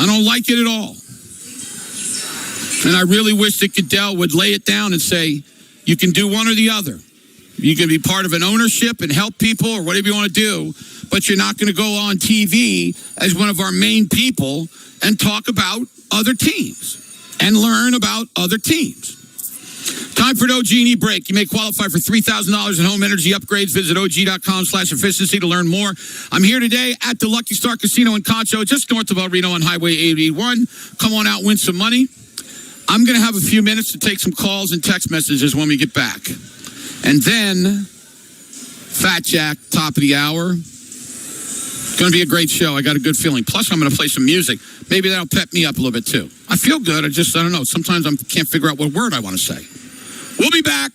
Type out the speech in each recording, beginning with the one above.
I don't like it at all. And I really wish that Goodell would lay it down and say, you can do one or the other. You can be part of an ownership and help people or whatever you want to do, but you're not going to go on TV as one of our main people and talk about other teams and learn about other teams. Time for an OG&E break. You may qualify for $3,000 in home energy upgrades. Visit OG.com/efficiency to learn more. I'm here today at the Lucky Star Casino in Concho, just north of El Reno on Highway 81. Come on out, win some money. I'm going to have a few minutes to take some calls and text messages when we get back. And then, Fat Jack, top of the hour. It's going to be a great show. I got a good feeling. Plus, I'm going to play some music. Maybe that'll pep me up a little bit, too. I feel good. I don't know. Sometimes I can't figure out what word I want to say. We'll be back.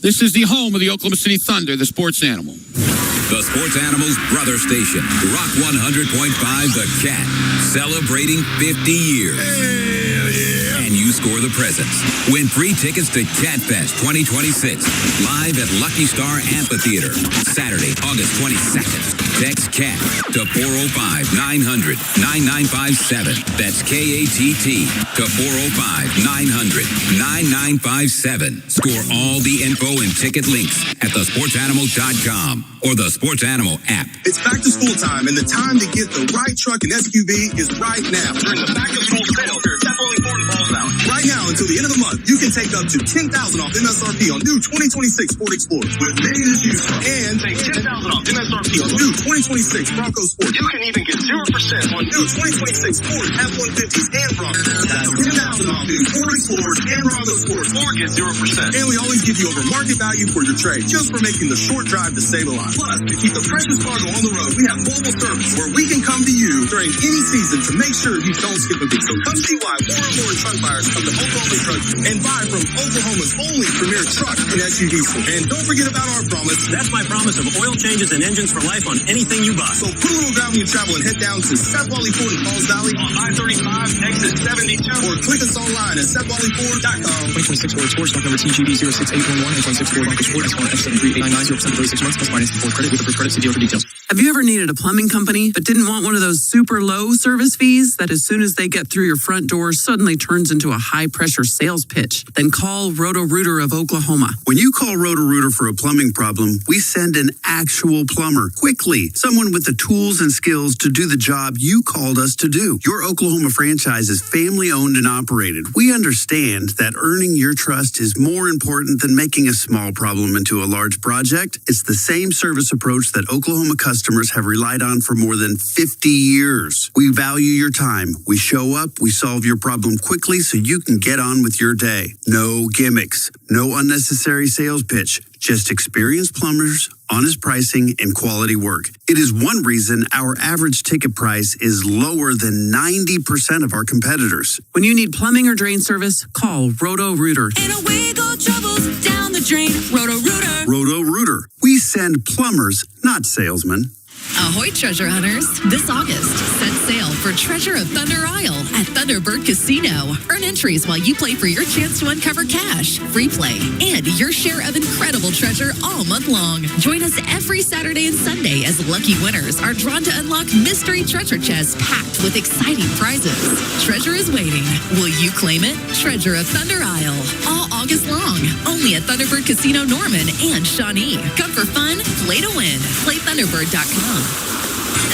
This is the home of the Oklahoma City Thunder, the sports animal. The Sports Animal's brother station, Rock 100.5 The Cat, celebrating 50 years. Hell yeah. And you score the presents. Win free tickets to CatFest 2026, live at Lucky Star Amphitheater, Saturday, August 22nd. Text CAT to 405-900-9957. That's KATT to 405-900-9957. Score all the info and ticket links at thesportsanimal.com or the Sports Animal app. It's back to school time, and the time to get the right truck and SUV is right now. During the back to school sale here at Definitely Ford and Balls Out. Right now, until the end of the month, you can take up to $10,000 off MSRP on new 2026 Ford Explorers with many used cars. And take $10,000 off MSRP on new 2026 Bronco Sport. You can even get 0% on new 2026 Ford F-150s and Broncos. That's $10,000 off new Ford Explorers and Bronco Sports. Or get 0%. And we always give you over market value for your trade, just for making the short drive to save a lot. Plus, to keep the precious cargo on the road, we have mobile service where we can come to you during any season to make sure you don't skip a beat. So come see why more and more truck buyers come to Oklahoma Trucks and buy from Oklahoma's only premier truck and SUV store. And don't forget about our promise. That's my promise of oil changes and engines for life on anything you buy. So put a little down when you travel and head down to Seth Wally Ford in Falls Valley on I-35, exit 72. Or click us online at SethWallyFord.com. 2026 Ford Explorer, stock number TGB 06811 and 2064 Bronco Sport. That's on F73899, 0% 36 months, plus financing for credit with approved credit. See dealer for details. Have you ever needed a plumbing company but didn't want one of those super low service fees that as soon as they get through your front door suddenly turns into a high-pressure sales pitch? Then call Roto-Rooter of Oklahoma. When you call Roto-Rooter for a plumbing problem, we send an actual plumber quickly, someone with the tools and skills to do the job you called us to do. Your Oklahoma franchise is family-owned and operated. We understand that earning your trust is more important than making a small problem into a large project. It's the same service approach that Oklahoma customers have relied on for more than 50 years. We value your time. We show up, we solve your problem quickly so you can get on with your day. No gimmicks, no unnecessary sales pitch, just experienced plumbers, honest pricing, and quality work. It is one reason our average ticket price is lower than 90% of our competitors. When you need plumbing or drain service, call Roto-Rooter. And away go troubles down the drain. Roto-Rooter. Roto-Rooter. We send plumbers, not salesmen. Ahoy, treasure hunters. This August, set sail for Treasure of Thunder Isle at Thunderbird Casino. Earn entries while you play for your chance to uncover cash, free play, and your share of incredible treasure all month long. Join us every Saturday and Sunday as lucky winners are drawn to unlock mystery treasure chests packed with exciting prizes. Treasure is waiting. Will you claim it? Treasure of Thunder Isle. All August long. Only at Thunderbird Casino Norman and Shawnee. Come for fun, play to win. PlayThunderbird.com.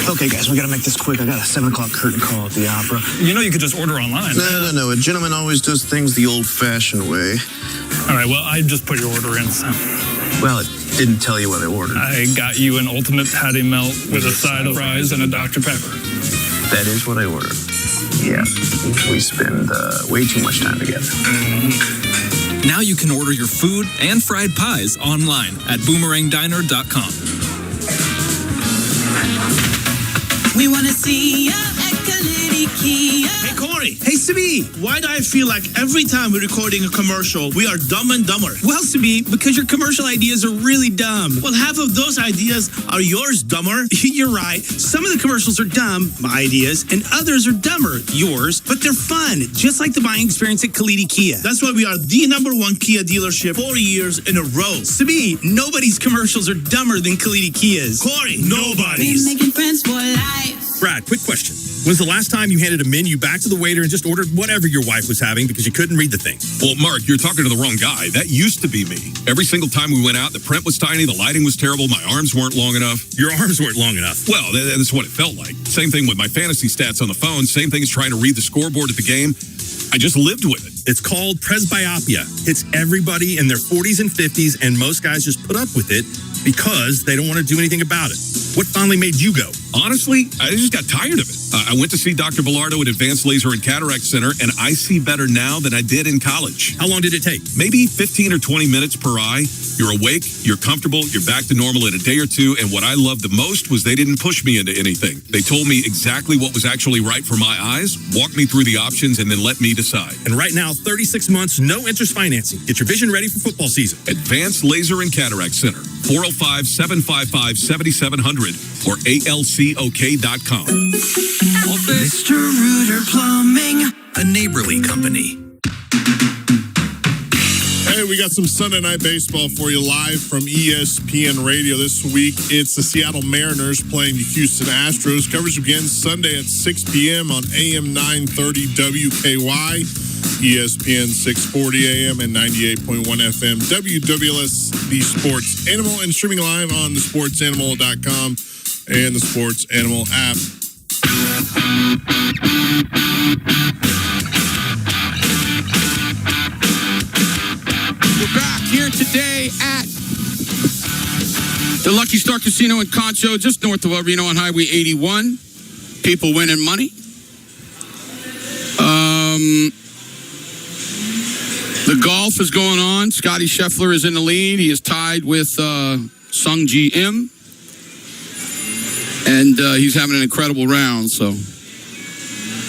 Okay, guys, we got to make this quick. I got a 7 o'clock curtain call at the opera. You know you could just order online. No. A gentleman always does things the old-fashioned way. All right, well, I just put your order in, so. Well, it didn't tell you what I ordered. I got you an ultimate patty melt with a side of fries and a Dr. Pepper. That is what I ordered. Yeah, we spend way too much time together. Mm-hmm. Now you can order your food and fried pies online at boomerangdiner.com. We want to see ya at Kalidi Kia. Hey, Corey. Hey, Sabi. Why do I feel like every time we're recording a commercial, we are dumb and dumber? Well, Sabi, because your commercial ideas are really dumb. Well, half of those ideas are yours, dumber. You're right. Some of the commercials are dumb, my ideas, and others are dumber, yours, but they're fun, just like the buying experience at Kalidi Kia. That's why we are the #1 Kia dealership 4 years in a row. Sabi, nobody's commercials are dumber than Kalidi Kia's. Corey, nobody's. We're making friends for life. Brad, quick question. When's the last time you handed a menu back to the waiter and just ordered whatever your wife was having because you couldn't read the thing? Well, Mark, you're talking to the wrong guy. That used to be me. Every single time we went out, the print was tiny, the lighting was terrible, my arms weren't long enough. Your arms weren't long enough. Well, that's what it felt like. Same thing with my fantasy stats on the phone. Same thing as trying to read the scoreboard at the game. I just lived with it. It's called presbyopia. It's everybody in their 40s and 50s, and most guys just put up with it because they don't want to do anything about it. What finally made you go? Honestly, I just got tired of it. I went to see Dr. Bilardo at Advanced Laser and Cataract Center, and I see better now than I did in college. How long did it take? Maybe 15 or 20 minutes per eye. You're awake, you're comfortable, you're back to normal in a day or two, and what I loved the most was they didn't push me into anything. They told me exactly what was actually right for my eyes, walked me through the options, and then let me decide. And right now, 36 months, no interest financing. Get your vision ready for football season. Advanced Laser and Cataract Center, 405-755-7700 or alcok.com. Mr. Rooter Plumbing, a neighborly company. Hey, we got some Sunday Night Baseball for you live from ESPN Radio. This week, it's the Seattle Mariners playing the Houston Astros. Coverage begins Sunday at 6 p.m. on AM 930 WKY, ESPN 640 AM and 98.1 FM, WWLS, the Sports Animal, and streaming live on thesportsanimal.com and the Sports Animal app. We're back here today at the Lucky Star Casino in Concho, just north of Reno on Highway 81. People winning money. The golf is going on. Scotty Scheffler is in the lead. He is tied with Sung Ji Im. And he's having an incredible round, so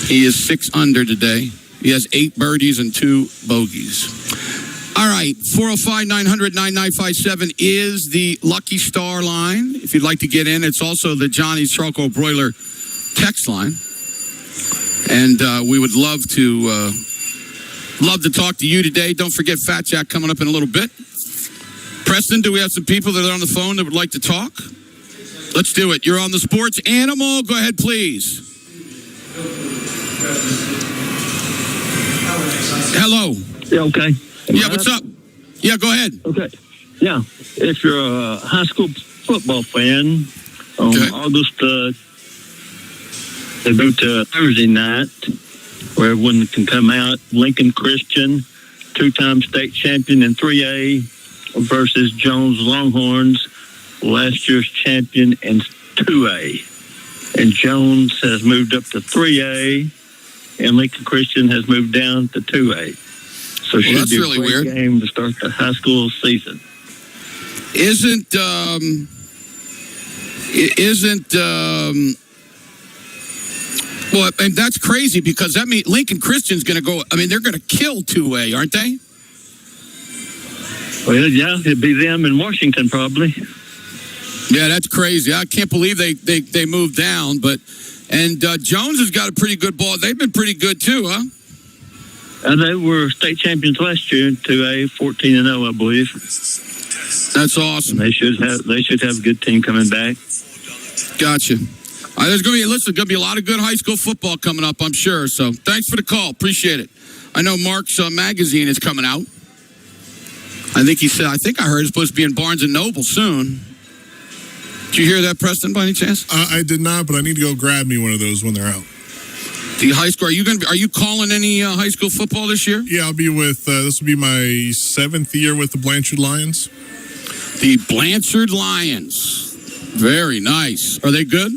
he is 6 under today. He has 8 birdies and 2 bogeys. All right, 405-900-9957 is the Lucky Star line. If you'd like to get in, it's also the Johnny's Charcoal Broiler text line. And we would love to talk to you today. Don't forget Fat Jack coming up in a little bit. Preston, do we have some people that are on the phone that would like to talk? Let's do it. You're on the Sports Animal. Go ahead, please. Hello. Yeah, okay. Yeah, what's up? Yeah, go ahead. Okay. Yeah. If you're a high school football fan, on August, they moved to Thursday night where everyone can come out. Lincoln Christian, 2-time state champion in 3A versus Jones Longhorns, last year's champion in 2A. And Jones has moved up to 3A, and Lincoln Christian has moved down to 2A. So it should be a great game to start the high school season. Well, and that's crazy because that means Lincoln Christian's going to go. I mean, they're going to kill 2A, aren't they? Well, yeah, it'd be them in Washington probably. Yeah, that's crazy. I can't believe they moved down. And Jones has got a pretty good ball. They've been pretty good too, huh? They were state champions last year in 2A, 14-0, I believe. That's awesome. And they should have a good team coming back. Gotcha. There's going to be a lot of good high school football coming up, I'm sure. So thanks for the call. Appreciate it. I know Mark's magazine is coming out. I think I heard it's supposed to be in Barnes & Noble soon. Did you hear that, Preston, by any chance? I did not, but I need to go grab me one of those when they're out. The high school, are you calling any high school football this year? Yeah, I'll be with, this will be my 7th year with the Blanchard Lions. The Blanchard Lions. Very nice. Are they good?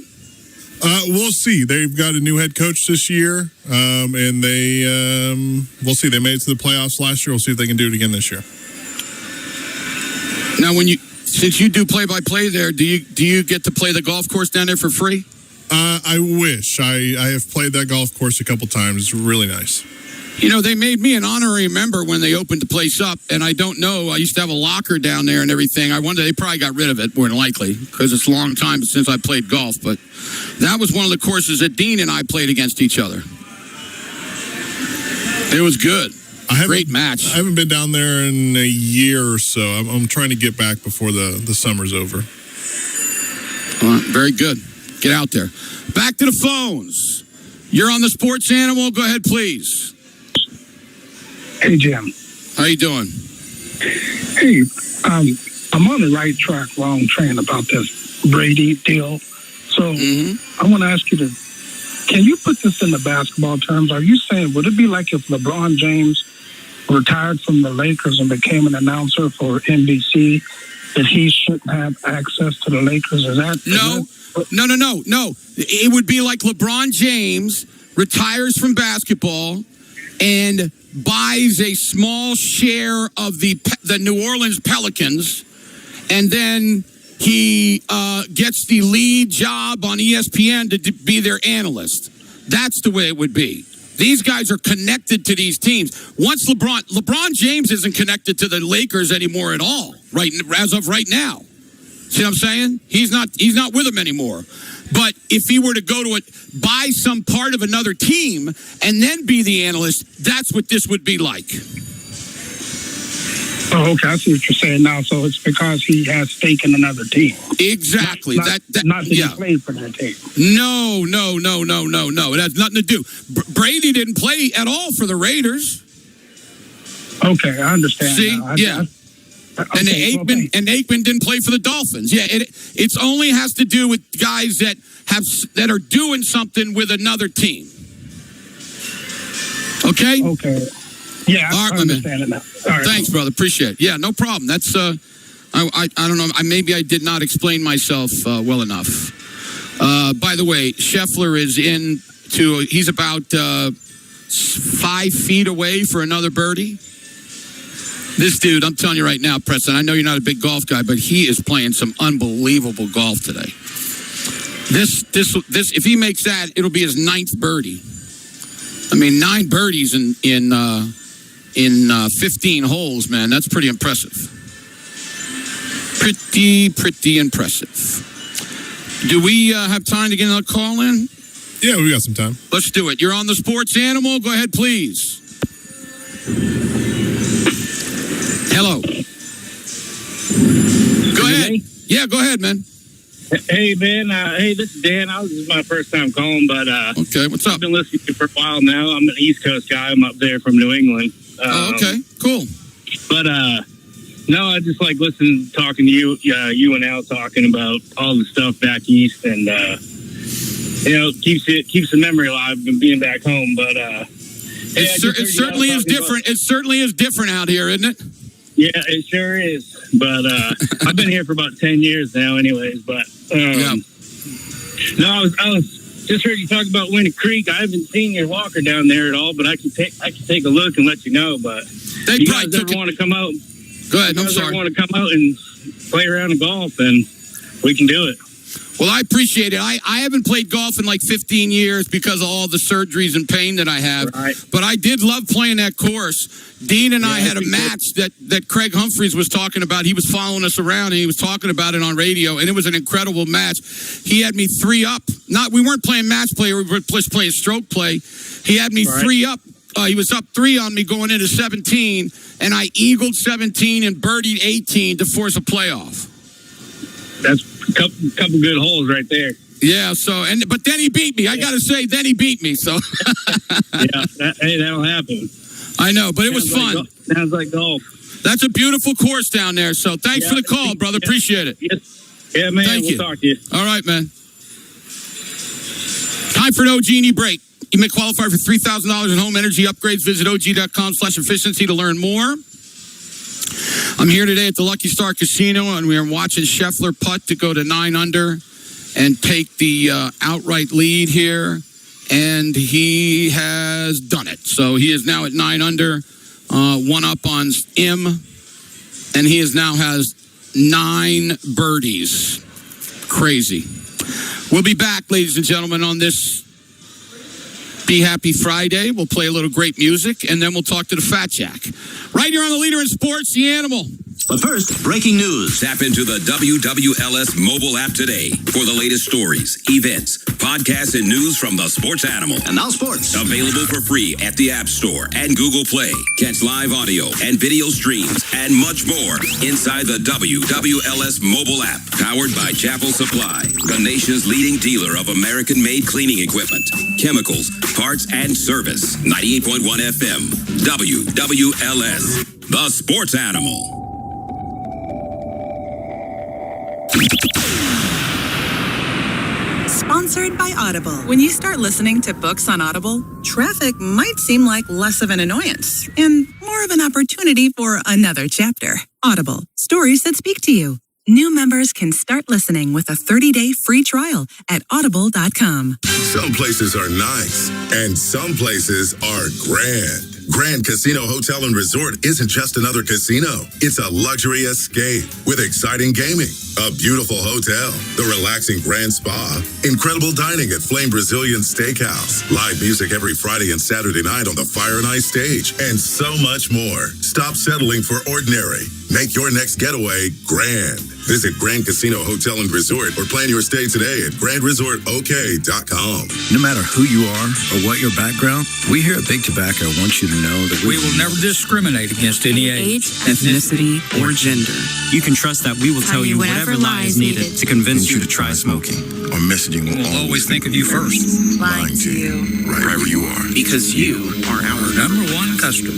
We'll see. They've got a new head coach this year, and we'll see. They made it to the playoffs last year. We'll see if they can do it again this year. Now, since you do play-by-play there, do you get to play the golf course down there for free? I wish. I have played that golf course a couple times. It's really nice. You know, they made me an honorary member when they opened the place up, and I don't know. I used to have a locker down there and everything. I wonder, they probably got rid of it, more than likely, because it's a long time since I played golf. But that was one of the courses that Dean and I played against each other. It was good. Great match. I haven't been down there in a year or so. I'm trying to get back before the summer's over. Very good. Get out there. Back to the phones. You're on the Sports Animal. Go ahead, please. Hey, Jim. How you doing? Hey, I'm on the right track, wrong train about this Brady deal. So I want to ask you can you put this into basketball terms? Are you saying, would it be like if LeBron James retired from the Lakers and became an announcer for NBC, that he shouldn't have access to the Lakers? Is that... No. It would be like LeBron James retires from basketball and buys a small share of the New Orleans Pelicans, and then he gets the lead job on ESPN to be their analyst. That's the way it would be. These guys are connected to these teams. Once LeBron James isn't connected to the Lakers anymore at all, right, as of right now. See what I'm saying? He's not with them anymore. But if he were to go to buy some part of another team and then be the analyst, that's what this would be like. Oh, okay. I see what you're saying now. So it's because he has stake in another team. Exactly. Not that he played for that team. No. It has nothing to do. Brady didn't play at all for the Raiders. Okay, I understand. See? Now. And Aikman didn't play for the Dolphins. Yeah, it only has to do with guys that are doing something with another team. Okay? Okay. Yeah, I understand it now. All right. Thanks, brother. Appreciate it. Yeah, no problem. That's I don't know. Maybe I did not explain myself well enough. By the way, Scheffler is he's about 5 feet away for another birdie. This dude, I'm telling you right now, Preston, I know you're not a big golf guy, but he is playing some unbelievable golf today. This, if he makes that, it'll be his 9th birdie. I mean, 9 birdies in 15 holes, man. That's pretty impressive. Pretty impressive. Do we have time to get another call in? Yeah, we got some time. Let's do it. You're on the Sports Animal. Go ahead, please. Hello. Go ahead. Yeah, go ahead, man. Hey, Ben. Hey, this is Dan. This is my first time calling, but okay, what's up? I've been listening to you for a while now. I'm an East Coast guy. I'm up there from New England. Okay, cool. But no, I just like talking to you, you and Al talking about all the stuff back east, and keeps the memory alive of being back home. But it certainly is different. It certainly is different out here, isn't it? Yeah, it sure is. But I've been here for about 10 years now, anyways. But no, I was just heard you talk about Winter Creek. I haven't seen your walker down there at all, but I can take a look and let you know. But if you guys ever want to come out, go ahead. I'm sorry. Want to come out and play around in golf, and we can do it. Well, I appreciate it. I haven't played golf in like 15 years because of all the surgeries and pain that I have. Right. But I did love playing that course. Dean and I had a match that Craig Humphreys was talking about. He was following us around, and he was talking about it on radio, and it was an incredible match. He had me 3 up. We weren't playing match play. We were just playing stroke play. He had me 3 up. He was up 3 on me going into 17, and I eagled 17 and birdied 18 to force a playoff. That's a couple good holes right there. Yeah, but then he beat me. I got to say, then he beat me. So that'll happen. I know, but it was fun. Sounds like golf. That's a beautiful course down there. So thanks for the call, brother. Appreciate it. Yes. Yeah, man. We'll talk to you. All right, man. Time for an OG&E break. You may qualify for $3,000 in home energy upgrades. Visit OG.com/efficiency to learn more. I'm here today at the Lucky Star Casino, and we are watching Scheffler putt to go to 9 under and take the outright lead here. And he has done it. So he is now at 9 under, 1 up on M, and he now has 9 birdies. Crazy. We'll be back, ladies and gentlemen, on this Be Happy Friday. We'll play a little great music, and then we'll talk to the Fat Jack. Right here on the Leader in Sports, The Animal. But first, breaking news. Tap into the WWLS mobile app today for the latest stories, events, podcasts, and news from the sports animal. And now sports. Available for free at the App Store and Google Play. Catch live audio and video streams and much more inside the WWLS mobile app. Powered by Chapel Supply, the nation's leading dealer of American-made cleaning equipment, chemicals, parts, and service. 98.1 FM, WWLS, the sports animal. Sponsored by Audible. When you start listening to books on Audible, traffic might seem like less of an annoyance and more of an opportunity for another chapter. Audible, stories that speak to you. New members can start listening with a 30-day free trial at audible.com. Some places are nice, and some places are grand. Grand Casino Hotel and Resort isn't just another casino. It's a luxury escape with exciting gaming, a beautiful hotel, the relaxing Grand Spa, incredible dining at Flame Brazilian Steakhouse, live music every Friday and Saturday night on the Fire and Ice stage, and so much more. Stop settling for ordinary. Make your next getaway grand. Visit Grand Casino Hotel and Resort or plan your stay today at grandresortok.com. No matter who you are or what your background, we here at Big Tobacco want you to know that we will never discriminate against any age, ethnicity, or gender. You can trust that we will tell you whatever lie is needed to convince you to try smoking. Our messaging will always think of you first. Lying to you. Right wherever you are. Because you are our Number one customer.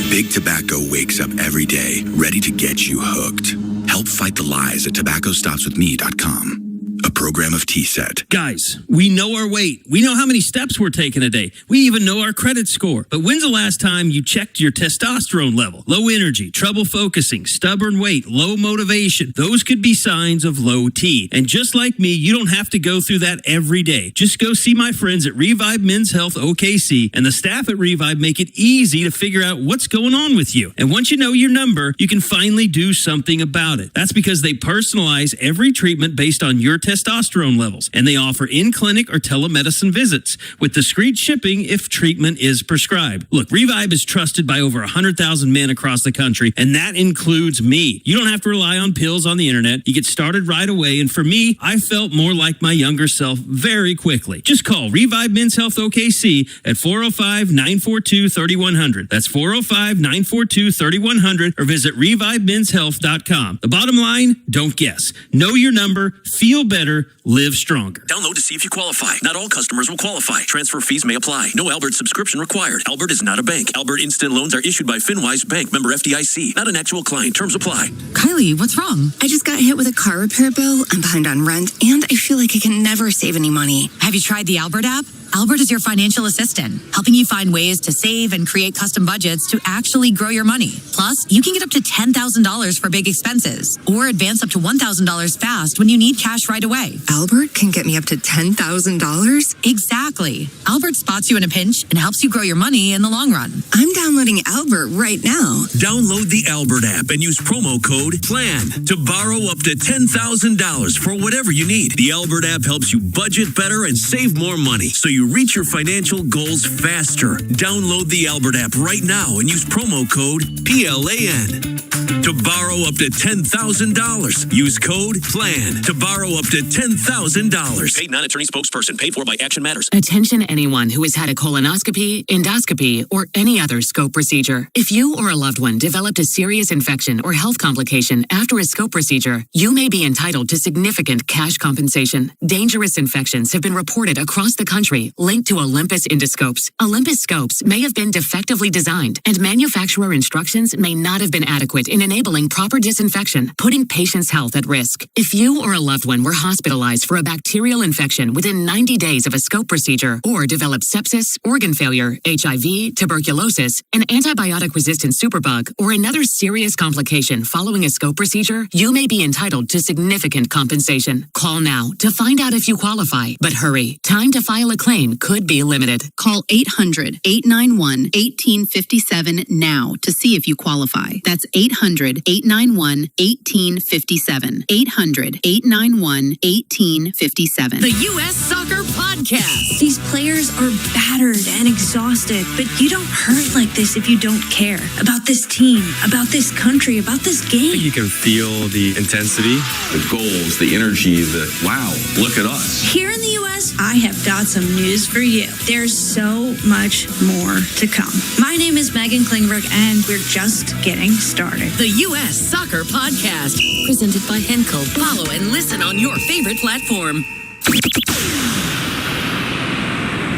Big Tobacco wakes up every day ready to get you hooked. Help fight the lies at tobaccostopswithme.com. A program of TSET. Guys, we know our weight. We know how many steps we're taking a day. We even know our credit score. But when's the last time you checked your testosterone level? Low energy, trouble focusing, stubborn weight, low motivation. Those could be signs of low T. And just like me, you don't have to go through that every day. Just go see my friends at Revive Men's Health OKC, and the staff at Revive make it easy to figure out what's going on with you. And once you know your number, you can finally do something about it. That's because they personalize every treatment based on your testosterone levels, and they offer in-clinic or telemedicine visits with discreet shipping if treatment is prescribed. Look, Revive is trusted by over 100,000 men across the country, and that includes me. You don't have to rely on pills on the internet. You get started right away, and for me, I felt more like my younger self very quickly. Just call Revive Men's Health OKC at 405-942-3100. That's 405-942-3100, or visit revivemenshealth.com. The bottom line, don't guess. Know your number, feel better, live stronger. Download to see if you qualify. Not all customers will qualify. Transfer fees may apply. No Albert subscription required. Albert is not a bank. Albert Instant Loans are issued by FinWise Bank, member FDIC. Not an actual client. Terms apply. Kylie, what's wrong? I just got hit with a car repair bill. I'm behind on rent, and I feel like I can never save any money. Have you tried the Albert app? Albert is your financial assistant, helping you find ways to save and create custom budgets to actually grow your money. Plus, you can get up to $10,000 for big expenses or advance up to $1,000 fast when you need cash right away. Albert can get me up to $10,000? Exactly. Albert spots you in a pinch and helps you grow your money in the long run. I'm downloading Albert right now. Download the Albert app and use promo code PLAN to borrow up to $10,000 for whatever you need. The Albert app helps you budget better and save more money, so you reach your financial goals faster. Download the Albert app right now and use promo code PLAN to borrow up to $10,000. Use code PLAN to borrow up to $10,000. Paid non-attorney spokesperson. Paid for by Action Matters. Attention anyone who has had a colonoscopy, endoscopy, or any other scope procedure. If you or a loved one developed a serious infection or health complication after a scope procedure, you may be entitled to significant cash compensation. Dangerous infections have been reported across the country linked to Olympus endoscopes. Olympus scopes may have been defectively designed, and manufacturer instructions may not have been adequate in enabling proper disinfection, putting patients' health at risk. If you or a loved one were hospitalized for a bacterial infection within 90 days of a scope procedure, or developed sepsis, organ failure, HIV, tuberculosis, an antibiotic-resistant superbug, or another serious complication following a scope procedure, you may be entitled to significant compensation. Call now to find out if you qualify. But hurry, time to file a claim could be limited. Call 800-891-1857 now to see if you qualify. That's 800 800-891-1857. 800-891-1857. The U.S. Soccer Podcast. These players are battered and exhausted, but you don't hurt like this if you don't care about this team, about this country, about this game. You can feel the intensity, the goals, the energy, wow, look at us. Here in the U.S., I have got some news for you. There's so much more to come. My name is Megan Klingberg, and we're just getting started. The U.S. Soccer Podcast, presented by Henkel. Follow and listen on your favorite platform.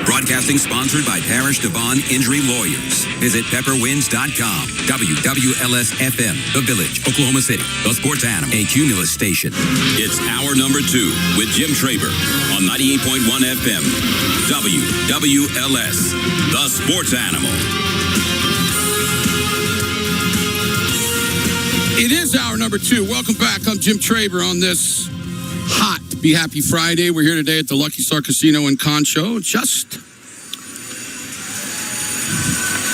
Broadcasting sponsored by Parish Devon Injury Lawyers. Visit pepperwinds.com. WWLS-FM, The Village, Oklahoma City. The Sports Animal, a Cumulus station. It's hour number 2 with Jim Traber on 98.1 FM. WWLS, The Sports Animal. It is hour number 2. Welcome back. I'm Jim Traber on this hot Be Happy Friday. We're here today at the Lucky Star Casino in Concho. Just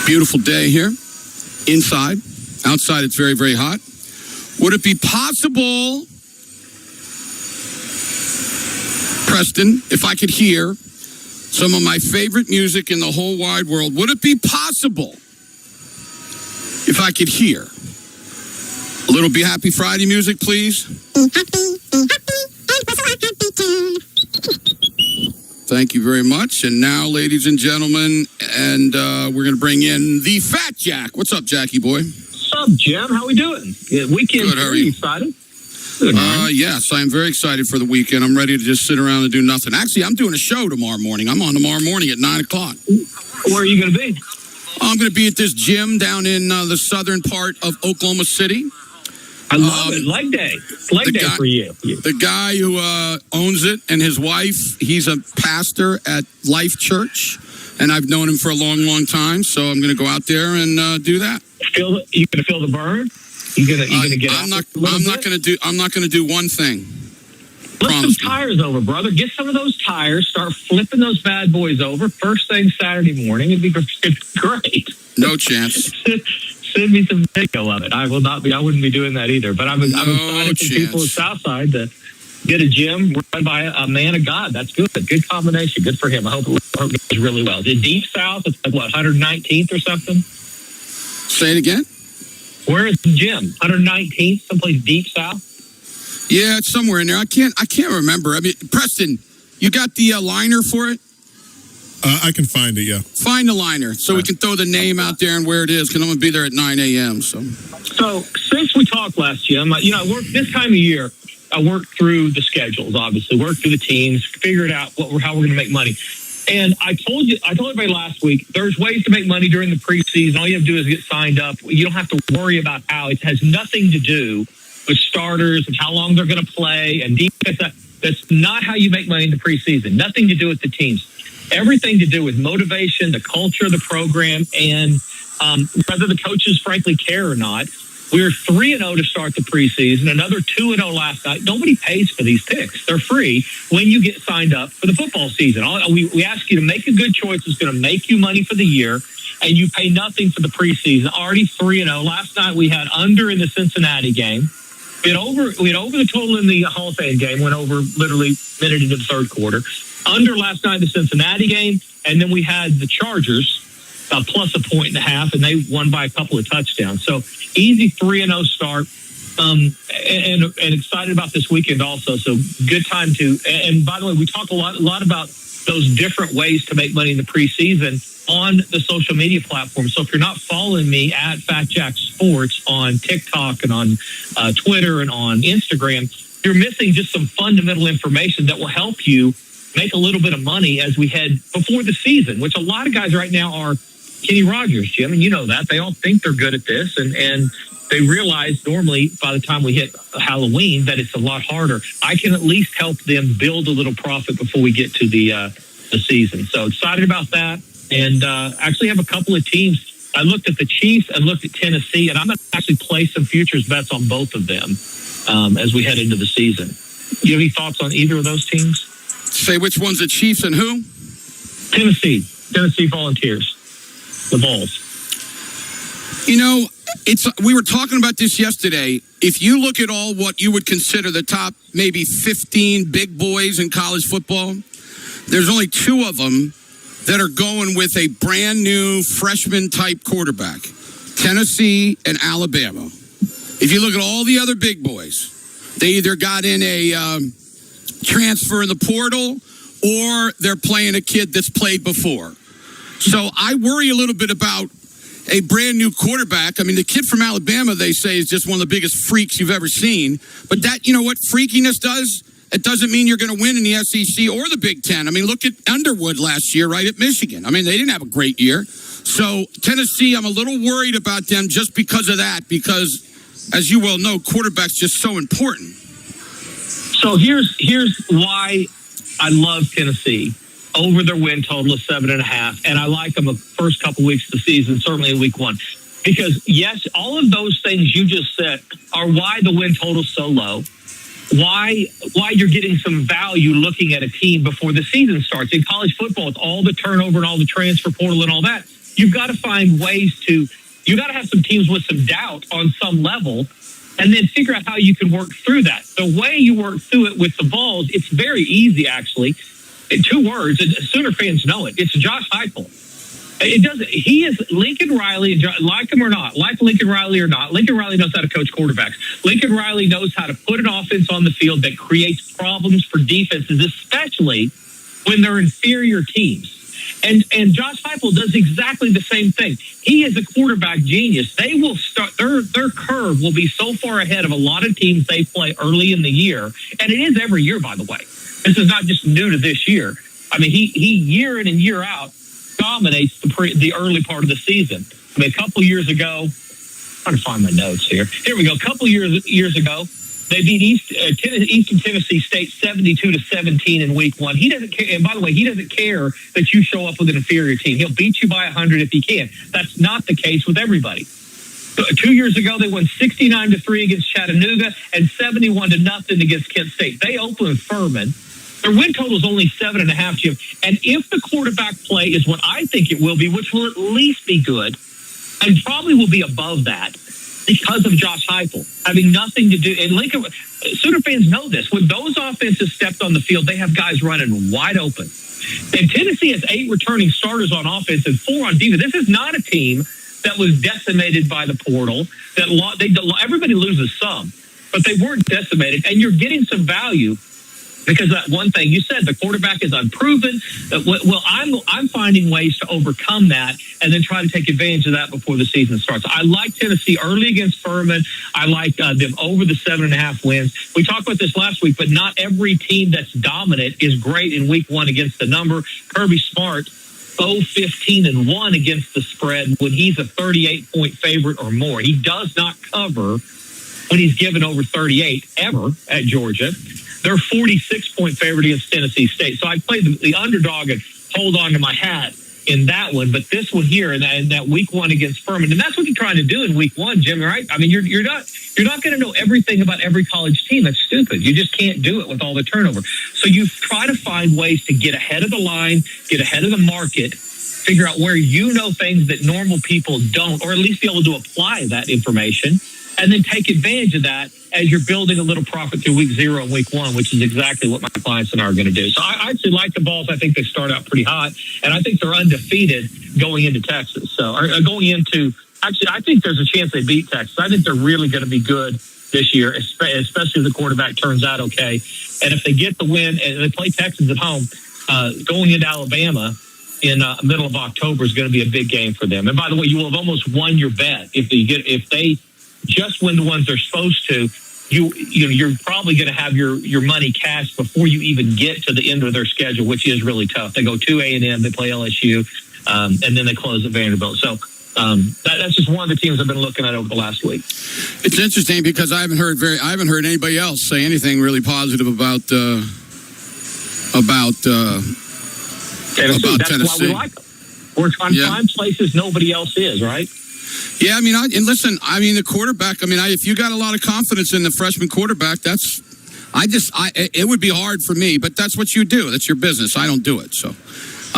beautiful day here. Inside. Outside, it's very, very hot. Would it be possible, Preston, if I could hear some of my favorite music in the whole wide world, would it be possible if I could hear a little Be Happy Friday music, please? Thank you very much. And now, ladies and gentlemen, and we're going to bring in the Fat Jack. What's up, Jackie boy? What's up, Jim? How we doing? Weekend. Good. How are you? Excited? Yes, I'm very excited for the weekend. I'm ready to just sit around and do nothing. Actually, I'm doing a show tomorrow morning. I'm on tomorrow morning at 9 o'clock. Where are you going to be? I'm going to be at this gym down in the southern part of Oklahoma City. I love it. Leg day. Leg day for you. The guy who owns it and his wife, he's a pastor at Life Church, and I've known him for a long, long time. So I'm going to go out there and do that. You going to feel the burn? You going to get I'm not going to do one thing. Flip some tires over, brother. Get some of those tires. Start flipping those bad boys over. First thing Saturday morning. It'd be great. No chance. Send me some video of it. I wouldn't be doing that either. But I'm excited for people at Southside to get a gym run by a man of God. That's good. Good combination. Good for him. I hope it goes really well. The Deep South, it's like, what, 119th or something? Say it again? Where is the gym? 119th, someplace deep south? Yeah, it's somewhere in there. I can't remember. I mean, Preston, you got the liner for it? I can find it, yeah. Find the liner so we can throw the name out there and where it is, because I'm going to be there at 9 a.m. So since we talked last, Jim, I work this time of year. I work through the schedules, obviously, work through the teams, figured out how we're going to make money. And I told everybody last week, there's ways to make money during the preseason. All you have to do is get signed up. You don't have to worry about how. It has nothing to do with starters and how long they're going to play and defense. That's not how you make money in the preseason. Nothing to do with the teams. Everything to do with motivation, the culture of the program, and whether the coaches frankly care or not. We're 3-0 to start the preseason, another 2-0 last night. Nobody pays for these picks. They're free when you get signed up for the football season. We ask you to make a good choice that's going to make you money for the year, and you pay nothing for the preseason. Already 3-0. Last night we had under in the Cincinnati game. We had over the total in the Hall of Fame game, went over literally a minute into the third quarter. Under last night in the Cincinnati game, and then we had the Chargers plus 1.5 points, and they won by a couple of touchdowns. So easy 3-0 start, and excited about this weekend also. So good time to. And by the way, we talk a lot about those different ways to make money in the preseason on the social media platform. So if you're not following me at Fat Jack Sports on TikTok and on Twitter and on Instagram, you're missing just some fundamental information that will help you make a little bit of money as we head before the season, which a lot of guys right now are Kenny Rogers, Jim, and you know that. They all think they're good at this, and they realize normally by the time we hit Halloween that it's a lot harder. I can at least help them build a little profit before we get to the season. So excited about that, and actually have a couple of teams. I looked at the Chiefs and looked at Tennessee, and I'm going to actually play some futures bets on both of them as we head into the season. You have any thoughts on either of those teams? Say which one's the Chiefs and who? Tennessee Volunteers, the Vols. You know, We were talking about this yesterday. If you look at all what you would consider the top maybe 15 big boys in college football, there's only 2 of them that are going with a brand new freshman type quarterback, Tennessee and Alabama. If you look at all the other big boys, they either got in a transfer in the portal or they're playing a kid that's played before. So I worry a little bit about a brand new quarterback. I mean, the kid from Alabama, they say, is just one of the biggest freaks you've ever seen. But that, you know what freakiness does? It doesn't mean you're going to win in the SEC or the Big Ten. I mean, look at Underwood last year, right, at Michigan. I mean, they didn't have a great year. So Tennessee, I'm a little worried about them just because of that, because, as you well know, quarterback's just so important. So here's why I love Tennessee over their win total of 7.5, and I like them the first couple weeks of the season, certainly in week 1. Because, yes, all of those things you just said are why the win total's so low, why you're getting some value looking at a team before the season starts. In college football, with all the turnover and all the transfer portal and all that, you've got to find ways to – you got to have some teams with some doubt on some level and then figure out how you can work through that. The way you work through it with the Vols, it's very easy, actually. In 2 words, and Sooner fans know it. It's Josh Heupel. It doesn't. He is Lincoln Riley, like him or not, like Lincoln Riley or not. Lincoln Riley knows how to coach quarterbacks. Lincoln Riley knows how to put an offense on the field that creates problems for defenses, especially when they're inferior teams. And Josh Heupel does exactly the same thing. He is a quarterback genius. They will start their curve will be so far ahead of a lot of teams they play early in the year, and it is every year, by the way. This is not just new to this year. I mean, he year in and year out dominates the early part of the season. I mean, a couple years ago, I'm trying to find my notes here. Here we go. A couple years ago, they beat Eastern Tennessee State 72-17 in week 1. He doesn't care. And by the way, he doesn't care that you show up with an inferior team. He'll beat you by 100 if he can. That's not the case with everybody. 2 years ago, they won 69-3 against Chattanooga and 71-0 against Kent State. They opened Furman. Their win total is only 7.5, Jim. And if the quarterback play is what I think it will be, which will at least be good, and probably will be above that because of Josh Heupel having nothing to do. And Lincoln, Sooner fans know this. When those offenses stepped on the field, they have guys running wide open. And Tennessee has 8 returning starters on offense and 4 on defense. This is not a team that was decimated by the portal. Everybody loses some, but they weren't decimated. And you're getting some value because that one thing you said, the quarterback is unproven. Well, I'm finding ways to overcome that and then try to take advantage of that before the season starts. I like Tennessee early against Furman. I like them over the 7.5 wins. We talked about this last week, but not every team that's dominant is great in week 1 against the number. Kirby Smart, 0-15-1 against the spread when he's a 38-point favorite or more. He does not cover when he's given over 38 ever at Georgia. They're 46-point favorite against Tennessee State. So I played the underdog and hold on to my hat in that one. But this one here in that week 1 against Furman, and that's what you're trying to do in week 1, Jim, right? I mean, you're not going to know everything about every college team. That's stupid. You just can't do it with all the turnover. So you try to find ways to get ahead of the line, get ahead of the market, figure out where you know things that normal people don't, or at least be able to apply that information, and then take advantage of that as you're building a little profit through week 0 and week 1, which is exactly what my clients and I are going to do. So I actually like the Vols. I think they start out pretty hot, and I think they're undefeated going into Texas. So going into – actually, I think there's a chance they beat Texas. I think they're really going to be good this year, especially if the quarterback turns out okay. And if they get the win and they play Texas at home, going into Alabama in middle of October is going to be a big game for them. And by the way, you will have almost won your bet if they just win the ones they're supposed to. You're probably going to have your money cashed before you even get to the end of their schedule, which is really tough. They go to A&M, they play LSU, and then they close at Vanderbilt. So that's just one of the teams I've been looking at over the last week. It's interesting because I haven't heard anybody else say anything really positive about Tennessee. That's why we like them. We're trying to find places nobody else is, right? Yeah, I mean, the quarterback. I mean, if you got a lot of confidence in the freshman quarterback, it would be hard for me, but that's what you do. That's your business. I don't do it. So,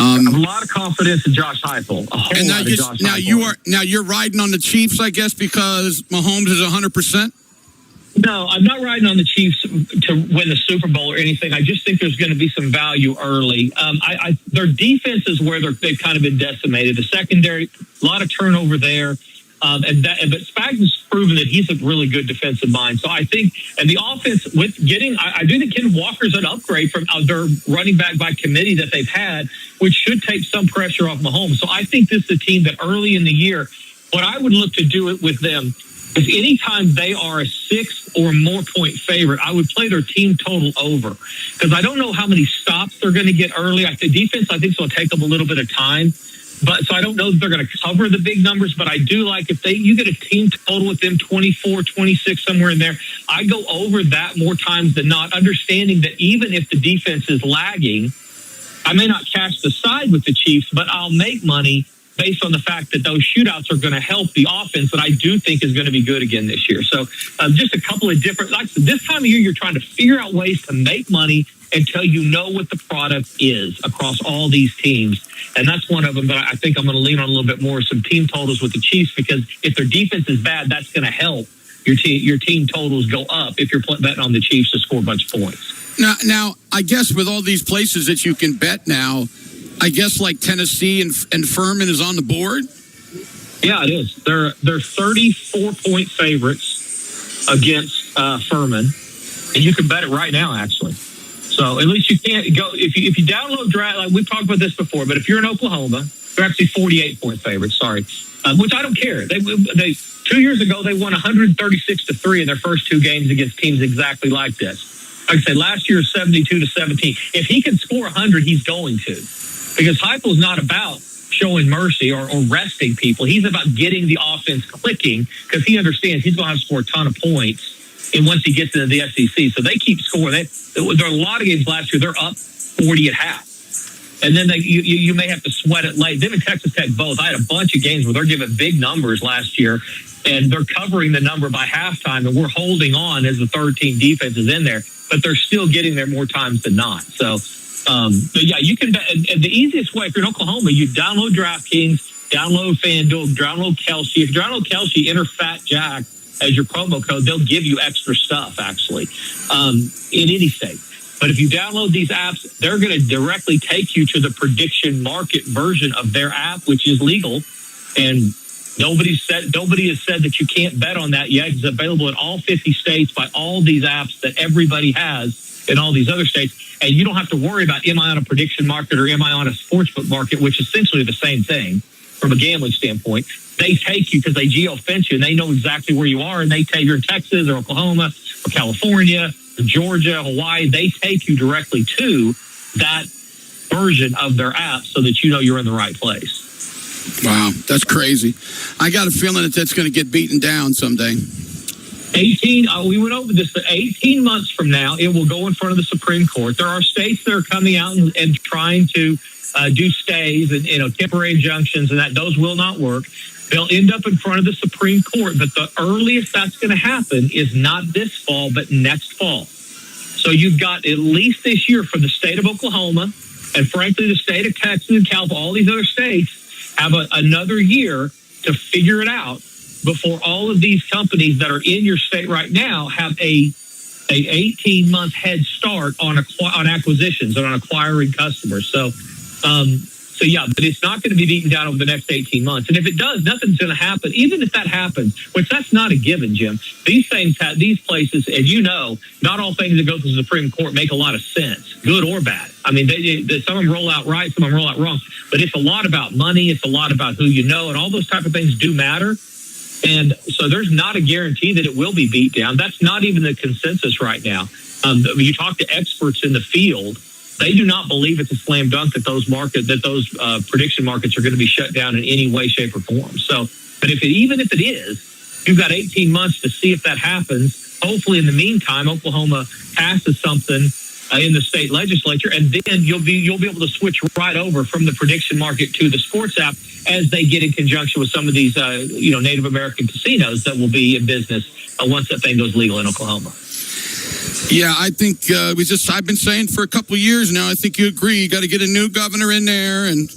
I have a lot of confidence in Josh Heupel. A whole lot of Josh Heupel. Now you're riding on the Chiefs, I guess, because Mahomes is 100%. No, I'm not riding on the Chiefs to win the Super Bowl or anything. I just think there's going to be some value early. Their defense is where they've kind of been decimated. The secondary, a lot of turnover there. But Spagnon's proven that he's a really good defensive mind. So I think, and the offense I do think Ken Walker's an upgrade from their running back by committee that they've had, which should take some pressure off Mahomes. So I think this is a team that early in the year, what I would look to do it with them is anytime they are a 6 or more point favorite, I would play their team total over, because I don't know how many stops they're going to get early. The defense, I think, will take them a little bit of time. But so I don't know if they're going to cover the big numbers, but I do like if you get a team total with them 24, 26, somewhere in there, I go over that more times than not, understanding that even if the defense is lagging, I may not catch the side with the Chiefs, but I'll make money based on the fact that those shootouts are going to help the offense that I do think is going to be good again this year. So just a couple of different, like this time of year, you're trying to figure out ways to make money until you know what the product is across all these teams. And that's one of them, but I think I'm going to lean on a little bit more some team totals with the Chiefs, because if their defense is bad, that's going to help your team totals go up if you're betting on the Chiefs to score a bunch of points. Now, I guess with all these places that you can bet now, I guess like Tennessee and Furman is on the board? Yeah, it is. They're 34-point favorites against Furman, and you can bet it right now, actually. So at least you can't go if you download draft. Like we've talked about this before, but if you're in Oklahoma, they're actually 48-point favorites. Sorry, which I don't care. They 2 years ago they won 136-3 in their first 2 games against teams exactly like this. Like I said, last year 72-17. If he can score 100, he's going to, because Heupel's not about showing mercy or resting people. He's about getting the offense clicking, because he understands he's going to have to score a ton of points. And once he gets into the SEC, so they keep scoring. There are a lot of games last year, they're up 40 at half. And then you may have to sweat it late. Them and Texas Tech both. I had a bunch of games where they're giving big numbers last year, and they're covering the number by halftime, and we're holding on as the third-team defense is in there, but they're still getting there more times than not. So, but yeah, you can bet. And the easiest way, if you're in Oklahoma, you download DraftKings, download FanDuel, download Kelsey. If you download Kelsey, enter Fat Jack as your promo code, they'll give you extra stuff, actually, in any state. But if you download these apps, they're going to directly take you to the prediction market version of their app, which is legal. And nobody has said that you can't bet on that yet. It's available in all 50 states by all these apps that everybody has in all these other states. And you don't have to worry about, am I on a prediction market or am I on a sportsbook market, which is essentially the same thing from a gambling standpoint. They take you because they geofence you, and they know exactly where you are, and they take you in Texas or Oklahoma or California or Georgia, Hawaii. They take you directly to that version of their app so that you know you're in the right place. Wow, that's crazy. I got a feeling that that's going to get beaten down someday. 18, we went over this, but 18 months from now, it will go in front of the Supreme Court. There are states that are coming out and trying to do stays and temporary injunctions, and that those will not work. They'll end up in front of the Supreme Court, but the earliest that's going to happen is not this fall, but next fall. So you've got at least this year for the state of Oklahoma, and frankly, the state of Texas and California, all these other states have another year to figure it out before all of these companies that are in your state right now have a 18-month head start on acquisitions and on acquiring customers. So yeah, but it's not going to be beaten down over the next 18 months. And if it does, nothing's going to happen. Even if that happens, which that's not a given, Jim. These things have these places, and not all things that go to the Supreme Court make a lot of sense, good or bad. I mean, some of them roll out right, some of them roll out wrong. But it's a lot about money. It's a lot about who you know, and all those type of things do matter. And so there's not a guarantee that it will be beat down. That's not even the consensus right now. You talk to experts in the field, they do not believe it's a slam dunk that those prediction markets are going to be shut down in any way, shape, or form. So, but even if it is, you've got 18 months to see if that happens. Hopefully, in the meantime, Oklahoma passes something in the state legislature, and then you'll be able to switch right over from the prediction market to the sports app as they get in conjunction with some of these Native American casinos that will be in business once that thing goes legal in Oklahoma. Yeah, I think I've been saying for a couple of years now. I think you agree. You got to get a new governor in there, and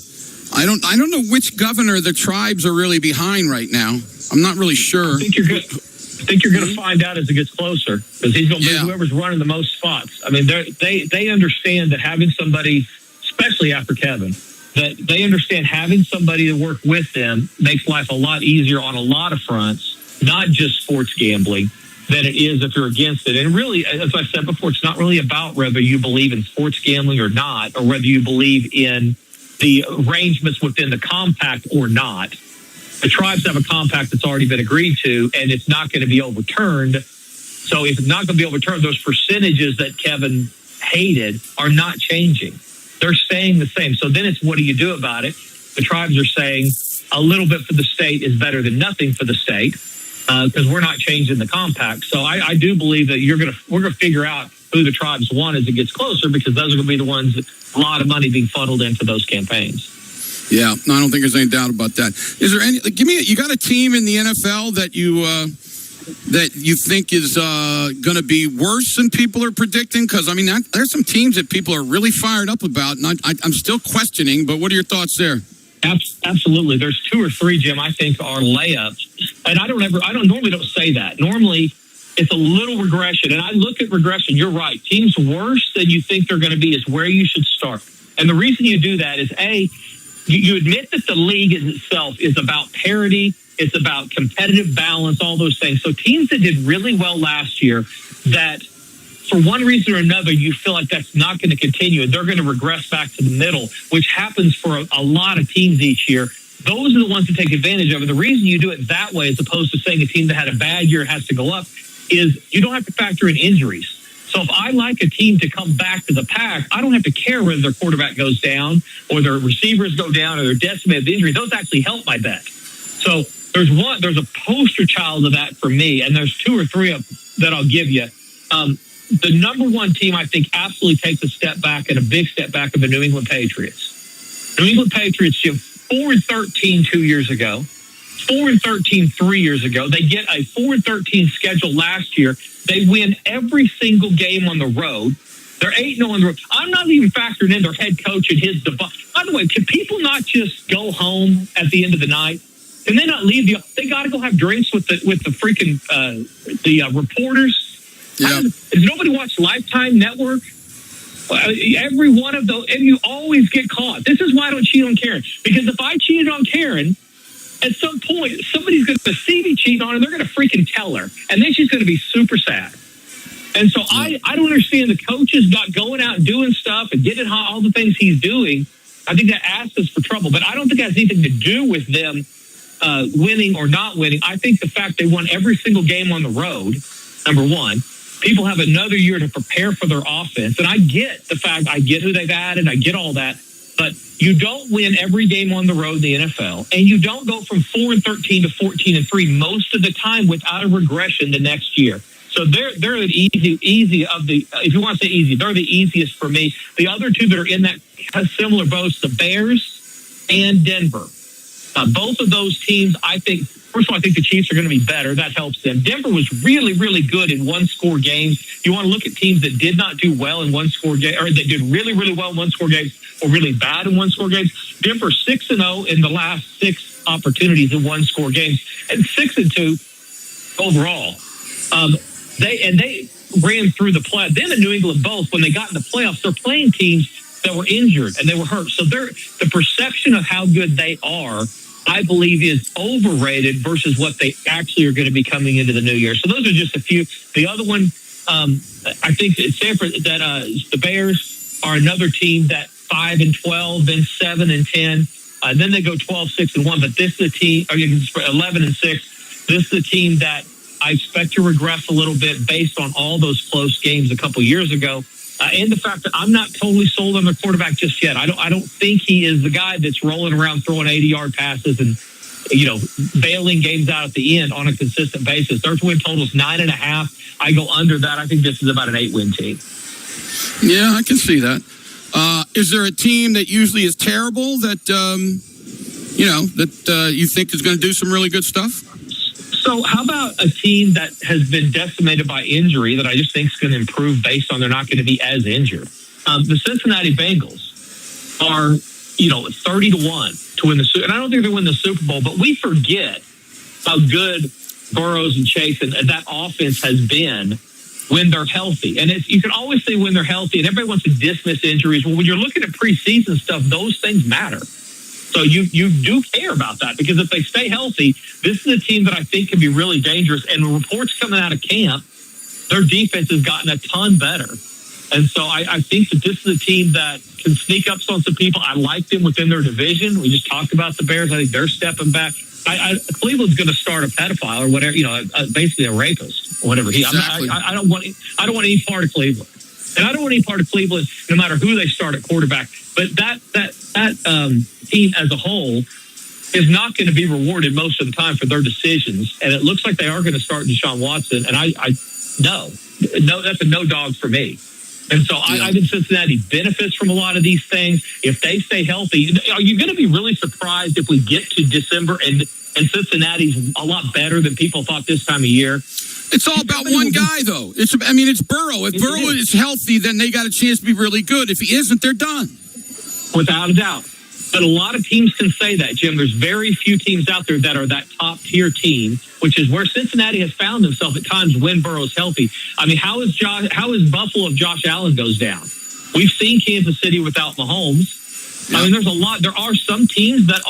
I don't know which governor the tribes are really behind right now. I'm not really sure. I think you're going to find out as it gets closer, because he's going to be whoever's running the most spots. I mean, they understand that having somebody, especially after Kevin, that they understand having somebody to work with them makes life a lot easier on a lot of fronts, not just sports gambling, than it is if you're against it. And really, as I said before, it's not really about whether you believe in sports gambling or not, or whether you believe in the arrangements within the compact or not. The tribes have a compact that's already been agreed to, and it's not going to be overturned. So if it's not going to be overturned, those percentages that Kevin hated are not changing. They're staying the same. So then it's, what do you do about it? The tribes are saying a little bit for the state is better than nothing for the state, because we're not changing the compact. So I do believe that we're going to figure out who the tribes want as it gets closer, because those are going to be the ones that a lot of money being funneled into those campaigns. Yeah, no, I don't think there's any doubt about that. Is there any? You got a team in the NFL that you think is going to be worse than people are predicting? Because I mean, there's some teams that people are really fired up about, and I'm still questioning. But what are your thoughts there? Absolutely, there's 2 or 3, Jim, I think are layups, and I normally don't say that. Normally, it's a little regression, and I look at regression. You're right. Teams worse than you think they're going to be is where you should start, and the reason you do that is you admit that the league in itself is about parity, it's about competitive balance, all those things. So teams that did really well last year, that for one reason or another, you feel like that's not going to continue, and they're going to regress back to the middle, which happens for a lot of teams each year. Those are the ones to take advantage of. And the reason you do it that way, as opposed to saying a team that had a bad year has to go up, is you don't have to factor in injuries. So if I like a team to come back to the pack, I don't have to care whether their quarterback goes down or their receivers go down or they're decimated with injury. Those actually help my bet. So there's a poster child of that for me, and there's 2 or 3 that I'll give you. The number one team I think absolutely takes a step back, and a big step back, of the New England Patriots. New England Patriots, Jim, 4-13 2 years ago, 4-13 3 years ago. They get a 4-13 schedule last year. They win every single game on the road. They're 8-0 on the road. I'm not even factoring in their head coach and his debacle. By the way, can people not just go home at the end of the night? Can they not leave? They got to go have drinks with the freaking reporters. Yeah. Does nobody watch Lifetime Network? Every one of those, and you always get caught. This is why I don't cheat on Karen. Because if I cheated on Karen, at some point, somebody's going to see me cheat on her, and they're going to freaking tell her. And then she's going to be super sad. And so I don't understand the coaches not going out and doing stuff and getting all the things he's doing. I think that asks us for trouble. But I don't think it has anything to do with them winning or not winning. I think the fact they won every single game on the road, number one. People have another year to prepare for their offense. And I get who they've added. I get all that. But you don't win every game on the road in the NFL. And you don't go from 4-13 to 14-3 most of the time without a regression the next year. So they're the easy of the, if you want to say easy, they're the easiest for me. The other 2 that are in that similar boat, the Bears and Denver. Both of those teams, I think, first of all, I think the Chiefs are going to be better. That helps them. Denver was really, really good in one-score games. You want to look at teams that did not do well in one-score games, or that did really, really well in one-score games, or really bad in one-score games. Denver 6-0 in the last 6 opportunities in one-score games, and 6-2 overall. They ran through the play. Then in New England, both, when they got in the playoffs, they're playing teams that were injured and they were hurt. So the perception of how good they are, I believe, is overrated versus what they actually are going to be coming into the new year. So those are just a few. The other one, I think it's Sanford, that the Bears are another team that 5-12, then 7-10, and then they go 12-6-1. But this is a team, 11-6. This is a team that I expect to regress a little bit based on all those close games a couple years ago. And the fact that I'm not totally sold on the quarterback just yet. I don't think he is the guy that's rolling around throwing 80-yard passes and, bailing games out at the end on a consistent basis. Their win total is 9.5. I go under that. I think this is about an 8-win team. Yeah, I can see that. Is there a team that usually is terrible that you think is going to do some really good stuff? So how about a team that has been decimated by injury that I just think is going to improve based on they're not going to be as injured? The Cincinnati Bengals are, 30-1 to win the Super Bowl. And I don't think they win the Super Bowl, but we forget how good Burrows and Chase and that offense has been when they're healthy. And you can always say when they're healthy, and everybody wants to dismiss injuries. Well, when you're looking at preseason stuff, those things matter. So you do care about that, because if they stay healthy, this is a team that I think can be really dangerous. And the reports coming out of camp, their defense has gotten a ton better. And so I think that this is a team that can sneak up on some people. I like them within their division. We just talked about the Bears. I think they're stepping back. Cleveland's going to start a pedophile or whatever, basically a rapist or whatever. Exactly. I don't want any part of Cleveland. And I don't want any part of Cleveland, no matter who they start at quarterback. But that team as a whole is not going to be rewarded most of the time for their decisions. And it looks like they are going to start Deshaun Watson. And no, that's a no dog for me. And so I think Cincinnati benefits from a lot of these things. If they stay healthy, are you going to be really surprised if we get to December and Cincinnati's a lot better than people thought this time of year? It's all about one guy, though. It's Burrow. If Burrow is healthy, then they got a chance to be really good. If he isn't, they're done. Without a doubt. But a lot of teams can say that, Jim. There's very few teams out there that are that top-tier team, which is where Cincinnati has found themselves at times when Burrow's healthy. I mean, how is Buffalo if Josh Allen goes down? We've seen Kansas City without Mahomes. Yeah. I mean, there's a lot. There are some teams that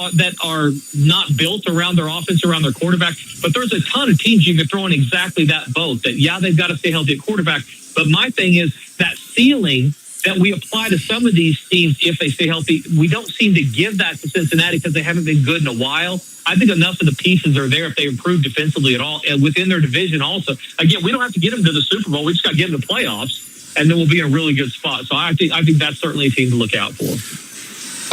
are not built around their offense, around their quarterback, but there's a ton of teams you can throw in exactly that boat. That, they've got to stay healthy at quarterback. But my thing is that ceiling that we apply to some of these teams if they stay healthy, we don't seem to give that to Cincinnati because they haven't been good in a while. I think enough of the pieces are there if they improve defensively at all, and within their division also. Again, we don't have to get them to the Super Bowl. We just got to get them to the playoffs, and then we'll be in a really good spot. So I think that's certainly a team to look out for.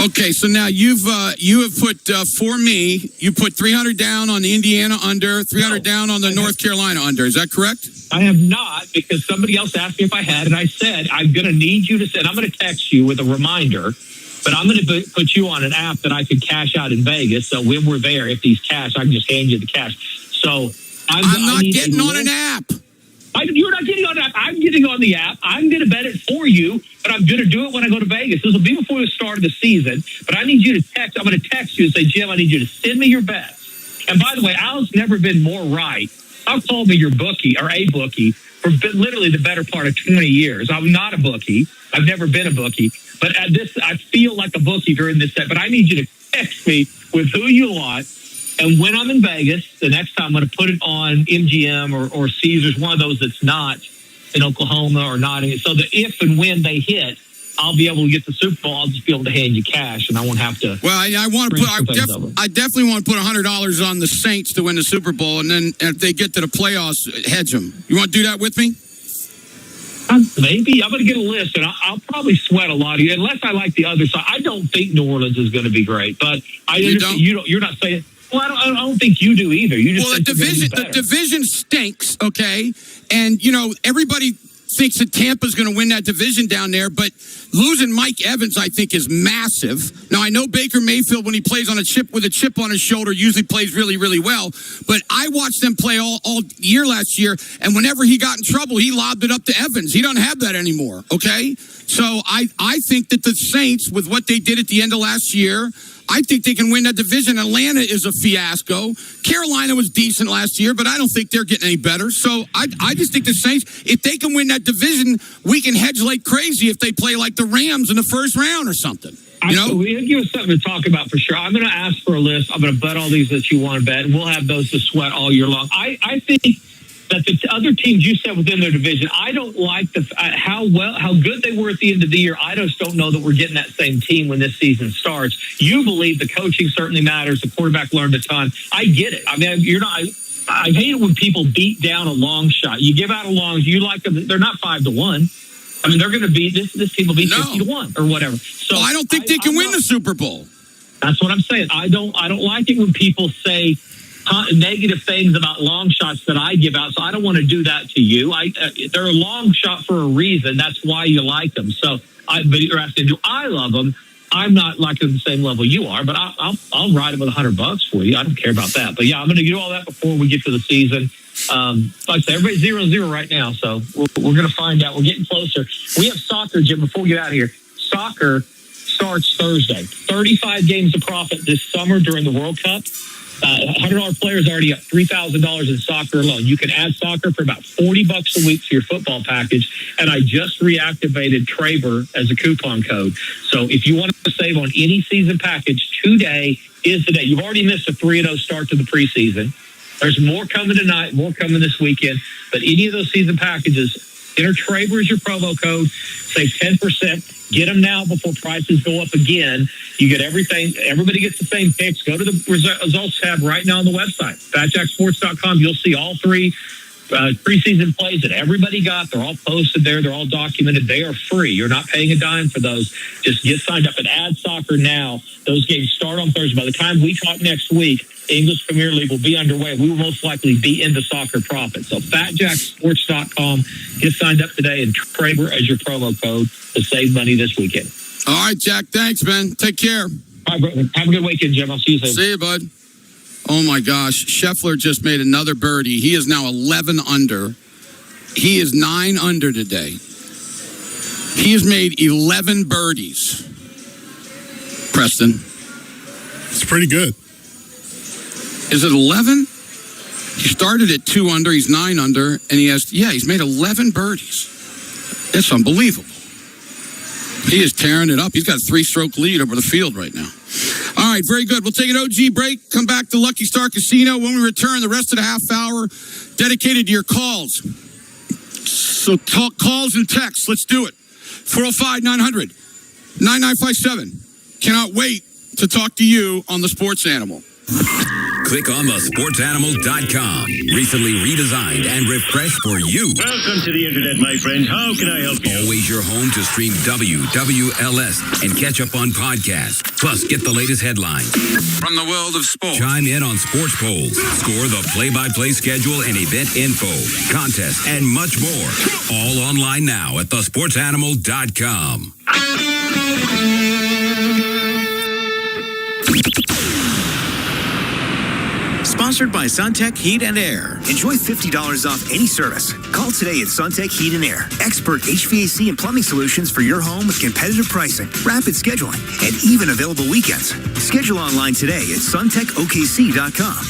Okay, so now you have put for me, you put 300 down on the Indiana under, 300 down on the North Carolina under. Is that correct? I have not, because somebody else asked me if I had, and I said, I'm going to need you to send, I'm going to text you with a reminder, but I'm going to put you on an app that I could cash out in Vegas. So when we're there, if these cash, I can just hand you the cash. So I'm not getting on an app. You're not getting on an app. I'm getting on the app. I'm going to bet it for you, but I'm going to do it when I go to Vegas. This will be before the start of the season, but I need you to text. I'm going to text you and say, Jim, I need you to send me your bets. And by the way, Al's never been more right. I've called me your bookie or a bookie for literally the better part of 20 years. I'm not a bookie. I've never been a bookie. But at this, I feel like a bookie during this set. But I need you to text me with who you want. And when I'm in Vegas, the next time I'm going to put it on MGM or Caesars, one of those that's not in Oklahoma or not. So that if and when they hit, I'll be able to get the Super Bowl. I'll just be able to hand you cash, and I won't have to. Well, I want to put. I definitely want to put $100 on the Saints to win the Super Bowl, and then if they get to the playoffs, hedge them. You want to do that with me? Maybe I'm going to get a list, and I'll probably sweat a lot of you, unless I like the other side. I don't think New Orleans is going to be great, but you're not saying. Well, I don't think you do either. You just the division stinks, okay, and everybody thinks that Tampa's going to win that division down there, but losing Mike Evans, I think, is massive. Now, I know Baker Mayfield, when he plays on a chip with a chip on his shoulder, usually plays really, really well, but I watched them play all year last year, and whenever he got in trouble, he lobbed it up to Evans. He doesn't have that anymore, okay? So I think that the Saints, with what they did at the end of last year, I think they can win that division. Atlanta is a fiasco. Carolina was decent last year, but I don't think they're getting any better. So I just think the Saints, if they can win that division, we can hedge like crazy if they play like the Rams in the first round or something. We'll give us something to talk about for sure. I'm going to ask for a list. I'm going to bet all these that you want to bet, and we'll have those to sweat all year long. I think that the other teams you said within their division, I don't like how good they were at the end of the year. I just don't know that we're getting that same team when this season starts. You believe the coaching certainly matters. The quarterback learned a ton. I get it. I mean, I hate it when people beat down a long shot. You give out a long, you like them. They're not 5-1. I mean, they're going to be this team will be 50-1 or whatever. So I don't think they can win the Super Bowl. That's what I'm saying. I don't like it when people say negative things about long shots that I give out, so I don't want to do that to you. They're a long shot for a reason. That's why you like them. So, but you're asking, do I love them? I'm not like at the same level you are, but I'll ride it with $100 for you. I don't care about that. But yeah, I'm going to do all that before we get to the season. Like I said, everybody's 0-0 right now, so we're going to find out. We're getting closer. We have soccer, Jim. Before we get out of here, soccer starts Thursday. 35 games of profit this summer during the World Cup. $100 players already up $3,000 in soccer alone. You can add soccer for about $40 a week to your football package. And I just reactivated Traber as a coupon code. So if you want to save on any season package, today is the day. You've already missed a 3-0 start to the preseason. There's more coming tonight, more coming this weekend. But any of those season packages, enter Traber as your promo code, save 10%. Get them now before prices go up again. You get everything. Everybody gets the same picks. Go to the results tab right now on the website, FatJackSports.com. You'll see all three preseason plays that everybody got. They're all posted there. They're all documented. They are free. You're not paying a dime for those. Just get signed up and add soccer now. Those games start on Thursday. By the time we talk next week, English Premier League will be underway. We will most likely be into soccer profit. So FatJackSports.com. Get signed up today and Traber as your promo code to save money this weekend. All right, Jack. Thanks, man. Take care. All right, brother. Have a good weekend, Jim. I'll see you soon. See you, bud. Oh, my gosh. Scheffler just made another birdie. He is now 11 under. He is 9 under today. He has made 11 birdies. Preston. It's pretty good. Is it 11? He started at 2 under. He's 9 under. And he's made 11 birdies. It's unbelievable. He is tearing it up. He's got a 3-stroke lead over the field right now. All right, very good. We'll take an OG break, come back to Lucky Star Casino. When we return, the rest of the half hour dedicated to your calls. So talk calls and texts. Let's do it. 405-900-9957. Cannot wait to talk to you on the Sports Animal. Click on thesportsanimal.com. Recently redesigned and refreshed for you. Welcome to the internet, my friend. How can I help you? Always your home to stream WWLS and catch up on podcasts. Plus, get the latest headlines from the world of sports. Chime in on sports polls. Score the play-by-play schedule and event info, contests, and much more. All online now at thesportsanimal.com. Sponsored by Suntech Heat and Air. Enjoy $50 off any service. Call today at Suntech Heat and Air. Expert HVAC and plumbing solutions for your home with competitive pricing, rapid scheduling, and even available weekends. Schedule online today at suntechokc.com.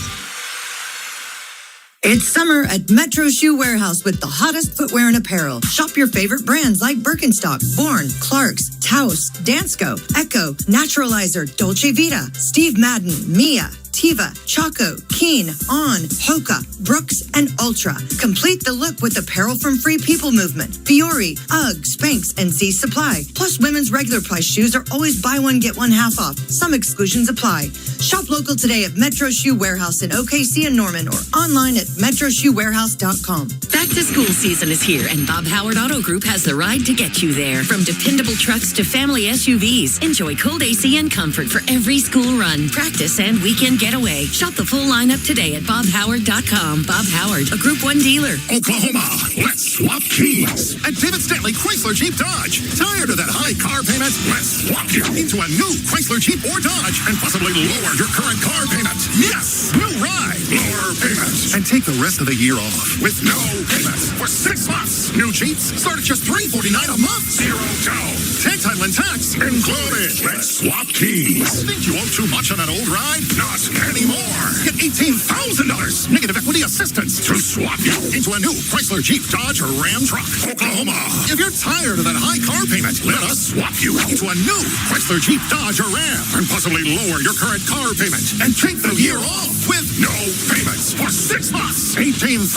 It's summer at Metro Shoe Warehouse with the hottest footwear and apparel. Shop your favorite brands like Birkenstock, Bourne, Clarks, Taos, Dansko, Echo, Naturalizer, Dolce Vita, Steve Madden, Mia, Tiva, Chaco, Keen, On, Hoka, Brooks, and Ultra. Complete the look with apparel from Free People Movement, Fiore, UGG, Spanx, and C Supply. Plus, women's regular price shoes are always buy one, get one half off. Some exclusions apply. Shop local today at Metro Shoe Warehouse in OKC and Norman or online at metroshoewarehouse.com. Back to school season is here, and Bob Howard Auto Group has the ride to get you there. From dependable trucks to family SUVs, enjoy cold AC and comfort for every school run, practice, and weekend getaway. Shop the full lineup today at bobhoward.com. Bob Howard, a Group 1 dealer. Oklahoma, let's swap keys. At David Stanley Chrysler Jeep Dodge. Tired of that high car payment? Let's swap you into a new Chrysler Jeep or Dodge and possibly lower your current car payment. Yes, new ride, lower payments, and take the rest of the year off with no payments for 6 months. New Jeeps start at just $349 a month. 0 down. Take title and tax included. Let's swap keys. Think you owe too much on that old ride? Not anymore. Get $18,000 negative equity assistance to swap you into a new Chrysler Jeep Dodge or Ram truck. Oklahoma. If you're tired of that high car payment, let us swap you into a new Chrysler Jeep Dodge or Ram and possibly lower your current car payment and take the year off with no payments for 6 months. $18,000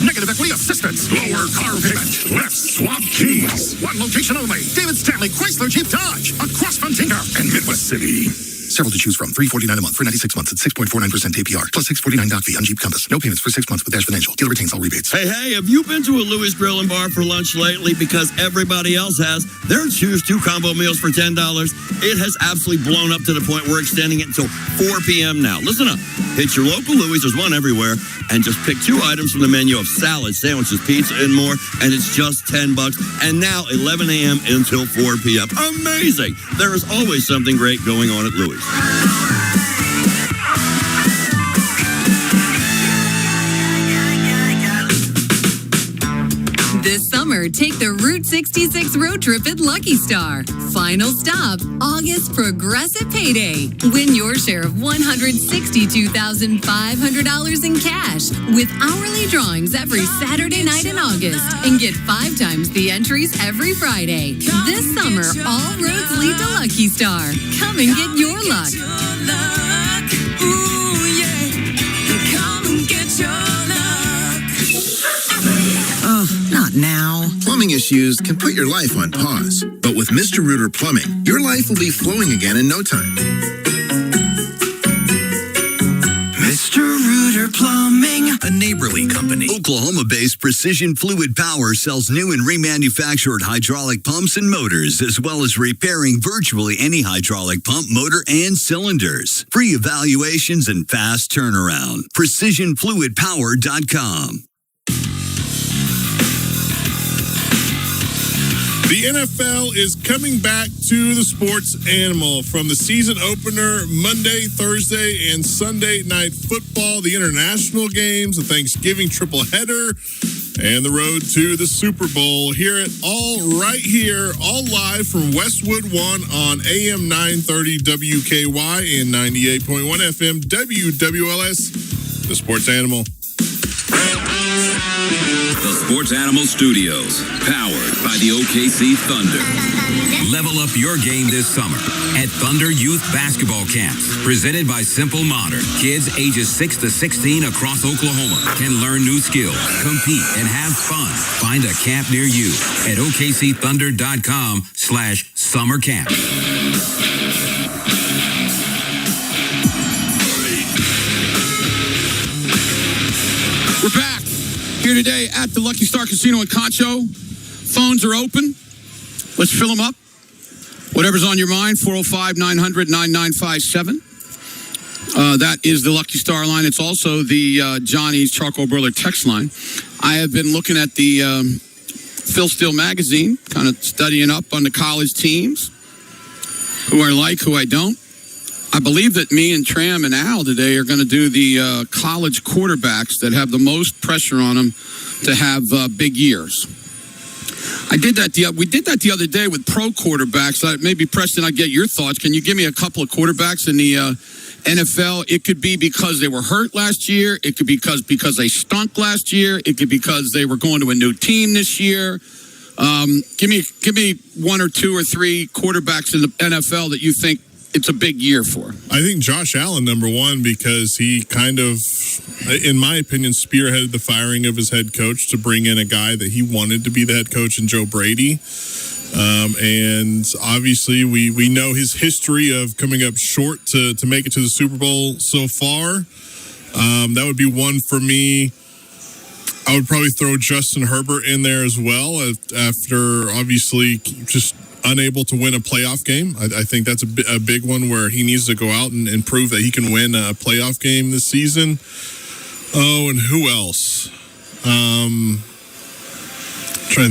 negative equity assistance. Lower car payment. Let's swap keys. One location only. David Stanley Chrysler Jeep Dodge across from Tinker and Midwest City. Several to choose from. $349 a month for 96 months at 6.49% APR. Plus $649 doc fee on Jeep Compass. No payments for 6 months with Dash Financial. Dealer retains all rebates. Hey, have you been to a Louis Grill and Bar for lunch lately? Because everybody else has. Their Choose 2 combo meals for $10. It has absolutely blown up to the point we're extending it until 4 p.m. now. Listen up. Hit your local Louis. There's one everywhere. And just pick 2 items from the menu of salad, sandwiches, pizza, and more. And it's just $10. And now 11 a.m. until 4 p.m. Amazing. There is always something great going on at Louis. This summer, take the Route 66 road trip at Lucky Star. Final stop, August Progressive Payday. Win your share of $162,500 in cash with hourly drawings every Saturday night in August and get 5 times the entries every Friday. This summer, all roads lead to Lucky Star. Come and get your luck. Oh, not now. Plumbing issues can put your life on pause. But with Mr. Rooter Plumbing, your life will be flowing again in no time. Mr. Rooter Plumbing, a neighborly company. Oklahoma-based Precision Fluid Power sells new and remanufactured hydraulic pumps and motors, as well as repairing virtually any hydraulic pump, motor, and cylinders. Free evaluations and fast turnaround. PrecisionFluidPower.com. The NFL is coming back to the sports animal from the season opener Monday, Thursday, and Sunday night football, the international games, the Thanksgiving triple header, and the road to the Super Bowl. Hear it all right here, all live from Westwood One on AM 930 WKY and 98.1 FM WWLS, the sports animal. The Sports Animal Studios, powered by the OKC Thunder. Level up your game this summer at Thunder Youth Basketball Camps, presented by Simple Modern. Kids ages 6 to 16 across Oklahoma can learn new skills, compete, and have fun. Find a camp near you at OKCThunder.com/summer camp. We're back here today at the Lucky Star Casino in Concho. Phones are open. Let's fill them up. Whatever's on your mind, 405-900-9957. That is the Lucky Star line. It's also the Johnny's Charcoal Broiler text line. I have been looking at the Phil Steele magazine, kind of studying up on the college teams, who I like, who I don't. I believe that me and Tram and Al today are going to do the college quarterbacks that have the most pressure on them to have big years. We did that the other day with pro quarterbacks. Maybe, Preston, I'd get your thoughts. Can you give me a couple of quarterbacks in the NFL? It could be because they were hurt last year. It could be because they stunk last year. It could be because they were going to a new team this year. Give me 1 or 2 or 3 quarterbacks in the NFL that you think it's a big year for. I think Josh Allen, number one, because he kind of, in my opinion, spearheaded the firing of his head coach to bring in a guy that he wanted to be the head coach in Joe Brady. And obviously we know his history of coming up short to make it to the Super Bowl so far. That would be one for me. I would probably throw Justin Herbert in there as well after obviously just unable to win a playoff game. I think that's a big one where he needs to go out and prove that he can win a playoff game this season. Oh, and who else?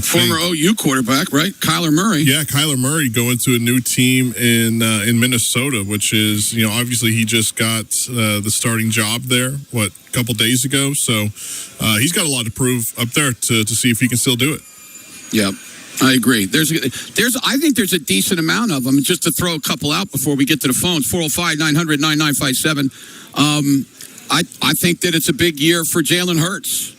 Former OU quarterback, right? Kyler Murray. Yeah, Kyler Murray going to a new team in Minnesota, which is, obviously he just got the starting job there, a couple days ago. So he's got a lot to prove up there to see if he can still do it. Yep. I agree. I think there's a decent amount of them. Just to throw a couple out before we get to the phones, 405-900-9957. I think that it's a big year for Jalen Hurts.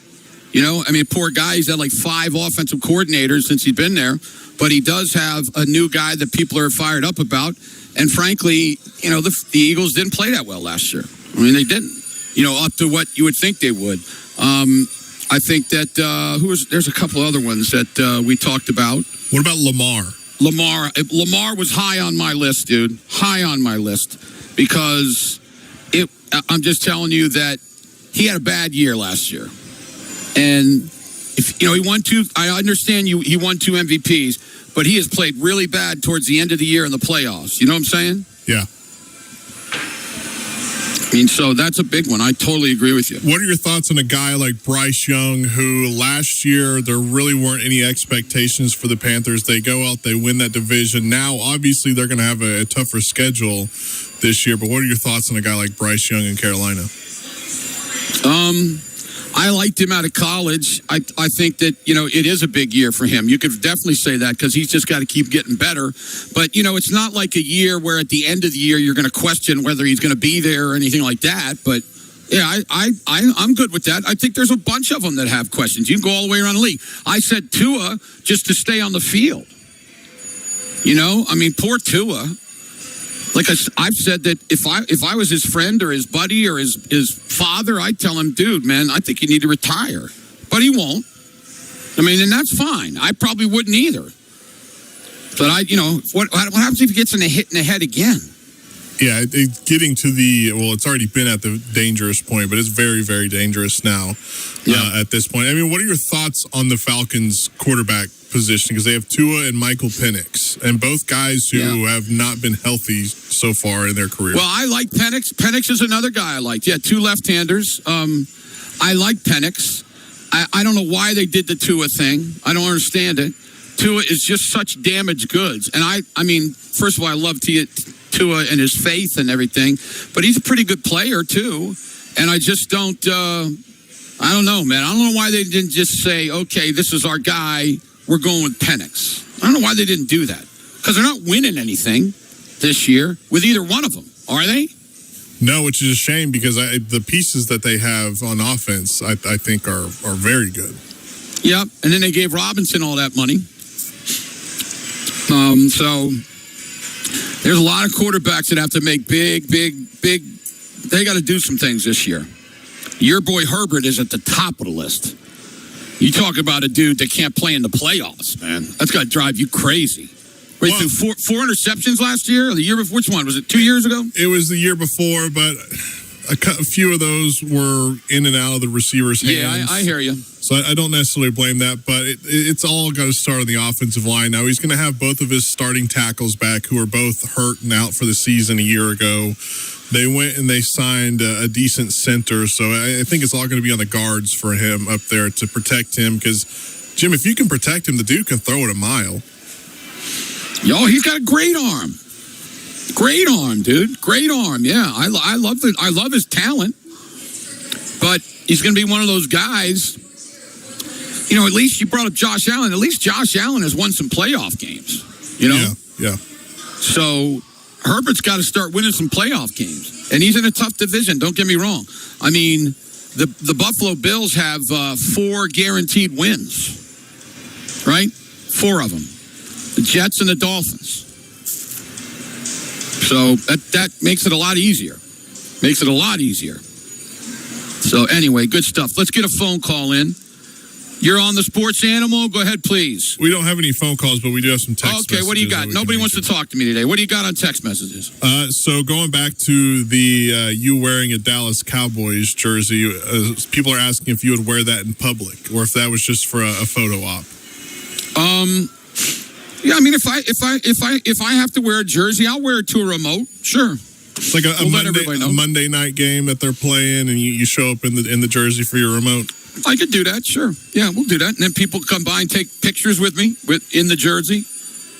Poor guy. He's had like 5 offensive coordinators since he's been there, but he does have a new guy that people are fired up about. And frankly, the Eagles didn't play that well last year. They didn't. Up to what you would think they would. I think that there's a couple other ones that we talked about. What about Lamar? Lamar was high on my list, dude. High on my list. because I'm just telling you that he had a bad year last year. And, he won I understand he won 2 MVPs, but he has played really bad towards the end of the year in the playoffs. You know what I'm saying? Yeah. I mean, so that's a big one. I totally agree with you. What are your thoughts on a guy like Bryce Young, who last year there really weren't any expectations for the Panthers? They go out, they win that division. Now, obviously, they're going to have a tougher schedule this year, but what are your thoughts on a guy like Bryce Young in Carolina? I liked him out of college. I think that, it is a big year for him. You could definitely say that because he's just got to keep getting better. But, it's not like a year where at the end of the year you're going to question whether he's going to be there or anything like that. But, yeah, I'm good with that. I think there's a bunch of them that have questions. You can go all the way around the league. I said Tua just to stay on the field. Poor Tua. Like I've said that if I was his friend or his buddy or his father, I'd tell him, dude, man, I think you need to retire. But he won't. And that's fine. I probably wouldn't either. But what happens if he gets in a hit in the head again? Yeah, getting to it's already been at the dangerous point, but it's very, very dangerous now at this point. What are your thoughts on the Falcons quarterback position? Because they have Tua and Michael Penix, and both guys who have not been healthy so far in their career. Well, I like Penix. Penix is another guy I like. Yeah, 2 left-handers. I like Penix. I don't know why they did the Tua thing. I don't understand it. Tua is just such damaged goods. And I mean, first of all, I love Tua and his faith and everything, but he's a pretty good player too. And I just don't, I don't know, man. I don't know why they didn't just say, okay, this is our guy. We're going with Penix. I don't know why they didn't do that. Because they're not winning anything this year with either one of them, are they? No, which is a shame because the pieces that they have on offense, I think, are very good. Yep, and then they gave Robinson all that money. So there's a lot of quarterbacks that have to make big. They got to do some things this year. Your boy Herbert is at the top of the list. You talk about a dude that can't play in the playoffs, man. That's got to drive you crazy. Wait, so four interceptions last year or the year before? Which one? Was it 2 years ago? It was the year before, but a few of those were in and out of the receiver's hands. Yeah, I hear you. So I don't necessarily blame that, but it's all got to start on the offensive line. Now, he's going to have both of his starting tackles back who are both hurt and out for the season a year ago. They went and they signed a decent center, so I think it's all going to be on the guards for him up there to protect him because, Jim, if you can protect him, the dude can throw it a mile. Yo, he's got a great arm. Great arm, dude. Great arm. Yeah, I love his talent. But he's going to be one of those guys. At least you brought up Josh Allen. At least Josh Allen has won some playoff games. Yeah. So Herbert's got to start winning some playoff games, and he's in a tough division. Don't get me wrong. I mean, the Buffalo Bills have 4 guaranteed wins, right? 4 of them. The Jets and the Dolphins. So that makes it a lot easier. So anyway, good stuff. Let's get a phone call in. You're on the Sports Animal. Go ahead, please. We don't have any phone calls, but we do have some text messages. Okay, what do you got? Nobody wants to talk to me today. What do you got on text messages? So going back to the you wearing a Dallas Cowboys jersey, people are asking if you would wear that in public or if that was just for a photo op. Yeah, I mean, if I have to wear a jersey, I'll wear it to a remote. Sure. It's like a Monday night game that they're playing, and you show up in the jersey for your remote. I could do that, sure. Yeah, we'll do that. And then people come by and take pictures with me in the jersey.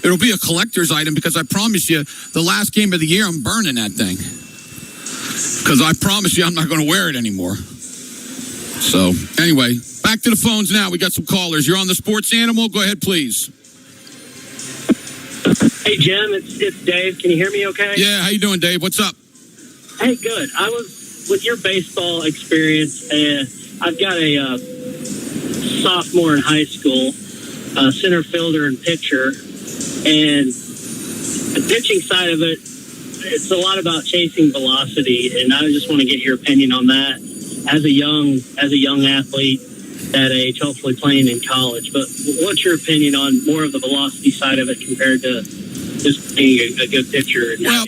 It'll be a collector's item because I promise you, the last game of the year, I'm burning that thing. Because I promise you, I'm not going to wear it anymore. So, anyway, back to the phones now. We got some callers. You're on the Sports Animal. Go ahead, please. Hey, Jim, it's Dave. Can you hear me okay? Yeah, how you doing, Dave? What's up? Hey, good. I was, with your baseball experience, I've got a sophomore in high school, center fielder and pitcher, and the pitching side of it, it's a lot about chasing velocity, and I just want to get your opinion on that as a young athlete at age, hopefully playing in college. But what's your opinion on more of the velocity side of it compared to just being a good pitcher? And well,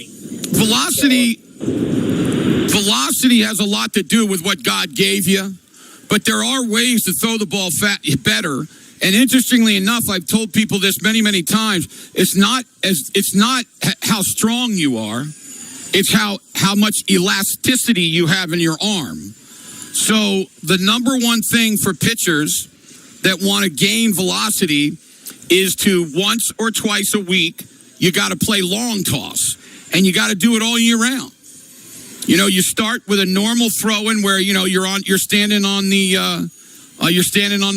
velocity velocity has a lot to do with what God gave you, but there are ways to throw the ball better. And interestingly enough, I've told people this many, many times. It's not how strong you are. It's how much elasticity you have in your arm. So the number one thing for pitchers that want to gain velocity is to once or twice a week, you got to play long toss, and you got to do it all year round. You know, you start with a normal throw-in where, you know, you're standing on the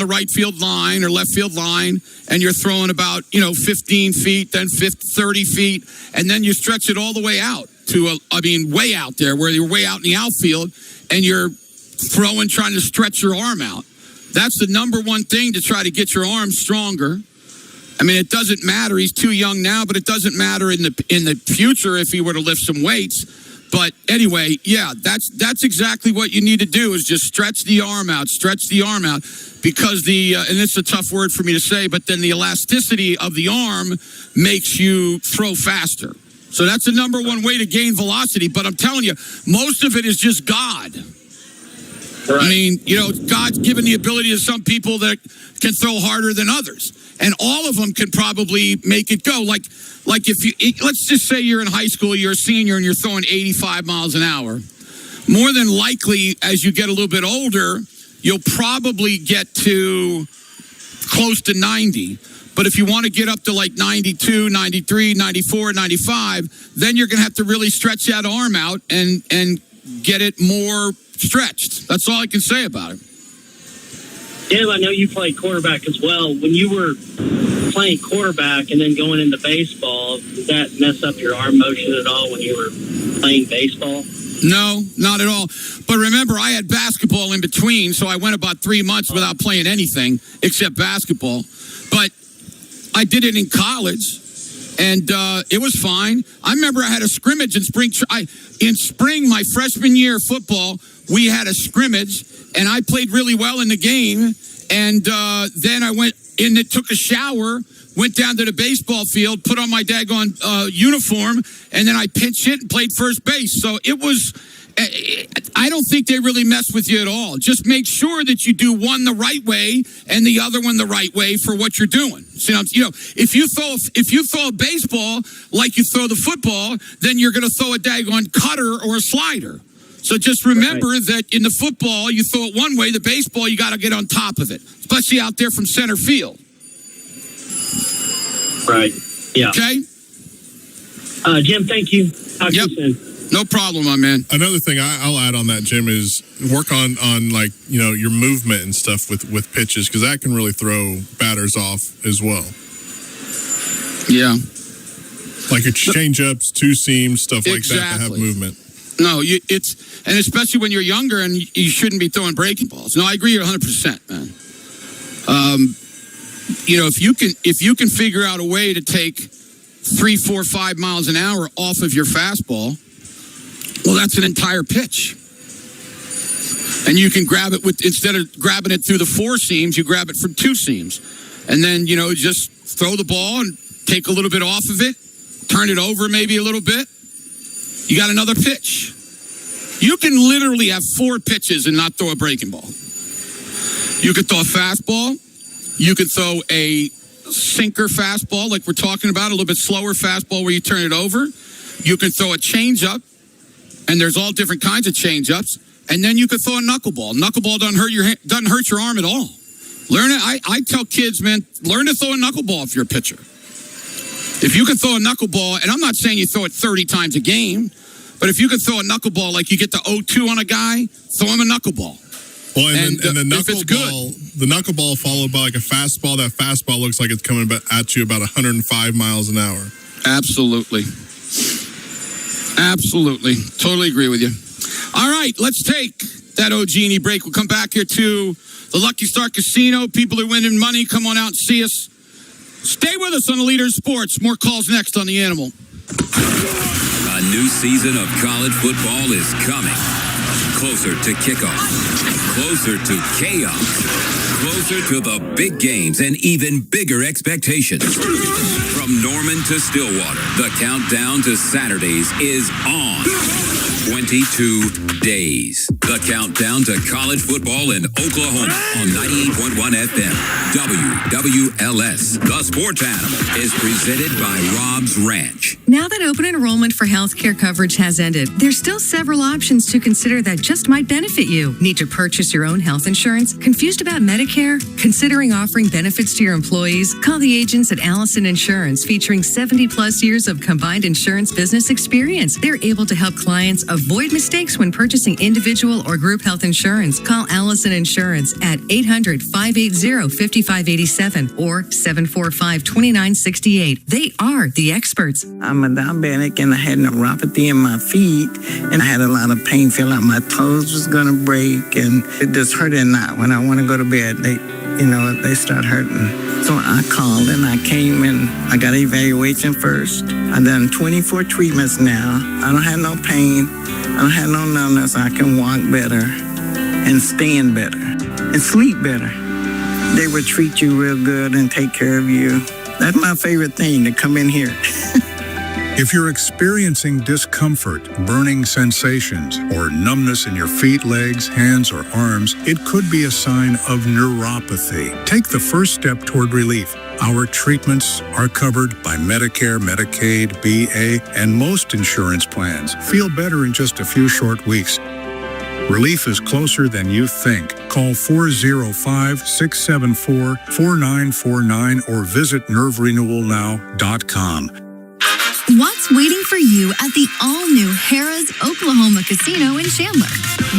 right field line or left field line, and you're throwing about, 15 feet, then 30 feet, and then you stretch it all the way out to, way out there where you're way out in the outfield, and you're throwing, trying to stretch your arm out. That's the number one thing to try to get your arm stronger. I mean, it doesn't matter. He's too young now, but it doesn't matter in the future if he were to lift some weights. But anyway, yeah, that's exactly what you need to do is just stretch the arm out, because and it's a tough word for me to say, but then the elasticity of the arm makes you throw faster. So that's the number one way to gain velocity. But I'm telling you, most of it is just God. Right. I mean, God's given the ability to some people that can throw harder than others. And all of them can probably make it go. Like let's just say you're in high school, you're a senior, and you're throwing 85 miles an hour. More than likely, as you get a little bit older, you'll probably get to close to 90. But if you want to get up to like 92, 93, 94, 95, then you're going to have to really stretch that arm out and get it more stretched. That's all I can say about it. Jim, I know you played quarterback as well. When you were playing quarterback and then going into baseball, did that mess up your arm motion at all when you were playing baseball? No, not at all. But remember, I had basketball in between, so I went about 3 months without playing anything except basketball. But I did it in college, and it was fine. I remember I had a scrimmage in spring. In spring, my freshman year of football, we had a scrimmage, and I played really well in the game. And then I went in and took a shower, went down to the baseball field, put on my daggone uniform, and then I pinch hit and played first base. So it was, I don't think they really mess with you at all. Just make sure that you do one the right way and the other one the right way for what you're doing. So, if you throw a baseball like you throw the football, then you're going to throw a daggone cutter or a slider. So just remember that in the football, you throw it one way. The baseball, you got to get on top of it, especially out there from center field. Right. Yeah. Okay. Jim, thank you. Talk to you soon. No problem, my man. Another thing I'll add on that, Jim, is work on like, your movement and stuff with pitches, because that can really throw batters off as well. Yeah. Like your change-ups, two seams, stuff like that to have movement. No, and especially when you're younger and you shouldn't be throwing breaking balls. No, I agree 100%, man. If you can figure out a way to take 3, 4, 5 miles an hour off of your fastball, well, that's an entire pitch. And you can grab it instead of grabbing it through the 4 seams, you grab it from 2 seams. And then, just throw the ball and take a little bit off of it, turn it over maybe a little bit. You got another pitch. You can literally have 4 pitches and not throw a breaking ball. You could throw a fastball. You could throw a sinker fastball like we're talking about, a little bit slower fastball where you turn it over. You can throw a changeup, and there's all different kinds of changeups. And then you could throw a knuckleball. Knuckleball doesn't hurt your arm at all. Learn it. I tell kids, man, learn to throw a knuckleball if you're a pitcher. If you can throw a knuckleball, and I'm not saying you throw it 30 times a game, but if you can throw a knuckleball like you get the 0-2 on a guy, throw him a knuckleball. Well, and the knuckleball followed by like a fastball. That fastball looks like it's coming at you about 105 miles an hour. Absolutely. Totally agree with you. All right, let's take that Genie break. We'll come back here to the Lucky Star Casino. People are winning money. Come on out and see us. Stay with us on the Leader in Sports. More calls next on The Animal. A new season of college football is coming. Closer to kickoff. Closer to chaos. Closer to the big games and even bigger expectations. From Norman to Stillwater, the countdown to Saturdays is on. 22 days. The countdown to college football in Oklahoma on 98.1 FM. WWLS, the sports animal, is presented by Rob's Ranch. Now that open enrollment for healthcare coverage has ended, there's still several options to consider that just might benefit you. Need to purchase your own health insurance? Confused about Medicare? Considering offering benefits to your employees? Call the agents at Allison Insurance, featuring 70 plus years of combined insurance business experience. They're able to help clients avoid mistakes when purchasing individual or group health insurance. Call Allison Insurance at 800-580-5587 or 745-2968. They are the experts. I'm a diabetic and I had neuropathy in my feet and I had a lot of pain. Feel like my toes was going to break and it just hurt at night. When I want to go to bed, they start hurting. So I called and I came and I got an evaluation first. I've done 24 treatments now. I don't have no pain. I don't have no numbness. I can walk better and stand better and sleep better. They would treat you real good and take care of you. That's my favorite thing, to come in here. If you're experiencing discomfort, burning sensations, or numbness in your feet, legs, hands, or arms, it could be a sign of neuropathy. Take the first step toward relief. Our treatments are covered by Medicare, Medicaid, VA, and most insurance plans. Feel better in just a few short weeks. Relief is closer than you think. Call 405-674-4949 or visit nerverenewalnow.com. What's waiting for you at the all-new Harrah's Oklahoma Casino in Chandler?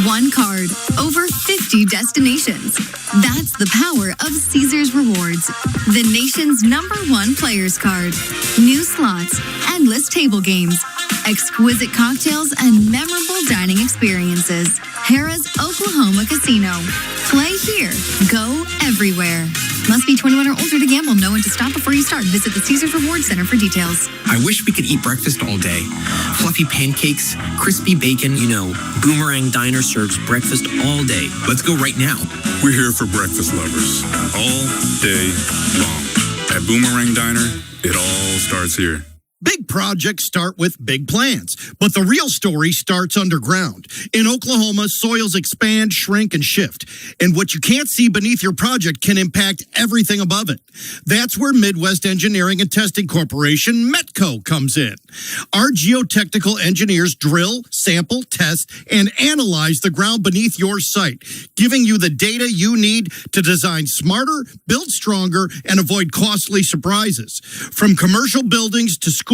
One card, over 50 destinations. That's the power of Caesars Rewards, the nation's #1 players card. New slots, endless table games, exquisite cocktails, and memorable dining experiences. Harrah's Oklahoma Casino. Play here. Go everywhere. Must be 21 or older to gamble. Know when to stop before you start. Visit the Caesars Rewards Center for details. I wish we could eat breakfast all day. Fluffy pancakes, crispy bacon. Boomerang Diner serves breakfast all day. Let's go right now. We're here for breakfast lovers all day long. At Boomerang Diner, it all starts here. Big projects start with big plans, but the real story starts underground. In Oklahoma, soils expand, shrink, and shift. And what you can't see beneath your project can impact everything above it. That's where Midwest Engineering and Testing Corporation, METCO, comes in. Our geotechnical engineers drill, sample, test, and analyze the ground beneath your site, giving you the data you need to design smarter, build stronger, and avoid costly surprises. From commercial buildings to schools,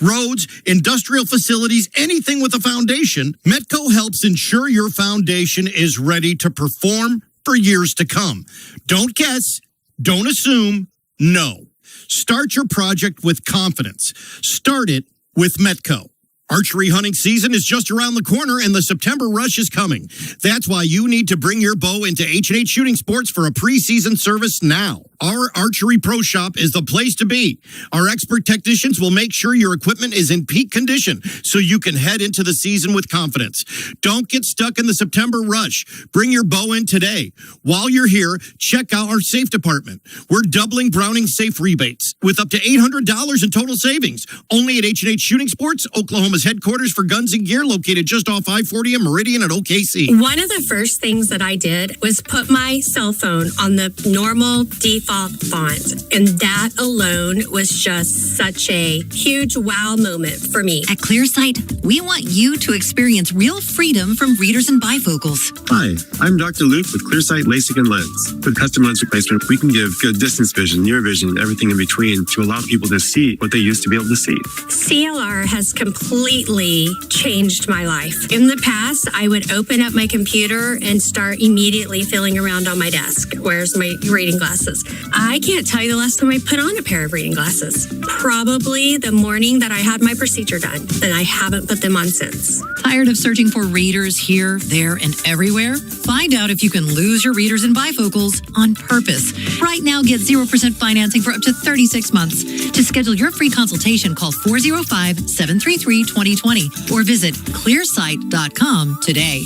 roads, industrial facilities, anything with a foundation, METCO helps ensure your foundation is ready to perform for years to come. Don't guess, don't assume, know. Start your project with confidence. Start it with METCO. Archery hunting season is just around the corner and the September rush is coming. That's why you need to bring your bow into H&H Shooting Sports for a preseason service now. Our Archery Pro Shop is the place to be. Our expert technicians will make sure your equipment is in peak condition so you can head into the season with confidence. Don't get stuck in the September rush. Bring your bow in today. While you're here, check out our safe department. We're doubling Browning safe rebates with up to $800 in total savings. Only at H&H Shooting Sports, Oklahoma's headquarters for guns and gear, located just off I-40 and Meridian at OKC. One of the first things that I did was put my cell phone on the normal default font, and that alone was just such a huge wow moment for me. At ClearSight, we want you to experience real freedom from readers and bifocals. Hi, I'm Dr. Luke with ClearSight LASIK and Lens. With custom lens replacement, we can give good distance vision, near vision, and everything in between to allow people to see what they used to be able to see. CLR has completely changed my life. In the past, I would open up my computer and start immediately feeling around on my desk. Where's my reading glasses? I can't tell you the last time I put on a pair of reading glasses. Probably the morning that I had my procedure done, and I haven't put them on since. Tired of searching for readers here, there, and everywhere? Find out if you can lose your readers and bifocals on purpose. Right now, get 0% financing for up to 36 months. To schedule your free consultation, call 405-733-2020 or visit clearsight.com today.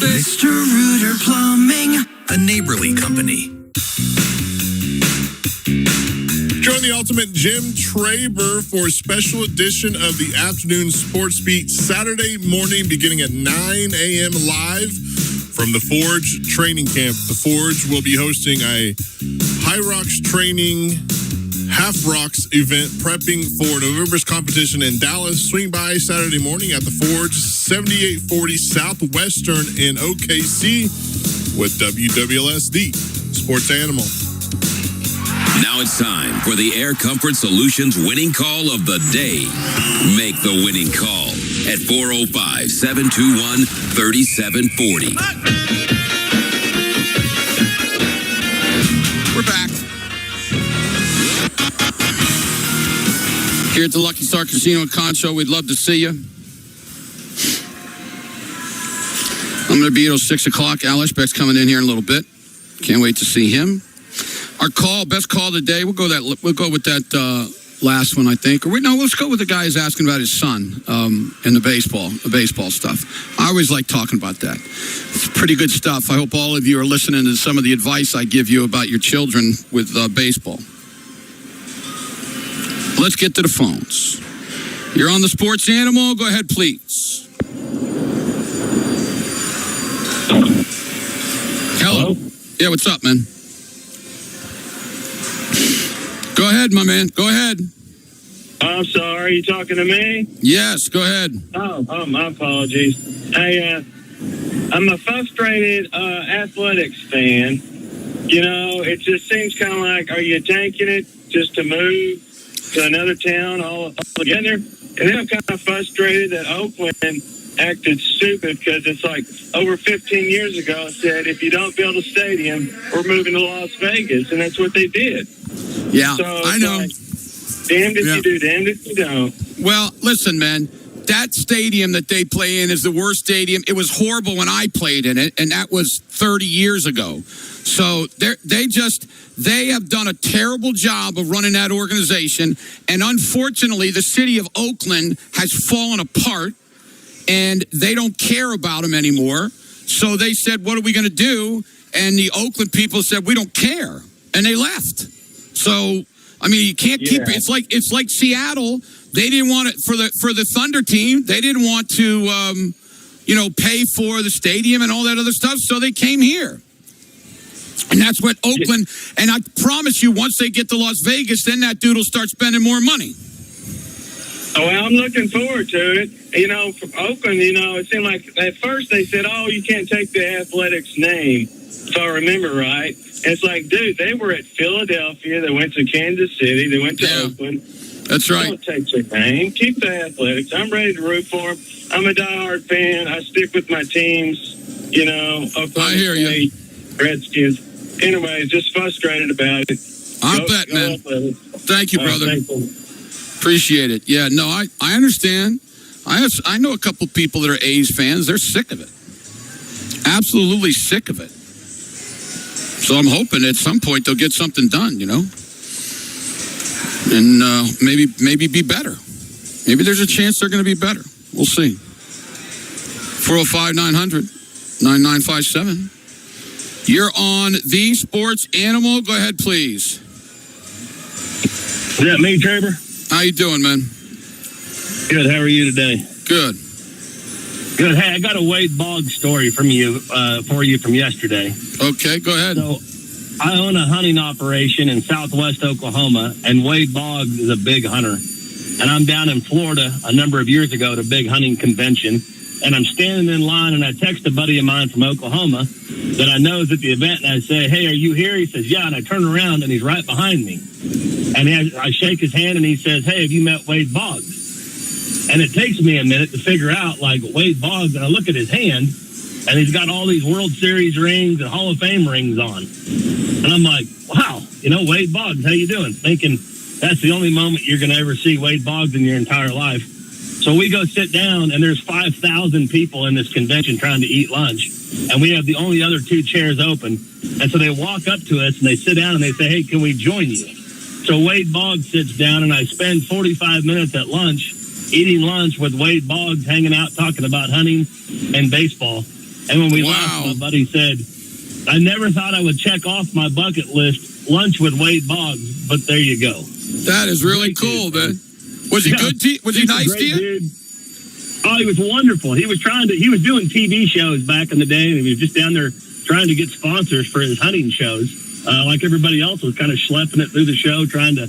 Mr. Rooter Plumbing, a neighborly company. Join the ultimate gentlemen, Jim Traber for a special edition of the Afternoon Sports Beat Saturday morning beginning at 9 a.m. live from the Forge training camp. The Forge will be hosting a High Rocks training Half Rocks event prepping for November's competition in Dallas. Swing by Saturday morning at the Forge, 7840 Southwestern in OKC with WWLS, the sports animal. Now it's time for the Air Comfort Solutions winning call of the day. Make the winning call at 405-721-3740. We're back. Here at the Lucky Star Casino and Concho, we'd love to see you. I'm going to be at 6 o'clock. Al Eschbeck's coming in here in a little bit. Can't wait to see him. Our best call of the day, we'll go with that last one, I think. Let's go with the guy who's asking about his son and the baseball stuff. I always like talking about that. It's pretty good stuff. I hope all of you are listening to some of the advice I give you about your children with baseball. Let's get to the phones. You're on the Sports Animal. Go ahead, please. Hello? Yeah, what's up, man? Go ahead, my man. Go ahead. I'm sorry. Are you talking to me? Yes, go ahead. Oh, my apologies. Hey, I'm a frustrated athletics fan. You know, it just seems kind of like, are you tanking it just to move to another town all together? And then I'm kind of frustrated that Oakland acted stupid because it's like over 15 years ago said, if you don't build a stadium, we're moving to Las Vegas. And that's what they did. Yeah, so I know. Like, damned if you do, damned if you don't. Well, listen, man. That stadium that they play in is the worst stadium. It was horrible when I played in it, and that was 30 years ago. So they have done a terrible job of running that organization. And unfortunately, the city of Oakland has fallen apart, and they don't care about them anymore. So they said, what are we going to do? And the Oakland people said, we don't care. And they left. So, I mean, you can't keep it. It's like Seattle. They didn't want it for the Thunder team. They didn't want to, pay for the stadium and all that other stuff. So they came here. And that's what Oakland, and I promise you, once they get to Las Vegas, then that dude will start spending more money. Oh, well, I'm looking forward to it. You know, from Oakland, it seemed like at first they said, oh, you can't take the Athletics name, if I remember right. And it's like, dude, they were at Philadelphia. They went to Kansas City. They went to Oakland. That's right. Don't take their name. Keep the Athletics. I'm ready to root for them. I'm a diehard fan. I stick with my teams, Oklahoma I hear you. Redskins. Anyways, just frustrated about it. I'll bet, man. Thank you, brother. Appreciate it. Yeah, no, I understand. I know a couple of people that are A's fans. They're sick of it. Absolutely sick of it. So I'm hoping at some point they'll get something done, and maybe be better. Maybe there's a chance they're going to be better. We'll see. 405-900-9957. You're on the Sports Animal. Go ahead, please. Is that me, Trevor? How you doing, man? Good. How are you today? Good. Good. Hey, I got a Wade Boggs story for you from yesterday. Okay, go ahead. So, I own a hunting operation in southwest Oklahoma, and Wade Boggs is a big hunter. And I'm down in Florida a number of years ago at a big hunting convention, and I'm standing in line, and I text a buddy of mine from Oklahoma that I know is at the event, and I say, hey, are you here? He says, yeah, and I turn around, and he's right behind me. And I shake his hand, and he says, hey, have you met Wade Boggs? And it takes me a minute to figure out, Wade Boggs, and I look at his hand, and he's got all these World Series rings and Hall of Fame rings on. And I'm like, wow, Wade Boggs, how you doing? Thinking that's the only moment you're going to ever see Wade Boggs in your entire life. So we go sit down, and there's 5,000 people in this convention trying to eat lunch, and we have the only other 2 chairs open. And so they walk up to us, and they sit down, and they say, hey, can we join you? So Wade Boggs sits down, and I spend 45 minutes at lunch eating lunch with Wade Boggs, hanging out, talking about hunting and baseball. And when we left, my buddy said, I never thought I would check off my bucket list lunch with Wade Boggs, but there you go. That is really cool, man. Was he good to you? Was he nice to you? Dude. Oh, he was wonderful. He was doing TV shows back in the day, and he was just down there trying to get sponsors for his hunting shows. Like everybody else was kind of schlepping it through the show, trying to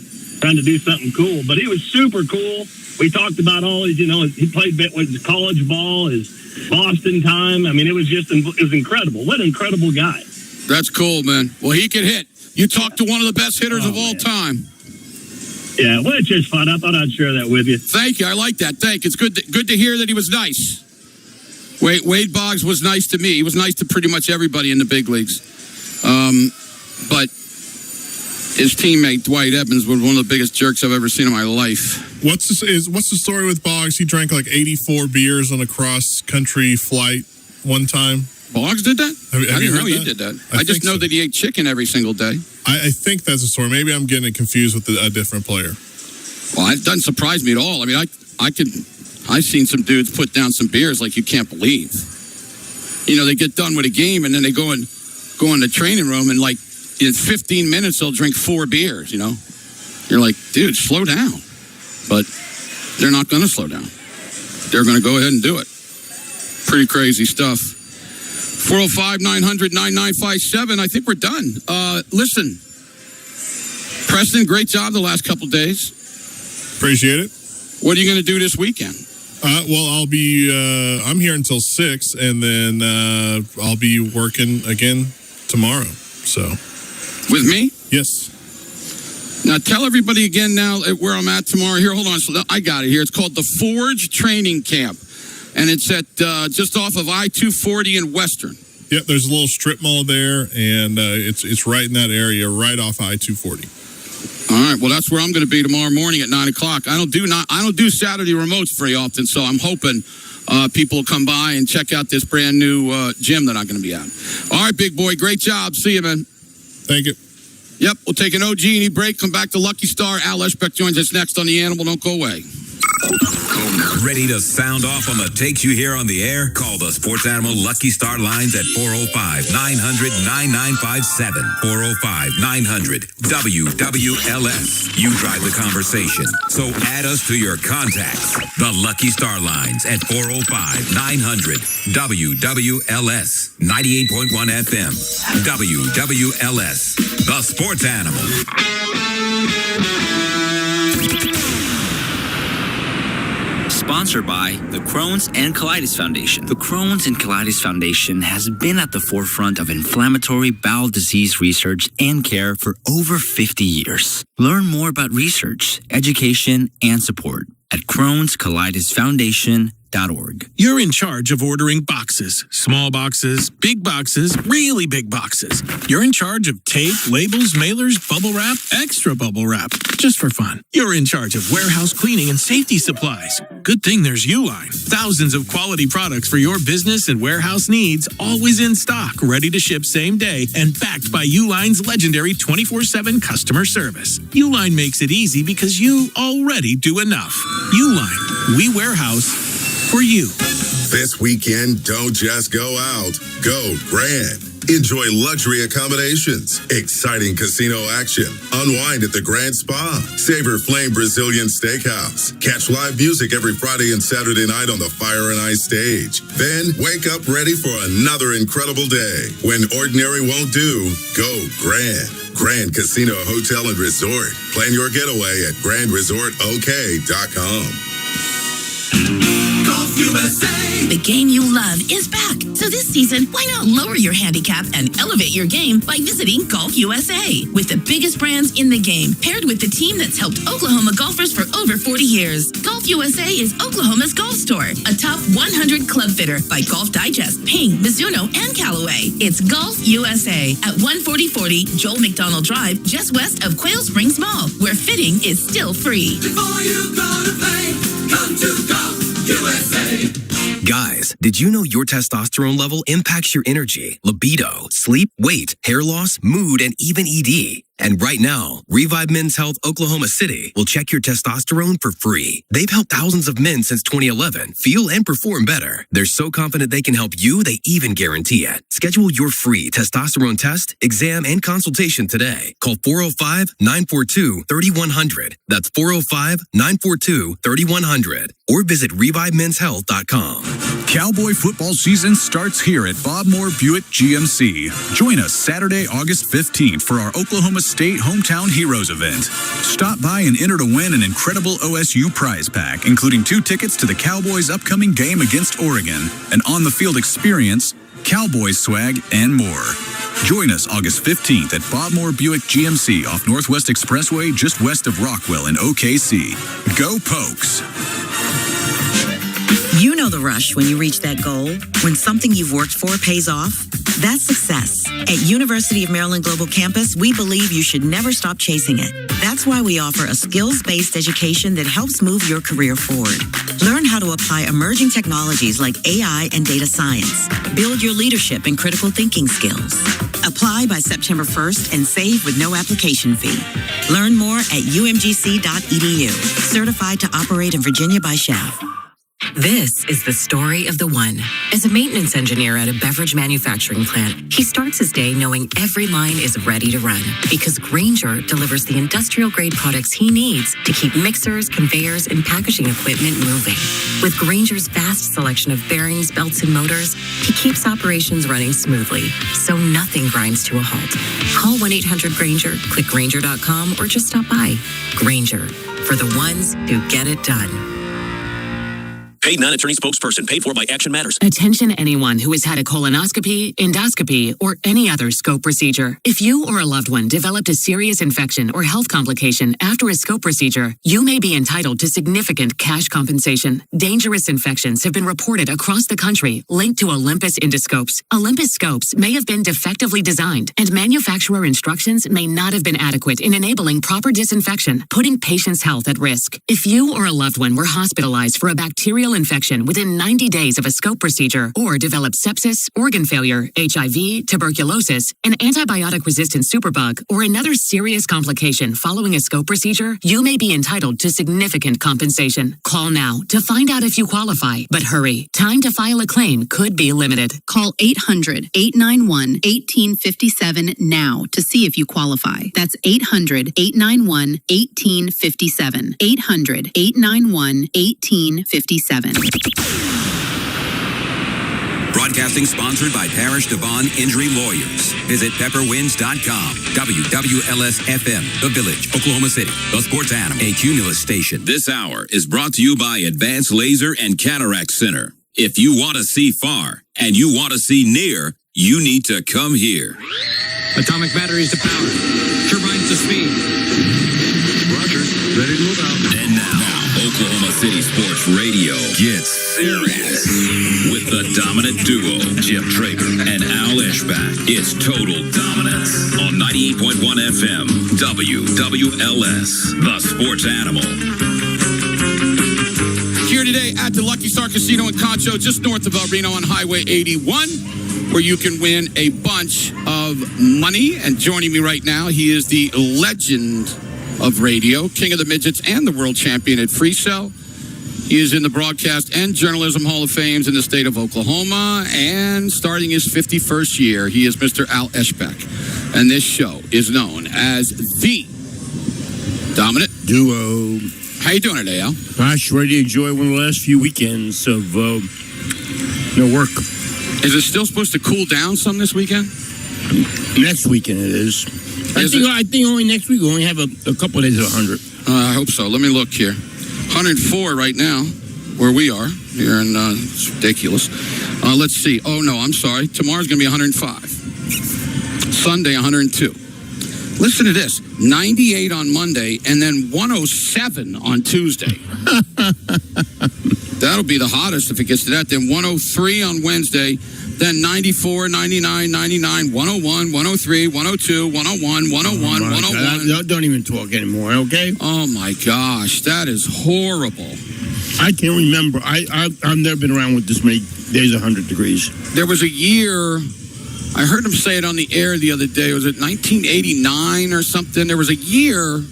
do something cool. But he was super cool. We talked about all his, he played with his college ball, his Boston time. I mean, it was incredible. What an incredible guy. That's cool, man. Well, he could hit. You talked to one of the best hitters of all time. Yeah, well, it's just fun. I thought I'd share that with you. Thank you. I like that. It's good to hear that he was nice. Wade Boggs was nice to me. He was nice to pretty much everybody in the big leagues. But his teammate, Dwight Evans, was one of the biggest jerks I've ever seen in my life. What's the story with Boggs? He drank like 84 beers on a cross-country flight one time. Boggs did that? Have I didn't know heard he did that. I just know that he ate chicken every single day. I think that's a story. Maybe I'm getting it confused with a different player. Well, it doesn't surprise me at all. I mean, I've seen some dudes put down some beers like you can't believe. They get done with a game and then they go in the training room and like in 15 minutes they'll drink 4 beers. You're like, dude, slow down. But they're not going to slow down. They're going to go ahead and do it. Pretty crazy stuff. 405-900-9957. I think we're done. Listen, Preston, great job the last couple days. Appreciate it. What are you going to do this weekend? Well, I'll be. I'm here until 6, and then I'll be working again tomorrow. So, with me? Yes. Now tell everybody again now where I'm at tomorrow. Here, hold on. So I got it here. It's called the Forge Training Camp. And it's at just off of I-240 in Western. Yep, there's a little strip mall there, and it's right in that area, right off I-240. All right, well, that's where I'm going to be tomorrow morning at 9 o'clock. I don't do Saturday remotes very often, so I'm hoping people will come by and check out this brand new gym that I'm going to be at. All right, big boy, great job. See you, man. Thank you. Yep, we'll take an OG&E break, come back to Lucky Star. Al Eschbeck joins us next on The Animal. Don't go away. Ready to sound off on the takes you hear on the air? Call the Sports Animal Lucky Star lines at 405-900-9957. 405-900-WWLS. You drive the conversation. So add us to your contacts. The Lucky Star lines at 405-900-WWLS. 98.1 FM. WWLS. The Sports Animal. Sponsored by the Crohn's and Colitis Foundation. The Crohn's and Colitis Foundation has been at the forefront of inflammatory bowel disease research and care for over 50 years. Learn more about research, education, and support at Crohn'sColitisFoundation.org. You're in charge of ordering boxes, small boxes, big boxes, really big boxes. You're in charge of tape, labels, mailers, bubble wrap, extra bubble wrap, just for fun. You're in charge of warehouse cleaning and safety supplies. Good thing there's Uline. Thousands of quality products for your business and warehouse needs, always in stock, ready to ship same day, and backed by Uline's legendary 24/7 customer service. Uline makes it easy because you already do enough. Uline, we warehouse for you. This weekend, don't just go out, go grand. Enjoy luxury accommodations, exciting casino action, unwind at the Grand Spa, savor Flame Brazilian Steakhouse, catch live music every Friday and Saturday night on the Fire and Ice stage. Then wake up ready for another incredible day. When ordinary won't do, go grand. Grand Casino Hotel and Resort. Plan your getaway at grandresortok.com. Golf USA! The game you love is back. So this season, why not lower your handicap and elevate your game by visiting Golf USA? With the biggest brands in the game, paired with the team that's helped Oklahoma golfers for over 40 years. Golf USA is Oklahoma's golf store. A top 100 club fitter by Golf Digest, Ping, Mizuno, and Callaway. It's Golf USA at 14040 Joel McDonald Drive, just west of Quail Springs Mall, where fitting is still free. Before you go to play, come to Golf Guys, did you know your testosterone level impacts your energy, libido, sleep, weight, hair loss, mood, and even ED? And right now, Revive Men's Health Oklahoma City will check your testosterone for free. They've helped thousands of men since 2011 feel and perform better. They're so confident they can help you, they even guarantee it. Schedule your free testosterone test, exam, and consultation today. Call 405-942-3100. That's 405-942-3100. Or visit ReviveMen'sHealth.com. Cowboy football season starts here at Bob Moore Buick GMC. Join us Saturday, August 15th for our Oklahoma State Hometown Heroes event. Stop by and enter to win an incredible OSU prize pack, including 2 tickets to the Cowboys' upcoming game against Oregon, an on-the-field experience, Cowboys swag, and more. Join us August 15th at Bob Moore Buick GMC off Northwest Expressway just west of Rockwell in OKC. Go Pokes! You know the rush when you reach that goal, when something you've worked for pays off. That's success. At University of Maryland Global Campus, we believe you should never stop chasing it. That's why we offer a skills-based education that helps move your career forward. Learn how to apply emerging technologies like AI and data science. Build your leadership and critical thinking skills. Apply by September 1st and save with no application fee. Learn more at umgc.edu. Certified to operate in Virginia by Chef. This is the story of the one. As a maintenance engineer at a beverage manufacturing plant, he starts his day knowing every line is ready to run because Grainger delivers the industrial-grade products he needs to keep mixers, conveyors, and packaging equipment moving. With Grainger's vast selection of bearings, belts, and motors, he keeps operations running smoothly, so nothing grinds to a halt. Call 1-800-GRAINGER, click Grainger.com, or just stop by. Grainger, for the ones who get it done. Paid non-attorney spokesperson paid for by Action Matters. Attention anyone who has had a colonoscopy, endoscopy, or any other scope procedure. If you or a loved one developed a serious infection or health complication after a scope procedure, you may be entitled to significant cash compensation. Dangerous infections have been reported across the country linked to Olympus endoscopes. Olympus scopes may have been defectively designed, and manufacturer instructions may not have been adequate in enabling proper disinfection, putting patients' health at risk. If you or a loved one were hospitalized for a bacterial infection within 90 days of a scope procedure or developed sepsis, organ failure, HIV, tuberculosis, an antibiotic-resistant superbug, or another serious complication following a scope procedure, you may be entitled to significant compensation. Call now to find out if you qualify, but hurry. Time to file a claim could be limited. Call 800-891-1857 now to see if you qualify. That's 800-891-1857. 800-891-1857. Broadcasting sponsored by Parish Devon Injury Lawyers. Visit pepperwinds.com. WWLS-FM, The Village, Oklahoma City, the Sports Animal, a Cumulus station. This hour is brought to you by Advanced Laser and Cataract Center. If you want to see far and you want to see near, you need to come here. Atomic batteries to power. Turbines to speed. Roger. Ready to move out. And now, Oklahoma City Sports Radio gets serious with the dominant duo, Jim Traeger and Al Eschbach. It's Total Dominance on 98.1 FM, WWLS, the Sports Animal. Here today at the Lucky Star Casino in Concho, just north of El Reno on Highway 81, where you can win a bunch of money. And joining me right now, he is the legend of radio, king of the midgets, and the world champion at Free Cell. He is in the Broadcast and Journalism Hall of Fames in the state of Oklahoma, and starting his 51st year, he is Mr. Al Eschbach. And this show is known as the Dominant Duo. How you doing today, Al? Gosh, ready to enjoy one of the last few weekends of no work. Is it still supposed to cool down some this weekend? Next weekend it is. I think only next week we only have a couple of days of 100. I hope so. Let me look here. 104 right now, where we are here in it's ridiculous. Let's see. Oh no, I'm sorry. Tomorrow's going to be 105. Sunday 102. Listen to this: 98 on Monday, and then 107 on Tuesday. That'll be the hottest if it gets to that. Then 103 on Wednesday. Then 94, 99, 99, 101, 103, 102, 101, 101, 101. Don't even talk anymore, okay? Oh, my gosh. That is horrible. I can't remember. I've never been around with this many days 100 degrees. There was a year, I heard him say it on the air the other day. Was it 1989 or something? There was a year.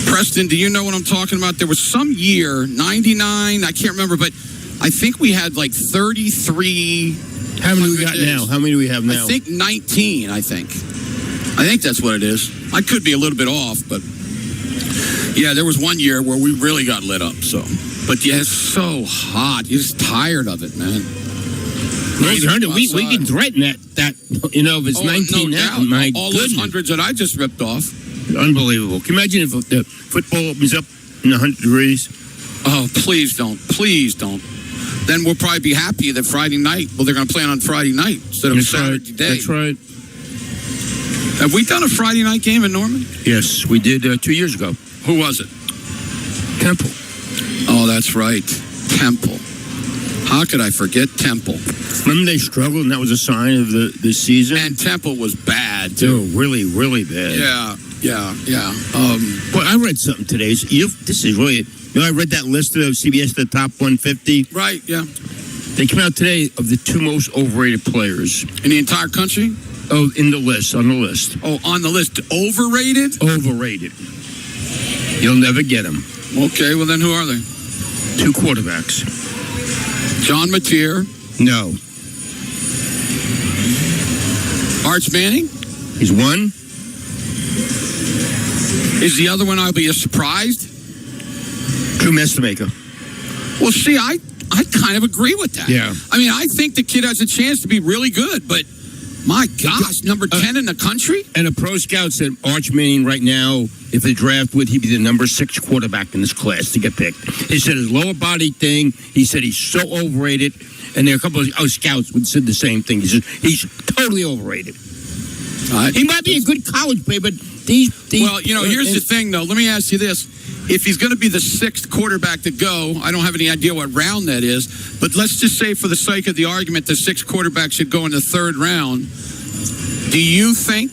Preston, do you know what I'm talking about? There was some year, 99, I can't remember, but I think we had like 33. How many do we got now? How many do we have now? I think 19, I think that's what it is. I could be a little bit off, but yeah, there was one year where we really got lit up, so. But yeah, it's so hot. You're just tired of it, man. We can threaten that if it's 19 now, my all goodness. those hundreds that I just ripped off. Unbelievable. Can you imagine if the football opens up in 100 degrees? Oh, please don't. Please don't. Then we'll probably be happy that Friday night, they're going to play on Friday night instead of Saturday day. That's right. Have we done a Friday night game in Norman? Yes, we did 2 years ago. Who was it? Temple. Oh, that's right. Temple. How could I forget Temple? Remember they struggled, and that was a sign of the season? And Temple was bad, too. Really, really bad. Yeah. But I read something today. This is really... I read that list of CBS, the top 150. Right, yeah. They came out today of the 2 most overrated players. In the entire country? Oh, on the list. Oh, on the list. Overrated? Overrated. You'll never get them. Okay, well then who are they? 2 quarterbacks. John Mateer. No. Arch Manning? He's one. Is the other one I'll be surprised? Drew Mestamaker. Well, see, I kind of agree with that. Yeah. I mean, I think the kid has a chance to be really good, but my gosh, number 10 in the country? And a pro scout said Arch Manning right now, if the draft would, he'd be the number 6 quarterback in this class to get picked. He said his lower body thing, he said he's so overrated. And there are a couple of scouts would said the same thing. He said he's totally overrated. He might be a good college player, but these well, here's the thing, though. Let me ask you this. If he's going to be the 6th quarterback to go, I don't have any idea what round that is, but let's just say for the sake of the argument, the 6th quarterback should go in the 3rd round. Do you think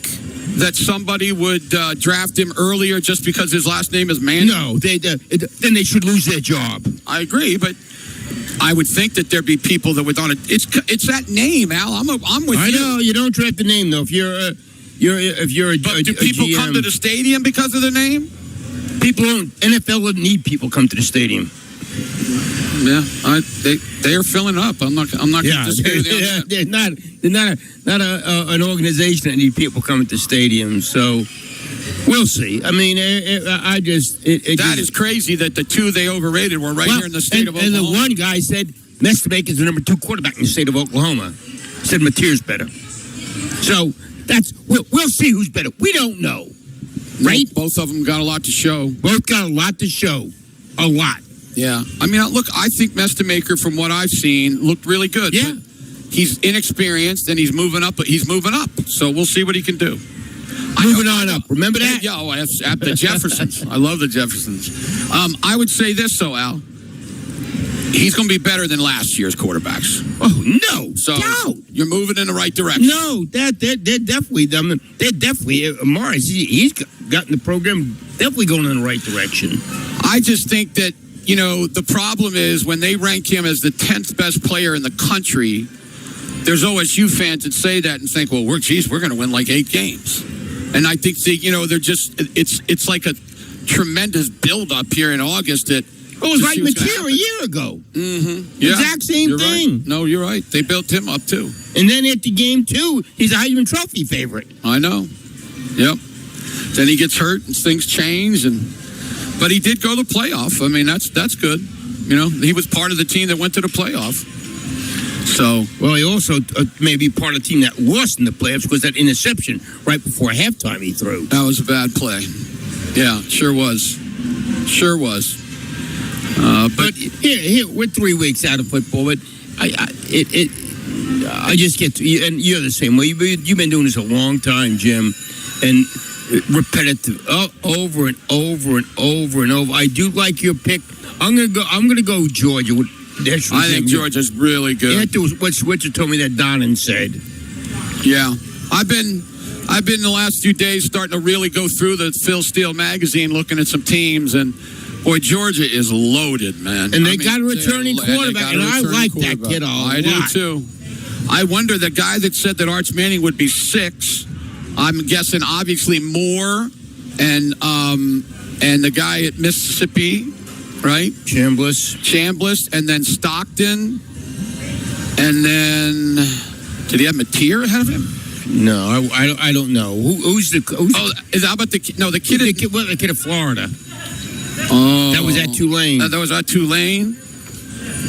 that somebody would draft him earlier just because his last name is Manning? No, then they should lose their job. I agree, but I would think that there'd be people that would on it. It's that name, Al. I'm with you. I know you don't draft the name though. If you're a but do people come to the stadium because of the name? People don't. NFL doesn't need people come to the stadium. Yeah, they are filling up. I'm not going to disagree with you. They're not an organization that need people coming to stadiums. So we'll see. I mean, that is crazy that the 2 they overrated were right here in the state of Oklahoma. And the one guy said Mestamaker is the number 2 quarterback in the state of Oklahoma. Said Mateer's better. So we'll see who's better. We don't know. Right? Both of them got a lot to show. Both got a lot to show. A lot. Yeah. I mean, look, I think Mestamaker, from what I've seen, looked really good. Yeah. He's inexperienced, and he's moving up, but he's moving up. So we'll see what he can do. Moving on up. Remember that? Yeah, at the Jeffersons. I love the Jeffersons. I would say this, though, Al. He's going to be better than last year's quarterbacks. Oh, no. So you're moving in the right direction. No, they're definitely them. They're definitely Morris. He's gotten the program definitely going in the right direction. I just think that the problem is when they rank him as the 10th best player in the country, there's OSU fans that say that and think, well, we're going to win like 8 games. And I think they're just it's like a tremendous build-up here in August that. It was like Mateer a year ago. Mm-hmm. Yeah, exact same thing. Right. No, you're right. They built him up, too. And then at the game, too, he's a Heisman Trophy favorite. I know. Yep. Then he gets hurt and things change. But he did go to the playoff. I mean, that's good. He was part of the team that went to the playoff. So. Well, he also may be part of the team that lost in the playoffs because that interception right before halftime he threw. That was a bad play. Yeah, sure was. Sure was. But here we're 3 weeks out of football. But I just get to, and you're the same way. You've been doing this a long time, Jim, and repetitive, over and over and over and over. I do like your pick. I'm gonna go Georgia. I think Georgia's really good. You have to what Switzer told me that Donnan said. Yeah, I've been the last few days starting to really go through the Phil Steele magazine, looking at some teams and. Boy, Georgia is loaded, man. And they got a returning quarterback, and I like that kid a lot. I do, too. I wonder, the guy that said that Arch Manning would be 6, I'm guessing obviously Moore and the guy at Mississippi, right? Chambliss, and then Stockton, and then did he have Mateer ahead of him? No, I don't know. Who's the? How about the kid? No, the kid. The kid of Florida. Oh, that was at Tulane. That was at Tulane.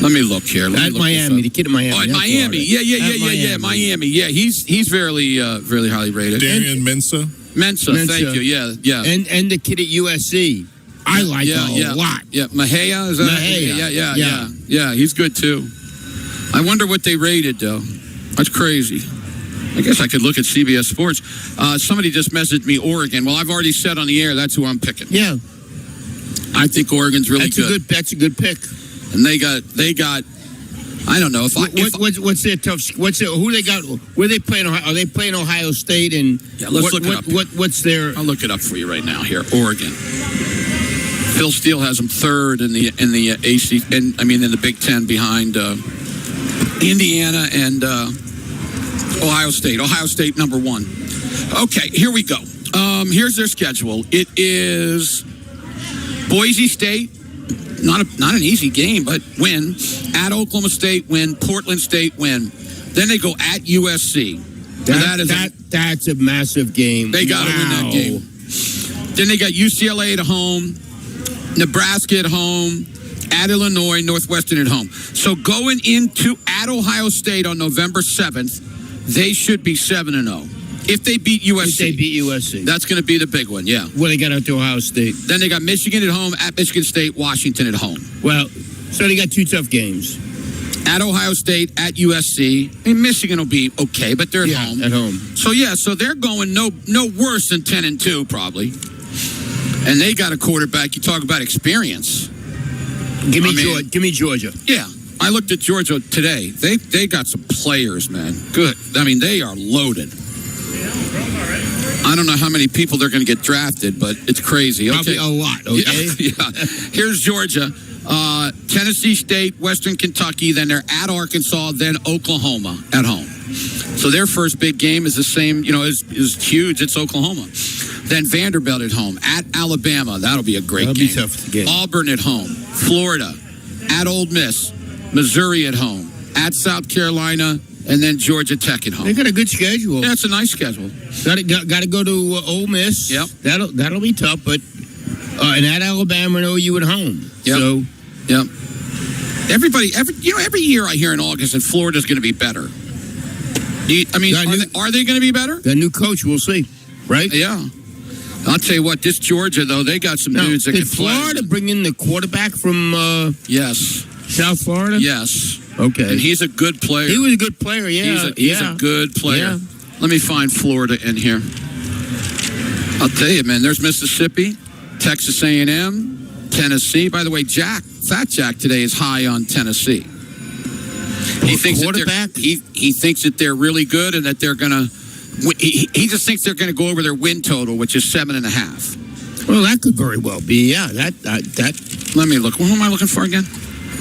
Let me look here. At Miami, the kid in Miami. Oh, at Miami. Yeah. Miami. Yeah, he's very highly rated. Darian Mensah. Mensa, thank you. Yeah. And the kid at USC. I like him a lot. Yeah, Mejia, is that? Mejia. Yeah, he's good too. I wonder what they rated though. That's crazy. I guess I could look at CBS Sports. Somebody just messaged me Oregon. Well, I've already said on the air that's who I'm picking. Yeah. I think Oregon's really good. That's a good pick. And they got. I don't know if what's their tough? Who they got? Where they playing? Are they playing Ohio State? And let's look it up. What's their? I'll look it up for you right now. Here, Oregon. Phil Steele has them 3rd in the AC, in the Big Ten behind Indiana and Ohio State. Ohio State number 1. Okay, here we go. Here's their schedule. It is Boise State. Not an easy game, but win. At Oklahoma State, win. Portland State, win. Then they go at USC. That's a massive game. They got to win that game. Then they got UCLA at home, Nebraska at home, at Illinois, Northwestern at home. So going into at Ohio State on November 7th, they should be 7-0. If they beat USC. That's going to be the big one, yeah. Well, they got out to Ohio State. Then they got Michigan at home, at Michigan State, Washington at home. Well, so they got 2 tough games. At Ohio State, at USC. Michigan will be okay, but they're at home. At home. So they're going no worse than 10-2 probably. And they got a quarterback. You talk about experience. Give me Georgia. Yeah. I looked at Georgia today. They got some players, man. Good. They are loaded. I don't know how many people they're going to get drafted, but it's crazy. Okay. Probably a lot, okay? Yeah. Here's Georgia. Tennessee State, Western Kentucky, then they're at Arkansas, then Oklahoma at home. So their first big game is the same, is huge. It's Oklahoma. Then Vanderbilt at home, at Alabama. That'll be a great game. Be tough game. Auburn at home, Florida, at Ole Miss, Missouri at home, at South Carolina, and then Georgia Tech at home. They got a good schedule. Yeah, it's a nice schedule. Got to go to Ole Miss. Yep. That'll be tough, but and at Alabama and OU at home. Yep. So, yep. Every year I hear in August that Florida's going to be better. Are they going to be better? The new coach, we'll see. Right? Yeah. I'll tell you what, this Georgia, though, they got some dudes that can play. Did Florida bring in the quarterback from yes. South Florida? Yes. Okay. And he's a good player. He was a good player, yeah. He's a good player. Yeah. Let me find Florida in here. I'll tell you, man, there's Mississippi, Texas A&M, Tennessee. By the way, Fat Jack today is high on Tennessee. He thinks quarterback? He thinks that they're really good and that they're going to he just thinks they're going to go over their win total, which is 7.5. Well, that could very well be, yeah. That. Let me look. Who am I looking for again?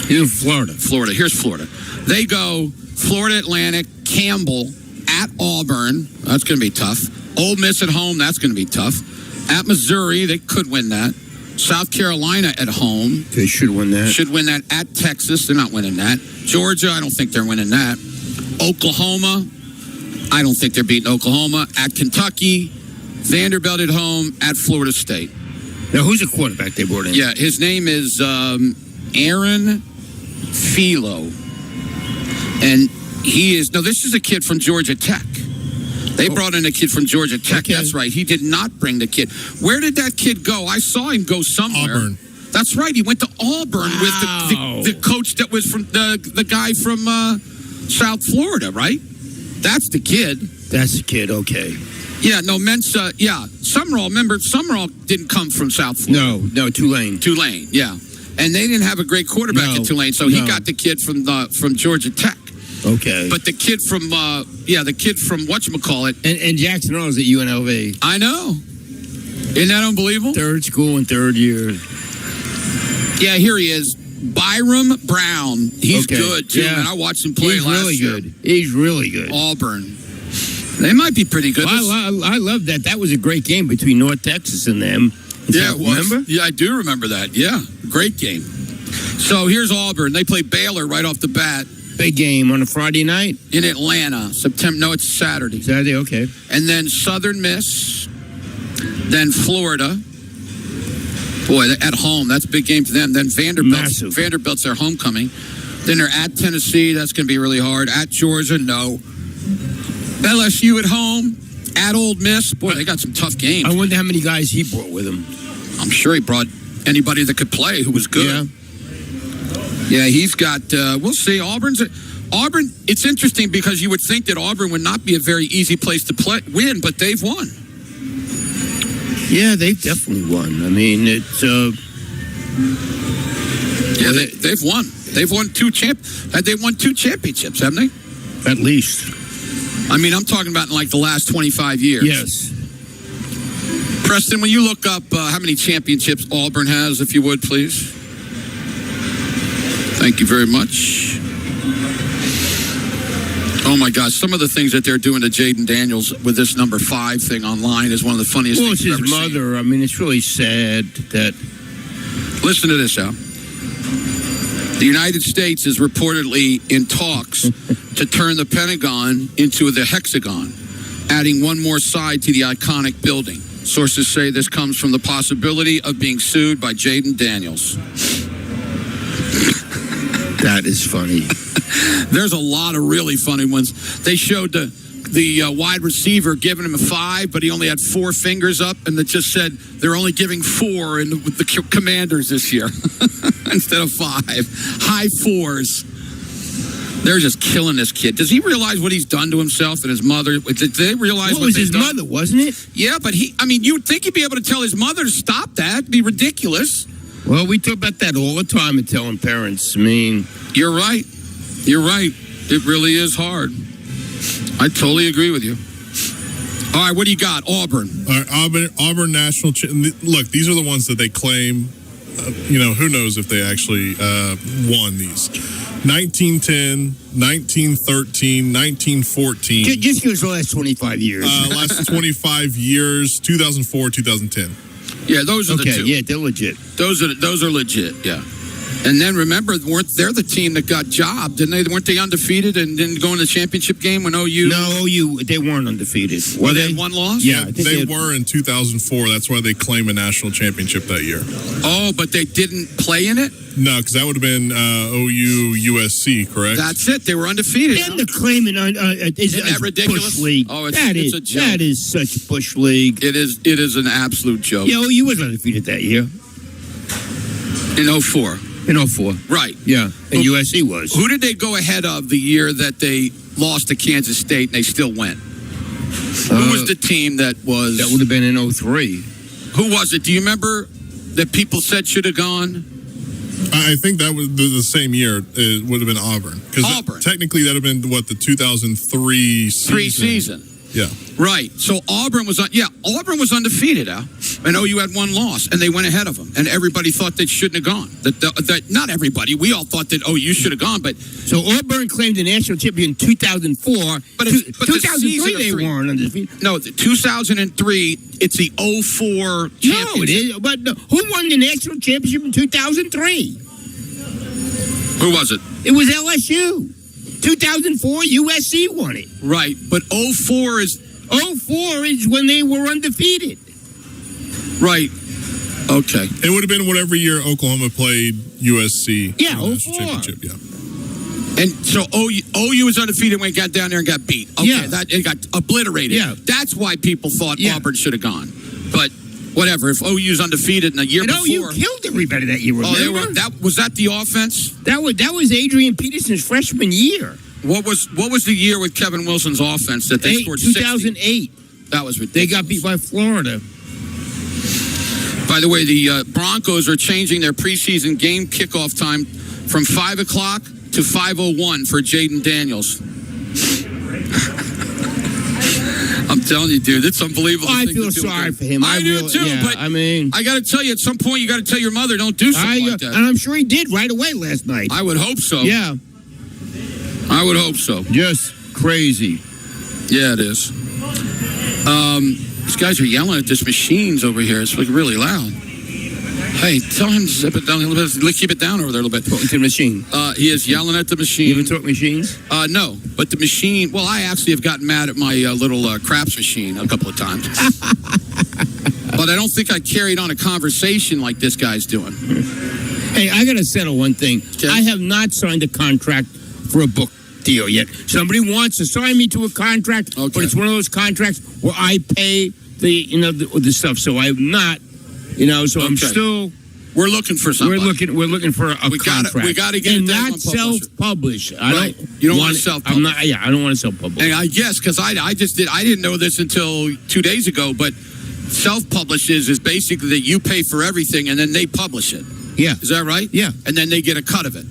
In Florida. Florida. Here's Florida. They go Florida Atlantic, Campbell, at Auburn. That's going to be tough. Ole Miss at home. That's going to be tough. At Missouri, they could win that. South Carolina at home. They should win that. Should win that. At Texas, they're not winning that. Georgia, I don't think they're winning that. Oklahoma, I don't think they're beating Oklahoma. At Kentucky, Vanderbilt at home. At Florida State. Now, who's the quarterback they brought in? Yeah, his name is Aaron Philo. And this is a kid from Georgia Tech. They brought in a kid from Georgia Tech. Okay. That's right. He did not bring the kid. Where did that kid go? I saw him go somewhere. Auburn. That's right. He went to Auburn with the coach that was from the guy from South Florida, right? That's the kid. That's the kid. Okay. Yeah. No, Mensa. Yeah. Summerall. Remember, Summerall didn't come from South Florida. No. Tulane. Yeah. And they didn't have a great quarterback at Tulane, so he got the kid from Georgia Tech. Okay. But the kid from whatchamacallit. And Jackson Rose at UNLV. I know. Isn't that unbelievable? Third school and third year. Yeah, here he is. Byram Brown. He's good, too, man. I watched him play last year. He's really good. Auburn. They might be pretty good. I love that. That was a great game between North Texas and them. Yeah, it was. Remember? Yeah, I do remember that. Yeah, great game. So here's Auburn. They play Baylor right off the bat. Big game on a Friday night? In Atlanta. September. No, it's Saturday. Saturday, okay. And then Southern Miss. Then Florida. Boy, at home. That's a big game for them. Then Vanderbilt's their homecoming. Then they're at Tennessee. That's going to be really hard. At Georgia, no. LSU at home. At Ole Miss. Boy, they got some tough games. I wonder how many guys he brought with him. I'm sure he brought anybody that could play who was good. Yeah, he's got, we'll see. Auburn, it's interesting because you would think that Auburn would not be a very easy place to win, but they've won. Yeah, they've definitely won. I mean, it's... yeah, they've won. They've won two championships, haven't they? At least. I mean, I'm talking about in like the last 25 years. Yes. Preston, will you look up how many championships Auburn has, if you would, please? Thank you very much. Oh, my gosh. Some of the things that they're doing to Jaden Daniels with this number 5 thing online is one of the funniest things I've ever seen. Well, it's his mother. I mean, it's really sad that... Listen to this, Al. The United States is reportedly in talks to turn the Pentagon into the hexagon, adding one more side to the iconic building. Sources say this comes from the possibility of being sued by Jaden Daniels. That is funny. There's a lot of really funny ones. They showed the wide receiver giving him a 5, but he only had 4 fingers up, and it just said they're only giving 4 with the Commanders this year instead of 5. High 4s. They're just killing this kid. Does he realize what he's done to himself and his mother? Did they realize what was they've his done? mother, wasn't it? Yeah, but you would think he'd be able to tell his mother to stop that. It'd be ridiculous. Well, we talk about that all the time and telling parents. I mean... You're right. You're right. It really is hard. I totally agree with you. All right, what do you got? Auburn. All right, Auburn national. Look, these are the ones that they claim. Who knows if they actually won these. 1910, 1913, 1914. Just give us the last 25 years. Last 25 years, 2004, 2010. Yeah, those are the two. Yeah, they're legit. Those are legit, yeah. And then remember, they're the team that got jobbed, didn't they? Weren't they undefeated and didn't go in the championship game when OU? No, they weren't undefeated. Were they one loss? Yeah, they were in 2004. That's why they claim a national championship that year. Oh, but they didn't play in it? No, because that would have been OU USC, correct? That's it. They were undefeated. And the claiming isn't that ridiculous? Bush League. Oh, it's a joke. That is such Bush League. It is an absolute joke. Yeah, OU was undefeated that year. In 04. In 04. Right. Yeah, and USC was. Who did they go ahead of the year that they lost to Kansas State and they still went? Who was the team that was... That would have been in 03. Who was it? Do you remember that people said should have gone? I think that was the same year. It would have been Auburn. Auburn. Technically, that would have been, the 2003 season? Yeah. Right. So Auburn was undefeated, Al. And OU had one loss, and they went ahead of them. And everybody thought they shouldn't have gone. That not everybody. We all thought that OU should have gone, but so Auburn claimed the national championship in 2004. But 2003 they weren't undefeated. No, 2003. It's the 04 championship. No, it is. But who won the national championship in 2003? Who was it? It was LSU. 2004, USC won it. Right, but 04 is when they were undefeated. Right. Okay. It would have been whatever year Oklahoma played USC. Yeah, in the national championship. Yeah. And so OU was undefeated when it got down there and got beat. Okay, yeah. It got obliterated. Yeah. That's why people thought Auburn should have gone. But whatever, if OU's undefeated in the year before. OU killed everybody that year, remember? Was that the offense? That was Adrian Peterson's freshman year. What was the year with Kevin Wilson's offense that they scored 2008. 60? That was ridiculous. They got beat by Florida. By the way, the Broncos are changing their preseason game kickoff time from 5 o'clock to 5:01 for Jaden Daniels. I'm telling you, dude, it's unbelievable. I feel sorry for him. I do too, yeah, but I mean, I got to tell you, at some point, you got to tell your mother, don't do something like that. And I'm sure he did right away last night. I would hope so. Yeah. I would hope so. Just crazy. Yeah, it is. These guys are yelling at this machines over here. It's like really loud. Hey, tell him to zip it down a little bit. Keep it down over there a little bit. Talking to the machine. He is yelling at the machine. You ever talk machines? No, but the machine. Well, I actually have gotten mad at my little craps machine a couple of times. But I don't think I carried on a conversation like this guy's doing. Hey, I got to settle one thing. Okay. I have not signed a contract for a book deal yet. Somebody wants to sign me to a contract, but it's one of those contracts where I pay the stuff. So I'm not, so I'm still. We're looking for something. We're looking for a contract. We got to get and not self-publish. You don't want to self-publish. I don't want to self-publish. And I guess because I didn't know this until 2 days ago, but self-publish is basically that you pay for everything and then they publish it. Yeah. Is that right? Yeah. And then they get a cut of it.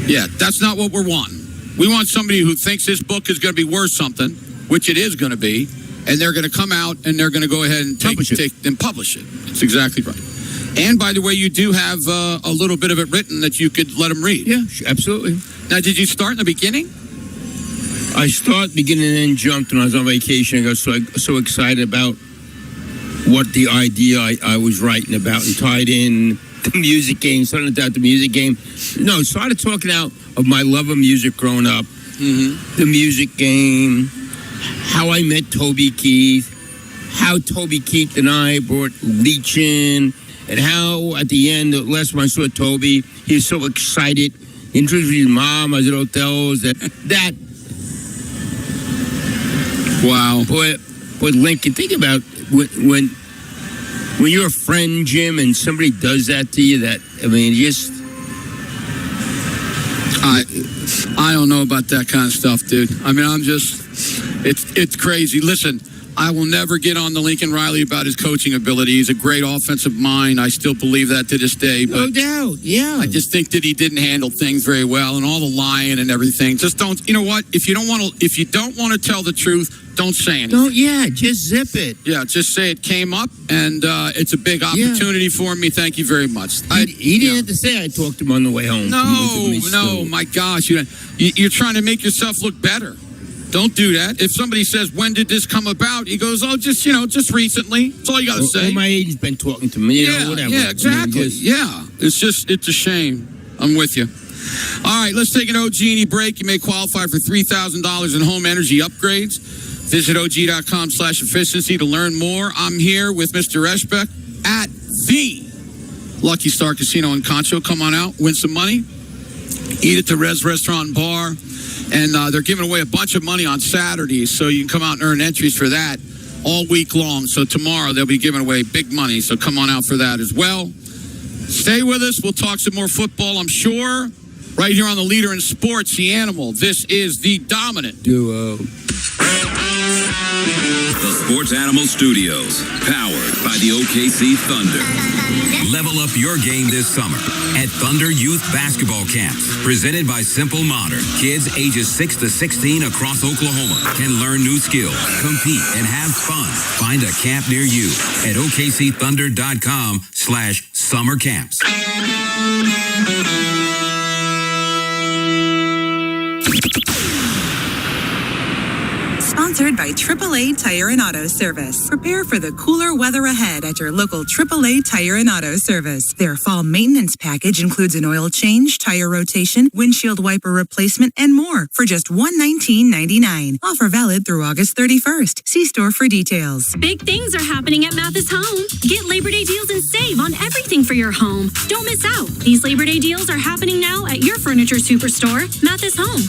Yeah, that's not what we're wanting. We want somebody who thinks this book is going to be worth something, which it is going to be, and they're going to come out and they're going to go ahead and publish it. That's exactly right. And by the way, you do have a little bit of it written that you could let them read. Yeah, absolutely. Now, did you start in the beginning? I started beginning and then jumped when I was on vacation. I got so excited about what the idea I was writing about and tied in the music game, started out the music game. No, started talking out of my love of music growing up, the music game, how I met Toby Keith, how Toby Keith and I brought Leach in, and how at the end, the last time I saw Toby, he was so excited. He introduced his mom at hotels. That. Wow. But Lincoln, think about when you're a friend, Jim, and somebody does that to you, I don't know about that kind of stuff, dude. I mean, it's crazy. Listen, I will never get on the Lincoln Riley about his coaching ability. He's a great offensive mind. I still believe that to this day. But no doubt, yeah. I just think that he didn't handle things very well, and all the lying and everything. Just don't. You know what? If you don't want to tell the truth, don't say anything. Just zip it. Yeah, just say it came up, and it's a big opportunity for me. Thank you very much. He didn't have to say I talked to him on the way home. No, my gosh. You're trying to make yourself look better. Don't do that. If somebody says, when did this come about? He goes, just recently. That's all you got to say. My agent's been talking to me, whatever. Yeah, exactly. It's a shame. I'm with you. All right, let's take an OG&E break. You may qualify for $3,000 in home energy upgrades. Visit OG.com/efficiency to learn more. I'm here with Mr. Eschbeck at the Lucky Star Casino in Concho. Come on out, win some money. Eat at the Res Restaurant and Bar. And they're giving away a bunch of money on Saturdays, so you can come out and earn entries for that all week long. So tomorrow they'll be giving away big money, so come on out for that as well. Stay with us. We'll talk some more football, I'm sure. Right here on the Leader in Sports, The Animal. This is the dominant duo. The Sports Animal Studios, powered by the OKC Thunder. Level up your game this summer at Thunder Youth Basketball Camps, presented by Simple Modern. Kids ages 6 to 16 across Oklahoma can learn new skills, compete, and have fun. Find a camp near you at OKCThunder.com/summer camps. Sponsored by AAA Tire and Auto Service. Prepare for the cooler weather ahead at your local AAA Tire and Auto Service. Their fall maintenance package includes an oil change, tire rotation, windshield wiper replacement, and more for just $119.99. Offer valid through August 31st. See store for details. Big things are happening at Mathis Home. Get Labor Day deals and save on everything for your home. Don't miss out. These Labor Day deals are happening now at your furniture superstore, Mathis Home.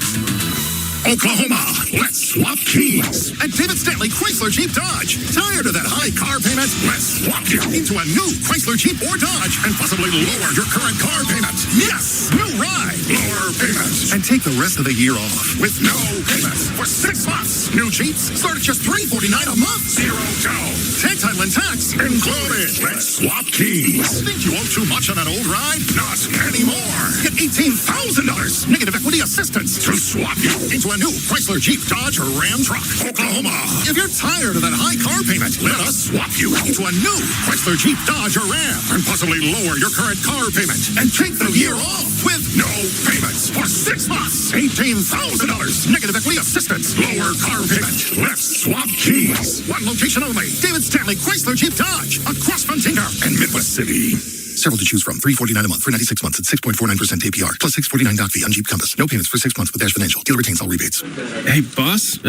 Oklahoma, let's swap keys. At David Stanley Chrysler Jeep Dodge. Tired of that high car payment? Let's swap you into a new Chrysler Jeep or Dodge and possibly lower your current car payment. Yes, new ride, lower payment, and take the rest of the year off with no payments for 6 months. New Jeeps start at just $349 a month. Zero down. Tag title and tax included. Let's swap keys. Think you owe too much on that old ride? Not anymore. Get $18,000 negative equity assistance to swap you into a new Chrysler, Jeep, Dodge, or Ram truck. Oklahoma. If you're tired of that high car payment, let us swap you into a new Chrysler, Jeep, Dodge, or Ram and possibly lower your current car payment and take the year off with no payments for 6 months. $18,000 negative equity assistance. Lower car payment. Let's swap keys. One location only. David Stanley Chrysler Jeep Dodge across Fontinga and Midwest City. Several to choose from. $349 a month for 96 months at 6.49% APR plus $649 doc fee on Jeep Compass. No payments for 6 months with Dash Financial. Dealer retains all rebates. Hey, boss,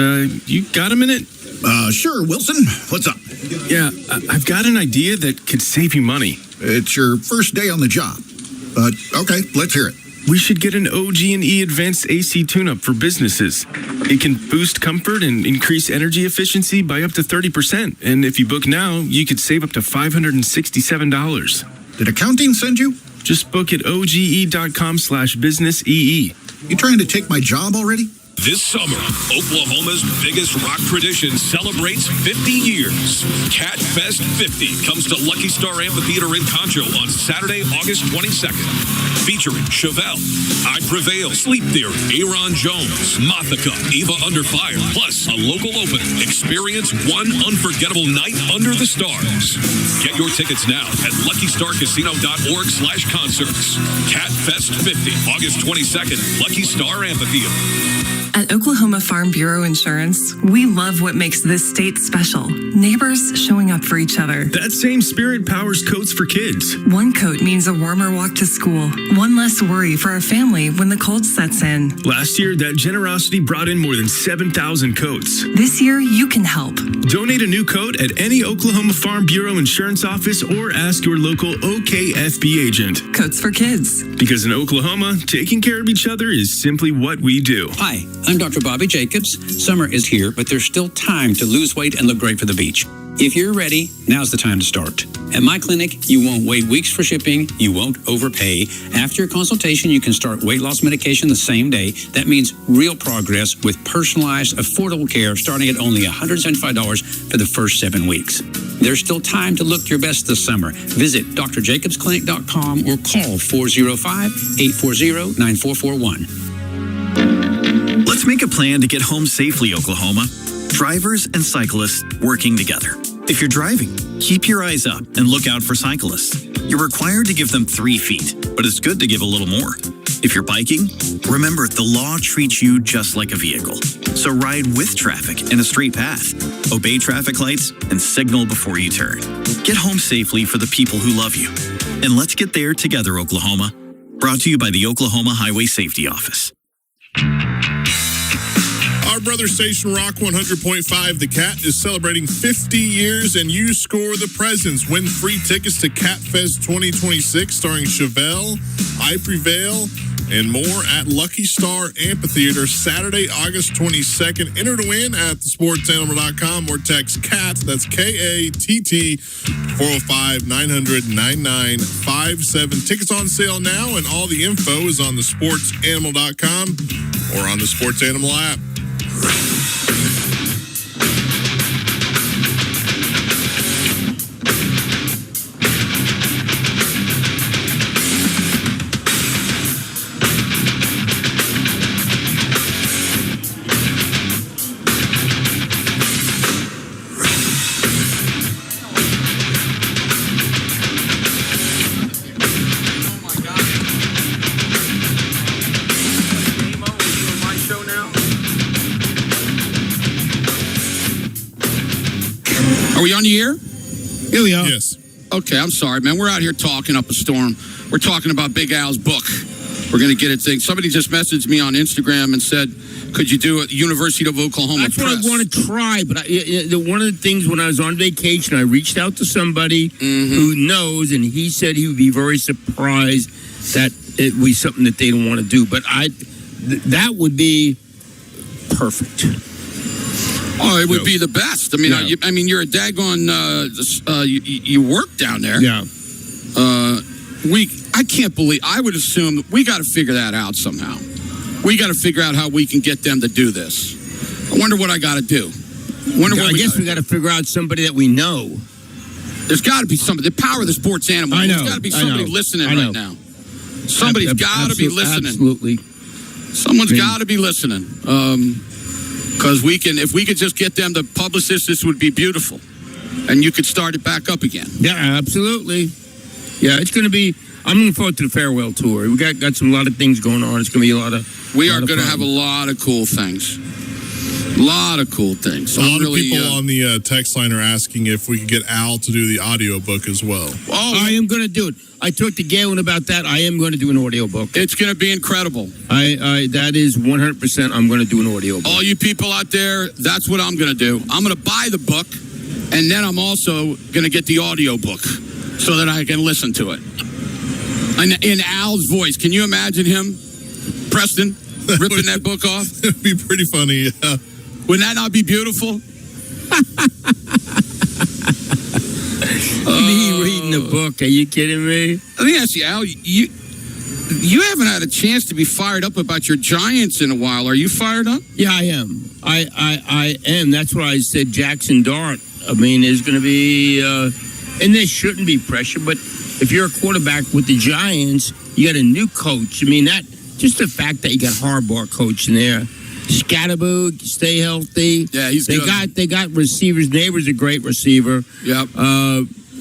you got a minute? Sure, Wilson. What's up? Yeah, I've got an idea that could save you money. It's your first day on the job. But okay, let's hear it. We should get an OG&E Advanced AC tune-up for businesses. It can boost comfort and increase energy efficiency by up to 30%. And if you book now, you could save up to $567. Did accounting send you? Just book at oge.com/businessee. You trying to take my job already? This summer, Oklahoma's biggest rock tradition celebrates 50 years. Cat Fest 50 comes to Lucky Star Amphitheater in Concho on Saturday, August 22nd. Featuring Chevelle, I Prevail, Sleep Theory, Aaron Jones, Mothica, Eva Under Fire, plus a local opening. Experience one unforgettable night under the stars. Get your tickets now at luckystarcasino.org/concerts. Cat Fest 50, August 22nd, Lucky Star Amphitheater. At Oklahoma Farm Bureau Insurance, we love what makes this state special. Neighbors showing up for each other. That same spirit powers coats for kids. One coat means a warmer walk to school. One less worry for our family when the cold sets in. Last year, that generosity brought in more than 7,000 coats. This year, you can help. Donate a new coat at any Oklahoma Farm Bureau Insurance office or ask your local OKFB agent. Coats for kids. Because in Oklahoma, taking care of each other is simply what we do. Hi, I'm Dr. Bobby Jacobs. Summer is here, but there's still time to lose weight and look great for the beach. If you're ready, now's the time to start. At my clinic, you won't wait weeks for shipping. You won't overpay. After your consultation, you can start weight loss medication the same day. That means real progress with personalized, affordable care starting at only $175 for the first 7 weeks. There's still time to look your best this summer. Visit drjacobsclinic.com or call 405-840-9441. Let's make a plan to get home safely, Oklahoma. Drivers and cyclists working together. If you're driving, keep your eyes up and look out for cyclists. You're required to give them 3 feet, but it's good to give a little more. If you're biking, remember the law treats you just like a vehicle. So ride with traffic in a straight path. Obey traffic lights and signal before you turn. Get home safely for the people who love you. And let's get there together, Oklahoma. Brought to you by the Oklahoma Highway Safety Office. Our brother station, Rock 100.5, The Cat, is celebrating 50 years, and you score the presents. Win free tickets to Cat Fest 2026, starring Chevelle, I Prevail, and more at Lucky Star Amphitheater, Saturday, August 22nd. Enter to win at thesportsanimal.com or text CAT, that's KATT, 405-900-9957. Tickets on sale now, and all the info is on thesportsanimal.com or on the Sports Animal app. Are we on the air? Here we are. Yes. Okay, I'm sorry, man. We're out here talking up a storm. We're talking about Big Al's book. We're going to get it thing. Somebody just messaged me on Instagram and said, could you do it? University of Oklahoma That's Press. what I want to try, but one of the things when I was on vacation, I reached out to somebody who knows, and he said he would be very surprised that it would be something that they don't want to do. But that would be perfect. Oh, it would be the best. I mean, Yeah. I mean, you're a daggone. You work down there. Yeah. I can't believe. I would assume that we got to figure that out somehow. We got to figure out how we can get them to do this. I wonder what I got to do. I guess we got to figure out somebody that we know. There's got to be somebody. The power of the sports animal. I know. There's got to be somebody listening right now. Somebody's got to be listening. Absolutely. Someone's got to be listening. Because if we could just get them to publish this would be beautiful. And you could start it back up again. Yeah, absolutely. Yeah, it's going to be. I'm looking forward to the farewell tour. We got a lot of things going on. It's going to be a lot of. We are going to have a lot of cool things. A lot of cool things. A lot of people on the text line are asking if we could get Al to do the audiobook as well. Oh, I am going to do it. I talked to Galen about that. I am going to do an audiobook. It's going to be incredible. That is 100%. I'm going to do an audiobook. All you people out there, that's what I'm going to do. I'm going to buy the book, and then I'm also going to get the audiobook so that I can listen to it. In Al's voice. Can you imagine him, Preston, ripping that book off? It'd be pretty funny, yeah. Wouldn't that not be beautiful? Me reading the book. Are you kidding me? Let me ask you, Al, you haven't had a chance to be fired up about your Giants in a while. Are you fired up? Yeah, I am. I am. That's why I said Jackson Dart. I mean, there's going to be, and there shouldn't be pressure, but if you're a quarterback with the Giants, you got a new coach. I mean, just the fact that you got Harbaugh coaching there. Scatterboo, stay healthy. Yeah, he's good. They got receivers. Neighbor's a great receiver. Yep.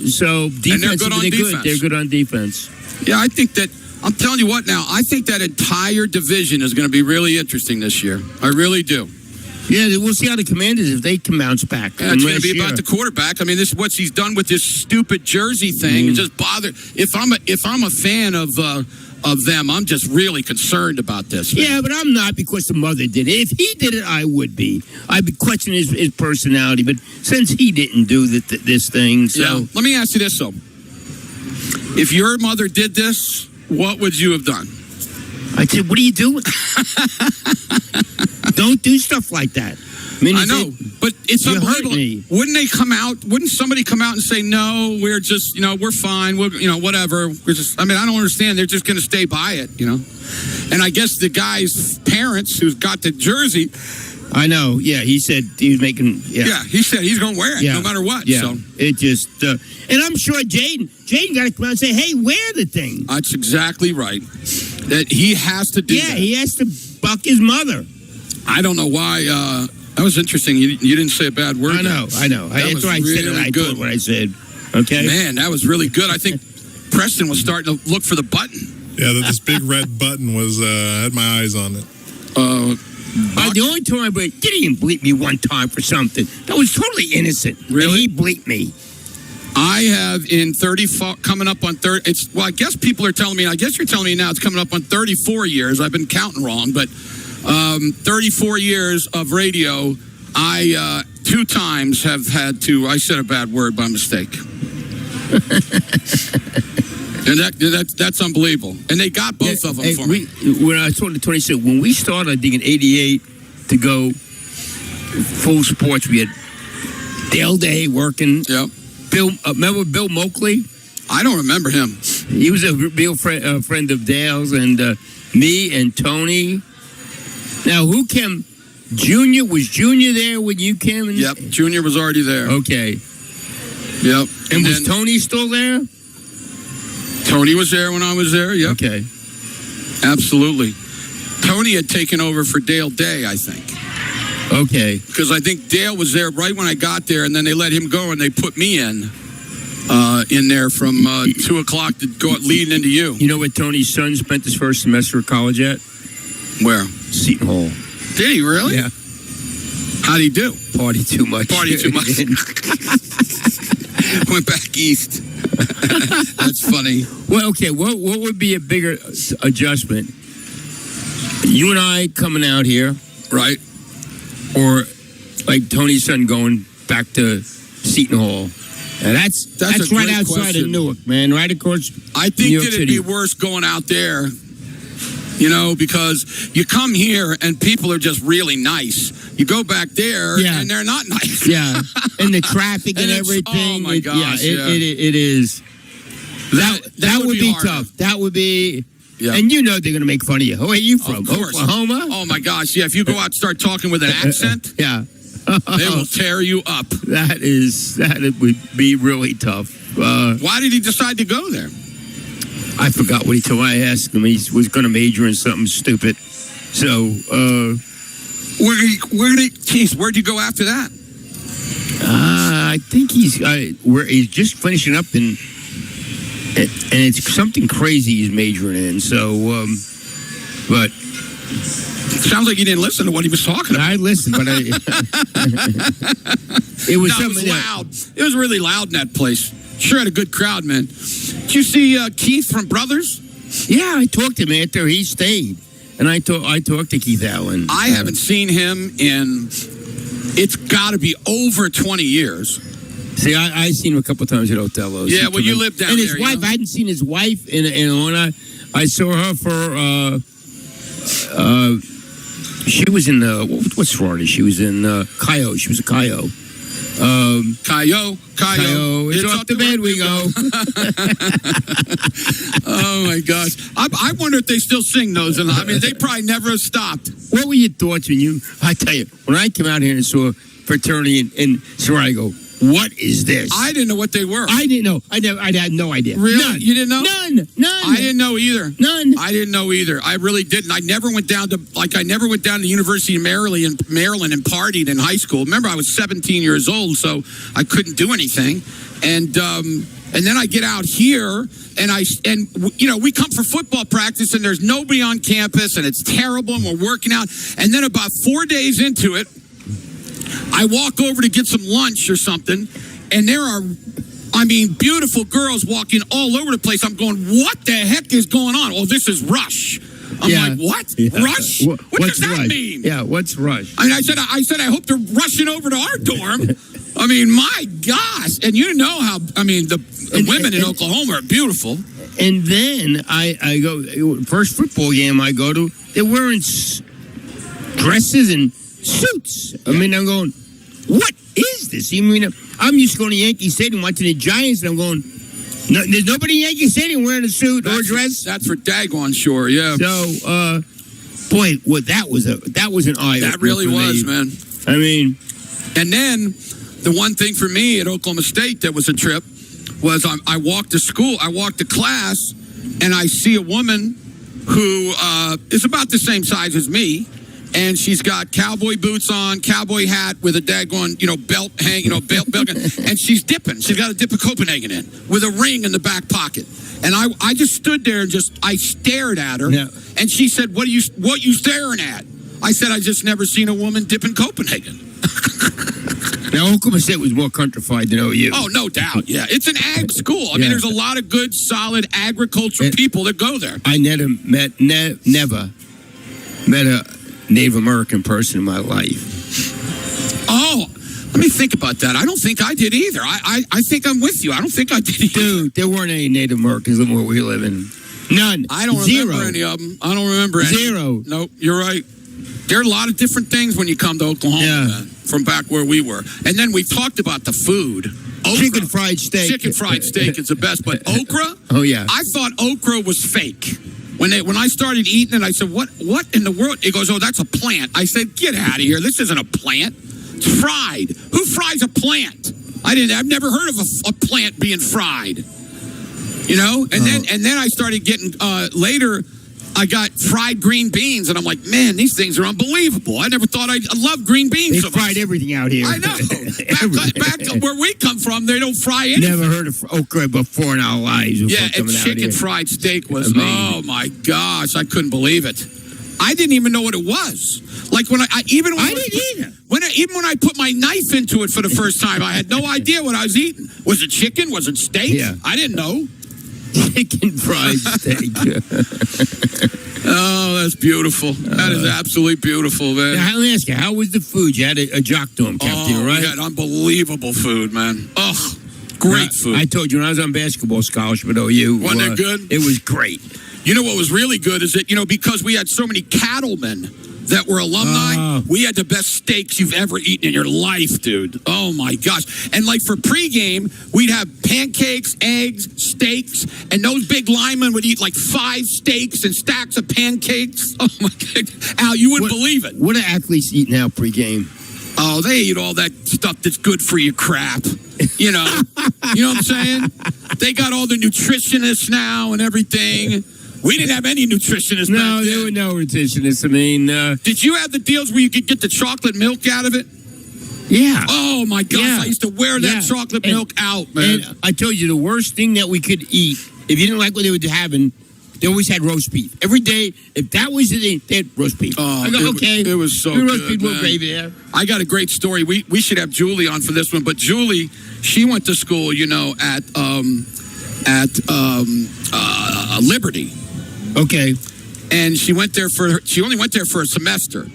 So defense, they're good on defense. Yeah, I think that. I'm telling you what now. I think that entire division is going to be really interesting this year. I really do. Yeah, we'll see how the Commanders, if they can bounce back. Yeah, it's going to be about the quarterback. I mean, this is what he's done with this stupid jersey thing. It just bothered. If I'm a fan of them, I'm just really concerned about this. Yeah, but I'm not, because the mother did it. If he did it, I would be. I'd be questioning his personality. But since he didn't do this thing, so yeah. Let me ask you this though: if your mother did this, what would you have done? I said, "What are you doing? Don't do stuff like that." I know, but it's unbelievable. Wouldn't somebody come out and say, no, we're just, we're fine, whatever. We're just, I don't understand. They're just going to stay by it, And I guess the guy's parents who's got the jersey. I know, yeah, he said he was making, Yeah, he said he's going to wear it no matter what. Yeah, so. It just, and I'm sure Jaden got to come out and say, hey, wear the thing. That's exactly right. That he has to do that. Yeah, he has to buck his mother. I don't know why, that was interesting. You didn't say a bad word. I know. That's why I said it. I thought what I said. Okay. Man, that was really good. I think Preston was starting to look for the button. Yeah, this big red button was had my eyes on it. The only time I didn't even bleep me one time for something. That was totally innocent. Really? And he bleeped me. I have in 34, coming up on 30. I guess people are telling me. I guess you're telling me now it's coming up on 34 years. I've been counting wrong, but 34 years of radio. I 2 times have had to. I said a bad word by mistake. And that's unbelievable. And they got both of them for me. When I told Tony, said when we started, I think in '88 to go full sports, we had Dale Day working. Yep. Remember Bill Moakley? I don't remember him. He was a real friend of Dale's, and me and Tony. Now, who came? Junior? Was Junior there when you came? Yep. Junior was already there. Okay. Yep. And was Tony still there? Tony was there when I was there, yep. Okay. Absolutely. Tony had taken over for Dale Day, I think. Okay. Because I think Dale was there right when I got there, and then they let him go, and they put me in there from 2 o'clock to go leading into you. You know where Tony's son spent his first semester of college at? Where? Seton Hall. Did he really? Yeah. How'd he do? Party too much. Went back east. That's funny. Well, okay. What would be a bigger adjustment? You and I coming out here, right? Or like Tony's son going back to Seton Hall? And that's right outside of Newark, man. Right across. I think that it'd be worse going out there. Because you come here and people are just really nice. You go back there and they're not nice. Yeah, and the traffic and everything. Oh my gosh! It is. That would be tough. That would be. Yeah. And you know they're going to make fun of you. Where are you from? Of course. Oklahoma? Oh, my gosh. Yeah, if you go out and start talking with an accent, yeah. they will tear you up. That would be really tough. Why did he decide to go there? I forgot what he told me. I asked him. He was going to major in something stupid. So, where'd you go after that? I think he's just finishing up and it's something crazy he's majoring in. So, but sounds like you didn't listen to what he was talking about. I listened, but it was loud. It was really loud in that place. Sure had a good crowd, man. Did you see Keith from Brothers? Yeah, I talked to him after he stayed, and I talked to Keith Allen. I haven't seen him in. It's got to be over 20 years. See, I seen him a couple times at Othello's. Yeah, well, you lived down and there. And his wife, I hadn't seen his wife in I saw her for. She was in what's Florida? She was in Cayo. She was a Cayo. Cayo. It's off the bed we go. Oh my gosh! I wonder if they still sing those. And I mean, they probably never have stopped. What were your thoughts when I tell you, when I came out here and saw Fraternity and Sorority, I go, what is this? I didn't know what they were. I didn't know. I had no idea. Really? None. You didn't know? None. I didn't know either. None. I didn't know either. I really didn't. I never went down to the University of Maryland and partied in high school. Remember, I was 17 years old, so I couldn't do anything. And then I get out here, and we come for football practice, and there's nobody on campus, and it's terrible, and we're working out. And then about 4 days into it, I walk over to get some lunch or something, and there are, beautiful girls walking all over the place. I'm going, what the heck is going on? Oh, this is Rush. I'm like, what? Yeah. Rush? What does that mean? Yeah, what's Rush? I said, I hope they're rushing over to our dorm. My gosh. And you know how, the women in Oklahoma are beautiful. And then I go, first football game I go to, they're wearing dresses and suits. I'm going, what is this? I'm used to going to Yankee Stadium watching the Giants, and I'm going, there's nobody in Yankee Stadium wearing a suit or a dress. That's for daggone sure, yeah. So, boy, that was an eye. That really was, man. And then the one thing for me at Oklahoma State that was a trip was I walked to school, I walked to class, and I see a woman who is about the same size as me. And she's got cowboy boots on, cowboy hat with a daggone, belt hang, belt, and she's dipping. She's got a dip of Copenhagen in with a ring in the back pocket. And I just stood there and I stared at her. Yeah. And she said, what you staring at? I said, I just never seen a woman dip in Copenhagen. Now, Oklahoma State was more countrified than OU. Oh, no doubt. Yeah, it's an ag school. I mean, there's a lot of good, solid agricultural people that go there. I never met a Native American person in my life. Oh, let me think about that. I don't think I did either. I think I'm with you. I don't think I did either. Dude, there weren't any Native Americans living where we live in. None. I don't remember any of them. I don't remember any. Zero. Nope, you're right. There are a lot of different things when you come to Oklahoma, man, from back where we were. And then we talked about the food. Okra. Chicken fried steak. Chicken fried steak is the best. But okra? Oh, yeah. I thought okra was fake. When I started eating it, I said, what in the world? He goes, oh, that's a plant. I said, get out of here. This isn't a plant. It's fried. Who fries a plant? I've never heard of a plant being fried. And then I started getting, later, I got fried green beans, and I'm like, man, these things are unbelievable. I never thought I loved green beans. They fried everything out here. I know. back where we come from, they don't fry anything. Never heard of okra before in our lives. Yeah, and chicken fried steak was, amazing. Oh my gosh, I couldn't believe it. I didn't even know what it was. Like when I didn't either. Even when I put my knife into it for the first time, I had no idea what I was eating. Was it chicken? Was it steak? Yeah. I didn't know. Chicken fried steak. Oh, that's beautiful. That is absolutely beautiful, man. Now, let me ask you, how was the food? You had a jock dorm cafeteria, right? We had unbelievable food, man. Oh, great food. I told you when I was on basketball scholarship at OU. Wasn't it good? It was great. You know what was really good is that, because we had so many cattlemen that were alumni, we had the best steaks you've ever eaten in your life, dude. Oh, my gosh. And, like, for pregame, we'd have pancakes, eggs, steaks, and those big linemen would eat, like, 5 steaks and stacks of pancakes. Oh, my God. Al, you wouldn't believe it. What do athletes eat now pregame? Oh, they eat all that stuff that's good for you crap. You know? You know what I'm saying? They got all the nutritionists now and everything. We didn't have any nutritionists back then. There were no nutritionists. I mean... Did you have the deals where you could get the chocolate milk out of it? Yeah. Oh, my gosh. Yeah. I used to wear that chocolate milk out, man. And I told you, the worst thing that we could eat, if you didn't like what they were having, they always had roast beef. Every day, if that was the day, they had roast beef. Oh, I go, okay. It was so roast good, beef man. with gravy there. I got a great story. We should have Julie on for this one, but Julie, she went to school, you know, at Liberty. Okay. And she only went there for a semester.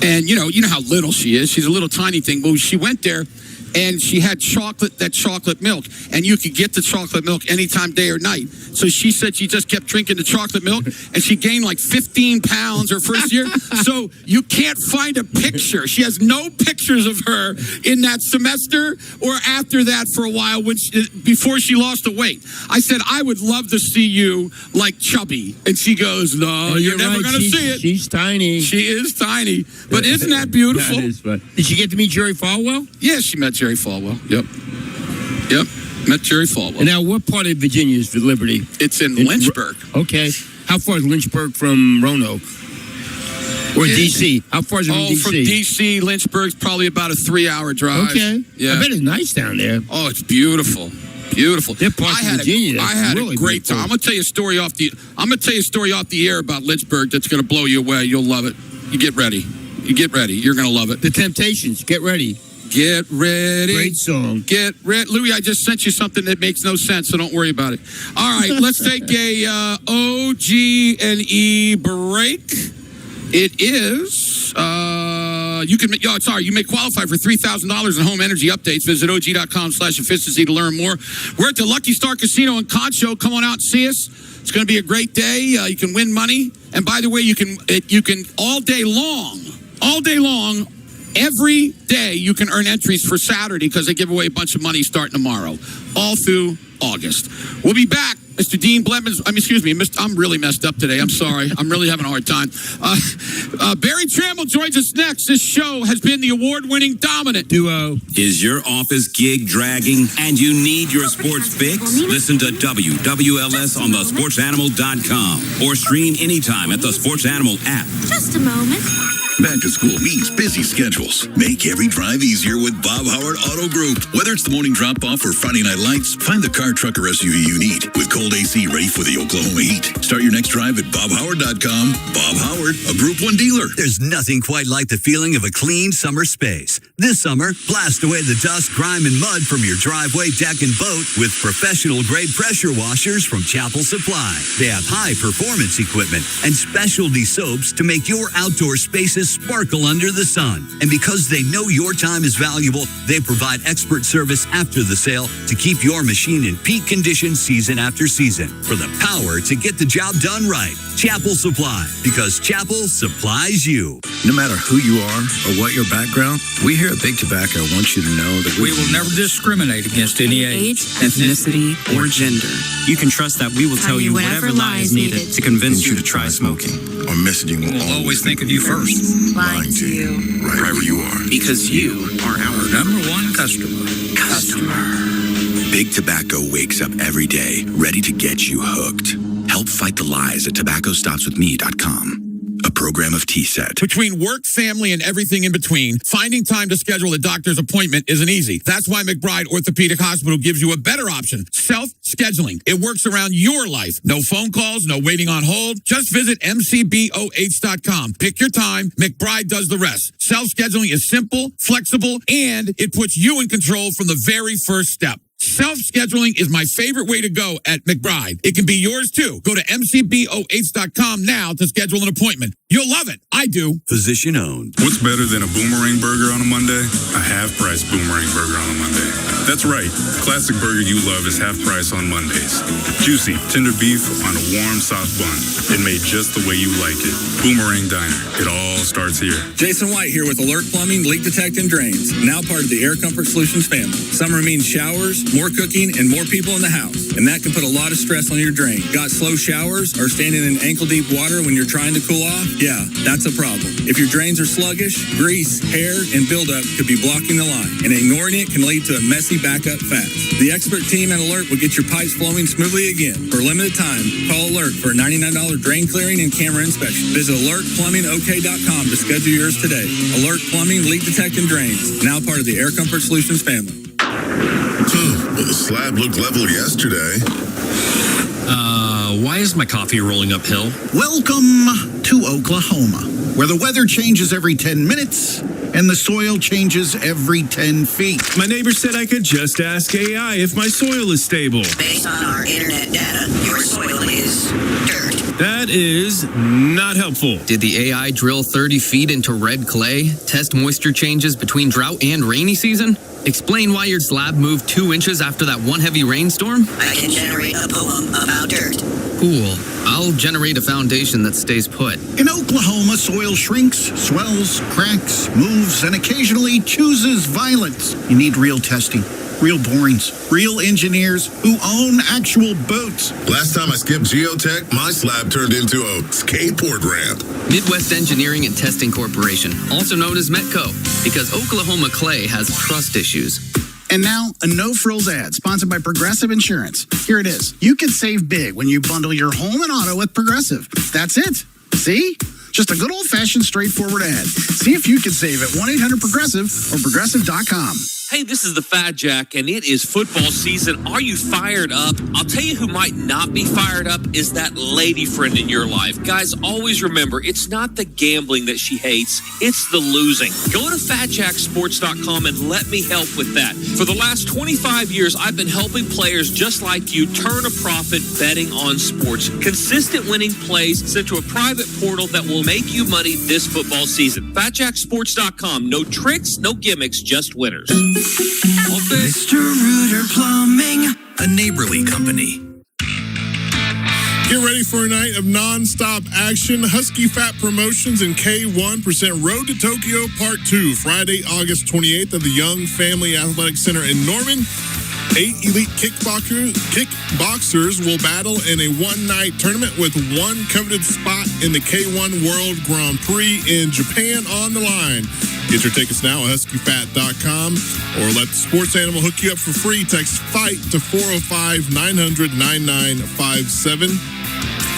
And you know how little she is. She's a little tiny thing. But she went there and she had that chocolate milk. And you could get the chocolate milk anytime, day or night. So she said she just kept drinking the chocolate milk and she gained like 15 pounds her first year. So you can't find a picture. She has no pictures of her in that semester or after that for a while before she lost the weight. I said, I would love to see you like chubby. And she goes, no, you're never going to see it. She's tiny. She is tiny. But isn't that beautiful? That is fun. Did she get to meet Jerry Falwell? Yeah, she met Jerry Falwell. Yep. Met Jerry Falwell. And now, what part of Virginia is for Liberty? It's in Lynchburg. Okay. How far is Lynchburg from Roanoke? Or D.C.? How far is it from D.C.? From D.C., Lynchburg's probably about a 3-hour drive. Okay. Yeah. I bet it's nice down there. Oh, it's beautiful. Beautiful. They're parts of Virginia. I had really a great time. I'm gonna tell you a story off the air about Lynchburg that's gonna blow you away. You'll love it. You get ready. You're gonna love it. The Temptations. Get ready. Get ready. Great song. Get ready. Louis, I just sent you something that makes no sense, so don't worry about it. All right, let's take a OG&E break. It is, you may qualify for $3,000 in home energy updates. Visit OG.com/efficiency to learn more. We're at the Lucky Star Casino in Concho. Come on out and see us. It's going to be a great day. You can win money. And by the way, you can all day long, every day you can earn entries for Saturday because they give away a bunch of money starting tomorrow, all through August. We'll be back. Mr. Dean Blevins, I'm really messed up today. I'm sorry. I'm really having a hard time. Barry Trammell joins us next. This show has been the award-winning dominant duo. Is your office gig dragging and you need your sports fix? Listen to WWLS on thesportsanimal.com or stream anytime at the Sports Animal app. Just a moment. Back to school means busy schedules. Make every drive easier with Bob Howard Auto Group. Whether it's the morning drop-off or Friday night lights, find the car, truck, or SUV you need with cold AC ready for the Oklahoma heat. Start your next drive at bobhoward.com. Bob Howard, a Group 1 dealer. There's nothing quite like the feeling of a clean summer space. This summer, blast away the dust, grime, and mud from your driveway, deck, and boat with professional-grade pressure washers from Chapel Supply. They have high-performance equipment and specialty soaps to make your outdoor spaces sparkle under the sun. And because they know your time is valuable, they provide expert service after the sale to keep your machine in peak condition season after season. For the power to get the job done right, Chapel Supply, because Chapel supplies you. No matter who you are or what your background, we here at Big Tobacco want you to know that We will never discriminate against any age, ethnicity, or gender. You can trust that we will tell you whatever lies needed to convince you to try smoking. Our messaging will always think of you first. lying to you, wherever you are. Because you are our number one customer. Big Tobacco wakes up every day ready to get you hooked. Help fight the lies at tobaccostopswithme.com. A program of TSET. Between work, family, and everything in between, finding time to schedule a doctor's appointment isn't easy. That's why McBride Orthopedic Hospital gives you a better option, self-scheduling. It works around your life. No phone calls, no waiting on hold. Just visit mcboh.com. Pick your time. McBride does the rest. Self-scheduling is simple, flexible, and it puts you in control from the very first step. Self-scheduling is my favorite way to go at McBride. It can be yours too. Go to mcboh.com now to schedule an appointment. You'll love it. I do. Physician owned. What's better than a boomerang burger on a Monday? A half-price boomerang burger on a Monday. That's right. The classic burger you love is half price on Mondays. Juicy, tender beef on a warm, soft bun. And made just the way you like it. Boomerang Diner. It all starts here. Jason White here with Alert Plumbing, Leak Detect, and Drains. Now part of the Air Comfort Solutions family. Summer means showers, more cooking, and more people in the house. And that can put a lot of stress on your drain. Got slow showers or standing in ankle-deep water when you're trying to cool off? Yeah, that's a problem. If your drains are sluggish, grease, hair, and buildup could be blocking the line. And ignoring it can lead to a messy backup fast. The expert team at Alert will get your pipes flowing smoothly again. For a limited time, call Alert for a $99 drain clearing and camera inspection. Visit alertplumbingok.com to schedule yours today. Alert Plumbing, Leak Detect, and Drains. Now part of the Air Comfort Solutions family. Well, the slab looked level yesterday. Why is my coffee rolling uphill? Welcome to Oklahoma, where the weather changes every 10 minutes and the soil changes every 10 feet. My neighbor said I could just ask AI if my soil is stable. Based on our internet data, your soil is dirt. That is not helpful. Did the AI drill 30 feet into red clay, test moisture changes between drought and rainy season? Explain why your slab moved 2 inches after that one heavy rainstorm? I can generate a poem about dirt. Cool. I'll generate a foundation that stays put. In Oklahoma, soil shrinks, swells, cracks, moves, and occasionally chooses violence. You need real testing, real borings, real engineers who own actual boats. Last time I skipped geotech, my slab turned into a skateboard ramp. Midwest Engineering and Testing Corporation, also known as Metco, because Oklahoma clay has trust issues. And now, a no-frills ad sponsored by Progressive Insurance. Here it is. You can save big when you bundle your home and auto with Progressive. That's it. See? Just a good old-fashioned straightforward ad. See if you can save at 1-800-PROGRESSIVE or Progressive.com. Hey, this is the Fat Jack, and it is football season. Are you fired up? I'll tell you who might not be fired up is that lady friend in your life. Guys, always remember, it's not the gambling that she hates, it's the losing. Go to FatJackSports.com and let me help with that. For the last 25 years, I've been helping players just like you turn a profit betting on sports. Consistent winning plays sent to a private portal that will make you money this football season. FatJackSports.com. No tricks, no gimmicks, just winners. Mr. Rooter Plumbing, a neighborly company. Get ready for a night of non-stop action. Husky Fat Promotions and K1 present Road to Tokyo Part 2, Friday, August 28th at the Young Family Athletic Center in Norman. 8 elite kickboxers will battle in a one-night tournament with one coveted spot in the K1 World Grand Prix in Japan on the line. Get your tickets now at huskyfat.com or let the sports animal hook you up for free. Text FIGHT to 405-900-9957.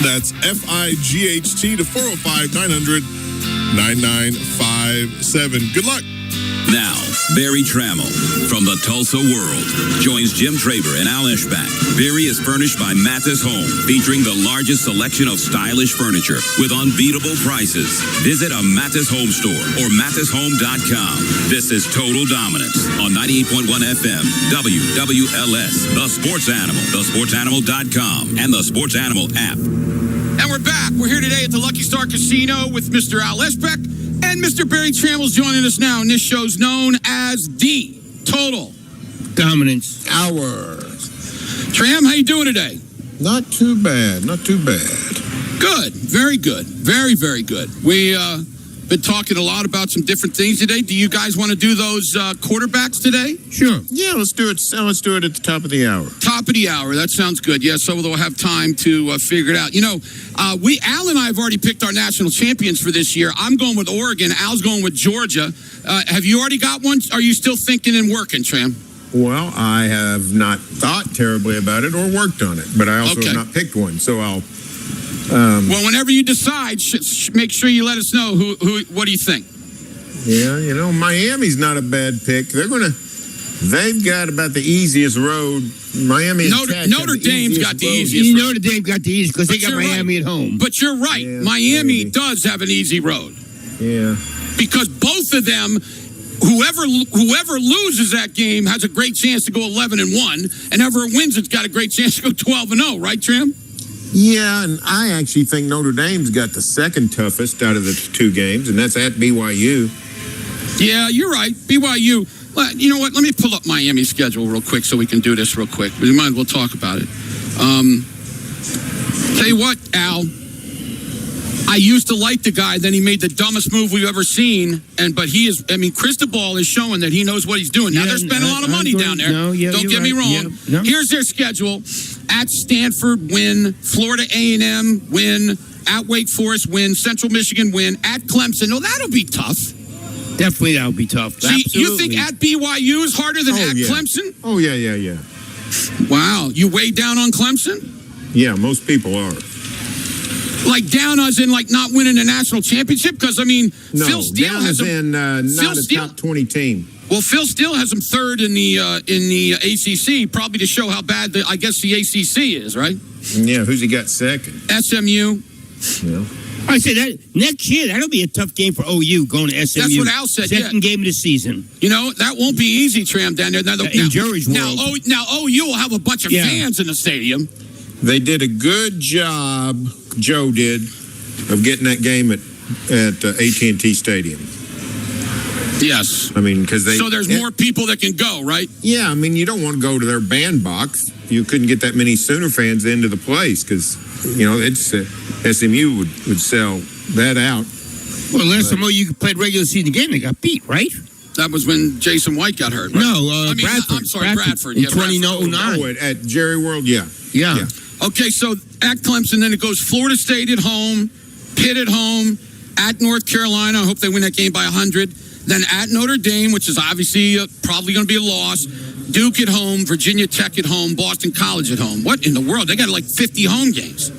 That's FIGHT to 405-900-9957. Good luck. Now, Barry Trammell from the Tulsa World joins Jim Traber and Al Eschbach. Barry is furnished by Mathis Home, featuring the largest selection of stylish furniture with unbeatable prices. Visit a Mathis Home store or mathishome.com. This is Total Dominance on 98.1 FM, WWLS, The Sports Animal, thesportsanimal.com, and the Sports Animal app. And we're back. We're here today at the Lucky Star Casino with Mr. Al Eschbach. And Mr. Barry Trammell's joining us now, and this show's known as the Total Dominance Hour. Tram, how you doing today? Not too bad, not too bad. Good, very good, very, very good. We been talking a lot about some different things today. Do you guys want to do those quarterbacks today? Sure. Yeah, let's do it. Let's do it at the top of the hour. Top of the hour. That sounds good. Yeah, so we'll have time to figure it out. You know, Al and I have already picked our national champions for this year. I'm going with Oregon. Al's going with Georgia. Have you already got one? Are you still thinking and working, Tram? Well, I have not thought terribly about it or worked on it, but I also have not picked one. So I'll. Well, whenever you decide, make sure you let us know who. What do you think? Yeah, you know, Miami's not a bad pick. They've got about the easiest road. Miami and Notre Dame's got the easiest. Notre Dame got the easiest because they got Miami at home. But you're right. Yeah, Miami does have an easy road. Yeah. Because both of them whoever loses that game has a great chance to go 11-1, and whoever wins it's got a great chance to go 12-0, right, Trim? Yeah, and I actually think Notre Dame's got the second toughest out of the two games, and that's at BYU. Yeah, you're right. BYU. Well, you know what? Let me pull up Miami's schedule real quick so we can do this real quick. We might as well talk about it. Tell you what, Al. I used to like the guy. Then he made the dumbest move we've ever seen. But he is. I mean, Cristobal is showing that he knows what he's doing. Now they're spending a lot of money down there. Don't get me wrong. Yeah, no. Here's their schedule: at Stanford, win; Florida A&M, win; at Wake Forest, win; Central Michigan, win; at Clemson. No, that'll be tough. Definitely, that'll be tough. See, you think at BYU is harder than at Clemson? Oh, yeah. Wow, you way down on Clemson? Yeah, most people are. Like down as in like not winning a national championship? Because, I mean, No, Phil Steele down has as them. in not a top 20 team. Well, Phil Steele has them third in the ACC, probably to show how bad I guess the ACC is, right? Yeah, who's he got second? SMU. Yeah. I say that next year that'll be a tough game for OU going to SMU. That's what Al said. Second game of the season. You know that won't be easy, Tram, down there. In Jerry's world. Now OU will have a bunch of fans in the stadium. They did a good job, Joe did, of getting that game at AT&T Stadium. Yes. I mean, because So there's more people that can go, right? Yeah, I mean, you don't want to go to their bandbox. You couldn't get that many Sooner fans into the place because, you know, it's SMU would sell that out. Well, last time OU played regular season game, they got beat, right? That was when Jason White got hurt, right? No, Bradford. I'm sorry, Bradford. In Yeah, 2009. At Jerry World, yeah. Okay, so at Clemson, then it goes Florida State at home, Pitt at home, at North Carolina. I hope they win that game by 100. Then at Notre Dame, which is obviously probably going to be a loss. Duke at home, Virginia Tech at home, Boston College at home. What in the world? They got like 50 home games.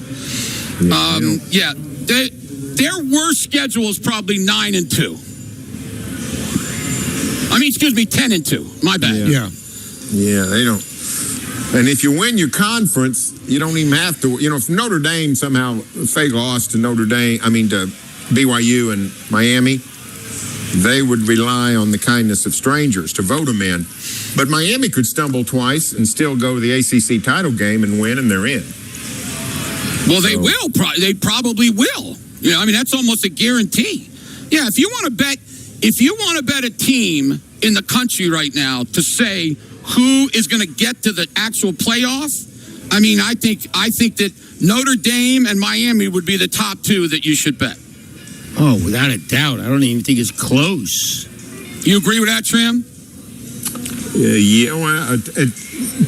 Their worst schedule is probably 9-2. I mean, excuse me, 10-2. My bad. Yeah, they don't. And if you win your conference, you don't even have to. You know, if Notre Dame somehow, if they lost to to BYU and Miami, they would rely on the kindness of strangers to vote them in. But Miami could stumble twice and still go to the ACC title game and win, and they're in. Well, they will. They probably will. You know, I mean, that's almost a guarantee. Yeah, if you want to bet a team in the country right now to say who is going to get to the actual playoff, I mean, I think that Notre Dame and Miami would be the top two that you should bet. Oh, without a doubt. I don't even think it's close. You agree with that, Tram?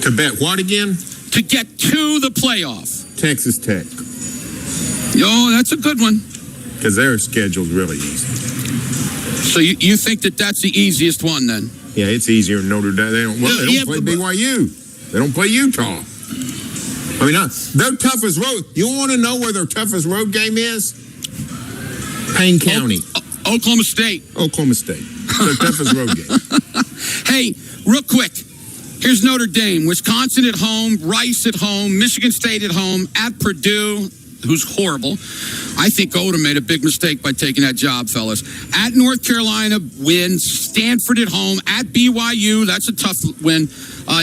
To bet what again? To get to the playoff. Texas Tech. Oh, that's a good one. Because their schedule's really easy. So you think that that's the easiest one then? Yeah, it's easier than Notre Dame. They don't play BYU. They don't play Utah. I mean, their toughest road. You want to know where their toughest road game is? Payne County. Oklahoma State. Oklahoma State. Their toughest road game. Hey, real quick. Here's Notre Dame. Wisconsin at home. Rice at home. Michigan State at home. At Purdue, who's horrible. I think Odom made a big mistake by taking that job, fellas. At North Carolina, win. Stanford at home. At BYU, that's a tough win.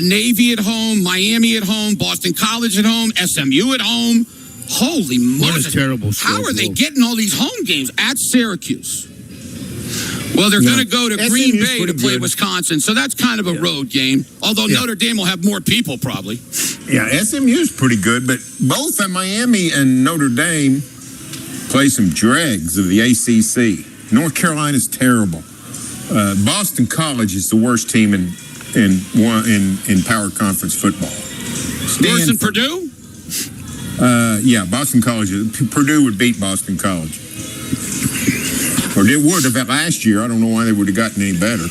Navy at home. Miami at home. Boston College at home. SMU at home. Holy What Moses. a terrible How are they schedule. getting all these home games? At Syracuse. Well, they're going to go to Green SMU's Bay to pretty play good. Wisconsin, so that's kind of a road game. Although Notre Dame will have more people probably. Yeah, SMU's pretty good, but both Miami and Notre Dame play some dregs of the ACC. North Carolina's terrible. Boston College is the worst team in power conference football. Worse than Purdue? Yeah, Boston College. Purdue would beat Boston College. Or they would have last year. I don't know why they would have gotten any better.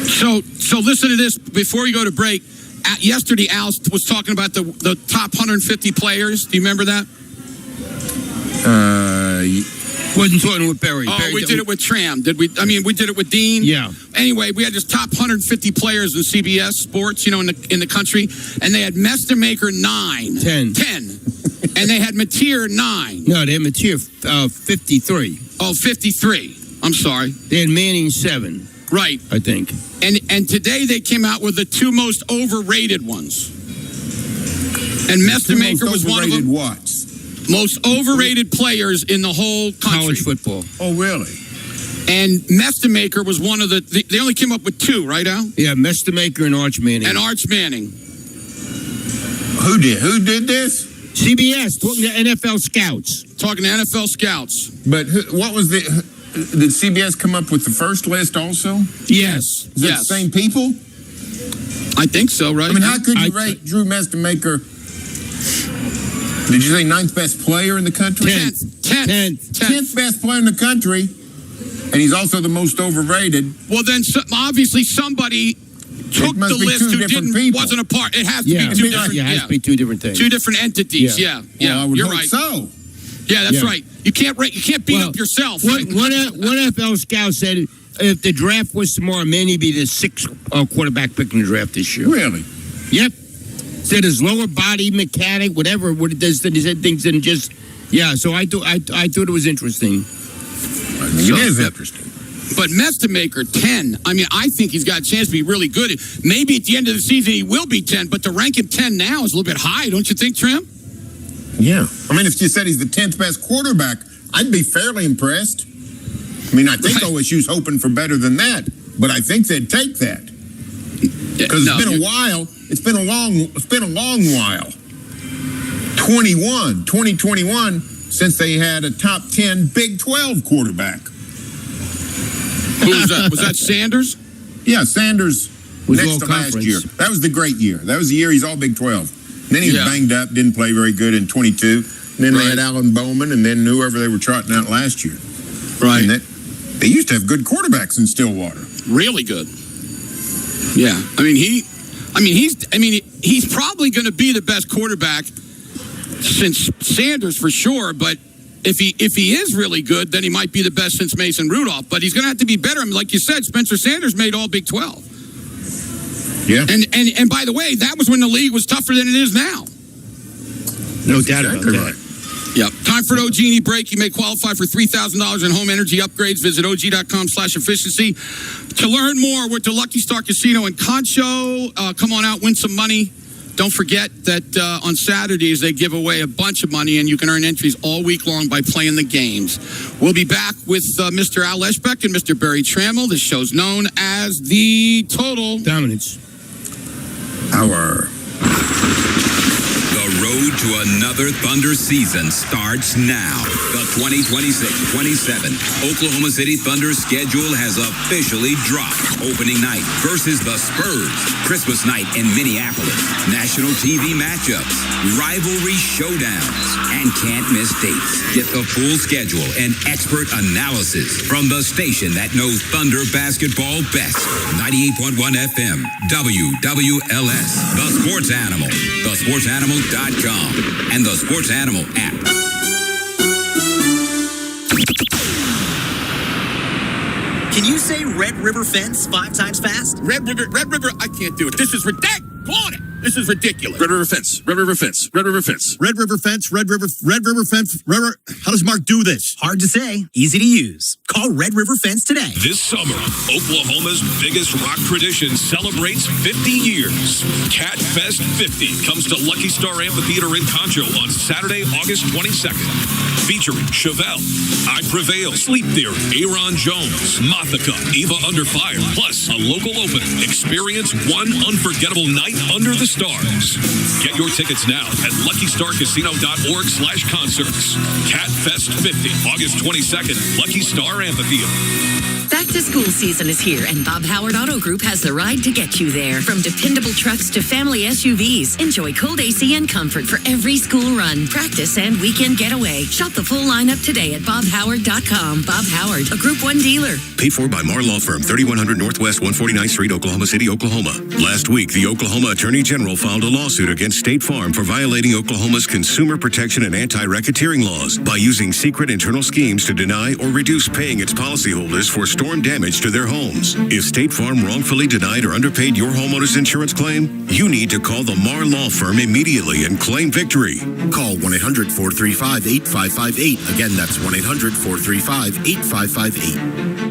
So listen to this before we go to break. Yesterday, Al was talking about the top 150 players. Do you remember that? Wasn't talking with Barry. Oh, we did it with Tram. Did we? I mean, we did it with Dean. Yeah. Anyway, we had this top 150 players in CBS Sports, you know, in the country, and they had Mestermaker 9, 10, and they had Mateer 9. No, they had Mateer 53. Oh, 53. I'm sorry. They had Manning 7. Right. I think. And today they came out with the 2 most overrated ones. And Mestamaker was one of them. What? Most overrated players in the whole country. College football. Oh, really? And Mestamaker was one of they only came up with 2, right, Al? Yeah, Mestamaker and Arch Manning. And Arch Manning. Who did this? CBS, talking to NFL scouts. Talking to NFL scouts. But what was did CBS come up with the first list also? Yes. Is it the same people? I think so, right? I mean, how could you rate Drew Mestamaker? Did you say 9th best player in the country? 10th best player in the country, and he's also the most overrated. Well, then obviously somebody took the list who wasn't a part. It has to be 2 different. Yeah, it has to be 2 different things. 2 different entities. Yeah. Well, I would you're hope right. so. Yeah, that's right. You can't beat up yourself. One NFL scout said if the draft was tomorrow, Manning be the 6th quarterback pick in the draft this year. Really? Yep. Said his lower body mechanic, whatever it does, he said things and just So I thought it was interesting. It is interesting. But Mestamaker 10. I mean, I think he's got a chance to be really good. Maybe at the end of the season he will be 10, but to rank him 10 now is a little bit high, don't you think, Trim? Yeah. I mean, if you said he's the 10th best quarterback, I'd be fairly impressed. I mean, I think OSU's hoping for better than that, but I think they'd take that. Because it's been a while. It's been a long while. 2021 since they had a top 10 Big 12 quarterback. Who was that? Was that Sanders? Yeah, Sanders was next to last year. That was the great year. That was the year he's all Big 12. Then he was banged up, didn't play very good in 22. Then they had Alan Bowman, and then whoever they were trotting out last year. Right. And they used to have good quarterbacks in Stillwater. Really good. Yeah. He's probably going to be the best quarterback since Sanders for sure, but if he is really good, then he might be the best since Mason Rudolph. But he's going to have to be better. I mean, like you said, Spencer Sanders made all Big 12. Yeah. And by the way, that was when the league was tougher than it is now. No doubt about that. Right. Yep. Time for an OG&E break. You may qualify for $3,000 in home energy upgrades. Visit OG.com/efficiency. To learn more, we're at the Lucky Star Casino in Concho. Come on out, win some money. Don't forget that on Saturdays they give away a bunch of money, and you can earn entries all week long by playing the games. We'll be back with Mr. Al Eschbeck and Mr. Barry Trammell. This show's known as the Total Dominance Hour. The road to another Thunder season starts now. The 2026-27 Oklahoma City Thunder schedule has officially dropped. Opening night versus the Spurs. Christmas night in Minneapolis. National TV matchups. Rivalry showdowns. And can't miss dates. Get the full schedule and expert analysis from the station that knows Thunder basketball best. 98.1 FM. WWLS. The Sports Animal. TheSportsAnimal.com and the Sports Animal app. Can you say Red River Fence 5 times fast? Red River, I can't do it. This is ridiculous. Go on it. This is ridiculous. Red River Fence. Red River Fence. Red River Fence. Red River Fence. Red River Fence. How does Mark do this? Hard to say. Easy to use. Call Red River Fence today. This summer, Oklahoma's biggest rock tradition celebrates 50 years. Cat Fest 50 comes to Lucky Star Amphitheater in Concho on Saturday, August 22nd. Featuring Chevelle, I Prevail, Sleep Theory, Aaron Jones, Mothica, Eva Under Fire, plus a local opening. Experience one unforgettable night under the stars. Get your tickets now at LuckyStarCasino.org/concerts. Cat Fest 50, August 22nd, Lucky Star Amphitheater. Back to school season is here, and Bob Howard Auto Group has the ride to get you there. From dependable trucks to family SUVs, enjoy cold AC and comfort for every school run, practice, and weekend getaway. Shop the full lineup today at BobHoward.com. Bob Howard, a Group 1 dealer. Paid for by Marr Law Firm, 3100 Northwest 149th Street, Oklahoma City, Oklahoma. Last week, the Oklahoma Attorney General filed a lawsuit against State Farm for violating Oklahoma's consumer protection and anti-racketeering laws by using secret internal schemes to deny or reduce paying its policyholders for storm damage to their homes. If State Farm wrongfully denied or underpaid your homeowner's insurance claim, you need to call the Marr Law Firm immediately and claim victory. Call 1-800-435-8558. Again, that's 1-800-435-8558.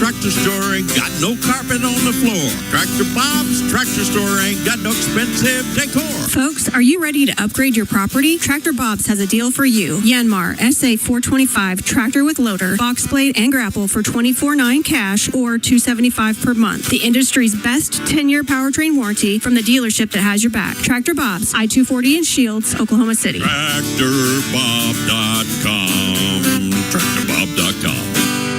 Tractor Store ain't got no carpet on the floor. Tractor Bob's Tractor Store ain't got no expensive decor. Folks, are you ready to upgrade your property? Tractor Bob's has a deal for you. Yanmar SA 425 tractor with loader, box blade, and grapple for $24,900 cash or $275 per month. The industry's best 10-year powertrain warranty from the dealership that has your back. Tractor Bob's, I-240 in Shields, Oklahoma City. TractorBob.com. TractorBob.com.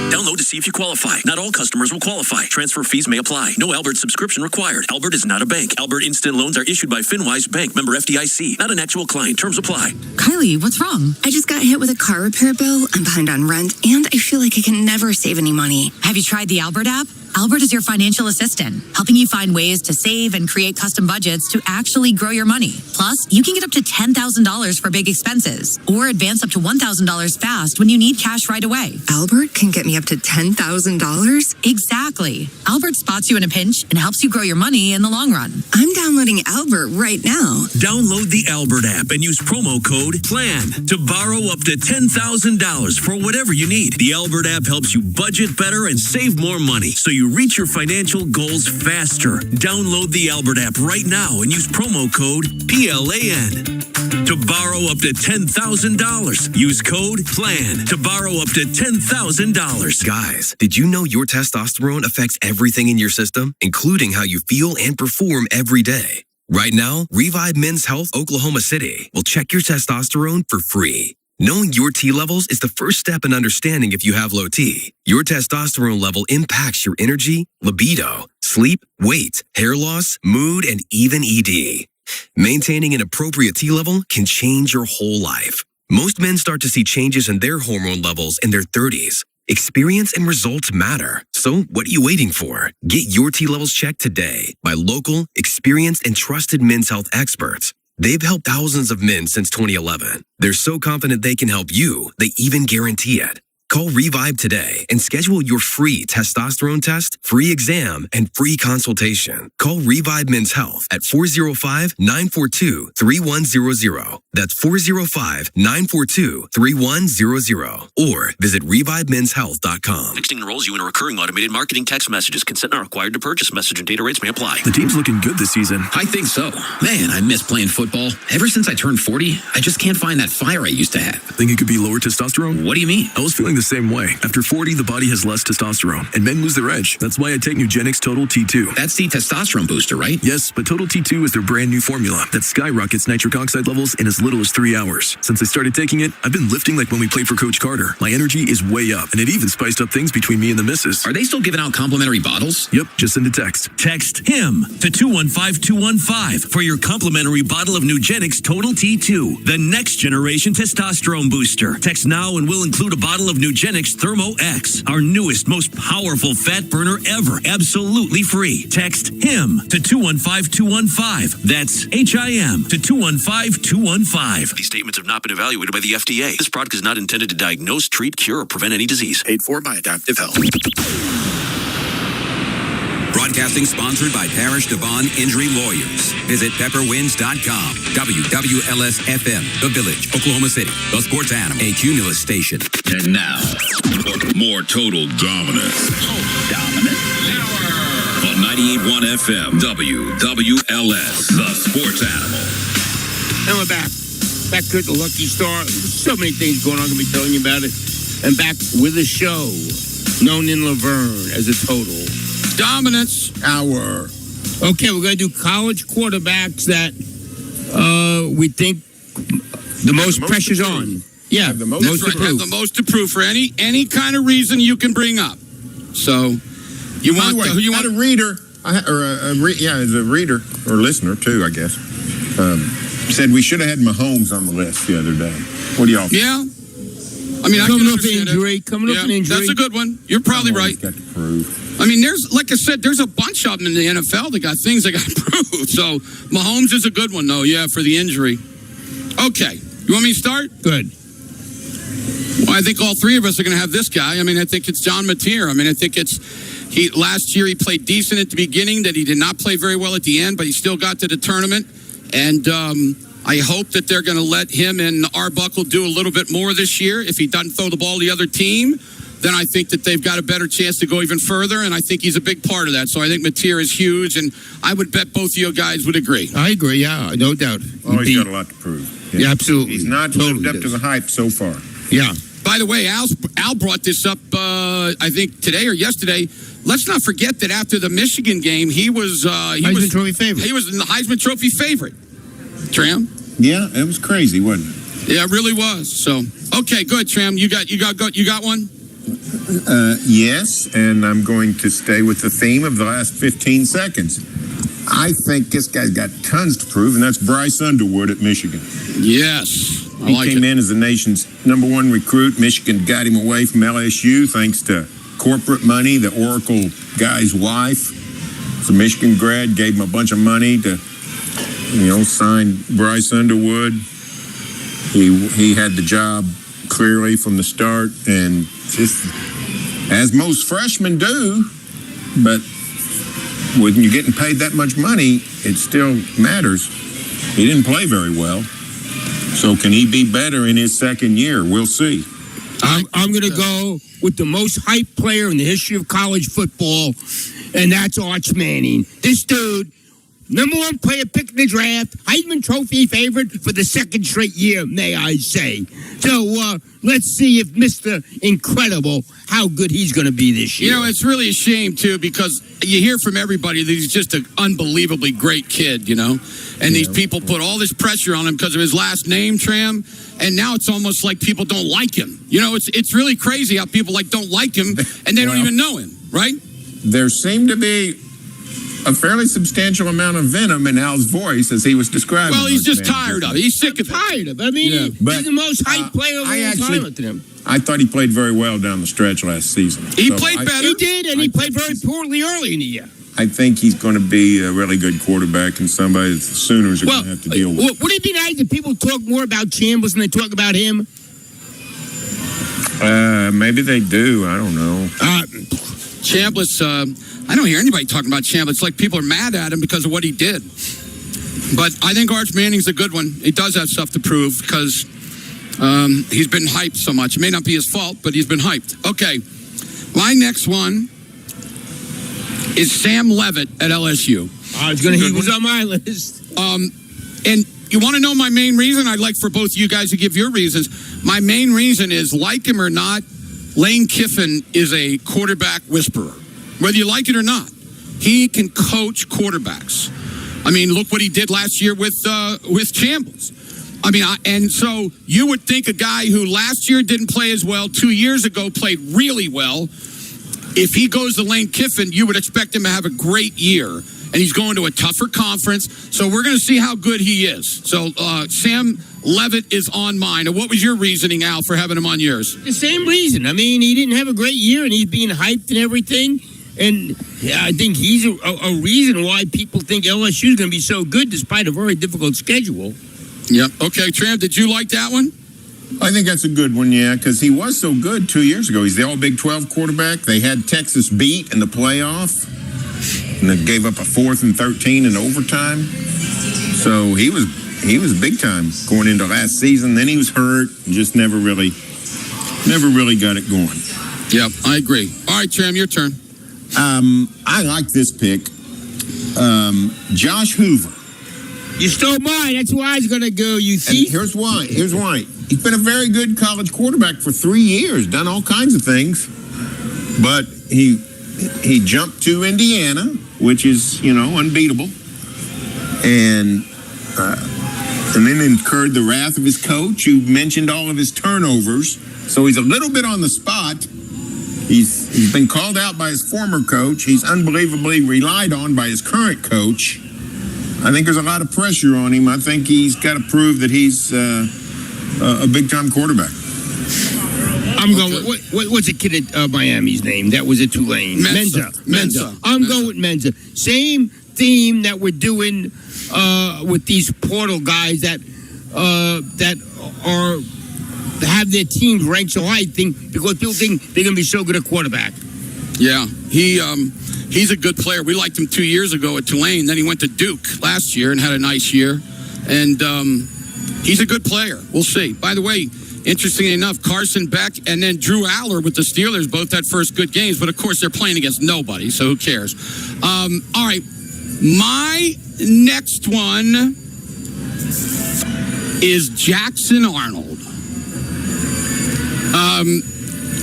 Download to see if you qualify. Not all customers will qualify. Transfer fees may apply. No Albert subscription required. Albert is not a bank. Albert Instant Loans are issued by FinWise Bank, member FDIC. Not an actual client. Terms apply. Kylie, what's wrong? I just got hit with a car repair bill. I'm behind on rent, and I feel like I can never save any money. Have you tried the Albert app? Albert is your financial assistant, helping you find ways to save and create custom budgets to actually grow your money. Plus, you can get up to $10,000 for big expenses or advance up to $1,000 fast when you need cash right away. Albert can get me up to $10,000? Exactly. Albert spots you in a pinch and helps you grow your money in the long run. I'm downloading Albert right now. Download the Albert app and use promo code PLAN to borrow up to $10,000 for whatever you need. The Albert app helps you budget better and save more money so you reach your financial goals faster. Download the Albert app right now and use promo code PLAN to borrow up to $10,000. Use code PLAN to borrow up to $10,000. Guys, did you know your testosterone affects everything in your system, including how you feel and perform every day? Right now, Revive Men's Health Oklahoma City will check your testosterone for free. Knowing your T levels is the first step in understanding if you have low T. Your testosterone level impacts your energy, libido, sleep, weight, hair loss, mood, and even ED. Maintaining an appropriate T level can change your whole life. Most men start to see changes in their hormone levels in their 30s. Experience and results matter. So what are you waiting for? Get your T levels checked today by local, experienced, and trusted men's health experts. They've helped thousands of men since 2011. They're so confident they can help you, they even guarantee it. Call Revive today and schedule your free testosterone test, free exam, and free consultation. Call Revive Men's Health at 405-942-3100. That's 405-942-3100. Or visit ReviveMen'sHealth.com. Texting enrolls you in a recurring automated marketing text messages. Consent not required to purchase. Message and data rates may apply. The team's looking good this season. I think so. Man, I miss playing football. Ever since I turned 40, I just can't find that fire I used to have. Think it could be lower testosterone? What do you mean? I was feeling the same way. After 40, the body has less testosterone, and men lose their edge. That's why I take Nugenix Total T2. That's the testosterone booster, right? Yes, but Total T2 is their brand new formula that skyrockets nitric oxide levels in as little as 3 hours. Since I started taking it, I've been lifting like when we played for Coach Carter. My energy is way up, and it even spiced up things between me and the missus. Are they still giving out complimentary bottles? Yep, just send a text. Text HIM to 215-215 for your complimentary bottle of Nugenix Total T2, the next generation testosterone booster. Text now and we'll include a bottle of Nugenix Thermo X, our newest, most powerful fat burner ever, absolutely free. Text HIM to 215-215. That's HIM to 215-215. These statements have not been evaluated by the FDA. This product is not intended to diagnose, treat, cure, or prevent any disease. Paid for by Adaptive Health. Broadcasting sponsored by Parish Devon Injury Lawyers. Visit pepperwinds.com. WWLS-FM, The Village, Oklahoma City, the sports animal, a Cumulus station. And now, more total dominance. On 98.1 FM, WWLS, the sports animal. And we're back. Back here at the Lucky Star. So many things going on. I'm going to be telling you about it. And back with a show known in Laverne as a total dominance hour. Okay, we're going to do college quarterbacks that we think the most pressure's on. Yeah, have the most to prove for any kind of reason you can bring up. So you want who you want a reader as a reader or listener too, I guess. Said we should have had Mahomes on the list the other day. What do y'all think? Yeah. I mean, coming up injury. That's a good one. You're probably right. Got to prove. I mean, like I said, there's a bunch of them in the NFL that got things they got to prove. So Mahomes is a good one, though. Yeah, for the injury. Okay, you want me to start? Good. Well, I think all three of us are going to have this guy. I mean, I think it's John Mateer. I mean, I think last year he played decent at the beginning, that he did not play very well at the end, but he still got to the tournament. And I hope that they're going to let him and Arbuckle do a little bit more this year. If he doesn't throw the ball to the other team, then I think that they've got a better chance to go even further, and I think he's a big part of that. So I think Mateer is huge, and I would bet both of you guys would agree. I agree, yeah, no doubt. Oh, he's got a lot to prove. Yeah, absolutely. He's not lived up to the hype so far. Yeah. By the way, Al brought this up, I think today or yesterday. Let's not forget that after the Michigan game, he was Heisman Trophy favorite. He was the Heisman Trophy favorite. Tram? Yeah, it was crazy, wasn't it? Yeah, it really was. So, okay, good, Tram. You got one? Yes, and I'm going to stay with the theme of the last 15 seconds. I think this guy's got tons to prove, and that's Bryce Underwood at Michigan. Yes. He came in as the nation's #1 recruit. Michigan got him away from LSU thanks to corporate money. The Oracle guy's wife, it's a Michigan grad, gave him a bunch of money to, sign Bryce Underwood. He had the job clearly from the start, and just as most freshmen do, but when you're getting paid that much money, it still matters. He didn't play very well. So can he be better in his second year? We'll see. I'm going to go with the most hyped player in the history of college football, and that's Arch Manning. This dude, #1 player picked in the draft, Heisman Trophy favorite for the second straight year, may I say. So let's see if Mr. Incredible, how good he's going to be this year. It's really a shame, too, because you hear from everybody that he's just an unbelievably great kid, And these people put all this pressure on him because of his last name, Tram, and now it's almost like people don't like him. It's really crazy how people don't like him, and they don't even know him, right? There seemed to be a fairly substantial amount of venom in Al's voice as he was describing. Well, he's just tired of it. He's sick of it. I mean, he's the most hyped player of all time with him. I thought he played very well down the stretch last season. He played better. He did, and he played very poorly early in the year. I think he's going to be a really good quarterback and somebody that the Sooners are going to have to deal with. Would it be nice if people talk more about Chambliss than they talk about him? Maybe they do. I don't know. Chambliss, I don't hear anybody talking about Chambliss. It's like people are mad at him because of what he did. But I think Arch Manning's a good one. He does have stuff to prove because he's been hyped so much. It may not be his fault, but he's been hyped. Okay, my next one is Sam Levitt at LSU. He was on my list. And you want to know my main reason? I'd like for both of you guys to give your reasons. My main reason is, like him or not, Lane Kiffin is a quarterback whisperer. Whether you like it or not, he can coach quarterbacks. I mean, look what he did last year with Chambliss. I mean, and so you would think a guy who last year didn't play as well, 2 years ago played really well. If he goes to Lane Kiffin, you would expect him to have a great year. And he's going to a tougher conference. So we're going to see how good he is. So Sam Levitt is on mine. And what was your reasoning, Al, for having him on yours? The same reason. I mean, he didn't have a great year, and he's being hyped and everything. And I think he's a reason why people think LSU is going to be so good despite a very difficult schedule. Yep. Okay, Tram, did you like that one? I think that's a good one, yeah, because he was so good 2 years ago. He's the All-Big 12 quarterback. They had Texas beat in the playoff, and they gave up a 4th and 13 in overtime. So he was big time going into last season. Then he was hurt and just never really got it going. Yep, I agree. All right, Tram, your turn. I like this pick. Josh Hoover. You stole mine. That's where I was going to go, you thief. And here's why. He's been a very good college quarterback for 3 years, done all kinds of things. But he jumped to Indiana, which is, unbeatable. And then incurred the wrath of his coach, who mentioned all of his turnovers. So he's a little bit on the spot. He's been called out by his former coach. He's unbelievably relied on by his current coach. I think there's a lot of pressure on him. I think he's got to prove that he's a big-time quarterback. I'm going with, what's the kid at Miami's name? That was at Tulane. Menza. I'm going with Menza. Same theme that we're doing with these portal guys that have their teams ranked so high, because people think they're going to be so good at quarterback. Yeah, he's a good player. We liked him 2 years ago at Tulane. Then he went to Duke last year and had a nice year. And he's a good player. We'll see. By the way, interestingly enough, Carson Beck and then Drew Aller with the Steelers both had first good games, but of course they're playing against nobody, so who cares? All right, my next one is Jackson Arnold.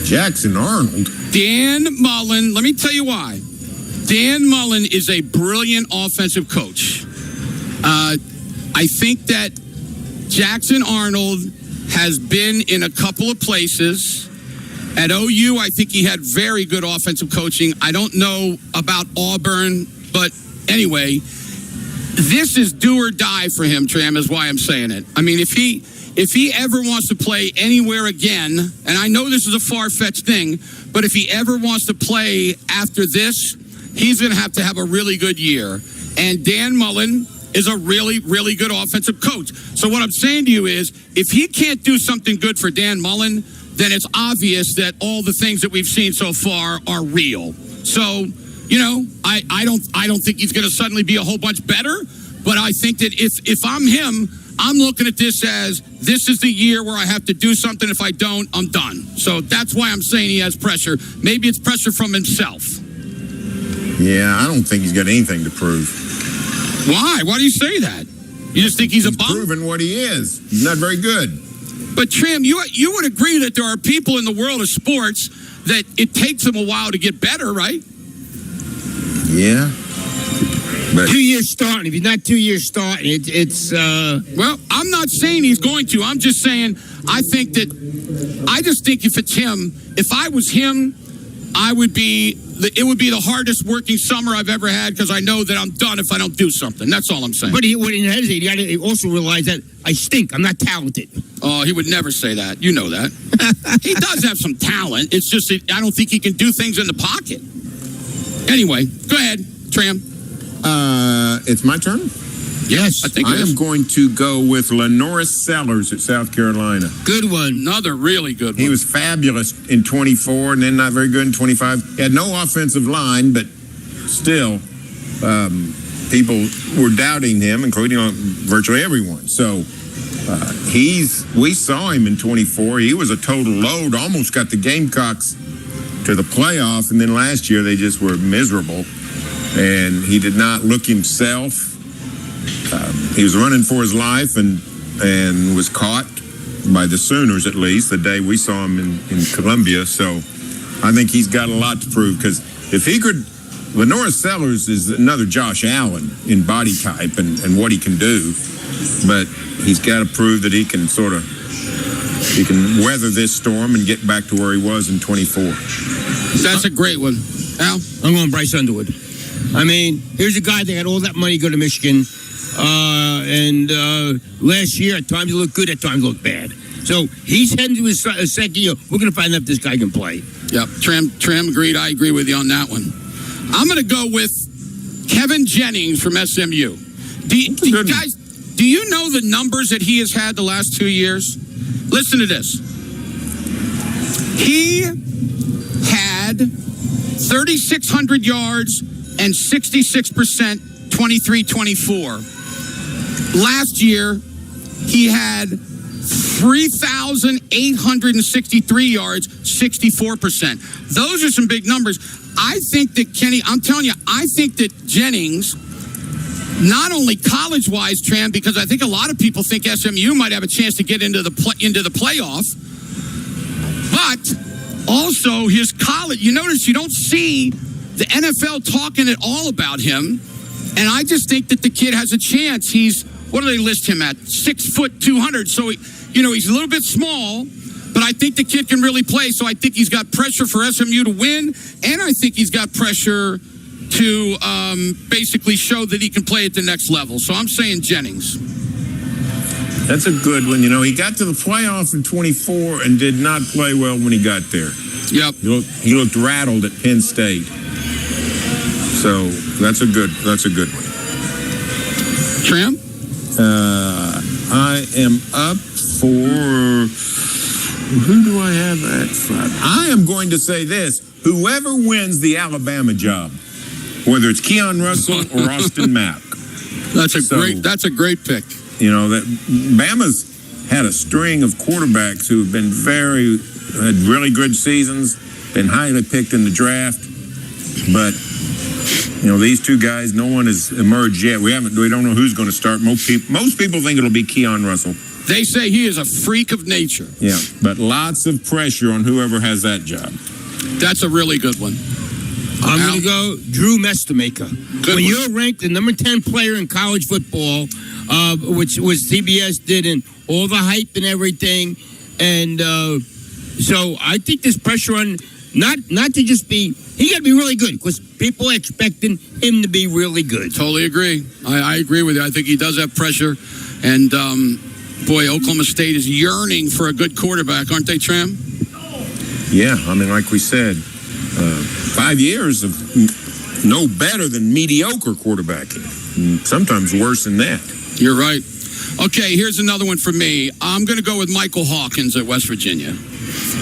Jackson Arnold? Dan Mullen, let me tell you why. Dan Mullen is a brilliant offensive coach. I think that Jackson Arnold has been in a couple of places. At OU, I think he had very good offensive coaching. I don't know about Auburn, but anyway, this is do or die for him, Tram, is why I'm saying it. I mean, if he ever wants to play anywhere again, and I know this is a far-fetched thing, but if he ever wants to play after this, he's going to have a really good year. And Dan Mullen is a really, really good offensive coach. So what I'm saying to you is, if he can't do something good for Dan Mullen, then it's obvious that all the things that we've seen so far are real. So, you know, I don't think he's going to suddenly be a whole bunch better, but I think that if I'm him, I'm looking at this as this is the year where I have to do something. If I don't, I'm done. So that's why I'm saying he has pressure. Maybe it's pressure from himself. Yeah, I don't think he's got anything to prove. Why? Why do you say that? You just think he's a bum? Proven what he is. He's not very good. But Tram, you would agree that there are people in the world of sports that it takes them a while to get better, right? Yeah. But 2 years starting. If he's not 2 years starting, it's Well, I'm not saying he's going to. I'm just saying I just think if it's him, if I was him, it would be the hardest working summer I've ever had because I know that I'm done if I don't do something. That's all I'm saying. But he wouldn't hesitate. You got to also realize that I stink. I'm not talented. Oh, he would never say that. You know that. He does have some talent. It's just that I don't think he can do things in the pocket. Anyway, go ahead, Tram. It's my turn? Yes, I think I am going to go with Lenoris Sellers at South Carolina. Good one. Another really good one. He was fabulous in 24 and then not very good in 25. He had no offensive line, but still, people were doubting him, including virtually everyone. So we saw him in 24. He was a total load, almost got the Gamecocks to the playoff, and then last year they just were miserable. And he did not look himself. He was running for his life and was caught by the Sooners, at least, the day we saw him in Columbia. So I think he's got a lot to prove because if he could, Lenoris Sellers is another Josh Allen in body type and what he can do. But he's got to prove that he can weather this storm and get back to where he was in 24. That's a great one. Al? I'm going Bryce Underwood. I mean, here's a guy that had all that money go to Michigan. And last year, at times he looked good, at times he looked bad. So he's heading to his second year. We're going to find out if this guy can play. Yep, Tram agreed. I agree with you on that one. I'm going to go with Kevin Jennings from SMU. Guys, do you know the numbers that he has had the last 2 years? Listen to this. He had 3,600 yards and 66%, 23-24. Last year, he had 3,863 yards, 64%. Those are some big numbers. I think that I'm telling you, I think that Jennings, not only college-wise, Tram, because I think a lot of people think SMU might have a chance to get into the playoff, but also his college. You notice you don't see the NFL talking at all about him, and I just think that the kid has a chance. What do they list him at? 6 foot 200. So, he's a little bit small, but I think the kid can really play. So I think he's got pressure for SMU to win, and I think he's got pressure to basically show that he can play at the next level. So I'm saying Jennings. That's a good one. He got to the playoff in 24 and did not play well when he got there. Yep. He looked rattled at Penn State. So that's a good one. Tram? I am up for, who do I have at 5? I am going to say this. Whoever wins the Alabama job, whether it's Keon Russell or Austin Mack. That's a great pick. That Bama's had a string of quarterbacks who have been had really good seasons, been highly picked in the draft, but these two guys, no one has emerged yet. We don't know who's going to start. Most people think it'll be Keon Russell. They say he is a freak of nature. Yeah, but lots of pressure on whoever has that job. That's a really good one. I'm going to go Drew Mestermaker. When you're ranked the number 10 player in college football, which CBS did, and all the hype and everything, and so I think there's pressure on not to just be. He got to be really good because people are expecting him to be really good. Totally agree. I agree with you. I think he does have pressure, and boy, Oklahoma State is yearning for a good quarterback, aren't they, Tram? Yeah, I mean, like we said, 5 years of no better than mediocre quarterbacking. Sometimes worse than that. You're right. Okay, here's another one for me. I'm going to go with Michael Hawkins at West Virginia.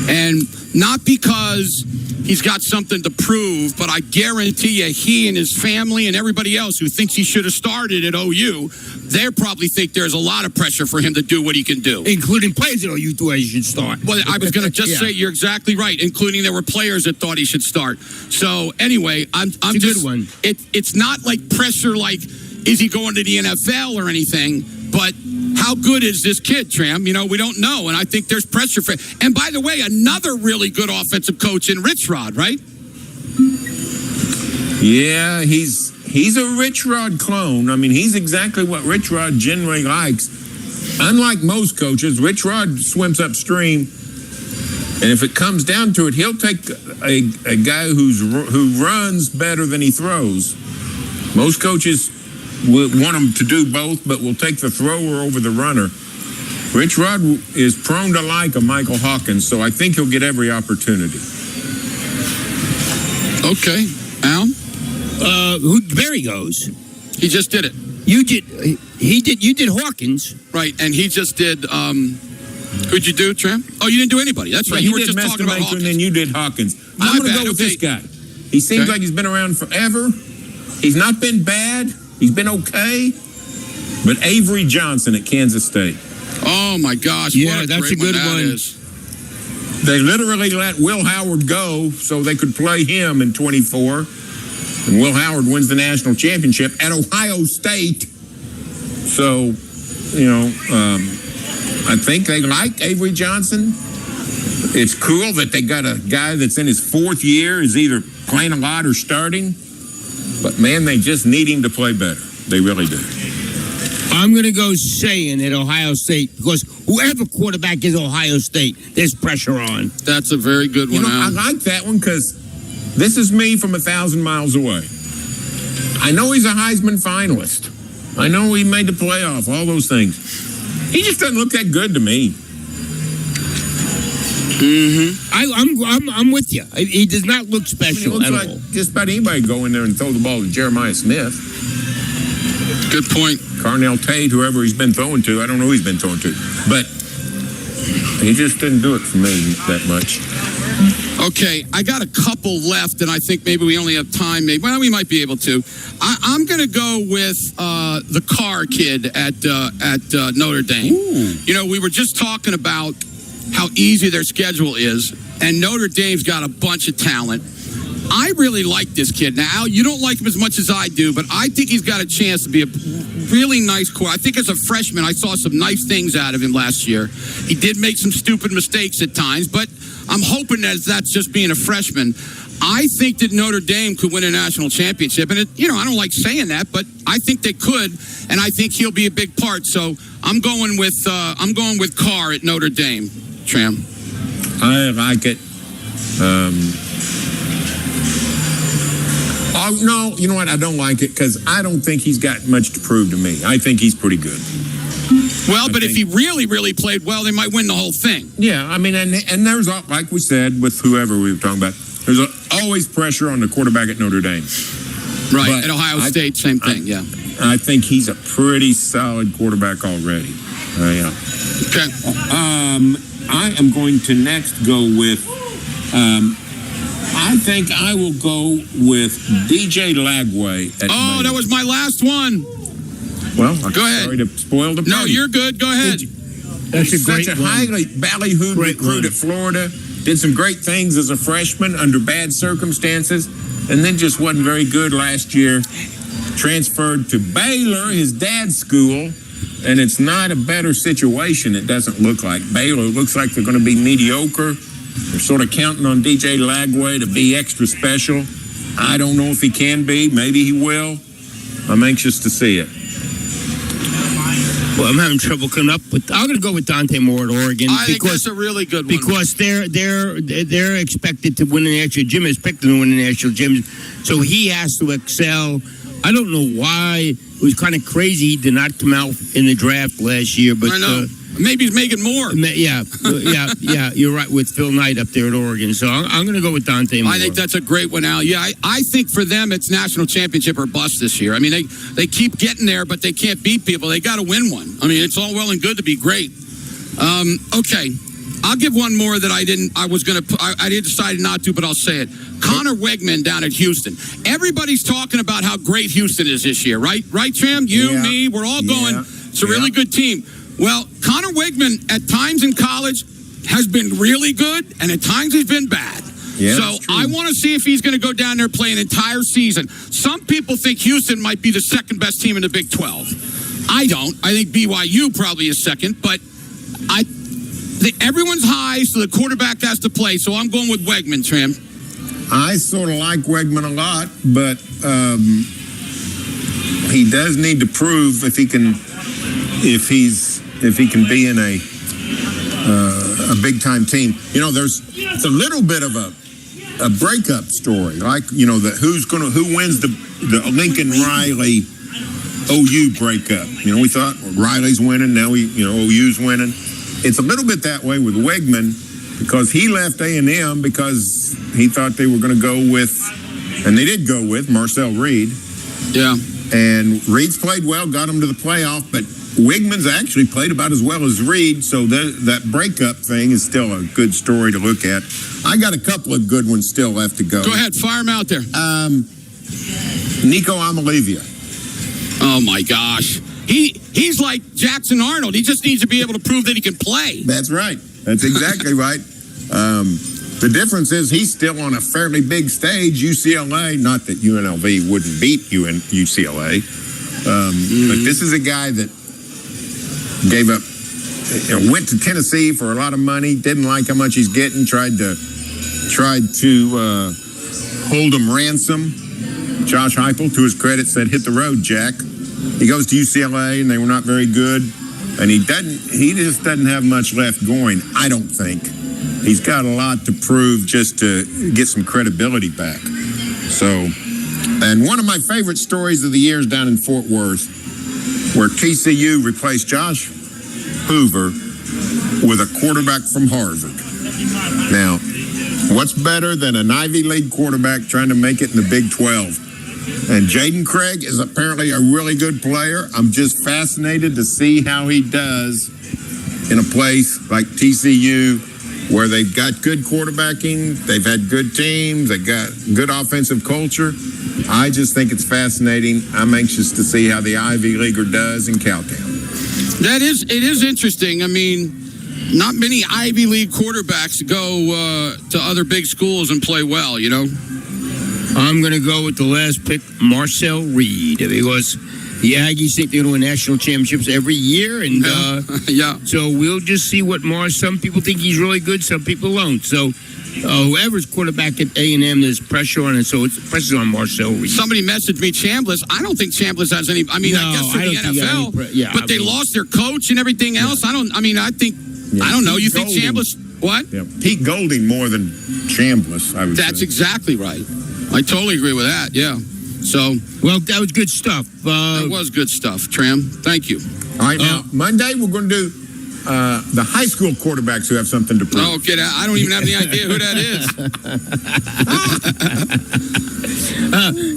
And not because he's got something to prove, but I guarantee you he and his family and everybody else who thinks he should have started at OU, they probably think there's a lot of pressure for him to do what he can do. Including players at OU thought he should start. Well, I was going to just say you're exactly right, including there were players that thought he should start. So anyway, I'm it's just... a good one. It's not like pressure like, is he going to the NFL or anything, but... How good is this kid, Tram? We don't know, and I think there's pressure for. And by the way, another really good offensive coach in Rich Rod, right? Yeah, he's a Rich Rod clone. I mean, he's exactly what Rich Rod generally likes. Unlike most coaches, Rich Rod swims upstream, and if it comes down to it, he'll take a guy who runs better than he throws. Most coaches will want him to do both, but will take the thrower over the runner. Rich Rod is prone to like a Michael Hawkins, so I think he'll get every opportunity. Okay. Al? There he goes. He just did it. You did Hawkins. Right, and he just did, who'd you do, Tram? Oh, you didn't do anybody. That's right. You were just talking about Hawkins. And then you did Hawkins. My I'm going to bad. go with Okay. this guy. He seems like he's been around forever. He's not been bad. He's been okay. But Avery Johnson at Kansas State. Oh, my gosh. Yeah, what that's a good one. Is. They literally let Will Howard go so they could play him in 24. And Will Howard wins the national championship at Ohio State. So, I think they like Avery Johnson. It's cool that they got a guy that's in his fourth year, is either playing a lot or starting. But, man, they just need him to play better. They really do. I'm going to go saying at Ohio State because whoever quarterback is Ohio State, there's pressure on. That's a very good one, I Al. like that one because this is me from 1,000 miles away. I know he's a Heisman finalist. I know he made the playoff, all those things. He just doesn't look that good to me. Mm-hmm. I'm with you. He does not look special It looks at like all. just about anybody go in there and throw the ball to Jeremiah Smith. Good point. Carnell Tate, whoever he's been throwing to. I don't know who he's been throwing to. But he just didn't do it for me that much. Okay, I got a couple left, and I think maybe we only have time. Well, we might be able to. I'm going to go with the Carr kid at Notre Dame. Ooh. We were just talking about how easy their schedule is, and Notre Dame's got a bunch of talent. I really like this kid. Now, Al, you don't like him as much as I do, but I think he's got a chance to be a really nice core. I think as a freshman, I saw some nice things out of him last year. He did make some stupid mistakes at times, but I'm hoping that that's just being a freshman. I think that Notre Dame could win a national championship, and I don't like saying that, but I think they could, and I think he'll be a big part. So I'm going with Carr at Notre Dame. Tram. I like it. Oh, no, you know what? I don't like it because I don't think he's got much to prove to me. I think he's pretty good. Well, but if he really, really played well, they might win the whole thing. Yeah, I mean, and there's, like we said, with whoever we were talking about, there's always pressure on the quarterback at Notre Dame. Right, But at Ohio State, same thing, yeah. I think he's a pretty solid quarterback already. Yeah. Okay. I am going to next go with, I think I will go with DJ Lagway at Baylor. That was my last one. Well, I'm go ahead. sorry to spoil the party. No, you're good. Go ahead. That's a great such a one. highly ballyhooed recruit at Florida. Did some great things as a freshman under bad circumstances, and then just wasn't very good last year. Transferred to Baylor, his dad's school, and it's not a better situation. It doesn't look like. Baylor looks like they're going to be mediocre. They're sort of counting on DJ Lagway to be extra special. I don't know if he can be. Maybe he will. I'm anxious to see it. Well, I'm having trouble coming up, but I'm going to go with Dante Moore at Oregon. I think that's a really good one. Because they're expected to win the national. Jim is expected to win the national gym, so he has to excel. I don't know why. It was kind of crazy he did not come out in the draft last year, but I know. Maybe he's making more. Yeah. You're right with Phil Knight up there at Oregon. So I'm going to go with Dante Moore. I think that's a great one, Al. Yeah, I think for them it's national championship or bust this year. I mean, they keep getting there, but they can't beat people. They got to win one. I mean, it's all well and good to be great. Okay, I'll give one more that I didn't decide not to, but I'll say it. Connor Wegman down at Houston. Everybody's talking about how great Houston is this year, right? Right, Trim? You, me, we're all going. It's a really good team. Well, Connor Wegman at times in college has been really good, and at times he's been bad. Yeah, so I want to see if he's going to go down there and play an entire season. Some people think Houston might be the second best team in the Big 12. I don't. I think BYU probably is second, but everyone's high, so the quarterback has to play. So I'm going with Wegman, Trim. I sort of like Wegman a lot, but he does need to prove if he can be in a big time team. You know, it's a little bit of a breakup story, like, you know, who wins the Lincoln Riley OU breakup. You know, we thought Riley's winning, now OU's winning. It's a little bit that way with Wegman because he left A&M because he thought they were going to go with, and they did go with Marcel Reed. Yeah. And Reed's played well, got him to the playoff, but Wegman's actually played about as well as Reed, so that breakup thing is still a good story to look at. I got a couple of good ones still left to go. Go ahead, fire him out there. Nico Amalivia. Oh, my gosh. He's like Jackson Arnold. He just needs to be able to prove that he can play. That's right. That's exactly right. The difference is he's still on a fairly big stage, UCLA. Not that UNLV wouldn't beat UCLA. But this is a guy that gave up, went to Tennessee for a lot of money, didn't like how much he's getting, tried to hold him ransom. Josh Heupel, to his credit, said, "Hit the road, Jack." He goes to UCLA, and they were not very good. And he just doesn't have much left going, I don't think. He's got a lot to prove just to get some credibility back. So, and one of my favorite stories of the year is down in Fort Worth, where TCU replaced Josh Hoover with a quarterback from Harvard. Now, what's better than an Ivy League quarterback trying to make it in the Big 12? And Jaden Craig is apparently a really good player. I'm just fascinated to see how he does in a place like TCU, where they've got good quarterbacking, they've had good teams, they've got good offensive culture. I just think it's fascinating. I'm anxious to see how the Ivy Leaguer does in Cowtown. It is interesting. I mean, not many Ivy League quarterbacks go to other big schools and play well, you know? I'm going to go with the last pick, Marcel Reed, because the Aggies think they're going to win national championships every year, and so we'll just see what some people think he's really good, some people don't. So whoever's quarterback at A&M, there's pressure on it, so it's pressure on Marcel Reed. Somebody messaged me Chambliss. I don't think Chambliss has any. I mean, I guess for the NFL, but they lost their coach and everything else. I don't know. You think Chambliss? What? Yeah. Pete Golding more than Chambliss, I would say. That's exactly right. I totally agree with that, yeah. So, well, that was good stuff. That was good stuff, Tram. Thank you. All right, now, Monday we're going to do the high school quarterbacks who have something to prove. Oh, get out. I don't even have any idea who that is.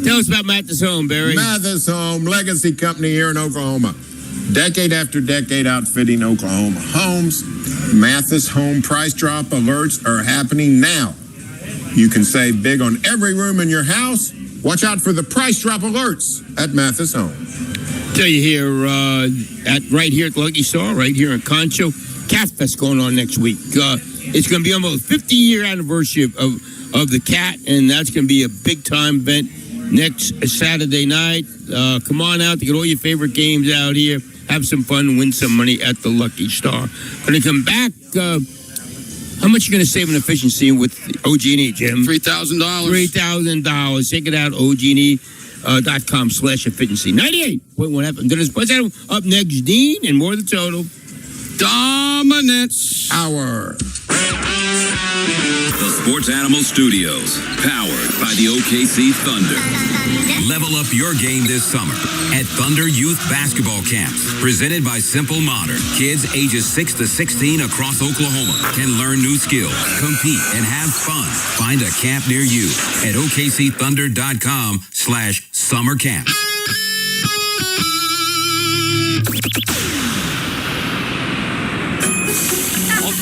Tell us about Mathis Home, Barry. Mathis Home, legacy company here in Oklahoma. Decade after decade outfitting Oklahoma homes. Mathis Home price drop alerts are happening now. You can save big on every room in your house. Watch out for the price drop alerts at Mathis Home. Tell you here, right here at Lucky Star, right here in Concho, Cat Fest going on next week. It's going to be almost 50-year anniversary of the Cat, and that's going to be a big-time event next Saturday night. Come on out to get all your favorite games out here. Have some fun and win some money at the Lucky Star. When they come back, how much you going to save in efficiency with OG&E, Jim? $3,000. $3,000. Check it out, OG&E.com/efficiency. 98.1 FM. Dennis Sports Animal. Up next, Dean, and more of the total. Dominance Hour. The Sports Animal Studios, powered by the OKC Thunder. Level up your game this summer at Thunder Youth Basketball Camps, presented by Simple Modern. Kids ages 6 to 16 across Oklahoma can learn new skills, compete, and have fun. Find a camp near you at OKCThunder.com/summer camp.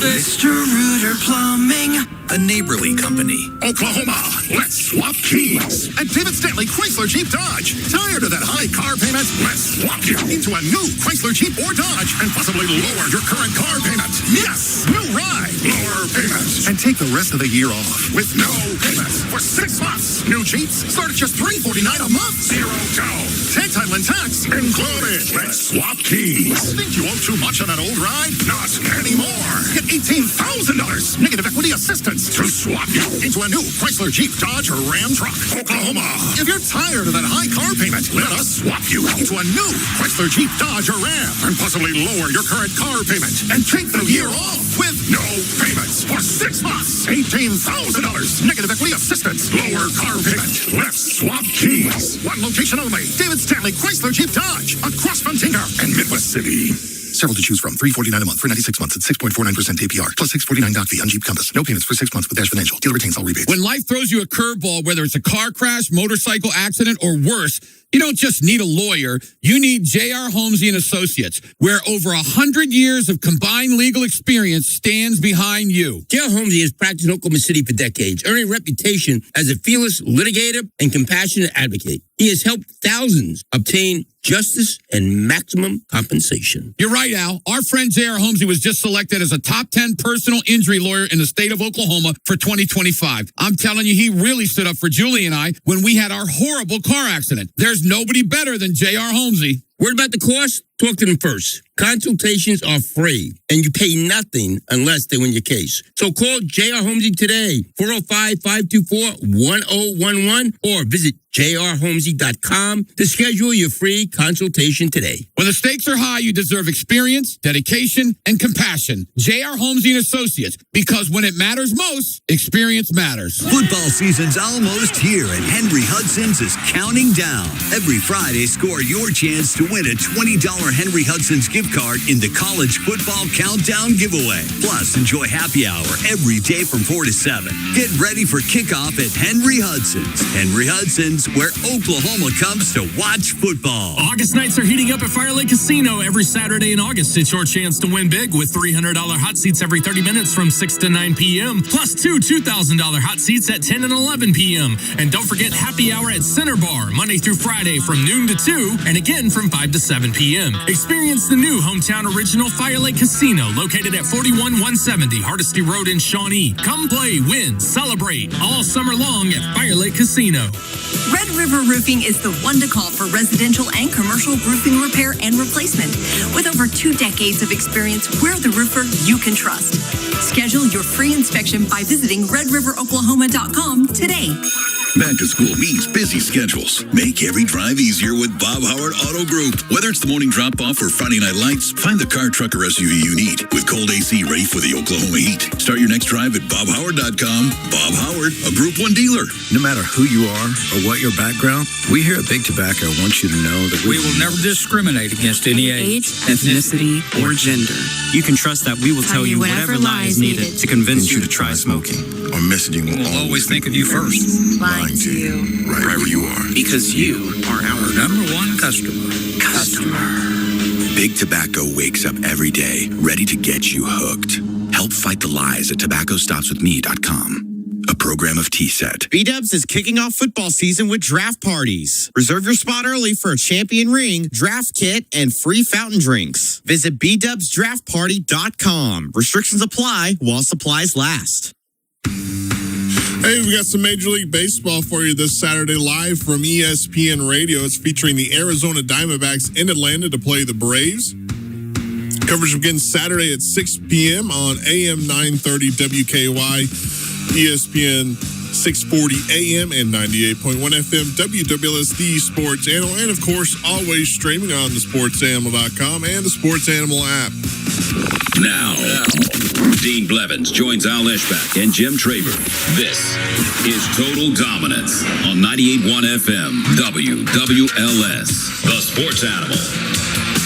Mr. Rooter Plumbing, a neighborly company. Oklahoma, let's swap keys. At David Stanley Chrysler Jeep Dodge. Tired of that high car payment? Let's swap you into a new Chrysler Jeep or Dodge and possibly lower your current car payment. Yes, new ride, lower payments. And take the rest of the year off with no payments for 6 months. New Jeeps start at just $349 a month. Zero down. Tag title and tax included. Let's swap keys. Think you owe too much on that old ride? Not anymore. Get $18,000 negative equity assistance to swap you into a new Chrysler Jeep, Dodge, or Ram truck. Oklahoma. If you're tired of that high car payment, let us swap you into a new Chrysler Jeep, Dodge, or Ram and possibly lower your current car payment and take the year off with no payments for 6 months. $18,000 negative equity assistance. Lower car payment. Let's swap keys. One location only. David Stanley Chrysler Jeep Dodge across from Tinker and Midwest City. Several to choose from. $349 a month for 96 months at 6.49% APR. Plus $649 doc fee on Jeep Compass. No payments for 6 months with Dash Financial. Dealer retains all rebates. When life throws you a curveball, whether it's a car crash, motorcycle accident, or worse, you don't just need a lawyer. You need J.R. Holmesy and Associates, where over 100 years of combined legal experience stands behind you. J.R. Holmesy has practiced in Oklahoma City for decades, earning a reputation as a fearless litigator and compassionate advocate. He has helped thousands obtain justice and maximum compensation. You're right, Al. Our friend J.R. Holmesy was just selected as a top 10 personal injury lawyer in the state of Oklahoma for 2025. I'm telling you, he really stood up for Julie and I when we had our horrible car accident. There's nobody better than J.R. Holmesy. Word about the cost? Talk to them first. Consultations are free, and you pay nothing unless they win your case. So call J.R. Holmesy today, 405-524-1011, or visit jrholmesy.com to schedule your free consultation today. When the stakes are high, you deserve experience, dedication, and compassion. J.R. Holmesy and Associates, because when it matters most, experience matters. Football season's almost here, and Henry Hudson's is counting down. Every Friday, score your chance to win a $20 Henry Hudson's gift card in the College Football Countdown giveaway. Plus, enjoy happy hour every day from 4 to 7. Get ready for kickoff at Henry Hudson's. Henry Hudson's, where Oklahoma comes to watch football. August nights are heating up at Fire Lake Casino every Saturday in August. It's your chance to win big with $300 hot seats every 30 minutes from 6 to 9 p.m. Plus two $2,000 hot seats at 10 and 11 p.m. And don't forget happy hour at Center Bar Monday through Friday from noon to 2 and again from 5 to 7 p.m. Experience the new hometown original Fire Lake Casino located at 41170 Hardesty Road in Shawnee. Come play, win, celebrate all summer long at Fire Lake Casino. Red River Roofing is the one to call for residential and commercial roofing repair and replacement. With over 2 decades of experience, we're the roofer you can trust. Schedule your free inspection by visiting redriveroklahoma.com today. Back to school means busy schedules. Make every drive easier with Bob Howard Auto Group. Whether it's the morning drop-off or Friday night lights, find the car, truck, or SUV you need with cold AC ready for the Oklahoma heat. Start your next drive at bobhoward.com. Bob Howard, a Group 1 dealer. No matter who you are or what your background, we here at Big Tobacco want you to know that we will never discriminate against any age, ethnicity, or gender. You can trust that we will tell you whatever lie is needed to convince you to try smoking. Our messaging will always think of you first. Lying to you. Right wherever you are. Because you are our #1 customer. Big Tobacco wakes up every day ready to get you hooked. Help fight the lies at tobaccostopswithme.com. A pro program of T-Set. B-Dubs is kicking off football season with draft parties. Reserve your spot early for a champion ring, draft kit, and free fountain drinks. Visit bdubsdraftparty.com. Restrictions apply while supplies last. Hey, we got some Major League Baseball for you this Saturday live from ESPN Radio. It's featuring the Arizona Diamondbacks in Atlanta to play the Braves. Coverage begins Saturday at 6 p.m. on AM 930 WKY, ESPN 640 AM and 98.1 FM, WWLSD Sports Animal, and of course, always streaming on thesportsanimal.com and the Sports Animal app. Now, Dean Blevins joins Al Eschbach and Jim Traver. This is Total Dominance on 98.1 FM, WWLS, the Sports Animal.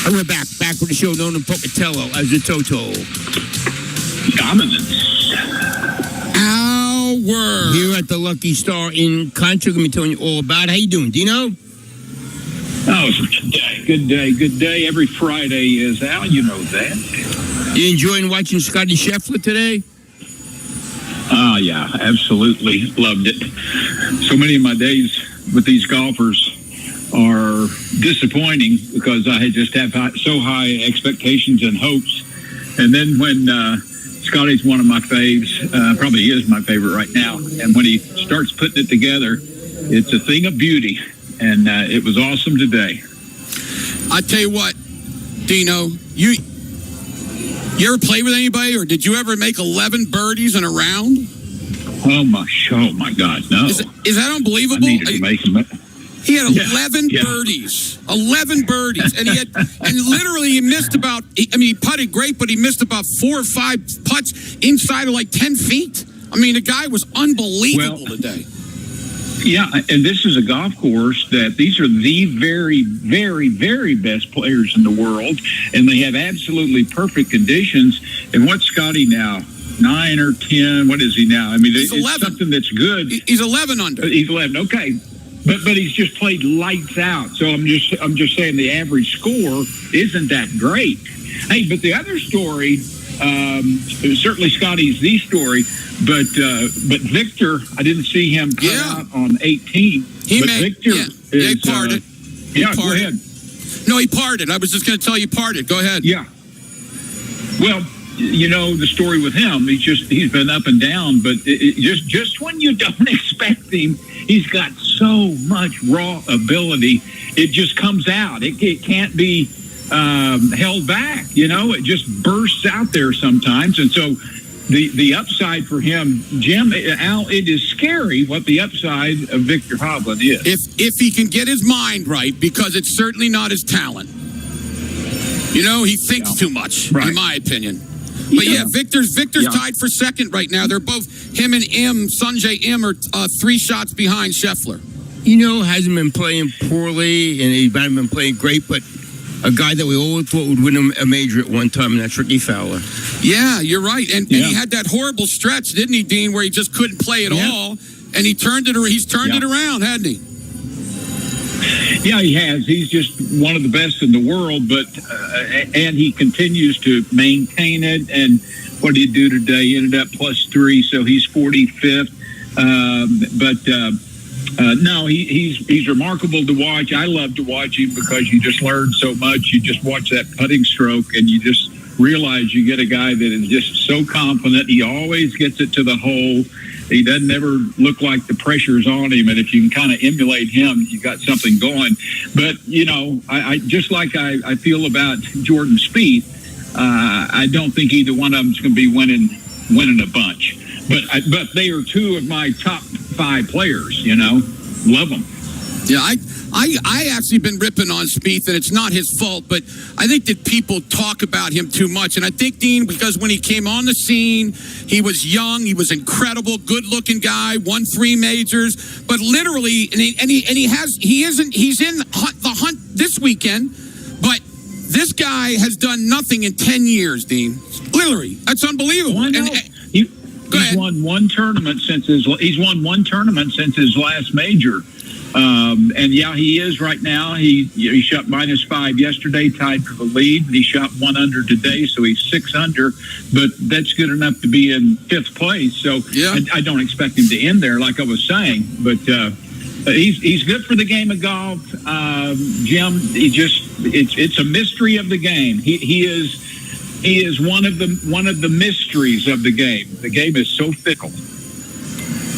And we're back with the show known in Pocatello as the Toto. Dominance. Hour. Here at the Lucky Star in Contra. Going to be telling you all about it. How you doing, Dino? Oh, it's a good day. Every Friday is Al, you know that. You enjoying watching Scotty Scheffler today? Oh, yeah, absolutely. Loved it. So many of my days with these golfers are disappointing because I just have so high expectations and hopes. And then when Scotty's one of my faves, probably is my favorite right now, and when he starts putting it together, it's a thing of beauty. And it was awesome today. I tell you what, Dino, you ever play with anybody, or did you ever make 11 birdies in a round? Oh my God, no! Is that unbelievable? I needed to make them. He had 11 birdies, 11 birdies, and literally he missed about. He putted great, but he missed about 4 or 5 putts inside of like 10 feet. I mean, the guy was unbelievable today. Yeah, and this is a golf course that these are the very, very, very best players in the world, and they have absolutely perfect conditions. And what's Scotty now? 9 or 10? What is he now? I mean, he's 11. It's something that's good. He's 11 under. He's 11. Okay, but he's just played lights out. So I'm just saying the average score isn't that great. Hey, but the other story. Certainly Scotty's the story, but Victor, I didn't see him cut out on 18. Victor is parted. Go ahead. No, he parted. I was just going to tell you parted. Go ahead. Yeah. Well, you know the story with him. He's been up and down, but just when you don't expect him, he's got so much raw ability. It just comes out. It can't be held back, it just bursts out there sometimes. And so the upside for him, Jim, Al, it is scary what the upside of Victor Hovland is. If he can get his mind right, because it's certainly not his talent. He thinks too much, in my opinion. But Victor's tied for second right now. They're both, him and Sanjay M are 3 shots behind Scheffler. Hasn't been playing poorly, and he hasn't been playing great, but a guy that we always thought would win a major at one time, and that's Ricky Fowler. Yeah, you're right. And he had that horrible stretch, didn't he, Dean, where he just couldn't play at all, and he's turned it around, hadn't he? Yeah, he has. He's just one of the best in the world, but and he continues to maintain it. And what did he do today? He ended up +3, so he's 45th. No, he's remarkable to watch. I love to watch him because you just learn so much. You just watch that putting stroke, and you just realize you get a guy that is just so confident. He always gets it to the hole. He doesn't ever look like the pressure's on him, and if you can kind of emulate him, you got something going. But I just like I feel about Jordan Spieth. I don't think either one of them's going to be winning a bunch. But they are 2 of my top 5 players. Love them. Yeah, I actually been ripping on Spieth, and it's not his fault, but I think that people talk about him too much. And I think, Dean, because when he came on the scene, he was young, he was incredible, good-looking guy, won 3 majors, but literally, he's in the hunt this weekend, but this guy has done nothing in 10 years, Dean. Literally, that's unbelievable. He's won one tournament since his last major. And yeah, he is right now. He shot -5 yesterday, tied for the lead. He shot 1 under today, so he's 6 under. But that's good enough to be in 5th place. So yeah. I don't expect him to end there, like I was saying. But he's good for the game of golf, Jim. It's a mystery of the game. He is one of the mysteries of the game. The game is so fickle.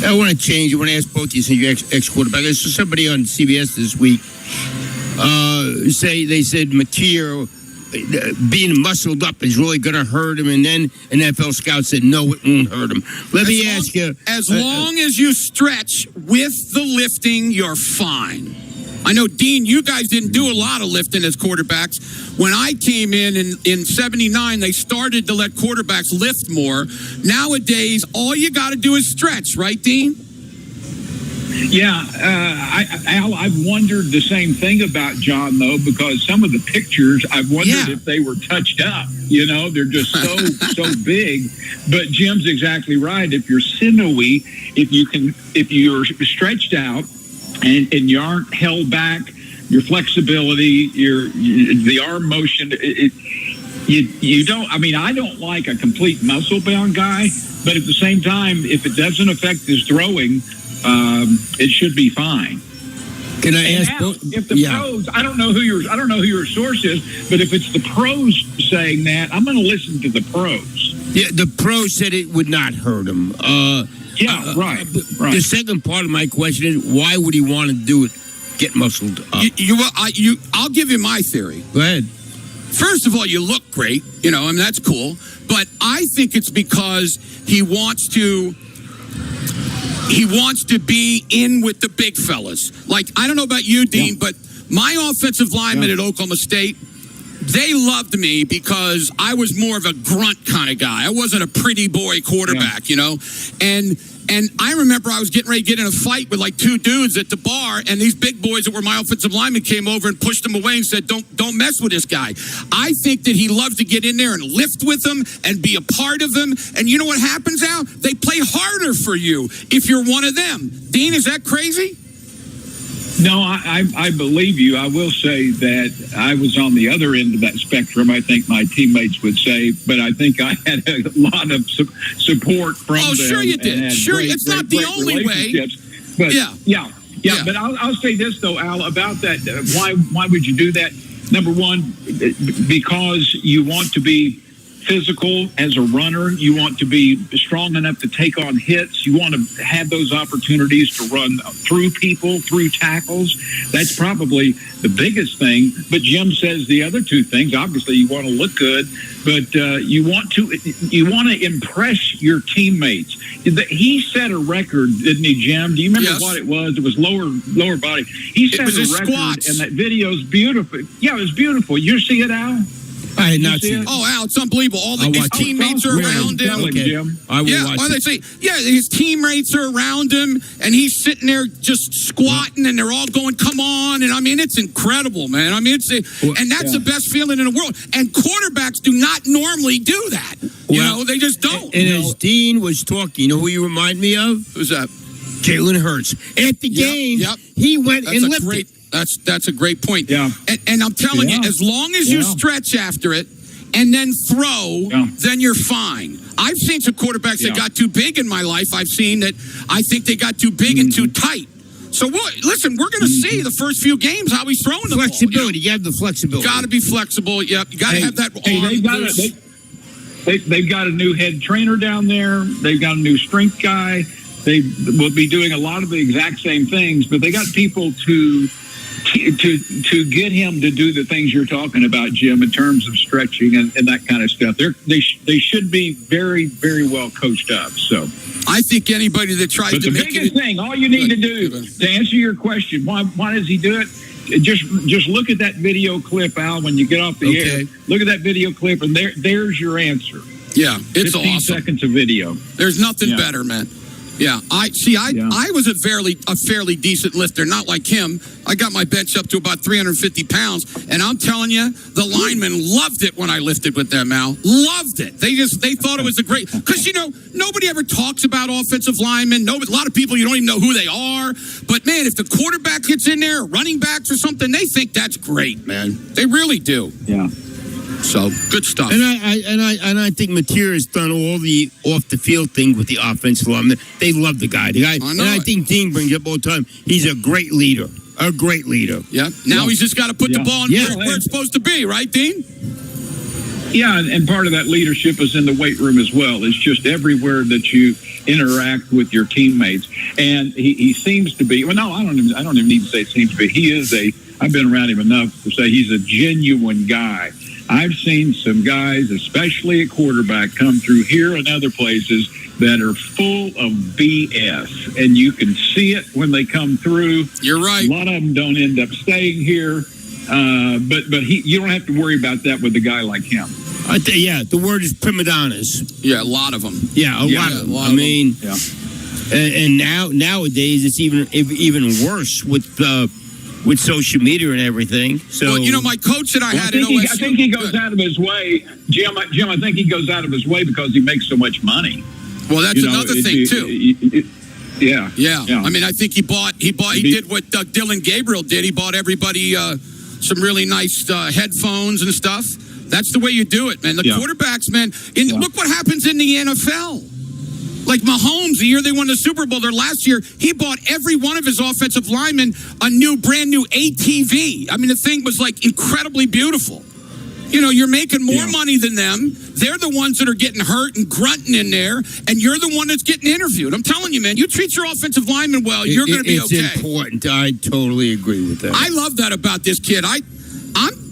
I want to change. I want to ask both of you, since you're ex-quarterback. There's somebody on CBS this week they said Mateer being muscled up is really going to hurt him, and then an NFL scout said no, it won't hurt him. Let me ask you: as long as you stretch with the lifting, you're fine. I know, Dean, you guys didn't do a lot of lifting as quarterbacks. When I came in 79, they started to let quarterbacks lift more. Nowadays, all you got to do is stretch, right, Dean? Yeah, Al, I've wondered the same thing about John, though, because some of the pictures, I've wondered if they were touched up. You know, they're just so big. But Jim's exactly right. If you're sinewy, if you're stretched out, and you aren't held back, your flexibility, the arm motion, you don't. I mean, I don't like a complete muscle bound guy, but at the same time, if it doesn't affect his throwing, it should be fine. Can I ask? If the pros, I don't know who your source is, but if it's the pros saying that, I'm going to listen to the pros. Yeah, the pros said it would not hurt him. Right. The second part of my question is, why would he want to do it? Get muscled up. I'll give you my theory. Go ahead. First of all, you look great. You know, I mean, that's cool. But I think it's because he wants to be in with the big fellas. Like, I don't know about you, Dean, but my offensive linemen at Oklahoma State, they loved me because I was more of a grunt kind of guy. I wasn't a pretty boy quarterback, you know? And I remember I was getting ready to get in a fight with like 2 dudes at the bar, and these big boys that were my offensive linemen came over and pushed them away and said, don't mess with this guy. I think that he loves to get in there and lift with them and be a part of them. And you know what happens, Al? They play harder for you if you're one of them. Dean, is that crazy? No, I believe you. I will say that I was on the other end of that spectrum, I think my teammates would say, but I think I had a lot of support from them. Oh, sure you did. Sure, it's not the only way. But yeah. But I'll say this, though, Al, about that. Why would you do that? Number one, because you want to be physical as a runner. You want to be strong enough to take on hits. You want to have those opportunities to run through people, through tackles. That's probably the biggest thing. But Jim says the other 2 things. Obviously, you want to look good, but you want to impress your teammates. He set a record, didn't he, Jim? Do you remember what it was? It was lower body. He set a record, squats. And that video's beautiful. Yeah, it was beautiful. You see it, Al? I had not seen it. Oh, Al, it's unbelievable. All his teammates are around him. Okay. I will watch it. His teammates are around him, and he's sitting there just squatting, and they're all going, come on. And, I mean, it's incredible, man. I mean, and that's the best feeling in the world. And quarterbacks do not normally do that. You know, they just don't. And as Dean was talking, you know who you remind me of? Who's that? Jalen Hurts. At the game, he went and lifted. That's a great point. Yeah. And I'm telling you, as long as you stretch after it and then throw, then you're fine. I've seen some quarterbacks that got too big in my life. I've seen that I think they got too big and too tight. So, listen, we're going to see the first few games how he's throwing the flexibility. You have the flexibility. Got to be flexible. Yep. You got to have that arm. They've got a new head trainer down there. They've got a new strength guy. They will be doing a lot of the exact same things, but they got people to get him to do the things you're talking about, Jim, in terms of stretching and that kind of stuff. They should be very, very well coached up. So I think anybody that tries to make it... the biggest thing, all you need to do, to answer your question, why does he do it? Just look at that video clip, Al, when you get off the air. Look at that video clip, and there's your answer. Yeah, it's 15 awesome. 15 seconds of video. There's nothing better, man. Yeah, I was a fairly decent lifter, not like him. I got my bench up to about 350 pounds, and I'm telling you, the linemen loved it when I lifted with them, Al. Loved it. They thought it was a great, because, nobody ever talks about offensive linemen. A lot of people, you don't even know who they are. But, man, if the quarterback gets in there, running backs or something, they think that's great, man. They really do. Yeah. So, good stuff. And I think Matera's done all the off the field thing with the offensive linemen. They love the guy. I think Dean brings up all the time. He's a great leader. A great leader. Yeah. Now he's just got to put the ball in where it's supposed to be, right, Dean? Yeah, and part of that leadership is in the weight room as well. It's just everywhere that you interact with your teammates. And he seems to be, well, no, I don't even need to say seems to be. He is I've been around him enough to say he's a genuine guy. I've seen some guys, especially at quarterback, come through here and other places that are full of BS, and you can see it when they come through. You're right. A lot of them don't end up staying here, but you don't have to worry about that with a guy like him. The word is prima donnas. Yeah, a lot of them. Yeah, a lot of them. I mean, and nowadays it's even worse with social media and everything. So, well, my coach that I had at OSU. I think he goes out of his way, Jim. I think he goes out of his way because he makes so much money. Well, that's another thing too. Yeah. I mean, I think he did what Dylan Gabriel did. He bought everybody some really nice headphones and stuff. That's the way you do it, man. The quarterbacks, man. Look what happens in the NFL. Like Mahomes, the year they won the Super Bowl, their last year, he bought every one of his offensive linemen a brand new ATV. I mean, the thing was like incredibly beautiful. You're making more money than them. They're the ones that are getting hurt and grunting in there, and you're the one that's getting interviewed. I'm telling you, man, you treat your offensive lineman well, you're going to be okay. It's important. I totally agree with that. I love that about this kid.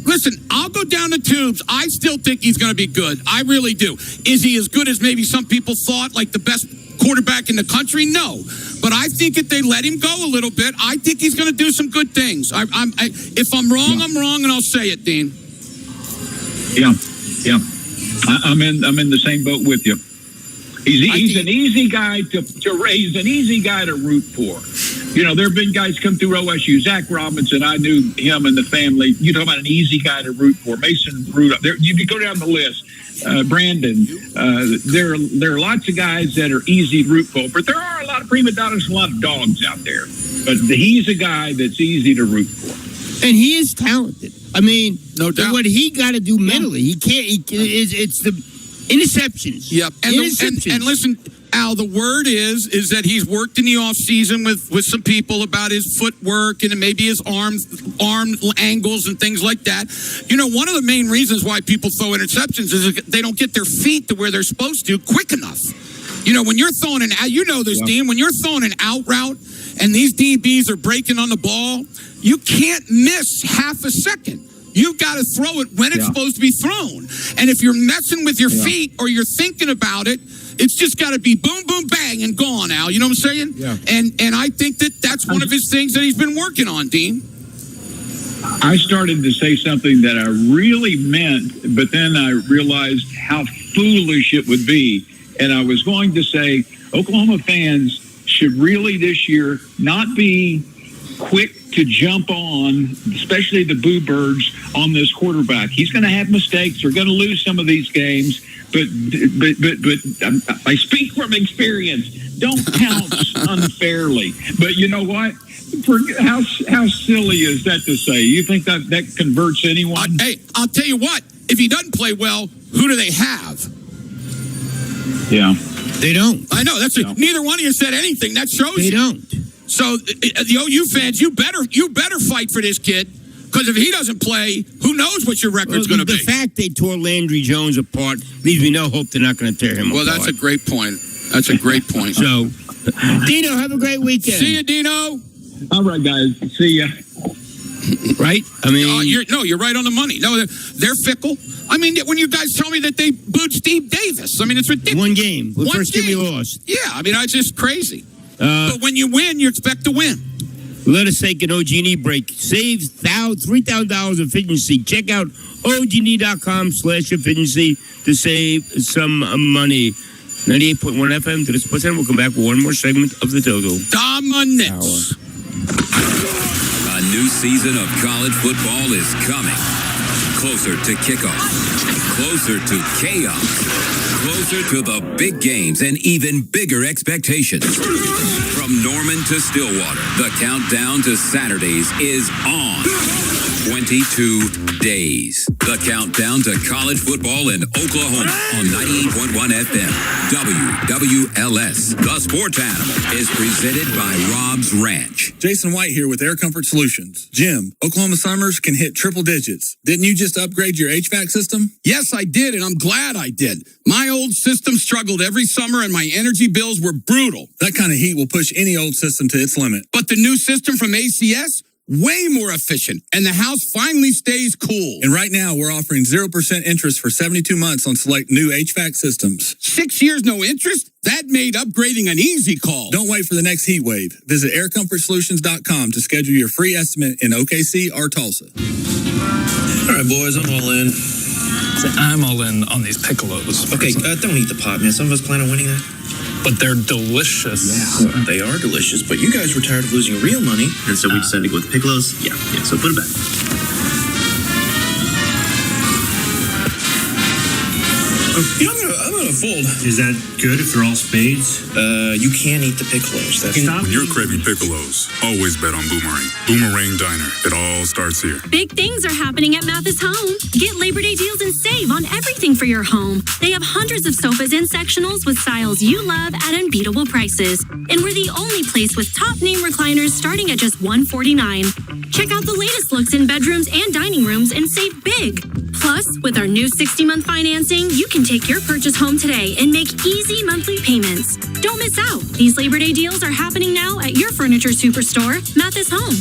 Listen, I'll go down the tubes. I still think he's going to be good. I really do. Is he as good as maybe some people thought, like the best quarterback in the country? No. But I think if they let him go a little bit, I think he's going to do some good things. If I'm wrong, I'm wrong, and I'll say it, Dean. Yeah. I'm in the same boat with you. He's an easy guy to raise, an easy guy to root for. There have been guys come through OSU. Zach Robinson, I knew him and the family. You talk about an easy guy to root for. Mason Rudolph. You can go down the list. Brandon. There are lots of guys that are easy to root for, but there are a lot of prima donnas, a lot of dogs out there. But he's a guy that's easy to root for. And he is talented. I mean, no doubt. What he got to do mentally, he can't. It's the interceptions. Yep. And listen, Al, the word is that he's worked in the off season with some people about his footwork and maybe his arm angles and things like that. One of the main reasons why people throw interceptions is they don't get their feet to where they're supposed to quick enough. When you're throwing an out, Dean, when you're throwing an out route and these DBs are breaking on the ball, you can't miss half a second. You've got to throw it when it's supposed to be thrown. And if you're messing with your feet or you're thinking about it, it's just got to be boom, boom, bang, and gone, Al. You know what I'm saying? Yeah. And I think that's one of his things that he's been working on, Dean. I started to say something that I really meant, but then I realized how foolish it would be. And I was going to say Oklahoma fans should really this year not be quick to jump on, especially the Boo Birds, on this quarterback. He's going to have mistakes. They're going to lose some of these games, but I speak from experience. Don't pounce unfairly. But you know what? How silly is that to say? You think that converts anyone? Hey, I'll tell you what. If he doesn't play well, who do they have? Yeah. They don't. I know. Neither one of you said anything. That shows they you. Don't. So the OU fans, you better fight for this kid, because if he doesn't play, who knows what your record's going to be. The fact they tore Landry Jones apart leaves me no hope they're not going to tear him apart. Well, that's a great point. That's a great point. So, Dino, have a great weekend. See you, Dino. All right, guys. See ya. Right? I mean, you're right on the money. No, they're fickle. I mean, when you guys tell me that they booed Steve Davis, I mean, it's ridiculous. One game. The first game we lost. Yeah, I mean, it's just crazy. But when you win, you expect to win. Let us take an OG&E break. Save $3,000 efficiency. Check out OG&E.com/efficiency to save some money. 98.1 FM to the Sports Center. We'll come back with one more segment of the Total Dominance. A new season of college football is coming. Closer to kickoff. Closer to chaos. Closer to the big games and even bigger expectations. From Norman to Stillwater, the countdown to Saturdays is on. 22 days. The countdown to college football in Oklahoma on 98.1 FM. WWLS. The Sports Animal is presented by Rob's Ranch. Jason White here with Air Comfort Solutions. Jim, Oklahoma summers can hit triple digits. Didn't you just upgrade your HVAC system? Yes, I did, and I'm glad I did. My old system struggled every summer, and my energy bills were brutal. That kind of heat will push any old system to its limit. But the new system from ACS? Way more efficient, and the house finally stays cool. And right now, we're offering 0% interest for 72 months on select new HVAC systems. 6 years, no interest? That made upgrading an easy call. Don't wait for the next heat wave. Visit aircomfortsolutions.com to schedule your free estimate in OKC or Tulsa. All right, boys, I'm all in. I'm all in on these piccolos. Okay, don't eat the pot, man. Some of us plan on winning that. But they're delicious. Yeah, they are delicious. But you guys were tired of losing real money, and so we decided to go with piccolos. Yeah. So put it back. I'm gonna fold. Is that good if they're all spades? You can eat the piccolos. When you're craving piccolos, always bet on Boomerang. Boomerang Diner. It all starts here. Big things are happening at Mathis Home. Get Labor Day deals and save on everything for your home. They have hundreds of sofas and sectionals with styles you love at unbeatable prices. And we're the only place with top name recliners starting at just $149. Check out the latest looks in bedrooms and dining rooms and save big. Plus, with our new 60-month financing, you can take your purchase home today and make easy monthly payments. Don't miss out. These Labor Day deals are happening now at your furniture superstore, Mathis Home.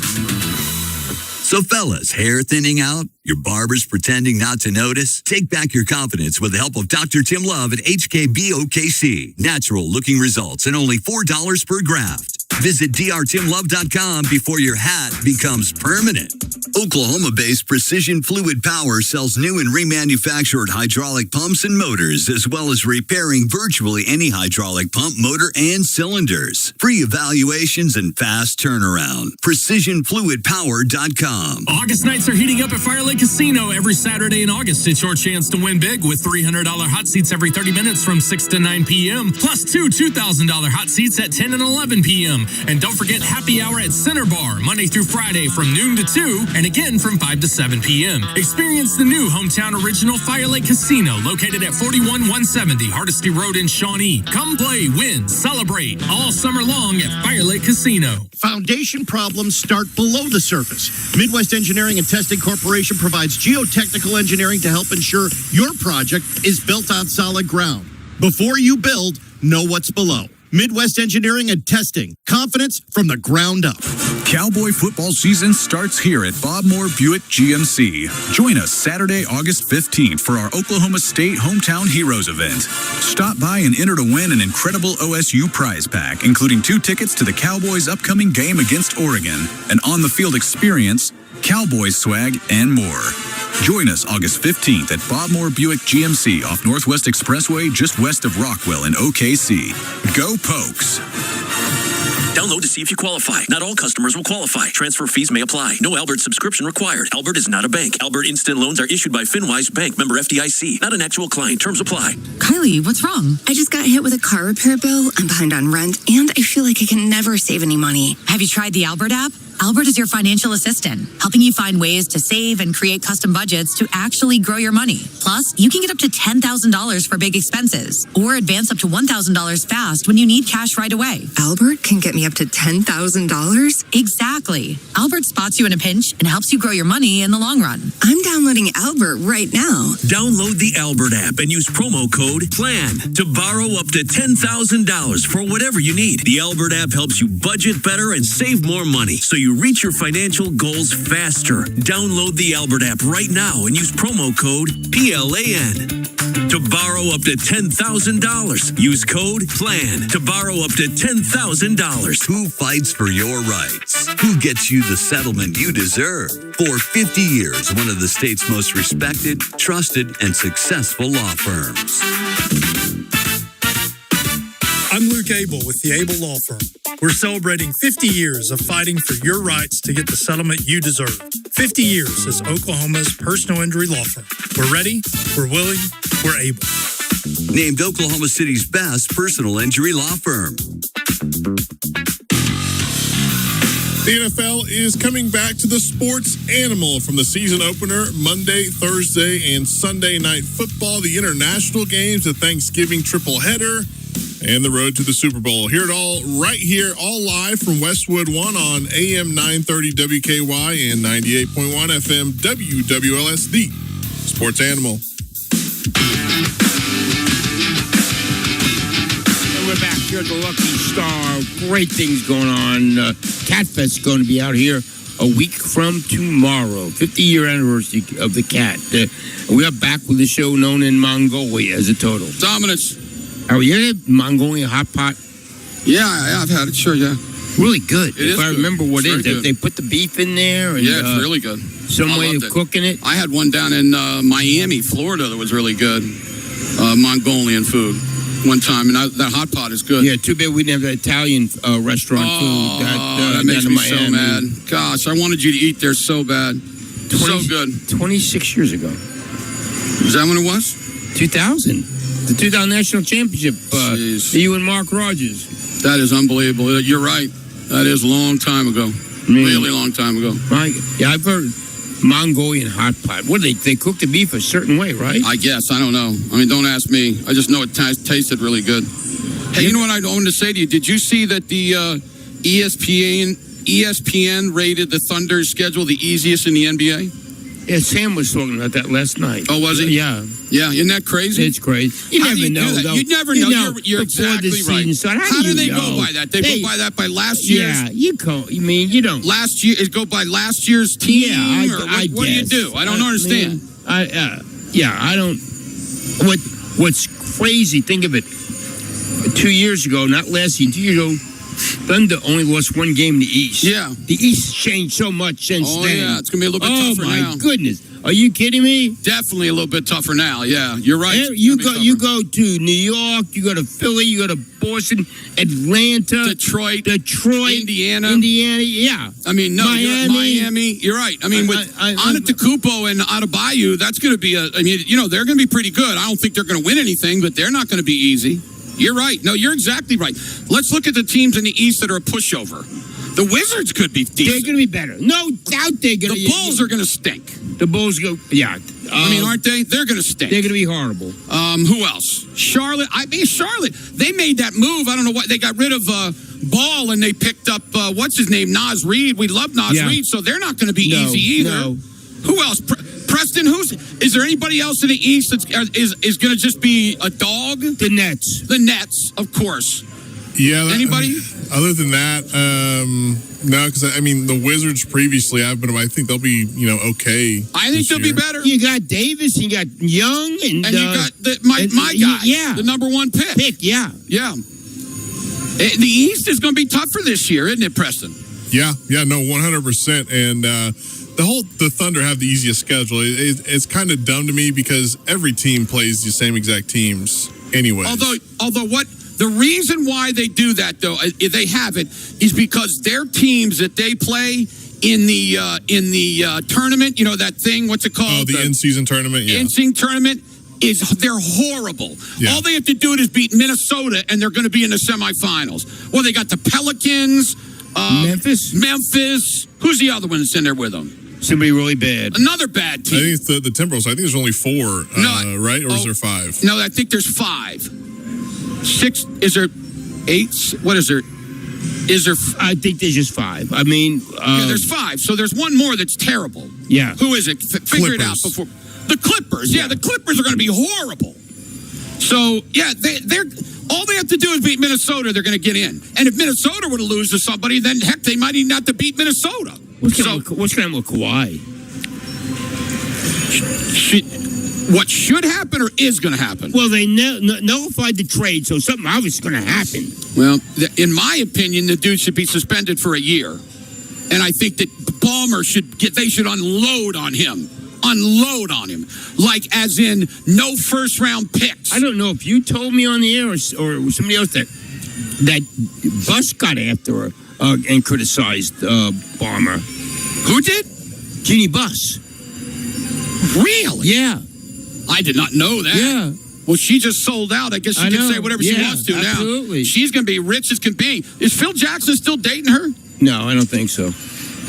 So fellas, hair thinning out? Your barber's pretending not to notice? Take back your confidence with the help of Dr. Tim Love at HKB OKC. Natural looking results and only $4 per graft. Visit drtimlove.com before your hat becomes permanent. Oklahoma-based Precision Fluid Power sells new and remanufactured hydraulic pumps and motors, as well as repairing virtually any hydraulic pump, motor, and cylinders. Free evaluations and fast turnaround. PrecisionFluidPower.com. August nights are heating up at Fire Lake Casino every Saturday in August. It's your chance to win big with $300 hot seats every 30 minutes from 6 to 9 p.m. Plus two $2,000 hot seats at 10 and 11 p.m. And don't forget happy hour at Center Bar, Monday through Friday from noon to 2 and again from 5 to 7 p.m. Experience the new hometown original Fire Lake Casino located at 41170 Hardesty Road in Shawnee. Come play, win, celebrate all summer long at Fire Lake Casino. Foundation problems start below the surface. Midwest Engineering and Testing Corporation provides geotechnical engineering to help ensure your project is built on solid ground. Before you build, know what's below. Midwest Engineering and Testing. Confidence from the ground up. Cowboy football season starts here at Bob Moore Buick GMC. Join us Saturday, August 15th for our Oklahoma State Hometown Heroes event. Stop by and enter to win an incredible OSU prize pack, including 2 tickets to the Cowboys' upcoming game against Oregon, an on-the-field experience, Cowboys swag, and more. Join us August 15th at Bob Moore Buick GMC off Northwest Expressway, just west of Rockwell in OKC. Go Pokes! Download to see if you qualify. Not all customers will qualify. Transfer fees may apply. No Albert subscription required. Albert is not a bank. Albert Instant Loans are issued by FinWise Bank, member FDIC. Not an actual client. Terms apply. Kylie, what's wrong? I just got hit with a car repair bill. I'm behind on rent, and I feel like I can never save any money. Have you tried the Albert app? Albert is your financial assistant, helping you find ways to save and create custom budgets to actually grow your money. Plus, you can get up to $10,000 for big expenses or advance up to $1,000 fast when you need cash right away. Albert can get me up to $10,000? Exactly. Albert spots you in a pinch and helps you grow your money in the long run. I'm downloading Albert right now. Download the Albert app and use promo code PLAN to borrow up to $10,000 for whatever you need. The Albert app helps you budget better and save more money, so you reach your financial goals faster. Download the Albert app right now and use promo code PLAN to borrow up to $10,000. Use code PLAN to borrow up to $10,000. Who fights for your rights? Who gets you the settlement you deserve? For 50 years, one of the state's most respected, trusted, and successful law firms. Luke Abel with the Abel Law Firm. We're celebrating 50 years of fighting for your rights to get the settlement you deserve. 50 years as Oklahoma's personal injury law firm. We're ready, we're willing, we're able. Named Oklahoma City's best personal injury law firm. The NFL is coming back to the sports animal from the season opener, Monday, Thursday, and Sunday night football, the international games, the Thanksgiving triple header, and the road to the Super Bowl. Hear it all right here, all live from Westwood One on AM 930 WKY and 98.1 FM WWLS, the sports animal. We're back here at the Lucky Star. Great things going on. Cat Fest is going to be out here a week from tomorrow. 50-year anniversary of the cat. We are back with the show known in Mongolia as a total. Dominus. Are you had Mongolian hot pot? Yeah, I've had it. Sure, yeah. Really good. It if I remember what it is. They put the beef in there. And, yeah, it's really good. Some way of cooking it. I had one down in Miami, Florida that was really good. Mongolian food. One time, and that hot pot is good. Yeah, too bad we didn't have that Italian restaurant food. That makes me so mad. Gosh, I wanted you to eat there so bad. So good. 26 years ago. Is that when it was? 2000. The 2000 National Championship. You and Mark Rogers. That is unbelievable. You're right. That is a long time ago. Really long time ago. Yeah, I've heard Mongolian hot pot. What do they cook the beef a certain way, right? I guess. I don't know. I mean, don't ask me. I just know it tasted really good. Hey, you know what I wanted to say to you? Did you see that the ESPN rated the Thunder's schedule the easiest in the NBA? Yeah, Sam was talking about that last night. Oh, was he? Yeah. Yeah, isn't that crazy? It's crazy. You never know, though. You never know. You're exactly right. How do they go by that? They go by that by last year's? Yeah, you don't. Last year, go by last year's team? Yeah, what do you do? I don't understand. I don't. What's crazy, think of it. 2 years ago, not last year, 2 years ago, Thunder only lost one game in the East. Yeah. The East changed so much since then. Oh, yeah. It's going to be a little bit tougher now. Oh, my goodness. Are you kidding me? Definitely a little bit tougher now. Yeah, you're right. You go to New York, you go to Philly, you go to Boston, Atlanta, Detroit, Indiana. Yeah. I mean, no, Miami. You're right. I mean, with Antetokounmpo and Adebayo, that's going to be they're going to be pretty good. I don't think they're going to win anything, but they're not going to be easy. You're right. No, you're exactly right. Let's look at the teams in the East that are a pushover. The Wizards could be decent. They're going to be better. No doubt they're going to be. The Bulls are going to stink. The Bulls go, yeah. Aren't they? They're going to stink. They're going to be horrible. Who else? Charlotte. Charlotte. They made that move. I don't know what. They got rid of Ball and they picked up, what's his name? Nas Reed. We love Nas Reed, so they're not going to be easy either. No. Who else? Preston, is there anybody else in the East that is going to just be a dog? The Nets. The Nets, of course. Yeah. Anybody? Other than that, no, because the Wizards previously, I think they'll be, okay. I think they'll be better. You got Davis, you got Young, and you got my guy, the number one pick. Yeah. The East is going to be tougher this year, isn't it, Preston? Yeah, no, 100%. And the Thunder have the easiest schedule. It's kind of dumb to me because every team plays the same exact teams anyway. Although what the reason why they do that though, they have it, is because their teams that they play in the tournament, that thing, what's it called? Oh, the in-season tournament. Yeah. In-season tournament. They're horrible. Yeah. All they have to do is beat Minnesota, and they're going to be in the semifinals. Well, they got the Pelicans, Memphis. Who's the other one that's in there with them? Somebody really bad. Another bad team. I think it's the Timberwolves. I think there's only 4, right? Or is there 5? No, I think there's 5. 6? Is there 8? What is there? Is there? I think there's just 5. There's 5. So there's one more that's terrible. Yeah. Who is it? Figure it out before. The Clippers. Yeah, the Clippers are going to be horrible. So, yeah, they're all they have to do is beat Minnesota. They're going to get in. And if Minnesota were to lose to somebody, then heck, they might even have to beat Minnesota. What's going on with Kawhi? What should happen or is going to happen? Well, they nullified the trade, so something obviously is going to happen. Well, in my opinion, the dude should be suspended for a year. And I think that Ballmer should unload on him. Like as in no first round picks. I don't know if you told me on the air or somebody else that that Bus got after her and criticized Bomber. Who did? Jeannie Buss. Really? Yeah. I did not know that. Yeah. Well, she just sold out. I guess she can say whatever she wants to absolutely. now. She's going to be rich as can be. Is Phil Jackson still dating her? No, I don't think so.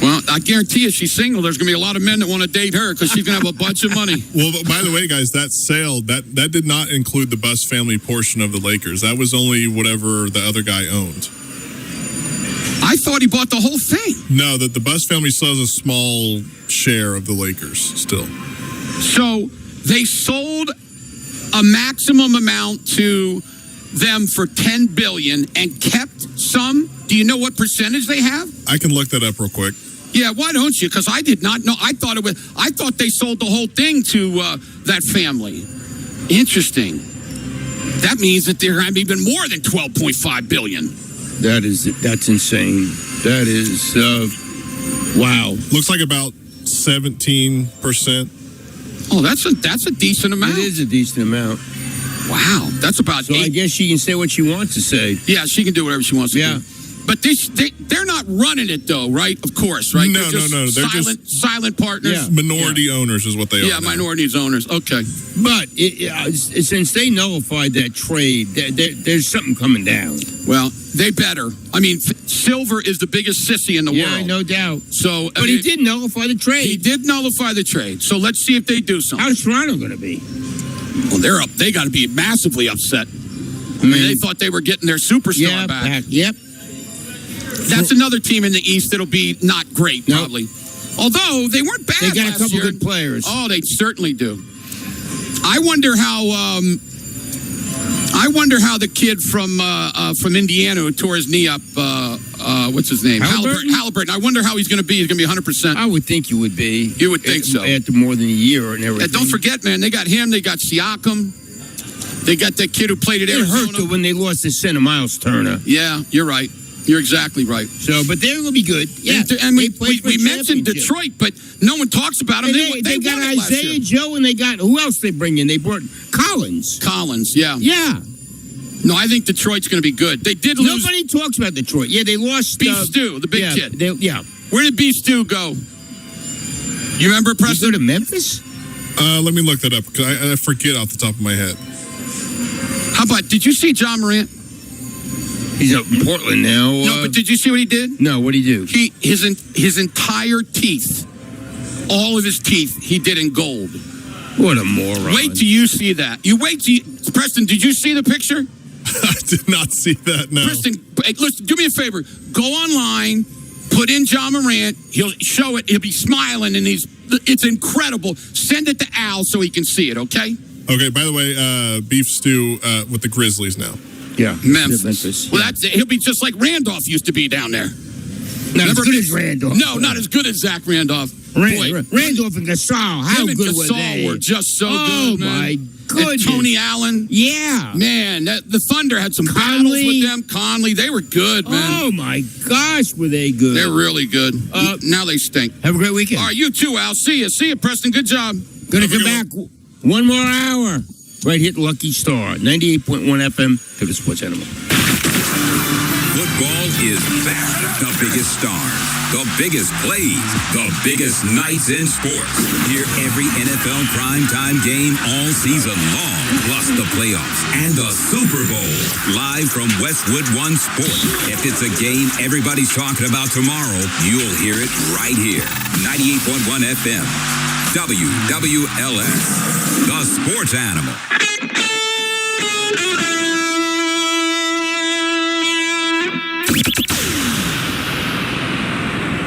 Well, I guarantee you she's single. There's going to be a lot of men that want to date her because she's going to have a bunch of money. Well, by the way, guys, that sale, that did not include the Buss family portion of the Lakers. That was only whatever the other guy owned. I thought he bought the whole thing. No, that the Buss family still has a small share of the Lakers still. So they sold a maximum amount to them for $10 billion and kept some. Do you know what percentage they have? I can look that up real quick. Yeah, why don't you? Because I did not know. I thought they sold the whole thing to that family. Interesting. That means that they're having even more than $12.5 billion. That's insane. That is wow. Looks like about 17%. Oh, that's a decent amount. It is a decent amount. Wow, that's about. So I guess she can say what she wants to say. Yeah, she can do whatever she wants to do. But they're not running it though, right? Of course, right? No. They're silent partners. Minority owners is what they are. Yeah, minorities owners. Okay. But since they nullified that trade, there's something coming down. Well, they better. I mean, Silver is the biggest sissy in the world. Yeah, no doubt. So, but he did nullify the trade. He did nullify the trade. So let's see if they do something. How's Toronto going to be? Well, they're up. They got to be massively upset. I mean, they thought they were getting their superstar back. Yep. That's another team in the East that'll be not great, probably. Although they weren't bad. They got last a couple year. good players. Oh, they certainly do. I wonder how the kid from Indiana who tore his knee up. What's his name? Halliburton. I wonder how he's going to be. He's going to be 100%. I would think you would be. You would think so. After more than a year and everything. And don't forget, man, they got him. They got Siakam. They got that kid who played at Arizona. It hurt when they lost the center, Miles Turner. Yeah, you're right. You're exactly right. So, but they're going to be good. Yeah, and we mentioned Detroit, but no one talks about them. They got Isaiah Joe, and they got who else they bring in? They brought Collins. Yeah. Yeah. No, I think Detroit's going to be good. They did lose. Nobody talks about Detroit. Yeah, they lost Beef Stew, the big kid. Where did Beef Stew go? You remember, Preston? Did he go to Memphis? Let me look that up because I forget off the top of my head. How about? Did you see John Morant? He's up in Portland now. No, but did you see what he did? No, what'd he do? His entire teeth, all of his teeth, he did in gold. What a moron! Wait till you see that. Preston, did you see the picture? I did not see that. No. Preston, listen, do me a favor. Go online, put in John Morant. He'll show it. He'll be smiling, and it's incredible. Send it to Al so he can see it. Okay. Okay. By the way, Beef Stew with the Grizzlies now. Yeah, Memphis. Well, he'll be just like Randolph used to be down there. Not as good as Randolph. No, not as good as Zach Randolph. Randolph and Gasol. How good were they? Were just so good, man. Oh, my goodness. And Tony Allen. Yeah. Man, the Thunder had some battles with them. Conley, they were good, man. Oh, my gosh, were they good. They're really good. Now they stink. Have a great weekend. All right, you too, Al. See you. See you, Preston. Good job. Gonna come back one more hour. Right here at Lucky Star, 98.1 FM to the Sports Animal. Football is back. The biggest stars, the biggest plays, the biggest nights in sports. Hear every NFL primetime game all season long, plus the playoffs and the Super Bowl. Live from Westwood One Sports. If it's a game everybody's talking about tomorrow, you'll hear it right here. 98.1 FM. WWLS. The Sports Animal.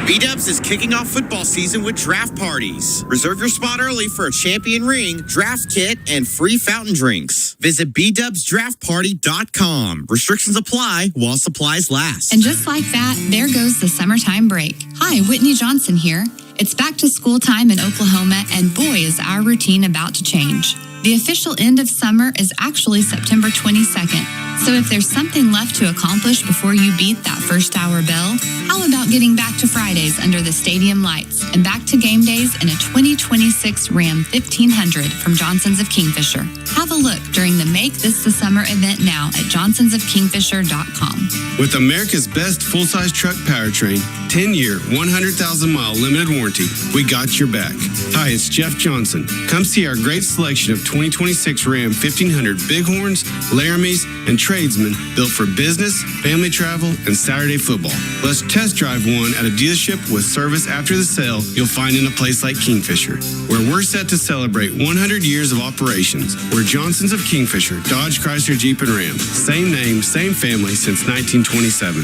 B-Dubs is kicking off football season with draft parties. Reserve your spot early for a champion ring, draft kit, and free fountain drinks. Visit bdubsdraftparty.com. Restrictions apply while supplies last. And just like that, there goes the summertime break. Hi, Whitney Johnson here. It's back to school time in Oklahoma, and boy, is our routine about to change. The official end of summer is actually September 22nd. So if there's something left to accomplish before you beat that first hour bell, how about getting back to Fridays under the stadium lights and back to game days in a 2026 Ram 1500 from Johnson's of Kingfisher? Have a look during the Make This the Summer event now at johnsonsofkingfisher.com. With America's best full-size truck powertrain, 10-year, 100,000-mile limited warranty, we got your back. Hi, it's Jeff Johnson. Come see our great selection of 2026 Ram 1500 Bighorns, Laramies, and Tradesmen built for business, family travel, and Saturday football. Let's test drive one at a dealership with service after the sale you'll find in a place like Kingfisher, where we're set to celebrate 100 years of operations. We're Johnsons of Kingfisher, Dodge, Chrysler, Jeep, and Ram. Same name, same family since 1927.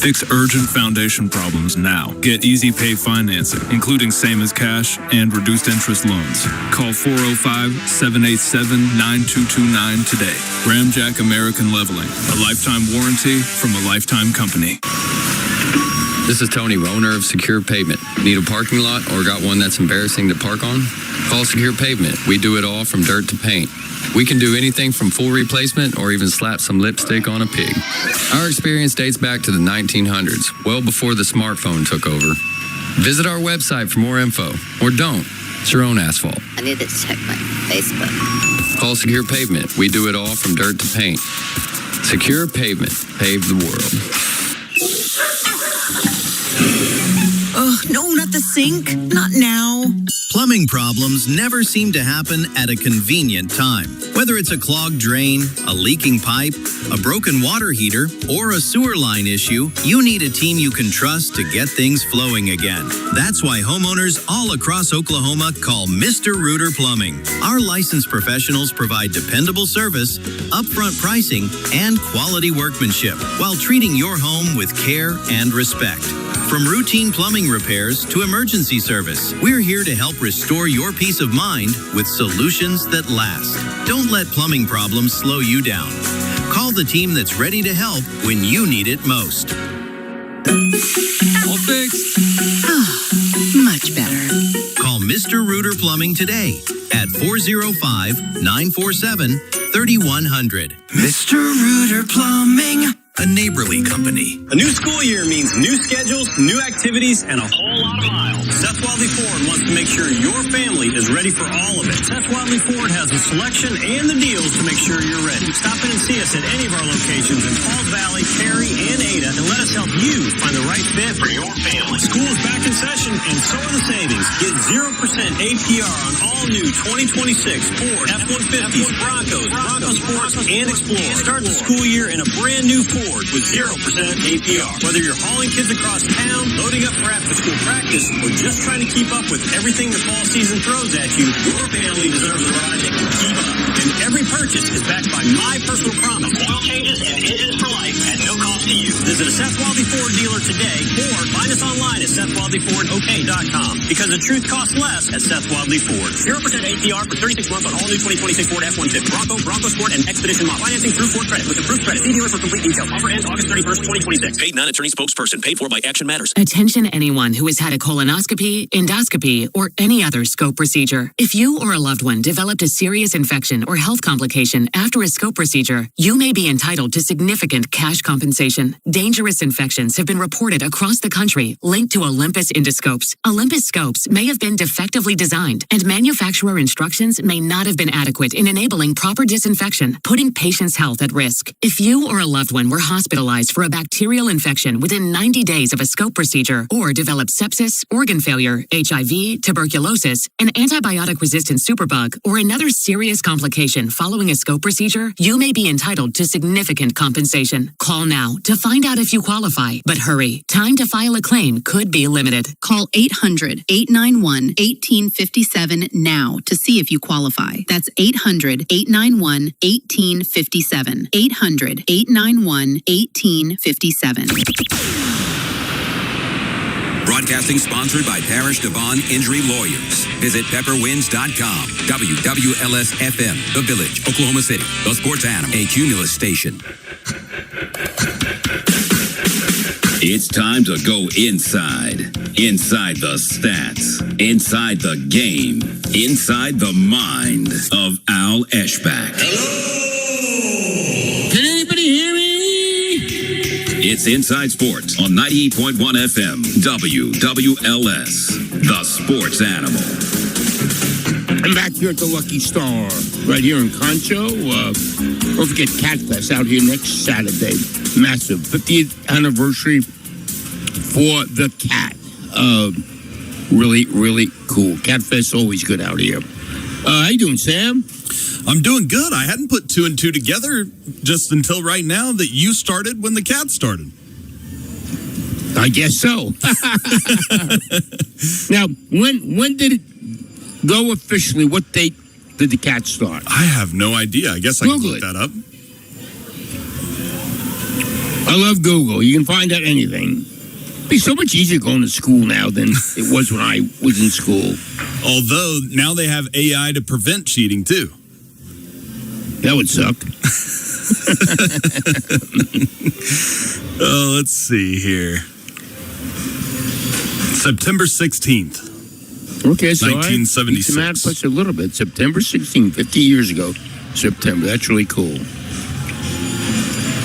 Fix urgent foundation problems now. Get Easy Pay financing, including same as cash and reduced interest loans. Call 405-787-9229 today. Ramjack American Leveling, a lifetime warranty from a lifetime company. This is Tony, owner of Secure Pavement. Need a parking lot or got one that's embarrassing to park on? Call Secure Pavement. We do it all from dirt to paint. We can do anything from full replacement or even slap some lipstick on a pig. Our experience dates back to the 1900s, well before the smartphone took over. Visit our website for more info, or don't. It's your own asphalt. I need to check my Facebook. Call Secure Pavement. We do it all from dirt to paint. Secure Pavement. Pave the world. Oh, no, not the sink. Not now. Plumbing problems never seem to happen at a convenient time. Whether it's a clogged drain, a leaking pipe, a broken water heater, or a sewer line issue, you need a team you can trust to get things flowing again. That's why homeowners all across Oklahoma call Mr. Rooter Plumbing. Our licensed professionals provide dependable service, upfront pricing, and quality workmanship while treating your home with care and respect. From routine plumbing repairs to emergency service, we're here to help restore your peace of mind with solutions that last. Don't let plumbing problems slow you down. Call the team that's ready to help when you need it most. All fixed. Much better. Call Mr. Rooter Plumbing today at 405-947-3100. Mr. Rooter Plumbing, a neighborly company. A new school year means new schedules, new activities, and a whole lot of miles. Seth Wadley Ford wants to make sure your family is ready for all of it. Seth Wadley Ford has the selection and the deals to make sure you're ready. Stop in and see us at any of our locations in Falls Valley, Cary, and Ada, and let us help you find the right fit for your family. School is back in session, and so are the savings. Get 0% APR on all new 2026 Ford F-150s, Broncos, Bronco Sports, and Explorer. Start the school year in a brand new Ford with 0% APR. Whether you're hauling kids across town, loading up for after-school practice, or just trying to keep up with everything the fall season throws at you, your family deserves a ride that can keep up. And every purchase is backed by my personal promise. Oil changes and engines for life at no cost to you. Visit a Seth Wadley Ford dealer today or find us online at SethWadleyFordOK.com, because the truth costs less at Seth Wadley Ford. 0% APR for 36 months on all new 2026 Ford F-150, Bronco, Bronco Sport, and Expedition model. Financing through Ford Credit with approved credit. See dealer for complete details. Offer ends August 31st, 2026. Paid non-attorney spokesperson. Paid for by Action Matters. Attention anyone who has had a colonoscopy, endoscopy, or any other scope procedure. If you or a loved one developed a serious infection or health complication after a scope procedure, you may be entitled to significant cash compensation. Dangerous infections have been reported across the country linked to Olympus endoscopes. Olympus scopes may have been defectively designed, and manufacturer instructions may not have been adequate in enabling proper disinfection, putting patients' health at risk. If you or a loved one were hospitalized for a bacterial infection within 90 days of a scope procedure, or developed sepsis, organ failure, HIV, tuberculosis, an antibiotic-resistant superbug, or another serious complication following a scope procedure, you may be entitled to significant compensation. Call now to find out if you qualify. But hurry, time to file a claim could be limited. Call 800-891-1857 now to see if you qualify. That's 800-891-1857. 800-891-1857. Broadcasting sponsored by Parish Devon Injury Lawyers. Visit pepperwinds.com. WWLS-FM, The Village, Oklahoma City. The Sports Animal, a Cumulus station. It's time to go inside. Inside the stats. Inside the game. Inside the mind of Al Eschbach. Hello! Can anybody hear me? It's Inside Sports on 98.1 FM, WWLS, the Sports Animal. I'm back here at the Lucky Star, right here in Concho. Don't forget Cat Fest out here next Saturday. Massive 50th anniversary for the cat. Really, really cool. Cat Fest always good out here. How you doing, Sam? I'm doing good. I hadn't put two and two together just until right now that you started when the cat started. I guess so. Now, when did it go officially? What date did the cat start? I have no idea. I guess I can look that up. I love Google. You can find out anything. It'd be so much easier going to school now than it was when I was in school. Although now they have AI to prevent cheating too. That would suck. Oh, let's see here. September 16th. Okay, so 1976. I plus a little bit. September 16th, 50 years ago. September. That's really cool.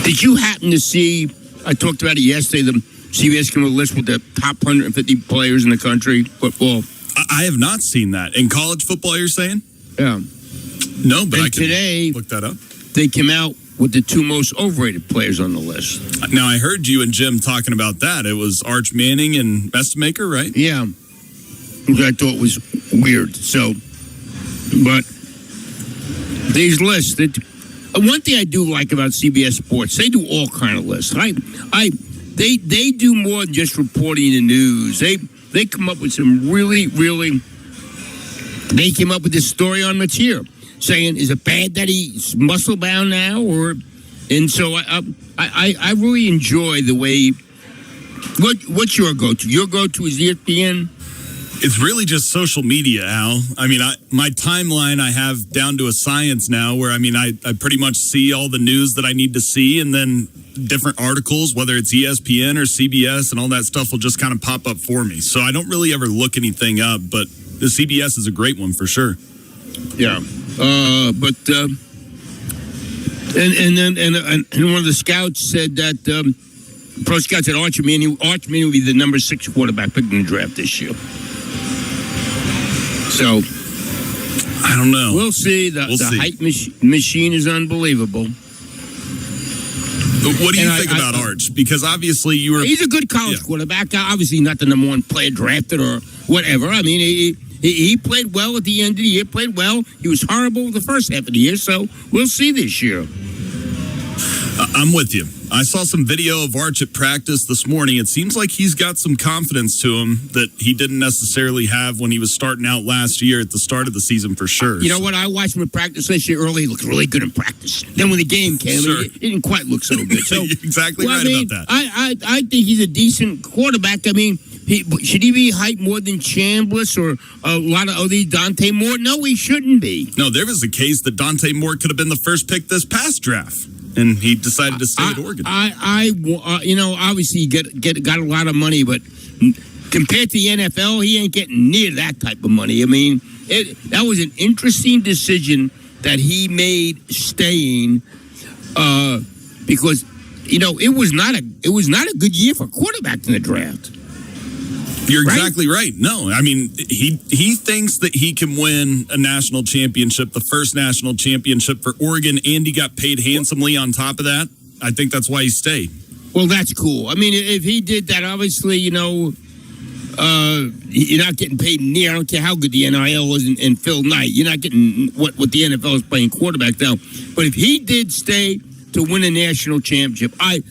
Did you happen to see, I talked about it yesterday, the CBS came with a list with the top 150 players in the country, football. I have not seen that. In college football, you're saying? Yeah. No, but and I can today, look that up. They came out with the two most overrated players on the list. Now, I heard you and Jim talking about that. It was Arch Manning and Mestemaker, right? Yeah. Which I thought was weird. So, but these lists, one thing I do like about CBS Sports, they do all kind of lists. They do more than just reporting the news. They come up with some really, they came up with this story on Mateer saying, is it bad that he's muscle bound now? And so I really enjoy the way, what's your go-to? Your go-to is ESPN? It's really just social media, Al. I mean, my timeline I have down to a science now where, I mean, I pretty much see all the news that I need to see, and then different articles, whether it's ESPN or CBS and all that stuff will just kind of pop up for me. So I don't really ever look anything up, but the CBS is a great one for sure. Yeah. And one of the scouts said that pro scouts said Arch Manning would be the number 6 quarterback picked in the draft this year. So I don't know. We'll see. The hype machine is unbelievable. But what do you think about Arch? Because obviously he's a good college quarterback. Obviously not the number 1 player drafted or whatever. I mean, he played well at the end of the year. Played well. He was horrible the first half of the year. So we'll see this year. I'm with you. I saw some video of Arch at practice this morning. It seems like he's got some confidence to him that he didn't necessarily have when he was starting out last year at the start of the season for sure. You know what? I watched him at practice this year early. He looked really good in practice. Then when the game came, it didn't quite look so good. So, You're exactly right about that. I think he's a decent quarterback. I mean, should he be hyped more than Chambliss or a lot of these Dante Moore? No, he shouldn't be. No, there was a case that Dante Moore could have been the first pick this past draft. And he decided to stay at Oregon. Obviously he got a lot of money, but compared to the NFL, he ain't getting near that type of money. I mean, that was an interesting decision that he made staying, because it was not a good year for quarterbacks in the draft. You're exactly right. No, I mean, he thinks that he can win a national championship, the first national championship for Oregon, and he got paid handsomely on top of that. I think that's why he stayed. Well, that's cool. I mean, if he did that, obviously, you're not getting paid near. I don't care how good the NIL is and Phil Knight. You're not getting what the NFL is playing quarterback now. But if he did stay to win a national championship, I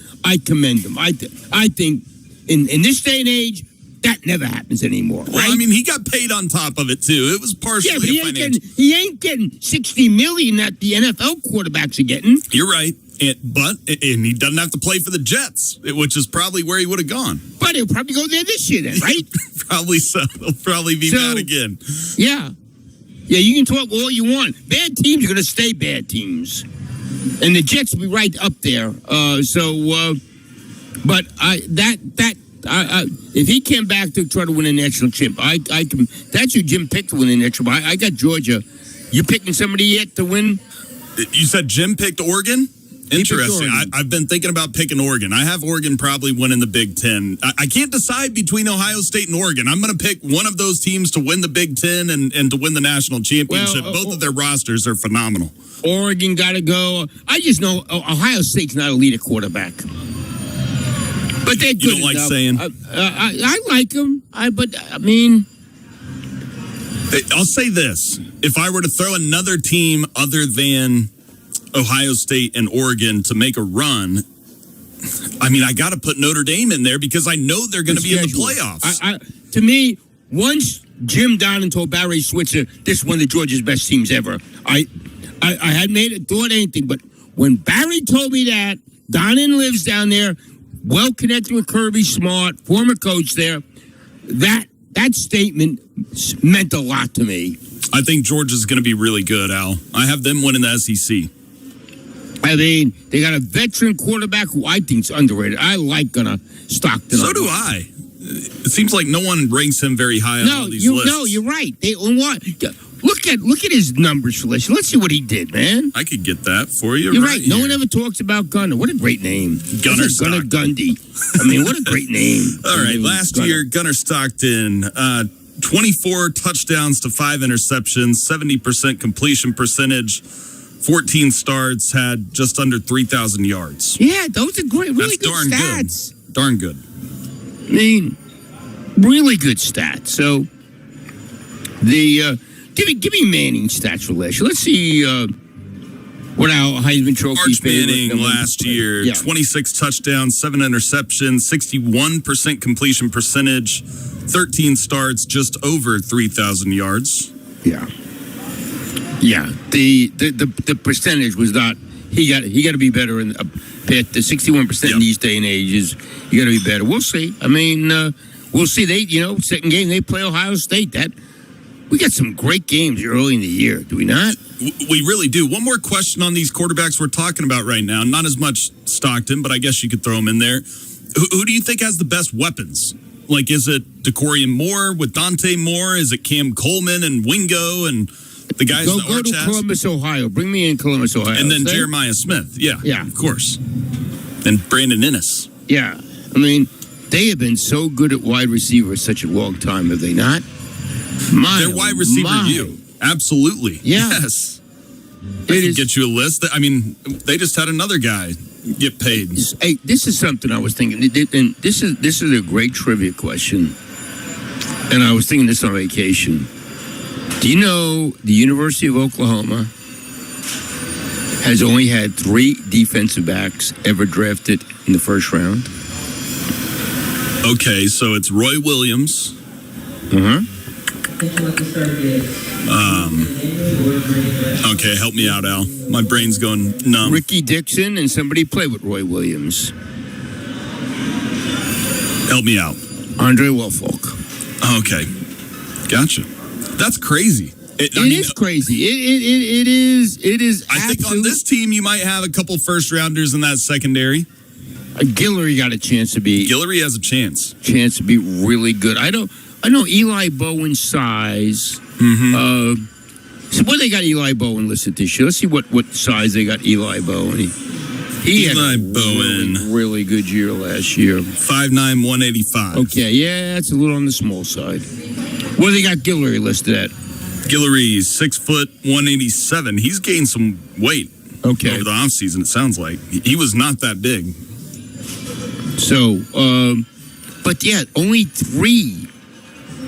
commend him. I think in this day and age, that never happens anymore, right? Well, I mean, he got paid on top of it too. It was partially financial. He ain't getting $60 million that the NFL quarterbacks are getting. You're right, but he doesn't have to play for the Jets, which is probably where he would have gone. But he'll probably go there this year, then, right? Probably so. He'll probably be bad again. Yeah, you can talk all you want. Bad teams are going to stay bad teams, and the Jets will be right up there. But if he came back to try to win a national champ, that's who Jim picked to win a national. I got Georgia. You picking somebody yet to win? You said Jim picked Oregon? Interesting. I've been thinking about picking Oregon. I have Oregon probably winning the Big Ten. I can't decide between Ohio State and Oregon. I'm going to pick one of those teams to win the Big Ten and to win the national championship. Both of their rosters are phenomenal. Oregon got to go. I just know Ohio State's not a leader quarterback. But they're good. You don't like saying? I like them. I'll say this. If I were to throw another team other than Ohio State and Oregon to make a run, I got to put Notre Dame in there because I know they're going to be in the playoffs. To me, once Jim Donnan told Barry Switzer, this is one of Georgia's best teams ever, I hadn't made it, thought anything. But when Barry told me that, Donnan lives down there, well connected with Kirby Smart, former coach there, that statement meant a lot to me. I think Georgia's going to be really good, Al. I have them winning the SEC. They got a veteran quarterback who I think's underrated. I like Stockton. So do I. It seems like no one ranks him very high on all these lists. No, you're right. Look at his numbers for list. Let's see what he did, man. I could get that for you. You're right. No one ever talks about Gunner. What a great name. Gunner Gundy. What a great name. All right. Last year, Gunner Stockton, 24 touchdowns to 5 interceptions, 70% completion percentage, 14 starts, had just under 3,000 yards. Yeah, those are great. Really good stats. Good. Darn good. Really good stats. So, give me Manning stats for last year. Let's see what our Heisman Trophy Arch Manning last year, 26 touchdowns, 7 interceptions, 61% completion percentage, 13 starts, just over 3,000 yards. Yeah. The percentage was not. He got to be better in the 61% in these day and ages. You got to be better. We'll see. We'll see. They second game they play Ohio State. We got some great games early in the year, do we not? We really do. One more question on these quarterbacks we're talking about right now. Not as much Stockton, but I guess you could throw him in there. Who do you think has the best weapons? Like, is it DeCorian Moore with Dante Moore? Is it Cam Coleman and Wingo and the guys that Go to Columbus, Ohio. Bring me in Columbus, Ohio. And then Jeremiah Smith. Yeah, of course. And Brandon Innes. Yeah. They have been so good at wide receiver such a long time, have they not? They're wide receiver you. Absolutely. Yeah. Yes. I can get you a list. They just had another guy get paid. Hey, this is something I was thinking. And this is a great trivia question. And I was thinking this on vacation. Do you know the University of Oklahoma has only had 3 defensive backs ever drafted in the first round? Okay, so it's Roy Williams. Okay, help me out, Al. My brain's going numb. Ricky Dixon and somebody played with Roy Williams. Help me out. Andre Woolfolk. Okay, gotcha. That's crazy. It is crazy. It is. I think on this team you might have a couple first rounders in that secondary. Guillory got a chance to be. Guillory has a chance to be really good. I know Eli Bowen's size. So what they got Eli Bowen listed this year? Let's see what size they got Eli Bowen. He had a really good year last year. 5'9", 185. Okay, yeah, that's a little on the small side. What do they got Guillory listed at? Guillory's 6 foot 187. He's gained some weight over the offseason, it sounds like. He was not that big. So, but yeah, only 3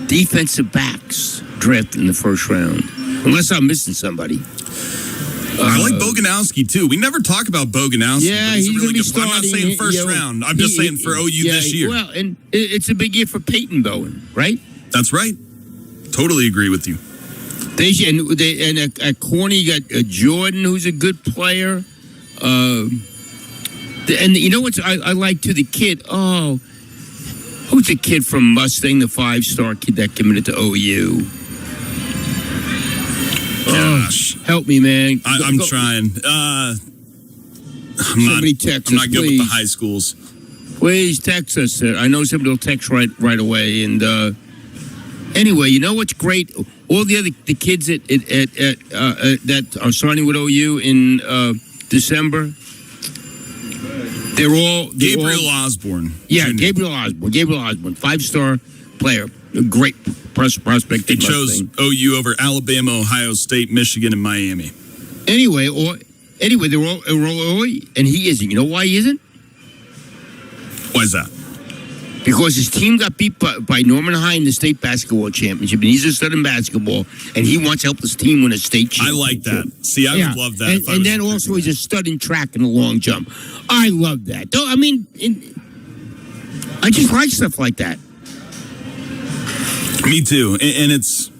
defensive backs drafted in the first round. Unless I'm missing somebody. I like Boganowski, too. We never talk about Boganowski. Yeah, he's really good player. I'm not saying first round. I'm just saying for OU this year. Well, and it's a big year for Peyton Bowen, right? That's right. Totally agree with you. And at corner, you got Jordan, who's a good player. And you know what I like, too? The kid, who's the kid from Mustang, the 5-star kid that committed to OU? Gosh. Help me, man. I'm trying. I'm not good with the high schools. Please text us. I know somebody will text right away. And anyway, you know what's great? All the kids that are signing with OU in December, They're all Gabriel Osborne. Yeah, Jr. Gabriel Osborne, 5-star player, a great prospect. He chose OU over Alabama, Ohio State, Michigan, and Miami. Anyway, they're all, and he isn't. You know why he isn't? Why is that? Because his team got beat by Norman High in the state basketball championship, and he's a stud in basketball, and he wants to help his team win a state championship. I like that. See, I would love that. And then also he's a stud in track and the long jump. I love that. Though, I mean, I just like stuff like that. Me too, and it's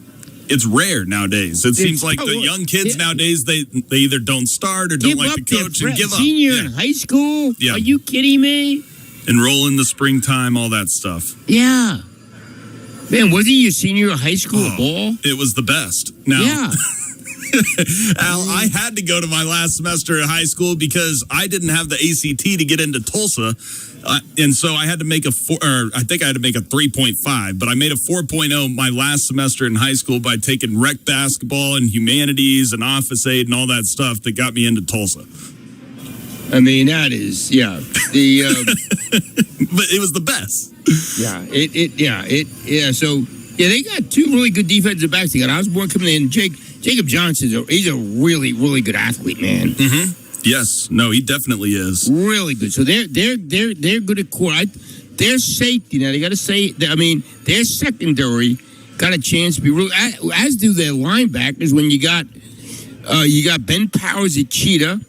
rare nowadays. It seems like the young kids nowadays they either don't start or don't like the coach and give up. Senior in high school? Yeah. Are you kidding me? Enroll in the springtime, all that stuff. Yeah. Man, wasn't you a senior in high school ball? It was the best. Now, yeah. Al, I had to go to my last semester in high school because I didn't have the ACT to get into Tulsa. And so I had to make I think I had to make a 3.5, but I made a 4.0 my last semester in high school by taking rec basketball and humanities and office aid and all that stuff that got me into Tulsa. I mean, that is, but it was the best. So, they got two really good defensive backs. They got Osborne coming in. Jacob Johnson, he's a really, really good athlete, man. Mm-hmm. Yes. No, he definitely is. Really good. So they're good at court. Their safety, now they got to say, their secondary got a chance to be really, as do their linebackers when you got Ben Powers at Cheetah.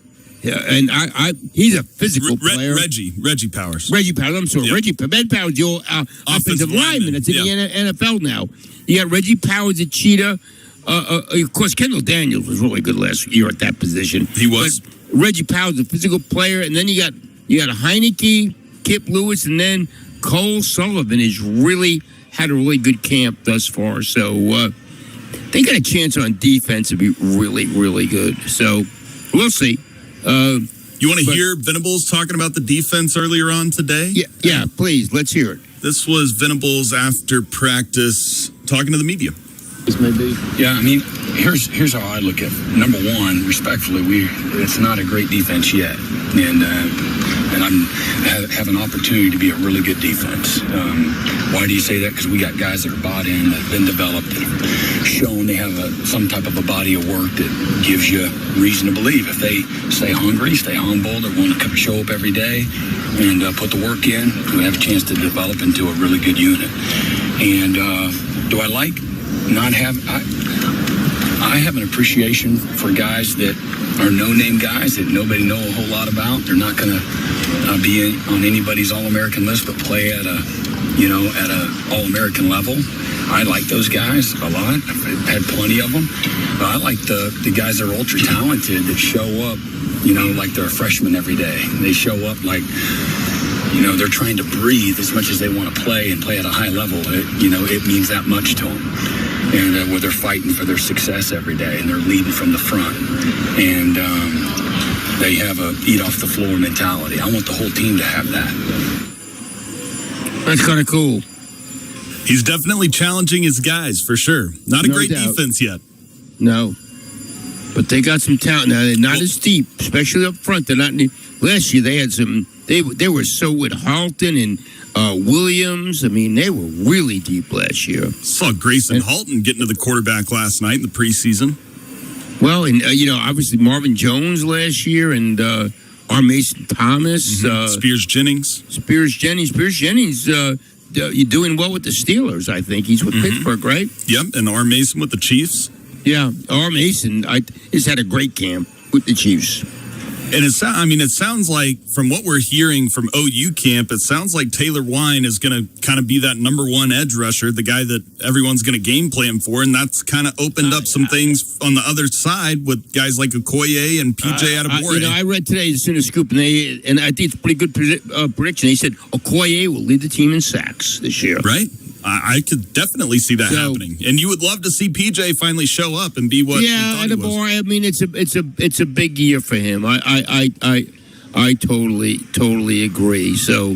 Yeah, and he's a physical player. Reggie Powers. I'm sorry. Yep. Ben Powers, the old offensive lineman that's in the NFL now. You got Reggie Powers at Cheetah. Of course, Kendall Daniels was really good last year at that position. He was. But Reggie Powers, a physical player, and then you got Heineke, Kip Lewis, and then Cole Sullivan has really had a really good camp thus far. So they got a chance on defense to be really, really good. So we'll see. You want to hear Venables talking about the defense earlier on today? Yeah, please. Let's hear it. This was Venables after practice talking to the media. Yeah, I mean, here's how I look at it. Number one, respectfully, it's not a great defense yet, and I have an opportunity to be a really good defense. Why do you say that? Because we got guys that are bought in, that have been developed, that have shown they have some type of a body of work that gives you reason to believe. If they stay hungry, stay humble, they want to show up every day and put the work in, we have a chance to develop into a really good unit. And do I like not have? I have an appreciation for guys that are no-name guys that nobody know a whole lot about. They're not going to be on anybody's All-American list, but play at a All-American level. I like those guys a lot. I've had plenty of them. But I like the guys that are ultra-talented that show up, like they're a freshman every day. They show up like, they're trying to breathe as much as they want to play and play at a high level. It means that much to them. And where they're fighting for their success every day, and they're leading from the front, and they have a eat off the floor mentality. I want the whole team to have that. That's kind of cool. He's definitely challenging his guys for sure. Not a great defense yet. No, but they got some talent now. They're not as deep, especially up front. They're not. Last year they had some. They were so with Halton and Williams. I mean, they were really deep last year. Saw Grayson Halton getting to the quarterback last night in the preseason. Well, and obviously Marvin Jones last year, and R. Mason Thomas, Spears Jennings. You're doing well with the Steelers. I think he's with Pittsburgh, right? Yep, and R. Mason with the Chiefs. Yeah, R. Mason has had a great camp with the Chiefs. And it sounds like from what we're hearing from OU camp, it sounds like Taylor Wine is going to kind of be that number one edge rusher, the guy that everyone's going to game plan for. And that's kind of opened up some things on the other side with guys like Okoye and PJ Adebawore. I read today the Sooner Scoop, and I think it's a pretty good prediction. They said Okoye will lead the team in sacks this year. Right. I could definitely see that happening, and you would love to see PJ finally show up and be what. Yeah, Adebawore. I mean, it's a big year for him. I totally agree. So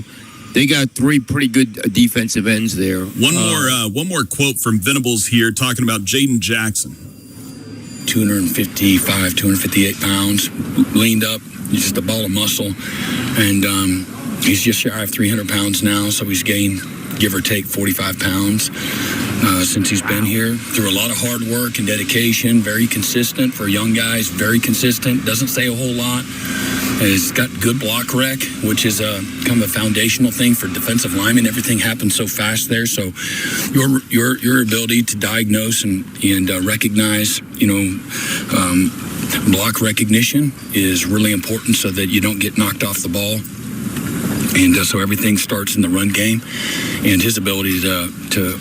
they got three pretty good defensive ends there. One more quote from Venables here talking about Jaden Jackson. 255, 258 pounds, leaned up. He's just a ball of muscle. And he's just shy of 300 pounds now, so he's gained, give or take, 45 pounds since he's been here. Through a lot of hard work and dedication, very consistent for young guys, very consistent, doesn't say a whole lot. He's got good block rec, which is kind of a foundational thing for defensive linemen. Everything happens so fast there. So your ability to diagnose and recognize, block recognition is really important so that you don't get knocked off the ball. And so everything starts in the run game. And his ability to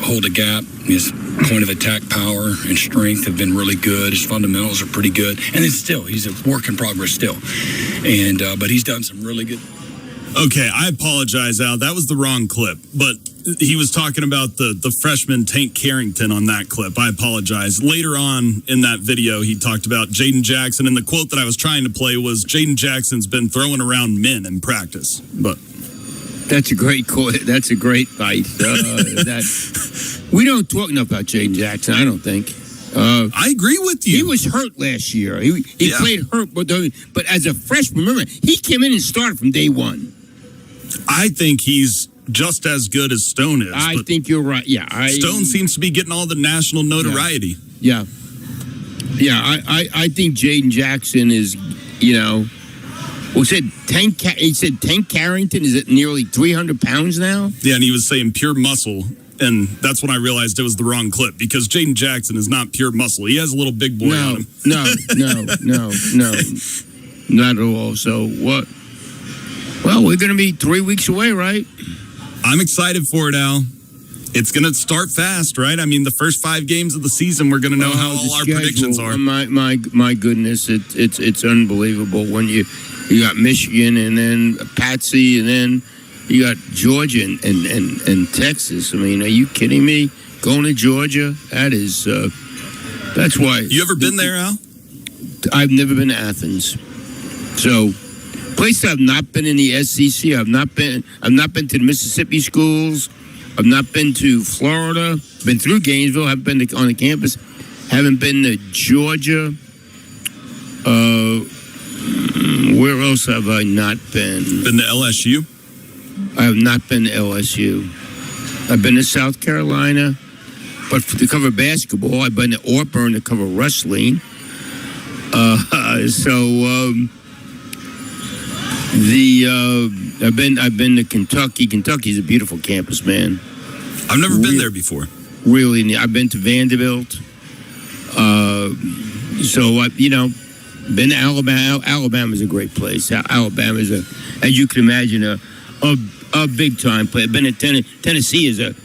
hold a gap, his point of attack power and strength have been really good. His fundamentals are pretty good. And it's still, he's a work in progress still. And but he's done some really good. Okay, I apologize, Al. That was the wrong clip. But he was talking about the freshman Tank Carrington on that clip. I apologize. Later on in that video, he talked about Jaden Jackson. And the quote that I was trying to play was, Jaden Jackson's been throwing around men in practice. But that's a great quote. That's a great bite. We don't talk enough about Jaden Jackson, I don't think. I agree with you. He was hurt last year. He played hurt, but as a freshman, remember, he came in and started from day one. I think he's just as good as Stone is. I think you're right. Yeah, Stone seems to be getting all the national notoriety. Yeah. I think Jaden Jackson is, he said Tank Carrington is at nearly 300 pounds now. Yeah, and he was saying pure muscle. And that's when I realized it was the wrong clip, because Jaden Jackson is not pure muscle. He has a little big boy on him. No, not at all. So what? Well, we're going to be 3 weeks away, right? I'm excited for it, Al. It's going to start fast, right? I mean, the first 5 games of the season, we're going to know how all our predictions are. My goodness, it's unbelievable when you got Michigan and then Patsy and then you got Georgia and Texas. I mean, are you kidding me? Going to Georgia? That's why. You ever been there, Al? I've never been to Athens. So, place I've not been in the SEC. I've not been to the Mississippi schools. I've not been to Florida. Been through Gainesville. Haven't been on the campus. Haven't been to Georgia. Where else have I not been? Been to LSU? I have not been to LSU. I've been to South Carolina, but to cover basketball, I've been to Auburn to cover wrestling. I've been to Kentucky. Kentucky's a beautiful campus, man. I've never been there before. Really, I've been to Vanderbilt. Been to Alabama. Alabama's a great place. Alabama's as you can imagine, a big time play. I've been to Tennessee is did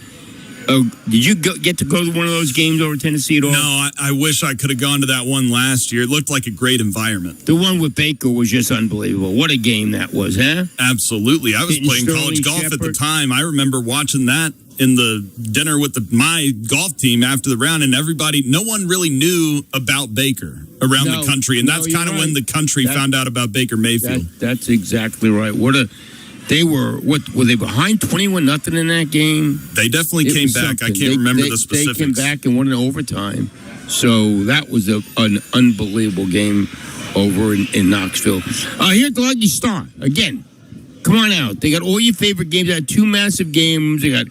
you get to go to one of those games over Tennessee at all? No, I wish I could have gone to that one last year. It looked like a great environment. The one with Baker was just unbelievable. What a game that was, huh? Absolutely. I was playing college golf at the time. I remember watching that in the dinner with my golf team after the round, and no one really knew about Baker around the country, and that's kind of when the country found out about Baker Mayfield. That's exactly right. They were they behind 21-0 in that game? They definitely came back. I can't remember the specifics. They came back and won in overtime. So that was an unbelievable game over in Knoxville. Here's the Lucky Star. Again, come on out. They got all your favorite games. They got 2 massive games. They got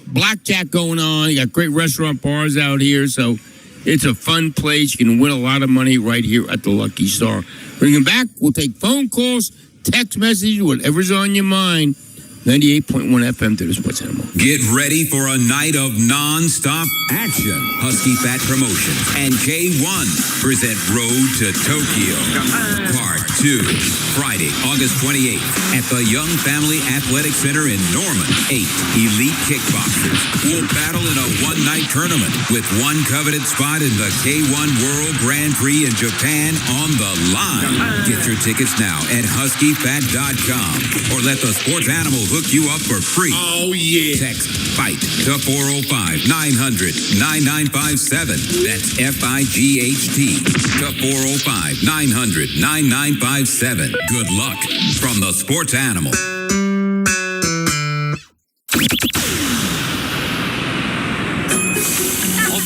blackjack going on. You got great restaurant bars out here. So it's a fun place. You can win a lot of money right here at the Lucky Star. Bring them back. We'll take phone calls, text messages, whatever's on your mind. 98.1 FM to the Sports Animal. Get ready for a night of non-stop action. Husky Fat Promotions and K1 present Road to Tokyo. Part 2, Friday, August 28th at the Young Family Athletic Center in Norman. 8 elite kickboxers will battle in a one-night tournament with one coveted spot in the K1 World Grand Prix in Japan on the line. Get your tickets now at huskyfat.com or let the Sports Animal hook you up for free. Oh, yeah. Text FIGHT to 405-900-9957. That's FIGHT to 405-900-9957. Good luck from the Sports Animal.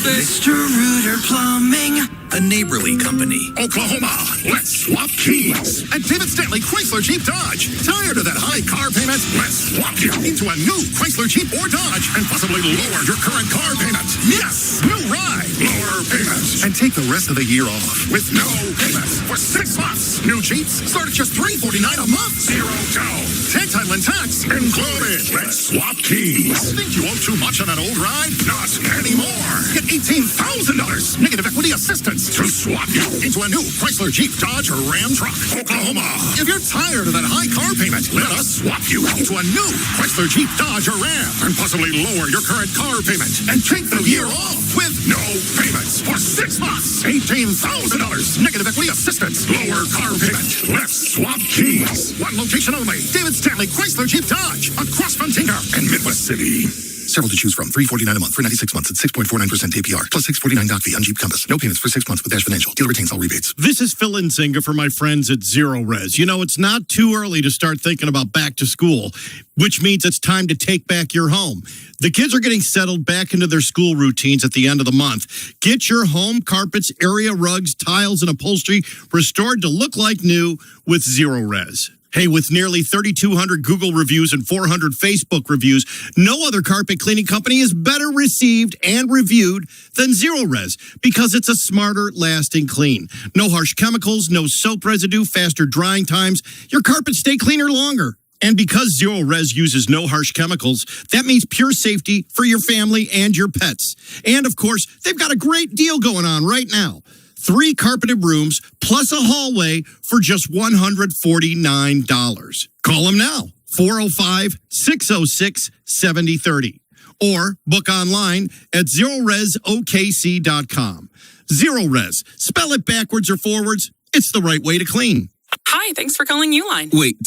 Mr. Rooter Plumbing, a neighborly company. Oklahoma, let's swap keys. At David Stanley Chrysler Jeep Dodge. Tired of that high car payment? Let's swap you into a new Chrysler Jeep or Dodge and possibly lower your current car payment. Yes, new ride, lower payments, and take the rest of the year off with no payments for 6 months. New Jeeps start at just $349 a month. Zero down. Tag title and tax included. Let's swap keys. Think you owe too much on that old ride? Not anymore. Get $18,000 negative equity assistance to swap you into a new Chrysler Jeep Dodge or Ram truck. Oklahoma. If you're tired of that high car payment, let us swap you into a new Chrysler Jeep Dodge or Ram and possibly lower your current car payment and take the year off with no payments for 6 months. $18,000 negative equity assistance. Lower car payment. Let's swap keys. One location only. David Stanley Chrysler Jeep Dodge across from Tinker and Midwest City. Several to choose from. $349 a month for 96 months at 6.49% APR. Plus $649 doc fee on Jeep Compass. No payments for 6 months with Dash Financial. Dealer retains all rebates. This is Phil Nzinga for my friends at Zero Res. You know, it's not too early to start thinking about back to school, which means it's time to take back your home. The kids are getting settled back into their school routines at the end of the month. Get your home carpets, area rugs, tiles, and upholstery restored to look like new with Zero Res. Hey, with nearly 3,200 Google reviews and 400 Facebook reviews, no other carpet cleaning company is better received and reviewed than Zero Res because it's a smarter, lasting clean. No harsh chemicals, no soap residue, faster drying times. Your carpets stay cleaner longer. And because Zero Res uses no harsh chemicals, that means pure safety for your family and your pets. And, of course, they've got a great deal going on right now. 3 carpeted rooms plus a hallway for just $149. Call them now, 405-606-7030. Or book online at ZeroResOKC.com. Zero Res. Spell it backwards or forwards. It's the right way to clean. Hi, thanks for calling Uline. Wait,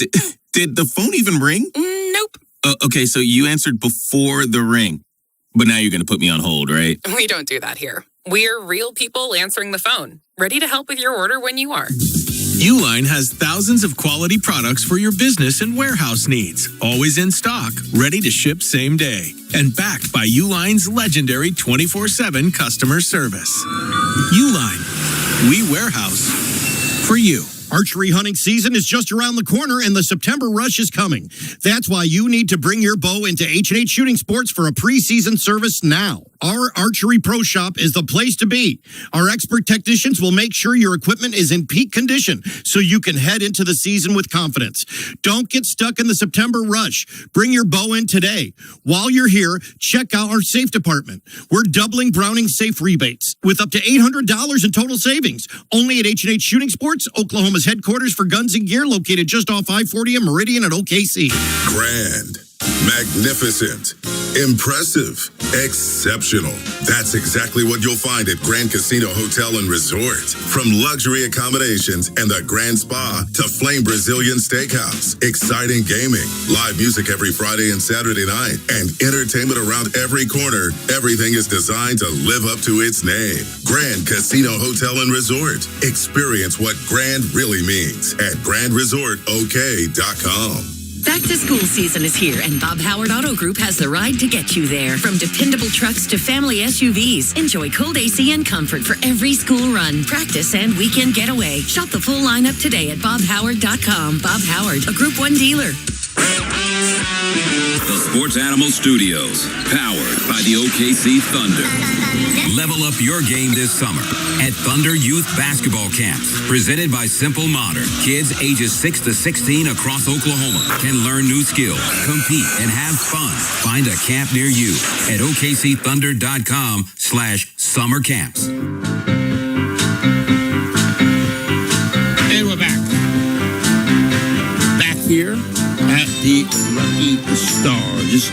did the phone even ring? Nope. Okay, so you answered before the ring. But now you're going to put me on hold, right? We don't do that here. We're real people answering the phone, ready to help with your order when you are. Uline has thousands of quality products for your business and warehouse needs. Always in stock, ready to ship same day. And backed by Uline's legendary 24/7 customer service. Uline, we warehouse for you. Archery hunting season is just around the corner and the September rush is coming. That's why you need to bring your bow into H&H Shooting Sports for a preseason service now. Our Archery Pro Shop is the place to be. Our expert technicians will make sure your equipment is in peak condition so you can head into the season with confidence. Don't get stuck in the September rush. Bring your bow in today. While you're here, check out our safe department. We're doubling Browning safe rebates with up to $800 in total savings. Only at H&H Shooting Sports, Oklahoma's headquarters for guns and gear, located just off I-40 and Meridian at OKC. Grand, magnificent, impressive, exceptional. That's exactly what you'll find at Grand Casino Hotel and Resort. From luxury accommodations and the Grand Spa to Flame Brazilian Steakhouse, exciting gaming, live music every Friday and Saturday night, and entertainment around every corner. Everything is designed to live up to its name. Grand Casino Hotel and Resort. Experience what grand really means at GrandResortOK.com. Back to school season is here, and Bob Howard Auto Group has the ride to get you there. From dependable trucks to family SUVs, enjoy cold AC and comfort for every school run, practice, and weekend getaway. Shop the full lineup today at BobHoward.com. Bob Howard, a Group 1 dealer. The Sports Animal Studios, powered by the OKC Thunder. Level up your game this summer at Thunder Youth Basketball Camps, presented by Simple Modern. Kids ages 6 to 16 across Oklahoma can learn new skills, compete, and have fun. Find a camp near you at OKCThunder.com/summer camps. And we're back. Back here at the Lucky Star. Just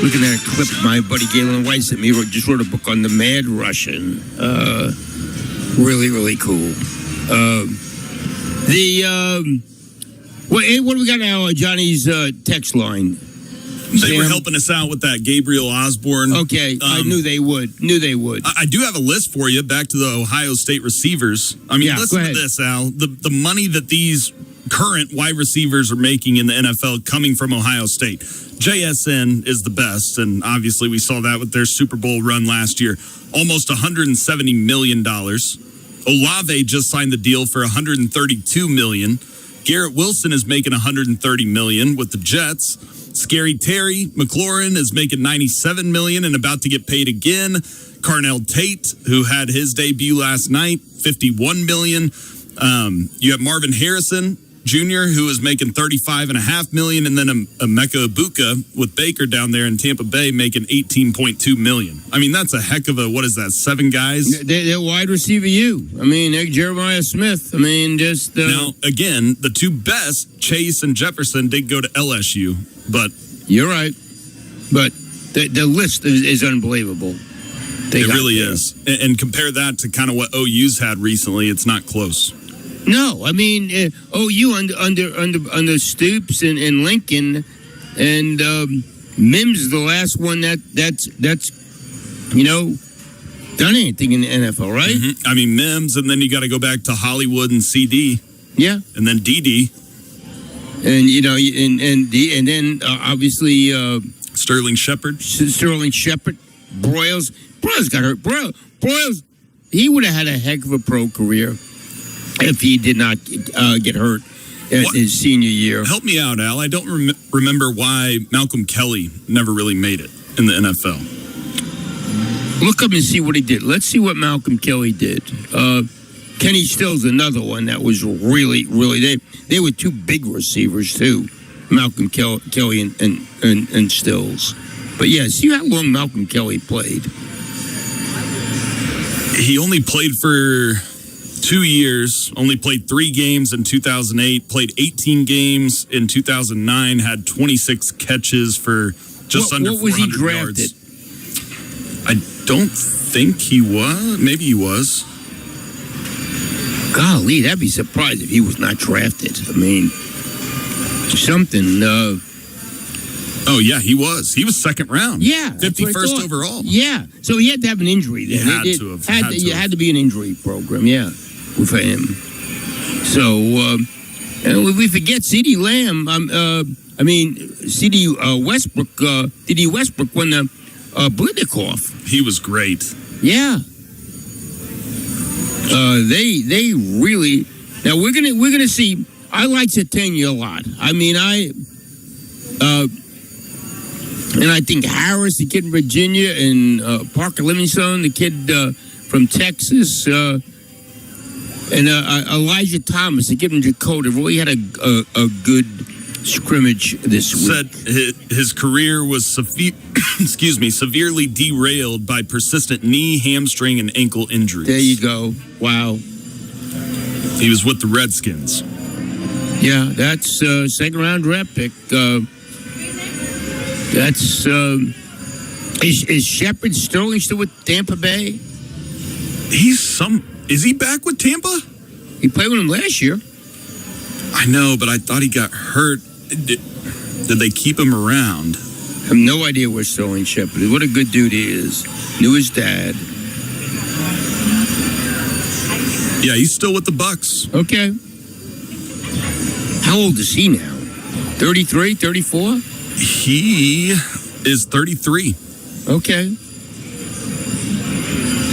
looking at a clip my buddy Galen White sent me. Just wrote a book on the Mad Russian. Really, really cool. What do we got now? Johnny's text line. They were helping us out with that Gabriel Osborne. Okay, I knew they would. I do have a list for you. Back to the Ohio State receivers. I mean, listen to this, Al. The money that these current wide receivers are making in the NFL coming from Ohio State. JSN is the best, and obviously we saw that with their Super Bowl run last year. Almost $170 million. Olave just signed the deal for $132 million. Garrett Wilson is making $130 million with the Jets. Scary Terry McLaurin is making $97 million and about to get paid again. Carnell Tate, who had his debut last night, $51 million. You have Marvin Harrison Jr., who is making $35.5 million, and then Emeka Ibuka with Baker down there in Tampa Bay making $18.2 million. I mean, that's a heck of a, what is that, 7 guys? They're wide receiver U. I mean, Jeremiah Smith. I mean, just... Now, again, the two best, Chase and Jefferson, did go to LSU, but... You're right. But the list is unbelievable. It really is. And compare that to kind of what OU's had recently, it's not close. No, I mean OU under Stoops and Lincoln, and Mims is the last one that's done anything in the NFL, right? Mm-hmm. I mean Mims, and then you got to go back to Hollywood and CD. Yeah, and then DD, and then obviously Sterling Shepard. Broyles got hurt. Broyles, he would have had a heck of a pro career if he did not get hurt his senior year. Help me out, Al. I don't remember why Malcolm Kelly never really made it in the NFL. Look up and see what he did. Let's see what Malcolm Kelly did. Kenny Stills, another one that was really, they were two big receivers too, Malcolm Kelly and Stills. But yeah, see how long Malcolm Kelly played. He only played for 2 years, only played 3 games in 2008, played 18 games in 2009, had 26 catches for just under 400 yards. What was he drafted? I don't think he was. Maybe he was. Golly, that'd be surprised if he was not drafted. I mean, something. Oh, yeah, he was. He was second round. Yeah. 51st overall. Yeah. So he had to have an injury then. He had to be an injury program, yeah, for him. So, and we forget CeeDee Lamb. CeeDee Westbrook. CeeDee Westbrook won the Blitnikoff. He was great. Yeah. They really. Now we're gonna see. I like Satania a lot. I mean, and I think Harris, the kid in Virginia, and Parker Livingstone, the kid from Texas, and Elijah Thomas, the kid from Dakota, really had a good scrimmage this week. Said his career was severely derailed by persistent knee, hamstring, and ankle injuries. There you go. Wow. He was with the Redskins. Yeah, that's second round draft pick. That's is Shepard Sterling still with Tampa Bay? Is he back with Tampa? He played with him last year. I know, but I thought he got hurt. Did they keep him around? I have no idea where Sterling Shepard is. What a good dude he is. Knew his dad. Yeah, he's still with the Bucks. Okay. How old is he now? 33, 34? He is 33. Okay.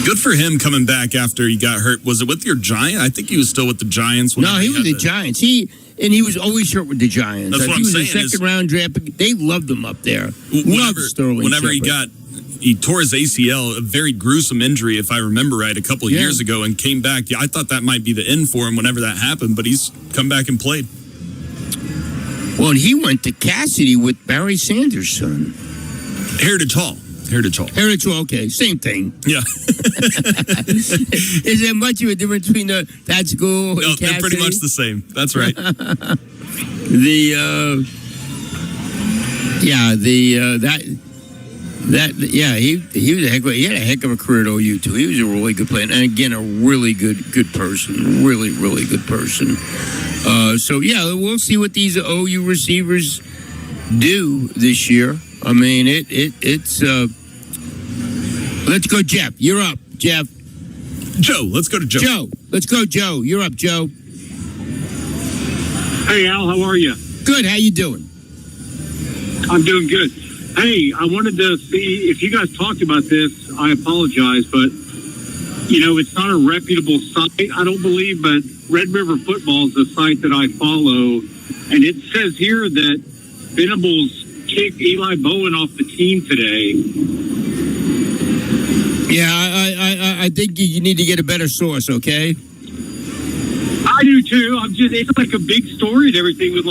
Good for him coming back after he got hurt. Was it with your Giants? I think he was still with the Giants. No, he was with the Giants. He was always hurt with the Giants. That's what I'm saying. He was a second round draft pick. They loved him up there. Whenever he tore his ACL, a very gruesome injury, if I remember right, a couple of years ago, and came back. I thought that might be the end for him whenever that happened, but he's come back and played. Well, and he went to Cassidy with Barry Sanders' son. Heritage Hall, okay. Same thing. Yeah. Is there much of a difference between that school and Cassidy? They're pretty much the same. That's right. He had a heck of a career at OU too. He was a really good player, and again, a really good person. Really, really good person. So we'll see what these OU receivers do this year. I mean, it's. Let's go, Jeff. You're up, Jeff. Joe, let's go to Joe. Let's go, Joe. You're up, Joe. Hey, Al, how are you? Good. How you doing? I'm doing good. Hey, I wanted to see if you guys talked about this. I apologize, but it's not a reputable site, I don't believe, but Red River Football is a site that I follow, and it says here that Venables kicked Eli Bowen off the team today. Yeah, I think you need to get a better source, okay? I do too. It's like a big story and everything with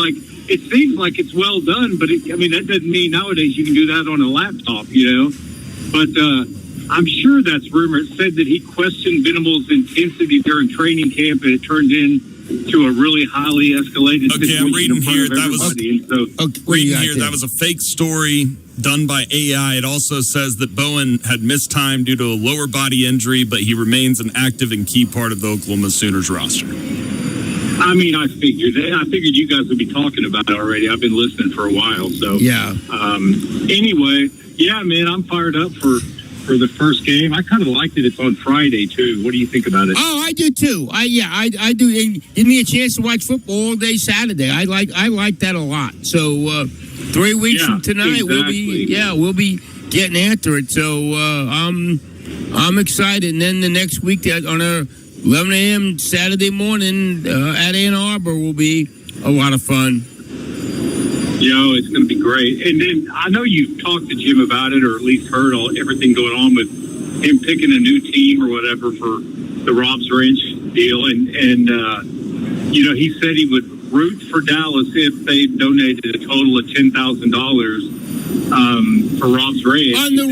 it seems like it's well done, but that doesn't mean nowadays you can do that on a laptop, But I'm sure that's rumor. It said that he questioned Venables' intensity during training camp, and it turned into a really highly escalated situation. I'm reading here. That was a fake story done by AI. It also says that Bowen had missed time due to a lower body injury, but he remains an active and key part of the Oklahoma Sooners roster. I figured you guys would be talking about it already. I've been listening for a while. So yeah. Anyway, yeah, man, I'm fired up for the first game. I kind of liked it. It's on Friday too. What do you think about it? Oh, I do too. I do. Give me a chance to watch football all day Saturday. I like that a lot. So 3 weeks from tonight, exactly. we'll be getting after it. So I'm excited. And then the next week on 11 a.m. Saturday morning at Ann Arbor will be a lot of fun. It's going to be great. And then I know you've talked to Jim about it, or at least heard everything going on with him picking a new team or whatever for the Rob's Ranch deal. And he said he would root for Dallas if they donated a total of $10,000 for Rob's Ranch. On the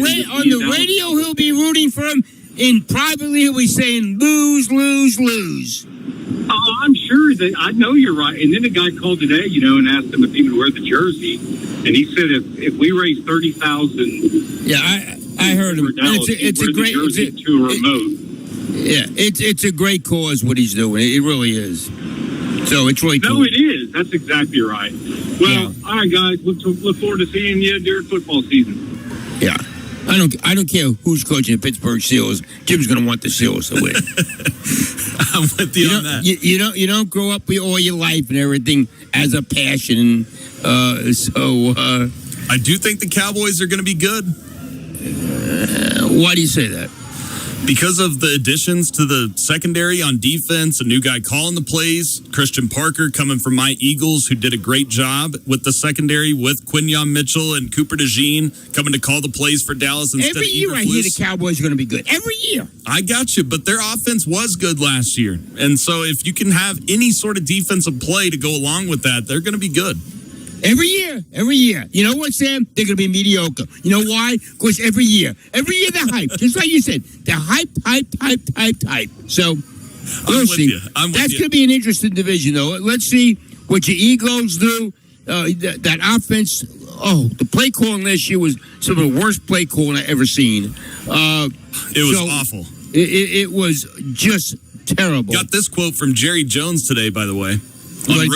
radio, he'll be rooting for him. And privately, he'll be saying, lose, lose, lose. Oh, I'm sure that I know you're right. And then a guy called today, and asked him if he would wear the jersey, and he said if we raise $30,000, yeah, I heard him. Dallas, it's a great remote. It's a great cause what he's doing. It really is. So it's really cool. No, it is. That's exactly right. Well, all right, guys. Look forward to seeing you during football season. Yeah. I don't care who's coaching the Pittsburgh Steelers. Jim's going to want the Steelers to win. I'm with you on that. You don't grow up all your life and everything as a passion. I do think the Cowboys are going to be good. Why do you say that? Because of the additions to the secondary on defense, a new guy calling the plays, Christian Parker coming from my Eagles, who did a great job with the secondary with Quinyon Mitchell and Cooper DeJean coming to call the plays for Dallas instead Every of year I hear the Cowboys are going to be good. Every year. I got you, but their offense was good last year. And so if you can have any sort of defensive play to go along with that, they're going to be good. Every year. You know what, Sam? They're going to be mediocre. You know why? Because every year they're hype. Just like you said, they're hype. So we'll see. That's going to be an interesting division, though. Let's see what your Eagles do. That offense. Oh, the play calling last year was some of the worst play calling I ever seen. It was awful. It was just terrible. Got this quote from Jerry Jones today, by the way.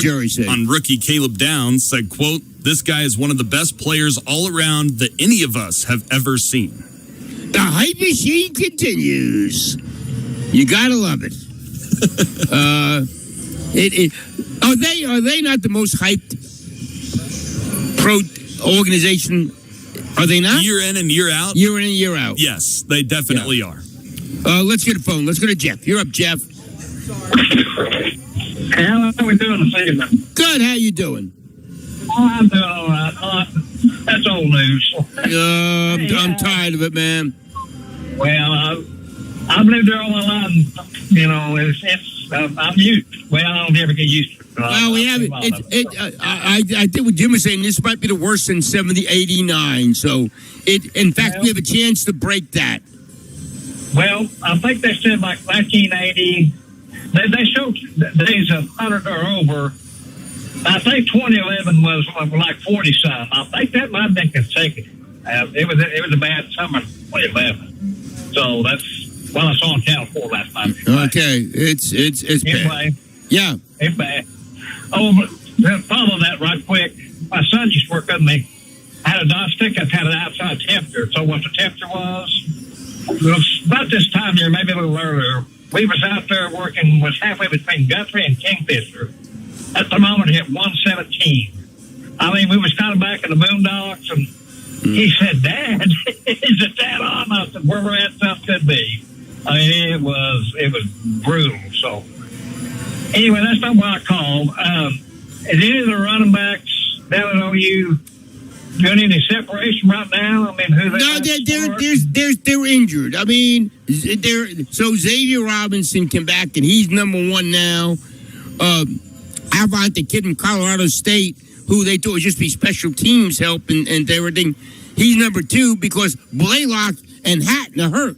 Jerry said on rookie Caleb Downs, said, quote, "This guy is one of the best players all around that any of us have ever seen." The hype machine continues. You gotta love it. Are they not the most hyped pro organization? Are they not? Year in and year out? Year in and year out. Yes, they definitely are. Let's get a phone. Let's go to Jeff. You're up, Jeff. How are we doing this evening? Good. How you doing? Oh, I'm doing all right. That's old news. I'm tired of it, man. Well, I've lived there all my life. I'm used. Well, I don't ever get used to it. Well, we have it. I think what Jim was saying, this might be the worst since 89. So, in fact, we have a chance to break that. Well, I think they said like 1980. They showed days of 100 or over. I think 2011 was like 40-something. I think that might have been consecutive. It was a bad summer, 2011. So that's what I saw on Channel 4 last night. Okay, it's anyway, bad. Yeah, it's bad. Oh, follow that right quick. My son used to work with me. Had a Dodge pickup, had an outside temperature. So what the temperature was about this time here, maybe a little earlier. We was out there working, was halfway between Guthrie and Kingfisher. At the moment, it hit 117. I mean, we was kind of back in the boondocks, and he said, "Dad, is it that on?" I said, "Where we're at, stuff could be." I mean, it was brutal. So anyway, that's not what I called. Is any of the running backs down at OU doing any separation right now? I mean, who they're injured. I mean, so Xavier Robinson came back and he's number one now. How about the kid from Colorado State who they thought would just be special teams help and everything? He's number two because Blaylock and Hatton are hurt.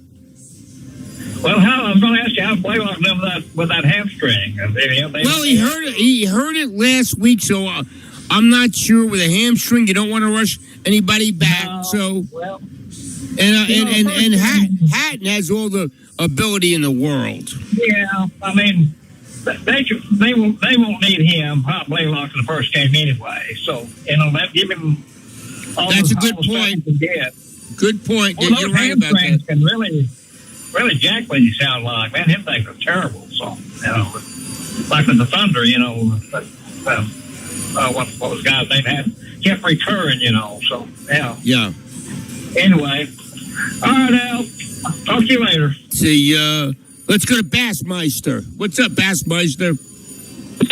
Well, I was going to ask you how Blaylock done with that hamstring. Well, he heard it last week, so I'm not sure with a hamstring. You don't want to rush anybody back. And Hatton has all the ability in the world. Yeah, I mean, they won't need him, Blaylock, in the first game anyway. So that give him. That's a good point. Good point. Well, You're right about that. Can really jack when you sound like, man, him things are terrible. So like with the Thunder, what those guys they had kept recurring, So yeah. Anyway, all right, Al. Talk to you later. See, let's go to Bassmeister. What's up, Bassmeister?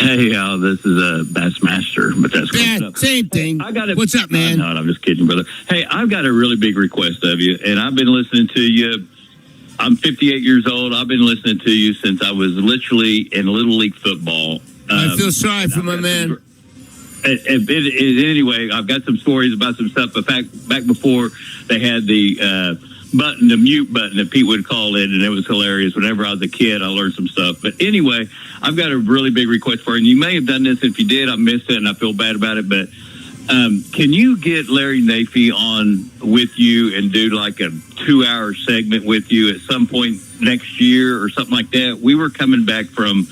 Hey, Al, this is Bassmaster, but that's close enough. Same thing. What's up, man? No, I'm just kidding, brother. Hey, I've got a really big request of you, and I've been listening to you. I'm 58 years old. I've been listening to you since I was literally in Little League football. I feel sorry for my man. Anyway, I've got some stories about some stuff. But back before they had the mute button that Pete would call in, and it was hilarious. Whenever I was a kid, I learned some stuff. But anyway, I've got a really big request for you. And you may have done this. If you did, I missed it, and I feel bad about it. But can you get Larry Nafee on with you and do like a 2-hour segment with you at some point next year or something like that? We were coming back from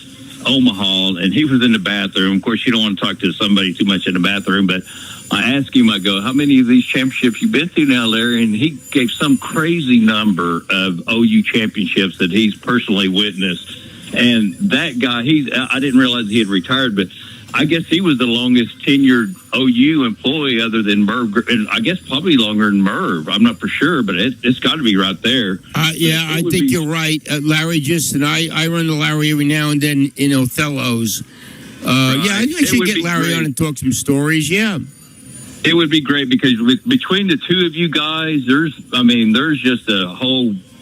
Omaha, and he was in the bathroom. Of course, you don't want to talk to somebody too much in the bathroom, but I asked him, I go, how many of these championships you been to now, Larry? And he gave some crazy number of OU championships that he's personally witnessed. And that guy, I didn't realize he had retired, but I guess he was the longest tenured OU employee other than Merv, and I guess probably longer than Merv. I'm not for sure, but it's got to be right there. Yeah, I think you're right. Larry I run to Larry every now and then in Othello's. Right. Yeah, I should get Larry great on and talk some stories, yeah. It would be great because between the two of you guys, there's just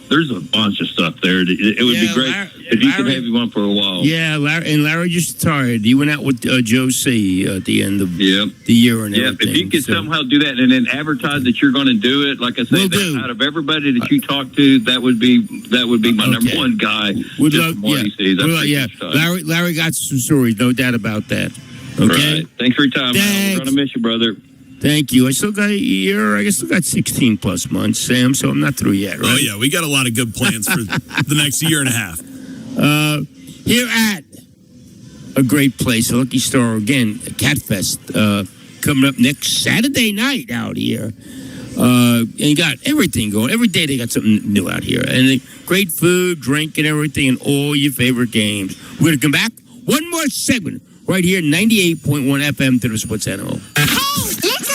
there's a bunch of stuff there. It would be great if you could have him on for a while. Yeah, Larry just retired. He went out with Joe C. At the end of the year and everything. If you could somehow do that and then advertise that you're going to do it, like I said, out of everybody that you talk to, that would be my number one guy. Larry got some stories, no doubt about that. Okay. Right. Thanks for your time. We're going to miss you, brother. Thank you. I still got a year. I still got 16 plus months, Sam, so I'm not through yet, right? Oh, yeah. We got a lot of good plans for the next year and a half. Here at a great place, a Lucky Star, again, Catfest, coming up next Saturday night out here. And you got everything going. Every day they got something new out here. And great food, drink, and everything, and all your favorite games. We're going to come back. One more segment right here, 98.1 FM to the Sports Animal.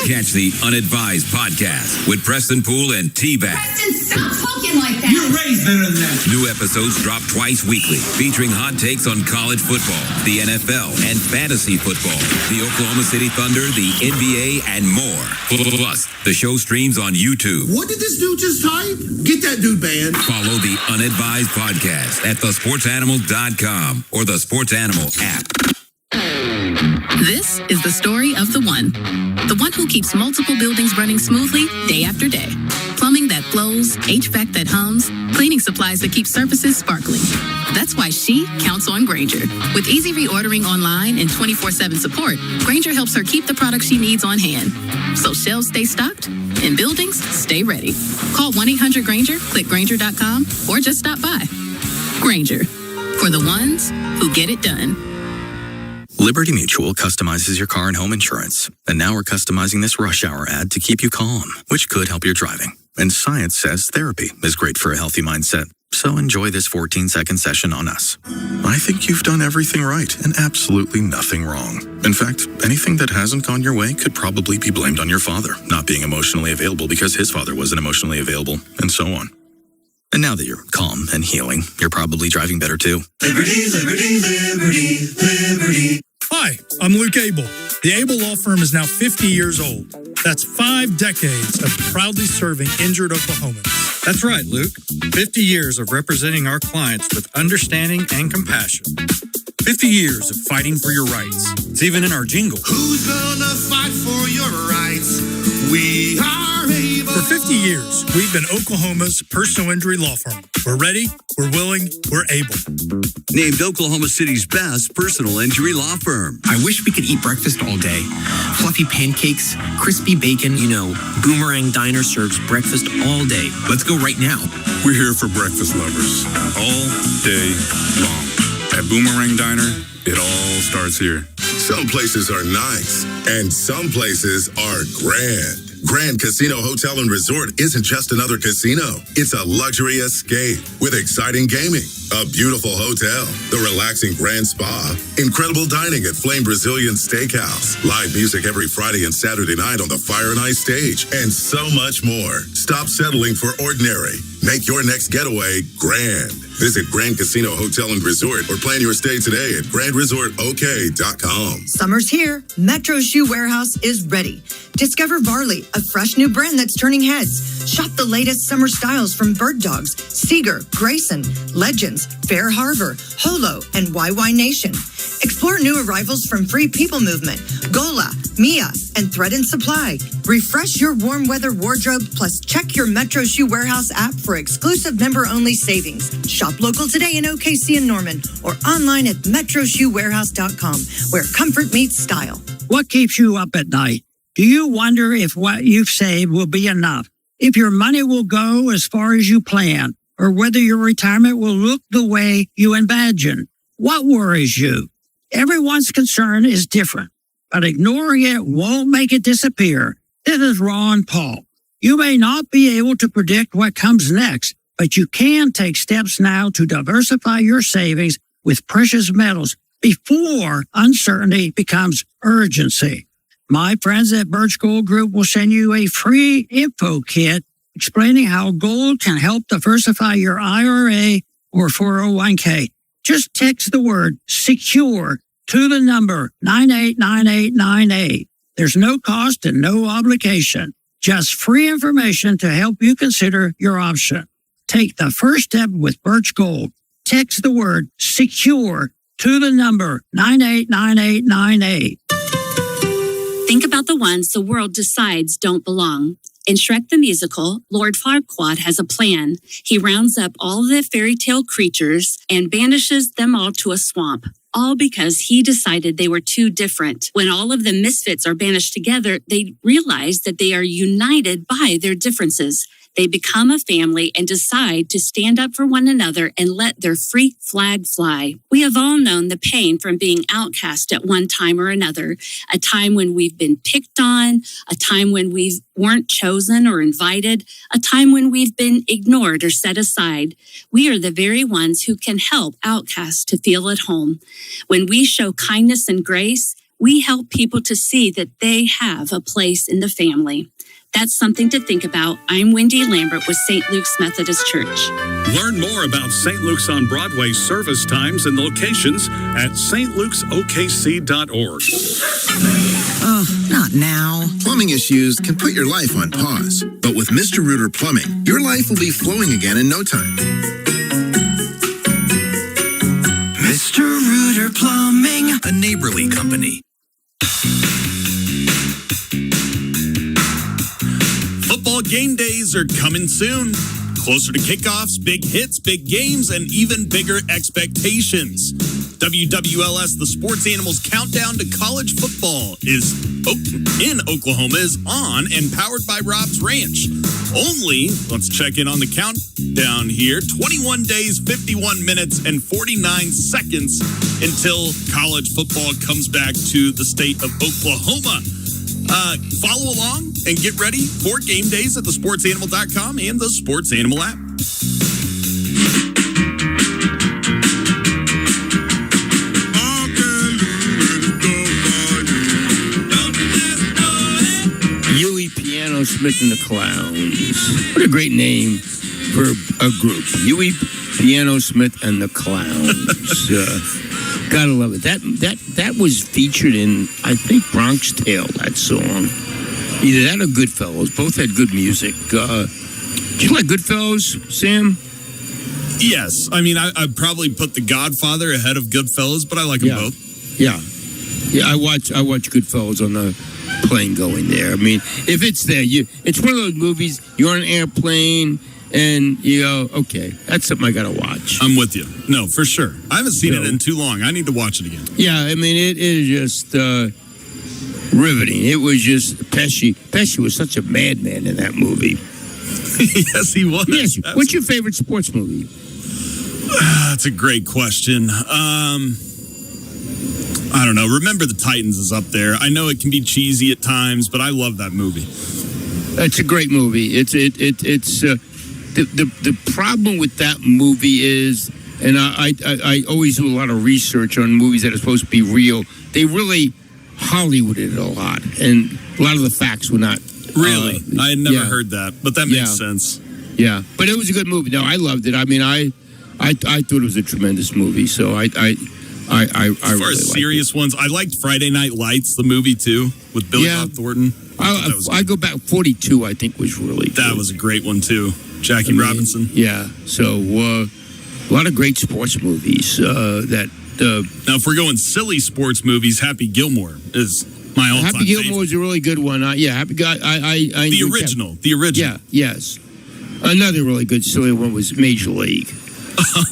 Catch the Unadvised podcast with Preston Poole and T-Bag. Preston, stop talking like that. You're raised better than that. New episodes drop twice weekly, featuring hot takes on college football, the NFL, and fantasy football, the Oklahoma City Thunder, the NBA, and more. Plus, the show streams on YouTube. What did this dude just type? Get that dude banned. Follow the Unadvised podcast at thesportsanimal.com or the Sports Animal app. This is the story of the one who keeps multiple buildings running smoothly day after day. Plumbing that flows, HVAC that hums, cleaning supplies that keep surfaces sparkling. That's why she counts on Grainger. With easy reordering online and 24/7 support, Grainger helps her keep the products she needs on hand. So shelves stay stocked and buildings stay ready. Call 1-800-GRAINGER, click Grainger.com, or just stop by. Grainger, for the ones who get it done. Liberty Mutual customizes your car and home insurance. And now we're customizing this rush hour ad to keep you calm, which could help your driving. And science says therapy is great for a healthy mindset. So enjoy this 14-second session on us. I think you've done everything right and absolutely nothing wrong. In fact, anything that hasn't gone your way could probably be blamed on your father not being emotionally available because his father wasn't emotionally available, and so on. And now that you're calm and healing, you're probably driving better too. Liberty, liberty, liberty, liberty. Hi, I'm Luke Abel. The Abel Law Firm is now 50 years old. That's 5 decades of proudly serving injured Oklahomans. That's right, Luke. 50 years of representing our clients with understanding and compassion. 50 years of fighting for your rights. It's even in our jingle. Who's gonna fight for your rights? We are able. For 50 years, we've been Oklahoma's personal injury law firm. We're ready, we're willing, we're able. Named Oklahoma City's best personal injury law firm. I wish we could eat breakfast all day. Fluffy pancakes, crispy bacon. You know, Boomerang Diner serves breakfast all day. Let's go right now. We're here for breakfast lovers all day long. At Boomerang Diner, it all starts here. Some places are nice, and some places are grand. Grand Casino Hotel and Resort isn't just another casino. It's a luxury escape with exciting gaming, a beautiful hotel, the relaxing Grand Spa, incredible dining at Flame Brazilian Steakhouse, live music every Friday and Saturday night on the Fire and Ice stage, and so much more. Stop settling for ordinary. Make your next getaway grand. Visit Grand Casino Hotel and Resort or plan your stay today at grandresortok.com. Summer's here. Metro Shoe Warehouse is ready. Discover Varley, a fresh new brand that's turning heads. Shop the latest summer styles from Bird Dogs, Seeger, Grayson, Legends, Fair Harbor, Holo, and YY Nation. Explore new arrivals from Free People Movement, Gola, Mia, and Thread and Supply. Refresh your warm weather wardrobe, plus check your Metro Shoe Warehouse app for exclusive member-only savings. Shop local today in OKC and Norman or online at metroshoewarehouse.com, where comfort meets style. What keeps you up at night? Do you wonder if what you've saved will be enough? If your money will go as far as you plan? Or whether your retirement will look the way you imagine? What worries you? Everyone's concern is different, but ignoring it won't make it disappear. This is Ron Paul. You may not be able to predict what comes next, but you can take steps now to diversify your savings with precious metals before uncertainty becomes urgency. My friends at Birch Gold Group will send you a free info kit explaining how gold can help diversify your IRA or 401k. Just text the word SECURE to the number 989898. There's no cost and no obligation. Just free information to help you consider your option. Take the first step with Birch Gold. Text the word SECURE to the number 989898. Think about the ones the world decides don't belong. In Shrek the Musical, Lord Farquaad has a plan. He rounds up all the fairy tale creatures and banishes them all to a swamp, all because he decided they were too different. When all of the misfits are banished together, they realize that they are united by their differences. They become a family and decide to stand up for one another and let their free flag fly. We have all known the pain from being outcast at one time or another, a time when we've been picked on, a time when we weren't chosen or invited, a time when we've been ignored or set aside. We are the very ones who can help outcasts to feel at home. When we show kindness and grace, we help people to see that they have a place in the family. That's something to think about. I'm Wendy Lambert with St. Luke's Methodist Church. Learn more about St. Luke's on Broadway service times and locations at stlukesokc.org. Oh, not now. Plumbing issues can put your life on pause. But with Mr. Rooter Plumbing, your life will be flowing again in no time. Mr. Rooter Plumbing, a neighborly company. Football game days are coming soon. Closer to kickoffs, big hits, big games, and even bigger expectations. WWLS, the Sports Animals Countdown to College Football in Oklahoma is on and powered by Rob's Ranch. Let's check in on the countdown here, 21 days, 51 minutes, and 49 seconds until college football comes back to the state of Oklahoma. Follow along and get ready for game days at thesportsanimal.com and the Sports Animal app. Yui Piano Smith and the Clowns. What a great name group. Huey Piano Smith and the Clowns. Gotta love it. That was featured in, I think, Bronx Tale, that song. Either that or Goodfellas. Both had good music. Do you like Goodfellas, Sam? Yes. I mean, I'd probably put The Godfather ahead of Goodfellas, but I like them both. Yeah. Yeah, I watch Goodfellas on the plane going there. I mean, if it's there, it's one of those movies, you're on an airplane, and you go, okay, that's something I got to watch. I'm with you. No, for sure. I haven't seen it in too long. I need to watch it again. Yeah, I mean, it is just riveting. It was just Pesci. Pesci was such a madman in that movie. Yes, he was. Yes. What's your favorite sports movie? That's a great question. I don't know. Remember the Titans is up there. I know it can be cheesy at times, but I love that movie. It's a great movie. It's the problem with that movie is, and I always do a lot of research on movies that are supposed to be real. They really Hollywooded it a lot, and a lot of the facts were not. Really? I had never heard that, but that makes sense. Yeah, but it was a good movie. No, I loved it. I mean, I thought it was a tremendous movie. So I as far as serious ones, I liked Friday Night Lights, the movie too, with Billy Bob Thornton. I go back 42. I think was really good. That was a great one too. Jackie Robinson. Yeah. So a lot of great sports movies. Now, if we're going silly sports movies, Happy Gilmore is my all-time Happy Gilmore is a really good one. Happy Guy. The original. Yeah. Yes. Another really good silly one was Major League.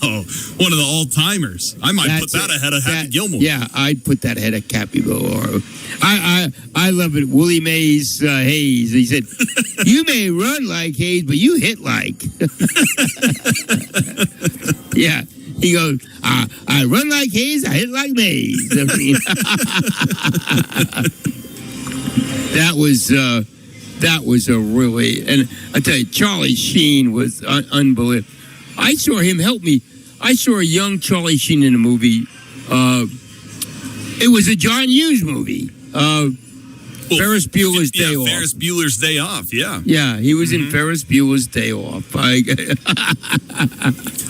Oh, one of the all-timers. I might put that ahead of Happy Gilmore. Yeah, I'd put that ahead of Capybara. I love it. Willie Mays Hayes. He said, "You may run like Hayes, but you hit like." Yeah, he goes, "I run like Hayes, I hit like Mays." I mean, that was a really, and I tell you, Charlie Sheen was unbelievable. I saw him help me. I saw a young Charlie Sheen in a movie. It was a John Hughes movie. Ferris Bueller's Day Off. Ferris Bueller's Day Off, yeah. Yeah, he was in Ferris Bueller's Day Off.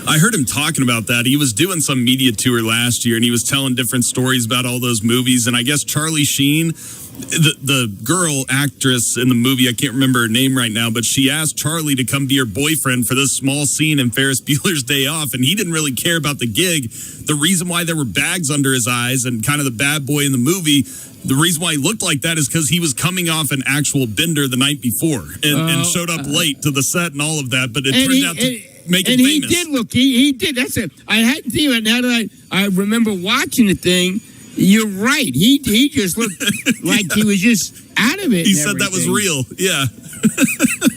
I heard him talking about that. He was doing some media tour last year, and he was telling different stories about all those movies. And I guess Charlie Sheen, the girl actress in the movie, I can't remember her name right now, but she asked Charlie to come be her boyfriend for this small scene in Ferris Bueller's Day Off, and he didn't really care about the gig. The reason why there were bags under his eyes and kind of the bad boy in the movie, the reason why he looked like that is because he was coming off an actual bender the night before and showed up late to the set and all all of that, but it turned out to make him famous. He did look, he did. That's it. I hadn't seen it. Now that I remember watching the thing, you're right. He just looked like he was just out of it. He said that was real. Yeah.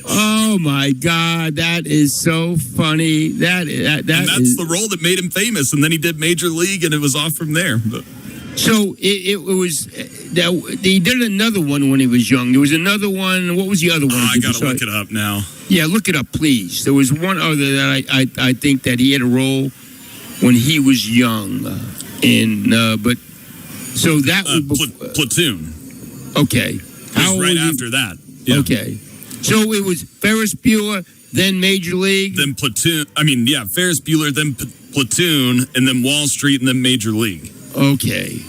Oh my God, that is so funny. And that's the role that made him famous. And then he did Major League, and it was off from there. But. So it was. He did another one when he was young. There was another one. What was the other one? I gotta look it up now. Yeah, look it up, please. There was one other that I think that he had a role when he was young. But so that was Platoon. Okay, how old right after that? Yeah. Okay, so it was Ferris Bueller, then Major League, then Platoon. I mean, yeah, Ferris Bueller, then Platoon, and then Wall Street, and then Major League. Okay.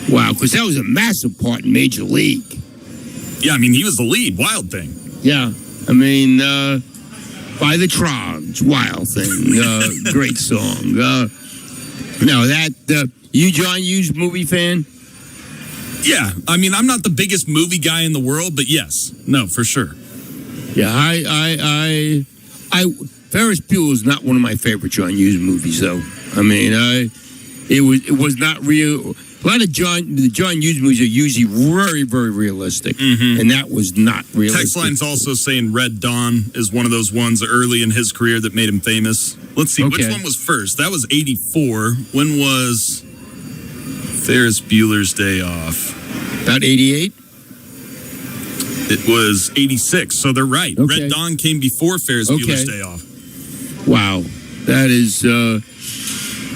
Wow, because that was a massive part in Major League. Yeah, I mean, he was the lead. Wild Thing. Yeah. I mean, by the Troggs, Wild Thing. Great song. No, you John Hughes movie fan? Yeah. I mean, I'm not the biggest movie guy in the world, but yes. No, for sure. Yeah, I Ferris Bueller is not one of my favorite John Hughes movies, though. I mean, it was not real. A lot of the John Hughes movies are usually very, very realistic, and that was not realistic. Text line's also saying Red Dawn is one of those ones early in his career that made him famous. Let's see, which one was first? That was 84. When was Ferris Bueller's Day Off? About 88? It was 86, so they're right. Okay. Red Dawn came before Ferris Bueller's Day Off. Wow. That is...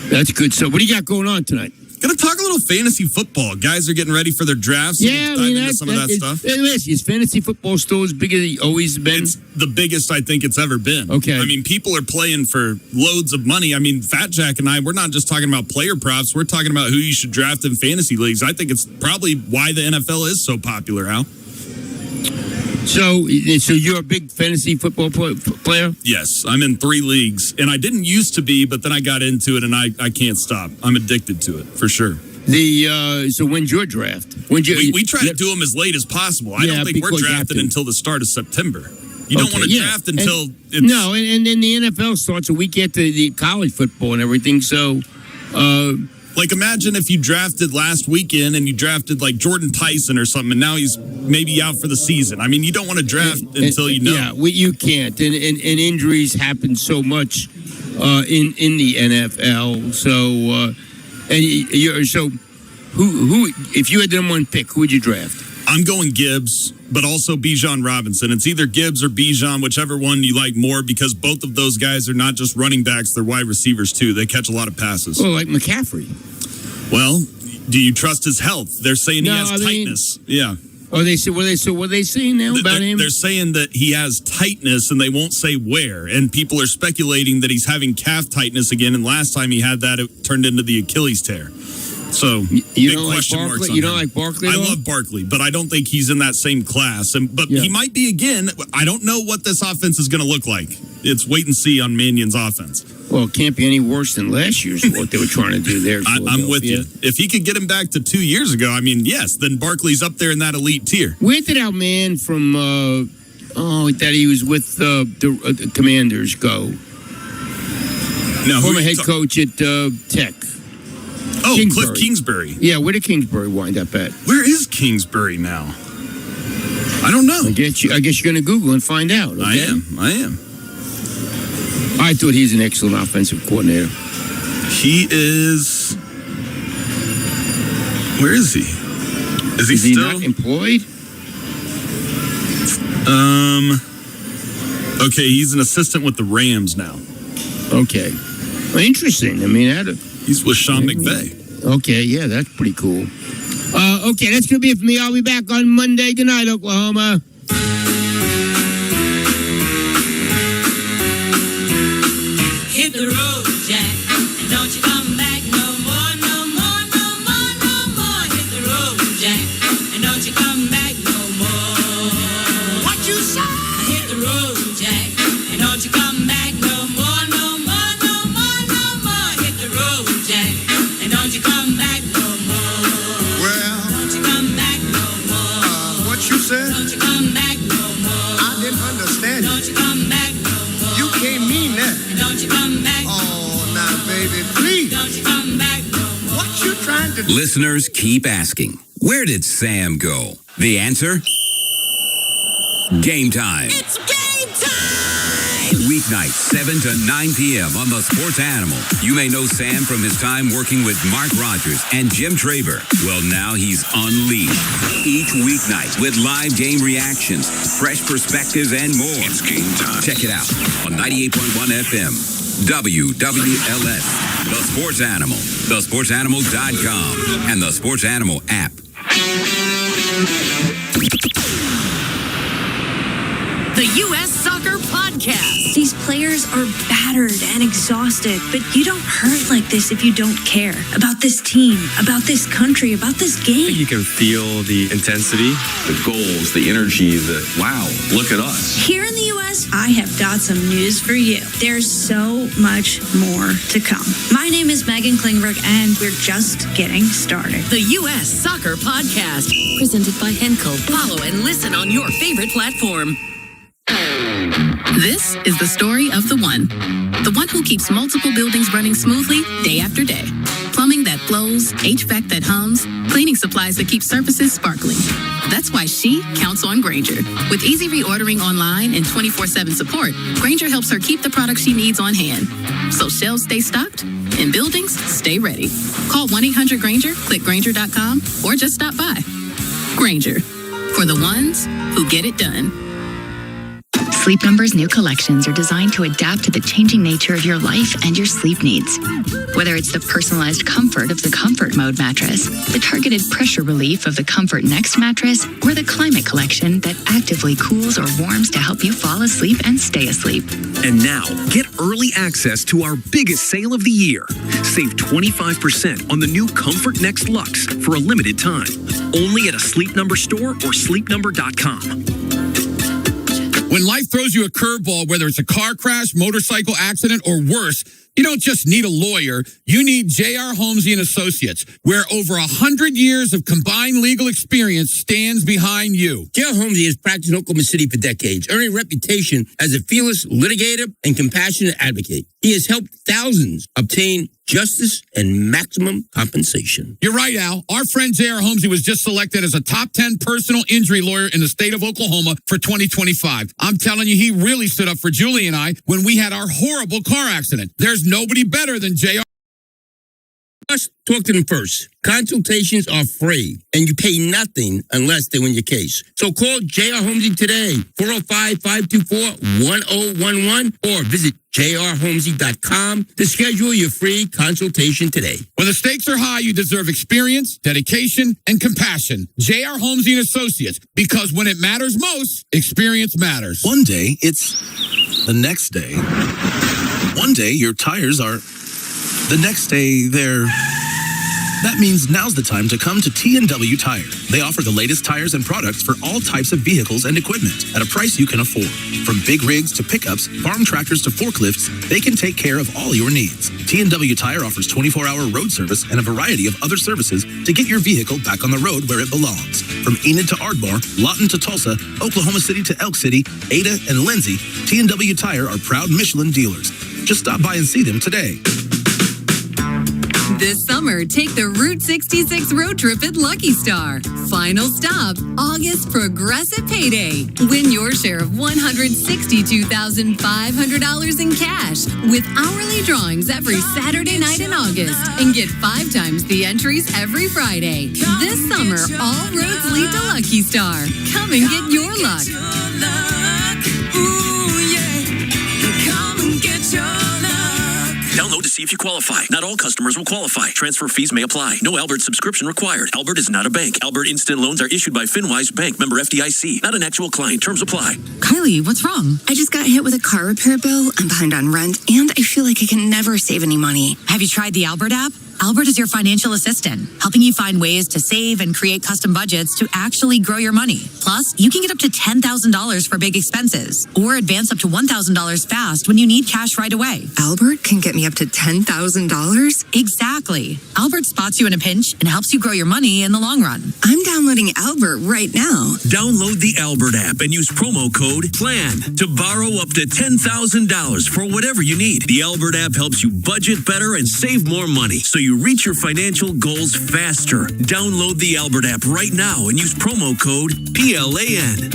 that's good. So what do you got going on tonight? Gonna talk a little fantasy football. Guys are getting ready for their drafts. Yeah, dive into some of that stuff. Is fantasy football still as big as it always been? It's the biggest I think it's ever been. Okay. I mean, people are playing for loads of money. I mean, Fat Jack and I, we're not just talking about player props. We're talking about who you should draft in fantasy leagues. I think it's probably why the NFL is so popular, Al. So you're a big fantasy football player? Yes, I'm in 3 leagues, and I didn't used to be, but then I got into it, and I can't stop. I'm addicted to it for sure. So when's your draft? We try to do them as late as possible. I don't think we're drafted until the start of September. You don't want to draft until and then the NFL starts a week after the college football and everything. So. Like, imagine if you drafted last weekend and you drafted like Jordan Tyson or something, and now he's maybe out for the season. I mean, you don't want to draft until you know. Yeah, you can't. And injuries happen so much in the NFL. So, who if you had the number 1 pick, who would you draft? I'm going Gibbs, but also Bijan Robinson. It's either Gibbs or Bijan, whichever one you like more, because both of those guys are not just running backs, they're wide receivers too. They catch a lot of passes. Oh, like McCaffrey. Well, do you trust his health? They're saying he has tightness. Yeah. Oh, what are they saying now about him? They're saying that he has tightness, and they won't say where. And people are speculating that he's having calf tightness again. And last time he had that, it turned into the Achilles tear. So you don't like Barkley? You don't like Barkley? I love Barkley, but I don't think he's in that same class. But he might be again. I don't know what this offense is going to look like. It's wait and see on Mannion's offense. Well, it can't be any worse than last year's what they were trying to do there. I'm with you. If he could get him back to 2 years ago, I mean, yes, then Barkley's up there in that elite tier. Where did our man from that he was with the Commanders go? No, former head coach at Tech. Oh, Cliff Kingsbury. Yeah, where did Kingsbury wind up at? Where is Kingsbury now? I don't know. I guess you're going to Google and find out. Okay? I am. I thought he's an excellent offensive coordinator. He is. Where is he? Is he still not employed? Okay, he's an assistant with the Rams now. Okay. Well, interesting. I mean, he's with Sean McVay. Okay, yeah, that's pretty cool. Okay, that's going to be it for me. I'll be back on Monday. Good night, Oklahoma. Hit the road, Jack, and don't you come back no more, no more, no more, no more. Hit the road, Jack, and don't you come back no more. What you say? Hit the road, Jack, and don't you come back no more, no more, no more, no more. Hit the road, Jack, and don't you come back no more. Well, don't you come back no more. What you said? Don't you come back no more. I didn't understand. Don't you come back no more. You can't mean that. Don't you come back? Oh, now, baby, please. Don't you come back no more. What you trying to do? Listeners keep asking, where did Sam go? The answer? Game time. It's game time! Weeknights, 7 to 9 p.m. on the Sports Animal. You may know Sam from his time working with Mark Rogers and Jim Traber. Well, now he's unleashed. Each weeknight with live game reactions, fresh perspectives, and more. It's game time. Check it out on 98.1 FM. WWLS. The Sports Animal. TheSportsAnimal.com. And the Sports Animal app. The U.S. Soccer Podcast. These players are battered and exhausted, but you don't hurt like this if you don't care about this team, about this country, about this game. You can feel the intensity, the goals, the energy, wow, look at us. Here in the U.S., I have got some news for you. There's so much more to come. My name is Megan Klingberg, and we're just getting started. The U.S. Soccer Podcast, presented by Henkel. Follow and listen on your favorite platform. This is the story of the one who keeps multiple buildings running smoothly day after day. Plumbing that flows, HVAC that hums, cleaning supplies that keep surfaces sparkling. That's why she counts on Grainger. With easy reordering online and 24/7 support, Grainger helps her keep the products she needs on hand. So shelves stay stocked and buildings stay ready. Call 1-800-GRAINGER, click Grainger.com, or just stop by. Grainger, for the ones who get it done. Sleep Number's new collections are designed to adapt to the changing nature of your life and your sleep needs. Whether it's the personalized comfort of the Comfort Mode mattress, the targeted pressure relief of the Comfort Next mattress, or the Climate Collection that actively cools or warms to help you fall asleep and stay asleep. And now, get early access to our biggest sale of the year. Save 25% on the new Comfort Next Luxe for a limited time. Only at a Sleep Number store or sleepnumber.com. When life throws you a curveball, whether it's a car crash, motorcycle accident, or worse, you don't just need a lawyer. You need J.R. Holmesy & Associates, where over 100 years of combined legal experience stands behind you. J.R. Holmesy has practiced in Oklahoma City for decades, earning a reputation as a fearless litigator and compassionate advocate. He has helped thousands obtain justice and maximum compensation. You're right, Al. Our friend J.R. Holmesy was just selected as a top 10 personal injury lawyer in the state of Oklahoma for 2025. I'm telling you, he really stood up for Julie and I when we had our horrible car accident. There's nobody better than J.R. Let's talk to them first. Consultations are free, and you pay nothing unless they win your case. So call J.R. Holmesy today, 405-524-1011, or visit jrholmesy.com to schedule your free consultation today. When the stakes are high, you deserve experience, dedication, and compassion. J.R. Holmesy & Associates, because when it matters most, experience matters. One day, it's the next day. One day, your tires are... The next day, they're... That means now's the time to come to T&W Tire. They offer the latest tires and products for all types of vehicles and equipment at a price you can afford. From big rigs to pickups, farm tractors to forklifts, they can take care of all your needs. T&W Tire offers 24-hour road service and a variety of other services to get your vehicle back on the road where it belongs. From Enid to Ardmore, Lawton to Tulsa, Oklahoma City to Elk City, Ada and Lindsay, T&W Tire are proud Michelin dealers. Just stop by and see them today. This summer, take the Route 66 road trip at Lucky Star. Final stop, August Progressive Payday. Win your share of $162,500 in cash with hourly drawings every Saturday night in August and get 5 times the entries every Friday. This summer, all roads lead to Lucky Star. Come and get your luck. Download to see if you qualify. Not all customers will qualify. Transfer fees may apply. No Albert subscription required. Albert is not a bank. Albert Instant Loans are issued by FinWise Bank, member FDIC. Not an actual client. Terms apply. Kylie, what's wrong? I just got hit with a car repair bill. I'm behind on rent, and I feel like I can never save any money. Have you tried the Albert app? Albert is your financial assistant, helping you find ways to save and create custom budgets to actually grow your money. Plus, you can get up to $10,000 for big expenses or advance up to $1,000 fast when you need cash right away. Albert can get me up to $10,000? Exactly. Albert spots you in a pinch and helps you grow your money in the long run. I'm downloading Albert right now. Download the Albert app and use promo code PLAN to borrow up to $10,000 for whatever you need. The Albert app helps you budget better and save more money, so you reach your financial goals faster. Download the Albert app right now and use promo code PLAN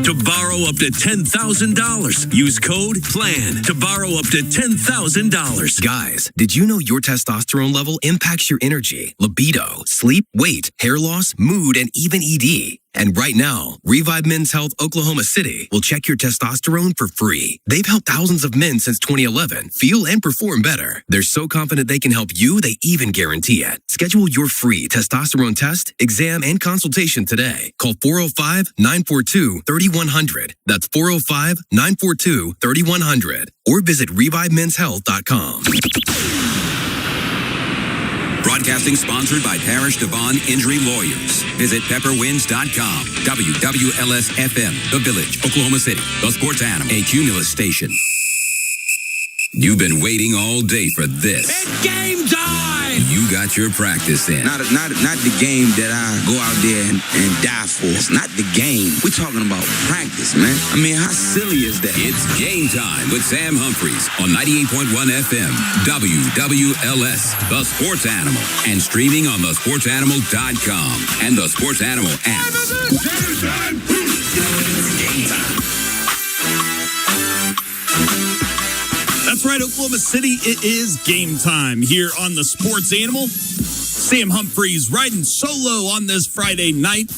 to borrow up to $10,000. Use code PLAN to borrow up to $10,000. Guys, did you know your testosterone level impacts your energy, libido, sleep, weight, hair loss, mood, and even ED? And right now, Revive Men's Health Oklahoma City will check your testosterone for free. They've helped thousands of men since 2011 feel and perform better. They're so confident they can help you, they even guarantee it. Schedule your free testosterone test, exam, and consultation today. Call 405-942-3100. That's 405-942-3100. Or visit ReviveMen'sHealth.com. Broadcasting sponsored by Parish Devon Injury Lawyers. Visit pepperwinds.com. WWLS-FM, The Village, Oklahoma City. The Sports Animal, a Cumulus station. You've been waiting all day for this. It's game time! You got your practice in. Not the game that I go out there and die for. It's not the game. We're talking about practice, man. I mean, how silly is that? It's game time with Sam Humphreys on 98.1 FM, WWLS, The Sports Animal, and streaming on thesportsanimal.com and the Sports Animal app. That's right, Oklahoma City, it is game time here on the Sports Animal. Sam Humphreys riding solo on this Friday night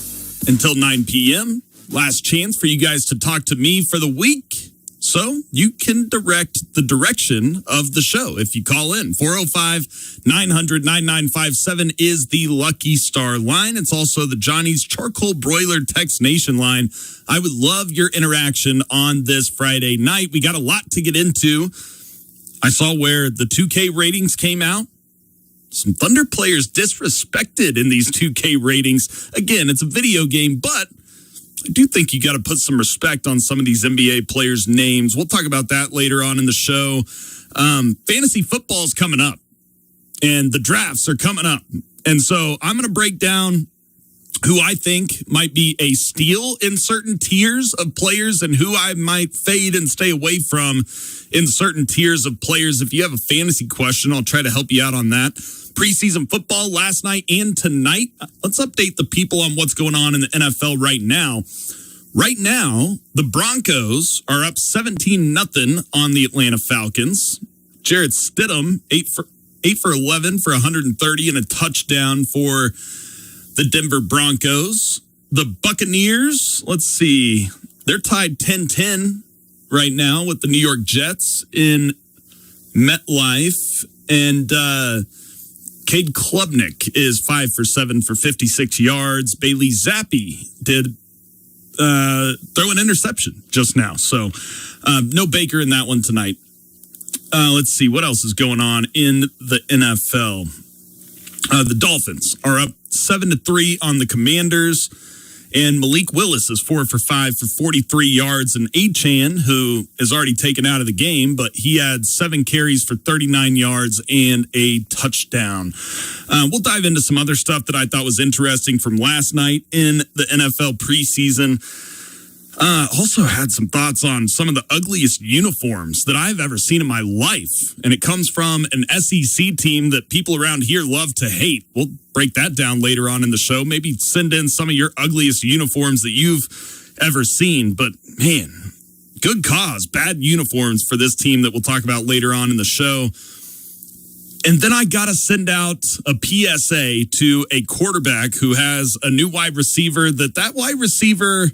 until 9 p.m. Last chance for you guys to talk to me for the week. So you can direct the direction of the show if you call in. 405-900-9957 is the Lucky Star line. It's also the Johnny's Charcoal Broiler Text Nation line. I would love your interaction on this Friday night. We got a lot to get into. I saw where the 2K ratings came out. Some Thunder players disrespected in these 2K ratings. Again, it's a video game, but I do think you got to put some respect on some of these NBA players' names. We'll talk about that later on in the show. Fantasy football is coming up, and the drafts are coming up. And so I'm going to break down who I think might be a steal in certain tiers of players and who I might fade and stay away from in certain tiers of players. If you have a fantasy question, I'll try to help you out on that. Preseason football last night and tonight. Let's update the people on what's going on in the NFL right now. Right now, the Broncos are up 17-0 on the Atlanta Falcons. Jarrett Stidham, 8 for 11 for 130 and a touchdown for the Denver Broncos. The Buccaneers, let's see, they're tied 10-10 right now with the New York Jets in MetLife. And Cade Klubnik is 5 for 7 for 56 yards. Bailey Zappi did throw an interception just now. So no Baker in that one tonight. Let's see what else is going on in the NFL. The Dolphins are up 7-3 on the Commanders, and Malik Willis is 4 for 5 for 43 yards. And Achan, who is already taken out of the game, but he had 7 carries for 39 yards and a touchdown. We'll dive into some other stuff that I thought was interesting from last night in the NFL preseason. Also had some thoughts on some of the ugliest uniforms that I've ever seen in my life. And it comes from an SEC team that people around here love to hate. We'll break that down later on in the show. Maybe send in some of your ugliest uniforms that you've ever seen. But man, good cause, bad uniforms for this team that we'll talk about later on in the show. And then I got to send out a PSA to a quarterback who has a new wide receiver that wide receiver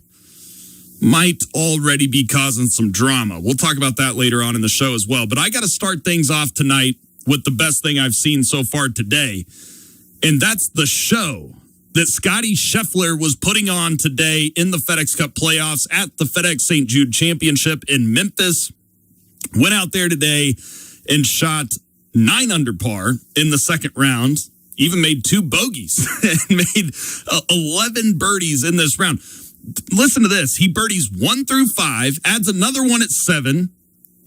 might already be causing some drama. We'll talk about that later on in the show as well. But I got to start things off tonight with the best thing I've seen so far today. And that's the show that Scotty Scheffler was putting on today in the FedEx Cup playoffs at the FedEx St. Jude Championship in Memphis. Went out there today and shot 9 under par in the second round. Even made 2 bogeys and made 11 birdies in this round. Listen to this. He birdies 1 through 5, adds another one at 7,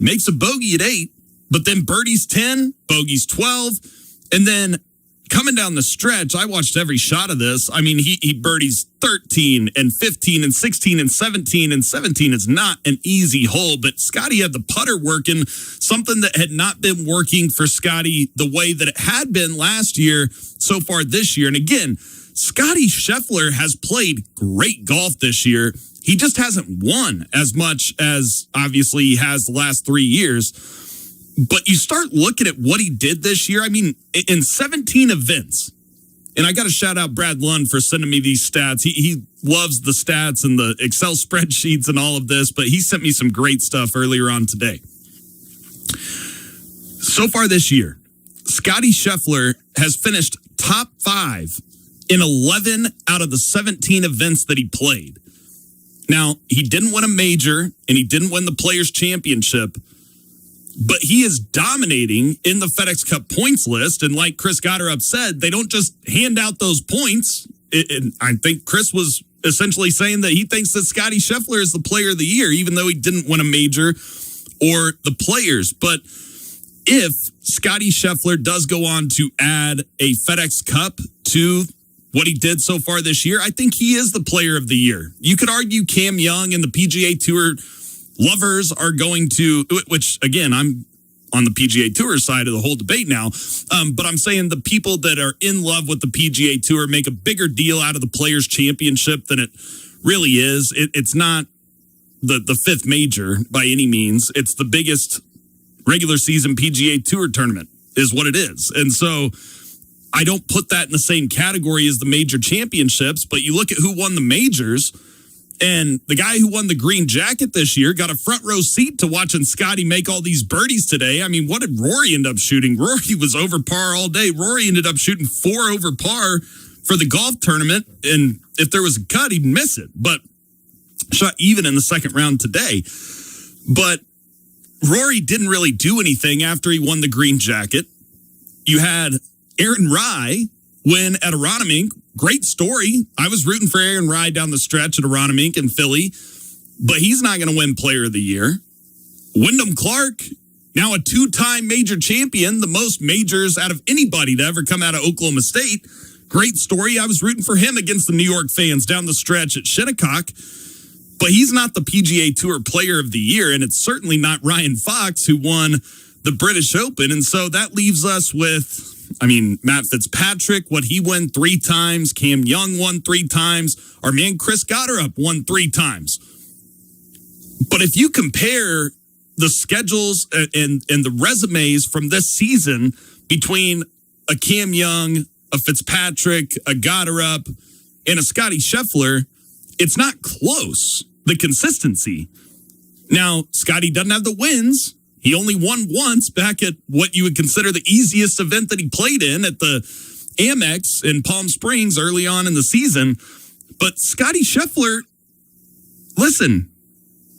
makes a bogey at 8, but then birdies 10, bogeys 12, and then coming down the stretch, I watched every shot of this. I mean, he birdies 13 and 15 and 16 and 17, and 17 is not an easy hole, but Scotty had the putter working, something that had not been working for Scotty the way that it had been last year so far this year. And again, Scotty Scheffler has played great golf this year. He just hasn't won as much as obviously he has the last 3 years. But you start looking at what he did this year. I mean, in 17 events, and I got to shout out Brad Lund for sending me these stats. He loves the stats and the Excel spreadsheets and all of this, but he sent me some great stuff earlier on today. So far this year, Scotty Scheffler has finished top 5 in 11 out of the 17 events that he played. Now, he didn't win a major and he didn't win the Players' Championship, but he is dominating in the FedEx Cup points list. And like Chris Gotterup said, they don't just hand out those points. And I think Chris was essentially saying that he thinks that Scotty Scheffler is the player of the year, even though he didn't win a major or the Players. But if Scotty Scheffler does go on to add a FedEx Cup to what he did so far this year, I think he is the player of the year. You could argue Cam Young and the PGA Tour lovers are going to, which again, I'm on the PGA Tour side of the whole debate now, but I'm saying the people that are in love with the PGA Tour make a bigger deal out of the Players' Championship than it really is. It's not the 5th major by any means. It's the biggest regular season PGA Tour tournament is what it is. And so I don't put that in the same category as the major championships, but you look at who won the majors, And the guy who won the green jacket this year got a front row seat to watching Scotty make all these birdies today. I mean, what did Rory end up shooting? Rory was over par all day. Rory ended up shooting 4 over par for the golf tournament. And if there was a cut, he'd miss it. But shot even in the second round today. But Rory didn't really do anything after he won the green jacket. You had Aaron Rye win at Aronimink. Great story. I was rooting for Aaron Rye down the stretch at Aronimink in Philly, but he's not going to win Player of the Year. Wyndham Clark, now a 2-time major champion, the most majors out of anybody to ever come out of Oklahoma State. Great story. I was rooting for him against the New York fans down the stretch at Shinnecock, but he's not the PGA Tour Player of the Year, and it's certainly not Ryan Fox, who won the British Open. And so that leaves us with, Matt Fitzpatrick, what he won 3 times. Cam Young won 3 times. Our man Chris Gotterup won 3 times. But if you compare the schedules and the resumes from this season between a Cam Young, a Fitzpatrick, a Gotterup, and a Scotty Scheffler, it's not close, the consistency. Now, Scotty doesn't have the wins. He only won once back at what you would consider the easiest event that he played in at the Amex in Palm Springs early on in the season. But Scotty Scheffler, listen,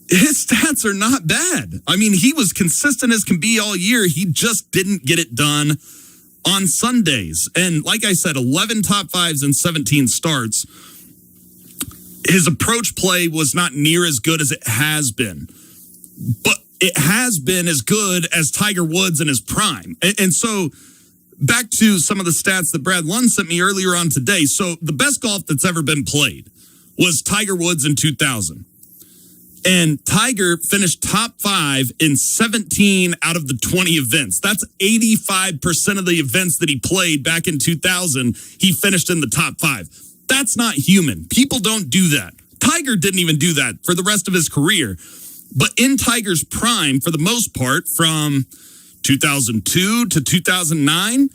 his stats are not bad. He was consistent as can be all year. He just didn't get it done on Sundays. And like I said, 11 top 5s and 17 starts. His approach play was not near as good as it has been. But it has been as good as Tiger Woods in his prime. And so back to some of the stats that Brad Lund sent me earlier on today. So the best golf that's ever been played was Tiger Woods in 2000. And Tiger finished top 5 in 17 out of the 20 events. That's 85% of the events that he played back in 2000. He finished in the top 5. That's not human. People don't do that. Tiger didn't even do that for the rest of his career. But in Tiger's prime, for the most part, from 2002 to 2009,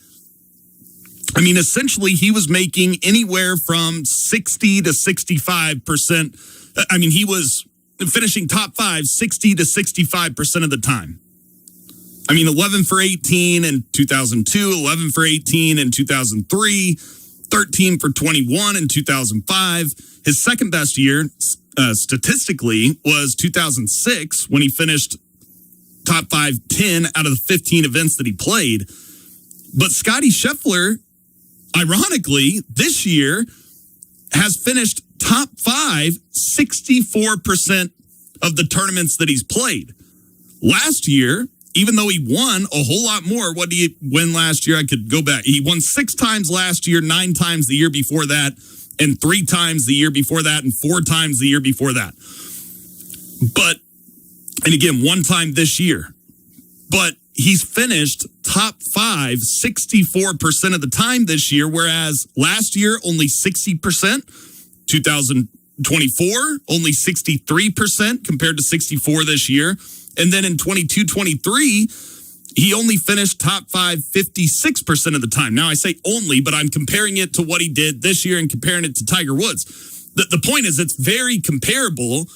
essentially he was making anywhere from 60 to 65%. He was finishing top 5 60 to 65% of the time. 11 for 18 in 2002, 11 for 18 in 2003, 13 for 21 in 2005. His second best year, statistically, was 2006 when he finished top 10 out of the 15 events that he played. But Scotty Scheffler, ironically, this year has finished top 5 64% of the tournaments that he's played. Last year, even though he won a whole lot more, what did he win last year? I could go back. He won 6 times last year, 9 times the year before that, and 3 times the year before that, and 4 times the year before that. And again, 1 time this year. But he's finished top 5 64% of the time this year, whereas last year, only 60%. 2024, only 63% compared to 64 this year. And then in 22-23, he only finished top 5 56% of the time. Now, I say only, but I'm comparing it to what he did this year and comparing it to Tiger Woods. The point is it's very comparable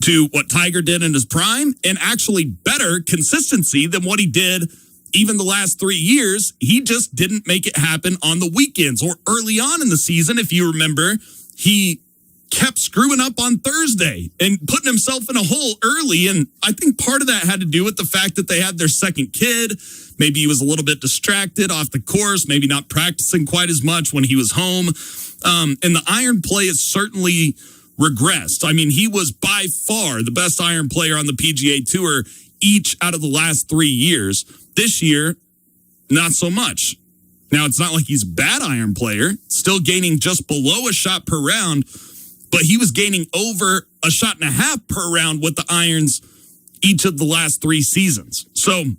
to what Tiger did in his prime and actually better consistency than what he did even the last 3 years. He just didn't make it happen on the weekends or early on in the season. If you remember, he kept screwing up on Thursday and putting himself in a hole early. And I think part of that had to do with the fact that they had their second kid. Maybe he was a little bit distracted off the course, maybe not practicing quite as much when he was home. And the iron play has certainly regressed. He was by far the best iron player on the PGA Tour each out of the last 3 years. This year, not so much. Now, it's not like he's a bad iron player, still gaining just below a shot per round, but he was gaining over a shot and a half per round with the irons each of the last 3 seasons. So,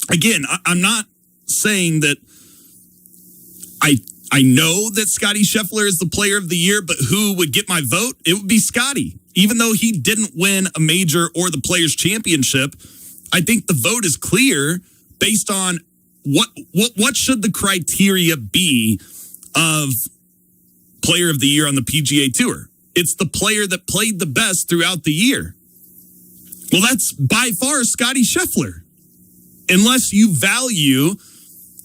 again, I'm not saying that I know that Scotty Scheffler is the player of the year, but who would get my vote? It would be Scotty. Even though he didn't win a major or the Players' Championship, I think the vote is clear based on what should the criteria be of player of the year on the PGA Tour. it's the player that played the best throughout the year. Well, that's by far Scotty Scheffler. Unless you value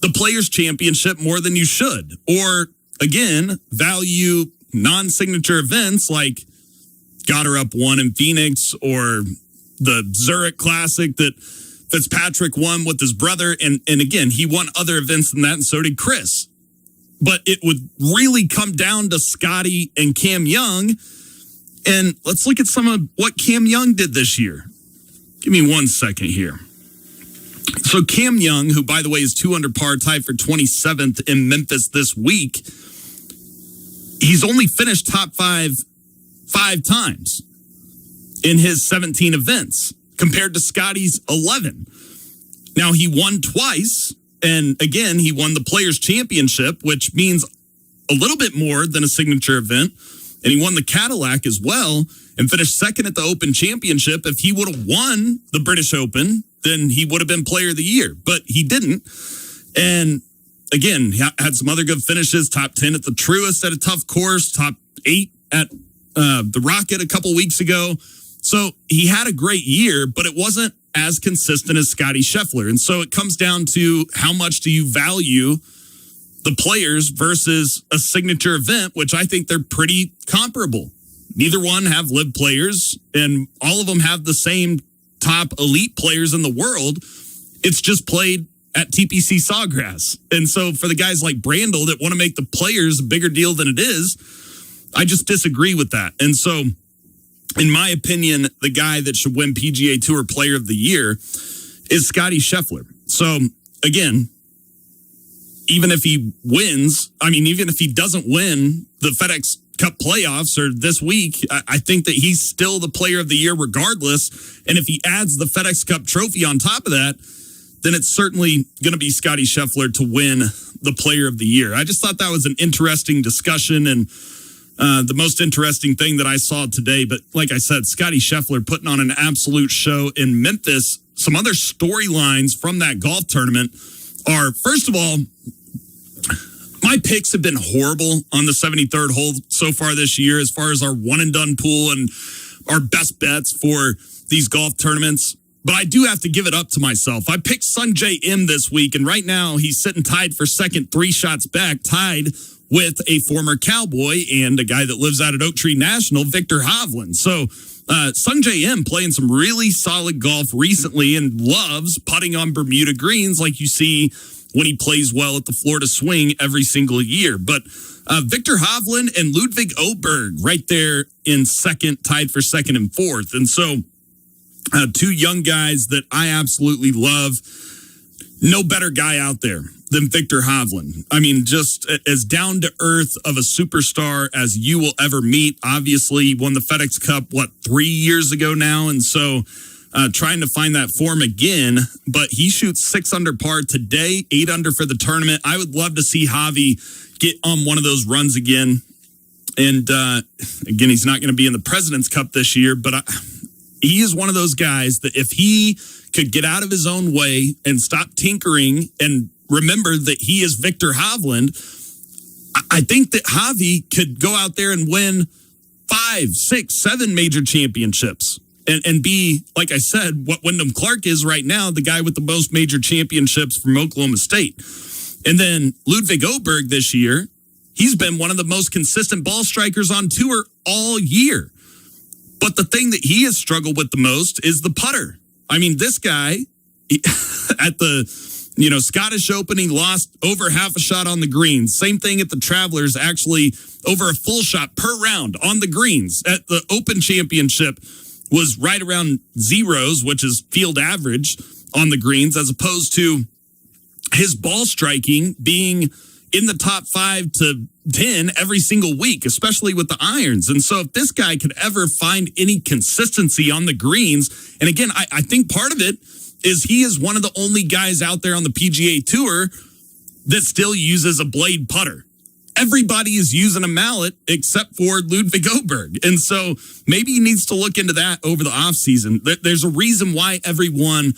the Players' Championship more than you should. Or, again, value non-signature events like Goddard Up won in Phoenix or the Zurich Classic that Fitzpatrick won with his brother. And again, he won other events than that, and so did Chris. But it would really come down to Scotty and Cam Young. And let's look at some of what Cam Young did this year. Give me 1 second here. So Cam Young, who, by the way, is 2 under par, tied for 27th in Memphis this week, he's only finished top 5 times in his 17 events compared to Scotty's 11. Now, he won twice, and again, he won the Players' Championship, which means a little bit more than a signature event, and he won the Cadillac as well and finished second at the Open Championship. If he would have won the British Open, then he would have been Player of the Year, but he didn't. And again, he had some other good finishes, top 10 at the Truist at a tough course, top 8 at the Rocket a couple weeks ago. So he had a great year, but it wasn't as consistent as Scotty Scheffler. And so it comes down to how much do you value the players versus a signature event, which I think they're pretty comparable. Neither one have live players, and all of them have the same top elite players in the world. It's just played at TPC Sawgrass. And so for the guys like Brandel that want to make the players a bigger deal than it is, I just disagree with that. And so, in my opinion, the guy that should win PGA Tour Player of the Year is Scotty Scheffler. So, again, even if he wins, even if he doesn't win the FedEx Cup playoffs or this week, I think that he's still the Player of the Year regardless. And if he adds the FedEx Cup trophy on top of that, then it's certainly going to be Scotty Scheffler to win the Player of the Year. I just thought that was an interesting discussion and the most interesting thing that I saw today. But like I said, Scotty Scheffler putting on an absolute show in Memphis. Some other storylines from that golf tournament are, first of all, my picks have been horrible on the 73rd hole so far this year as far as our one and done pool and our best bets for these golf tournaments. But I do have to give it up to myself. I picked Sungjae Im this week, and right now he's sitting tied for second, 3 shots back, tied with a former Cowboy and a guy that lives out at Oak Tree National, Victor Hovland. So Sungjae Im playing some really solid golf recently and loves putting on Bermuda greens like you see when he plays well at the Florida Swing every single year. But Victor Hovland and Ludwig Oberg right there in second, tied for second and fourth. And so 2 young guys that I absolutely love. No better guy out there than Victor Hovland. Just as down-to-earth of a superstar as you will ever meet. Obviously, he won the FedEx Cup, 3 years ago now? And so trying to find that form again, but he shoots 6 under par today, 8 under for the tournament. I would love to see Javi get on one of those runs again. And again, he's not going to be in the President's Cup this year, but he is one of those guys that if he could get out of his own way and stop tinkering and remember that he is Victor Hovland, I think that Javi could go out there and win 5, 6, 7 major championships. And be, like I said, what Wyndham Clark is right now, the guy with the most major championships from Oklahoma State. And then Ludwig Oberg this year, he's been one of the most consistent ball strikers on tour all year. But the thing that he has struggled with the most is the putter. This guy, at the Scottish Open, he lost over half a shot on the greens. Same thing at the Travelers, actually over a full shot per round on the greens. At the Open Championship, was right around zeros, which is field average on the greens, as opposed to his ball striking being in the top 5 to 10 every single week, especially with the irons. And so if this guy could ever find any consistency on the greens, and again, I think part of it is he is one of the only guys out there on the PGA Tour that still uses a blade putter. Everybody is using a mallet except for Ludwig Oberg. And so maybe he needs to look into that over the offseason. There's a reason why everyone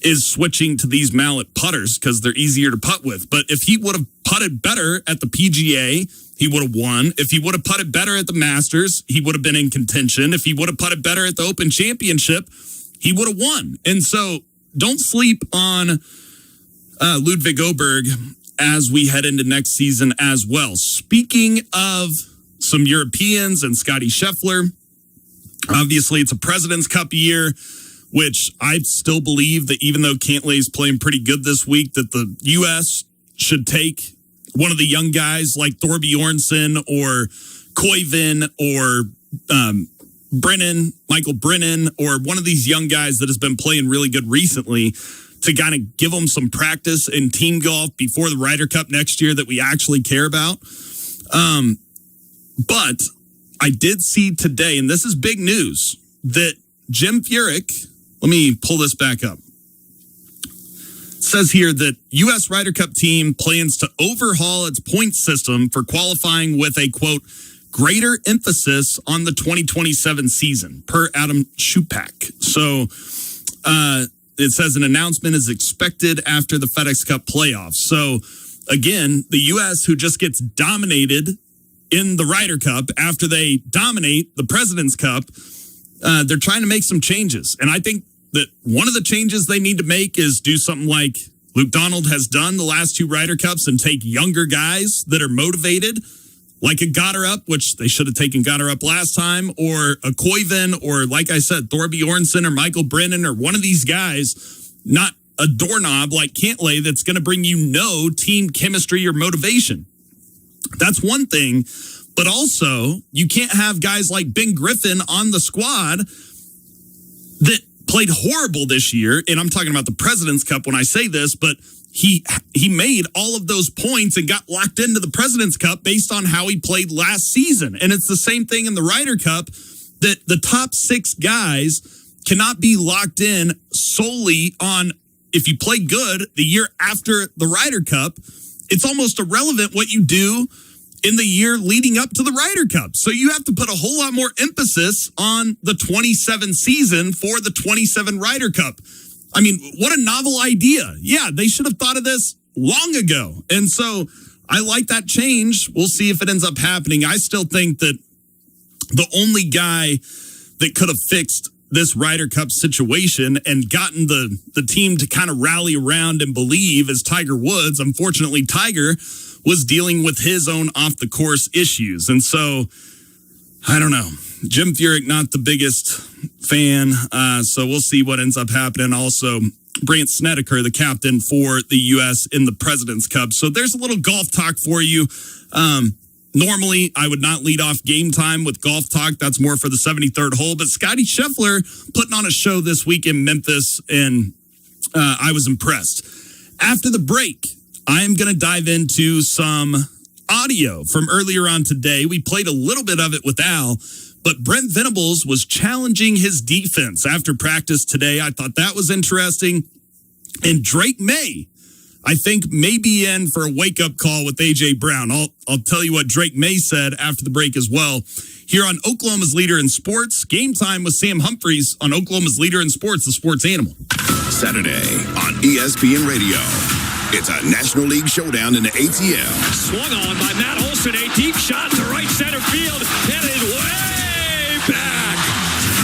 is switching to these mallet putters, because they're easier to putt with. But if he would have putted better at the PGA he would have won. If he would have putted better at the Masters, he would have been in contention. If he would have putted better at the Open Championship, he would have won. And so don't sleep on Ludwig Oberg as we head into next season as well. Speaking of some Europeans and Scotty Scheffler, obviously it's a President's Cup year, which I still believe that even though Cantley's playing pretty good this week, that the U.S. should take one of the young guys like Thorbjornsen or Koiven or Michael Brennan, or one of these young guys that has been playing really good recently, to kind of give them some practice in team golf before the Ryder Cup next year that we actually care about. But I did see today, and this is big news, that Jim Furyk, let me pull this back up. It says here that U.S. Ryder Cup team plans to overhaul its point system for qualifying with a, quote, greater emphasis on the 2027 season, per Adam Schupak. So it says an announcement is expected after the FedEx Cup playoffs. So again, the U.S., who just gets dominated in the Ryder Cup after they dominate the President's Cup, they're trying to make some changes. And I think that one of the changes they need to make is do something like Luke Donald has done the last two Ryder Cups and take younger guys that are motivated, like a Gotterup, which they should have taken Gotterup last time, or a Koiven, or like I said, Thorbjornsen or Michael Brennan, or one of these guys, not a doorknob like Cantlay that's going to bring you no team chemistry or motivation. That's one thing. But also, you can't have guys like Ben Griffin on the squad that played horrible this year. And I'm talking about the President's Cup when I say this, but he made all of those points and got locked into the President's Cup based on how he played last season. And it's the same thing in the Ryder Cup, that the top six guys cannot be locked in solely on if you play good the year after the Ryder Cup. It's almost irrelevant what you do in the year leading up to the Ryder Cup. So you have to put a whole lot more emphasis on the 27 season for the 27 Ryder Cup. I mean, what a novel idea. Yeah, they should have thought of this long ago. And so I like that change. We'll see if it ends up happening. I still think that the only guy that could have fixed this Ryder Cup situation and gotten the team to kind of rally around and believe is Tiger Woods. Unfortunately, Tiger was dealing with his own off-the-course issues. And so, I don't know. Jim Furyk, not the biggest fan, so we'll see what ends up happening. Also, Brandt Snedeker, the captain for the U.S. in the President's Cup. So there's a little golf talk for you. Normally, I would not lead off Game Time with golf talk. That's more for the 73rd hole. But Scotty Scheffler putting on a show this week in Memphis, and I was impressed. After the break, I am going to dive into some audio from earlier on today. We played a little bit of it with Al, but Brent Venables was challenging his defense after practice today. I thought that was interesting. And Drake May, I think, may be in for a wake-up call with A.J. Brown. I'll tell you what Drake May said after the break as well. Here on Oklahoma's Leader in Sports, Game Time with Sam Humphreys on Oklahoma's Leader in Sports, the Sports Animal. Saturday on ESPN Radio. It's a National League showdown in the ATL. Swung on by Matt Olson, a deep shot to right center field, headed way back.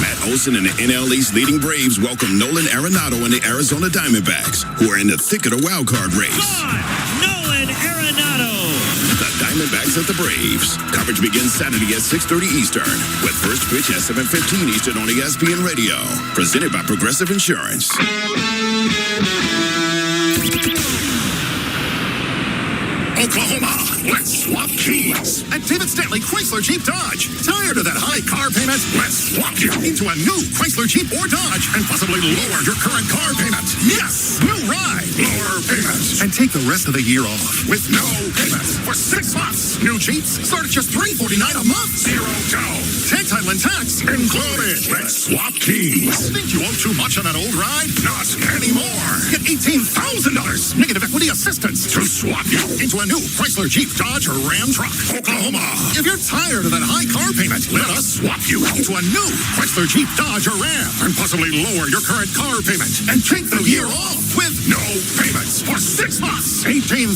Matt Olson and the NL East leading Braves welcome Nolan Arenado and the Arizona Diamondbacks, who are in the thick of the wild card race. Nolan Arenado. The Diamondbacks at the Braves. Coverage begins Saturday at 6:30 Eastern, with first pitch at 7:15 Eastern on ESPN Radio. Presented by Progressive Insurance. Oklahoma, let's swap keys. At David Stanley Chrysler Jeep Dodge. Tired of that high car payment? Let's swap you into a new Chrysler Jeep or Dodge and possibly lower your current car payment. Yes, new ride, lower payments. And take the rest of the year off with no payments for 6 months. New Jeeps start at just $349 a month. 0 down. Take title and tax included. Let's swap keys. Think you owe too much on that old ride? Not anymore. Get $18,000 negative equity assistance to swap you into a new Chrysler, Jeep, Dodge, or Ram truck. Oklahoma. If you're tired of that high car payment, let us swap you into a new Chrysler, Jeep, Dodge, or Ram and possibly lower your current car payment and take the year off with no payments for 6 months. $18,000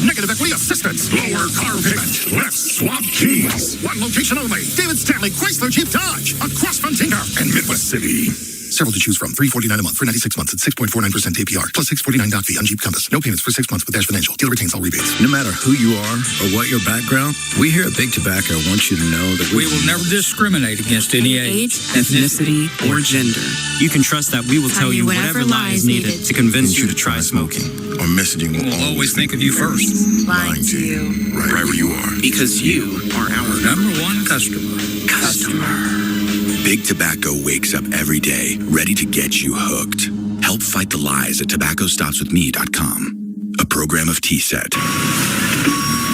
negative equity assistance. Lower car payment. Let's swap keys. One location only. David Stanley Chrysler Jeep Dodge across from Tinker and Midwest City. Several to choose from. $349 a month for 96 months at 6.49% APR plus $649 doc fee on Jeep Compass. No payments for 6 months with Dash Financial. Dealer retains all rebates. No matter who you are or what your background, we here at Big Tobacco want you to know that we will never discriminate against any age, ethnicity, or gender. You can trust that we will tell you whatever lie is needed to convince you to try smoking. Our messaging will always think of you first. Lying to you. right where you are. Because you are our number one customer. Big Tobacco wakes up every day ready to get you hooked. Help fight the lies at tobaccostopswithme.com. A program of TSET.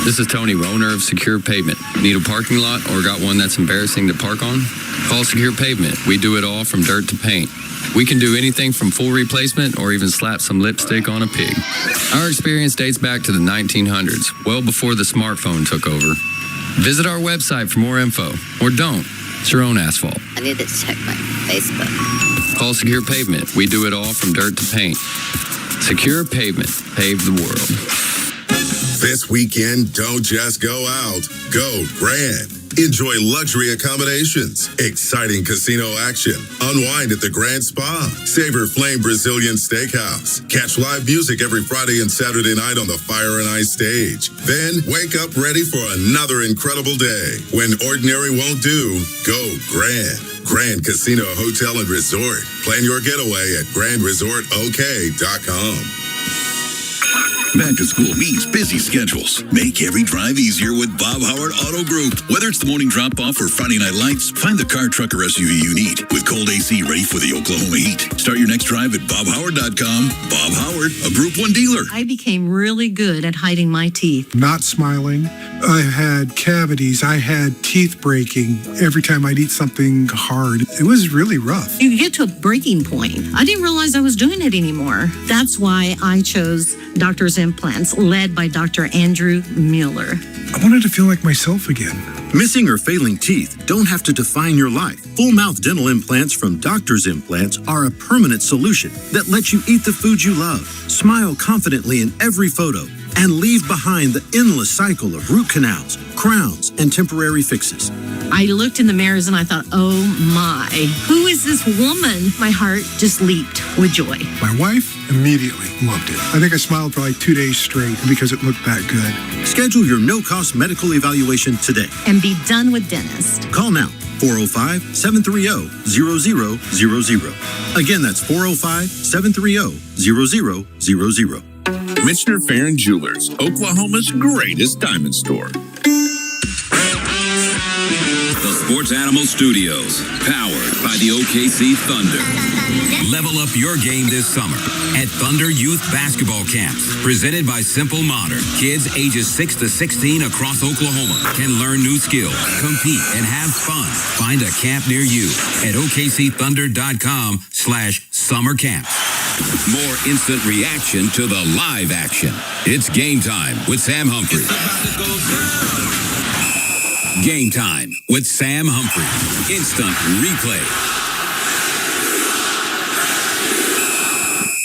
This is Tony, owner of Secure Pavement. Need a parking lot or got one that's embarrassing to park on? Call Secure Pavement. We do it all from dirt to paint. We can do anything from full replacement or even slap some lipstick on a pig. Our experience dates back to the 1900s, well before the smartphone took over. Visit our website for more info, or don't. It's your own asphalt. I need to check my Facebook. Call Secure Pavement. We do it all from dirt to paint. Secure Pavement. Pave the world. This weekend, don't just go out. Go grand. Enjoy luxury accommodations, exciting casino action, unwind at the Grand Spa, savor Flame Brazilian Steakhouse, catch live music every Friday and Saturday night on the Fire and Ice stage. Then wake up ready for another incredible day. When ordinary won't do, go grand. Grand Casino Hotel and Resort. Plan your getaway at grandresortok.com. Back to school means busy schedules. Make every drive easier with Bob Howard Auto Group. Whether it's the morning drop-off or Friday night lights, find the car, truck, or SUV you need with cold AC ready for the Oklahoma heat. Start your next drive at bobhoward.com. Bob Howard, a Group 1 dealer. I became really good at hiding my teeth. Not smiling. I had cavities. I had teeth breaking every time I'd eat something hard. It was really rough. You get to a breaking point. I didn't realize I was doing it anymore. That's why I chose Doctor's Implants, led by Dr. Andrew Mueller. I wanted to feel like myself again. Missing or failing teeth don't have to define your life. Full mouth dental implants from Doctor's Implants are a permanent solution that lets you eat the food you love, smile confidently in every photo, and leave behind the endless cycle of root canals, crowns, and temporary fixes. I looked in the mirrors and I thought, oh my, who is this woman? My heart just leaped with joy. My wife immediately loved it. I think I smiled for like 2 days straight because it looked that good. Schedule your no-cost medical evaluation today. And be done with dentist. Call now, 405-730-0000. Again, that's 405-730-0000. Michener Farron Jewelers, Oklahoma's greatest diamond store. The Sports Animal Studios, powered by the OKC Thunder. Level up your game this summer at Thunder Youth Basketball Camps, presented by Simple Modern. Kids ages 6 to 16 across Oklahoma can learn new skills, compete, and have fun. Find a camp near you at okcthunder.com/summer camp. More instant reaction to the live action. It's Game Time with Sam Humphrey. Game Time with Sam Humphrey. Instant replay.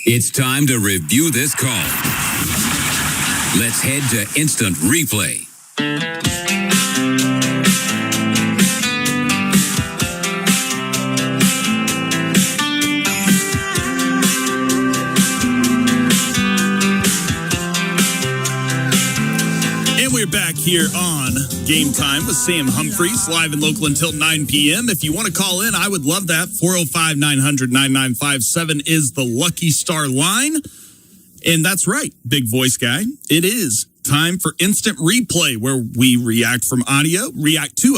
It's time to review this call. Let's head to Instant Replay. We're back here on Game Time with Sam Humphreys, live and local until 9 p.m. If you want to call in, I would love that. 405-900-9957 is the Lucky Star line. And that's right, big voice guy. It is time for Instant Replay, where we react to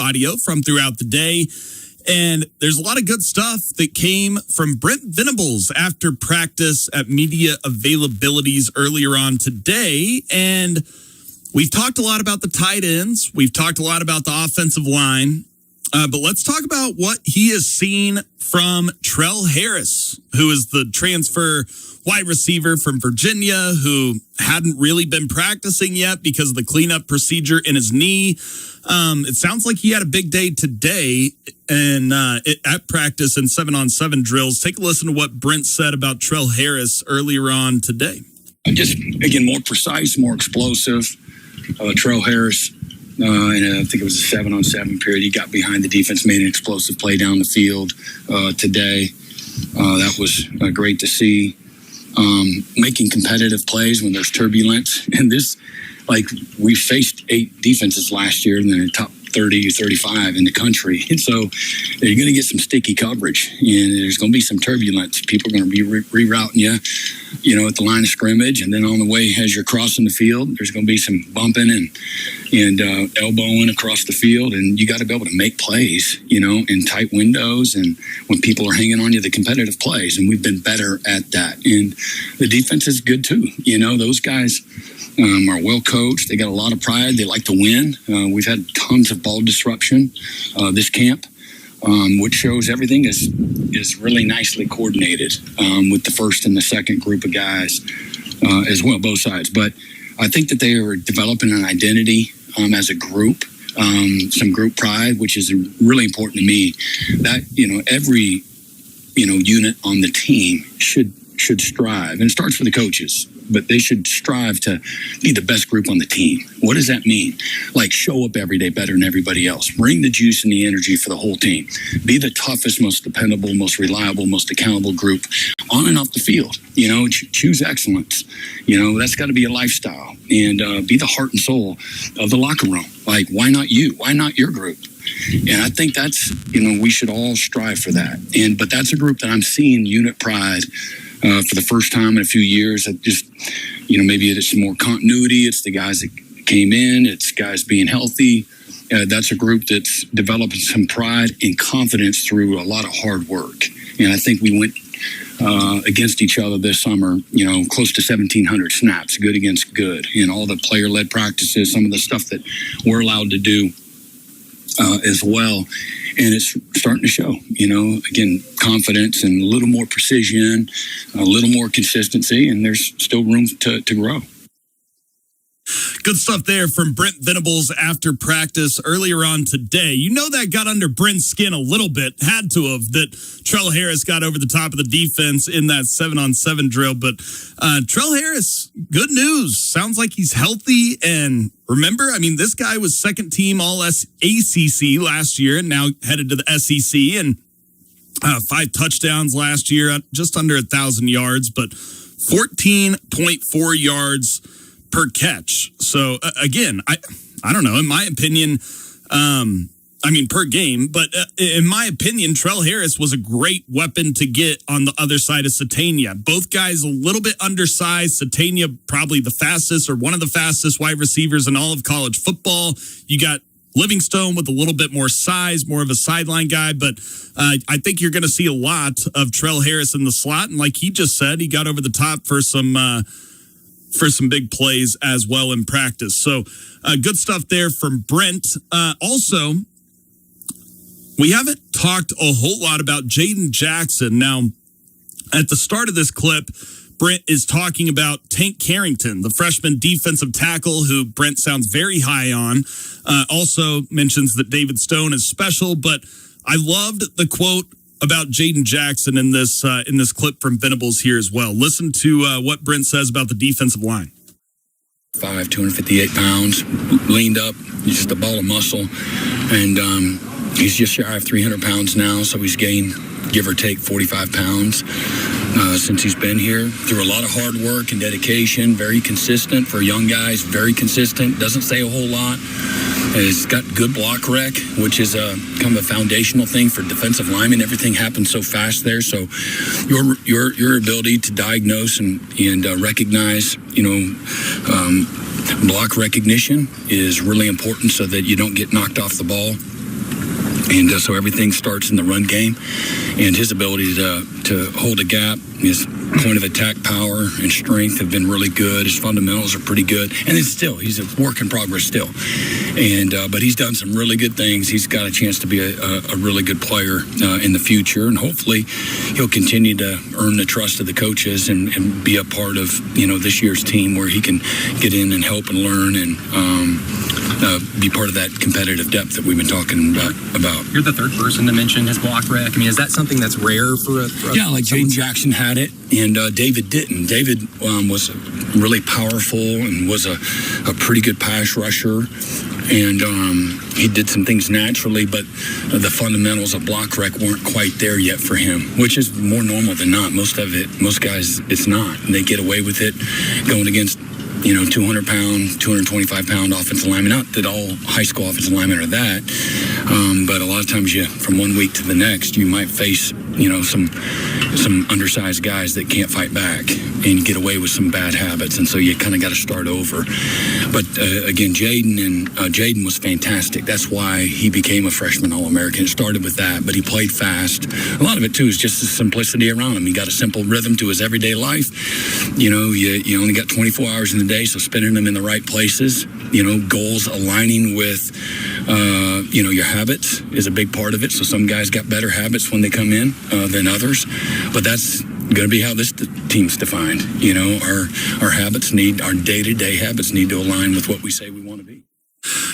audio from throughout the day. And there's a lot of good stuff that came from Brent Venables after practice at media availabilities earlier on today. And we've talked a lot about the tight ends. We've talked a lot about the offensive line. But let's talk about what he has seen from Trell Harris, who is the transfer wide receiver from Virginia, who hadn't really been practicing yet because of the cleanup procedure in his knee. It sounds like he had a big day today and at practice and 7-on-7 drills. Take a listen to what Brent said about Trell Harris earlier on today. Just, again, more precise, more explosive. Trell Harris, and I think it was a 7-on-7 period. He got behind the defense, made an explosive play down the field today. That was great to see. Making competitive plays when there's turbulence. And this, like, we faced 8 defenses last year in the top 30, 35 in the country. And so you're going to get some sticky coverage, and there's going to be some turbulence. People are going to be rerouting you, at the line of scrimmage. And then on the way, as you're crossing the field, there's going to be some bumping and elbowing across the field. And you got to be able to make plays, in tight windows and when people are hanging on you, the competitive plays. And we've been better at that. And the defense is good too. Those guys are well coached. They got a lot of pride. They like to win. We've had tons of ball disruption this camp, which shows everything is really nicely coordinated with the first and the second group of guys as well, both sides. But I think that they are developing an identity as a group, some group pride, which is really important to me. That every unit on the team should strive, and it starts with the coaches, but they should strive to be the best group on the team. What does that mean? Like, show up every day better than everybody else. Bring the juice and the energy for the whole team. Be the toughest, most dependable, most reliable, most accountable group on and off the field. Choose excellence. That's got to be a lifestyle. And be the heart and soul of the locker room. Like, why not you? Why not your group? And I think that's, we should all strive for that. But that's a group that I'm seeing unit pride for the first time in a few years. I just, maybe it's more continuity. It's the guys that came in. It's guys being healthy. That's a group that's developing some pride and confidence through a lot of hard work. And I think we went against each other this summer, close to 1,700 snaps, good against good, and all the player-led practices, some of the stuff that we're allowed to do as well. And it's starting to show, again, confidence and a little more precision, a little more consistency, and there's still room to grow. Good stuff there from Brent Venables after practice earlier on today. That got under Brent's skin a little bit, had to have, that Trell Harris got over the top of the defense in that 7-on-7 drill. But Trell Harris, good news. Sounds like he's healthy. And remember, this guy was second team All-ACC last year and now headed to the SEC. And 5 touchdowns last year, just under 1,000 yards, but 14.4 yards per catch. So again, I don't know, in my opinion, per game, but in my opinion, Trell Harris was a great weapon to get on the other side of Satania. Both guys a little bit undersized. Satania probably the fastest or one of the fastest wide receivers in all of college football. You got Livingstone with a little bit more size, more of a sideline guy, but I think you're going to see a lot of Trell Harris in the slot. And like he just said, he got over the top for some big plays as well in practice. So good stuff there from Brent. Also, we haven't talked a whole lot about Jaden Jackson. Now, at the start of this clip, Brent is talking about Tank Carrington, the freshman defensive tackle who Brent sounds very high on. Also mentions that David Stone is special, but I loved the quote about Jaden Jackson in this clip from Venables here as well. Listen to what Brent says about the defensive line. 5'5", 258 pounds, leaned up. He's just a ball of muscle. And he's just shy of 300 pounds now, so he's gained, give or take, 45 pounds since he's been here. Through a lot of hard work and dedication, very consistent for young guys, very consistent, doesn't say a whole lot. He's got good block rec, which is kind of a foundational thing for defensive linemen. Everything happens so fast there, so your ability to diagnose and recognize, block recognition is really important so that you don't get knocked off the ball. And so everything starts in the run game, and his ability to hold a gap, his point of attack power and strength have been really good. His fundamentals are pretty good, and he's a work in progress still. And but he's done some really good things. He's got a chance to be a really good player in the future, and hopefully he'll continue to earn the trust of the coaches and be a part of this year's team where he can get in and help and learn and be part of that competitive depth that we've been talking about. You're the third person to mention his block rec. I mean, is that something that's rare for a like Jaden Jackson had it, and David didn't. David was really powerful and was a pretty good pass rusher, and he did some things naturally, but the fundamentals of block rec weren't quite there yet for him, which is more normal than not. Most guys, it's not. And they get away with it going against 200-pound, 225-pound offensive linemen. Not that all high school offensive linemen are that, but a lot of times from one week to the next, you might face some undersized guys that can't fight back and get away with some bad habits, and so you kind of got to start over. But again, Jaden was fantastic. That's why he became a freshman All-American. It started with that, but he played fast. A lot of it too is just the simplicity around him. He got a simple rhythm to his everyday life. You only got 24 hours in the day, so spending them in the right places. Goals aligning with your habits is a big part of it. So some guys got better habits when they come in than others, but that's going to be how this team's defined. Our habits our day-to-day habits need to align with what we say we want to be.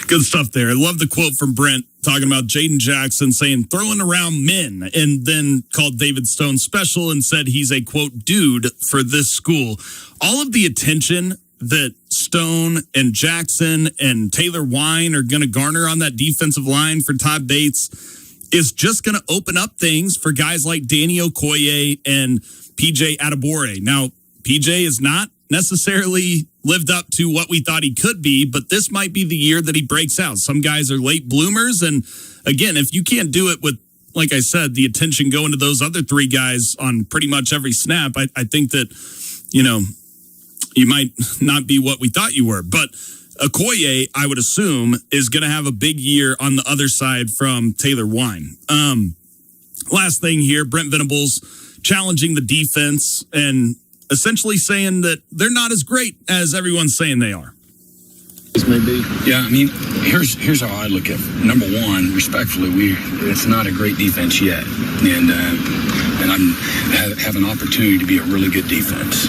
Good stuff there. I love the quote from Brent talking about Jaden Jackson saying throwing around men, and then called David Stone special and said he's a, quote, dude for this school. All of the attention that Stone and Jackson and Taylor Wine are going to garner on that defensive line for Todd Bates is just going to open up things for guys like Danny Okoye and PJ Adebore. Now, PJ is not necessarily lived up to what we thought he could be, but this might be the year that he breaks out. Some guys are late bloomers, and again, if you can't do it with, like I said, the attention going to those other three guys on pretty much every snap, I think that, you might not be what we thought you were. But Okoye, I would assume, is going to have a big year on the other side from Taylor Wine. Last thing here, Brent Venables challenging the defense and essentially saying that they're not as great as everyone's saying they are. Maybe. Yeah, I mean, here's how I look at it. Number one, respectfully, it's not a great defense yet, and I have an opportunity to be a really good defense.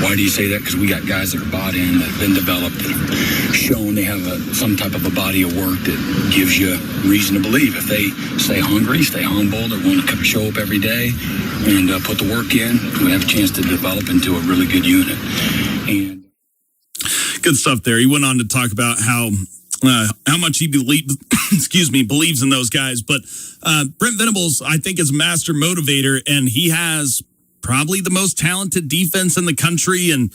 Why do you say that? Because we got guys that are bought in, that have been developed, that have shown they have some type of a body of work that gives you reason to believe. If they stay hungry, stay humble, they're willing to show up every day and put the work in, we have a chance to develop into a really good unit. And good stuff there. He went on to talk about how much he believes in those guys. But Brent Venables, I think, is a master motivator, and he has probably the most talented defense in the country. And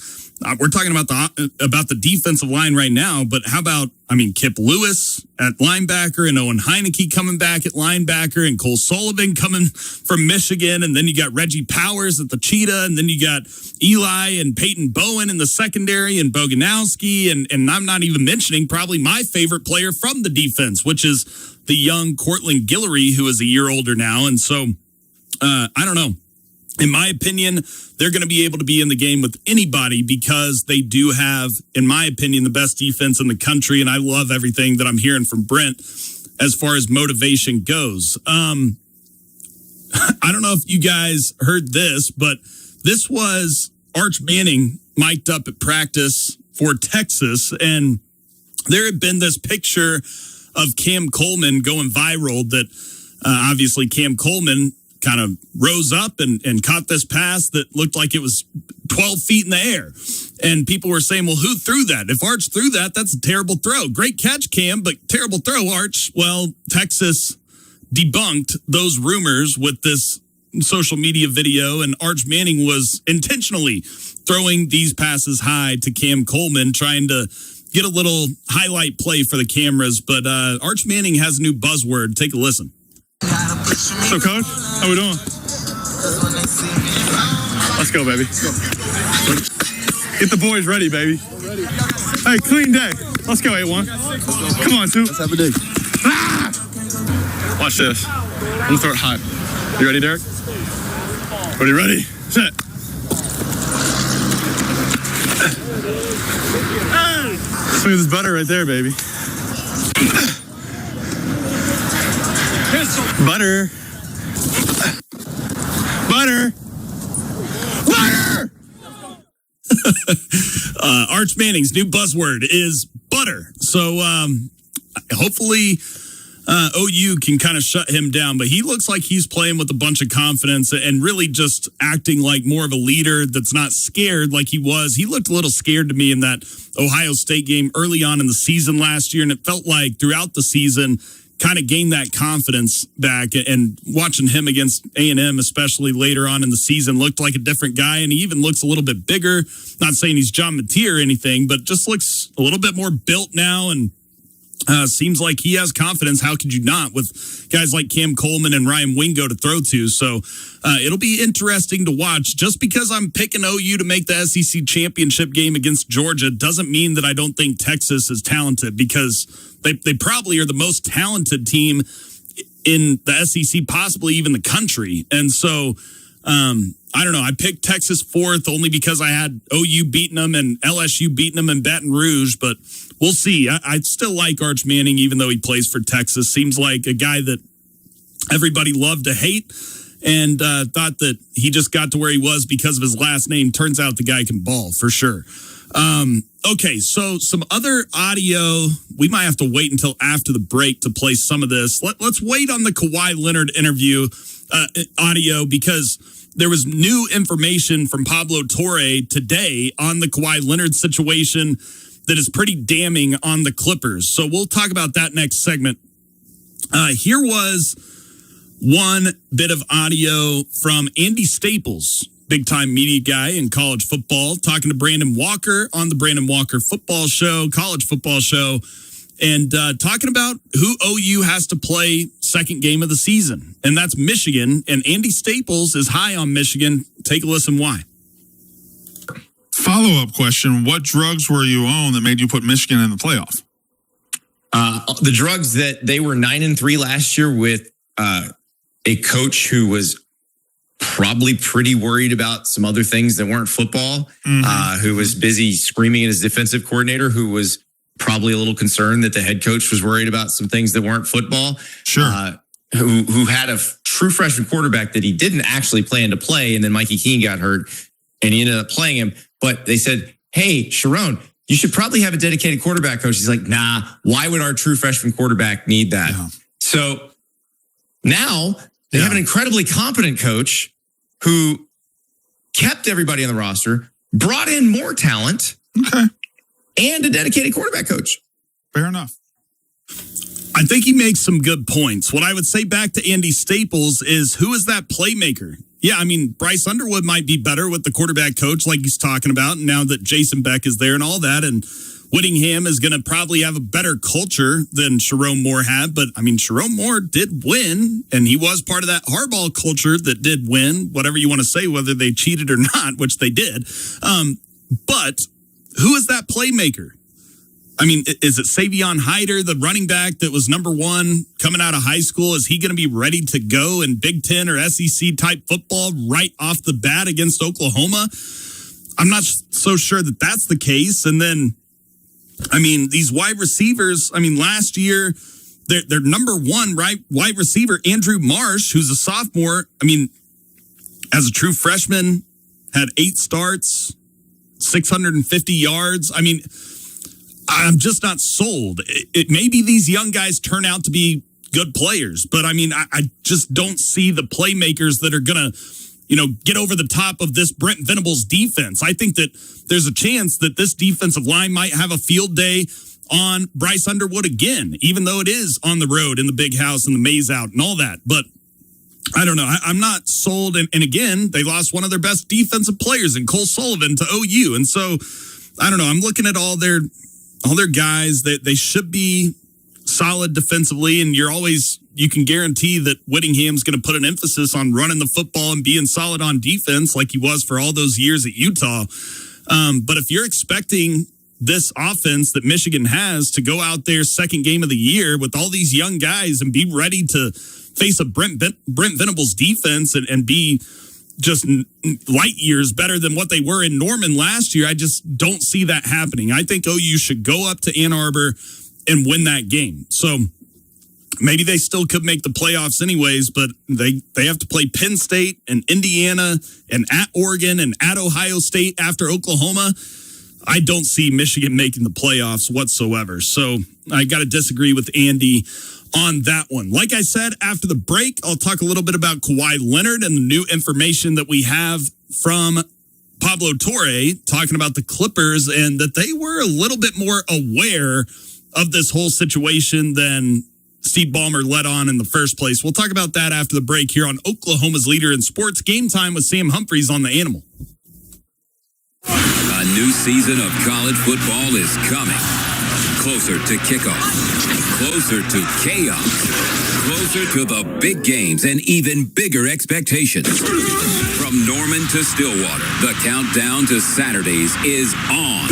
we're talking about the defensive line right now. But how about, Kip Lewis at linebacker, and Owen Heineke coming back at linebacker, and Cole Sullivan coming from Michigan, and then you got Reggie Powers at the Cheetah, and then you got Eli and Peyton Bowen in the secondary, and Boganowski, and I'm not even mentioning probably my favorite player from the defense, which is the young Cortland Guillory, who is a year older now. And so I don't know. In my opinion, they're going to be able to be in the game with anybody because they do have, in my opinion, the best defense in the country. And I love everything that I'm hearing from Brent as far as motivation goes. I don't know if you guys heard this, but this was Arch Manning mic'd up at practice for Texas. And there had been this picture of Cam Coleman going viral that obviously Cam Coleman kind of rose up and caught this pass that looked like it was 12 feet in the air. And people were saying, well, who threw that? If Arch threw that, that's a terrible throw. Great catch, Cam, but terrible throw, Arch. Well, Texas debunked those rumors with this social media video, and Arch Manning was intentionally throwing these passes high to Cam Coleman, trying to get a little highlight play for the cameras. But Arch Manning has a new buzzword. Take a listen. So, Coach, how we doing? Let's go, baby. Get the boys ready, baby. Hey, clean day. Let's go, A1. Come on, 2. Let's have a day. Watch this. I'm gonna throw it hot. You ready, Derek? Ready? Set. Smooth as butter right there, baby. Butter. Arch Manning's new buzzword is butter. So hopefully OU can kind of shut him down. But he looks like he's playing with a bunch of confidence and really just acting like more of a leader that's not scared like he was. He looked a little scared to me in that Ohio State game early on in the season last year. And it felt like throughout the season, kind of gained that confidence back, and watching him against A&M, especially later on in the season, looked like a different guy, and he even looks a little bit bigger. Not saying he's John Mathieu or anything, but just looks a little bit more built now, and seems like he has confidence. How could you not, with guys like Cam Coleman and Ryan Wingo to throw to? So it'll be interesting to watch. Just because I'm picking OU to make the SEC championship game against Georgia doesn't mean that I don't think Texas is talented, because they probably are the most talented team in the SEC, possibly even the country. And so I don't know. I picked Texas fourth only because I had OU beating them and LSU beating them in Baton Rouge, but we'll see. I still like Arch Manning, even though he plays for Texas. Seems like a guy that everybody loved to hate, and thought that he just got to where he was because of his last name. Turns out the guy can ball for sure. Okay, so some other audio. We might have to wait until after the break to play some of this. Let's wait on the Kawhi Leonard interview audio, because there was new information from Pablo Torre today on the Kawhi Leonard situation that is pretty damning on the Clippers. So we'll talk about that next segment. Here was one bit of audio from Andy Staples, big-time media guy in college football, talking to Brandon Walker on the Brandon Walker football show, college football show, and talking about who OU has to play second game of the season, and that's Michigan. And Andy Staples is high on Michigan. Take a listen why. Follow-up question, what drugs were you on that made you put Michigan in the playoff? The drugs that they were 9-3 last year with a coach who was probably pretty worried about some other things that weren't football, who was busy screaming at his defensive coordinator, who was probably a little concerned that the head coach was worried about some things that weren't football. Sure. Who had a true freshman quarterback that he didn't actually plan to play, and then Mikey Keene got hurt, and he ended up playing him. But they said, hey, Sharon, you should probably have a dedicated quarterback coach. He's like, nah, why would our true freshman quarterback need that? Yeah. So now they have an incredibly competent coach who kept everybody on the roster, brought in more talent, and a dedicated quarterback coach. Fair enough. I think he makes some good points. What I would say back to Andy Staples is, who is that playmaker? Yeah, I mean, Bryce Underwood might be better with the quarterback coach like he's talking about, now that Jason Beck is there and all that, and Whittingham is going to probably have a better culture than Sharon Moore had. But, I mean, Sharon Moore did win, and he was part of that Harbaugh culture that did win, whatever you want to say, whether they cheated or not, which they did. But who is that playmaker? I mean, is it Savion Hyder, the running back that was number one coming out of high school? Is he going to be ready to go in Big Ten or SEC type football right off the bat against Oklahoma? I'm not so sure that that's the case. And then, I mean, these wide receivers, I mean, last year, their number one wide receiver, Andrew Marsh, who's a sophomore, I mean, as a true freshman, had 8 starts, 650 yards. I mean, I'm just not sold. It maybe these young guys turn out to be good players, but I mean, I just don't see the playmakers that are going to, get over the top of this Brent Venables defense. I think that there's a chance that this defensive line might have a field day on Bryce Underwood again, even though it is on the road in the big house and the maze out and all that. But I don't know. I'm not sold. And again, they lost one of their best defensive players in Cole Sullivan to OU. And so I don't know. I'm looking at all their guys that they should be solid defensively. And you can guarantee that Whittingham's going to put an emphasis on running the football and being solid on defense like he was for all those years at Utah. But if you're expecting this offense that Michigan has to go out there second game of the year with all these young guys and be ready to face a Brent Venables defense and be just light years better than what they were in Norman last year. I just don't see that happening. I think OU should go up to Ann Arbor and win that game. So maybe they still could make the playoffs anyways, but they have to play Penn State and Indiana and at Oregon and at Ohio State after Oklahoma. I don't see Michigan making the playoffs whatsoever. So I got to disagree with Andy on that one. Like I said, after the break, I'll talk a little bit about Kawhi Leonard and the new information that we have from Pablo Torre talking about the Clippers and that they were a little bit more aware of this whole situation than Steve Ballmer let on in the first place. We'll talk about that after the break here on Oklahoma's Leader in Sports. Game Time with Sam Humphreys on the Animal. A new season of college football is coming. Closer to kickoff. Closer to chaos. Closer to the big games and even bigger expectations. From Norman to Stillwater, the countdown to Saturdays is on.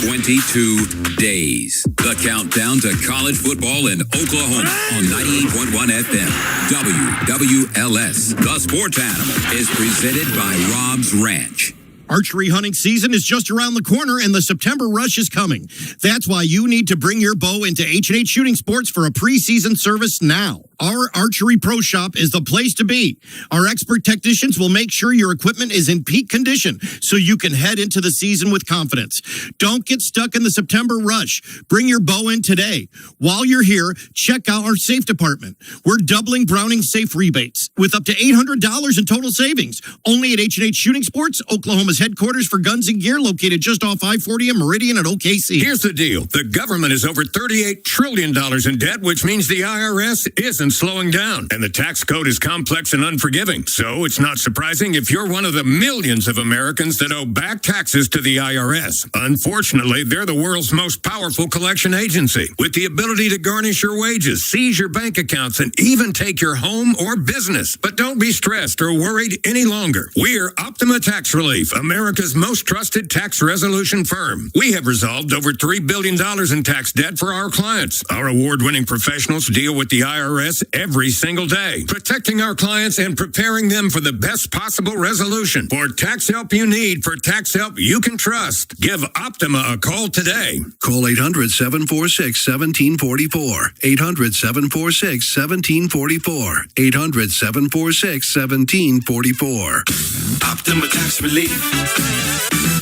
22 days. The countdown to college football in Oklahoma on 98.1 FM. WWLS. The Sports Animal is presented by Rob's Ranch. Archery hunting season is just around the corner and the September rush is coming. That's why you need to bring your bow into H&H Shooting Sports for a preseason service now. Our Archery Pro Shop is the place to be. Our expert technicians will make sure your equipment is in peak condition so you can head into the season with confidence. Don't get stuck in the September rush. Bring your bow in today. While you're here, check out our safe department. We're doubling Browning safe rebates with up to $800 in total savings. Only at H&H Shooting Sports, Oklahoma's headquarters for guns and gear, located just off I-40 and Meridian at OKC. Here's the deal. The government is over $38 trillion in debt, which means the IRS isn't slowing down. And the tax code is complex and unforgiving. So it's not surprising if you're one of the millions of Americans that owe back taxes to the IRS. Unfortunately, they're the world's most powerful collection agency, with the ability to garnish your wages, seize your bank accounts, and even take your home or business. But don't be stressed or worried any longer. We're Optima Tax Relief, America's most trusted tax resolution firm. We have resolved over $3 billion in tax debt for our clients. Our award-winning professionals deal with the IRS every single day, protecting our clients and preparing them for the best possible resolution. For tax help you need, for tax help you can trust, give Optima a call today. Call 800-746-1744. 800-746-1744. 800-746-1744. Optima Tax Relief.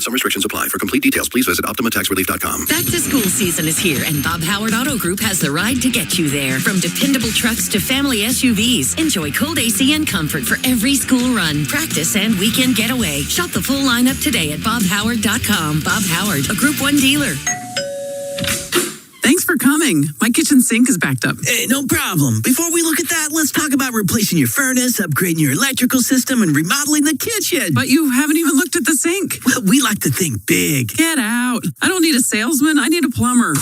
Some restrictions apply. For complete details, please visit OptimaTaxRelief.com. Back to school season is here, and Bob Howard Auto Group has the ride to get you there. From dependable trucks to family SUVs, enjoy cold AC and comfort for every school run, practice, and weekend getaway. Shop the full lineup today at BobHoward.com. Bob Howard, a Group 1 dealer. Thanks for coming. My kitchen sink is backed up. Hey, no problem. Before we look at that, let's talk about replacing your furnace, upgrading your electrical system, and remodeling the kitchen. But you haven't even looked at the sink. Well, we like to think big. Get out. I don't need a salesman. I need a plumber.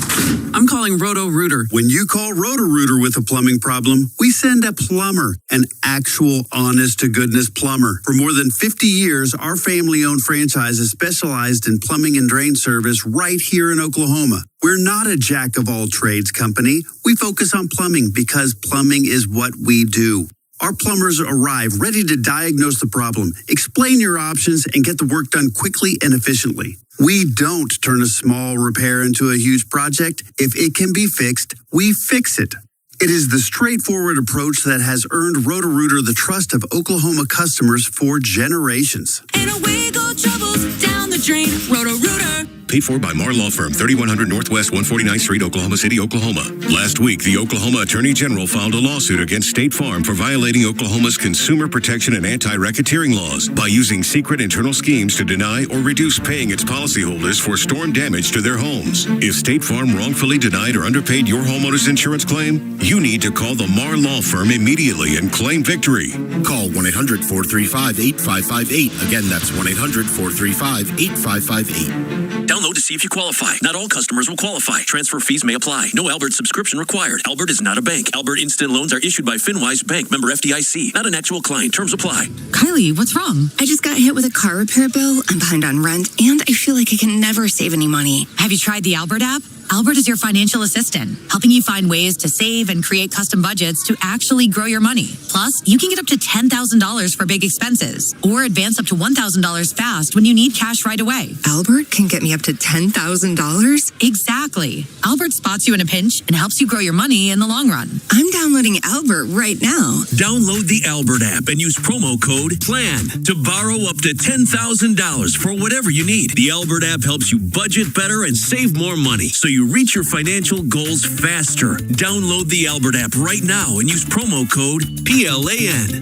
I'm calling Roto-Rooter. When you call Roto-Rooter with a plumbing problem, we send a plumber, an actual honest-to-goodness plumber. For more than 50 years, our family-owned franchise has specialized in plumbing and drain service right here in Oklahoma. We're not a jack-of-all-trades company. We focus on plumbing because plumbing is what we do. Our plumbers arrive ready to diagnose the problem, explain your options, and get the work done quickly and efficiently. We don't turn a small repair into a huge project. If it can be fixed, we fix it. It is the straightforward approach that has earned Roto-Rooter the trust of Oklahoma customers for generations. And away go troubles down the drain. Roto-Rooter. Paid for by Marr Law Firm, 3100 Northwest 149th Street, Oklahoma City, Oklahoma. Last week, the Oklahoma Attorney General filed a lawsuit against State Farm for violating Oklahoma's consumer protection and anti-racketeering laws by using secret internal schemes to deny or reduce paying its policyholders for storm damage to their homes. If State Farm wrongfully denied or underpaid your homeowner's insurance claim, you need to call the Marr Law Firm immediately and claim victory. Call 1-800-435-8558. Again, that's 1-800-435-8558. Download to see if you qualify. Not all customers will qualify. Transfer fees may apply. No Albert subscription required. Albert is not a bank. Albert Instant Loans are issued by FinWise Bank, member FDIC. Not an actual client. Terms apply. Kylie, what's wrong? I just got hit with a car repair bill. I'm behind on rent, and I feel like I can never save any money. Have you tried the Albert app? Albert is your financial assistant, helping you find ways to save and create custom budgets to actually grow your money. Plus, you can get up to $10,000 for big expenses or advance up to $1,000 fast when you need cash right away. Albert can get me up to $10,000? Exactly. Albert spots you in a pinch and helps you grow your money in the long run. I'm downloading Albert right now. Download the Albert app and use promo code PLAN to borrow up to $10,000 for whatever you need. The Albert app helps you budget better and save more money so you reach your financial goals faster. Download the Albert app right now and use promo code PLAN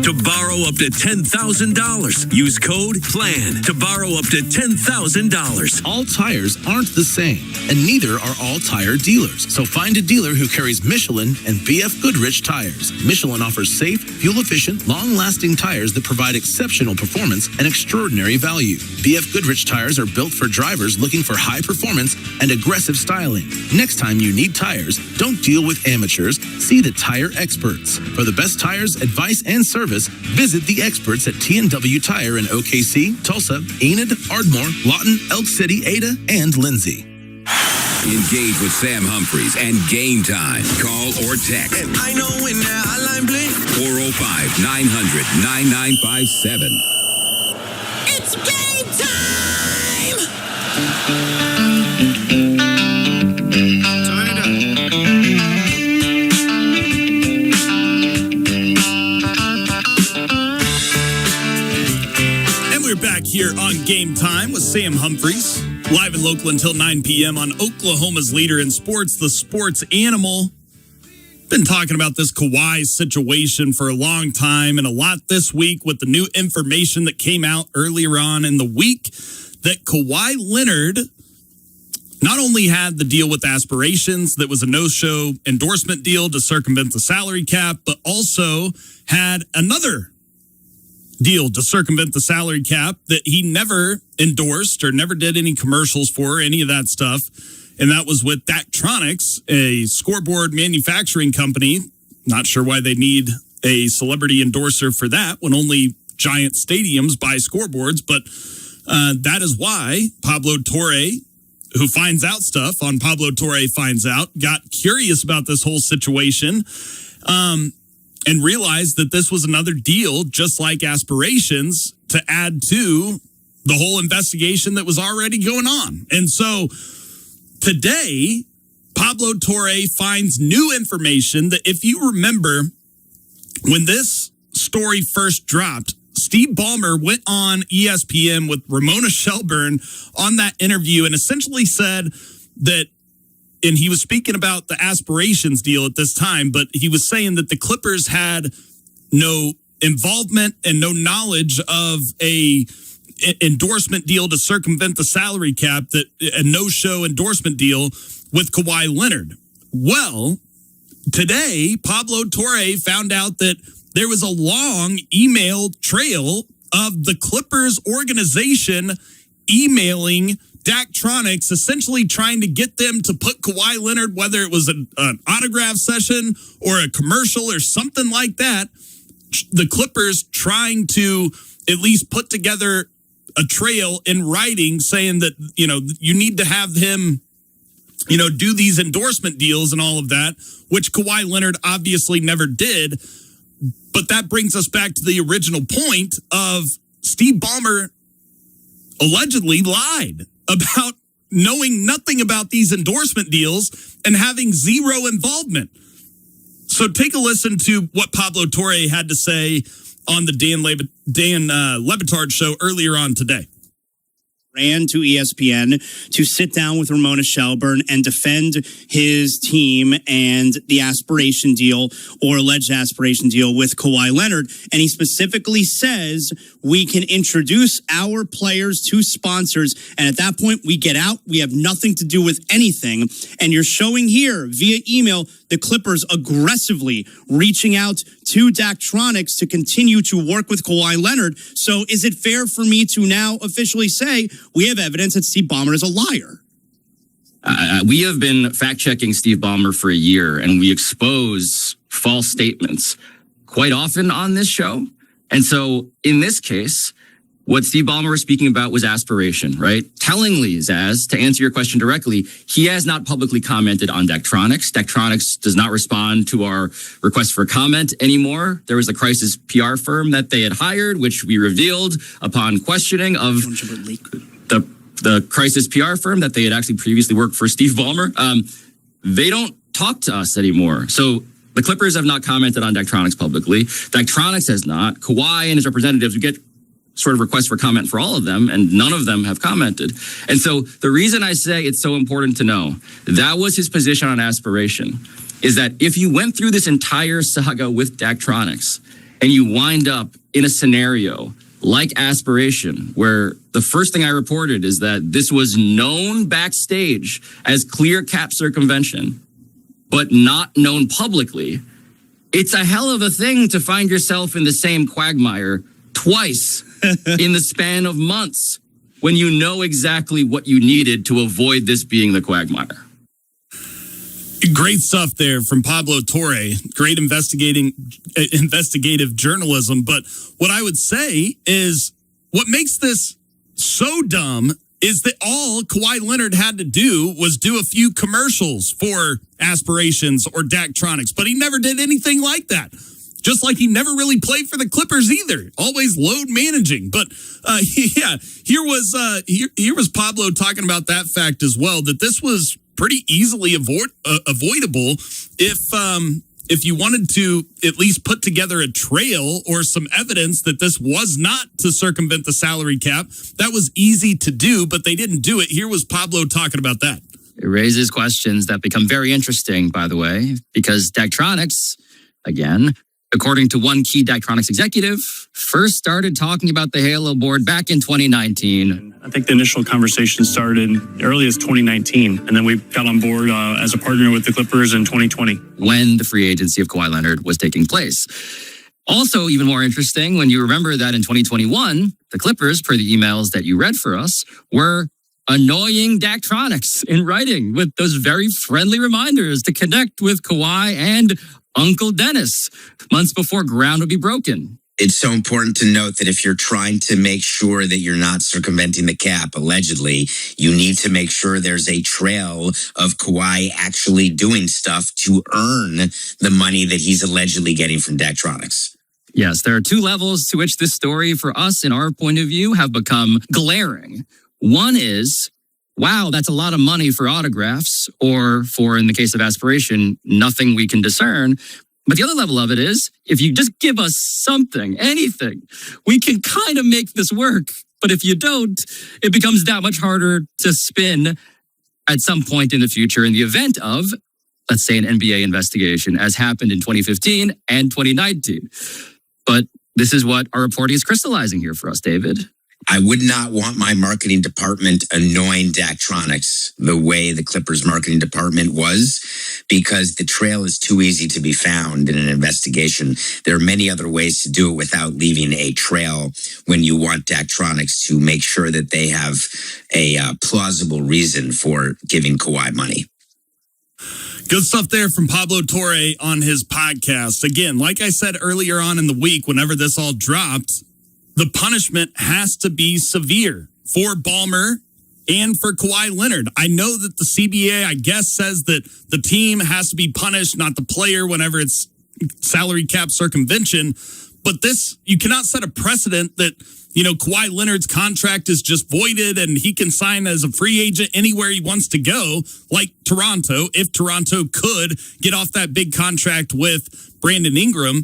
to borrow up to $10,000. Use code PLAN to borrow up to $10,000. All tires aren't the same, and neither are all tire dealers. So find a dealer who carries Michelin and BF Goodrich tires. Michelin offers safe, fuel-efficient, long-lasting tires that provide exceptional performance and extraordinary value. BF Goodrich tires are built for drivers looking for high performance and aggressive styling. Next time you need tires, don't deal with amateurs. See the tire experts. For the best tires, advice, and service, visit the experts at T&W Tire in OKC, Tulsa, Enid, Ardmore, Lawton, Elk City, Ada, and Lindsay. Engage with Sam Humphries and Game Time. Call or text. And I know when that hotline bling. 405-900-9957. It's game time! Turn it And we're back here on Game Time with Sam Humphries. Live and local until 9 p.m. on Oklahoma's leader in sports, the Sports Animal. Been talking about this Kawhi situation for a long time, and a lot this week with the new information that came out earlier on in the week that Kawhi Leonard not only had the deal with Aspirations that was a no-show endorsement deal to circumvent the salary cap, but also had another deal to circumvent the salary cap that he never endorsed or never did any commercials for, any of that stuff. And that was with Daktronics, a scoreboard manufacturing company. Not sure why they need a celebrity endorser for that when only giant stadiums buy scoreboards. But that is why Pablo Torre, who finds out stuff on Pablo Torre Finds Out, got curious about this whole situation. And realized that this was another deal, just like Aspirations, to add to the whole investigation that was already going on. And so today, Pablo Torre finds new information that, if you remember, when this story first dropped, Steve Ballmer went on ESPN with Ramona Shelburne on that interview and essentially said that, and he was speaking about the Aspirations deal at this time, but he was saying that the Clippers had no involvement and no knowledge of a endorsement deal to circumvent the salary cap, that a no-show endorsement deal with Kawhi Leonard. Well, today, Pablo Torre found out that there was a long email trail of the Clippers organization emailing Daktronics, essentially trying to get them to put Kawhi Leonard, whether it was an autograph session or a commercial or something like that, the Clippers trying to at least put together a trail in writing saying that, you know, you need to have him, you know, do these endorsement deals and all of that, which Kawhi Leonard obviously never did. But that brings us back to the original point of Steve Ballmer allegedly lied about knowing nothing about these endorsement deals and having zero involvement. So take a listen to what Pablo Torre had to say on the Dan Le Batard show earlier on today. Ran to ESPN to sit down with Ramona Shelburne and defend his team and the aspiration deal or alleged aspiration deal with Kawhi Leonard. And he specifically says we can introduce our players to sponsors. And at that point, we get out. We have nothing to do with anything. And you're showing here via email the Clippers aggressively reaching out to Daktronics to continue to work with Kawhi Leonard. So is it fair for me to now officially say we have evidence that Steve Ballmer is a liar? We have been fact-checking Steve Ballmer for a year, and we expose false statements quite often on this show. And so in this case, What Steve Ballmer was speaking about was aspiration, right? Tellingly, Zaz, to answer your question directly, he has not publicly commented on Daktronics. Daktronics does not respond to our request for comment anymore. There was a crisis PR firm that they had hired, which we revealed upon questioning of the crisis PR firm that they had actually previously worked for Steve Ballmer. They don't talk to us anymore. So the Clippers have not commented on Daktronics publicly. Daktronics has not. Kawhi and his representatives, we get sort of requests for comment for all of them, and none of them have commented. And so the reason I say it's so important to know, that was his position on aspiration, is that if you went through this entire saga with Daktronics and you wind up in a scenario like aspiration, where the first thing I reported is that this was known backstage as clear cap circumvention, but not known publicly, it's a hell of a thing to find yourself in the same quagmire twice in the span of months when you know exactly what you needed to avoid this being the quagmire. Great stuff there from Pablo Torre. Great investigative journalism. But what I would say is what makes this so dumb is that all Kawhi Leonard had to do was do a few commercials for Aspirations or Daktronics, but he never did anything like that. Just like he never really played for the Clippers either, always load managing. But here was Pablo talking about that fact as well, that this was pretty easily avoidable if you wanted to at least put together a trail or some evidence that this was not to circumvent the salary cap. That was easy to do, but they didn't do it. Here was Pablo talking about that. It raises questions that become very interesting, by the way, because Daktronics, again, according to one key Daktronics executive, first started talking about the Halo board back in 2019. I think the initial conversation started early as 2019, and then we got on board as a partner with the Clippers in 2020. When the free agency of Kawhi Leonard was taking place. Also, even more interesting, when you remember that in 2021, the Clippers, per the emails that you read for us, were annoying Daktronics in writing with those very friendly reminders to connect with Kawhi and Uncle Dennis months before ground would be broken. It's so important to note that if you're trying to make sure that you're not circumventing the cap, allegedly, you need to make sure there's a trail of Kawhi actually doing stuff to earn the money that he's allegedly getting from Daktronics. Yes, there are two levels to which this story, for us, in our point of view, have become glaring. One is, wow, that's a lot of money for autographs, or for, in the case of Aspiration, nothing we can discern. But the other level of it is, if you just give us something, anything, we can kind of make this work. But if you don't, it becomes that much harder to spin at some point in the future in the event of, let's say, an NBA investigation, as happened in 2015 and 2019. But this is what our reporting is crystallizing here for us, David. I would not want my marketing department annoying Daktronics the way the Clippers marketing department was, because the trail is too easy to be found in an investigation. There are many other ways to do it without leaving a trail when you want Daktronics to make sure that they have a plausible reason for giving Kawhi money. Good stuff there from Pablo Torre on his podcast. Again, like I said earlier on in the week, whenever this all dropped, the punishment has to be severe for Ballmer and for Kawhi Leonard. I know that the CBA, I guess, says that the team has to be punished, not the player, whenever it's salary cap circumvention. But this, you cannot set a precedent that, Kawhi Leonard's contract is just voided and he can sign as a free agent anywhere he wants to go, like Toronto, if Toronto could get off that big contract with Brandon Ingram.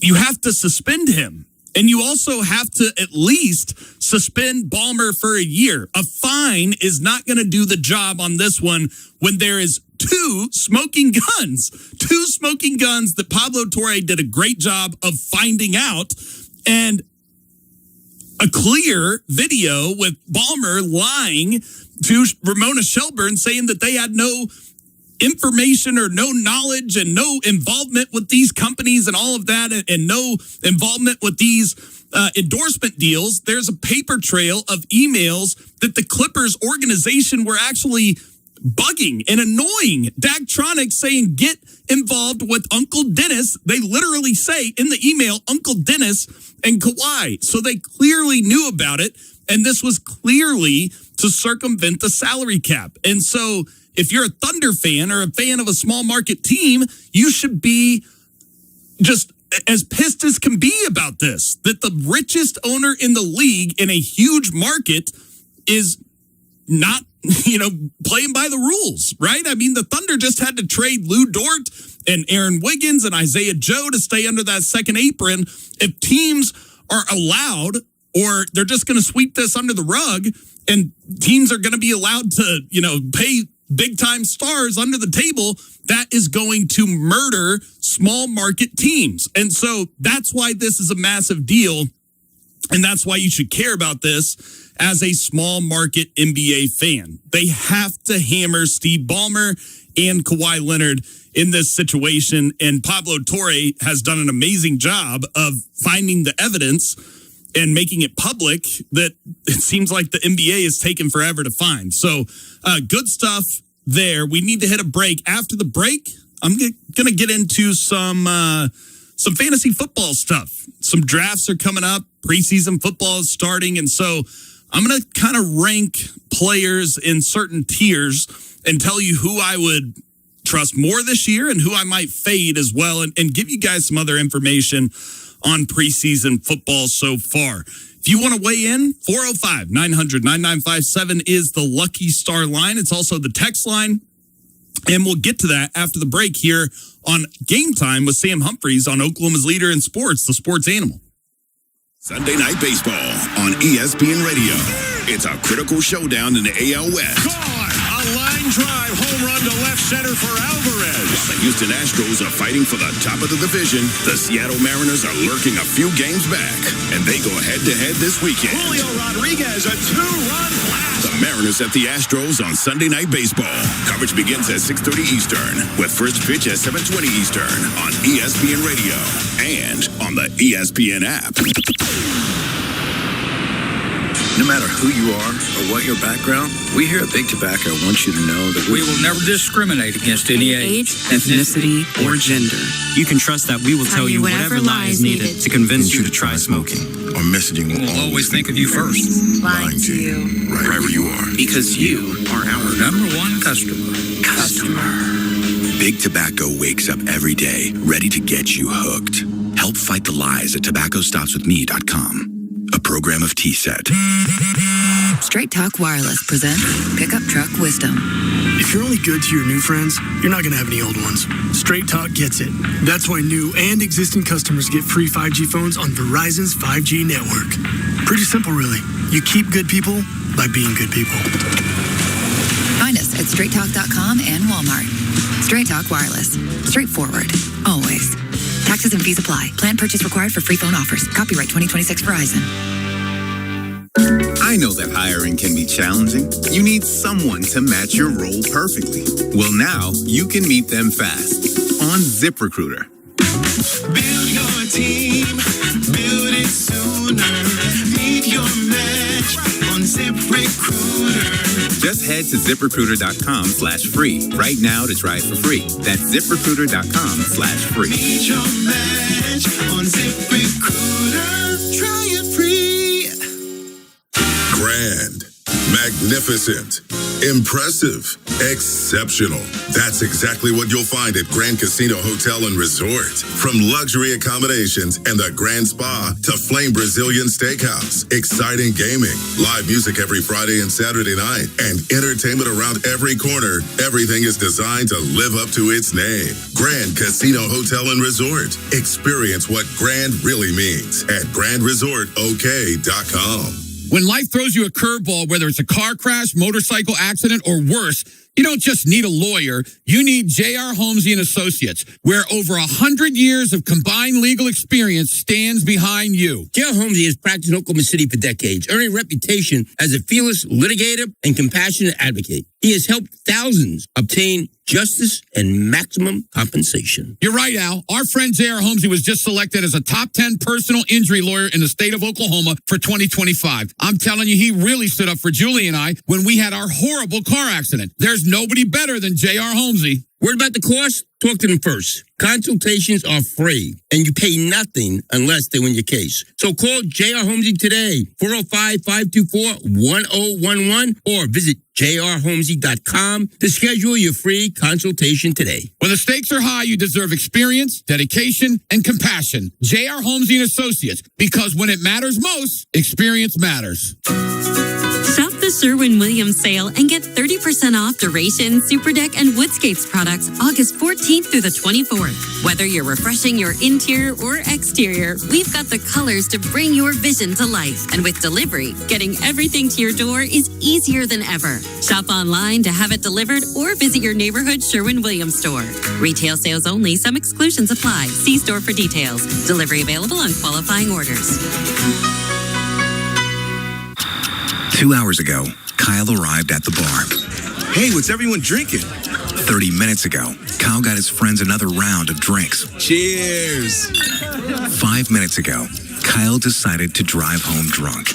You have to suspend him. And you also have to at least suspend Ballmer for a year. A fine is not going to do the job on this one when there is two smoking guns that Pablo Torre did a great job of finding out, and a clear video with Ballmer lying to Ramona Shelburne saying that they had no information or no knowledge and no involvement with these companies and all of that, and no involvement with these endorsement deals. There's a paper trail of emails that the Clippers organization were actually bugging and annoying Daktronics, saying, get involved with Uncle Dennis. They literally say in the email, Uncle Dennis and Kawhi. So they clearly knew about it. And this was clearly to circumvent the salary cap. And so if you're a Thunder fan or a fan of a small market team, you should be just as pissed as can be about this, that the richest owner in the league in a huge market is not, playing by the rules, right? I mean, the Thunder just had to trade Lou Dort and Aaron Wiggins and Isaiah Joe to stay under that second apron. If teams are allowed, or they're just going to sweep this under the rug, and teams are going to be allowed to, pay big time stars under the table, that is going to murder small market teams. And so that's why this is a massive deal. And that's why you should care about this as a small market NBA fan. They have to hammer Steve Ballmer and Kawhi Leonard in this situation. And Pablo Torre has done an amazing job of finding the evidence and making it public that it seems like the NBA is taking forever to find. So good stuff there. We need to hit a break. After the break, I'm going to get into some fantasy football stuff. Some drafts are coming up. Preseason football is starting. And so I'm going to kind of rank players in certain tiers and tell you who I would trust more this year and who I might fade as well, and give you guys some other information on preseason football so far. If you want to weigh in, 405-900-9957 is the Lucky Star line. It's also the text line. And we'll get to that after the break here on Game Time with Sam Humphreys on Oklahoma's leader in sports, the Sports Animal. Sunday Night Baseball on ESPN Radio. It's a critical showdown in the AL West. A line drive home run to left center for Alvarez. While the Houston Astros are fighting for the top of the division, the Seattle Mariners are lurking a few games back, and they go head-to-head this weekend. Julio Rodriguez, a two-run blast. The Mariners at the Astros on Sunday Night Baseball. Coverage begins at 6:30 Eastern, with first pitch at 7:20 Eastern on ESPN Radio and on the ESPN app. No matter who you are or what your background, we here at Big Tobacco want you to know that we will never discriminate against any age, ethnicity, or gender. You can trust that we will tell you whatever lie is needed to convince you to try smoking. Our messaging will always think of you first. Lying to you. Wherever you are. Because you are our number one customer. Big Tobacco wakes up every day ready to get you hooked. Help fight the lies at tobaccostopswithme.com. A program of T-Set. Straight Talk Wireless presents Pickup Truck Wisdom. If you're only good to your new friends, you're not going to have any old ones. Straight Talk gets it. That's why new and existing customers get free 5G phones on Verizon's 5G network. Pretty simple, really. You keep good people by being good people. Find us at straighttalk.com and Walmart. Straight Talk Wireless. Straightforward. Always. Taxes and fees apply. Plan purchase required for free phone offers. Copyright 2026 Verizon. I know that hiring can be challenging. You need someone to match your role perfectly. Well, now you can meet them fast on ZipRecruiter. Build your team. Build it sooner. Meet your match on ZipRecruiter. Just head to ZipRecruiter.com/free right now to try for free. That's ZipRecruiter.com/free. Meet your match on ZipRecruiter. Try it free. Grand, magnificent, impressive, exceptional. That's exactly what you'll find at Grand Casino Hotel and Resort. From luxury accommodations and the Grand Spa to Flame Brazilian Steakhouse, exciting gaming, live music every Friday and Saturday night, and entertainment around every corner. Everything is designed to live up to its name. Grand Casino Hotel and Resort. Experience what grand really means at GrandResortOK.com. When life throws you a curveball, whether it's a car crash, motorcycle accident, or worse, you don't just need a lawyer. You need J.R. Holmesy & Associates, where over 100 years of combined legal experience stands behind you. J.R. Holmesy has practiced in Oklahoma City for decades, earning a reputation as a fearless litigator and compassionate advocate. He has helped thousands obtain justice and maximum compensation. You're right, Al. Our friend J.R. Holmesy was just selected as a top 10 personal injury lawyer in the state of Oklahoma for 2025. I'm telling you, he really stood up for Julie and I when we had our horrible car accident. There's nobody better than J.R. Holmesy. What about the cost? Talk to them first. Consultations are free, and you pay nothing unless they win your case. So call J.R. Holmesy today, 405-524-1011, or visit jrholmesy.com to schedule your free consultation today. When the stakes are high, you deserve experience, dedication, and compassion. J.R. Holmesy and Associates, because when it matters most, experience matters. Shop the Sherwin-Williams sale and get 30% off Duration, Superdeck, and Woodscapes products August 14th through the 24th. Whether you're refreshing your interior or exterior, we've got the colors to bring your vision to life. And with delivery, getting everything to your door is easier than ever. Shop online to have it delivered or visit your neighborhood Sherwin-Williams store. Retail sales only. Some exclusions apply. See store for details. Delivery available on qualifying orders. 2 hours ago, Kyle arrived at the bar. Hey, what's everyone drinking? 30 minutes ago, Kyle got his friends another round of drinks. Cheers! 5 minutes ago, Kyle decided to drive home drunk.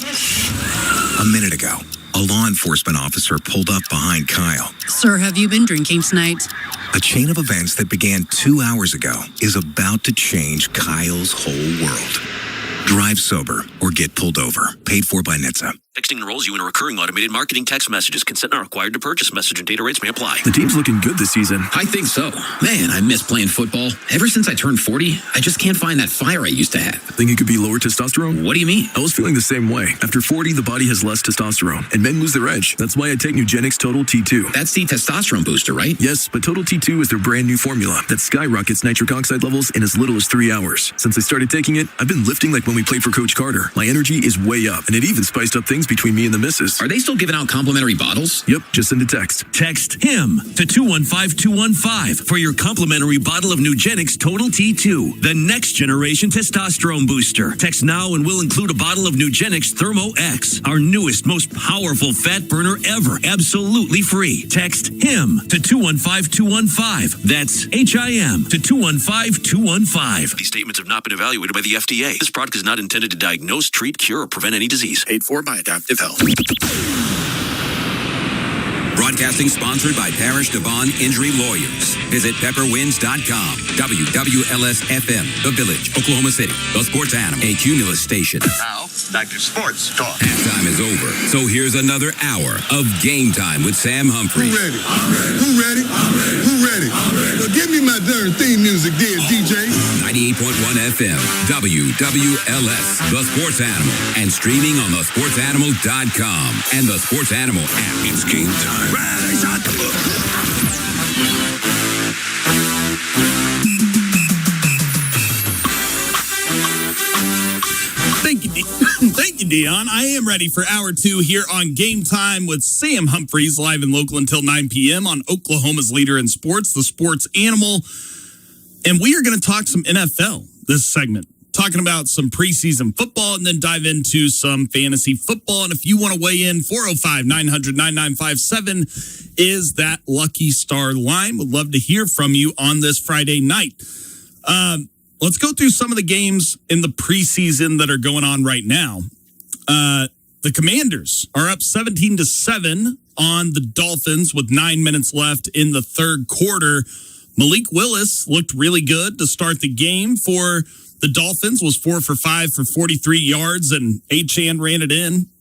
A minute ago, a law enforcement officer pulled up behind Kyle. Sir, have you been drinking tonight? A chain of events that began 2 hours ago is about to change Kyle's whole world. Drive sober or get pulled over. Paid for by NHTSA. Texting enrolls you in a recurring automated marketing text messages. Consent not required to purchase. Message and data rates may apply. The team's looking good this season. I think so. Man, I miss playing football. Ever since I turned 40, I just can't find that fire I used to have. Think it could be lower testosterone? What do you mean? I was feeling the same way. After 40, the body has less testosterone, and men lose their edge. That's why I take Nugenix Total T2. That's the testosterone booster, right? Yes, but Total T2 is their brand new formula that skyrockets nitric oxide levels in as little as 3 hours. Since I started taking it, I've been lifting like when we played for Coach Carter. My energy is way up, and it even spiced up things between me and the missus. Are they still giving out complimentary bottles? Yep, just send a text. Text HIM to 215215 for your complimentary bottle of Nugenix Total T2, the next generation testosterone booster. Text now and we'll include a bottle of Nugenix Thermo X, our newest, most powerful fat burner ever, absolutely free. Text HIM to 215215. That's HIM to 215215. These statements have not been evaluated by the FDA. This product is not intended to diagnose, treat, cure, or prevent any disease. Paid for by Adaptive Health. Broadcasting sponsored by Parish Devon Injury Lawyers. Visit pepperwinds.com. WWLS-FM, The Village, Oklahoma City. The Sports Animal, a Cumulus station. Now, back to sports talk. Halftime is over, so here's another hour of Game Time with Sam Humphrey. Who ready? Who ready? Who ready? Well, give me my darn theme music there, DJ. 98.1 FM, WWLS, The Sports Animal, and streaming on thesportsanimal.com and the Sports Animal app. It's game time. Rise out the book. Thank you, Dion. I am ready for hour two here on Game Time with Sam Humphreys, live and local until 9 p.m. on Oklahoma's leader in sports, the Sports Animal. And we are going to talk some NFL this segment, talking about some preseason football and then dive into some fantasy football. And if you want to weigh in, 405-900-9957 is that lucky star line. Would love to hear from you on this Friday night. Let's go through some of the games in the preseason that are going on right now. The Commanders are up 17-7 on the Dolphins with 9 minutes left in the third quarter. Malik Willis looked really good to start the game for the Dolphins, was 4 for 5 for 43 yards, and Achane ran it in.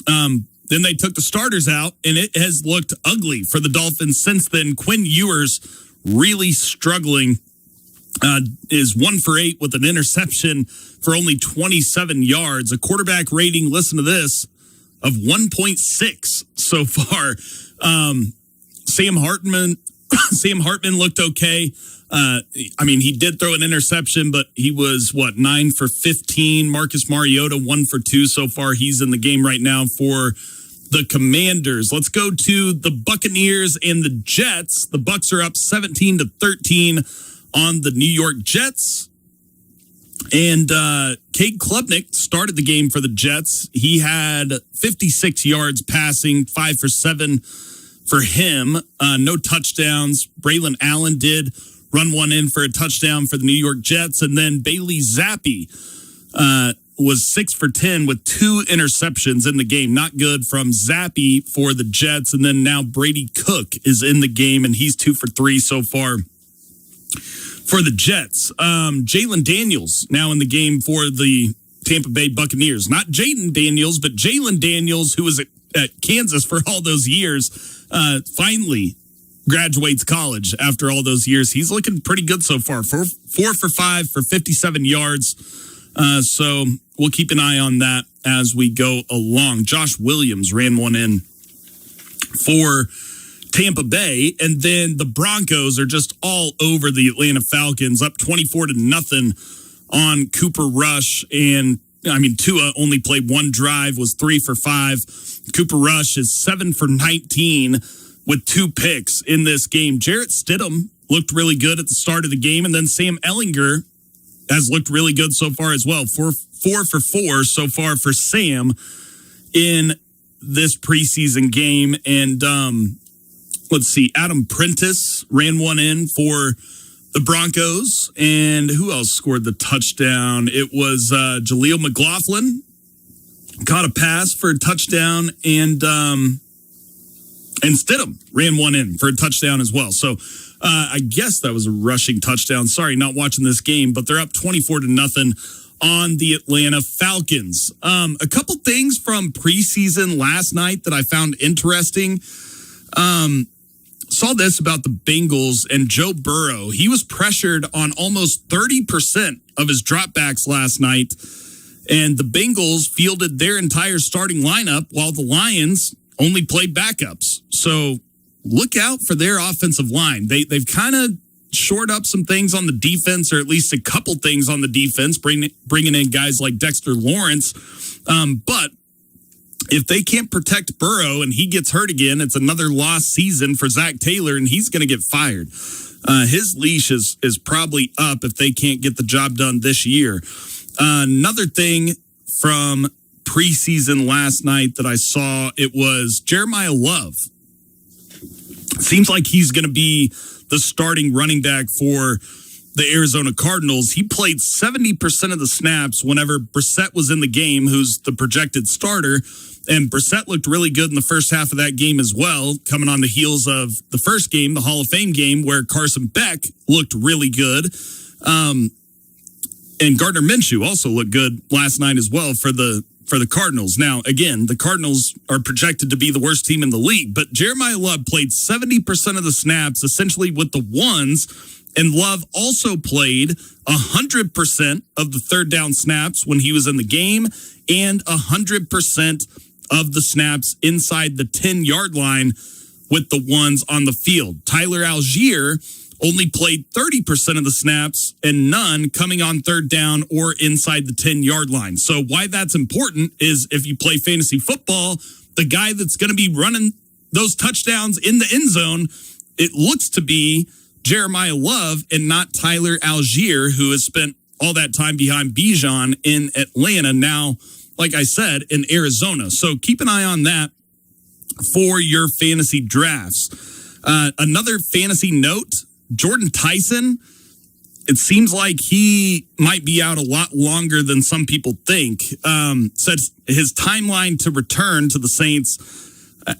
Then they took the starters out, and it has looked ugly for the Dolphins since then. Quinn Ewers really struggling. Is 1 for 8 with an interception for only 27 yards. A quarterback rating, listen to this, of 1.6 so far. Sam Hartman looked okay. He did throw an interception, but he was 9 for 15. Marcus Mariota 1 for 2 so far. He's in the game right now for the Commanders. Let's go to the Buccaneers and the Jets. The Bucs are up 17-13 on the New York Jets. And Cade Klubnik started the game for the Jets. He had 56 yards passing, 5 for 7 for him. No touchdowns. Braylon Allen did run one in for a touchdown for the New York Jets. And then Bailey Zappi was 6 for 10 with 2 interceptions in the game. Not good from Zappy for the Jets. And then now Brady Cook is in the game, and he's 2 for 3 so far for the Jets. Jalen Daniels now in the game for the Tampa Bay Buccaneers. Not Jaden Daniels, but Jalen Daniels, who was at Kansas for all those years, finally graduates college after all those years. He's looking pretty good so far. 4 for 5 for 57 yards. So we'll keep an eye on that as we go along. Josh Williams ran one in for Tampa Bay, and then the Broncos are just all over the Atlanta Falcons, up 24-0 on Cooper Rush. And Tua only played 1 drive, was 3 for 5. Cooper Rush is 7 for 19 with 2 picks in this game. Jarrett Stidham looked really good at the start of the game, and then Sam Ehlinger has looked really good so far as well. 4 for 4 so far for Sam in this preseason game. And let's see, Adam Prentice ran one in for the Broncos. And who else scored the touchdown? It was Jaleel McLaughlin caught a pass for a touchdown, and Stidham ran one in for a touchdown as well. So I guess that was a rushing touchdown. Sorry, not watching this game, but they're up 24-0 on the Atlanta Falcons. A couple things from preseason last night that I found interesting. Saw this about the Bengals and Joe Burrow. He was pressured on almost 30% of his dropbacks last night, and the Bengals fielded their entire starting lineup while the Lions only played backups. So look out for their offensive line. They've kind of shored up some things on the defense, or at least a couple things on the defense, bringing in guys like Dexter Lawrence. But if they can't protect Burrow and he gets hurt again, it's another lost season for Zach Taylor, and he's going to get fired. His leash is probably up if they can't get the job done this year. Another thing from preseason last night that I saw, it was Jeremiah Love. Seems like he's going to be the starting running back for the Arizona Cardinals. He played 70% of the snaps whenever Brissett was in the game, who's the projected starter. And Brissett looked really good in the first half of that game as well, coming on the heels of the first game, the Hall of Fame game, where Carson Beck looked really good. And Gardner Minshew also looked good last night as well for the Cardinals. Now, again, the Cardinals are projected to be the worst team in the league, but Jeremiah Love played 70% of the snaps, essentially with the ones, and Love also played 100% of the third down snaps when he was in the game, and 100% of the snaps inside the 10-yard line with the ones on the field. Tyler Algier only played 30% of the snaps and none coming on third down or inside the 10-yard line. So why that's important is if you play fantasy football, the guy that's going to be running those touchdowns in the end zone, it looks to be Jeremiah Love and not Tyler Algier, who has spent all that time behind Bijan in Atlanta, now, like I said, in Arizona. So keep an eye on that for your fantasy drafts. Another fantasy note, Jordan Tyson, it seems like he might be out a lot longer than some people think. Said his timeline to return to the Saints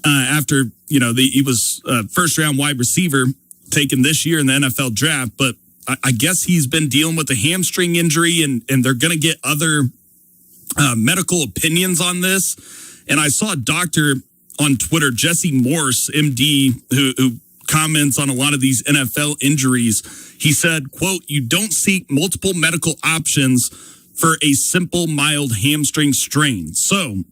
after, he was first-round wide receiver taken this year in the NFL draft, but I guess he's been dealing with a hamstring injury, and they're going to get other medical opinions on this. And I saw a doctor on Twitter, Jesse Morse, MD, who comments on a lot of these NFL injuries. He said, quote, "You don't seek multiple medical options for a simple, mild hamstring strain." So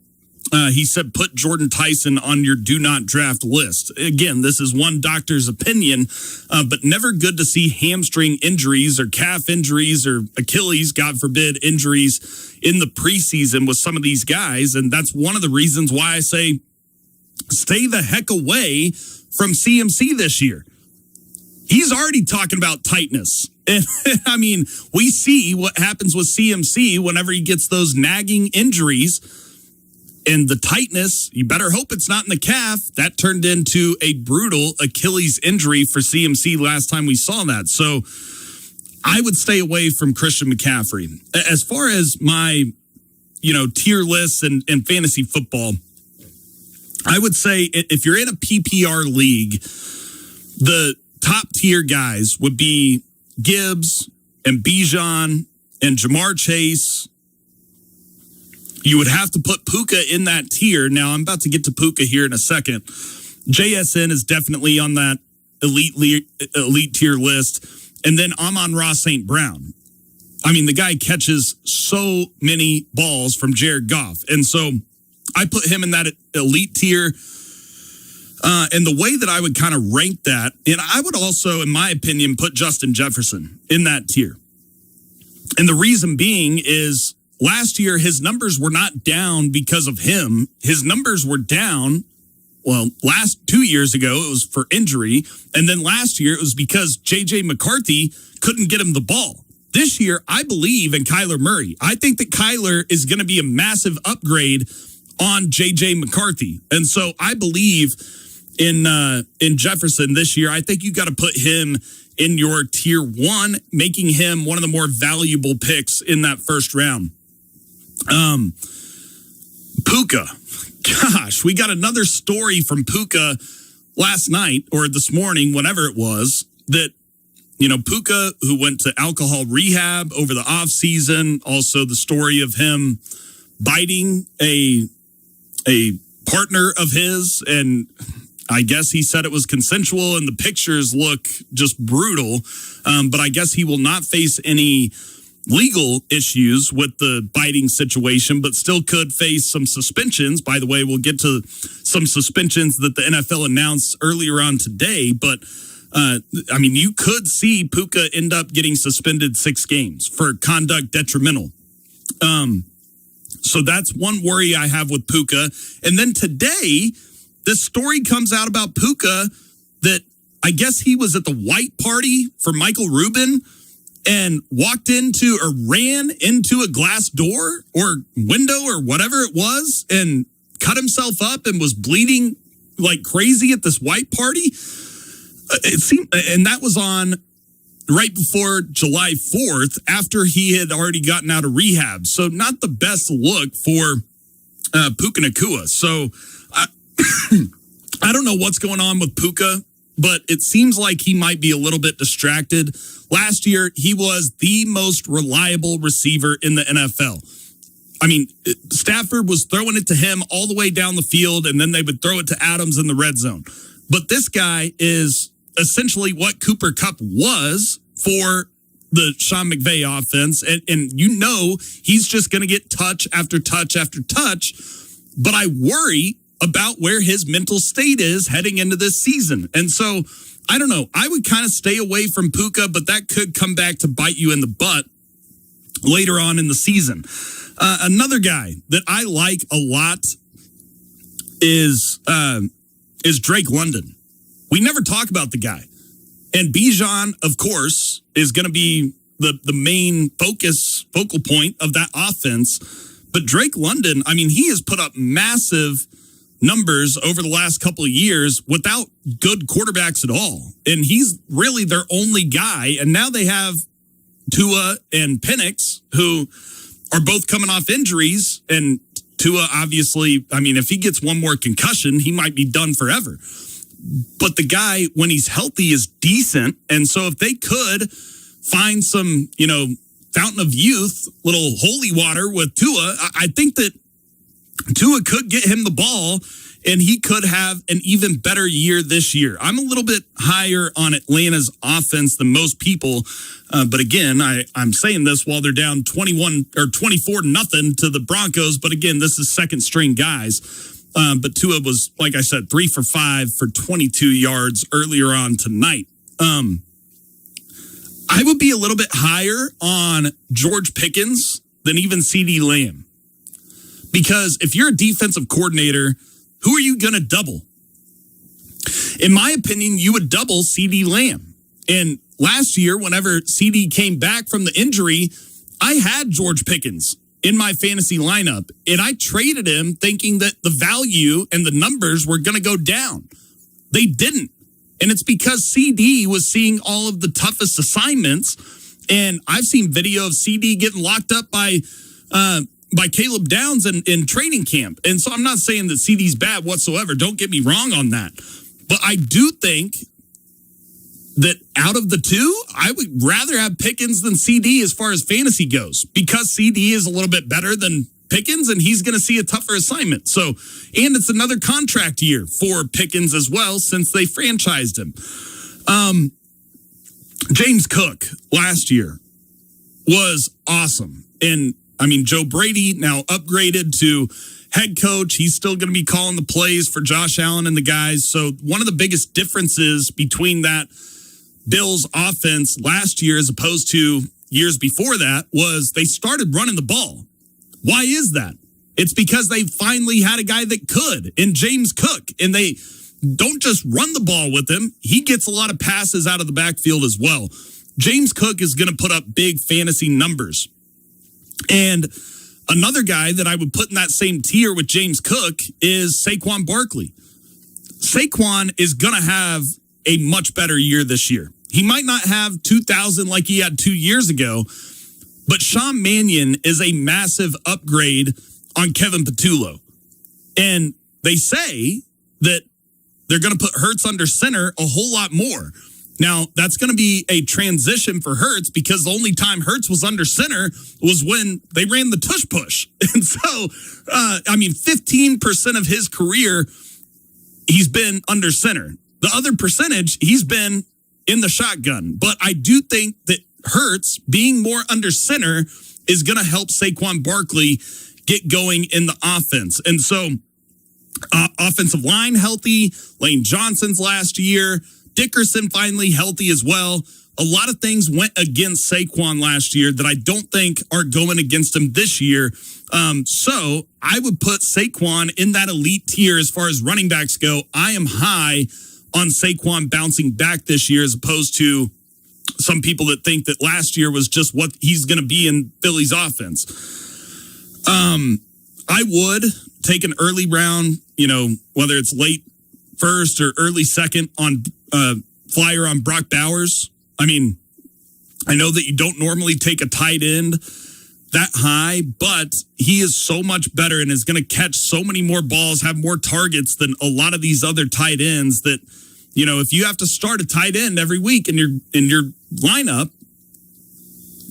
he said, put Jordan Tyson on your do not draft list. Again, this is one doctor's opinion, but never good to see hamstring injuries or calf injuries or Achilles, God forbid, injuries in the preseason with some of these guys. And that's one of the reasons why I say stay the heck away from CMC this year. He's already talking about tightness. And I mean, we see what happens with CMC whenever he gets those nagging injuries. And the tightness, you better hope it's not in the calf. That turned into a brutal Achilles injury for CMC last time we saw that. So I would stay away from Christian McCaffrey. As far as my tier lists and fantasy football, I would say if you're in a PPR league, the top tier guys would be Gibbs and Bijan and Jamar Chase. You would have to put Puka in that tier. Now, I'm about to get to Puka here in a second. JSN is definitely on that elite tier list. And then Amon-Ra St. Brown. I mean, the guy catches so many balls from Jared Goff. And so I put him in that elite tier. And the way that I would kind of rank that, and I would also, in my opinion, put Justin Jefferson in that tier. And the reason being is last year, his numbers were not down because of him. His numbers were down. Well, last 2 years ago, it was for injury. And then last year, it was because J.J. McCarthy couldn't get him the ball. This year, I believe in Kyler Murray. I think that Kyler is going to be a massive upgrade on J.J. McCarthy. And so I believe in Jefferson this year. I think you got to put him in your tier 1, making him one of the more valuable picks in that first round. Puka. Gosh, we got another story from Puka last night or this morning, whenever it was, that, Puka, who went to alcohol rehab over the off season. Also the story of him biting a partner of his, and I guess he said it was consensual, and the pictures look just brutal. But I guess he will not face any legal issues with the biting situation, but still could face some suspensions. By the way, we'll get to some suspensions that the NFL announced earlier on today. But, you could see Puka end up getting suspended 6 games for conduct detrimental. So that's one worry I have with Puka. And then today, this story comes out about Puka that I guess he was at the white party for Michael Rubin and walked into or ran into a glass door or window or whatever it was and cut himself up and was bleeding like crazy at this white party. It seemed, and that was on right before July 4th, after he had already gotten out of rehab. So not the best look for Puka Nacua. So I don't know what's going on with Puka, but it seems like he might be a little bit distracted. Last year, he was the most reliable receiver in the NFL. I mean, Stafford was throwing it to him all the way down the field, and then they would throw it to Adams in the red zone. But this guy is essentially what Cooper Kupp was for the Sean McVay offense. And he's just going to get touch after touch after touch. But I worry about where his mental state is heading into this season. And so, I don't know. I would kind of stay away from Puka, but that could come back to bite you in the butt later on in the season. Another guy that I like a lot is Drake London. We never talk about the guy. And Bijan, of course, is going to be the main focal point of that offense. But Drake London, he has put up massive numbers over the last couple of years without good quarterbacks at all. And he's really their only guy. And now they have Tua and Penix, who are both coming off injuries. And Tua, obviously, if he gets one more concussion, he might be done forever. But the guy, when he's healthy, is decent. And so if they could find some, fountain of youth, little holy water with Tua, I think that Tua could get him the ball and he could have an even better year this year. I'm a little bit higher on Atlanta's offense than most people. But again, I'm saying this while they're down 21 or 24-0 to the Broncos. But again, this is second string guys. But Tua was, like I said, 3 for 5 for 22 yards earlier on tonight. I would be a little bit higher on George Pickens than even CeeDee Lamb. Because if you're a defensive coordinator, who are you going to double? In my opinion, you would double CeeDee Lamb. And last year, whenever CeeDee came back from the injury, I had George Pickens in my fantasy lineup. And I traded him thinking that the value and the numbers were going to go down. They didn't. And it's because CD was seeing all of the toughest assignments. And I've seen video of CD getting locked up by by Caleb Downs in training camp. And so I'm not saying that CD's bad whatsoever. Don't get me wrong on that. But I do think that out of the two, I would rather have Pickens than CD as far as fantasy goes, because CD is a little bit better than Pickens, and he's going to see a tougher assignment. So, and it's another contract year for Pickens as well, since they franchised him. James Cook last year was awesome. And I mean, Joe Brady now upgraded to head coach. He's still going to be calling the plays for Josh Allen and the guys. So one of the biggest differences between that Bills offense last year as opposed to years before that was they started running the ball. Why is that? It's because they finally had a guy that could in James Cook, and they don't just run the ball with him. He gets a lot of passes out of the backfield as well. James Cook is going to put up big fantasy numbers. And another guy that I would put in that same tier with James Cook is Saquon Barkley. Saquon is going to have a much better year this year. He might not have 2,000 like he had 2 years ago, but Sean Mannion is a massive upgrade on Kevin Patullo. And they say that they're going to put Hurts under center a whole lot more. Now, that's going to be a transition for Hurts, because the only time Hurts was under center was when they ran the tush push. And so, 15% of his career, he's been under center. The other percentage, he's been in the shotgun. But I do think that Hurts being more under center is going to help Saquon Barkley get going in the offense. And so, offensive line healthy, Lane Johnson's last year, Dickerson finally healthy as well. A lot of things went against Saquon last year that I don't think are going against him this year. So I would put Saquon in that elite tier as far as running backs go. I am high on Saquon bouncing back this year, as opposed to some people that think that last year was just what he's going to be in Philly's offense. I would take an early round, whether it's late first or early second on flyer on Brock Bowers. I mean, I know that you don't normally take a tight end that high, but he is so much better and is going to catch so many more balls, have more targets than a lot of these other tight ends that, if you have to start a tight end every week in your lineup,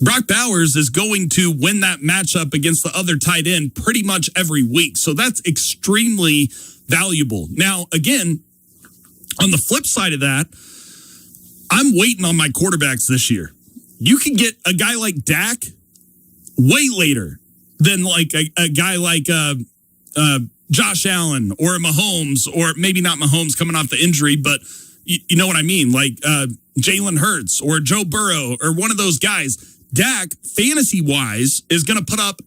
Brock Bowers is going to win that matchup against the other tight end pretty much every week. So that's extremely valuable. Now, again, on the flip side of that, I'm waiting on my quarterbacks this year. You can get a guy like Dak way later than like a guy like Josh Allen or Mahomes, or maybe not Mahomes coming off the injury, but you know what I mean? Like Jalen Hurts or Joe Burrow or one of those guys. Dak, fantasy-wise, is going to put up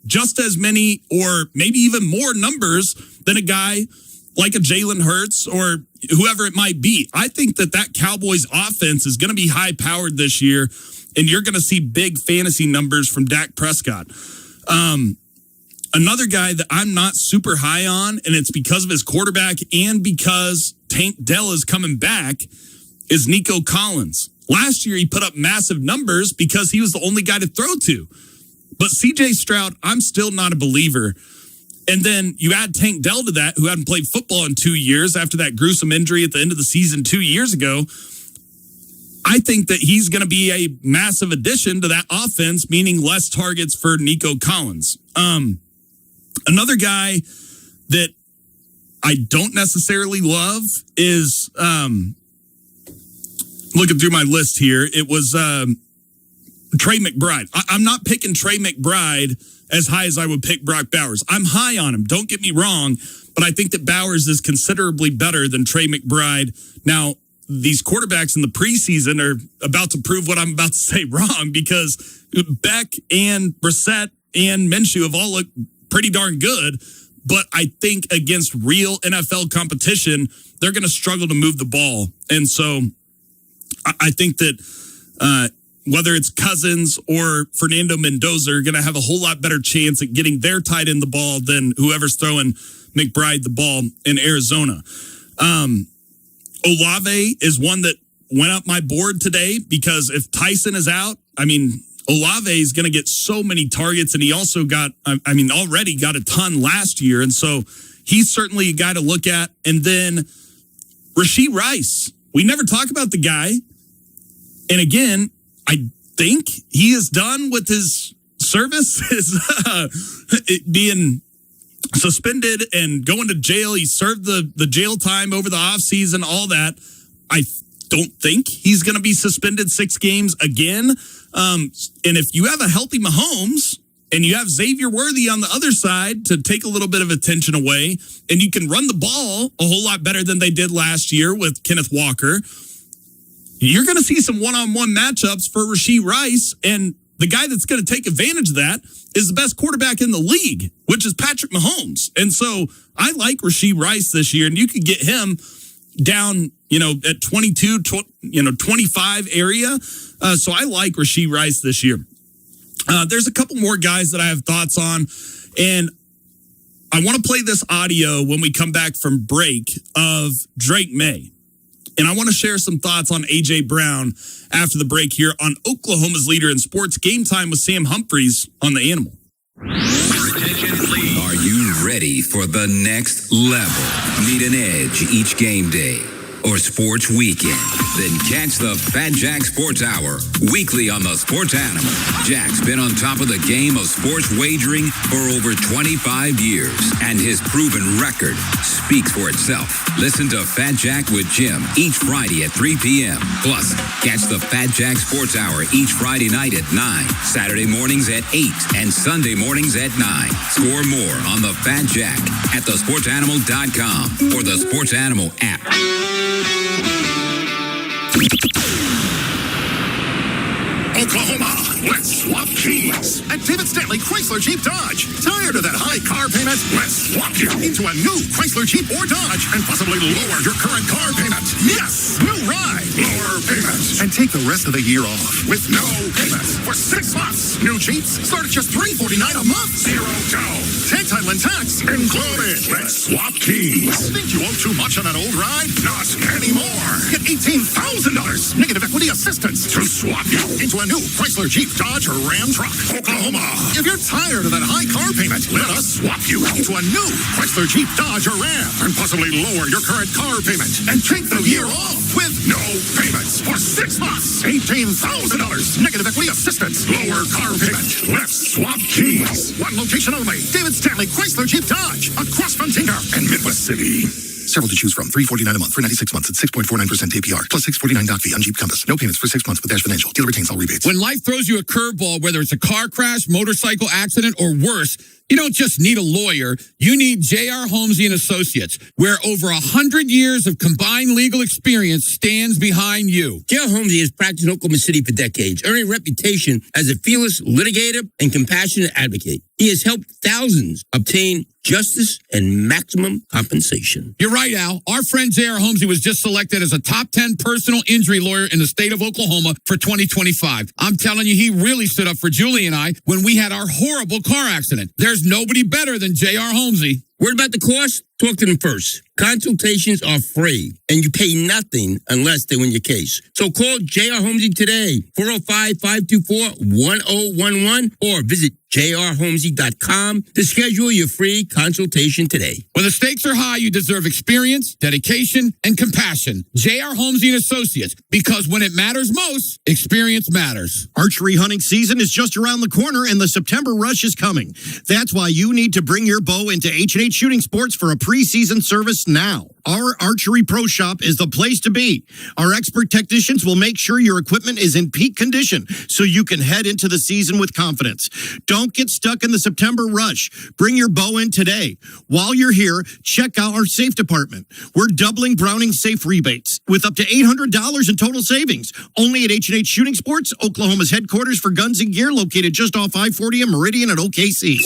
just as many or maybe even more numbers than a guy like a Jalen Hurts or whoever it might be. I think that Cowboys offense is going to be high-powered this year, and you're going to see big fantasy numbers from Dak Prescott. Another guy that I'm not super high on, and it's because of his quarterback and because Tank Dell is coming back, is Nico Collins. Last year, he put up massive numbers because he was the only guy to throw to. But C.J. Stroud, I'm still not a believer. And then you add Tank Dell to that, who hadn't played football in 2 years after that gruesome injury at the end of the season 2 years ago. I think that he's going to be a massive addition to that offense, meaning less targets for Nico Collins. Another guy that I don't necessarily love is, looking through my list here, it was Trey McBride. I'm not picking Trey McBride as high as I would pick Brock Bowers. I'm high on him, don't get me wrong, but I think that Bowers is considerably better than Trey McBride. Now, these quarterbacks in the preseason are about to prove what I'm about to say wrong, because Beck and Brissett and Minshew have all looked pretty darn good, but I think against real NFL competition, they're going to struggle to move the ball. And so I think that whether it's Cousins or Fernando Mendoza are going to have a whole lot better chance at getting their tight end the ball than whoever's throwing McBride the ball in Arizona. Olave is one that went up my board today because if Tyson is out, I mean, Olave is going to get so many targets, and he also got, already got a ton last year. And so he's certainly a guy to look at. And then Rashee Rice. We never talk about the guy. And again, I think he is done with his service, being suspended and going to jail. He served the jail time over the offseason, all that. I don't think he's going to be suspended 6 games again. And if you have a healthy Mahomes and you have Xavier Worthy on the other side to take a little bit of attention away, and you can run the ball a whole lot better than they did last year with Kenneth Walker, you're going to see some one-on-one matchups for Rashee Rice. And the guy that's going to take advantage of that is the best quarterback in the league, which is Patrick Mahomes. And so I like Rashee Rice this year, and you could get him down, at 22, 25 area. So I like Rashee Rice this year. There's a couple more guys that I have thoughts on, and I want to play this audio when we come back from break of Drake May. And I want to share some thoughts on A.J. Brown after the break here on Oklahoma's Leader in Sports. Game Time with Sam Humphreys on The Animal. Are you ready for the next level? Need an edge each game day or sports weekend? Then catch the Fat Jack Sports Hour weekly on the Sports Animal. Jack's been on top of the game of sports wagering for over 25 years, and his proven record speaks for itself. Listen to Fat Jack with Jim each Friday at 3 p.m. Plus, catch the Fat Jack Sports Hour each Friday night at 9, Saturday mornings at 8, and Sunday mornings at 9. Score more on the Fat Jack at thesportsanimal.com or the Sports Animal app. Oklahoma, let's swap keys. At David Stanley Chrysler Jeep Dodge. Tired of that high car payment? Let's swap you into a new Chrysler Jeep or Dodge and possibly lower your current car payment. Yes, new ride, lower payments, and take the rest of the year off with no payments for 6 months. New Jeeps start at just $349 a month. Zero down. Take title and tax included. Let's swap keys. Think you owe too much on that old ride? Not anymore. Get $18,000 negative equity assistance to swap you into a new Chrysler Jeep Dodge or Ram truck. Oklahoma. If you're tired of that high car payment, let us swap you into a new Chrysler Jeep Dodge or Ram and possibly lower your current car payment and take the year off with no payments for 6 months. $18,000 negative equity assistance. Lower car payment. Let's swap keys. One location only. David Stanley Chrysler Jeep Dodge across from Tinker and Midwest City. Several to choose from. $349 a month for 96 months at 6.49% APR. Plus $649 doc fee on Jeep Compass. No payments for 6 months with Dash Financial. Dealer retains all rebates. When life throws you a curveball, whether it's a car crash, motorcycle accident, or worse, you don't just need a lawyer. You need J.R. Holmesy & Associates, where over 100 years of combined legal experience stands behind you. J.R. Holmesy has practiced in Oklahoma City for decades, earning a reputation as a fearless litigator and compassionate advocate. He has helped thousands obtain justice and maximum compensation. You're right, Al. Our friend J.R. Holmesy was just selected as a top 10 personal injury lawyer in the state of Oklahoma for 2025. I'm telling you, he really stood up for Julie and I when we had our horrible car accident. There's nobody better than J.R. Holmesy. Worried about the cost? Talk to them first. Consultations are free, and you pay nothing unless they win your case. So call J.R. Holmesy today, 405-524-1011, or visit jrholmesy.com to schedule your free consultation today. When the stakes are high, you deserve experience, dedication, and compassion. J.R. Holmesy & Associates, because when it matters most, experience matters. Archery hunting season is just around the corner, and the September rush is coming. That's why you need to bring your bow into H&H Shooting Sports for a preseason service now. Our Archery Pro Shop is the place to be. Our expert technicians will make sure your equipment is in peak condition so you can head into the season with confidence. Don't get stuck in the September rush. Bring your bow in today. While you're here, check out our safe department. We're doubling Browning safe rebates with up to $800 in total savings. Only at H&H Shooting Sports, Oklahoma's headquarters for guns and gear, located just off I-40 and Meridian at OKC.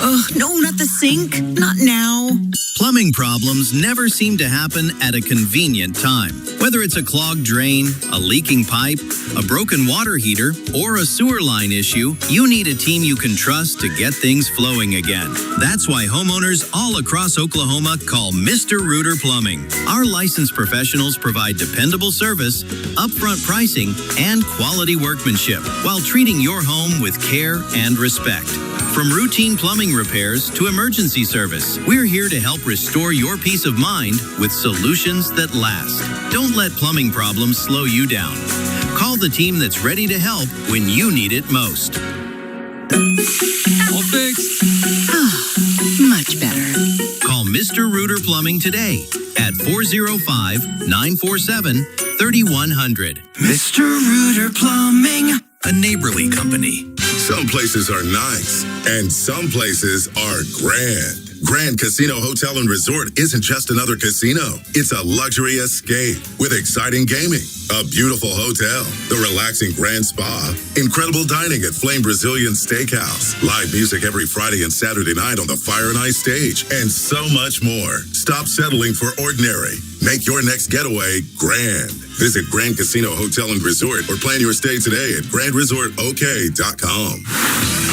Oh, no, not the sink. Not now. Plumbing problems never seem to happen at a convenient time. Whether it's a clogged drain, a leaking pipe, a broken water heater, or a sewer line issue, you need a team you can trust to get things flowing again. That's why homeowners all across Oklahoma call Mr. Rooter Plumbing. Our licensed professionals provide dependable service, upfront pricing, and quality workmanship while treating your home with care and respect. From routine plumbing repairs to emergency service, we're here to help restore your peace of mind with solutions that last. Don't let plumbing problems slow you down. Call the team that's ready to help when you need it most. All fixed. Much better. Call Mr. Rooter Plumbing today at 405-947-3100. Mr. Rooter Plumbing. A neighborly company. Some places are nice, and some places are grand. Grand Casino Hotel and Resort isn't just another casino. It's a luxury escape with exciting gaming, a beautiful hotel, the relaxing Grand Spa, incredible dining at Flame Brazilian Steakhouse, live music every Friday and Saturday night on the Fire and Ice stage, and so much more. Stop settling for ordinary. Make your next getaway grand. Visit Grand Casino Hotel and Resort or plan your stay today at grandresortok.com.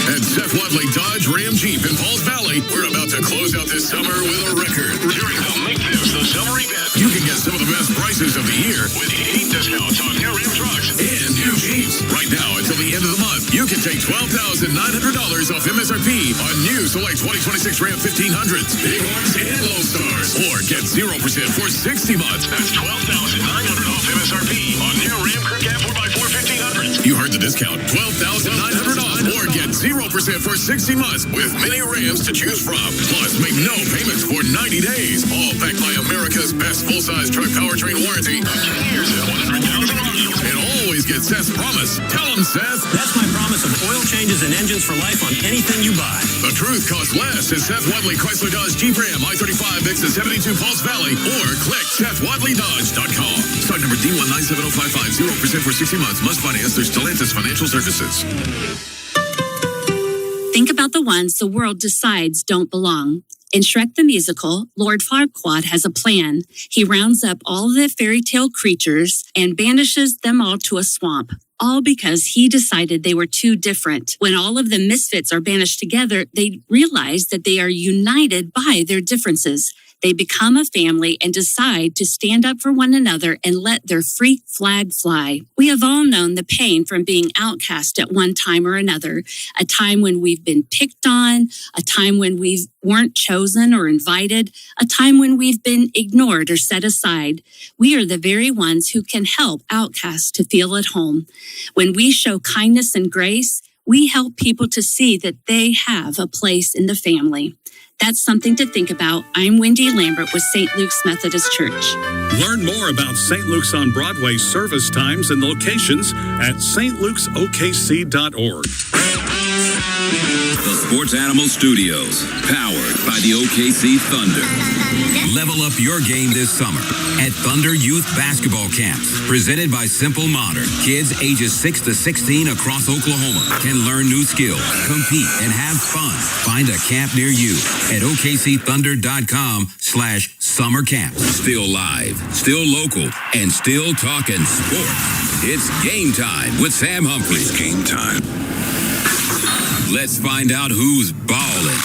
At Seth Wadley Dodge Ram Jeep in Pauls Valley, we're about to close out this summer with a record. During the Make This the Summer event, you can get some of the best prices of the year with heat discounts on new Ram trucks and new Jeeps. Right now until the end of the month, you can take $12,900 off MSRP on new select 2026 Ram 1500s, Bighorns, and Lone Stars. Or get 0% for 60 months. That's $12,900 off MSRP on new Ram Crew Cab 4x4 1500s. You heard the discount. $12,900 off or get 0% for 60 months with many Rams to choose from. Plus, make no payments for 90 days. All backed by America's best full-size truck powertrain warranty of 10 years and 100,000 miles. And always get Seth's promise. Tell him, Seth. That's my promise of oil changes and engines for life on anything you buy. The truth costs less at Seth Wadley Chrysler Dodge Jeep Ram I-35 exit 72 Pauls Valley or click SethWadleyDodge.com. Stock number D1970550 0% for 60 months. Must finance through Stellantis Financial Services. Think about the ones the world decides don't belong. In Shrek the Musical, Lord Farquaad has a plan. He rounds up all the fairy tale creatures and banishes them all to a swamp. All because he decided they were too different. When all of the misfits are banished together, they realize that they are united by their differences. They become a family and decide to stand up for one another and let their freak flag fly. We have all known the pain from being outcast at one time or another, a time when we've been picked on, a time when we weren't chosen or invited, a time when we've been ignored or set aside. We are the very ones who can help outcasts to feel at home. When we show kindness and grace, we help people to see that they have a place in the family. That's something to think about. I'm Wendy Lambert with St. Luke's Methodist Church. Learn more about St. Luke's on Broadway service times and locations at stlukesokc.org. The Sports Animal Studios, powered by the OKC Thunder. Level up your game this summer at Thunder Youth Basketball Camps, presented by Simple Modern. Kids ages 6 to 16 across Oklahoma can learn new skills, compete, and have fun. Find a camp near you at okcthunder.com/summer camp. Still live, still local, and still talking sports. It's game time with Sam Humphries. Game time. Let's find out who's ballin'.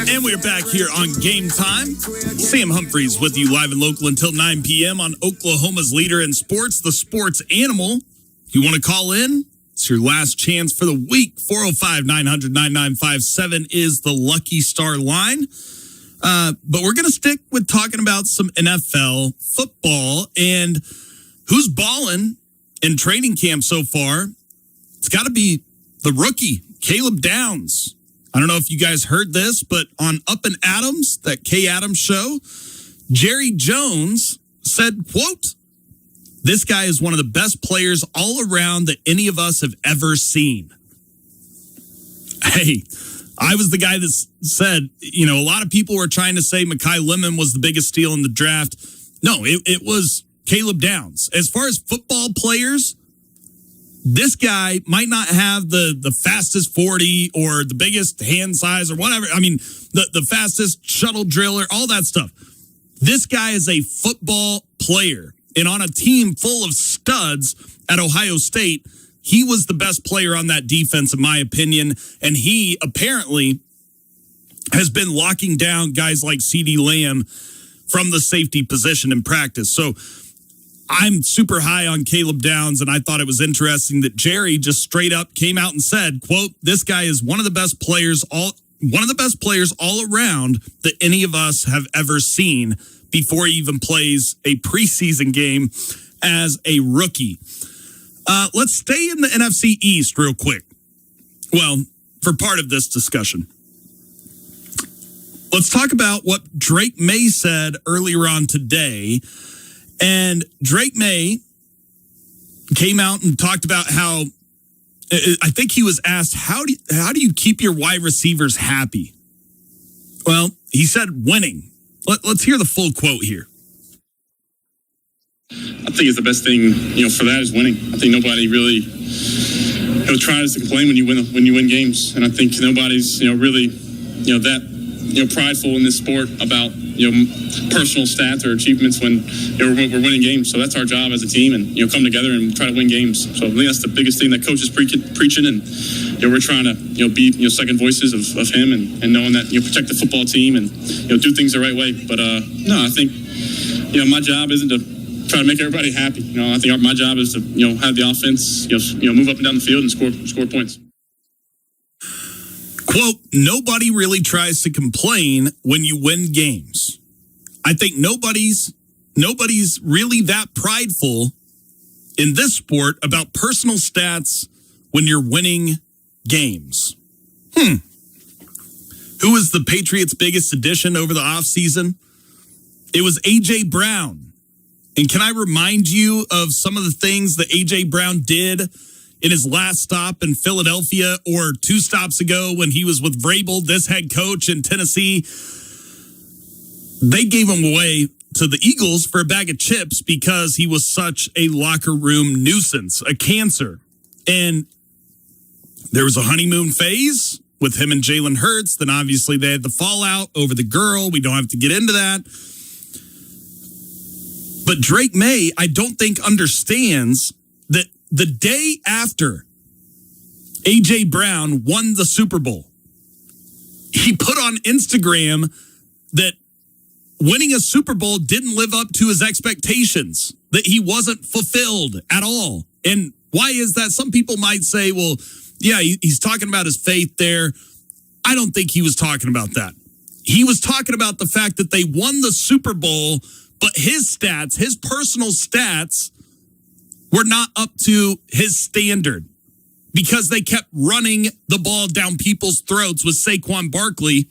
And we're back here on Game Time. Sam Humphries with you live and local until 9 p.m. on Oklahoma's leader in sports, the Sports Animal. If you want to call in, it's your last chance for the week. 405-900-9957 is the Lucky Star line. But we're going to stick with talking about some NFL football and who's balling in training camp so far. It's got to be the rookie, Caleb Downs. I don't know if you guys heard this, but on Up and Adams, that K Adams show, Jerry Jones said, quote, "This guy is one of the best players all around that any of us have ever seen." Hey, I was the guy that said, a lot of people were trying to say Mekhi Lemon was the biggest steal in the draft. No, it was Caleb Downs. As far as football players, this guy might not have the fastest 40 or the biggest hand size or whatever. I mean, the fastest shuttle driller, all that stuff. This guy is a football player. And on a team full of studs at Ohio State, he was the best player on that defense, in my opinion. And he apparently has been locking down guys like CeeDee Lamb from the safety position in practice. So I'm super high on Caleb Downs, and I thought it was interesting that Jerry just straight up came out and said, quote, this guy is one of the best players all around that any of us have ever seen before he even plays a preseason game as a rookie. Let's stay in the NFC East real quick. Well, for part of this discussion. Let's talk about what Drake May said earlier on today. And Drake May came out and talked about how, I think he was asked, how do you keep your wide receivers happy? Well, he said winning. Let's hear the full quote here. I think it's the best thing, for that is winning. I think nobody really, tries to complain when you win games. And I think nobody's, really, that, prideful in this sport about, personal stats or achievements when we're winning games. So that's our job as a team, and come together and try to win games. So I think that's the biggest thing that coach is preaching, and we're trying to be second voices of him and knowing that protect the football team and do things the right way. But no, I think my job isn't to try to make everybody happy. I think my job is to have the offense move up and down the field and score points. Quote, nobody really tries to complain when you win games. I think nobody's really that prideful in this sport about personal stats when you're winning games. Who was the Patriots' biggest addition over the offseason? It was A.J. Brown. And can I remind you of some of the things that A.J. Brown did in his last stop in Philadelphia, or 2 stops ago when he was with Vrabel, this head coach in Tennessee? They gave him away to the Eagles for a bag of chips because he was such a locker room nuisance, a cancer. And there was a honeymoon phase with him and Jalen Hurts. Then obviously they had the fallout over the girl. We don't have to get into that. But Drake May, I don't think, understands that the day after A.J. Brown won the Super Bowl, he put on Instagram that winning a Super Bowl didn't live up to his expectations, that he wasn't fulfilled at all. And why is that? Some people might say, well, yeah, he's talking about his faith there. I don't think he was talking about that. He was talking about the fact that they won the Super Bowl, but his stats, his personal stats, were not up to his standard because they kept running the ball down people's throats with Saquon Barkley.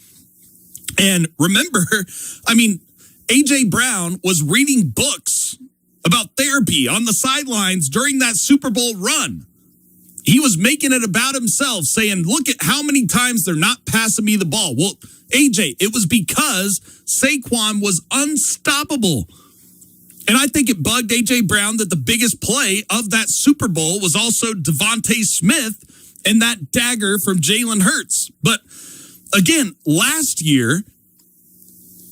And remember, A.J. Brown was reading books about therapy on the sidelines during that Super Bowl run. He was making it about himself, saying, look at how many times they're not passing me the ball. Well, A.J., it was because Saquon was unstoppable. And I think it bugged A.J. Brown that the biggest play of that Super Bowl was also Devontae Smith and that dagger from Jalen Hurts. But again, last year,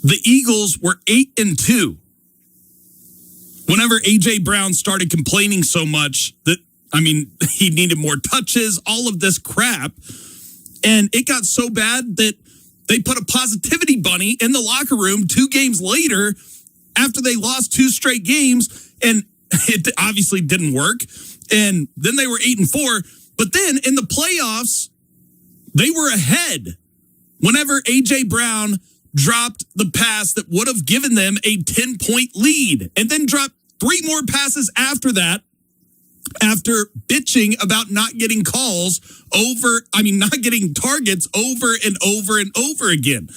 the Eagles were 8-2. Whenever A.J. Brown started complaining so much that, he needed more touches, all of this crap. And it got so bad that they put a positivity bunny in the locker room 2 games later after they lost 2 straight games, and it obviously didn't work. And then they were 8-4. But then in the playoffs, they were ahead whenever A.J. Brown dropped the pass that would have given them a 10-point lead, and then dropped 3 more passes after that, after bitching about not getting not getting targets over and over and over again.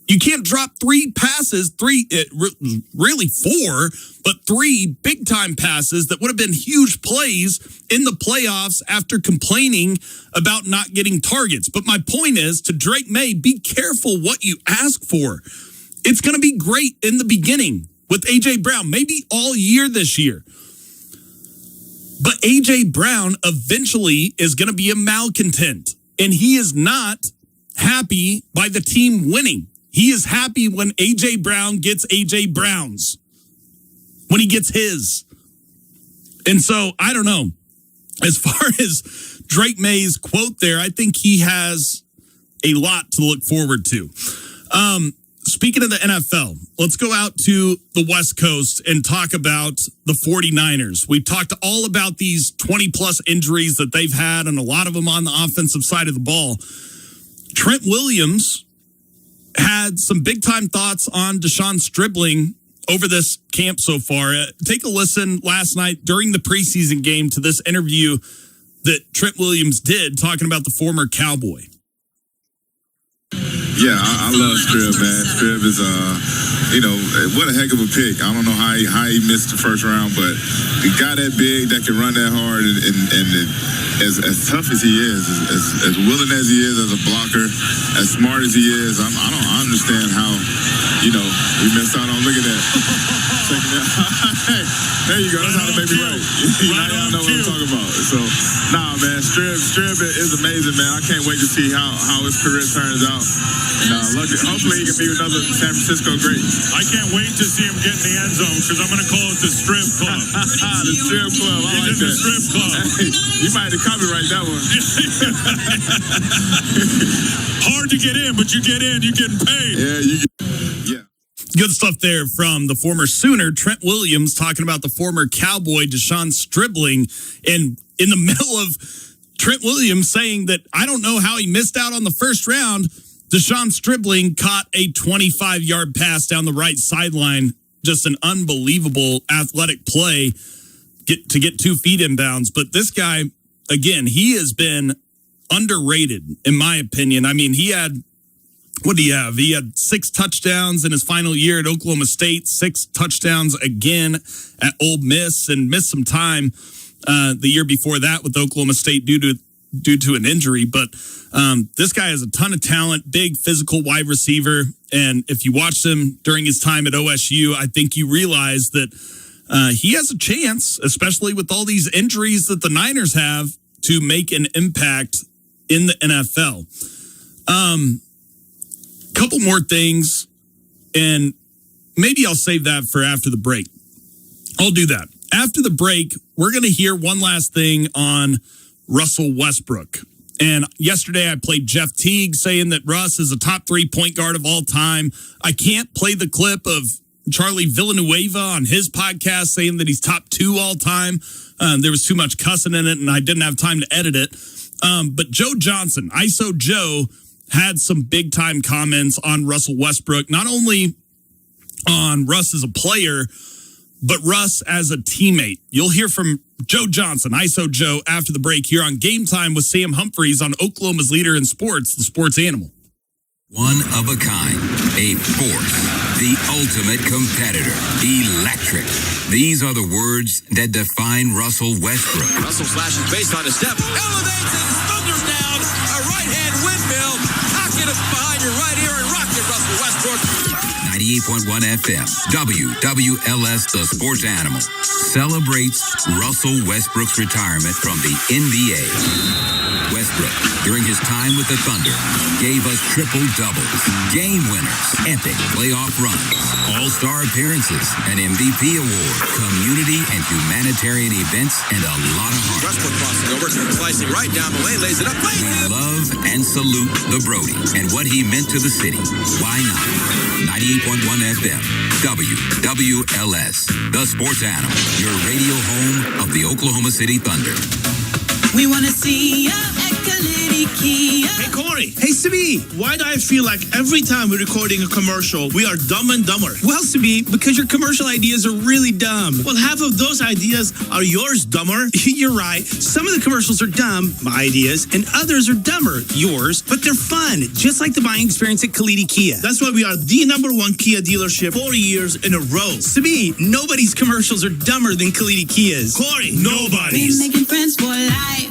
You can't drop 3 passes, really 4, but 3 big-time passes that would have been huge plays in the playoffs after complaining about not getting targets. But my point is, to Drake May, be careful what you ask for. It's going to be great in the beginning with A.J. Brown, maybe all year this year. But A.J. Brown eventually is going to be a malcontent, and he is not happy by the team winning. He is happy when A.J. Brown gets A.J. Browns, when he gets his. And so, I don't know. As far as Drake May's quote there, I think he has a lot to look forward to. Speaking of the NFL, let's go out to the West Coast and talk about the 49ers. We've talked all about these 20-plus injuries that they've had, and a lot of them on the offensive side of the ball. Trent Williams had some big-time thoughts on Deshaun Stribling over this camp so far. Take a listen last night during the preseason game to this interview that Trent Williams did talking about the former Cowboy. Yeah, I love Strib, man. Strib is, what a heck of a pick. I don't know how he missed the first round, but the guy that big that can run that hard and as tough as he is, as willing as he is as a blocker, as smart as he is, I understand how, we missed out on. Look at that. Hey, there you go. That's how to make me right. Now y'all know what I'm talking about. So, man, Strib is amazing, man. I can't wait to see how his career turns out. Hopefully he can be another San Francisco great. I can't wait to see him get in the end zone because I'm going to call it the Strip Club. The Strip Club. I like that. The Strip Club. Hey, you might have to copyright that one. Hard to get in, but you get in, you're getting paid. Yeah. Good stuff there from the former Sooner, Trent Williams, talking about the former Cowboy, Deshaun Stribling, and in the middle of Trent Williams saying that I don't know how he missed out on the first round, Deshaun Stribling caught a 25-yard pass down the right sideline. Just an unbelievable athletic play to get 2 feet inbounds. But this guy, again, he has been underrated, in my opinion. I mean, what do you have? He had 6 touchdowns in his final year at Oklahoma State, 6 touchdowns again at Ole Miss, and missed some time the year before that with Oklahoma State due to an injury. But this guy has a ton of talent, big physical wide receiver. And if you watched him during his time at OSU, I think you realize that he has a chance, especially with all these injuries that the Niners have, to make an impact in the NFL. Couple more things, and maybe I'll save that for after the break. I'll do that. After the break, we're going to hear one last thing on Russell Westbrook. And yesterday I played Jeff Teague saying that Russ is a top 3 point guard of all time. I can't play the clip of Charlie Villanueva on his podcast saying that he's top 2 all time. There was too much cussing in it, and I didn't have time to edit it. But Joe Johnson, ISO Joe, had some big-time comments on Russell Westbrook, not only on Russ as a player, but Russ as a teammate. You'll hear from Joe Johnson, ISO Joe, after the break here on Game Time with Sam Humphreys on Oklahoma's leader in sports, the Sports Animal. One of a kind, a force, the ultimate competitor, electric. These are the words that define Russell Westbrook. Russell slashes baseline a step, elevates and thunders down a right-hand windmill. Pocket it behind your right ear and rock it, Russell Westbrook. 98.1 FM, WWLS, the Sports Animal, celebrates Russell Westbrook's retirement from the NBA. Westbrook, during his time with the Thunder, gave us triple-doubles, game winners, epic playoff runs, all-star appearances, an MVP award, community and humanitarian events, and a lot of heart. Westbrook crossing over, slicing right down the lane, lays it up. We love and salute the Brody and what he meant to the city. Why not? 98.1 FM, WWLS, the Sports Animal, your radio home of the Oklahoma City Thunder. We want to see you Hey, Corey. Hey, Sabi. Why do I feel like every time we're recording a commercial, we are dumb and dumber? Well, Sabi, because your commercial ideas are really dumb. Well, half of those ideas are yours, dumber. You're right. Some of the commercials are dumb, my ideas, and others are dumber, yours, but they're fun, just like the buying experience at Kaliti Kia. That's why we are the #1 Kia dealership 4 years in a row. Sabi, nobody's commercials are dumber than Kaliti Kia's. Corey, nobody's. Making friends for life.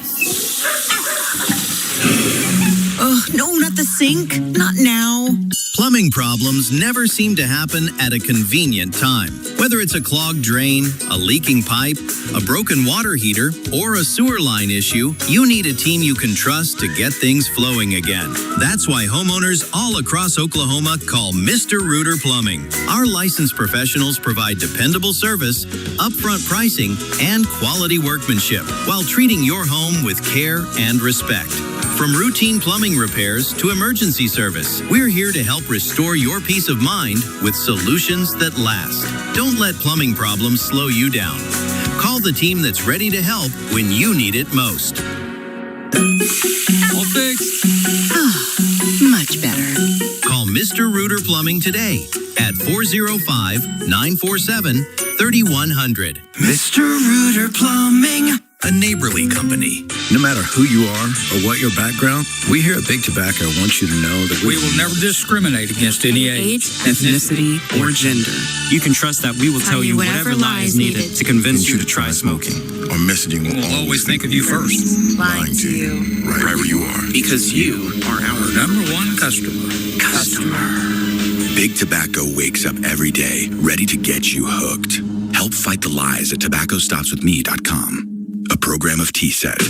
Oh, no, not the sink. Not now. Plumbing problems never seem to happen at a convenient time. Whether it's a clogged drain, a leaking pipe, a broken water heater, or a sewer line issue, you need a team you can trust to get things flowing again. That's why homeowners all across Oklahoma call Mr. Rooter Plumbing. Our licensed professionals provide dependable service, upfront pricing, and quality workmanship while treating your home with care and respect. From routine plumbing repairs to emergency service, we're here to help restore your peace of mind with solutions that last. Don't let plumbing problems slow you down. Call the team that's ready to help when you need it most. All fixed. Much better. Call Mr. Rooter Plumbing today at 405-947-3100. Mr. Rooter Plumbing. A neighborly company. No matter who you are or what your background, we here at Big Tobacco want you to know that we will never discriminate against any age, ethnicity, or gender. You can trust that we will tell you whatever lie is needed to convince you to try smoking. Our messaging will always think of you first. Lying to you. Right wherever you are. Because you are our #1 customer. Big Tobacco wakes up every day ready to get you hooked. Help fight the lies at tobaccostopswithme.com. A program of TSET.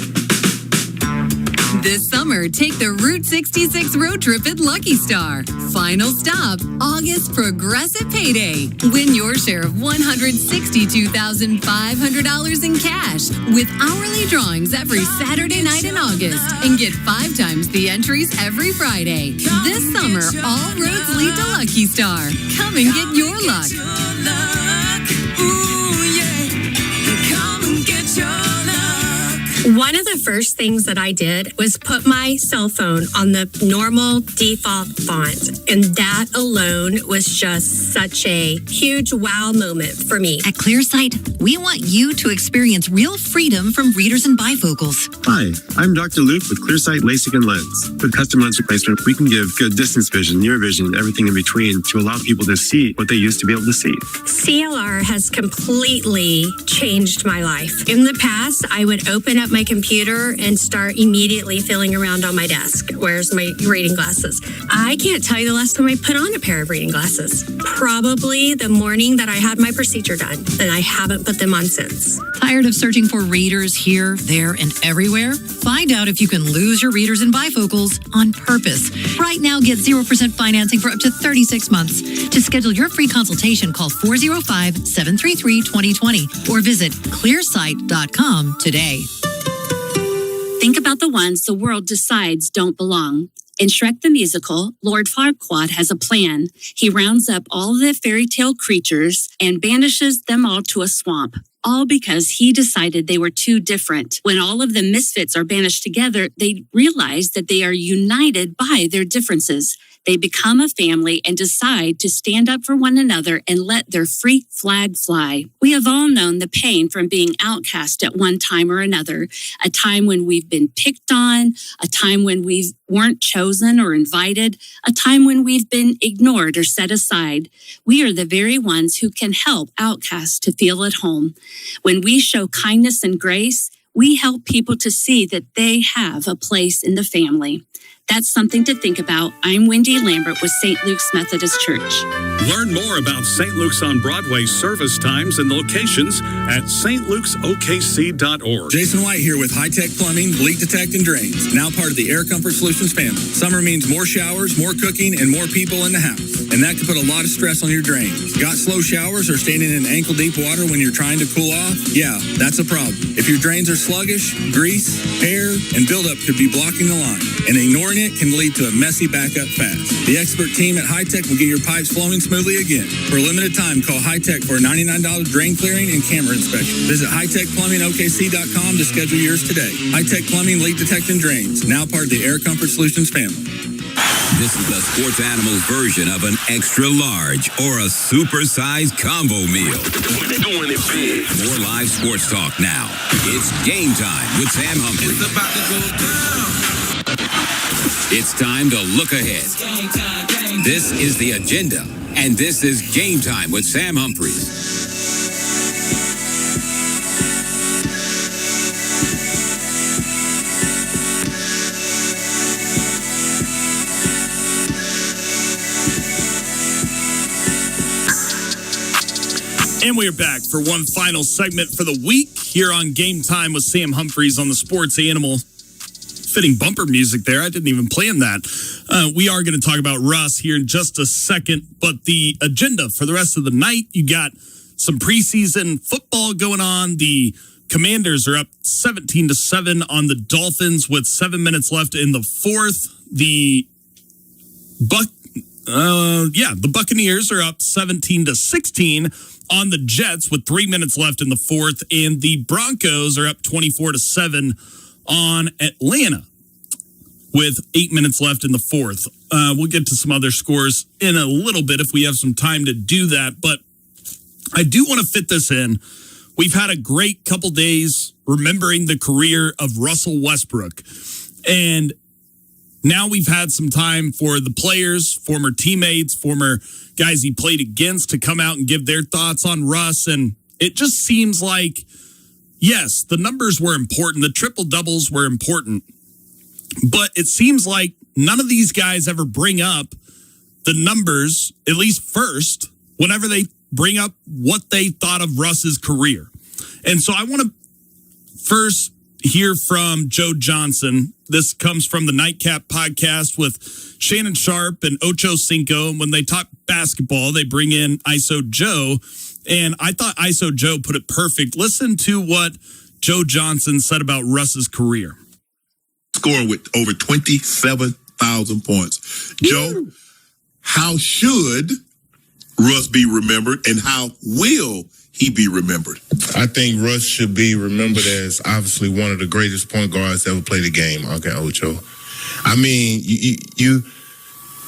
This summer, take the Route 66 road trip at Lucky Star. Final stop, August Progressive Payday. Win your share of $162,500 in cash with hourly drawings every Saturday night in August and get 5 times the entries every Friday. This summer, all roads lead to Lucky Star. Come and get your luck. One of the first things that I did was put my cell phone on the normal default font. And that alone was just such a huge wow moment for me. At ClearSight, we want you to experience real freedom from readers and bifocals. Hi, I'm Dr. Luke with ClearSight LASIK and Lens. With custom lens replacement, we can give good distance vision, near vision, and everything in between to allow people to see what they used to be able to see. CLR has completely changed my life. In the past, I would open up my computer and start immediately feeling around on my desk. Where's my reading glasses? I can't tell you the last time I put on a pair of reading glasses. Probably the morning that I had my procedure done, and I haven't put them on since. Tired of searching for readers here, there, and everywhere? Find out if you can lose your readers and bifocals on purpose. Right now, get 0% financing for up to 36 months. To schedule your free consultation, call 405-733-2020 or visit clearsight.com today. Think about the ones the world decides don't belong. In Shrek the Musical, Lord Farquaad has a plan. He rounds up all the fairy tale creatures and banishes them all to a swamp. All because he decided they were too different. When all of the misfits are banished together, they realize that they are united by their differences. They become a family and decide to stand up for one another and let their freak flag fly. We have all known the pain from being outcast at one time or another, a time when we've been picked on, a time when we weren't chosen or invited, a time when we've been ignored or set aside. We are the very ones who can help outcasts to feel at home. When we show kindness and grace, we help people to see that they have a place in the family. That's something to think about. I'm Wendy Lambert with St. Luke's Methodist Church. Learn more about St. Luke's on Broadway service times and locations at stlukesokc.org. Jason White here with High Tech Plumbing, Leak Detect and Drains, now part of the Air Comfort Solutions family. Summer means more showers, more cooking, and more people in the house. And that can put a lot of stress on your drains. Got slow showers or standing in ankle-deep water when you're trying to cool off? Yeah, that's a problem. If your drains are sluggish, grease, hair, and buildup could be blocking the line. And ignoring Ignoring it can lead to a messy backup fast. The expert team at High Tech will get your pipes flowing smoothly again. For a limited time, call High Tech for a $99 drain clearing and camera inspection. Visit hightechplumbingokc.com to schedule yours today. High Tech Plumbing, Leak Detect and Drains, now part of the Air Comfort Solutions family. This is the Sports Animals version of an extra large or a super-sized combo meal. Doing it big. More live sports talk now. It's Game Time with Sam Humphrey. It's about to go down. It's time to look ahead. This is the agenda, and this is Game Time with Sam Humphreys. And we are back for one final segment for the week here on Game Time with Sam Humphreys on the Sports Animal. Fitting bumper music there. I didn't even plan that. We are going to talk about Russ here in just a second, but the agenda for the rest of the night, you got some preseason football going on. The Commanders are up 17-7 on the Dolphins with 7 minutes left in the fourth. The Buccaneers are up 17-16 on the Jets with 3 minutes left in the fourth, and the Broncos are up 24-7 on Atlanta with 8 minutes left in the fourth. We'll get to some other scores in a little bit if we have some time to do that, but I do want to fit this in. We've had a great couple days remembering the career of Russell Westbrook, and now we've had some time for the players, former teammates, former guys he played against to come out and give their thoughts on Russ. And it just seems like, yes, the numbers were important. The triple doubles were important. But it seems like none of these guys ever bring up the numbers, at least first, whenever they bring up what they thought of Russ's career. And so I want to first hear from Joe Johnson. This comes from the Nightcap podcast with Shannon Sharp and Ocho Cinco. And when they talk basketball, they bring in ISO Joe. And I thought ISO Joe put it perfect. Listen to what Joe Johnson said about Russ's career. Scoring with over 27,000 points. Joe, how should Russ be remembered and how will he be remembered? I think Russ should be remembered as obviously one of the greatest point guards to ever play the game. Okay, Ocho. I mean,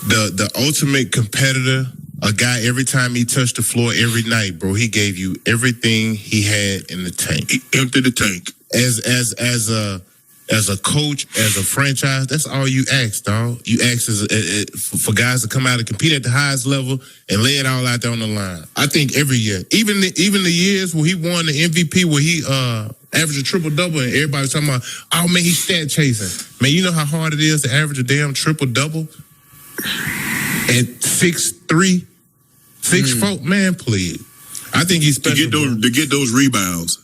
the ultimate competitor, a guy every time he touched the floor every night, bro, he gave you everything he had in the tank. He emptied the tank. As a coach, as a franchise, that's all you ask, dog. You ask for guys to come out and compete at the highest level and lay it all out there on the line. I think every year, even the years where he won the MVP, where he averaged a triple-double and everybody was talking about, oh, man, he's stat chasing. Man, you know how hard it is to average a damn triple-double at 6'3", 6'4"? Man, please. I think he's special. To get those rebounds.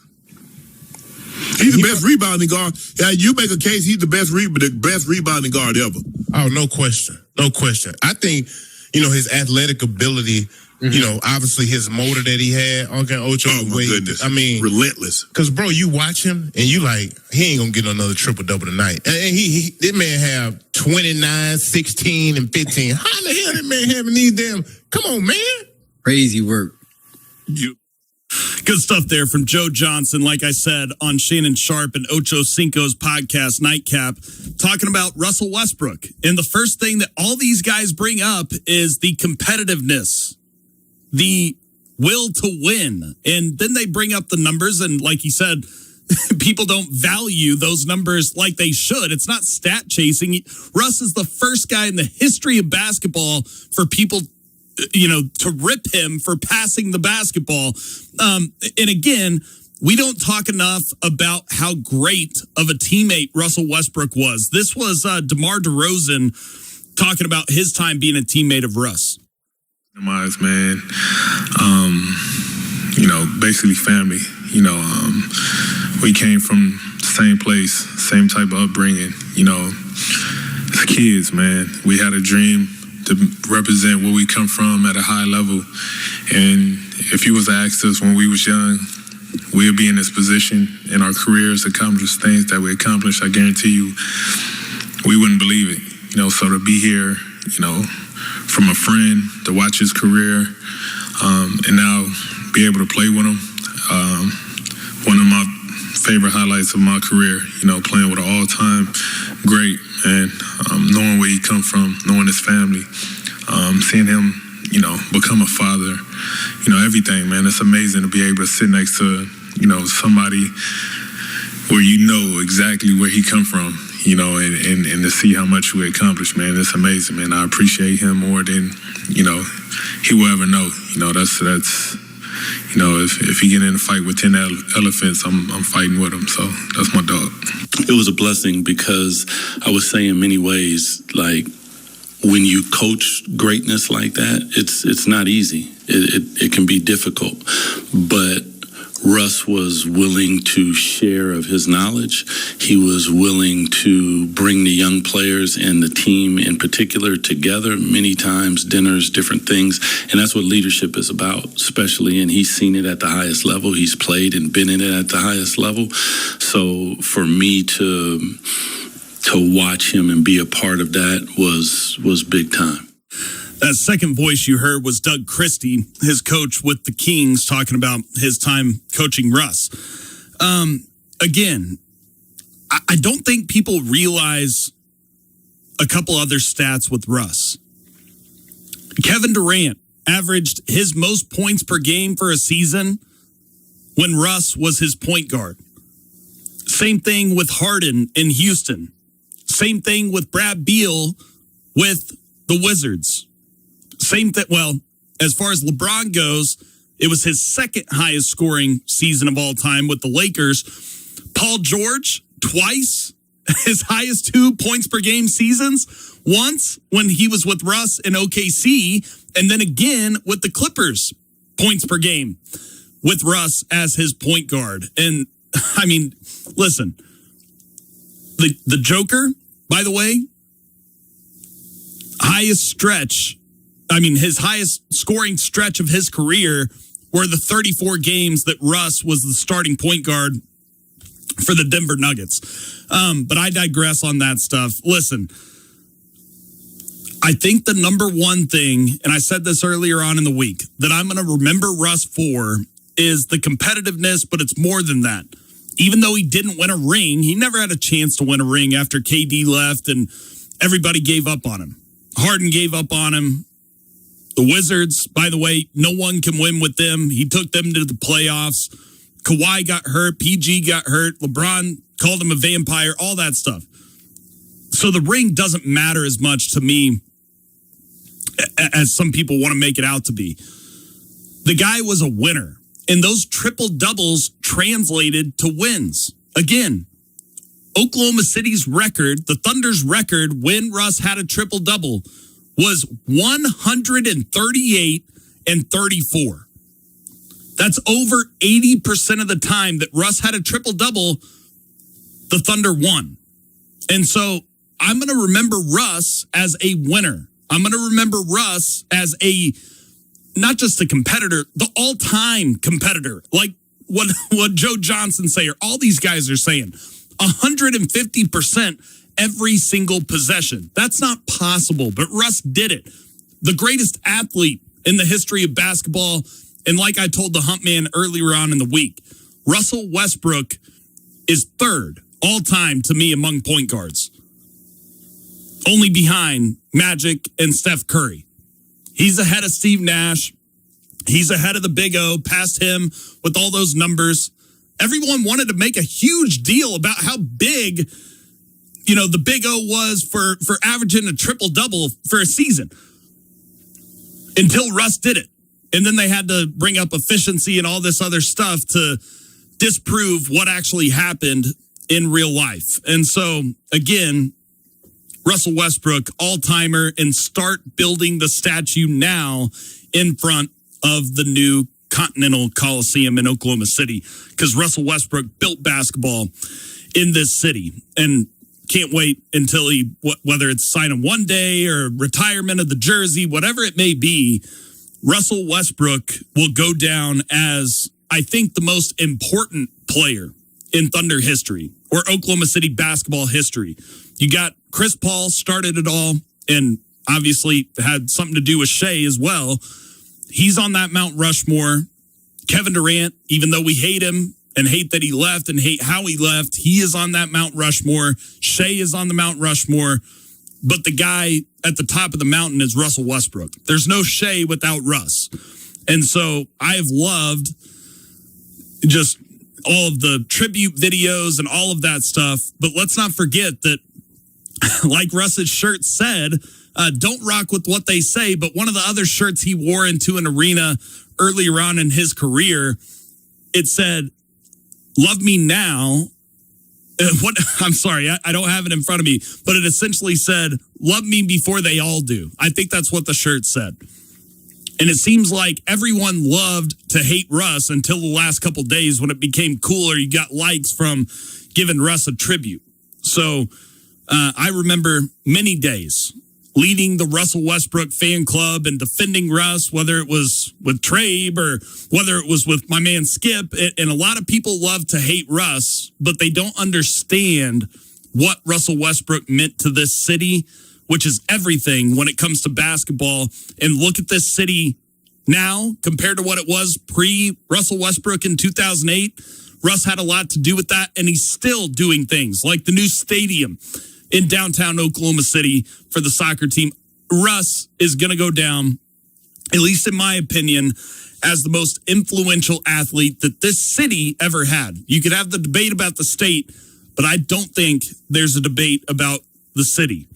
He's the best rebounding guard. Yeah, you make a case he's the best rebounding guard ever. Oh, no question. No question. I think, his athletic ability, obviously his motor that he had, okay, Ocho. Oh, my goodness. I mean, relentless. Because, bro, you watch him and you like, he ain't going to get another triple-double tonight. And this man have 29, 16, and 15. How the hell that man having these damn, come on, man. Crazy work. Good stuff there from Joe Johnson, like I said, on Shannon Sharp and Ocho Cinco's podcast, Nightcap, talking about Russell Westbrook. And the first thing that all these guys bring up is the competitiveness, the will to win. And then they bring up the numbers. And like he said, people don't value those numbers like they should. It's not stat chasing. Russ is the first guy in the history of basketball for people to rip him for passing the basketball. And again, we don't talk enough about how great of a teammate Russell Westbrook was. This was DeMar DeRozan talking about his time being a teammate of Russ. Man, basically family. We came from the same place, same type of upbringing. As kids, man, we had a dream to represent where we come from at a high level. And if you was to ask us when we was young, we'll be in this position in our careers, accomplish things that we accomplished, I guarantee you, we wouldn't believe it. So to be here, from a friend, to watch his career, and now be able to play with him, one of my favorite highlights of my career, playing with an all-time great, and knowing where he come from, knowing his family, seeing him, become a father, everything, man. It's amazing to be able to sit next to, somebody where exactly where he come from, and to see how much we accomplished, man. It's amazing, man. I appreciate him more than, he will ever know. That's if he get in a fight with 10 elephants, I'm fighting with him. So that's my dog. It was a blessing because I would say in many ways, like, when you coach greatness like that, it's not easy. It can be difficult. But Russ was willing to share of his knowledge. He was willing to bring the young players and the team in particular together many times, dinners, different things. And that's what leadership is about, especially. And he's seen it at the highest level. He's played and been in it at the highest level. So for me to watch him and be a part of that was big time. That second voice you heard was Doug Christie, his coach with the Kings, talking about his time coaching Russ. Again, I don't think people realize a couple other stats with Russ. Kevin Durant averaged his most points per game for a season when Russ was his point guard. Same thing with Harden in Houston. Same thing with Brad Beal with the Wizards. Same thing. Well, as far as LeBron goes, it was his second highest scoring season of all time with the Lakers. Paul George, twice his highest 2 points per game seasons. Once when he was with Russ in OKC, and then again with the Clippers, points per game with Russ as his point guard. And I mean, listen, the Joker, by the way, his highest scoring stretch of his career were the 34 games that Russ was the starting point guard for the Denver Nuggets. But I digress on that stuff. Listen, I think the number one thing, and I said this earlier on in the week, that I'm going to remember Russ for is the competitiveness, but it's more than that. Even though he didn't win a ring, he never had a chance to win a ring after KD left and everybody gave up on him. Harden gave up on him. The Wizards, by the way, no one can win with them. He took them to the playoffs. Kawhi got hurt. PG got hurt. LeBron called him a vampire, all that stuff. So the ring doesn't matter as much to me as some people want to make it out to be. The guy was a winner, and those triple doubles translated to wins. Again, Oklahoma City's record, the Thunder's record when Russ had a triple double was 138 and 34. That's over 80% of the time that Russ had a triple double, the Thunder won. And so I'm going to remember Russ as a winner. I'm going to remember Russ as not just a competitor, the all-time competitor. Like what Joe Johnson say, or all these guys are saying, 150% every single possession. That's not possible, but Russ did it. The greatest athlete in the history of basketball. And like I told the Hump Man earlier on in the week, Russell Westbrook is third all-time to me among point guards. Only behind Magic and Steph Curry. He's ahead of Steve Nash. He's ahead of the Big O, past him with all those numbers. Everyone wanted to make a huge deal about how big, the Big O was for averaging a triple-double for a season until Russ did it. And then they had to bring up efficiency and all this other stuff to disprove what actually happened in real life. And so, again, Russell Westbrook, all-timer, and start building the statue now in front of the new Continental Coliseum in Oklahoma City, because Russell Westbrook built basketball in this city and can't wait until whether it's signing one day or retirement of the jersey, whatever it may be, Russell Westbrook will go down as, I think, the most important player in Thunder history. or Oklahoma City basketball history. You got Chris Paul started it all, and obviously had something to do with Shea as well. He's on that Mount Rushmore. Kevin Durant, even though we hate him and hate that he left and hate how he left, he is on that Mount Rushmore. Shea is on the Mount Rushmore. But the guy at the top of the mountain is Russell Westbrook. There's no Shea without Russ. And so I have loved just all of the tribute videos and all of that stuff. But let's not forget that, like Russ's shirt said, don't rock with what they say. But one of the other shirts he wore into an arena earlier on in his career, it said, "Love me now." What? I'm sorry, I don't have it in front of me, but it essentially said, "Love me before they all do." I think that's what the shirt said. And it seems like everyone loved to hate Russ until the last couple days when it became cool, or you got likes from giving Russ a tribute. So I remember many days leading the Russell Westbrook fan club and defending Russ, whether it was with Trabe or whether it was with my man Skip. And a lot of people love to hate Russ, but they don't understand what Russell Westbrook meant to this city, which is everything when it comes to basketball. And look at this city now compared to what it was pre-Russell Westbrook in 2008. Russ had a lot to do with that, and he's still doing things like the new stadium in downtown Oklahoma City for the soccer team. Russ is going to go down, at least in my opinion, as the most influential athlete that this city ever had. You could have the debate about the state, but I don't think there's a debate about the city.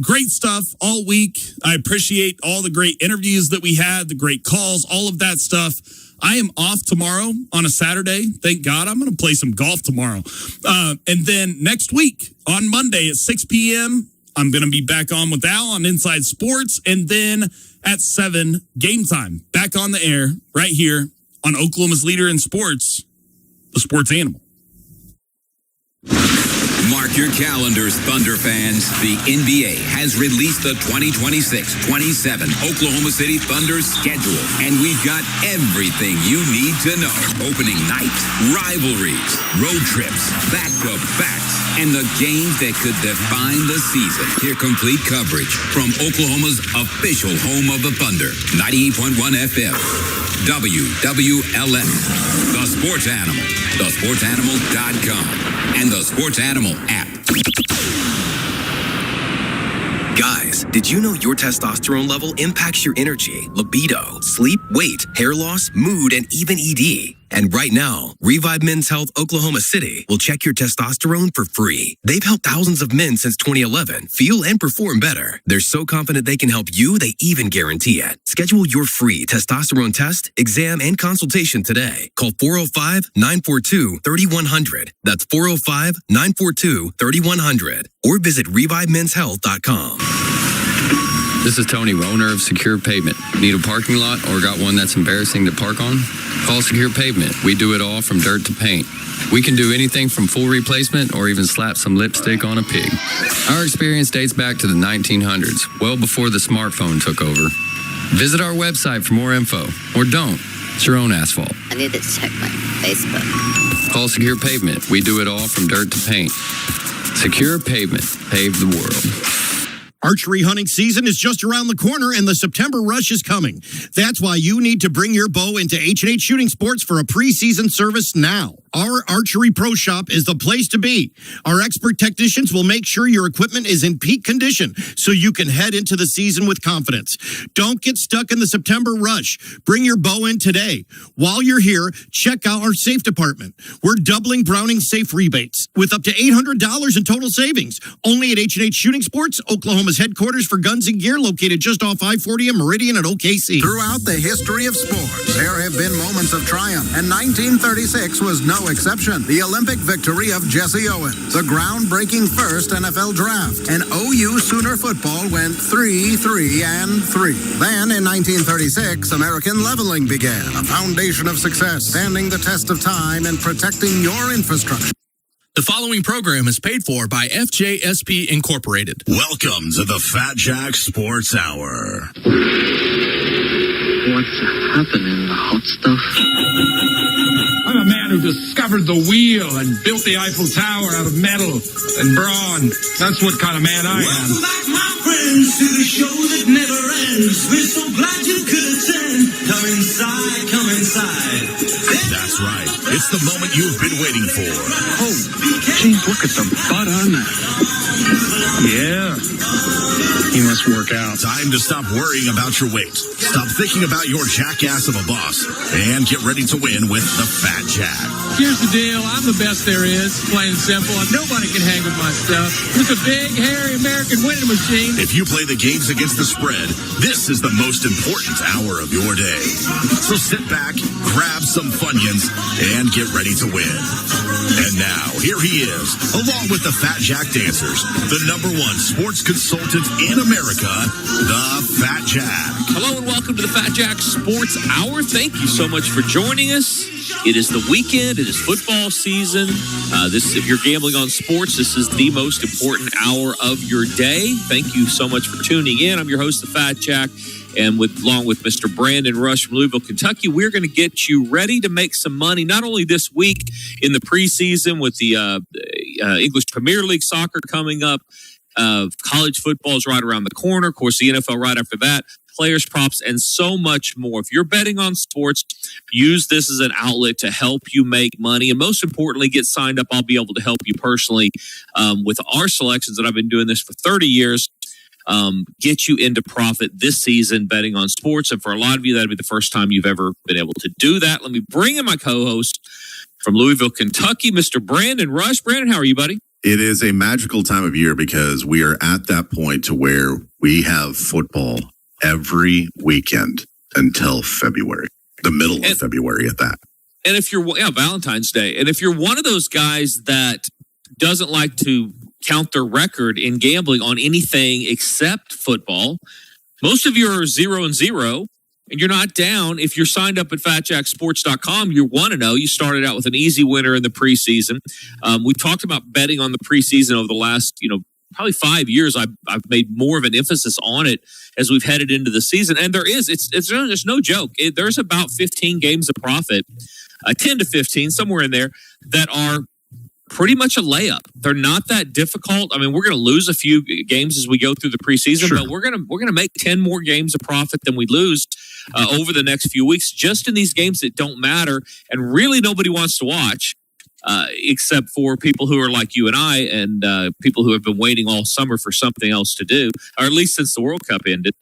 Great stuff all week. I appreciate all the great interviews that we had, the great calls, all of that stuff. I am off tomorrow on a Saturday. Thank God. I'm going to play some golf tomorrow. And then next week on Monday at 6 p.m., I'm going to be back on with Al on Inside Sports. And then at 7, game time, back on the air right here on Oklahoma's leader in sports, the Sports Animal. Mark your calendars, Thunder fans. The NBA has released the 2026-27 Oklahoma City Thunder schedule, and we've got everything you need to know. Opening night, rivalries, road trips, back-to-backs, and the games that could define the season. Hear complete coverage from Oklahoma's official home of the Thunder, 98.1 FM, WWLS, The Sports Animal, thesportsanimal.com, and the Sports Animal app. Guys, did you know your testosterone level impacts your energy, libido, sleep, weight, hair loss, mood, and even ED? And right now, Revive Men's Health Oklahoma City will check your testosterone for free. They've helped thousands of men since 2011 feel and perform better. They're so confident they can help you, they even guarantee it. Schedule your free testosterone test, exam, and consultation today. Call 405-942-3100. That's 405-942-3100. Or visit ReviveMen'sHealth.com. This is Tony, owner of Secure Pavement. Need a parking lot or got one that's embarrassing to park on? Call Secure Pavement. We do it all from dirt to paint. We can do anything from full replacement or even slap some lipstick on a pig. Our experience dates back to the 1900s, well before the smartphone took over. Visit our website for more info, or don't. It's your own asphalt. I need to check my Facebook. Call Secure Pavement. We do it all from dirt to paint. Secure Pavement. Pave the world. Archery hunting season is just around the corner, and the September rush is coming. That's why you need to bring your bow into H&H Shooting Sports for a preseason service now. Our Archery Pro Shop is the place to be. Our expert technicians will make sure your equipment is in peak condition so you can head into the season with confidence. Don't get stuck in the September rush. Bring your bow in today. While you're here, check out our safe department. We're doubling Browning safe rebates with up to $800 in total savings. Only at H&H Shooting Sports, Oklahoma's headquarters for guns and gear, located just off I-40 and Meridian at OKC. Throughout the history of sports, there have been moments of triumph, and 1936 was no exception. The Olympic victory of Jesse Owens, the groundbreaking first NFL draft, and OU Sooner football went 3-3-3. Then in 1936, American leveling began, a foundation of success, standing the test of time and protecting your infrastructure. The following program is paid for by FJSP Incorporated. Welcome to the Fat Jack Sports Hour. What's happening, the hot stuff? I'm I'm a man who discovered the wheel and built the Eiffel Tower out of metal and bronze. That's what kind of man I am. Welcome back, my friends, to the show that never ends. We're so glad you could attend. Come inside, come inside. That's right. It's the moment you've been waiting for. Oh, geez, look at the butt on that. Yeah. He must work out. Time to stop worrying about your weight. Stop thinking about your jackass of a boss. And get ready to win with the Fat Jack. Here's the deal. I'm the best there is. Plain and simple. Nobody can hang with my stuff. It's a big, hairy American winning machine. If you play the games against the spread, this is the most important hour of your day. So sit back, grab some Funyuns, and get ready to win. And now, here he is, along with the Fat Jack Dancers, the #1 sports consultant in America, the Fat Jack. Hello and welcome to the Fat Jack Sports Hour. Thank you so much for joining us. It is the weekend. It is football season. If you're gambling on sports, this is the most important hour of your day. Thank you so much for tuning in. I'm your host, the Fat Jack, and along with Mr. Brandon Rush from Louisville, Kentucky, we're going to get you ready to make some money, not only this week in the preseason with the English Premier League soccer coming up. College football is right around the corner. Of course, the NFL right after that. Players, props, and so much more. If you're betting on sports, use this as an outlet to help you make money. And most importantly, get signed up. I'll be able to help you personally with our selections that I've been doing this for 30 years. Get you into profit this season betting on sports. And for a lot of you, that'll be the first time you've ever been able to do that. Let me bring in my co-host from Louisville, Kentucky, Mr. Brandon Rush. Brandon, how are you, buddy? It is a magical time of year because we are at that point to where we have football every weekend until February, the middle of February at that. And if you're, Valentine's Day. And if you're one of those guys that doesn't like to count their record in gambling on anything except football, most of you are 0-0. And you're not down. If you're signed up at fatjacksports.com, you want to know. You started out with an easy winner in the preseason. We talked about betting on the preseason over the last, probably 5 years. I've made more of an emphasis on it as we've headed into the season. And there's no joke. There's about 15 games of profit, 10 to 15, somewhere in there, that are pretty much a layup. They're not that difficult. I mean, we're going to lose a few games as we go through the preseason, but we're going to make 10 more games of profit than we lose over the next few weeks, just in these games that don't matter and really nobody wants to watch, except for people who are like you and I, and people who have been waiting all summer for something else to do, or at least since the World Cup ended.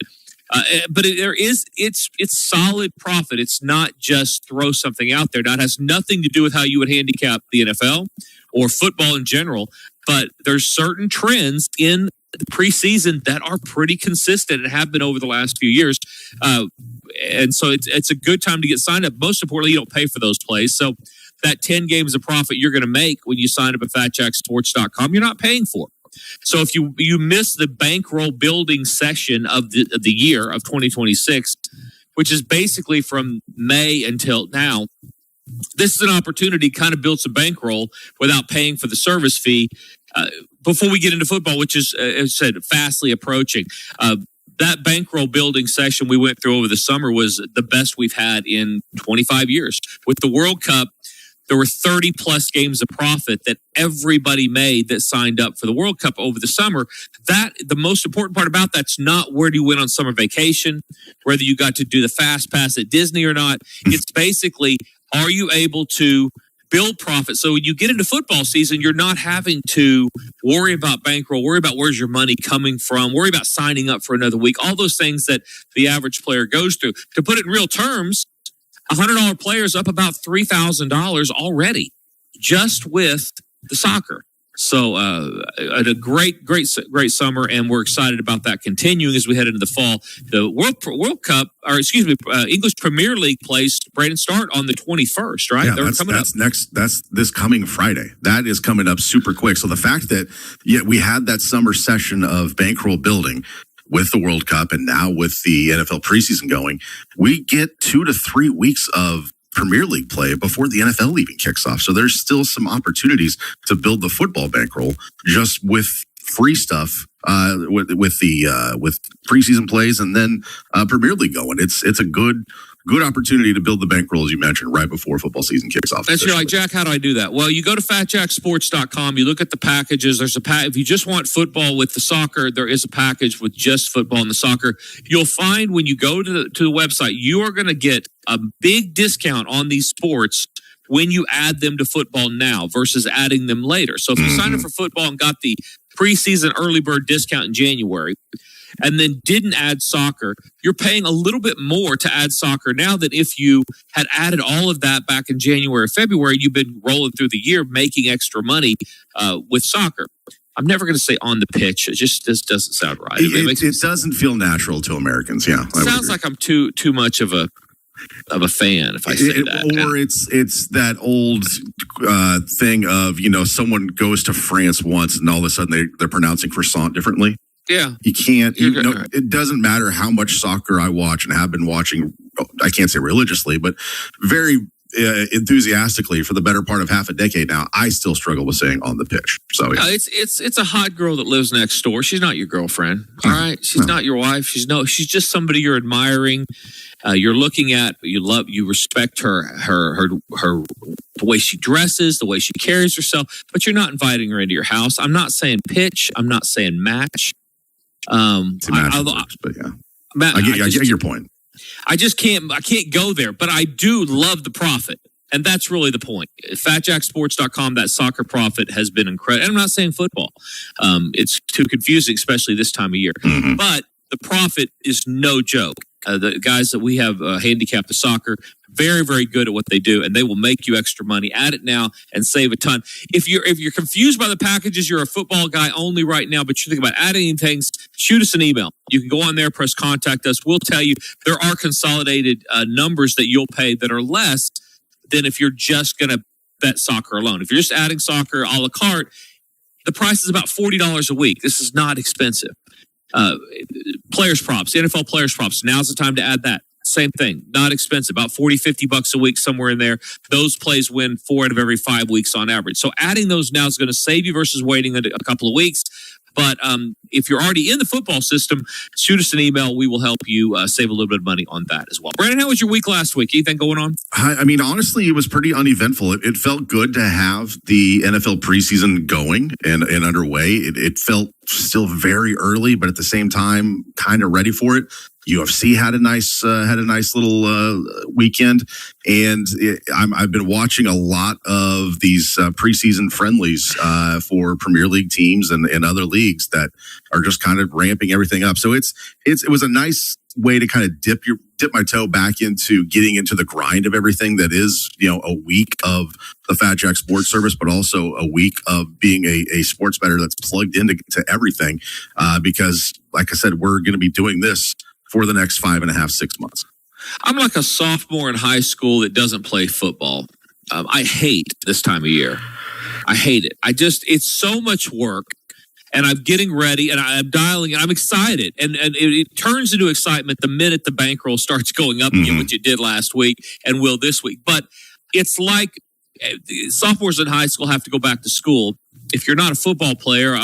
But it's solid profit. It's not just throw something out there. Now, it has nothing to do with how you would handicap the NFL or football in general, but there's certain trends in the preseason that are pretty consistent and have been over the last few years. And so it's a good time to get signed up. Most importantly, you don't pay for those plays. So that 10 games of profit you're going to make when you sign up at fatjacksports.com, you're not paying for. So if you miss the bankroll building session of the year of 2026, which is basically from May until now, this is an opportunity to kind of build some bankroll without paying for the service fee before we get into football, which is, as I said, fastly approaching. That bankroll building session we went through over the summer was the best we've had in 25 years. With the World Cup, there were 30 plus games of profit that everybody made that signed up for the World Cup over the summer. That the most important part about that's not where do you win on summer vacation, whether you got to do the fast pass at Disney or not. It's basically, are you able to build profit? So when you get into football season, you're not having to worry about bankroll, worry about where's your money coming from, worry about signing up for another week, all those things that the average player goes through. To put it in real terms, $100 player is up about $3,000 already just with the soccer. So a great summer, and we're excited about that continuing as we head into the fall. The World Cup, English Premier League plays, Brandon, start on the 21st, right? Yeah, that's this coming Friday. That is coming up super quick. So the fact that we had that summer session of bankroll building with the World Cup and now with the NFL preseason going, we get 2 to 3 weeks of Premier League play before the NFL even kicks off. So there's still some opportunities to build the football bankroll just with free stuff, with preseason plays and then Premier League going. It's a good good opportunity to build the bankroll, as you mentioned, right before football season kicks off. That's you're like, Jack, how do I do that? Well, you go to fatjacksports.com, you look at the packages. There's if you just want football with the soccer, there is a package with just football and the soccer. You'll find when you go to the website, you are going to get a big discount on these sports when you add them to football now versus adding them later. So if you sign up for football and got the preseason early bird discount in January and then didn't add soccer, you're paying a little bit more to add soccer now than if you had added all of that back in January or February. You've been rolling through the year making extra money with soccer. I'm never going to say on the pitch. It just doesn't sound right. It doesn't feel natural to Americans. Yeah, sounds like I'm too much of a fan if I say that. Or it's that old thing of, someone goes to France once and all of a sudden they're pronouncing croissant differently. Yeah. You can't, it doesn't matter how much soccer I watch and have been watching, I can't say religiously, but very enthusiastically for the better part of half a decade now, I still struggle with saying on the pitch. So yeah. It's a hot girl that lives next door. She's not your girlfriend. All right. She's not your wife. She's just somebody you're admiring. You're looking at, you respect her the way she dresses, the way she carries herself, but you're not inviting her into your house. I'm not saying pitch. I'm not saying match. But yeah, I get your point. I can't go there, but I do love the profit. And that's really the point. FatJackSports.com, that soccer profit has been incredible. And I'm not saying football. It's too confusing, especially this time of year. But the profit is no joke. The guys that we have handicapped the soccer, very, very good at what they do, and they will make you extra money. Add it now and save a ton. If you're confused by the packages, you're a football guy only right now, but you think about adding things, shoot us an email. You can go on there, press contact us. We'll tell you there are consolidated numbers that you'll pay that are less than if you're just going to bet soccer alone. If you're just adding soccer a la carte, the price is about $40 a week. This is not expensive. Players props, NFL players props. Now's the time to add that. Same thing, not expensive, about $40-$50 a week, somewhere in there. Those plays win 4 out of every 5 weeks on average. So adding those now is going to save you versus waiting a couple of weeks. But if you're already in the football system, shoot us an email. We will help you save a little bit of money on that as well. Brandon, how was your week last week? Anything going on? I mean, honestly, it was pretty uneventful. It felt good to have the NFL preseason going and underway. It felt still very early, but at the same time, kind of ready for it. UFC had a nice little weekend, and I've been watching a lot of these preseason friendlies for Premier League teams and other leagues that are just kind of ramping everything up. So it was a nice way to kind of dip my toe back into getting into the grind of everything that is, a week of the Fat Jack Sports Service, but also a week of being a sports bettor that's plugged into everything. Because, like I said, we're going to be doing this for the next 5.5, 6 months. I'm like a sophomore in high school that doesn't play football. I hate this time of year. I hate it. It's so much work, and I'm getting ready, and I'm dialing, and I'm excited. And it turns into excitement the minute the bankroll starts going up again, which it did last week and will this week. But it's like sophomores in high school have to go back to school. If you're not a football player,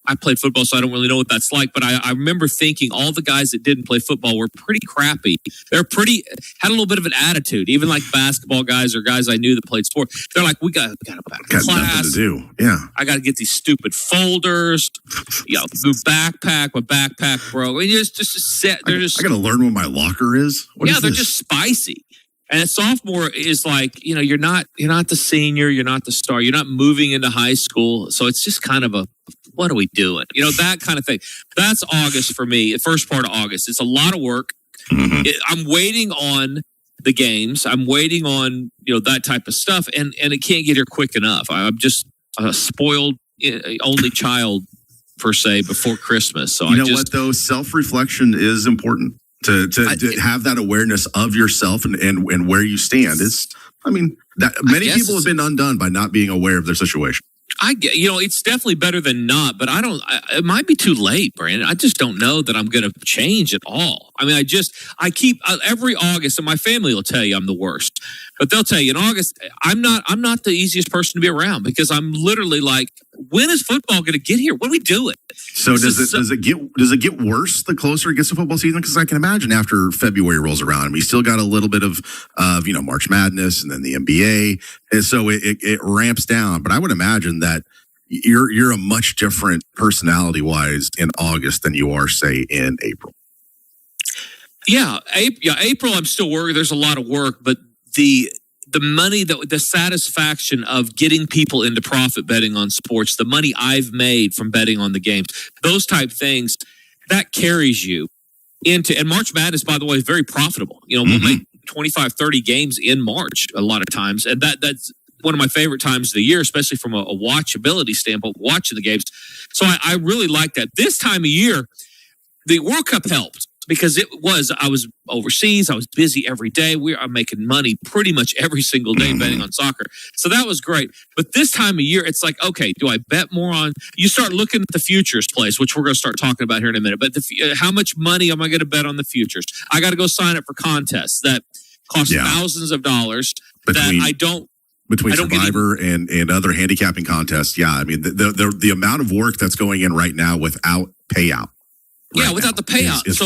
I played football, so I don't really know what that's like. But I remember thinking all the guys that didn't play football were pretty crappy. Had a little bit of an attitude. Even like basketball guys or guys I knew that played sports. They're like, we got to go back to class. Nothing to do. Yeah. I got to get these stupid folders. The backpack, my backpack broke. And just sit. I got to learn what my locker is. They're just spicy. And a sophomore is like, you're not the senior, you're not the star, you're not moving into high school. So it's just kind of what are we doing? That kind of thing. That's August for me, the first part of August. It's a lot of work. I'm waiting on the games. I'm waiting on, that type of stuff. And it can't get here quick enough. I'm just a spoiled only child, per se, before Christmas. So what, though? Self-reflection is important. To have that awareness of yourself and where you stand many people have been undone by not being aware of their situation. I get, it's definitely better than not, but it might be too late, Brandon. I just don't know that I'm going to change at all. I mean, I keep every August, and my family will tell you I'm the worst, But they'll tell you in August, I'm not the easiest person to be around because I'm literally like, when is football going to get here? What are we doing? So does it get worse the closer it gets to football season? Because I can imagine after February rolls around, we still got a little bit of March Madness and then the NBA, and so it ramps down. But I would imagine that you're a much different personality wise in August than you are, say, in April. Yeah, April. I'm still working. There's a lot of work, but the money, the satisfaction of getting people into profit betting on sports, the money I've made from betting on the games, those type things, that carries you into. And March Madness, by the way, is very profitable. We'll make 25, 30 games in March a lot of times, and that's one of my favorite times of the year, especially from a watchability standpoint, watching the games. So I really like that. This time of year, the World Cup helped. Because I was overseas, I was busy every day. I'm making money pretty much every single day betting on soccer. So that was great. But this time of year, it's like, okay, do I bet more on? You start looking at the futures place, which we're going to start talking about here in a minute. But how much money am I going to bet on the futures? I got to go sign up for contests that cost thousands of dollars Between Survivor and other handicapping contests, I mean, the amount of work that's going in right now without payout. Without the payout. It's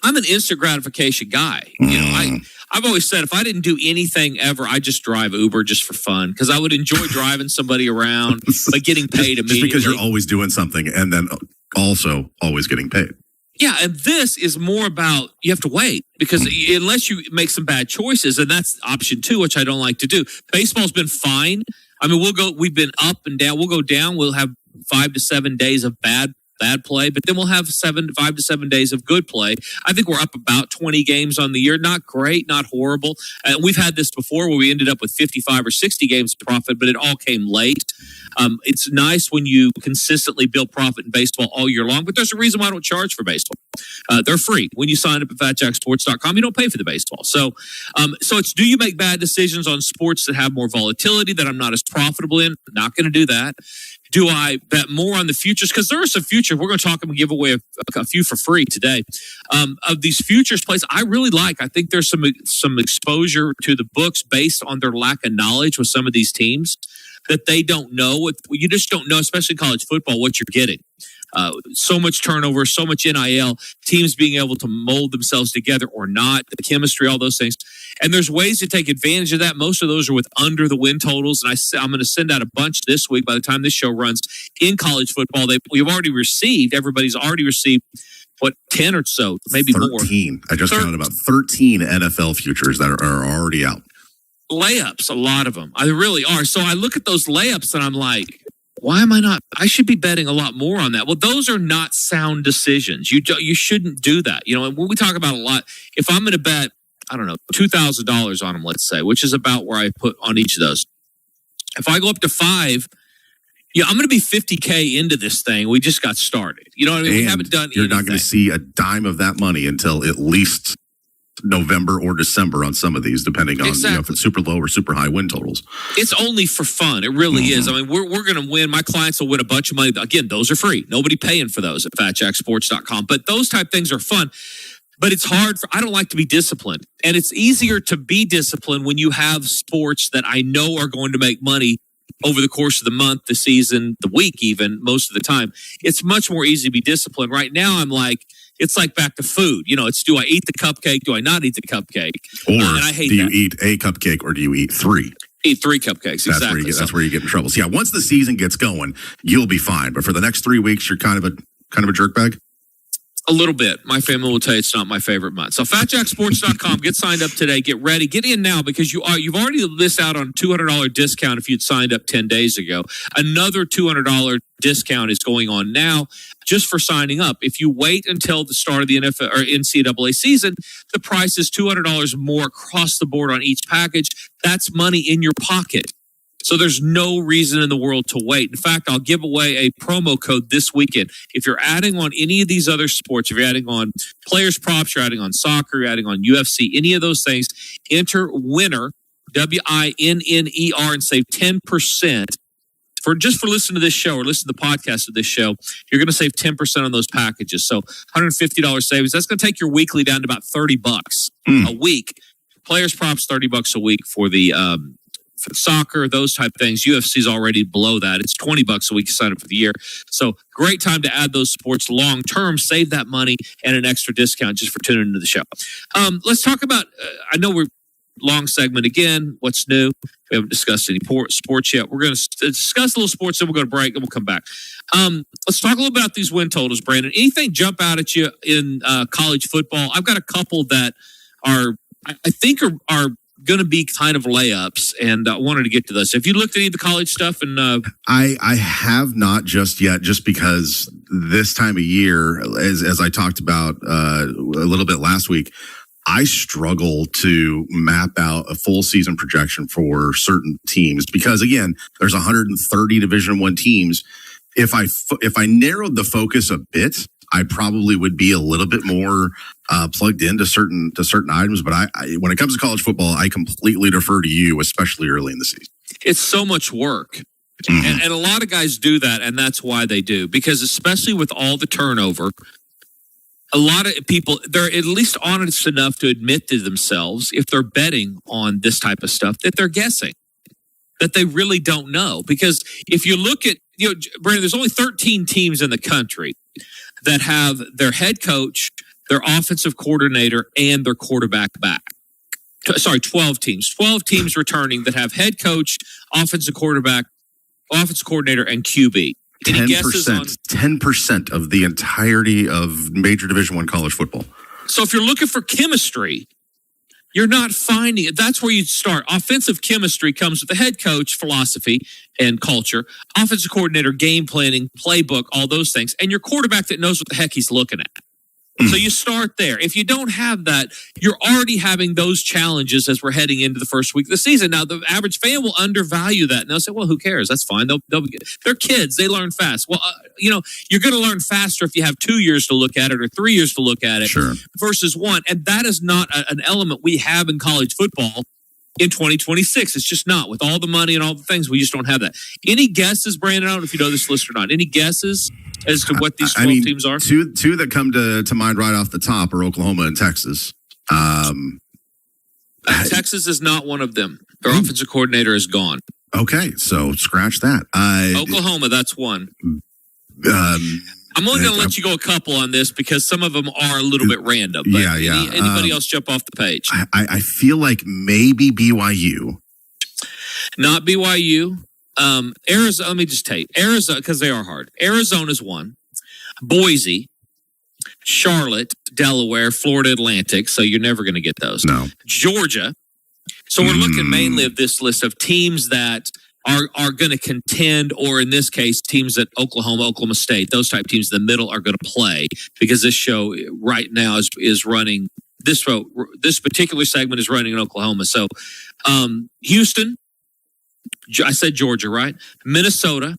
I'm an instant gratification guy. I've always said if I didn't do anything ever, I just drive Uber just for fun because I would enjoy driving somebody around, but getting paid immediately. Just because you're always doing something and then also always getting paid. Yeah, and this is more about you have to wait because unless you make some bad choices, and that's option 2, which I don't like to do. Baseball's been fine. I mean, we've been up and down. We'll go down. We'll have 5 to 7 days of bad play, but then we'll have 5 to 7 days of good play. I think we're up about 20 games on the year. Not great, not horrible. We've had this before where we ended up with 55 or 60 games of profit, but it all came late. It's nice when you consistently build profit in baseball all year long, but there's a reason why I don't charge for baseball. They're free. When you sign up at fatjacksports.com, you don't pay for the baseball. So it's, do you make bad decisions on sports that have more volatility that I'm not as profitable in? Not going to do that. Do I bet more on the futures? Because there are some futures. We're going to talk and give away a few for free today. Of these futures plays, I really like. I think there's some exposure to the books based on their lack of knowledge with some of these teams that they don't know. You just don't know, especially in college football, what you're getting. So much turnover, so much NIL, teams being able to mold themselves together or not, the chemistry, all those things. And there's ways to take advantage of that. Most of those are with under the win totals. And I'm going to send out a bunch this week by the time this show runs in college football. Everybody's already received, 10 or so, maybe 13. More. I just counted about 13 NFL futures that are already out. Layups, a lot of them. I really are. So I look at those layups and I'm like, why am I not? I should be betting a lot more on that. Well, those are not sound decisions. You shouldn't do that. And when we talk about a lot, if I'm going to bet, I don't know, $2,000 on them, let's say, which is about where I put on each of those. If I go up to 5, I'm going to be $50K into this thing. We just got started. You know what I mean? We haven't done anything. You're not going to see a dime of that money until at least November or December on some of these, depending on if it's super low or super high win totals. It's only for fun. It really is. I mean, we're going to win. My clients will win a bunch of money. Again, those are free. Nobody paying for those at fatjacksports.com. But those type things are fun. But it's hard. I don't like to be disciplined. And it's easier to be disciplined when you have sports that I know are going to make money over the course of the month, the season, the week, even most of the time. It's much more easy to be disciplined. Right now, I'm like, it's like back to food. It's, do I eat the cupcake? Do I not eat the cupcake? Or and I hate do you eat a cupcake or do you eat 3? Eat 3 cupcakes, exactly. That's where you get in trouble. So once the season gets going, you'll be fine. But for the next 3 weeks, you're kind of a jerkbag? A little bit. My family will tell you it's not my favorite month. So fatjacksports.com, get signed up today. Get ready. Get in now because you've already missed out on a $200 discount if you'd signed up 10 days ago. Another $200 discount is going on now just for signing up. If you wait until the start of the NFL or NCAA season, the price is $200 more across the board on each package. That's money in your pocket. So there's no reason in the world to wait. In fact, I'll give away a promo code this weekend. If you're adding on any of these other sports, if you're adding on players props, you're adding on soccer, you're adding on UFC, any of those things, enter WINNER, WINNER, and save 10%. For listening to this show or listen to the podcast of this show, you're going to save 10% on those packages. So $150 savings. That's going to take your weekly down to about $30 a week. players props $30 a week for the soccer, those type of things. UFC's already below that. It's $20 a week to sign up for the year. So great time to add those sports long term, save that money and an extra discount just for tuning into the show. Let's talk about, I know we're long segment again. What's new? We haven't discussed any sports yet. We're going to discuss a little sports, then we'll go to break and we'll come back. Let's talk a little about these win totals, Brandon. Anything jump out at you in college football? I've got a couple that are, I think are going to be kind of layups, and I wanted to get to this. Have you looked at any of the college stuff? And I have not just yet, just because this time of year, as I talked about a little bit last week, I struggle to map out a full season projection for certain teams because, again, there's 130 Division I teams. If I narrowed the focus a bit, I probably would be a little bit more plugged into certain items. But I when it comes to college football, I completely defer to you, especially early in the season. It's so much work. And a lot of guys do that, and that's why they do. Because especially with all the turnover, a lot of people, they're at least honest enough to admit to themselves, if they're betting on this type of stuff, that they're guessing, that they really don't know. Because if you look at, Brandon, there's only 13 teams in the country that have their head coach, their offensive coordinator, and their quarterback back. Sorry, 12 teams. 12 teams returning that have head coach, offensive quarterback, offensive coordinator, and QB. 10% of the entirety of major Division I college football. So if you're looking for chemistry, you're not finding it. That's where you start. Offensive chemistry comes with the head coach, philosophy, and culture. Offensive coordinator, game planning, playbook, all those things. And your quarterback that knows what the heck he's looking at. So you start there. If you don't have that, you're already having those challenges as we're heading into the first week of the season. Now, the average fan will undervalue that. And they'll say, well, who cares? That's fine. They're kids. They learn fast. Well, you're going to learn faster if you have 2 years to look at it or 3 years to look at it versus one. And that is not an element we have in college football in 2026. It's just not. With all the money and all the things, we just don't have that. Any guesses, Brandon? I don't know if you know this list or not. Any guesses as to what these 12 teams are? Two that come to mind right off the top are Oklahoma and Texas. Texas is not one of them. Their offensive coordinator is gone. Okay, so scratch that. Oklahoma, that's one. I'm only going to let you go a couple on this because some of them are a little bit random. But anybody else jump off the page? I feel like maybe BYU. Not BYU. Arizona, let me just tell you. Arizona, because they are hard. Arizona's one. Boise, Charlotte, Delaware, Florida Atlantic. So you're never going to get those. No. Georgia. So we're looking mainly at this list of teams that are going to contend, or in this case, teams that Oklahoma State, those type of teams in the middle are going to play, because this show right now is running, this particular segment is running in Oklahoma. So Houston, I said Georgia, right? Minnesota,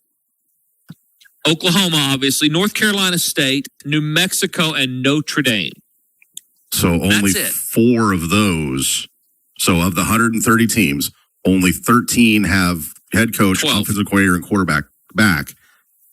Oklahoma, obviously, North Carolina State, New Mexico, and Notre Dame. So only 4 of those. So of the 130 teams, only 13 have head coach, offensive coordinator, and quarterback back.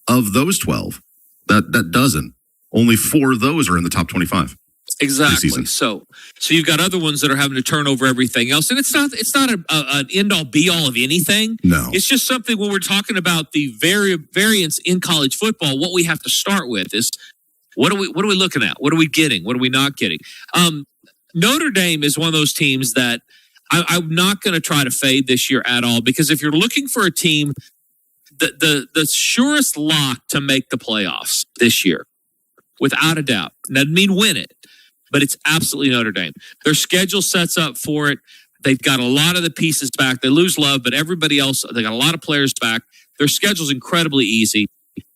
Of those 12, that doesn't. Only 4 of those are in the top 25. Exactly. So you've got other ones that are having to turn over everything else, and it's not an end all be all of anything. No, it's just something when we're talking about the variance in college football. What we have to start with is what are we looking at? What are we getting? What are we not getting? Notre Dame is one of those teams that I'm not going to try to fade this year at all, because if you're looking for a team, the surest lock to make the playoffs this year, without a doubt, doesn't mean win it, but it's absolutely Notre Dame. Their schedule sets up for it. They've got a lot of the pieces back. They lose Love, but everybody else, they got a lot of players back. Their schedule's incredibly easy.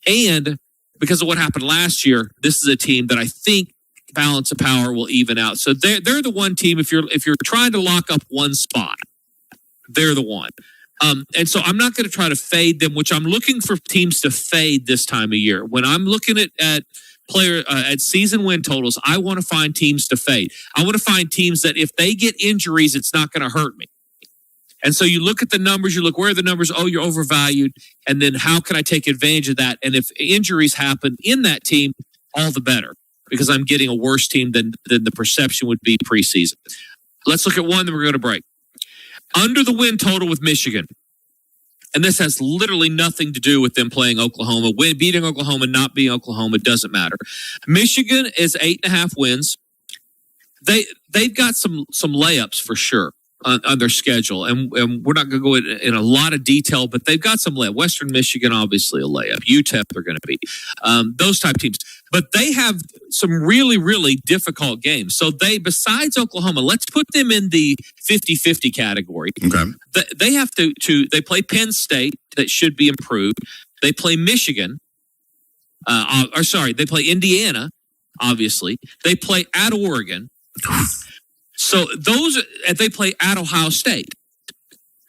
And because of what happened last year, this is a team that I think balance of power will even out. So they're the one team, if you're trying to lock up one spot, they're the one. And so I'm not going to try to fade them, which I'm looking for teams to fade this time of year. When I'm looking at season win totals, I want to find teams to fade. I want to find teams that if they get injuries, it's not going to hurt me. And so you look at the numbers, you look, where are the numbers? Oh, you're overvalued. And then how can I take advantage of that? And if injuries happen in that team, all the better, because I'm getting a worse team than the perception would be preseason. Let's look at one, then we're going to break. Under the win total with Michigan. And this has literally nothing to do with them playing Oklahoma. Beating Oklahoma, not beating Oklahoma, doesn't matter. Michigan is 8.5 wins. They've got some layups for sure on their schedule, and we're not going to go in a lot of detail, but they've got some layup. Western Michigan, obviously a layup. UTEP, they're going to beat. Those type teams. But they have some really, really difficult games. So besides Oklahoma, let's put them in the 50-50 category. Okay. They have they play Penn State, that should be improved. They play Michigan. They play Indiana, obviously. They play at Oregon. So they play at Ohio State.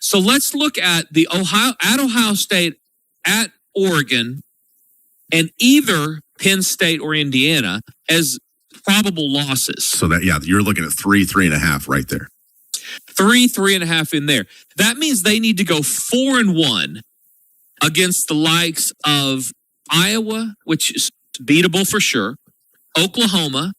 So let's look at Ohio State, at Oregon, and either Penn State or Indiana as probable losses. So you're looking at 3.5 right there. 3.5 in there. That means they need to go 4-1 against the likes of Iowa, which is beatable for sure, Oklahoma,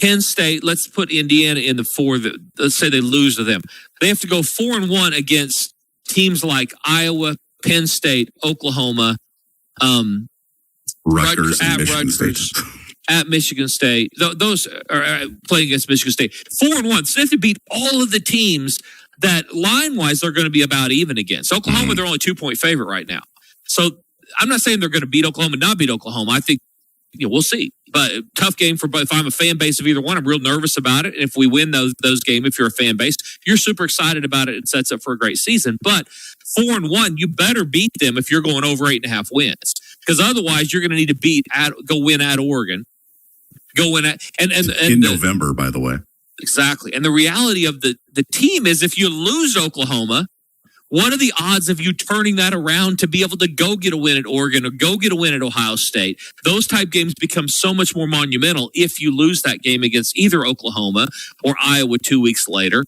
Penn State. Let's put Indiana in the 4. Let's say they lose to them. They have to go 4-1 against teams like Iowa, Penn State, Oklahoma, Rutgers and Michigan State. At Michigan State. Those are playing against Michigan State. 4-1. So they have to beat all of the teams that line-wise they're going to be about even against. Oklahoma, they're only 2-point favorite right now. So I'm not saying they're going to beat Oklahoma, not beat Oklahoma. I think we'll see. But tough game for both. If I'm a fan base of either one, I'm real nervous about it. And if we win those games, if you're a fan base, you're super excited about it. It sets up for a great season. But 4-1, you better beat them if you're going over 8.5 wins. Because otherwise, you're going to need to go win at Oregon. Go win at in November, by the way. Exactly. And the reality of the team is, if you lose Oklahoma, what are the odds of you turning that around to be able to go get a win at Oregon or go get a win at Ohio State? Those type games become so much more monumental if you lose that game against either Oklahoma or Iowa 2 weeks later.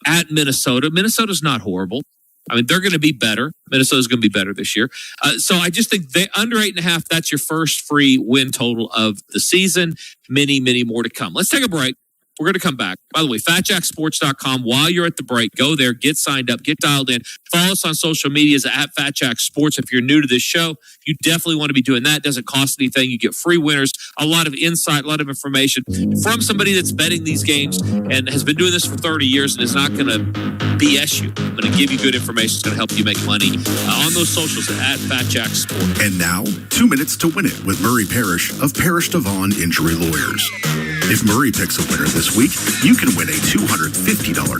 At Minnesota. Minnesota's not horrible. I mean, they're going to be better. Minnesota's going to be better this year. So I just think under 8.5, that's your first free win total of the season. Many, many more to come. Let's take a break. We're going to come back. By the way, FatJackSports.com. While you're at the break, go there, get signed up, get dialed in. Follow us on social medias at FatJackSports. If you're new to this show, you definitely want to be doing that. It doesn't cost anything. You get free winners, a lot of insight, a lot of information from somebody that's betting these games and has been doing this for 30 years and is not going to BS you. I'm going to give you good information. It's going to help you make money on those socials at FatJackSports. And now, 2 minutes to win it with Murray Parrish of Parrish Devon Injury Lawyers. If Murray picks a winner this week, you can win a $250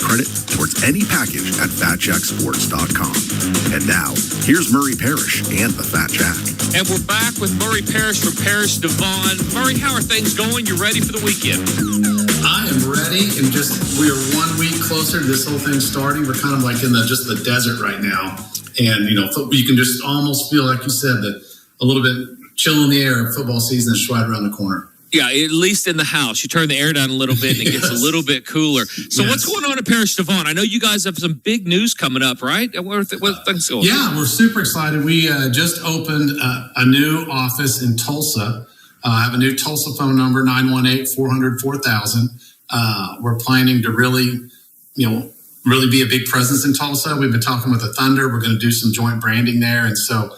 credit towards any package at FatJackSports.com. And now, here's Murray Parrish and the Fat Jack. And we're back with Murray Parrish from Parrish Devon. Murray, how are things going? You ready for the weekend? I am ready, and we are 1 week closer to this whole thing starting. We're kind of like in the desert right now. And, you can just almost feel, like you said, that a little bit chill in the air. Football season is right around the corner. Yeah, at least in the house. You turn the air down a little bit and it gets a little bit cooler. So what's going on at Parrish Devon? I know you guys have some big news coming up, right? Where things going? Yeah, we're super excited. We just opened a new office in Tulsa. I have a new Tulsa phone number, 918-400-4000. We're planning to really be a big presence in Tulsa. We've been talking with the Thunder. We're going to do some joint branding there. And so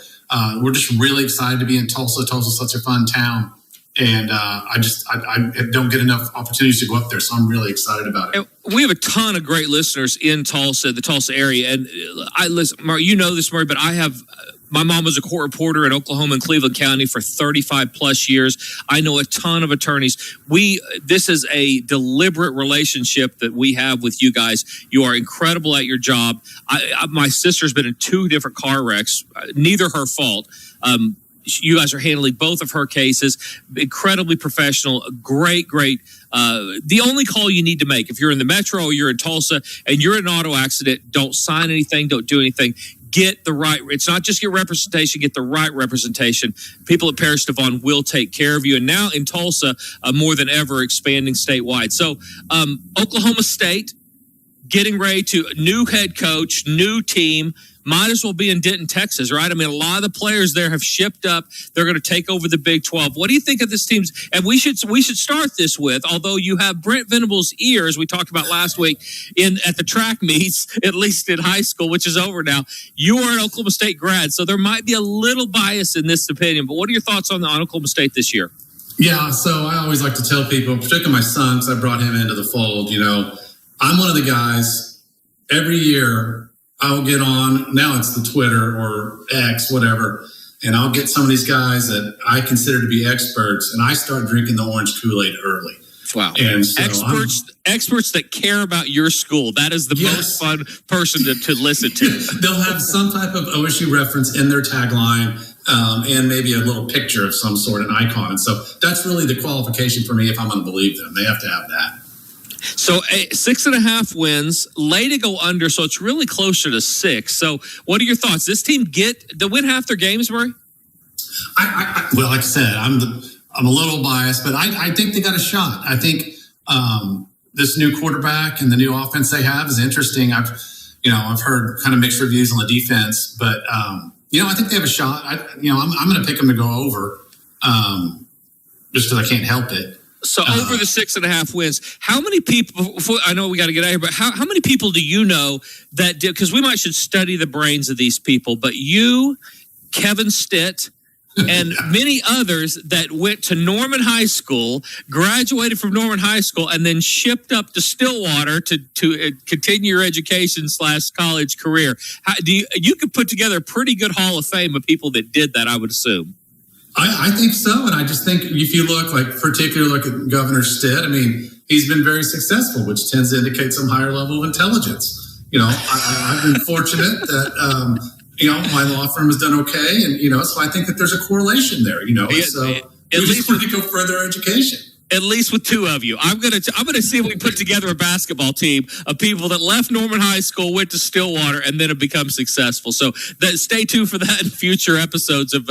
we're just really excited to be in Tulsa. Tulsa's such a fun town. And I don't get enough opportunities to go up there, so I'm really excited about it. And we have a ton of great listeners in Tulsa, the Tulsa area. And I listen, Mark, you know this, Murray, but my mom was a court reporter in Oklahoma and Cleveland County for 35 plus years. I know a ton of attorneys. This is a deliberate relationship that we have with you guys. You are incredible at your job. My sister's been in 2 different car wrecks, neither her fault. You guys are handling both of her cases, incredibly professional, great. The only call you need to make, if you're in the metro or you're in Tulsa and you're in an auto accident, don't sign anything, don't do anything. It's not just get representation, get the right representation. People at Parrish Devon will take care of you. And now in Tulsa, more than ever, expanding statewide. So Oklahoma State, getting ready to new head coach, new team. might as well be in Denton, Texas, right? I mean, a lot of the players there have shipped up. They're going to take over the Big 12. What do you think of this team's? And we should start this with, although you have Brent Venables' ear, as we talked about last week, at the track meets, at least in high school, which is over now. You are an Oklahoma State grad, so there might be a little bias in this opinion. But what are your thoughts on Oklahoma State this year? Yeah, so I always like to tell people, particularly my son, because I brought him into the fold, I'm one of the guys, every year I'll get on, now it's the Twitter or X, whatever, and I'll get some of these guys that I consider to be experts, and I start drinking the orange Kool-Aid early. Wow. And so experts that care about your school. That is the most fun person to listen to. They'll have some type of OSU reference in their tagline, and maybe a little picture of some sort, an icon. And so that's really the qualification for me if I'm going to believe them. They have to have that. So 6.5 wins, lay to go under, so it's really closer to 6. So what are your thoughts? This team they win half their games, Murray? Well, like I said, I'm a little biased, but I think they got a shot. I think this new quarterback and the new offense they have is interesting. I've heard kind of mixed reviews on the defense, but I think they have a shot. I'm going to pick them to go over, just because I can't help it. So over the 6.5 wins, how many people, I know we got to get out of here, but how many people do you know that did, because we should study the brains of these people, but you, Kevin Stitt, and many others that went to Norman High School, graduated from Norman High School, and then shipped up to Stillwater to continue your education / college career. You could put together a pretty good Hall of Fame of people that did that, I would assume. I think so, and I just think if you look at Governor Stitt, I mean, he's been very successful, which tends to indicate some higher level of intelligence. I've been fortunate that my law firm has done okay, and so I think that there's a correlation there. So we just need to go further education. At least with two of you. I'm gonna see if we can put together a basketball team of people that left Norman High School, went to Stillwater, and then have become successful. So stay tuned for that in future episodes of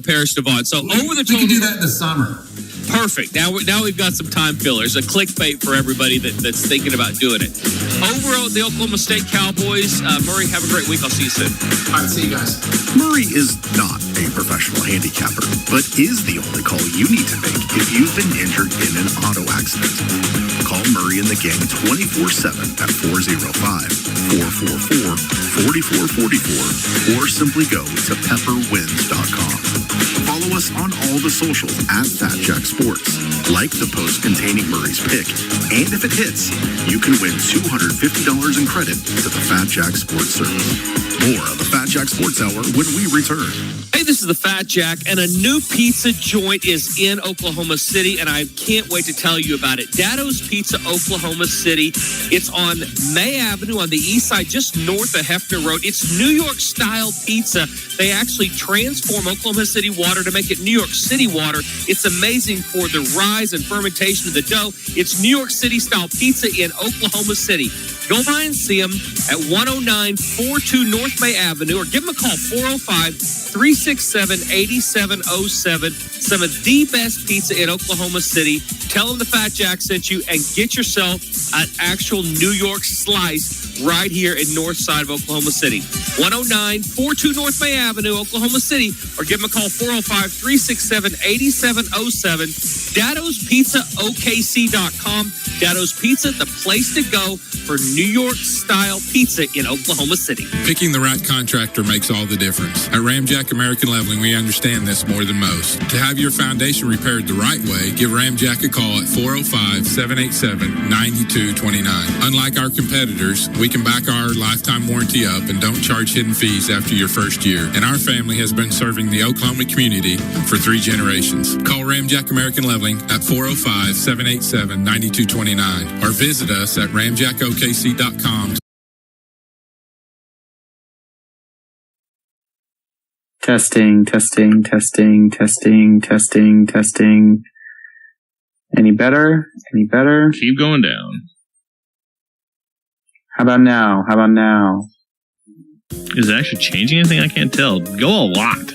Parish Devon. So over the total, we can do that in the summer. Perfect. Now we've got some time fillers, a clickbait for everybody that's thinking about doing it. Over the Oklahoma State Cowboys, Murray, have a great week. I'll see you soon. All right, see you guys. Murray is not a professional handicapper, but is the only call you need to make if you've been injured in an auto accident. Call Murray and the gang 24/7 at 404-444-4444 or simply go to pepperwins.com. Follow us on all the socials at Fat Jack Sports. Like the post containing Murray's pick, and if it hits, you can win $250 in credit to the Fat Jack Sports Service. More of the Fat Jack Sports Hour when we return. Hey, this is the Fat Jack, and a new pizza joint is in Oklahoma City, and I can't wait to tell you about it. Daddo's Pizza, Oklahoma City. It's on May Avenue on the east side, just north of Hefner Road. It's New York-style pizza. They actually transform Oklahoma City water to make it New York City water. It's amazing for the rise and fermentation of the dough. It's New York City-style pizza in Oklahoma City. Go by and see them at 10942 North May Avenue, or give them a call, 405-367-8707. Some of the best pizza in Oklahoma City. Tell them the Fat Jack sent you, and get yourself an actual New York slice right here in north side of Oklahoma City. 10942 North May Avenue, Oklahoma City, or give them a call, 405-367-8707. Daddo's Pizza, OKC.com. Daddo's Pizza, the place to go for New York-style pizza in Oklahoma City. Picking the right contractor makes all the difference. At Ramjack American Leveling, we understand this more than most. To have your foundation repaired the right way, give Ramjack a call at 405-787-9229. Unlike our competitors, we can back our lifetime warranty up and don't charge hidden fees after your first year. And our family has been serving the Oklahoma community for 3 generations. Call Ramjack American Leveling at 405-787-9229 or visit us at ramjackokc.com. Testing. Any better? Keep going down. How about now? Is it actually changing anything? I can't tell. Go a lot.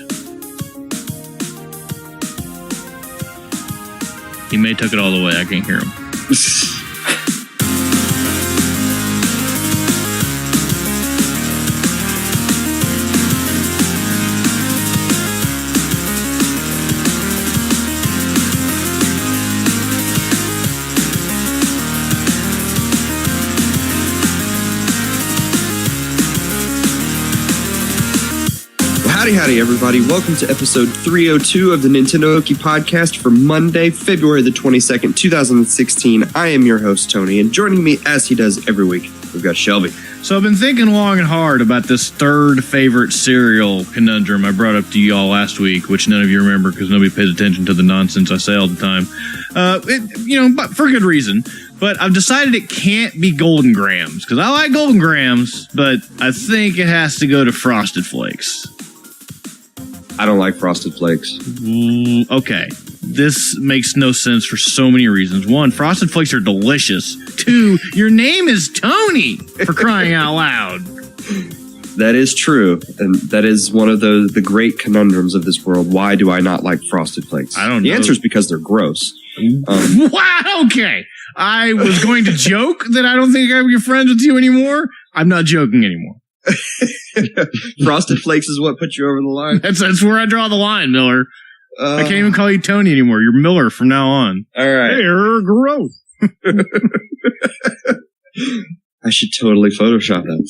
He may took it all the way. I can't hear him. Howdy, everybody. Welcome to episode 302 of the Nintendo Okie podcast for Monday, February the 22nd, 2016. I am your host, Tony, and joining me, as he does every week, we've got Shelby. So I've been thinking long and hard about this third favorite cereal conundrum I brought up to you all last week, which none of you remember because nobody pays attention to the nonsense I say all the time. But for good reason. But I've decided it can't be Golden Grahams, because I like Golden Grahams, but I think it has to go to Frosted Flakes. I don't like Frosted Flakes. Okay. This makes no sense for so many reasons. One, Frosted Flakes are delicious. Two, your name is Tony, for crying out loud. That is true, and that is one of the great conundrums of this world. Why do I not like Frosted Flakes? I don't know. The answer is because they're gross. Wow, okay. I was going to joke that I don't think I would be friends with you anymore. I'm not joking anymore. Frosted Flakes is what put you over the line. That's where I draw the line, Miller. I can't even call you Tony anymore. You're Miller from now on. All right. Hey, you're gross. I should totally Photoshop that.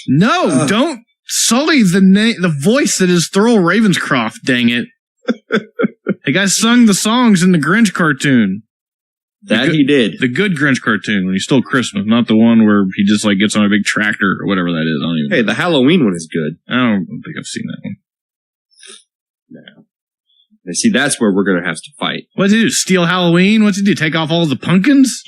No, don't sully the voice that is Thurl Ravenscroft, dang it. The guy sung the songs in the Grinch cartoon. He did. The good Grinch cartoon when he stole Christmas, not the one where he just like gets on a big tractor or whatever that is. I don't even know. The Halloween one is good. I don't think I've seen that one. No. See, that's where we're going to have to fight. What's he do? Steal Halloween? What's he do? Take off all the pumpkins?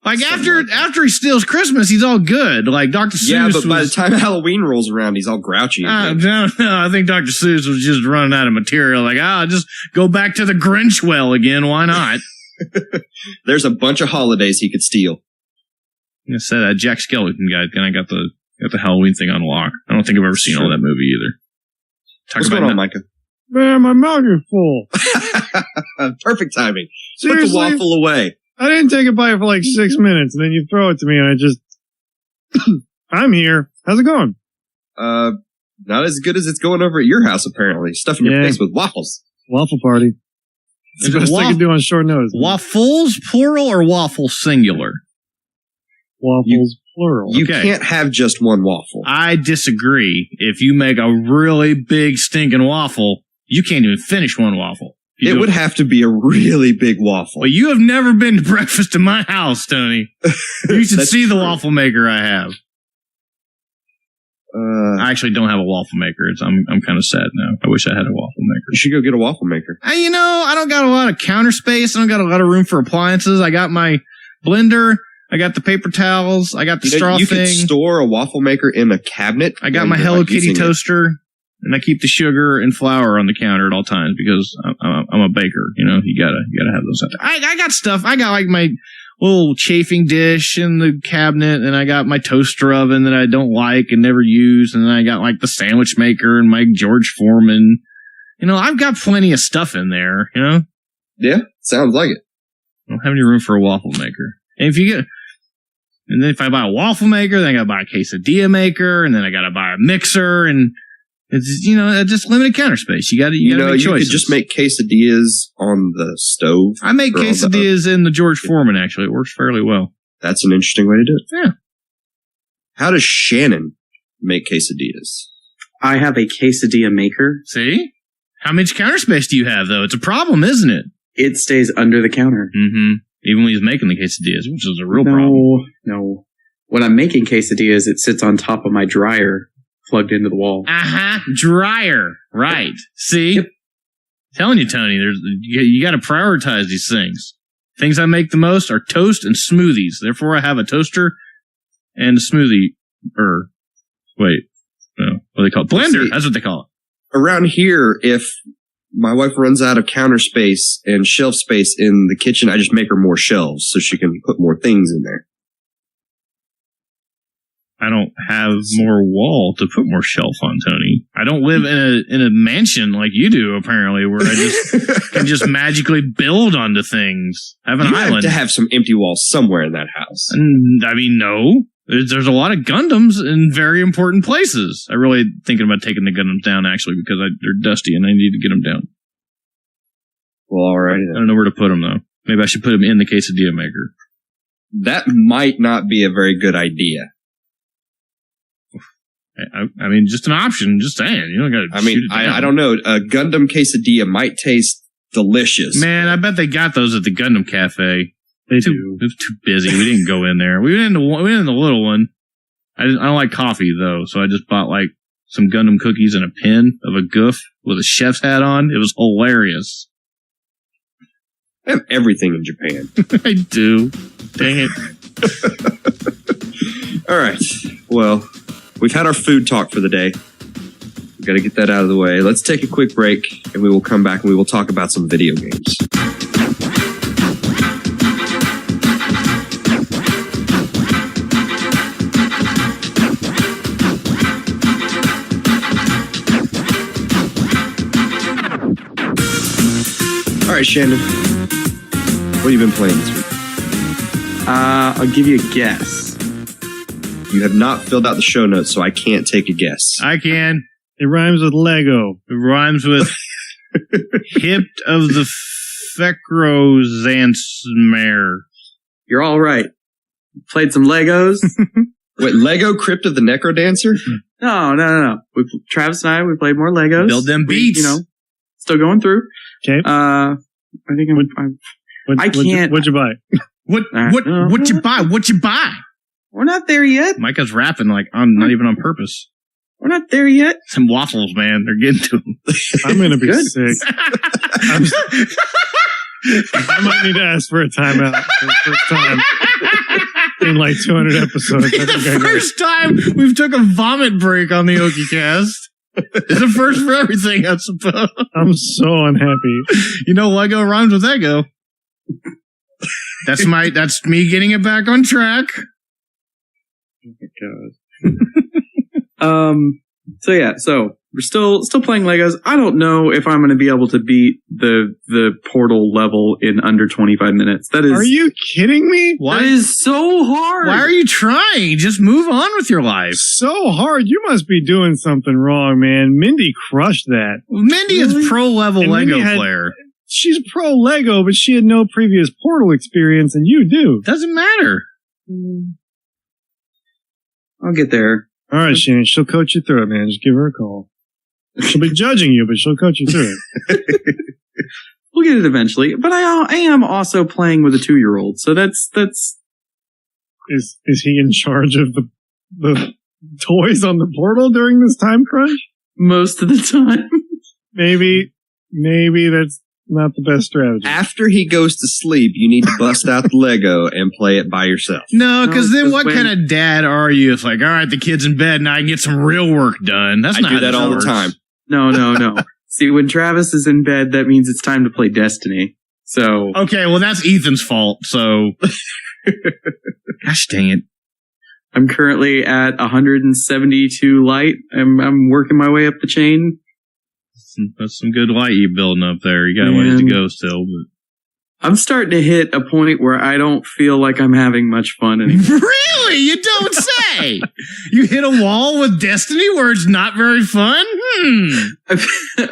Like after he steals Christmas, he's all good. Like Dr. Seuss. Yeah, but by the time Halloween rolls around, he's all grouchy. No, I think Dr. Seuss was just running out of material. Like, just go back to the Grinch well again. Why not? There's a bunch of holidays he could steal. I said that Jack Skellington guy kind of got the Halloween thing on lock. I don't think I've ever seen all that movie either. What's going on, Micah? Man, my mouth is full. Perfect timing. Seriously? Put the waffle away. I didn't take a bite for like 6 minutes, and then you throw it to me, and I just... I'm here. How's it going? Not as good as it's going over at your house, apparently. Stuffing your face with waffles. Waffle party. It's the best I can do on short notice. Waffles, plural, or waffle, singular? Waffles, plural. You can't have just one waffle. I disagree. If you make a really big stinking waffle, you can't even finish one waffle. It would have to be a really big waffle. Well, you have never been to breakfast in my house, Tony. You should see the waffle maker I have. I actually don't have a waffle maker. I'm kind of sad now. I wish I had a waffle maker. You should go get a waffle maker. I don't got a lot of counter space. I don't got a lot of room for appliances. I got my blender. I got the paper towels. I got the straw thing. You could store a waffle maker in a cabinet. I got my Hello Kitty toaster. And I keep the sugar and flour on the counter at all times because I'm a baker. You know, you gotta have those out there. I got stuff. I got like my little chafing dish in the cabinet, and I got my toaster oven that I don't like and never use, and then I got like the sandwich maker and my George Foreman. You know, I've got plenty of stuff in there. You know. Yeah, sounds like it. I don't have any room for a waffle maker. And then if I buy a waffle maker, then I gotta buy a quesadilla maker, and then I gotta buy a mixer and. It's, just limited counter space. You gotta make choices. You could just make quesadillas on the stove. I make quesadillas in the George Foreman, actually. It works fairly well. That's an interesting way to do it. Yeah. How does Shannon make quesadillas? I have a quesadilla maker. See? How much counter space do you have, though? It's a problem, isn't it? It stays under the counter. Mm-hmm. Even when he's making the quesadillas, which is a real problem. No. When I'm making quesadillas, it sits on top of my dryer. Plugged into the wall. Dryer. Right. See? Yep. Telling you, Tony, you got to prioritize these things. Things I make the most are toast and smoothies. Therefore, I have a toaster and a smoothie. What do they call it? Blender. That's what they call it. Around here, if my wife runs out of counter space and shelf space in the kitchen, I just make her more shelves so she can put more things in there. I don't have more wall to put more shelf on, Tony. I don't live in a mansion like you do, apparently, where I just can just magically build onto things. I have an island. You have to have some empty walls somewhere in that house. No. There's a lot of Gundams in very important places. I'm really thinking about taking the Gundams down, actually, because they're dusty and I need to get them down. Well, all right. I don't know where to put them, though. Maybe I should put them in the quesadilla maker. That might not be a very good idea. I mean, just an option. Just saying. You don't got to. I mean, I don't know. A Gundam quesadilla might taste delicious. Man, I bet they got those at the Gundam Cafe. They do. It was too busy. We didn't go in there. We went in the little one. I don't like coffee though, so I just bought like some Gundam cookies and a pin of a goof with a chef's hat on. It was hilarious. I have everything in Japan. I do. Dang it. All right. Well, we've had our food talk for the day. We've got to get that out of the way. Let's take a quick break, and we will come back and we will talk about some video games. All right, Shannon. What have you been playing this week? I'll give you a guess. You have not filled out the show notes, so I can't take a guess. I can. It rhymes with Lego. It rhymes with hipped of the Fecrozansmare. You're all right. Played some Legos. Wait, Lego Crypt of the Necrodancer? No. Travis and we played more Legos. Build them beats. Still going through. Okay. I think I can't. What'd you buy? What you buy? What you buy? We're not there yet. Micah's rapping like not even on purpose. We're not there yet. Some waffles, man. They're getting to him. I'm going to be sick. I might need to ask for a timeout for the first time in like 200 episodes. First time we've took a vomit break on the OkiCast. It's a first for everything, I suppose. I'm so unhappy. You know, Lego rhymes with ego. That's me getting it back on track. Oh my god. So we're still playing Legos. I don't know if I'm going to be able to beat the Portal level in under 25 minutes. That is. Are you kidding me? That is so hard. Why are you trying? Just move on with your life. So hard. You must be doing something wrong, man. Mindy crushed that. Well, Mindy is pro level Lego player. She's pro Lego, but she had no previous Portal experience, and you do. Doesn't matter. I'll get there. All right, Shannon. She'll coach you through it, man. Just give her a call. She'll be judging you, but she'll coach you through it. We'll get it eventually. But I am also playing with a 2-year-old, so that's. Is he in charge of the toys on the Portal during this time crunch? Most of the time. Maybe that's not the best strategy. After he goes to sleep, you need to bust out the Lego and play it by yourself. No, because then what kind of dad are you? It's like, all right, the kid's in bed, now I can get some real work done. That's not I do that all the time. No. See, when Travis is in bed, that means it's time to play Destiny. So okay, well that's Ethan's fault. So, gosh dang it! I'm currently at 172 light. I'm working my way up the chain. That's some good light you building up there. You got ways to go still. But I'm starting to hit a point where I don't feel like I'm having much fun anymore. Really? You don't say. You hit a wall with Destiny where it's not very fun? I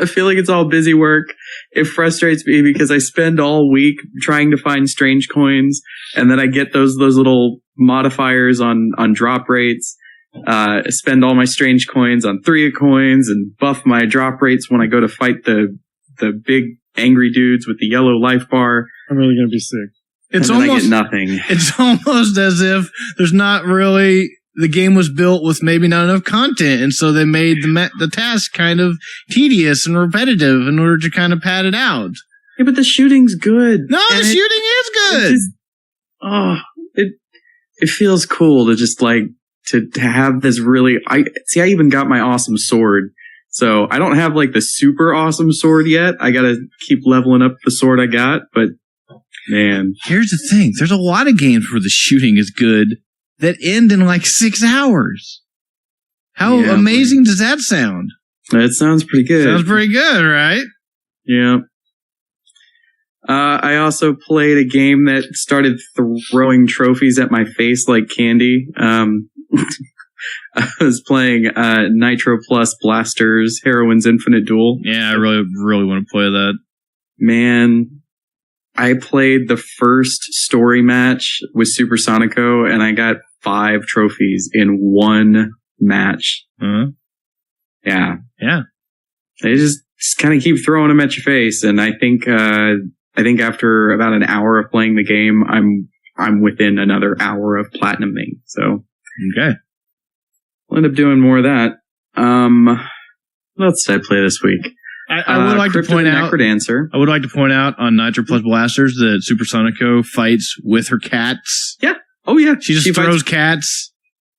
feel like it's all busy work. It frustrates me because I spend all week trying to find strange coins, and then I get those little modifiers on drop rates. Spend all my strange coins on 3 coins and buff my drop rates when I go to fight the big angry dudes with the yellow life bar. I'm really going to be sick. It's and almost I get nothing. It's almost as if there's not really, the game was built with maybe not enough content, and so they made the task kind of tedious and repetitive in order to kind of pad it out. Yeah, but the shooting's good. No, the shooting is good. It feels cool to just like to have this really. I even got my awesome sword. So I don't have like the super awesome sword yet. I gotta keep leveling up the sword I got, but man. Here's the thing. There's a lot of games where the shooting is good that end in like 6 hours. How amazing does that sound? That sounds pretty good. Sounds pretty good, right? Yeah. I also played a game that started throwing trophies at my face like candy. I was playing Nitro Plus Blasters, Heroine's Infinite Duel. Yeah, I really, really want to play that. Man, I played the first story match with Super Sonico, and I got 5 trophies in one match. Yeah. Yeah. They just kind of keep throwing them at your face, and I think after about an hour of playing the game, I'm within another hour of platinuming. So okay, we'll end up doing more of that. What else did I play this week? I would like to point out. Necrodancer. I would like to point out on Nitro Plus Blasters that Supersonico fights with her cats. Yeah. Oh yeah. She just throws cats.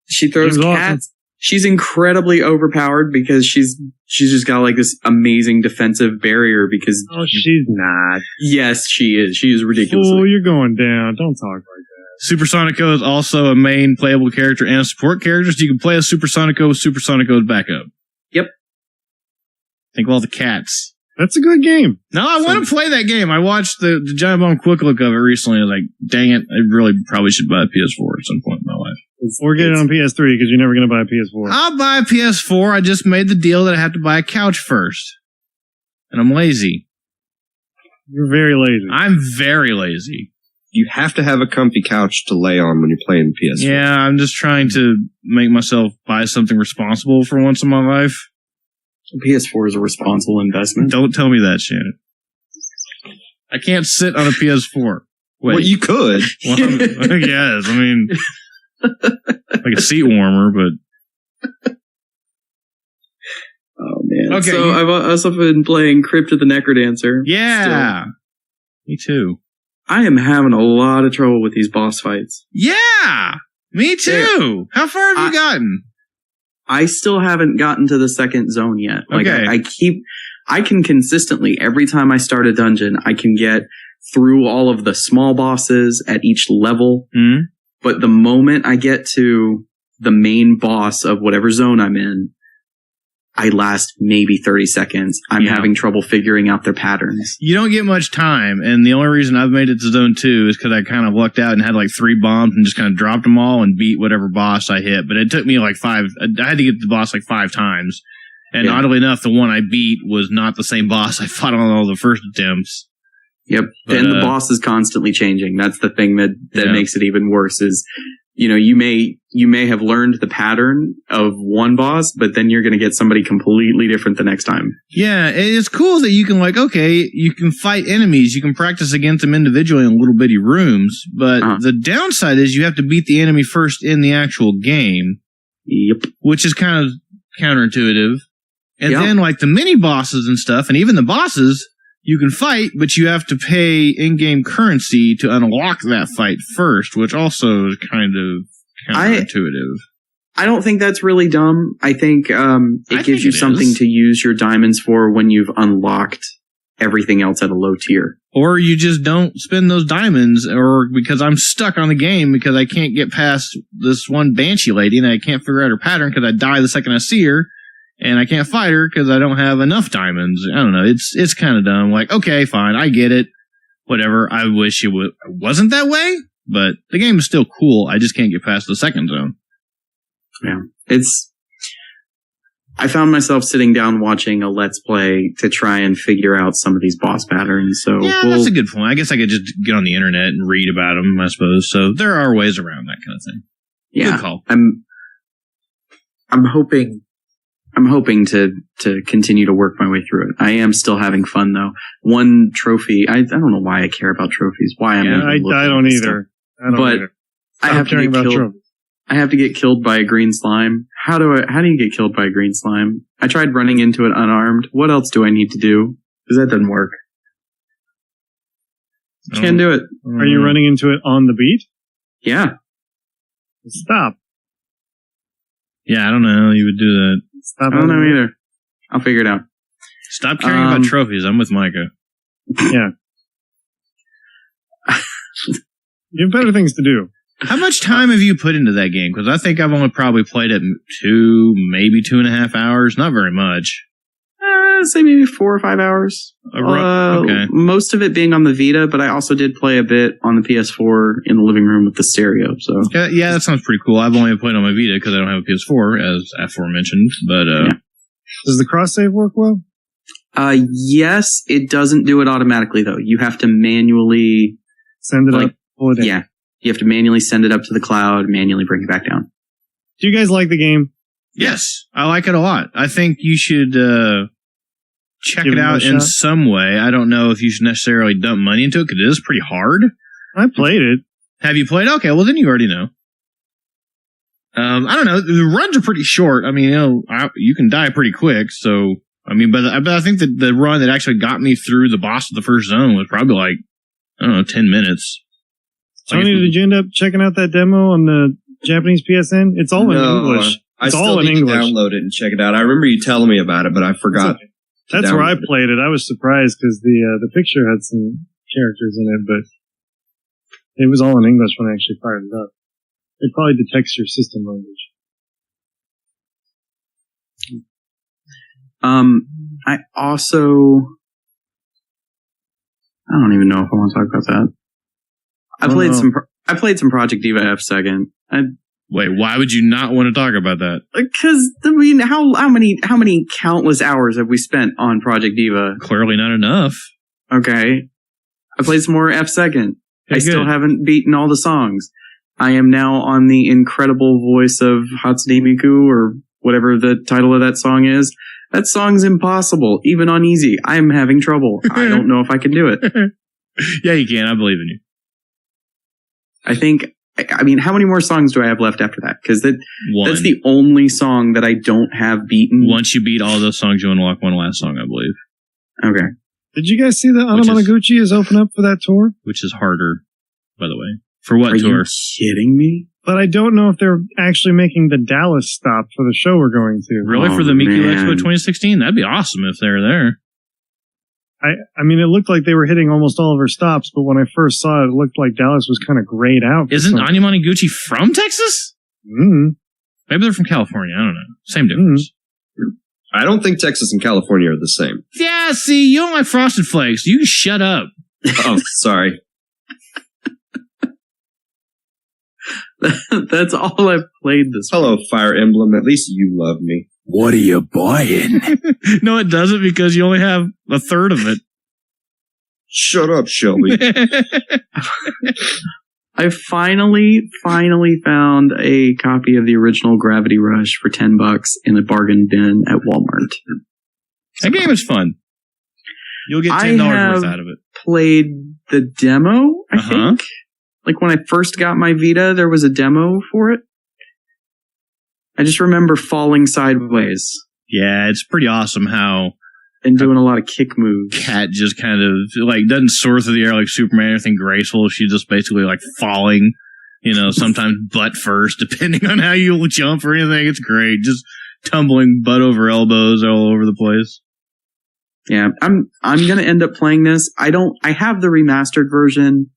She throws cats. Awesome. She's incredibly overpowered because she's just got like this amazing defensive barrier because she's not. Yes, she is. She is ridiculous. Oh, you're going down. Don't talk like that. Supersonico is also a main playable character and a support character, so you can play as Supersonico with Supersonico's backup. Yep. Think of all the cats. That's a good game. No, I want to play that game. I watched the Giant Bomb quick look of it recently. I was like, dang it, I really probably should buy a PS4 at some point in my life. Or get it on PS3 because you're never going to buy a PS4. I'll buy a PS4. I just made the deal that I have to buy a couch first. And I'm lazy. You're very lazy. I'm very lazy. You have to have a comfy couch to lay on when you're playing PS4. Yeah, I'm just trying to make myself buy something responsible for once in my life. PS4 is a responsible investment. Don't tell me that, Shannon. I can't sit on a PS4. Wait. Well, you could. Well, I guess. I mean, like a seat warmer, but... Oh, man. Okay. So I've also been playing Crypt of the Necrodancer. Yeah. Still. Me too. I am having a lot of trouble with these boss fights. Yeah! Me too! How far have you gotten? I still haven't gotten to the second zone yet. Like Okay. I can consistently, every time I start a dungeon, I can get through all of the small bosses at each level. Mm-hmm. But the moment I get to the main boss of whatever zone I'm in, I last maybe 30 seconds. I'm having trouble figuring out their patterns. You don't get much time, and the only reason I've made it to zone 2 is because I kind of lucked out and had like 3 bombs and just kind of dropped them all and beat whatever boss I hit. But it took me like 5. I had to get the boss like 5 times. And oddly enough, the one I beat was not the same boss I fought on all the first attempts. Yep. But, and the boss is constantly changing. That's the thing that makes it even worse is, you know, you may have learned the pattern of one boss, but then you're going to get somebody completely different the next time. Yeah, it's cool that you can you can fight enemies. You can practice against them individually in little bitty rooms, but the downside is you have to beat the enemy first in the actual game. Yep. Which is kind of counterintuitive. And then like the mini bosses and stuff, and even the bosses, you can fight, but you have to pay in-game currency to unlock that fight first, which also is kind of counterintuitive. I don't think that's really dumb. I think it gives you something to use your diamonds for when you've unlocked everything else at a low tier. Or you just don't spend those diamonds, or because I'm stuck on the game because I can't get past this one Banshee lady and I can't figure out her pattern because I die the second I see her. And I can't fight her because I don't have enough diamonds. I don't know. It's kind of dumb. Like, okay, fine. I get it. Whatever. I wish it wasn't that way, but the game is still cool. I just can't get past the second zone. Yeah. I found myself sitting down watching a Let's Play to try and figure out some of these boss patterns. So yeah, that's a good point. I guess I could just get on the internet and read about them, I suppose. So there are ways around that kind of thing. Yeah. Good call. I'm hoping to continue to work my way through it. I am still having fun though. One trophy, I don't know why I care about trophies. Why I'm I don't either. I have to get killed. I have to get killed by a green slime. How do you get killed by a green slime? I tried running into it unarmed. What else do I need to do? Because that doesn't work. Can't do it. Are you running into it on the beat? Yeah. Stop. Yeah, I don't know how you would do that. I don't know either. I'll figure it out. Stop caring about trophies. I'm with Micah. Yeah. You have better things to do. How much time have you put into that game? Because I think I've only probably played it 2, maybe 2.5 hours. Not very much. Say maybe 4 or 5 hours. Okay. Most of it being on the Vita, but I also did play a bit on the PS4 in the living room with the stereo. So yeah, that sounds pretty cool. I've only played on my Vita because I don't have a PS4, as aforementioned. But does the cross save work well? Yes, it doesn't do it automatically though. You have to manually send it up. Yeah, you have to manually send it up to the cloud, manually bring it back down. Do you guys like the game? Yes, I like it a lot. I think you should check Give it it a out in shot. some way. I don't know if you should necessarily dump money into it because it is pretty hard. I played it. Have you played? Okay, well then you already know. I don't know. The runs are pretty short. I mean, you can die pretty quick. So, I mean, but I think that the run that actually got me through the boss of the first zone was probably like, I don't know, 10 minutes. Tony, did you end up checking out that demo on the Japanese PSN? It's all in English. I It's still all in need English. to download it and check it out. I remember you telling me about it, but I forgot. That's where I download it. played it. I was surprised because the picture had some characters in it, but it was all in English when I actually fired it up. It probably detects your system language. I also, I don't even know if I want to talk about that. I played some Project Diva F2nd. Wait, why would you not want to talk about that? Because I mean, how many countless hours have we spent on Project Diva? Clearly not enough. Okay, I played some more F2nd. I good. still haven't beaten all the songs. I am now on the incredible voice of Hatsune Miku, or whatever the title of that song is. That song's impossible, even on easy. I am having trouble. I don't know if I can do it. Yeah, you can. I believe in you. I mean, how many more songs do I have left after that? Because that's the only song that I don't have beaten. Once you beat all those songs, you unlock one last song, I believe. Okay. Did you guys see that Anamanaguchi is open up for that tour? Which is harder, by the way. For what Are tour? you kidding me? But I don't know if they're actually making the Dallas stop for the show we're going to. Really? For the Miku Expo 2016? That'd be awesome if they were there. I mean, it looked like they were hitting almost all of her stops, but when I first saw it, it looked like Dallas was kind of grayed out. Isn't Anamanaguchi from Texas? Mm. Maybe they're from California. I don't know. Same difference. I don't think Texas and California are the same. Yeah, see, you don't like Frosted Flakes. You can shut up. Oh, sorry. That's all I've played this Hello, Fire Emblem. At least you love me. What are you buying? No, it doesn't because you only have a third of it. Shut up, Shelby. I finally found a copy of the original Gravity Rush for $10 in a bargain bin at Walmart. That game is fun. You'll get $10 worth out of it. Played the demo, I think. Like when I first got my Vita, there was a demo for it. I just remember falling sideways. Yeah, it's pretty awesome how... And doing a lot of kick moves. Cat just kind of, like, doesn't soar through the air like Superman or anything graceful. She's just basically, like, falling, sometimes butt first, depending on how you jump or anything. It's great. Just tumbling butt over elbows all over the place. Yeah, I'm gonna end up playing this. I have the remastered version.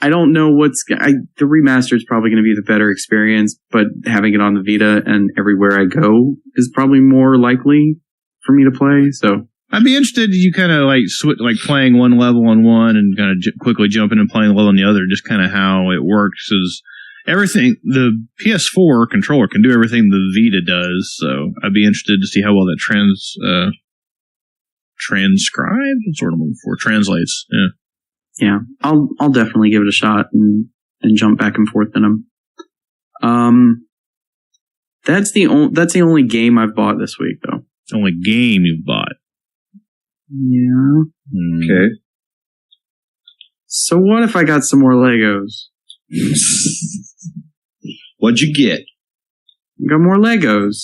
I don't know the remastered is probably going to be the better experience, but having it on the Vita and everywhere I go is probably more likely for me to play. So I'd be interested. You kind of like playing one level on one and kind of quickly jumping and playing a level on the other. Just kind of how it works is everything. The PS4 controller can do everything the Vita does. So I'd be interested to see how well that transcribes. That's what I'm looking for. Translates. Yeah. Yeah, I'll definitely give it a shot and jump back and forth in them. That's the only game I've bought this week, though. Only game you've bought. Yeah. Okay. So what if I got some more Legos? What'd you get? Got more Legos.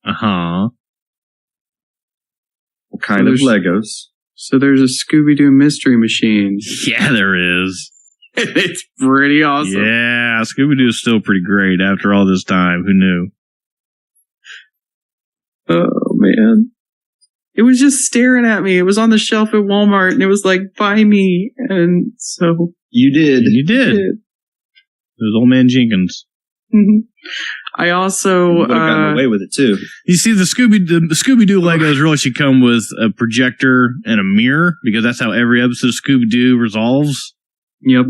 Uh-huh. What kind of Legos? So there's a Scooby-Doo mystery machine. Yeah, there is. It's pretty awesome. Yeah, Scooby-Doo is still pretty great after all this time. Who knew? Oh, man. It was just staring at me. It was on the shelf at Walmart, and it was like, buy me. And so... You did. You did. It was Old Man Jenkins. I also... You would have gotten away with it, too. You see, the Scooby-Doo Legos really should come with a projector and a mirror, because that's how every episode of Scooby-Doo resolves. Yep.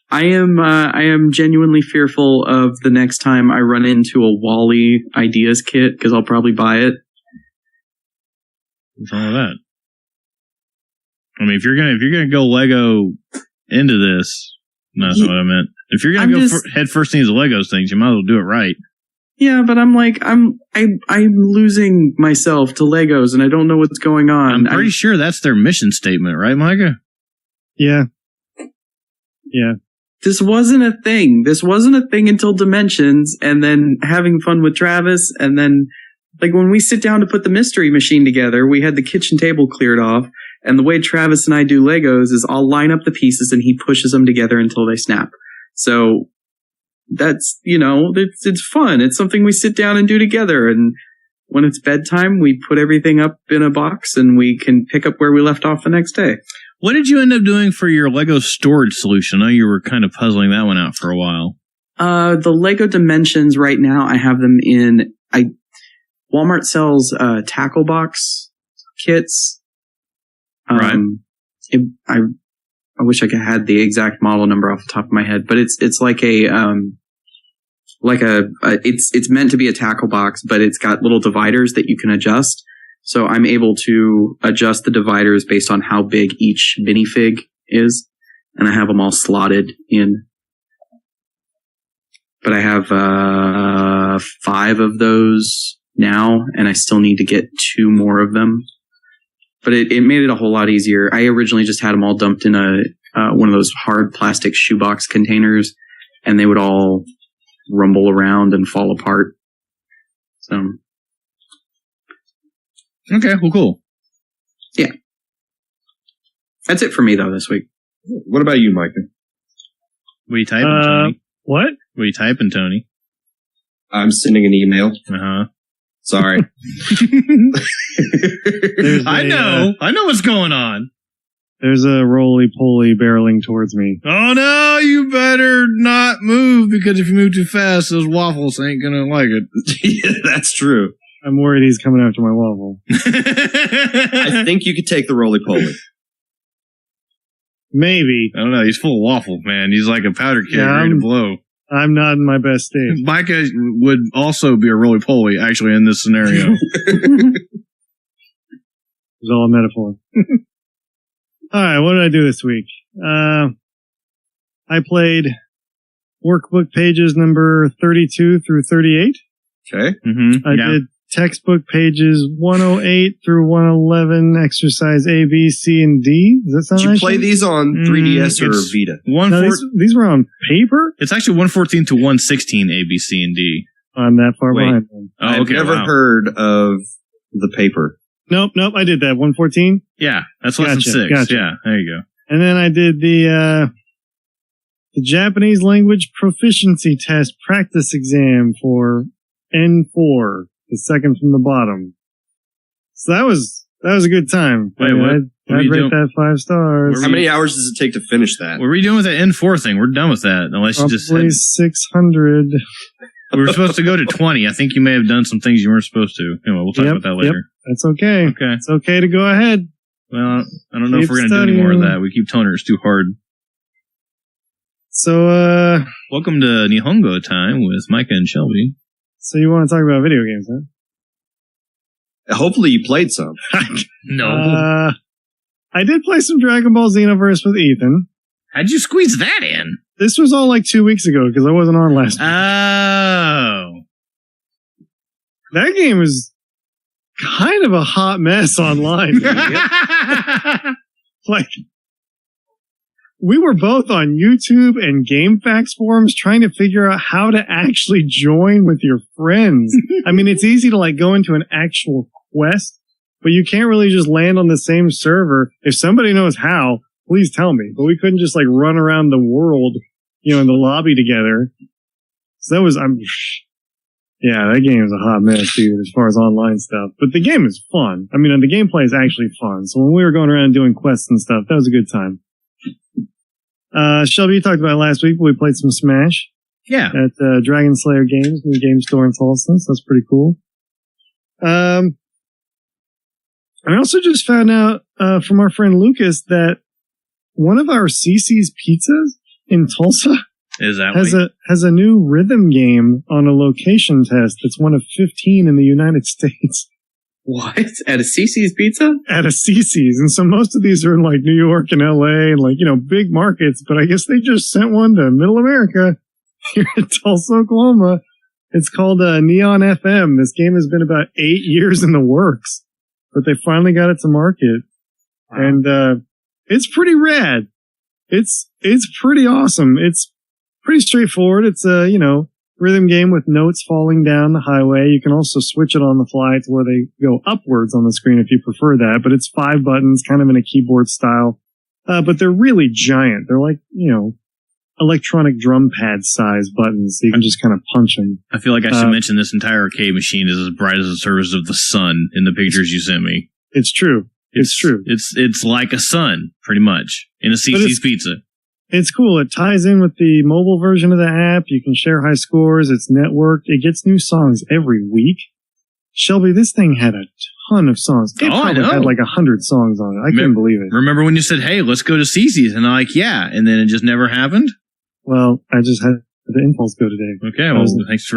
I am genuinely fearful of the next time I run into a Wall-E ideas kit, because I'll probably buy it. What's wrong with that? I mean, if you're gonna go Lego into this, no, that's not what I meant. If you're gonna head first into the Legos things, you might as well do it right. Yeah, but I'm like, I'm losing myself to Legos and I don't know what's going on. I'm pretty sure that's their mission statement, right, Micah? Yeah. Yeah. This wasn't a thing. This wasn't a thing until Dimensions, and then having fun with Travis, and then like when we sit down to put the mystery machine together, we had the kitchen table cleared off, and the way Travis and I do Legos is I'll line up the pieces and he pushes them together until they snap. So that's, it's fun. It's something we sit down and do together. And when it's bedtime, we put everything up in a box and we can pick up where we left off the next day. What did you end up doing for your Lego storage solution? I know you were kind of puzzling that one out for a while. The Lego Dimensions right now, I have them in, Walmart sells tackle box kits. Right. I wish I had the exact model number off the top of my head, but it's like it's meant to be a tackle box, but it's got little dividers that you can adjust. So I'm able to adjust the dividers based on how big each minifig is, and I have them all slotted in. But I have 5 of those now, and I still need to get 2 more of them. But it made it a whole lot easier. I originally just had them all dumped in one of those hard plastic shoebox containers, and they would all rumble around and fall apart. So. Okay, well, cool. Yeah. That's it for me, though, this week. What about you, Micah? What are you typing, Tony? What? What are you typing, Tony? I'm sending an email. Uh-huh. Sorry. I know what's going on. There's a roly-poly barreling towards me. Oh, no, you better not move, because if you move too fast, those waffles ain't gonna like it. Yeah, that's true. I'm worried he's coming after my waffle. I think you could take the roly-poly. Maybe. I don't know. He's full of waffle, man. He's like a powder keg ready to blow. I'm not in my best state. Micah would also be a roly-poly, actually, in this scenario. It's all a metaphor. All right, what did I do this week? I played workbook pages number 32 through 38. Okay. Mm-hmm. I did textbook pages 108 through 111, exercise A, B, C, and D. Does that sound right? Did you play these on 3DS or Vita? These were on paper? It's actually 114 to 116 A, B, C, and D. I'm that far behind them. I've never heard of the paper. Nope, I did that. 114? Yeah, that's lesson 6. Gotcha. Yeah, there you go. And then I did the Japanese language proficiency test practice exam for N4, the second from the bottom. So that was a good time. Wait, I'd rate that 5 stars. How many hours does it take to finish that? What are we doing with that N4 thing? We're done with that, unless you just Probably 600. We were supposed to go to 20. I think you may have done some things you weren't supposed to. Anyway, we'll talk about that later. Yep, that's okay. Okay. It's okay to go ahead. Well, I don't know if we're going to do any more of that. We keep telling her it's too hard. So, welcome to Nihongo time with Micah and Shelby. So you want to talk about video games, huh? Hopefully you played some. No. I did play some Dragon Ball Xenoverse with Ethan. How'd you squeeze that in? This was all like 2 weeks ago because I wasn't on last week. Oh. That game was kind of a hot mess online. Like, we were both on YouTube and GameFAQs forums trying to figure out how to actually join with your friends. I mean, it's easy to like go into an actual quest, but you can't really just land on the same server. If somebody knows how, please tell me. But we couldn't just like run around the world, in the lobby together. So that was, yeah, that game is a hot mess, dude, as far as online stuff. But the game is fun. I mean, the gameplay is actually fun. So when we were going around doing quests and stuff, that was a good time. Shelby, you talked about it last week, but we played some Smash. Yeah. At Dragon Slayer Games, new game store in Tulsa. So that's pretty cool. I also just found out from our friend Lucas that one of our CC's pizzas in Tulsa has a new rhythm game on a location test that's one of 15 in the United States. What? At a CC's Pizza? At a CC's. And so most of these are in like New York and LA and like, big markets, but I guess they just sent one to Middle America here in Tulsa, Oklahoma. It's called Neon FM. This game has been about 8 years in the works, but they finally got it to market. Wow. And it's pretty rad. It's pretty awesome. It's pretty straightforward. It's a, rhythm game with notes falling down the highway. You can also switch it on the fly to where they go upwards on the screen if you prefer that, but it's 5 buttons, kind of in a keyboard style. But they're really giant. They're like, electronic drum pad size buttons. So you can just kind of punch them. I feel like I should mention this entire arcade machine is as bright as the surface of the sun in the pictures you sent me. It's true. It's true. It's like a sun, pretty much, in a CC's Pizza. It's cool. It ties in with the mobile version of the app. You can share high scores. It's networked. It gets new songs every week. Shelby, this thing had a ton of songs. It probably had like 100 songs on it. I couldn't believe it. Remember when you said, hey, let's go to CC's? And I'm like, yeah. And then it just never happened? Well, I just had the impulse go today. Okay, well, thanks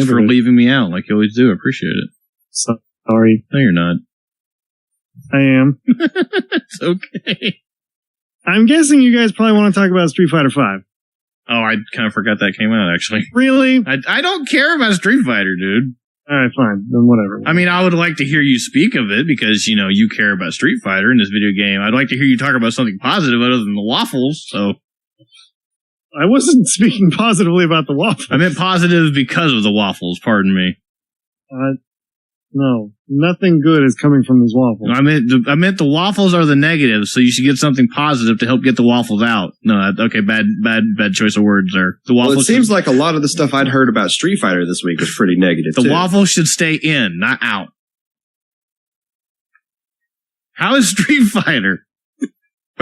for leaving me out like you always do. I appreciate it. Sorry. No, you're not. I am. It's okay. I'm guessing you guys probably want to talk about Street Fighter V. Oh, I kind of forgot that came out, actually. Really? I don't care about Street Fighter, dude. All right, fine. Then whatever. I mean, I would like to hear you speak of it because, you care about Street Fighter in this video game. I'd like to hear you talk about something positive other than the waffles, so... I wasn't speaking positively about the waffles. I meant positive because of the waffles, pardon me. No, nothing good is coming from these waffles. I meant the waffles are the negative, so you should get something positive to help get the waffles out. No, okay, bad choice of words there. The waffles. Well, it seems like a lot of the stuff I'd heard about Street Fighter this week was pretty negative. The waffles should stay in, not out. How is Street Fighter?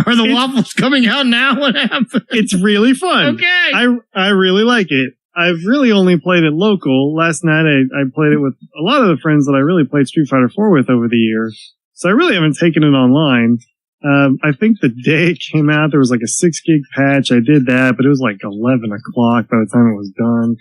Are the waffles coming out now? What happened? It's really fun. Okay. I really like it. I've really only played it local. Last night I played it with a lot of the friends that I really played Street Fighter 4 with over the years. So I really haven't taken it online. I think the day it came out, there was like a 6 gig patch. I did that, but it was like 11 o'clock by the time it was done.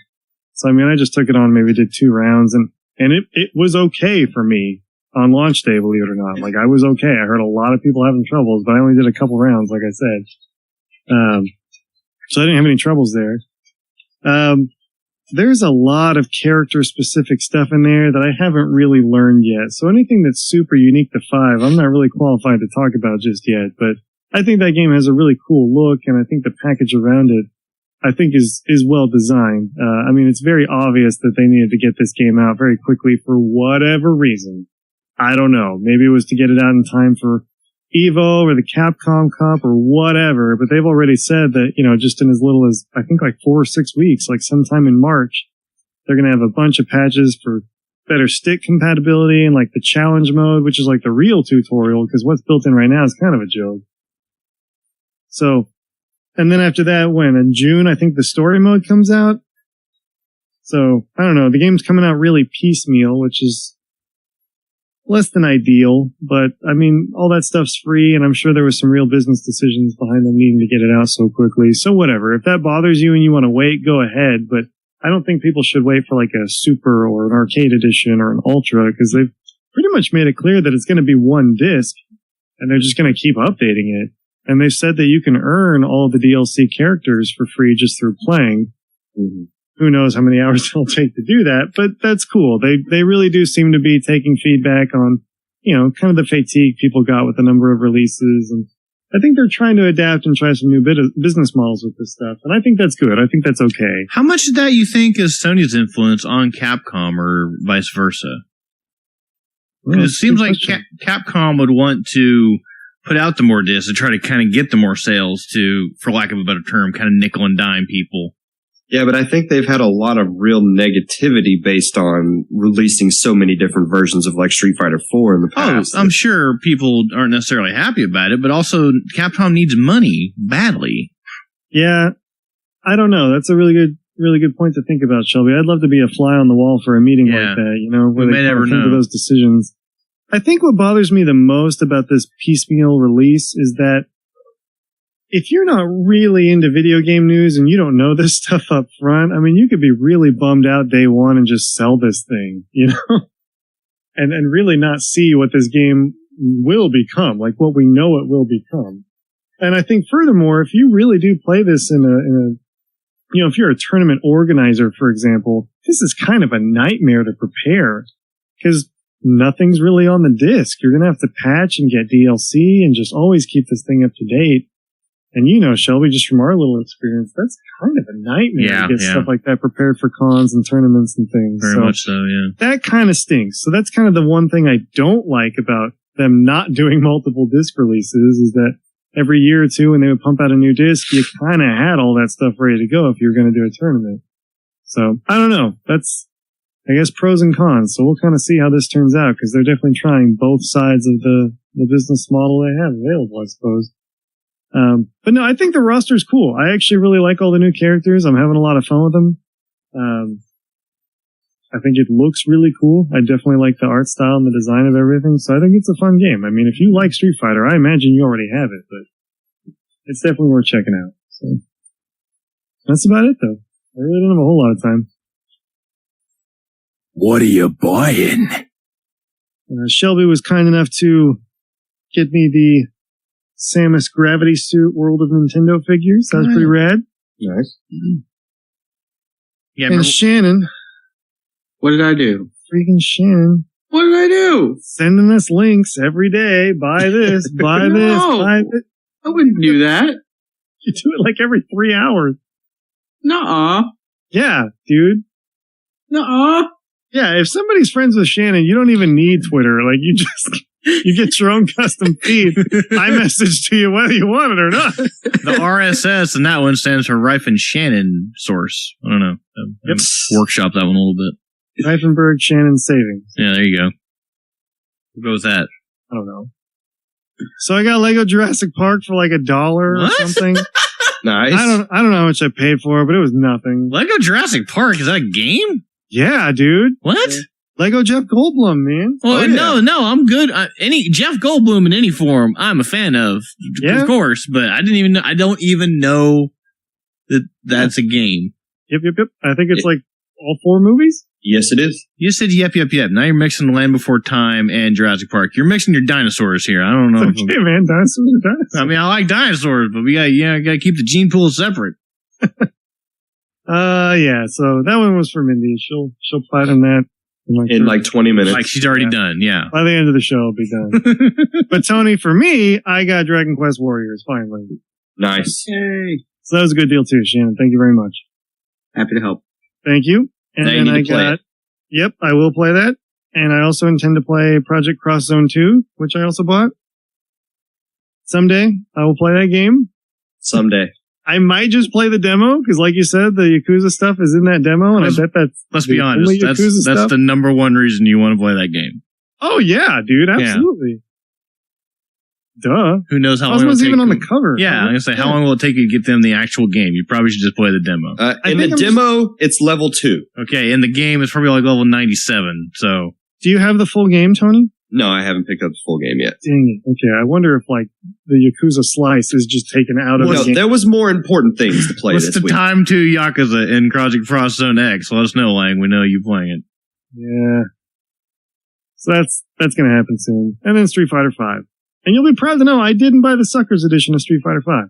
So I mean, I just took it on, maybe did 2 rounds and it was okay for me on launch day, believe it or not. Like I was okay. I heard a lot of people having troubles, but I only did a couple rounds, like I said. So I didn't have any troubles there. There's a lot of character specific stuff in there that I haven't really learned yet. So anything that's super unique to 5, I'm not really qualified to talk about just yet, but I think that game has a really cool look and I think the package around it, I think is well designed. I mean, it's very obvious that they needed to get this game out very quickly for whatever reason. I don't know. Maybe it was to get it out in time for Evo or the Capcom Cup or whatever, but they've already said that, just in as little as, I think like 4 or 6 weeks, like sometime in March, they're going to have a bunch of patches for better stick compatibility and like the challenge mode, which is like the real tutorial, because what's built in right now is kind of a joke. So, and then after that, in June, I think the story mode comes out. So, I don't know, the game's coming out really piecemeal, which is less than ideal, but I mean, all that stuff's free, and I'm sure there was some real business decisions behind them needing to get it out so quickly. So whatever. If that bothers you and you want to wait, go ahead, but I don't think people should wait for like a super or an arcade edition or an ultra, because they've pretty much made it clear that it's going to be one disc, and they're just going to keep updating it. And they've said that you can earn all of the DLC characters for free just through playing. Mm-hmm. Who knows how many hours it'll take to do that, but that's cool. They really do seem to be taking feedback on, kind of the fatigue people got with the number of releases. And I think they're trying to adapt and try some new business models with this stuff. And I think that's good. I think that's okay. How much of that you think is Sony's influence on Capcom or vice versa? Well, it seems like Capcom would want to put out the more discs to try to kind of get the more sales to, for lack of a better term, kind of nickel and dime people. Yeah, but I think they've had a lot of real negativity based on releasing so many different versions of like Street Fighter 4 in the past. Oh, I'm sure people aren't necessarily happy about it, but also Capcom needs money badly. Yeah, I don't know. That's a really good point to think about, Shelby. I'd love to be a fly on the wall for a meeting like that, where they never think of those decisions. I think what bothers me the most about this piecemeal release is that if you're not really into video game news and you don't know this stuff up front, I mean, you could be really bummed out day one and just sell this thing, and really not see what this game will become, like what we know it will become. And I think furthermore, if you really do play this in a if you're a tournament organizer, for example, this is kind of a nightmare to prepare because nothing's really on the disc. You're going to have to patch and get DLC and just always keep this thing up to date. And Shelby, just from our little experience, that's kind of a nightmare to get stuff like that prepared for cons and tournaments and things. Very much so, yeah. That kind of stinks. So that's kind of the one thing I don't like about them not doing multiple disc releases is that every year or two when they would pump out a new disc, you kind of had all that stuff ready to go if you were going to do a tournament. So I don't know. That's, I guess, pros and cons. So we'll kind of see how this turns out because they're definitely trying both sides of the business model they have available, I suppose. But no, I think the roster is cool. I actually really like all the new characters. I'm having a lot of fun with them. I think it looks really cool. I definitely like the art style and the design of everything. So I think it's a fun game. I mean, if you like Street Fighter, I imagine you already have it, but it's definitely worth checking out. So that's about it though. I really don't have a whole lot of time. What are you buying? Shelby was kind enough to get me the Samus Gravity Suit World of Nintendo figures. That was pretty rad. Nice. Yeah, and Shannon. What did I do? Freaking Shannon. What did I do? Sending us links every day. Buy this, buy this, buy this. I wouldn't do that. You do it like every 3 hours. Nuh-uh. Yeah, dude. Nuh-uh. Yeah, if somebody's friends with Shannon, you don't even need Twitter. Like, you get your own custom feed. I message to you whether you want it or not. The RSS and that one stands for Rife and Shannon Source. I don't know. Yep. Workshop that one a little bit. Reifenberg Shannon Savings. Yeah, there you go. We'll go with that. I don't know. So I got Lego Jurassic Park for like $1 or something. Nice. I don't know how much I paid for it, but it was nothing. Lego Jurassic Park, is that a game? Yeah, dude. What? Lego Jeff Goldblum, man. Well, no, I'm good. Any Jeff Goldblum in any form, I'm a fan of Yeah. course. But I don't even know that that's a game. Yep. I think it's like all 4 movies. Yes, it is. You said yep. Now you're mixing Land Before Time and Jurassic Park. You're mixing your dinosaurs here. I don't know. It's okay, man. Dinosaurs are dinosaurs. I mean, I like dinosaurs, but we gotta keep the gene pool separate. Yeah. So that one was for Mindy. She'll platinum that in like 20 minutes. Like she's already done. Yeah. By the end of the show, it'll be done. But Tony, for me, I got Dragon Quest Warriors finally. Nice. Yay. So that was a good deal too, Shannon. Thank you very much. Happy to help. Thank you. And Now you then need to play it. Yep, I will play that. And I also intend to play Project Cross Zone 2, which I also bought. Someday, I will play that game. Someday. I might just play the demo, because like you said, the Yakuza stuff is in that demo, and I bet that's Let's be honest. only That's Yakuza stuff. the number one reason you want to play that game. Oh, yeah, dude, absolutely. Duh. Who knows how long it'll Cosmo's take even on you- the cover. Yeah, I'm gonna say, how long will it take you to get them the actual game? You probably should just play the demo. In the demo, it's level 2. Okay, in the game, it's probably like level 97. So, Do you have the full game, Tony? No, I haven't picked up the full game yet. Dang it. Okay, I wonder if, like, the Yakuza slice is just taken out of No, the game. there was more important things to play what's this the week. time to Yakuza in Project Frost Zone X? Let us know, Lang. We know you playing it. Yeah. So that's gonna happen soon. And then Street Fighter 5. And you'll be proud to know I didn't buy the Suckers edition of Street Fighter 5.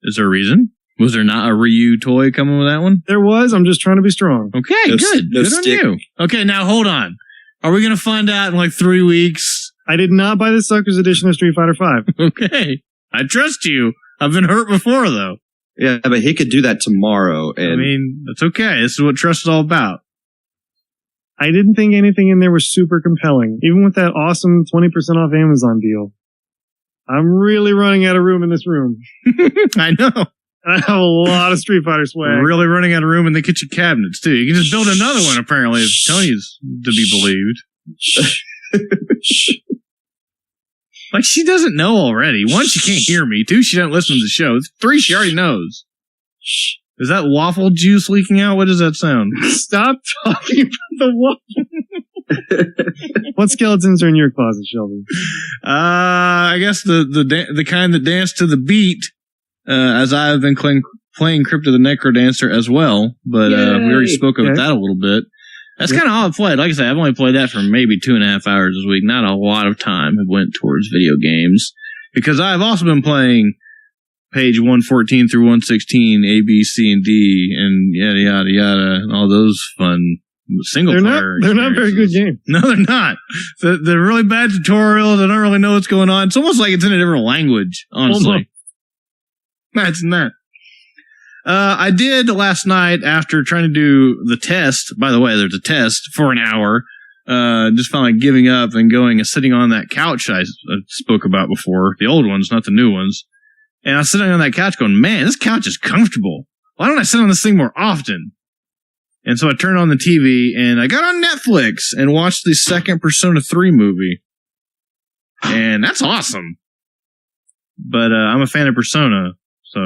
Is there a reason? Was there not a Ryu toy coming with that one? There was. I'm just trying to be strong. Okay, No good. no Good on stick. you. Okay, now hold on. Are we going to find out in like 3 weeks? I did not buy the Suckers edition of Street Fighter 5. Okay. I trust you. I've been hurt before, though. Yeah, but he could do that tomorrow. And I mean, that's okay. This is what trust is all about. I didn't think anything in there was super compelling. Even with that awesome 20% off Amazon deal. I'm really running out of room in this room. I know. I have a lot of Street Fighter swag. We're really running out of room in the kitchen cabinets, too. You can just build another one, apparently, if Tony's to be believed. Like, she doesn't know already. 1, she can't hear me. 2, she doesn't listen to the show. 3, she already knows. Is that waffle juice leaking out? What does that sound? Stop talking about the waffle. What skeletons are in your closet, Shelby? I guess the kind that dance to the beat, as I have been playing Crypto the Necrodancer as well, but we already spoke about that a little bit. That's kind of all I've played. Like I said, I've only played that for maybe 2.5 hours this week. Not a lot of time have went towards video games, because I've also been playing page 114 through 116, A, B, C, and D, and yada, yada, yada, and all those fun single-player They're not very good games. No, they're not. They're really bad tutorials. I don't really know what's going on. It's almost like it's in a different language, honestly. Imagine that. I did last night after trying to do the test. By the way, there's a test for an hour. Just finally giving up and going and sitting on that couch I spoke about before. The old ones, not the new ones. And I was sitting on that couch going, man, this couch is comfortable. Why don't I sit on this thing more often? And so I turned on the TV and I got on Netflix and watched the second Persona 3 movie. And that's awesome. But I'm a fan of Persona, so,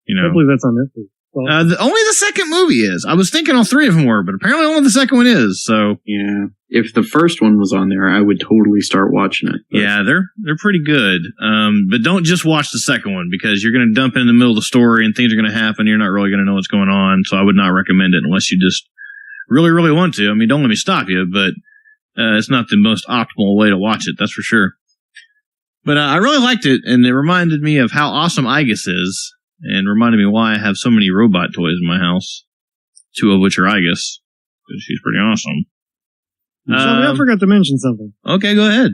you know. I believe that's on Netflix. Only the second movie is. I was thinking all three of them were, but apparently only the second one is, so. Yeah. If the first one was on there, I would totally start watching it. But. Yeah, they're pretty good. But don't just watch the second one, because you're going to dump in the middle of the story and things are going to happen. You're not really going to know what's going on, so I would not recommend it unless you just really, really want to. I mean, don't let me stop you, but it's not the most optimal way to watch it, that's for sure. But I really liked it, and it reminded me of how awesome Igus is. And reminded me why I have so many robot toys in my house. 2 of which are Igus. Because she's pretty awesome. I forgot to mention something. Okay, go ahead.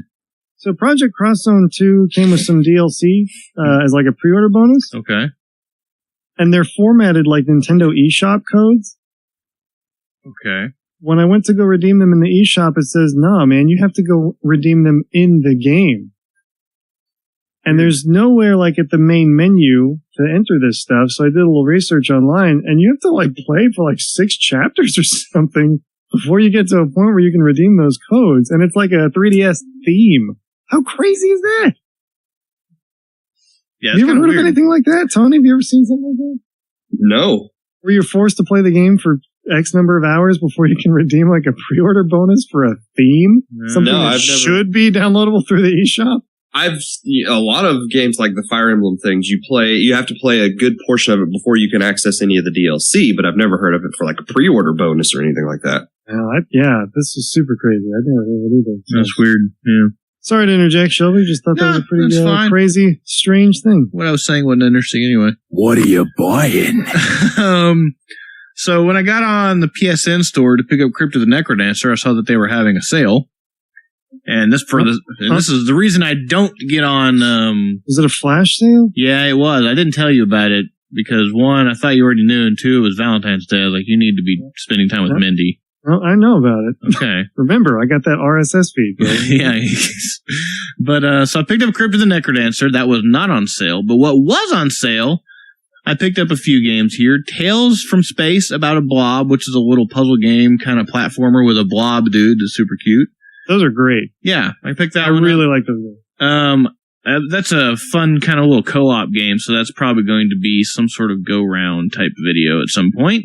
So Project Cross Zone 2 came with some DLC as like a pre-order bonus. Okay. And they're formatted like Nintendo eShop codes. Okay. When I went to go redeem them in the eShop, it says, no, man, you have to go redeem them in the game. And there's nowhere like at the main menu to enter this stuff. So I did a little research online, and you have to like play for like 6 chapters or something before you get to a point where you can redeem those codes. And it's like a 3DS theme. How crazy is that? Yeah, have you ever heard of anything like that, Tony? Have you ever seen something like that? No. Where you're forced to play the game for X number of hours before you can redeem like a pre-order bonus for a theme? Something that should be downloadable through the eShop? A lot of games like the Fire Emblem things, you have to play a good portion of it before you can access any of the DLC, but I've never heard of it for like a pre-order bonus or anything like that. This is super crazy. I never heard of it either. That's weird. Yeah. Sorry to interject, Shelby. Just thought that was a pretty crazy, strange thing. What I was saying wasn't interesting anyway. What are you buying? So when I got on the PSN store to pick up Crypt of the Necrodancer, I saw that they were having a sale. And this is the reason I don't get on. Was it a flash sale? Yeah, it was. I didn't tell you about it because 1, I thought you already knew, and 2, it was Valentine's Day. I was like, you need to be spending time with Mindy. Well, I know about it. Okay. Remember, I got that RSS feed. Yeah. But so I picked up Crypt of the Necrodancer. That was not on sale. But what was on sale, I picked up a few games here. Tales from Space About a Blob, which is a little puzzle game, kind of platformer with a blob dude that's super cute. Those are great. Yeah, I picked that one up. I really like games. those. That's a fun kind of little co-op game, so that's probably going to be some sort of go-round type video at some point.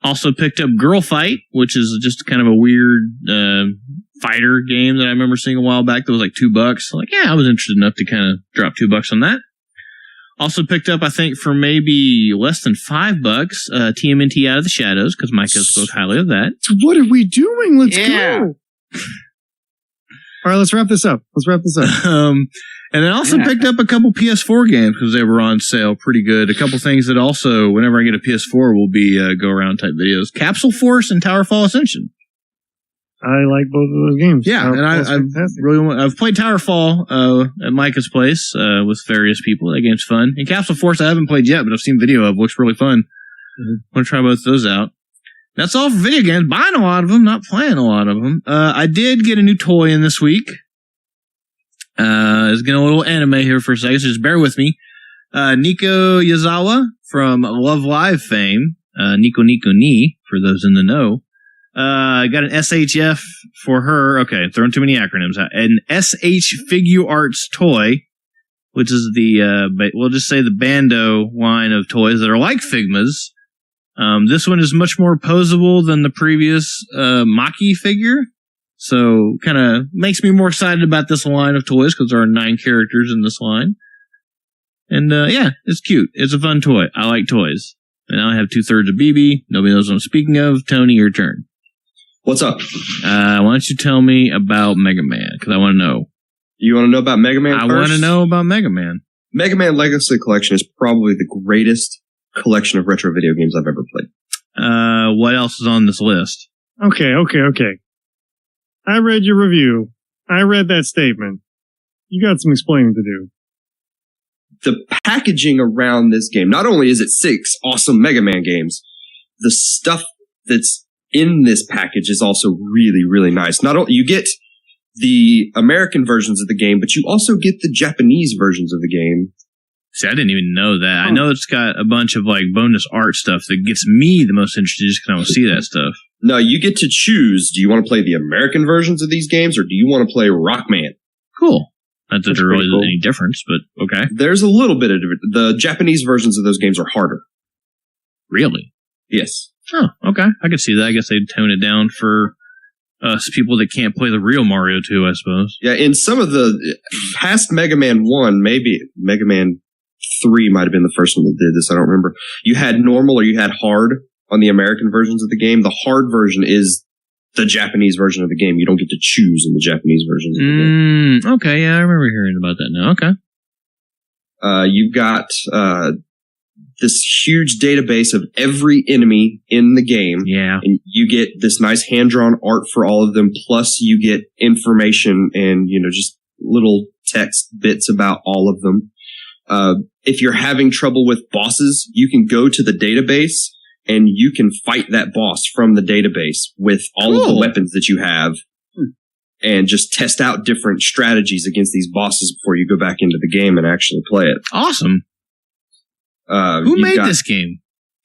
Also picked up Girl Fight, which is just kind of a weird fighter game that I remember seeing a while back that was like $2. Like, yeah, I was interested enough to kind of drop $2 on that. Also picked up, I think, for maybe less than $5, TMNT Out of the Shadows, because Micah spoke highly of that. What are we doing? Let's go. All right, let's wrap this up. And then also picked up a couple PS4 games because they were on sale pretty good. A couple things that also, whenever I get a PS4, will be go-around type videos. Capsule Force and Towerfall Ascension. I like both of those games. Yeah, and I've played Towerfall at Micah's place with various people. That game's fun. And Capsule Force I haven't played yet, but I've seen video of. Looks really fun. Want to try both those out. That's all for video games. Buying a lot of them, not playing a lot of them. I did get a new toy in this week. Let's get a little anime here for a second, so just bear with me. Nico Yazawa from Love Live fame. Nico Ni, for those in the know. I got an SHF for her. Okay, throwing too many acronyms out. An SH Figure Arts toy, which is we'll just say the Bando line of toys that are like Figmas. This one is much more posable than the previous Maki figure, so kind of makes me more excited about this line of toys because there are 9 characters in this line. And yeah, it's cute. It's a fun toy. I like toys. And now I have 2/3 of BB. Nobody knows what I'm speaking of. Tony, your turn. What's up? Why don't you tell me about Mega Man? Because I want to know. You want to know about Mega Man first? I want to know about Mega Man. Mega Man Legacy Collection is probably the greatest collection of retro video games I've ever played. What else is on this list? Okay. I read your review. I read that statement. You got some explaining to do. The packaging around this game, not only is it 6 awesome Mega Man games, the stuff that's in this package is also really, really nice. Not only you get the American versions of the game, but you also get the Japanese versions of the game. See, I didn't even know that. I know it's got a bunch of like bonus art stuff that gets me the most interested just because I don't see that stuff. No, you get to choose. Do you want to play the American versions of these games, or do you want to play Rockman? Cool. Not that there really is any difference, but okay. There's a little bit of difference. The Japanese versions of those games are harder. Really? Yes. Oh, okay. I can see that. I guess they'd tone it down for us people that can't play the real Mario 2, I suppose. Yeah, in some of the past Mega Man 1, maybe Mega Man 3 might have been the first one that did this. I don't remember. You had normal or you had hard on the American versions of the game. The hard version is the Japanese version of the game. You don't get to choose in the Japanese versions of the game. Okay, yeah, I remember hearing about that now. Okay. You've got this huge database of every enemy in the game. Yeah. And you get this nice hand-drawn art for all of them, plus you get information and, just little text bits about all of them. If you're having trouble with bosses, you can go to the database and you can fight that boss from the database with all of the weapons that you have and just test out different strategies against these bosses before you go back into the game and actually play it. Awesome. Who made this game?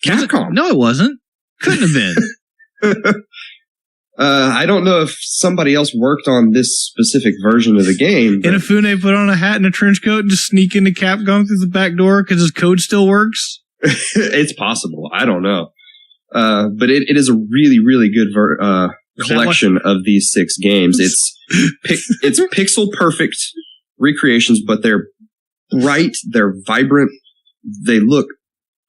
Capcom. No, it wasn't. Couldn't have been. I don't know if somebody else worked on this specific version of the game. Inafune put on a hat and a trench coat and just sneak into Capcom through the back door because his code still works? It's possible. I don't know. But it is a really, really good collection of these 6 games. It's pixel perfect recreations, but they're bright, they're vibrant, they look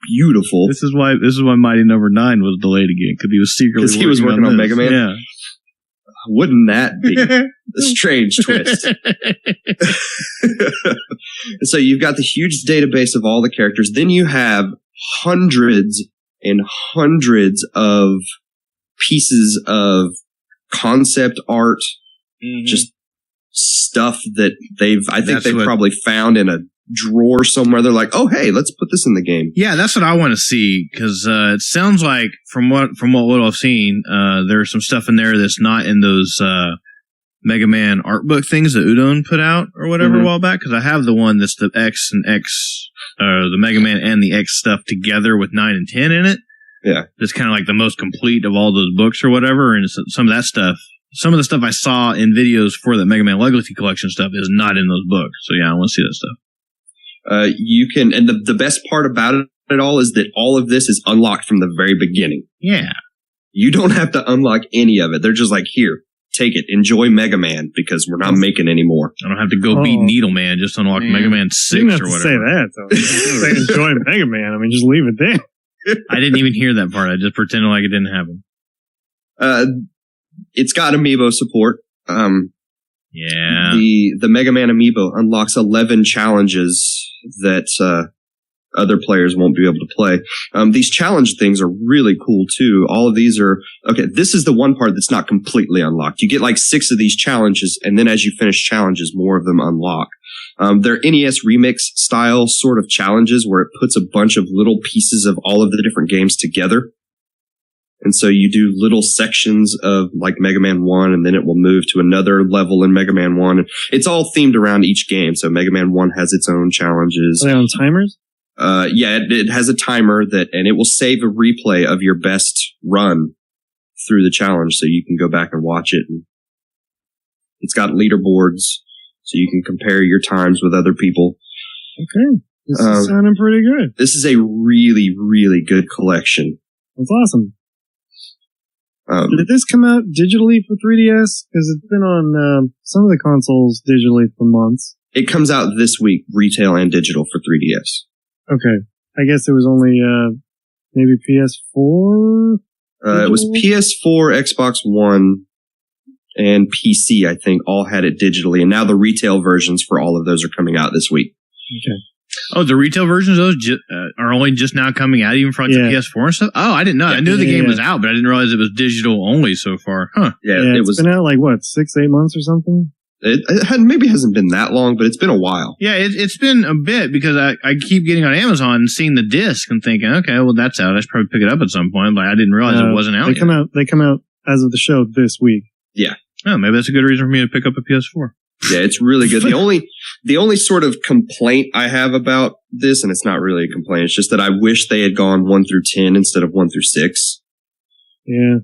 beautiful. This is why Mighty Number 9 was delayed again, because he was working on Mega Man. Yeah. Wouldn't that be a strange twist? So you've got the huge database of all the characters. Then you have hundreds and hundreds of pieces of concept art, just stuff that they've probably found in a drawer somewhere. They're like, oh, hey, let's put this in the game. Yeah, that's what I want to see, because it sounds like from what I've seen, there's some stuff in there that's not in those Mega Man art book things that Udon put out or whatever a while back, because I have the one that's the X and X, the Mega Man and the X stuff together with 9 and 10 in it. Yeah. That's kind of like the most complete of all those books or whatever, and some of that stuff, some of the stuff I saw in videos for the Mega Man Legacy Collection stuff is not in those books. So yeah, I want to see that stuff. You can, and the best part about it all is that all of this is unlocked from the very beginning. Yeah. You don't have to unlock any of it. They're just like, here, take it. Enjoy Mega Man, because we're not making any more. I don't have to go beat Needle Man, just unlock Mega Man 6 you didn't have or whatever. To say that, though. Say enjoy Mega Man. I mean, just leave it there. I didn't even hear that part. I just pretended like it didn't happen. It's got amiibo support. Yeah. The Mega Man amiibo unlocks 11 challenges that other players won't be able to play. These challenge things are really cool too. All of these are okay. This is the one part that's not completely unlocked. You get like 6 of these challenges, and then as you finish challenges, more of them unlock. They're NES Remix style sort of challenges where it puts a bunch of little pieces of all of the different games together. And so you do little sections of like Mega Man 1, and then it will move to another level in Mega Man 1. And it's all themed around each game. So Mega Man 1 has its own challenges. Are they on timers? Yeah, it has a timer and it will save a replay of your best run through the challenge, so you can go back and watch it. And it's got leaderboards, so you can compare your times with other people. Okay. This is sounding pretty good. This is a really, really good collection. That's awesome. Did this come out digitally for 3DS? Because it's been on some of the consoles digitally for months. It comes out this week, retail and digital, for 3DS. Okay. I guess it was only maybe PS4? It was PS4, Xbox One, and PC, I think, all had it digitally. And now the retail versions for all of those are coming out this week. Okay. Oh, the retail versions of those are only just now coming out, even for like the PS4 and stuff? Oh, I didn't know. I knew the game was out, but I didn't realize it was digital only so far. Huh. Yeah, it was been out like, what, 6-8 months or something? It maybe hasn't been that long, but it's been a while. Yeah, it's been a bit because I keep getting on Amazon and seeing the disc and thinking, okay, well, that's out. I should probably pick it up at some point, but I didn't realize it wasn't out They yet. come out as of the show this week. Yeah. Oh, maybe that's a good reason for me to pick up a PS4. Yeah, it's really good. The only sort of complaint I have about this, and it's not really a complaint, it's just that I wish they had gone 1 through 10 instead of 1 through 6. Yeah.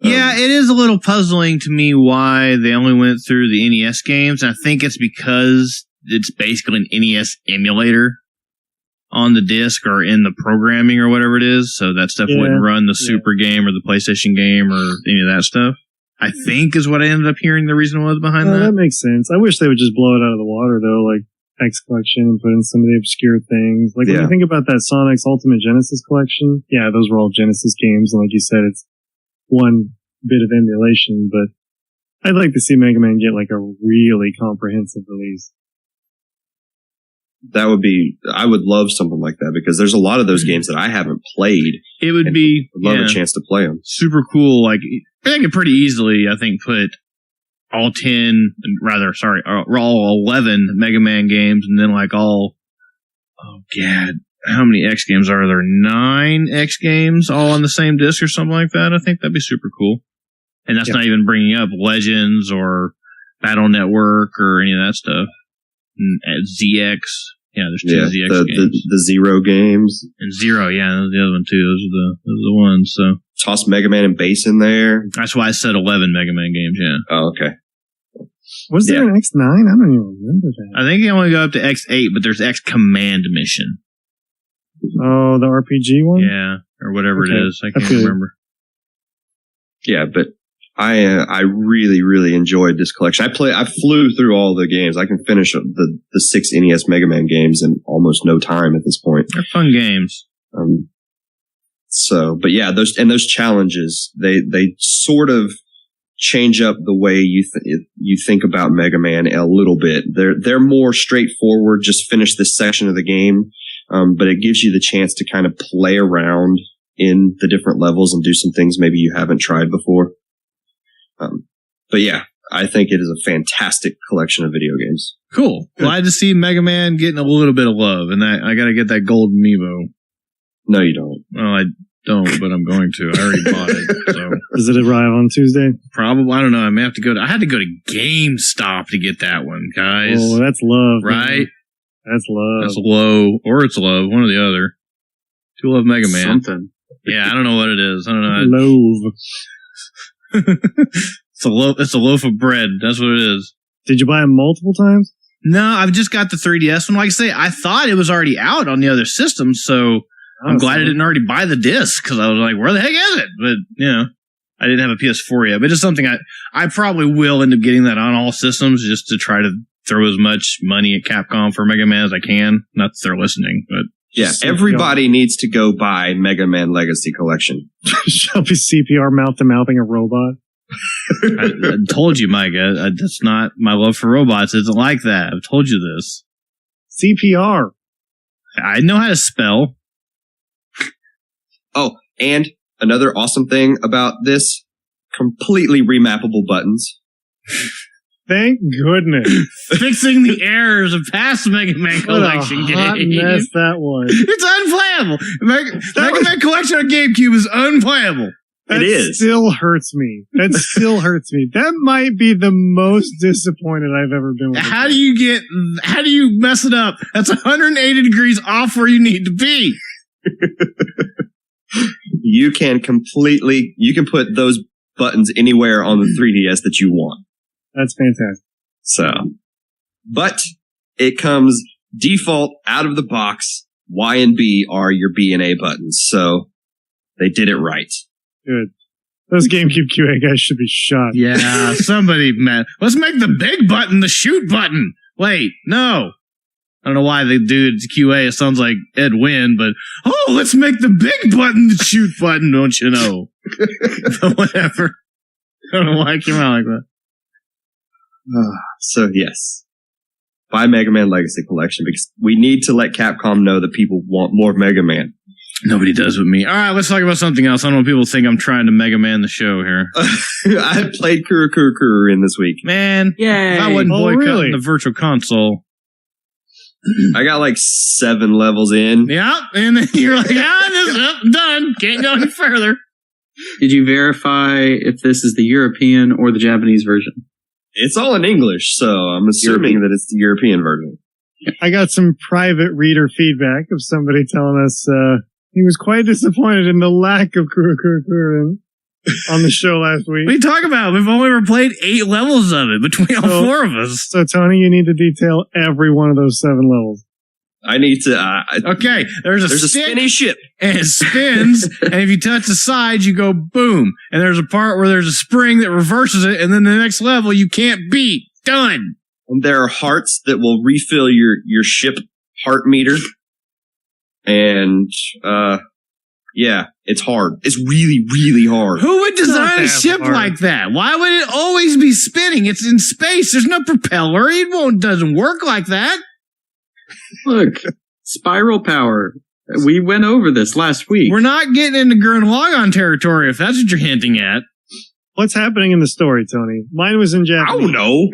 Yeah, it is a little puzzling to me why they only went through the NES games. I think it's because it's basically an NES emulator on the disc or in the programming or whatever it is. So that stuff wouldn't run the Super game or the PlayStation game or any of that stuff. I think is what I ended up hearing the reason was behind that. That makes sense. I wish they would just blow it out of the water, though, like X Collection, and put in some of the obscure things. Like, when you think about that Sonic's Ultimate Genesis Collection, yeah, those were all Genesis games, and like you said, it's one bit of emulation, but I'd like to see Mega Man get, like, a really comprehensive release. I would love something like that, because there's a lot of those games that I haven't played. It would be, love a chance to play them. Super cool. Like, I could pretty easily, I think, put all 11 Mega Man games, and then like how many X games are there? 9 X games all on the same disc or something like that. I think that'd be super cool. And that's not even bringing up Legends or Battle Network or any of that stuff. And ZX. Yeah, there's 2 ZX games. The Zero games. And Zero, yeah, the other one too. Those are the ones. So toss Mega Man and Bass in there. That's why I said 11 Mega Man games, yeah. Oh, okay. Was there an X9? I don't even remember that. I think you only go up to X8, but there's X Command Mission. Oh, the RPG one? Yeah, or whatever it is. I can't remember. Yeah, but I really, really enjoyed this collection. I flew through all the games. I can finish the 6 NES Mega Man games in almost no time at this point. They're fun games. But yeah, those challenges, they sort of change up the way you think about Mega Man a little bit. They're more straightforward, just finish this section of the game. But it gives you the chance to kind of play around in the different levels and do some things maybe you haven't tried before. But yeah, I think it is a fantastic collection of video games. Cool. Glad to see Mega Man getting a little bit of love, and I got to get that gold amiibo. No, you don't. Well, I don't, but I'm going to. I already bought it. So does it arrive on Tuesday? Probably. I don't know. I may have to I had to go to GameStop to get that one, guys. Oh, that's love, right? Man. That's love. That's low, or it's love, one or the other. Do love Mega Man. Something. Yeah, I don't know what it is. I don't know. Loaf. It's a loaf of bread. That's what it is. Did you buy them multiple times? No, I've just got the 3DS one. Like I say, I thought it was already out on the other system, so I'm glad I didn't already buy the disc, because I was like, where the heck is it? But, I didn't have a PS4 yet. But it's something I probably will end up getting that on all systems, just to try to throw as much money at Capcom for Mega Man as I can. Not that they're listening, but... Yeah, everybody needs to go buy Mega Man Legacy Collection. Shelby CPR mouth-to-mouthing a robot. I told you, Mike, that's not my love for robots. Isn't like that. I've told you this. CPR. I know how to spell. Oh, and another awesome thing about this, completely remappable buttons. Thank goodness. Fixing the errors of past Mega Man Collection games. Mess that was. It's unplayable. Mega Man Collection on GameCube is unplayable. It is. Still hurts me. That still hurts me. That might be the most disappointed I've ever been with. How do you mess it up? That's 180 degrees off where you need to be. You can put those buttons anywhere on the 3DS that you want. That's fantastic. So, but it comes default out of the box. Y and B are your B and A buttons. So they did it right. Good. Those GameCube QA guys should be shot. Yeah, somebody, man. Let's make the big button the shoot button. Wait, no. I don't know why they do it to QA. It sounds like Ed Wynn, but let's make the big button the shoot button, don't you know? But whatever. I don't know why it came out like that. So, yes. Buy Mega Man Legacy Collection because we need to let Capcom know that people want more Mega Man. Nobody does with me. All right, let's talk about something else. I don't want people to think I'm trying to Mega Man the show here. I played Kuru in this week. Man, yay! If I wasn't boycotting the Virtual Console. I got like 7 levels in. Yeah, and then you're like, I'm done. Can't go any further. Did you verify if this is the European or the Japanese version? It's all in English, so I'm assuming that it's the European version. I got some private reader feedback of somebody telling us he was quite disappointed in the lack of Kuru on the show last week. What are you talking about? We've only ever played 8 levels of it between all 4 of us. So, Tony, you need to detail every one of those 7 levels. I need to... okay, there's a spinny ship. And it spins, and if you touch the sides, you go boom. And there's a part where there's a spring that reverses it, and then the next level you can't beat. Done. And there are hearts that will refill your ship heart meter. And, yeah, it's hard. It's really, really hard. Who would design a ship like that? Why would it always be spinning? It's in space. There's no propeller. It doesn't work like that. Look, spiral power. We went over this last week. We're not getting into Gurren Lagann territory, if that's what you're hinting at. What's happening in the story, Tony? Mine was in Japanese. I don't know.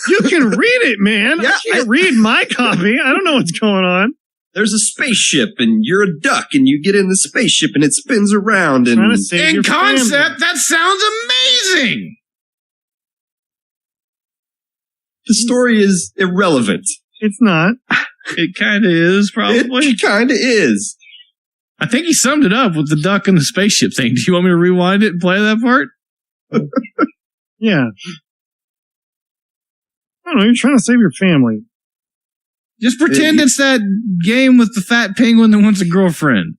You can read it, man. Yeah, I can't read my copy. I don't know what's going on. There's a spaceship, and you're a duck, and you get in the spaceship, and it spins around. And in concept, that sounds amazing. The story is irrelevant. It's not. It kind of is, probably. It kind of is. I think he summed it up with the duck and the spaceship thing. Do you want me to rewind it and play that part? Yeah. I don't know. You're trying to save your family. Just pretend it's that game with the fat penguin that wants a girlfriend.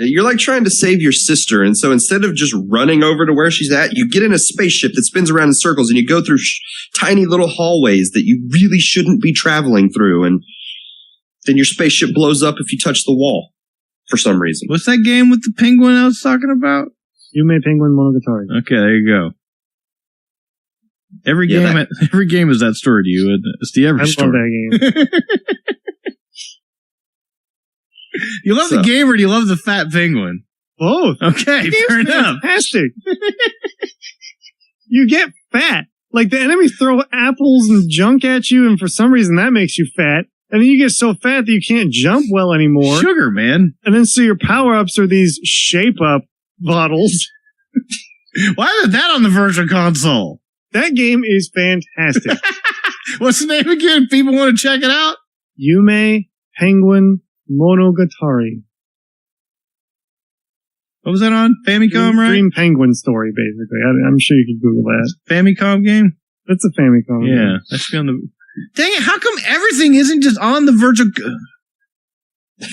You're like trying to save your sister, and so instead of just running over to where she's at, you get in a spaceship that spins around in circles, and you go through tiny little hallways that you really shouldn't be traveling through, and then your spaceship blows up if you touch the wall for some reason. What's that game with the penguin I was talking about? Yume Penguin Monogatari. Okay, there you go. Every game is that story to you, isn't it? It's the every story. I love that game. You love the game or do you love the fat penguin? Both. Okay, fair enough. Fantastic. You get fat. Like the enemies throw apples and junk at you, and for some reason that makes you fat. And then you get so fat that you can't jump well anymore. Sugar, man. And then so your power-ups are these shape-up bottles. Why isn't that on the Virtual Console? That game is fantastic. What's the name again? People want to check it out? Yume Penguin Monogatari. What was that on? Famicom, right? Dream Penguin story, basically. I'm sure you could Google that. Famicom game? That's a Famicom game. Yeah. That should be on the... Dang it, how come everything isn't just on the Virtual...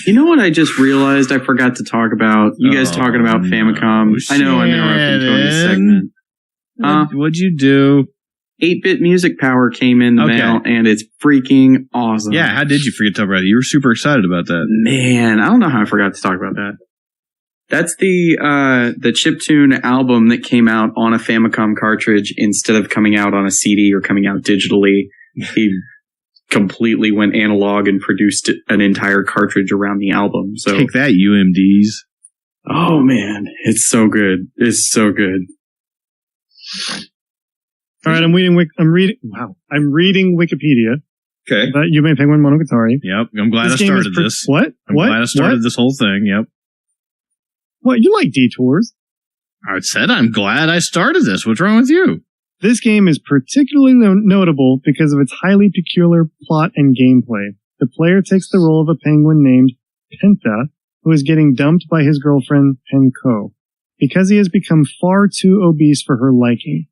You know what I just realized I forgot to talk about? You guys talking about Famicom. I know I'm interrupting Tony's segment. What'd you do? 8-bit music power came in the mail, and it's freaking awesome. Yeah, how did you forget to talk about it? You were super excited about that. Man, I don't know how I forgot to talk about that. That's the chiptune album that came out on a Famicom cartridge instead of coming out on a CD or coming out digitally. He completely went analog and produced an entire cartridge around the album. So take that, UMDs. Oh man, it's so good. It's so good. All right, I'm reading Wikipedia. Okay. About Yume Penguin Monogatari. Yep, I'm glad I started this. What? I'm glad I started this whole thing. Yep. What? You like detours? I said I'm glad I started this. What's wrong with you? This game is particularly notable because of its highly peculiar plot and gameplay. The player takes the role of a penguin named Penta, who is getting dumped by his girlfriend Penko, because he has become far too obese for her liking.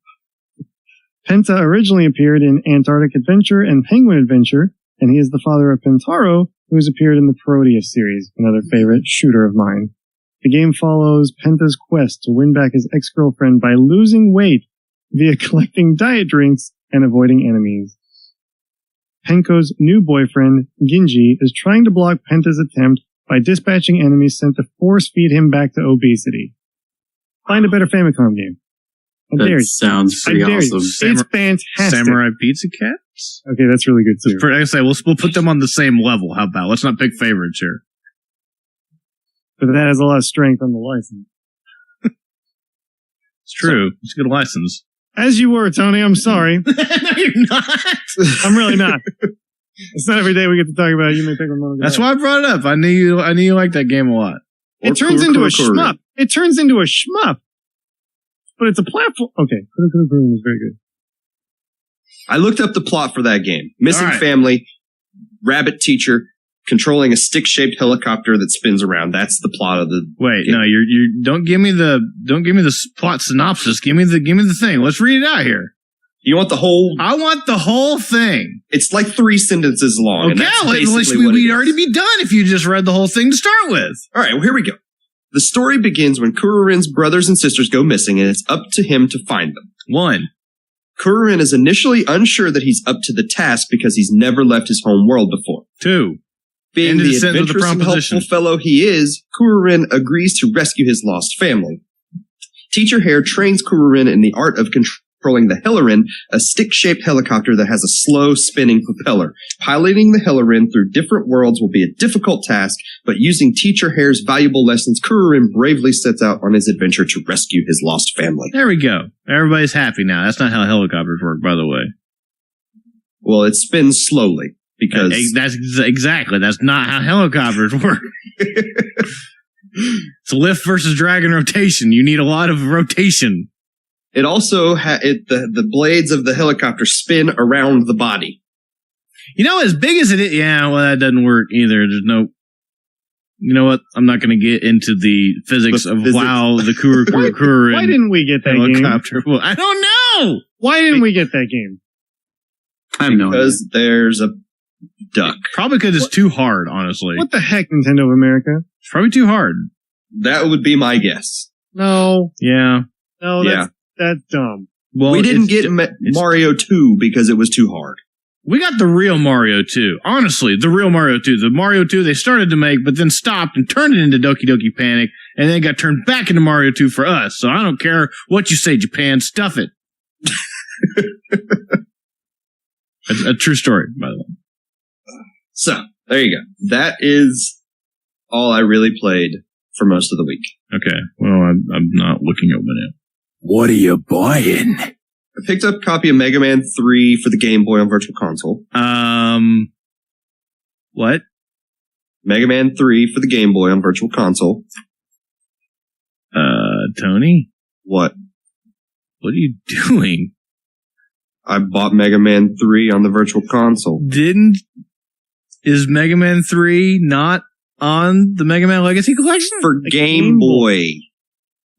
Penta originally appeared in Antarctic Adventure and Penguin Adventure, and he is the father of Pentaro, who has appeared in the Proteus series, another favorite shooter of mine. The game follows Penta's quest to win back his ex-girlfriend by losing weight via collecting diet drinks and avoiding enemies. Penko's new boyfriend, Ginji, is trying to block Penta's attempt by dispatching enemies sent to force feed him back to obesity. Find a better Famicom game. That sounds pretty awesome. It's fantastic. Samurai Pizza Cats? Okay, that's really good too. Like I say, we'll put them on the same level. How about? Let's not pick favorites here. But that has a lot of strength on the license. It's true. It's a good license. As you were, Tony. I'm sorry. No, you're not. I'm really not. It's not every day we get to talk about it. You may think I'm one of That's why I brought it up. I knew you liked that game a lot. It turns into a shmup. It turns into a shmup. But it's a platform. Okay. Is very good. I looked up the plot for that game. Missing family, rabbit teacher, controlling a stick-shaped helicopter that spins around. That's the plot of the Wait, game. no, you don't give me the plot synopsis. Give me the thing. Let's read it out here. You want the whole? I want the whole thing. It's like 3 sentences long. Okay, we'd already be done if you just read the whole thing to start with. All right, well, here we go. The story begins when Kururin's brothers and sisters go missing, and it's up to him to find them. 1. Kururin is initially unsure that he's up to the task because he's never left his home world before. 2. Being the adventurous and helpful fellow he is, Kururin agrees to rescue his lost family. Teacher Hare trains Kururin in the art of controlling the Hellerin, a stick-shaped helicopter that has a slow spinning propeller. Piloting the Hellerin through different worlds will be a difficult task, but using Teacher Hare's valuable lessons, Kururin bravely sets out on his adventure to rescue his lost family. There we go. Everybody's happy now. That's not how helicopters work, by the way. Well, it spins slowly because that's not how helicopters work. It's lift versus drag and rotation. You need a lot of rotation. It also the blades of the helicopter spin around the body. You know, as big as it is, that doesn't work either. There's no. You know what? I'm not going to get into the physics the Kururin. Why didn't we get that helicopter? game? Well, I don't know. Why didn't we get that game? I have no idea. Because there's a duck. Probably because it's too hard, honestly. What the heck, Nintendo of America? It's probably too hard. That would be my guess. No. Yeah. No, that's dumb. Well, we didn't get Mario 2 because it was too hard. We got the real Mario 2. Honestly, the real Mario 2. The Mario 2 they started to make, but then stopped and turned it into Doki Doki Panic, and then got turned back into Mario 2 for us. So I don't care what you say, Japan. Stuff it. A true story, by the way. So, there you go. That is all I really played for most of the week. Okay. Well, I'm not looking at it. What are you buying? I picked up a copy of Mega Man 3 for the Game Boy on Virtual Console. What? Mega Man 3 for the Game Boy on Virtual Console. Tony? What? What are you doing? I bought Mega Man 3 on the Virtual Console. Is Mega Man 3 not on the Mega Man Legacy Collection? For Game Boy.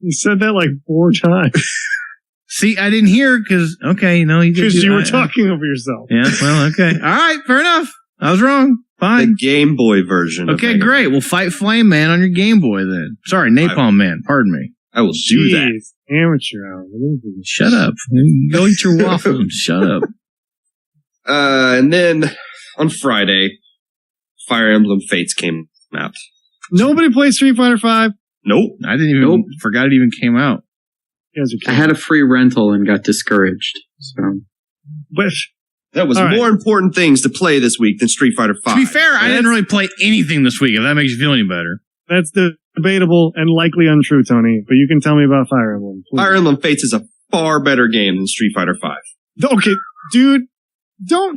You said that like 4 times. See, I didn't hear because you were talking over yourself. Yeah, well, okay. All right, fair enough. I was wrong. Fine. The Game Boy version. Okay, great. We'll fight Flame Man on your Game Boy then. Sorry, Napalm Man. Pardon me. I will do that. Amateur hour. Shut up. Go eat your waffle and shut up. And then on Friday, Fire Emblem Fates came out. Nobody played Street Fighter 5? Nope. I didn't even forgot it even came out. I had a free rental and got discouraged. So, but that was more important things to play this week than Street Fighter 5. To be fair, I didn't really play anything this week, if that makes you feel any better. That's debatable and likely untrue, Tony, but you can tell me about Fire Emblem. Please. Fire Emblem Fates is a far better game than Street Fighter 5. Okay, dude, don't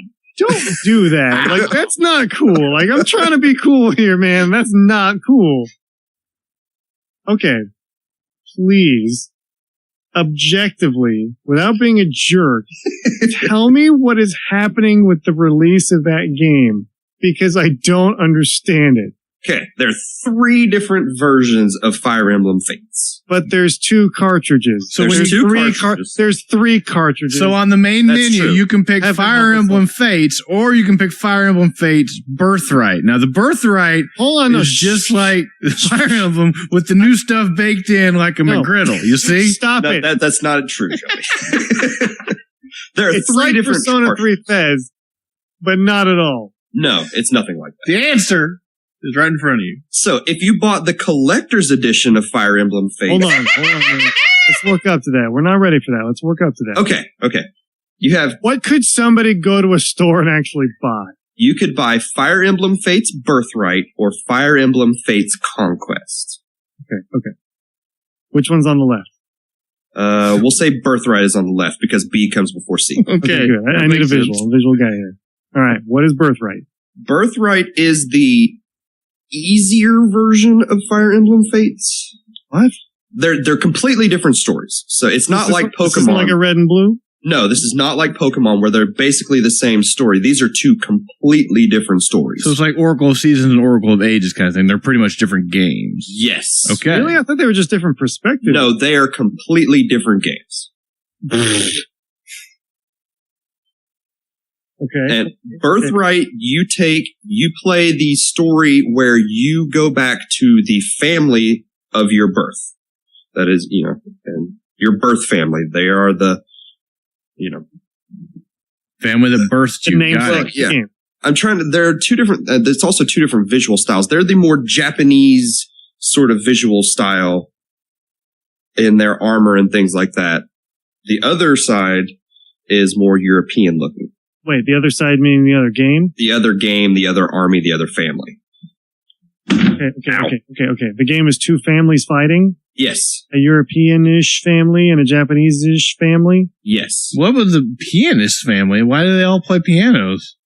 do that. Like, that's not cool. Like, I'm trying to be cool here, man. That's not cool. Okay, please, objectively, without being a jerk, tell me what is happening with the release of that game, because I don't understand it. Okay, there are 3 different versions of Fire Emblem Fates. But there's 2 cartridges. So there's 2 cartridges. There's 3 cartridges. So on the main menu, you can pick Fire Emblem Fates, or you can pick Fire Emblem Fates Birthright. Now, the Birthright is just like Fire Emblem with the new stuff baked in like a McGriddle. You see? Stop it. That's not true, Joey. There are it's 3 like different Persona cartridges. 3 Fez, but not at all. No, it's nothing like that. The answer is right in front of you. So, if you bought the collector's edition of Fire Emblem Fates... Hold on a minute. Let's work up to that. We're not ready for that. Let's work up to that. Okay. You have... What could somebody go to a store and actually buy? You could buy Fire Emblem Fates Birthright or Fire Emblem Fates Conquest. Okay. Which one's on the left? We'll say Birthright is on the left because B comes before C. Okay, good. I need a visual guy here. All right, what is Birthright? Birthright is the easier version of Fire Emblem Fates. What? They're completely different stories. So it's not like Pokemon. This isn't like a Red and Blue? No, this is not like Pokemon where they're basically the same story. These are two completely different stories. So it's like Oracle of Seasons and Oracle of Ages kind of thing. They're pretty much different games. Yes. Okay. Really? I thought they were just different perspectives. No, they are completely different games. Okay. And Birthright, you play the story where you go back to the family of your birth. That is, and your birth family. They are the, family that birthed you. Got it. Yeah. There are two different, there's also two different visual styles. They're the more Japanese sort of visual style in their armor and things like that. The other side is more European looking. Wait, the other side meaning the other game? The other game, the other army, the other family. Okay. The game is two families fighting? Yes. A European-ish family and a Japanese-ish family? Yes. What was the pianist family? Why do they all play pianos?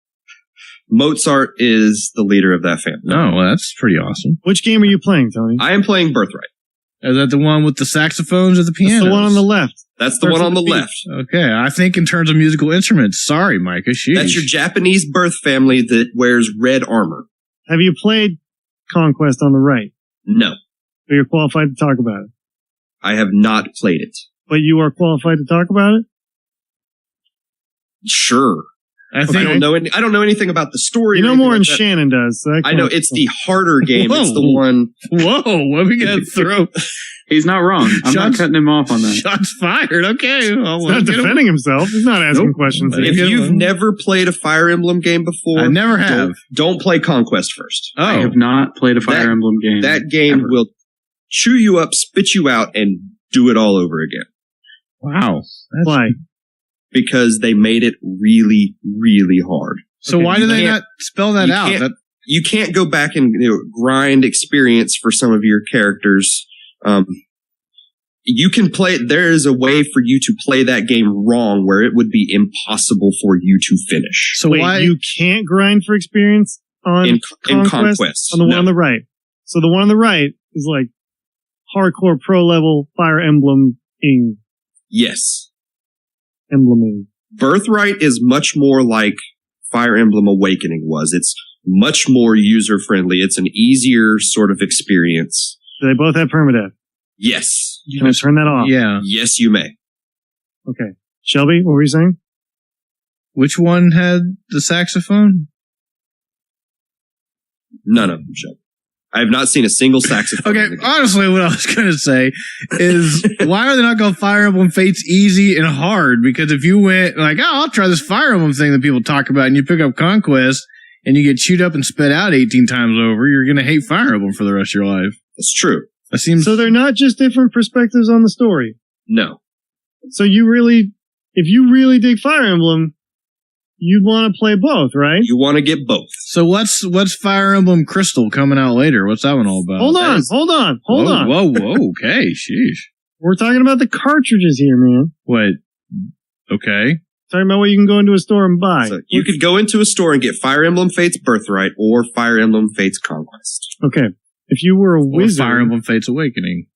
Mozart is the leader of that family. Oh, well, that's pretty awesome. Which game are you playing, Tony? I am playing Birthright. Is that the one with the saxophones or the pianos? That's the one on the left. That's the one on the left. Okay, I think in terms of musical instruments. Sorry, Micah. Sheesh. That's your Japanese birth family that wears red armor. Have you played Conquest on the right? No. So you're qualified to talk about it? I have not played it. But you are qualified to talk about it? Sure. I don't know anything about the story. You know more than Shannon does. So I know it's the harder game. Whoa. It's the one. Whoa, what we got to throw? He's not wrong. I'm not cutting him off on that. Shots fired. Okay. He's not defending himself. He's not asking questions. If you've never played a Fire Emblem game before, I never have. Don't play Conquest first. I have not played a Fire Emblem game. That game will chew you up, spit you out, and do it all over again. Wow. Why? Because they made it really, really hard. So why do they not spell that out? You can't go back and grind experience for some of your characters. You can play it. There is a way for you to play that game wrong where it would be impossible for you to finish. So why you can't grind for experience on Conquest on the one on the right? So the one on the right is like hardcore pro level Fire Emblem-ing. Yes. Embleming. Birthright is much more like Fire Emblem Awakening was. It's much more user friendly. It's an easier sort of experience. Do they both have permadeath? Yes. Can I turn that off? Yeah. Yes, you may. Okay. Shelby, what were you saying? Which one had the saxophone? None of them, Shelby. I have not seen a single saxophone. Okay, honestly, what I was going to say is, why are they not going Fire Emblem Fates easy and hard? Because if you went like, I'll try this Fire Emblem thing that people talk about, and you pick up Conquest, and you get chewed up and spit out 18 times over, you're going to hate Fire Emblem for the rest of your life. That's true. That seems so they're not just different perspectives on the story. No. So if you really dig Fire Emblem, you'd want to play both, right? You want to get both. So what's Fire Emblem Crystal coming out later? What's that one all about? Hold on. Whoa, okay, sheesh. We're talking about the cartridges here, man. What? Okay. Talking about what you can go into a store and buy. So you could go into a store and get Fire Emblem Fates Birthright or Fire Emblem Fates Conquest. Okay. If you were a wizard, Fire Emblem Fates Awakening,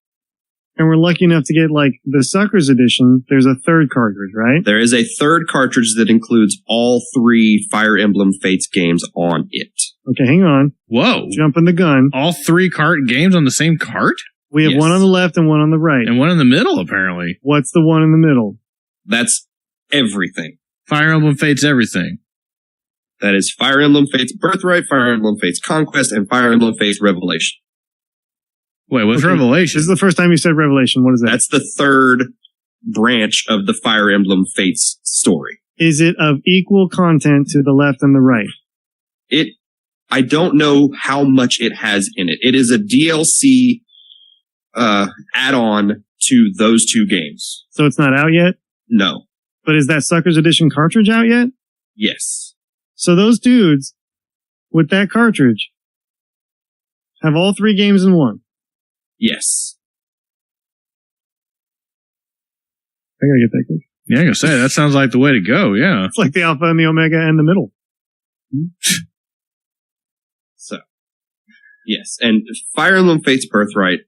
and we're lucky enough to get like the Suckers edition, there's a third cartridge, right? There is a third cartridge that includes all 3 Fire Emblem Fates games on it. Okay, hang on. Whoa. Jumping the gun. All 3 games on the same cart? We have one on the left and one on the right. And one in the middle, apparently. What's the one in the middle? That's everything. Fire Emblem Fates everything. That is Fire Emblem Fates Birthright, Fire Emblem Fates Conquest, and Fire Emblem Fates Revelation. Wait, what's Revelation? This is the first time you said Revelation. What is that? That's the third branch of the Fire Emblem Fates story. Is it of equal content to the left and the right? I don't know how much it has in it. It is a DLC add-on to those 2 games. So it's not out yet? No. But is that Suckers Edition cartridge out yet? Yes. So those dudes with that cartridge have all 3 games in one? Yes. I gotta get that quick. Yeah, I gotta say, that sounds like the way to go, yeah. It's like the Alpha and the Omega and the middle. So, yes. And Fire Emblem Fates Birthright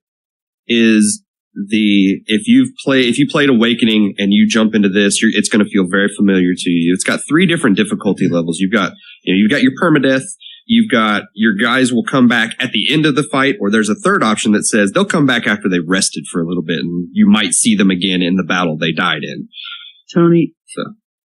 is if you played Awakening and you jump into this, it's going to feel very familiar to you. It's got 3 different difficulty levels. You've got your permadeath. You've got your guys will come back at the end of the fight, or there's a third option that says they'll come back after they rested for a little bit, and you might see them again in the battle they died in. Tony, so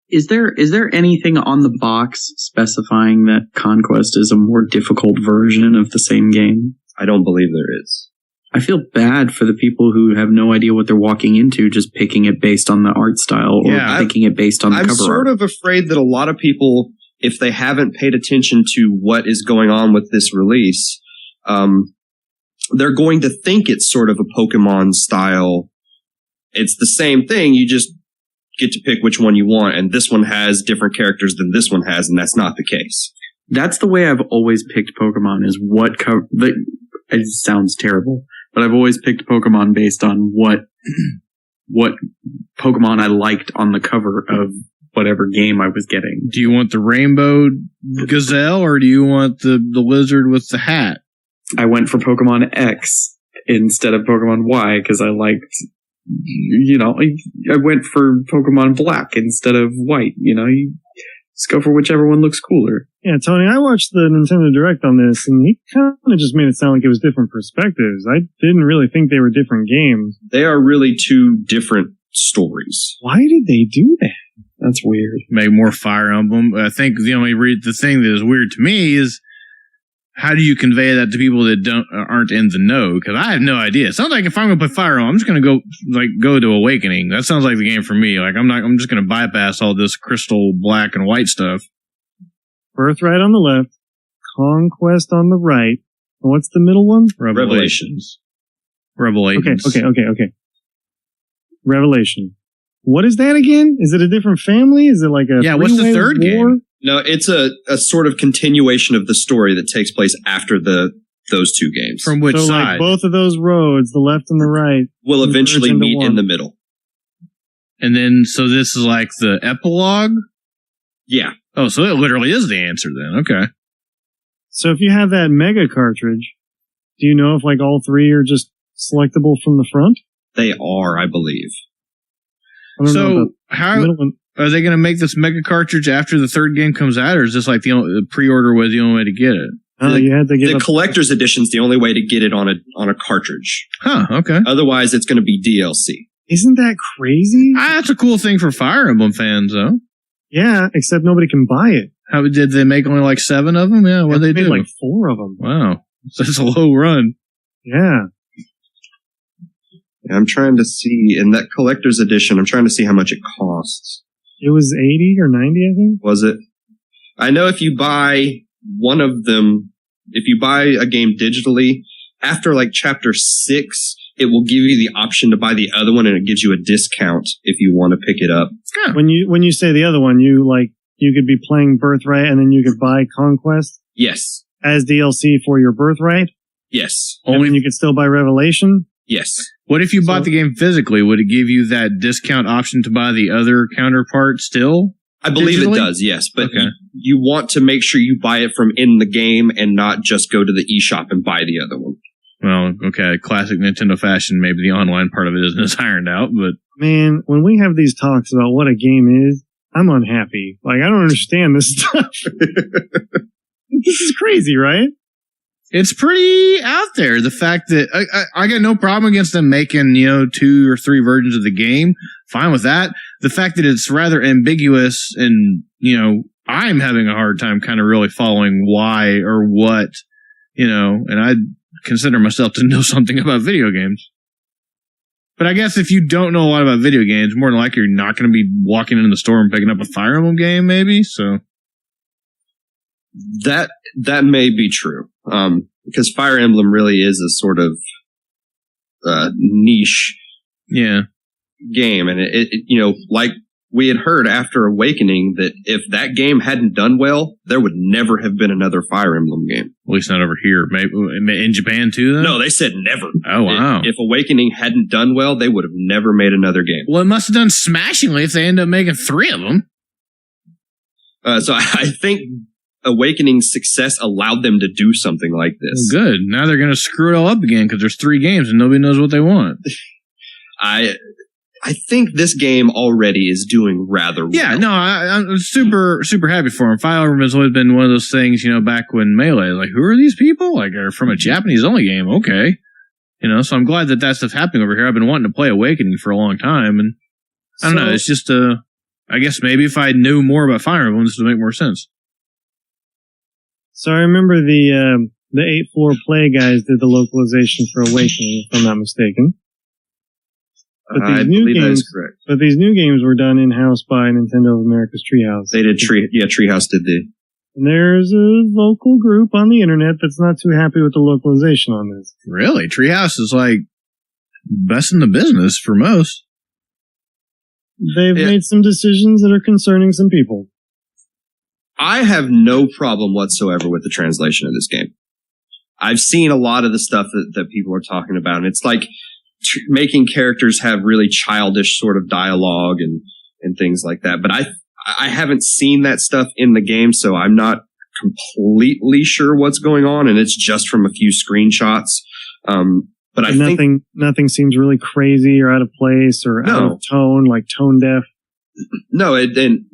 is there anything on the box specifying that Conquest is a more difficult version of the same game? I don't believe there is. I feel bad for the people who have no idea what they're walking into, just picking it based on the art style or picking it based on the cover art. I'm sort of afraid that a lot of people, if they haven't paid attention to what is going on with this release, they're going to think it's sort of a Pokemon style. It's the same thing. You just get to pick which one you want, and this one has different characters than this one has, and that's not the case. That's the way I've always picked Pokemon, is what cover. It sounds terrible, but I've always picked Pokemon based on what Pokemon I liked on the cover of whatever game I was getting. Do you want the rainbow gazelle, or do you want the lizard with the hat? I went for Pokemon X instead of Pokemon Y because I liked, I went for Pokemon Black instead of White. You just go for whichever one looks cooler. Yeah, Tony, I watched the Nintendo Direct on this, and he kind of just made it sound like it was different perspectives. I didn't really think they were different games. They are really 2 different stories. Why did they do that? That's weird. Make more Fire Emblem. I think the thing that is weird to me is, how do you convey that to people that aren't in the know? Because I have no idea. It sounds like if I'm going to play Fire Emblem, I'm just going to go to Awakening. That sounds like the game for me. Like I'm just going to bypass all this crystal black and white stuff. Birthright on the left, Conquest on the right. And what's the middle one? Revelations. Okay. Revelation. What is that again? Is it a different family? Is it like a what's the third game? No, it's a sort of continuation of the story that takes place after those 2 games. From which side? Like both of those roads, the left and the right, will eventually meet in the middle. And then, so this is like the epilogue? Yeah. Oh, so it literally is the answer then. Okay. So if you have that Mega cartridge, do you know if like all 3 are just selectable from the front? They are, I believe. So how are they going to make this Mega cartridge after the 3rd game comes out, or is this like the pre-order was the only way to get it? You had to get the collector's edition is the only way to get it on a cartridge. Huh. Okay. Otherwise, it's going to be DLC. Isn't that crazy? That's a cool thing for Fire Emblem fans, though. Yeah, except nobody can buy it. How did they make only like 7 of them? Yeah, what did they do? Like 4 of them. Wow, that's a low run. Yeah. I'm trying to see in that collector's edition. I'm trying to see how much it costs. It was 80 or 90, I think. Was it? I know if you buy one of them, if you buy a game digitally, after like chapter 6, it will give you the option to buy the other one, and it gives you a discount if you want to pick it up. Yeah. When you say the other one, you could be playing Birthright, and then you could buy Conquest. Yes. As DLC for your Birthright. Yes. Only you could still buy Revelation. Yes. What if you bought the game physically? Would it give you that discount option to buy the other counterpart still? I believe it does, yes. But you want to make sure you buy it from in the game and not just go to the eShop and buy the other one. Well, okay, classic Nintendo fashion. Maybe the online part of it isn't as ironed out, but... Man, when we have these talks about what a game is, I'm unhappy. Like, I don't understand this stuff. This is crazy, right? It's pretty out there. The fact that I got no problem against them making, 2 or 3 versions of the game. Fine with that. The fact that it's rather ambiguous and, I'm having a hard time kind of really following why or what, and I consider myself to know something about video games. But I guess if you don't know a lot about video games, more than likely you're not going to be walking into the store and picking up a Fire Emblem game, maybe. So that may be true, because Fire Emblem really is a sort of niche game, and it like we had heard after Awakening that if that game hadn't done well, there would never have been another Fire Emblem game. At least not over here. Maybe in Japan too, though? No, they said never. Oh, wow. If Awakening hadn't done well, they would have never made another game. Well, it must have done smashingly if they end up making 3 of them. So I think Awakening's success allowed them to do something like this. Well, good. Now they're going to screw it all up again because there's 3 games and nobody knows what they want. I think this game already is doing rather well. Yeah, no, I'm super, super happy for him. Fire Emblem has always been one of those things, back when Melee, like, who are these people? Like, they're from a Japanese-only game. Okay. So I'm glad that stuff's happening over here. I've been wanting to play Awakening for a long time, and I don't know, it's just, I guess maybe if I knew more about Fire Emblem, this would make more sense. So I remember the 8-4 Play guys did the localization for Awakening, if I'm not mistaken. But I believe that is correct. But these new games were done in-house by Nintendo of America's Treehouse. They did Treehouse did the. And there's a vocal group on the internet that's not too happy with the localization on this. Really? Treehouse is like best in the business for most. They've made some decisions that are concerning some people. I have no problem whatsoever with the translation of this game. I've seen a lot of the stuff that people are talking about, and it's like making characters have really childish sort of dialogue and things like that. But I haven't seen that stuff in the game, so I'm not completely sure what's going on, and it's just from a few screenshots. But I think nothing seems really crazy or out of place or out of tone, like tone deaf. No, and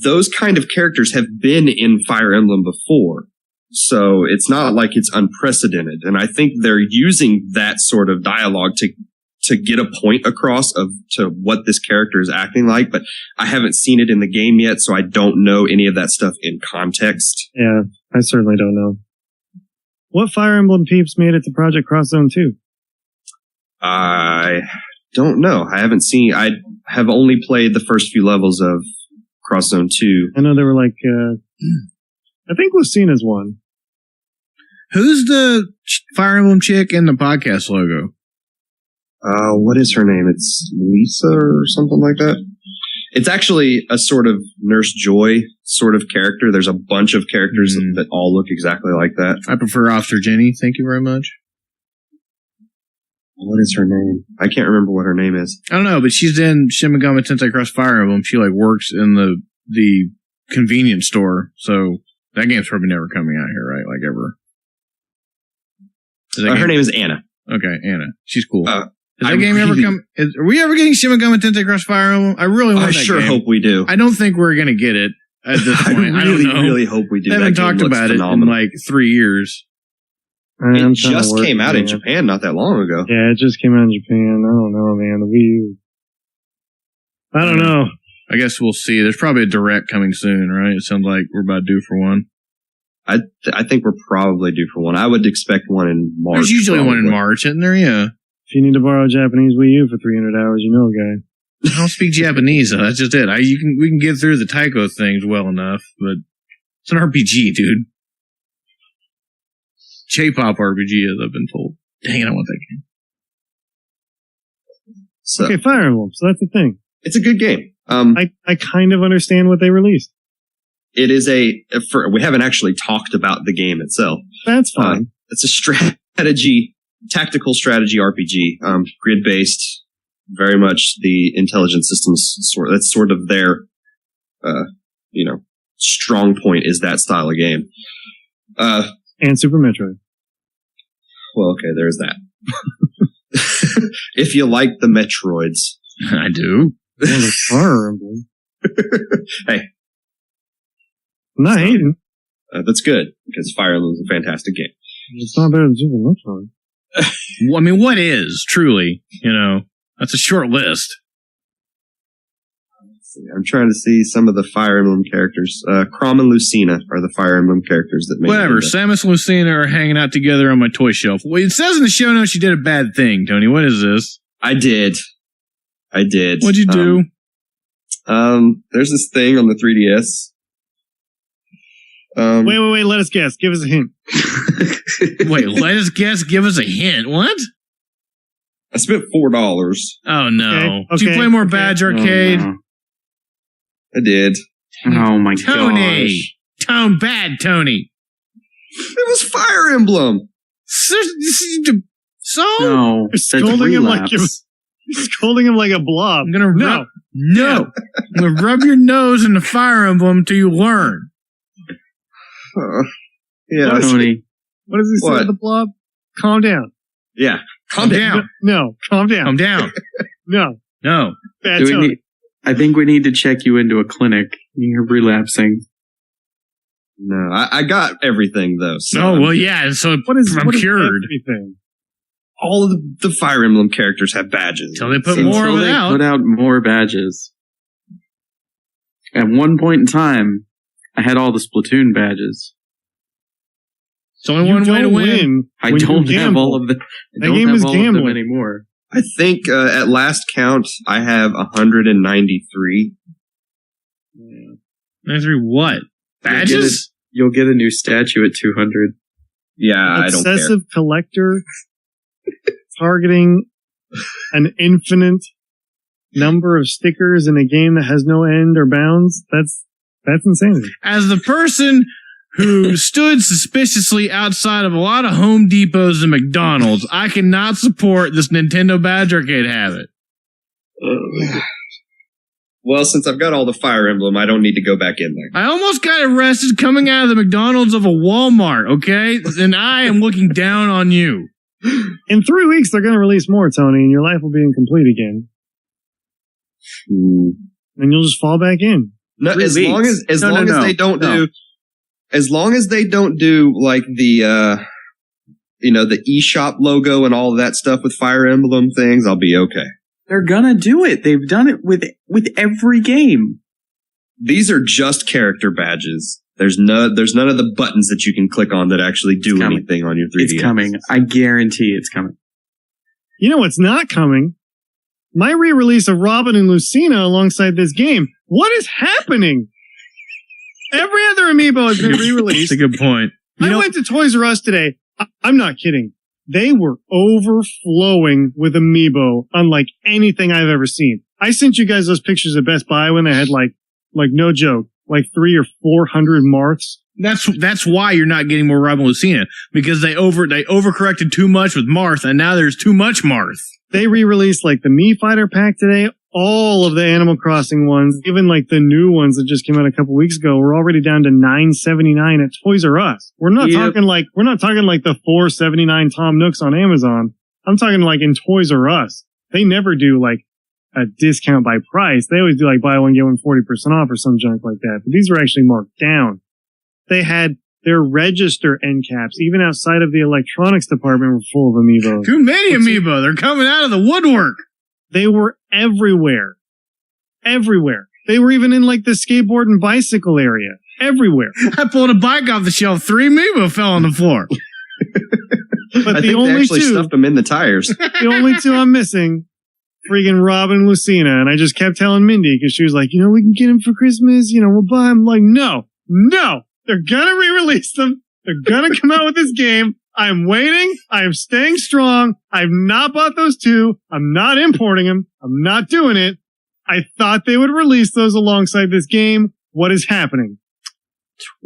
those kind of characters have been in Fire Emblem before. So it's not like it's unprecedented. And I think they're using that sort of dialogue to get a point across to what this character is acting like. But I haven't seen it in the game yet, so I don't know any of that stuff in context. Yeah, I certainly don't know. What Fire Emblem peeps made it to Project Cross Zone 2? I don't know. I haven't seen. I have only played the first few levels of Cross Zone 2. I know there were like, I think Lucina's one. Who's the Fire Emblem chick in the podcast logo? What is her name? It's Lisa or something like that. It's actually a sort of Nurse Joy sort of character. There's a bunch of characters that all look exactly like that. I prefer Officer Jenny. Thank you very much. What is her name? I can't remember what her name is. I don't know, but she's in Shin Megami Tensei Cross Fire Emblem. She like works in the convenience store. So that game's probably never coming out here, right? Like ever. Her name is Anna. Okay, Anna. She's cool. Is that game ever come? Are we ever getting Shin Megami Tensei Cross Fire Emblem? I really want that game. I sure hope we do. I don't think we're going to get it at this point. I really hope we do. I haven't talked about it in like 3 years. It just came out in Japan not that long ago. Yeah, it just came out in Japan. I don't know, man. The Wii U. I don't know. I guess we'll see. There's probably a direct coming soon, right? It sounds like we're about due for one. I think we're probably due for one. I would expect one in March. There's usually one in March, isn't there? Yeah. If you need to borrow a Japanese Wii U for 300 hours, you know a guy. I don't speak Japanese, though. That's just it. We can get through the Taiko things well enough, but it's an RPG, dude. J-pop RPG, as I've been told. Dang it, I want that game. So, okay, Fire Emblem. So that's the thing. It's a good game. I kind of understand what they released. It is we haven't actually talked about the game itself. That's fine. It's a tactical strategy RPG, grid-based, very much the intelligent systems that's sort of their, strong point is that style of game. And Super Metroid. Well, okay, there's that. If you like the Metroids. I do. The Fire Emblem. Hey. I'm not hating. That's good, because Fire Emblem is a fantastic game. It's not better than Super Metroid. Well, I mean, what is, truly? That's a short list. I'm trying to see some of the Fire Emblem characters. Chrom and Lucina are the Fire Emblem characters that made Whatever. Samus and Lucina are hanging out together on my toy shelf. Well, it says in the show notes you did a bad thing, Tony. What is this? I did. What'd you do? There's this thing on the 3DS. Wait. Let us guess. Give us a hint. Wait, let us guess. Give us a hint. What? I spent $4. Oh no! Okay, Did you play more Badge Arcade? Oh, no. I did. Oh my Tony, gosh. bad Tony. It was Fire Emblem. So No, You're scolding him like you're scolding him like a blob. I'm gonna I'm gonna rub your nose in the Fire Emblem till you learn. Yeah, Tony. What does he say What? to the blob? Calm down. Yeah, Calm down. No, calm down. Calm down. No, No. bad Do we Tony. need, I think we need to check you into a clinic. You're relapsing. no, I got everything though. So Oh well, yeah. So I'm I'm cured. Everything? all of the Fire Emblem characters have badges. Until they put more Until they out. put out more badges. At one point in time, I had all the Splatoon badges. It's only one way to win. I when you don't have gamble. all of them. I That don't game have is all of them gambling. anymore. I think at last count, I have 193. 93 what? Badges? You'll get a new statue at 200. Yeah, I don't care. Obsessive collector targeting an infinite number of stickers in a game that has no end or bounds. That's insanity. As the person who stood suspiciously outside of a lot of Home Depots and McDonald's, I cannot support this Nintendo Badge Arcade habit. Well, since I've got all the Fire Emblem, I don't need to go back in there. I almost got arrested coming out of the McDonald's of a Walmart, okay? And I am looking down on you. In 3 weeks, they're going to release more, Tony, and your life will be incomplete again. And you'll just fall back in. No, as long as they don't do like the the eShop logo and all of that stuff with Fire Emblem things, I'll be okay. They're gonna do it. They've done it with every game. These are just character badges. There's none of the buttons that you can click on that actually do anything on your 3DS. It's coming. I guarantee it's coming. You know what's not coming? My re-release of Robin and Lucina alongside this game. What is happening? Every other amiibo has been re-released. That's a good point. I went to Toys R Us today. I'm not kidding. They were overflowing with amiibo, unlike anything I've ever seen. I sent you guys those pictures at Best Buy when they had like no joke, like 300 or 400 marks. That's why you're not getting more Robin and Lucina, because they overcorrected too much with Marth, and now there's too much Marth. They re-released like the Mii Fighter pack today. All of the Animal Crossing ones, even like the new ones that just came out a couple weeks ago, we're already down to $9.79 at Toys R Us. We're not talking like the $4.79 Tom Nooks on Amazon. I'm talking like in Toys R Us. They never do like a discount by price. They always do like buy one get one 40% off or some junk like that. But these were actually marked down. They had their register end caps, even outside of the electronics department, were full of amiibo. Too many amiibo. They're coming out of the woodwork. They were everywhere. Everywhere. They were even in like the skateboard and bicycle area. Everywhere. I pulled a bike off the shelf. 3 amiibo fell on the floor. But I the think only they actually two, stuffed them in the tires. the only two I'm missing, freaking Robin and Lucina. And I just kept telling Mindy, because she was like, we can get them for Christmas. We'll buy them. I'm like, no. They're gonna re-release them. They're gonna come out with this game. I'm waiting. I am staying strong. I've not bought those two. I'm not importing them. I'm not doing it. I thought they would release those alongside this game. What is happening?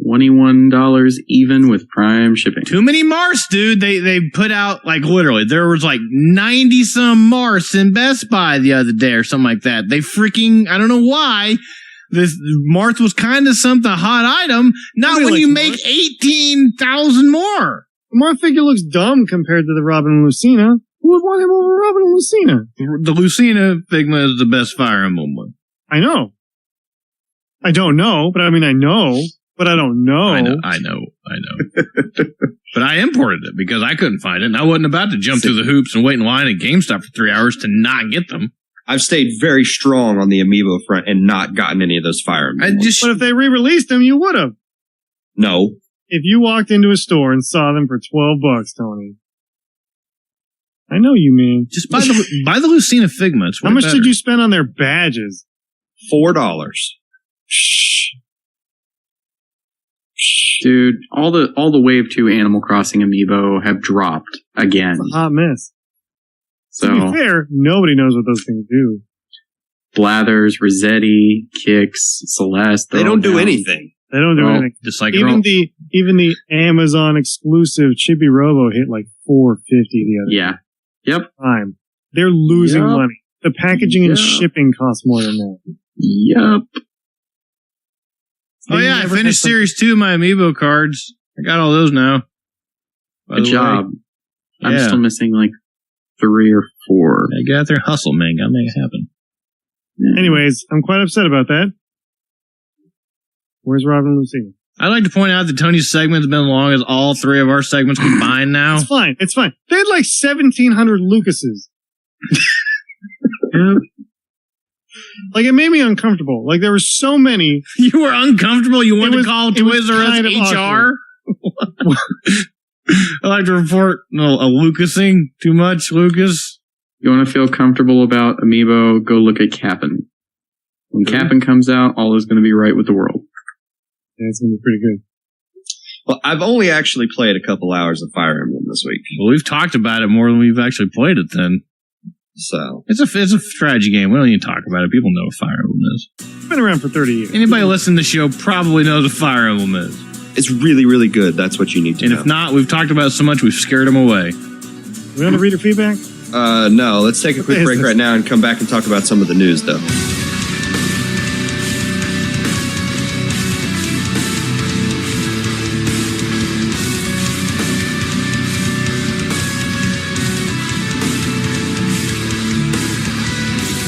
$21 even with Prime shipping. Too many Mars, dude. They put out like literally there was like 90 some Mars in Best Buy the other day or something like that. They freaking, I don't know why. This Marth was kind of something, a hot item. Not when you make 18,000 more. The Marth figure looks dumb compared to the Robin and Lucina. Who would want him over Robin and Lucina? The Lucina Figma is the best Fire Emblem one. I know. I don't know, but I mean, I know, but I don't know. I know. But I imported it because I couldn't find it, and I wasn't about to jump through the hoops and wait in line at GameStop for 3 hours to not get them. I've stayed very strong on the amiibo front and not gotten any of those Fire Emblem ones. But if they re-released them, you would have. No. If you walked into a store and saw them for $12, Tony. I know you mean. Just buy the Lucina Figma. It's How much did you spend on their badges? $4. Shh. Dude, all the Wave 2 Animal Crossing amiibo have dropped again. It's a hot mess. So, to be fair, nobody knows what those things do. Blathers, Rossetti, Kicks, Celeste. They don't do anything. They don't do anything. Just like even the Amazon exclusive Chibi Robo hit like $450 the other Yeah. Yep. time. They're losing Yep. money. The packaging and shipping costs more than that. Yep. Oh yeah, I finished Series 2 of my Amiibo cards. I got all those now. Good job. I'm Yeah. still missing like 3 or 4. I got there, hustle, man. Gotta make it happen. Anyways, I'm quite upset about that. Where's Robin and Lucy? I'd like to point out that Tony's segment has been as long as all 3 of our segments combined now. It's fine. It's fine. They had like 1,700 Lucases. Like, it made me uncomfortable. Like, there were so many. You were uncomfortable? You wanted to call Toys R Us HR? I like to report a Lucasing. Too much, Lucas? You want to feel comfortable about Amiibo, go look at Kappen. When Kappen comes out, all is going to be right with the world. Yeah, it's going to be pretty good. Well, I've only actually played a couple hours of Fire Emblem this week. Well, we've talked about it more than we've actually played it then. So it's a strategy game. We don't need to talk about it. People know what Fire Emblem is. It's been around for 30 years. Anybody listening to the show probably knows what Fire Emblem is. It's really, really good. That's what you need to know. And if not, we've talked about it so much we've scared them away. We want to read your feedback? No. Let's take a quick break right now and come back and talk about some of the news, though.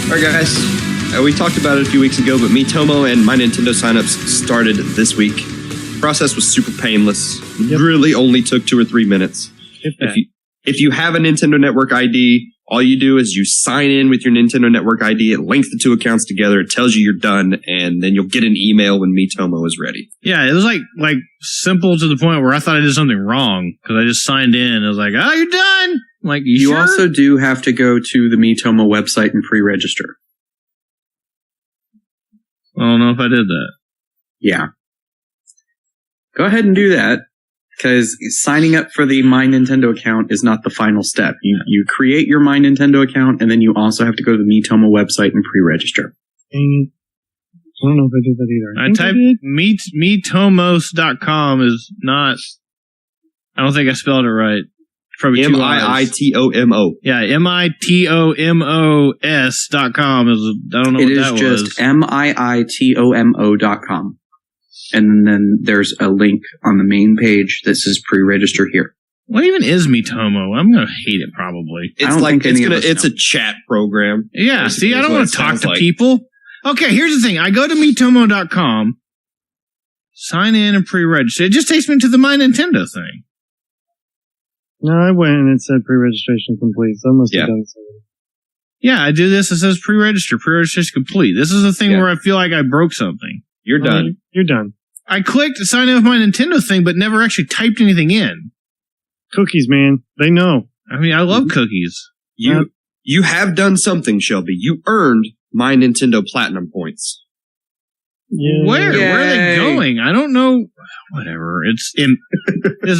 All right, guys. We talked about it a few weeks ago, but Miitomo and My Nintendo signups started this week. The process was super painless. It really only took 2 or 3 minutes. If you have a Nintendo Network ID, all you do is you sign in with your Nintendo Network ID. It links the 2 accounts together. It tells you you're done, and then you'll get an email when Miitomo is ready. Yeah, it was like simple to the point where I thought I did something wrong because I just signed in. I was like, "Oh, you're done." I'm like, you sure? also do have to go to the Miitomo website and pre-register. I don't know if I did that. Yeah. Go ahead and do that, because signing up for the My Nintendo account is not the final step. You create your My Nintendo account, and then you also have to go to the Miitomo website and pre-register. I don't know if I did that either. I typed Miitomos.com is not... I don't think I spelled it right. Probably M-I-I-T-O-M-O. Yeah, Miitomos.com is... I don't know what that was. It is just MIITOMO.com. And then there's a link on the main page that says pre-register here. What even is Miitomo? I'm going to hate it probably. It's a chat program. Yeah, see, I don't want to talk to people. Okay, here's the thing. I go to Miitomo.com, sign in and pre-register. It just takes me to the My Nintendo thing. No, I went and it said pre-registration complete, so I must have done something. Yeah, I do this. It says pre-register. Pre-registration complete. This is the thing where I feel like I broke something. You're done. You're done. I clicked sign in with my Nintendo thing, but never actually typed anything in. Cookies, man. They know. I mean, I love cookies. You have done something, Shelby. You earned My Nintendo Platinum points. Yeah. Where are they going? I don't know. Whatever. This is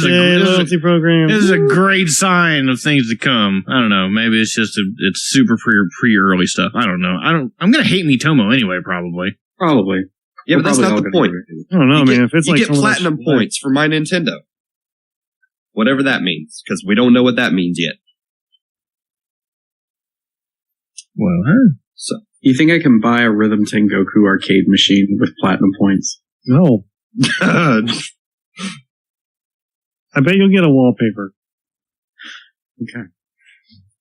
loyalty program. This is a great sign of things to come. I don't know. Maybe it's just it's super pre-early stuff. I don't know. I'm gonna hate Miitomo anyway. Probably. Yeah, but that's not the point. I don't know, man. If it's you like get platinum points for My Nintendo. Whatever that means, because we don't know what that means yet. Well, so you think I can buy a Rhythm Tengoku arcade machine with platinum points? No. I bet you'll get a wallpaper. Okay.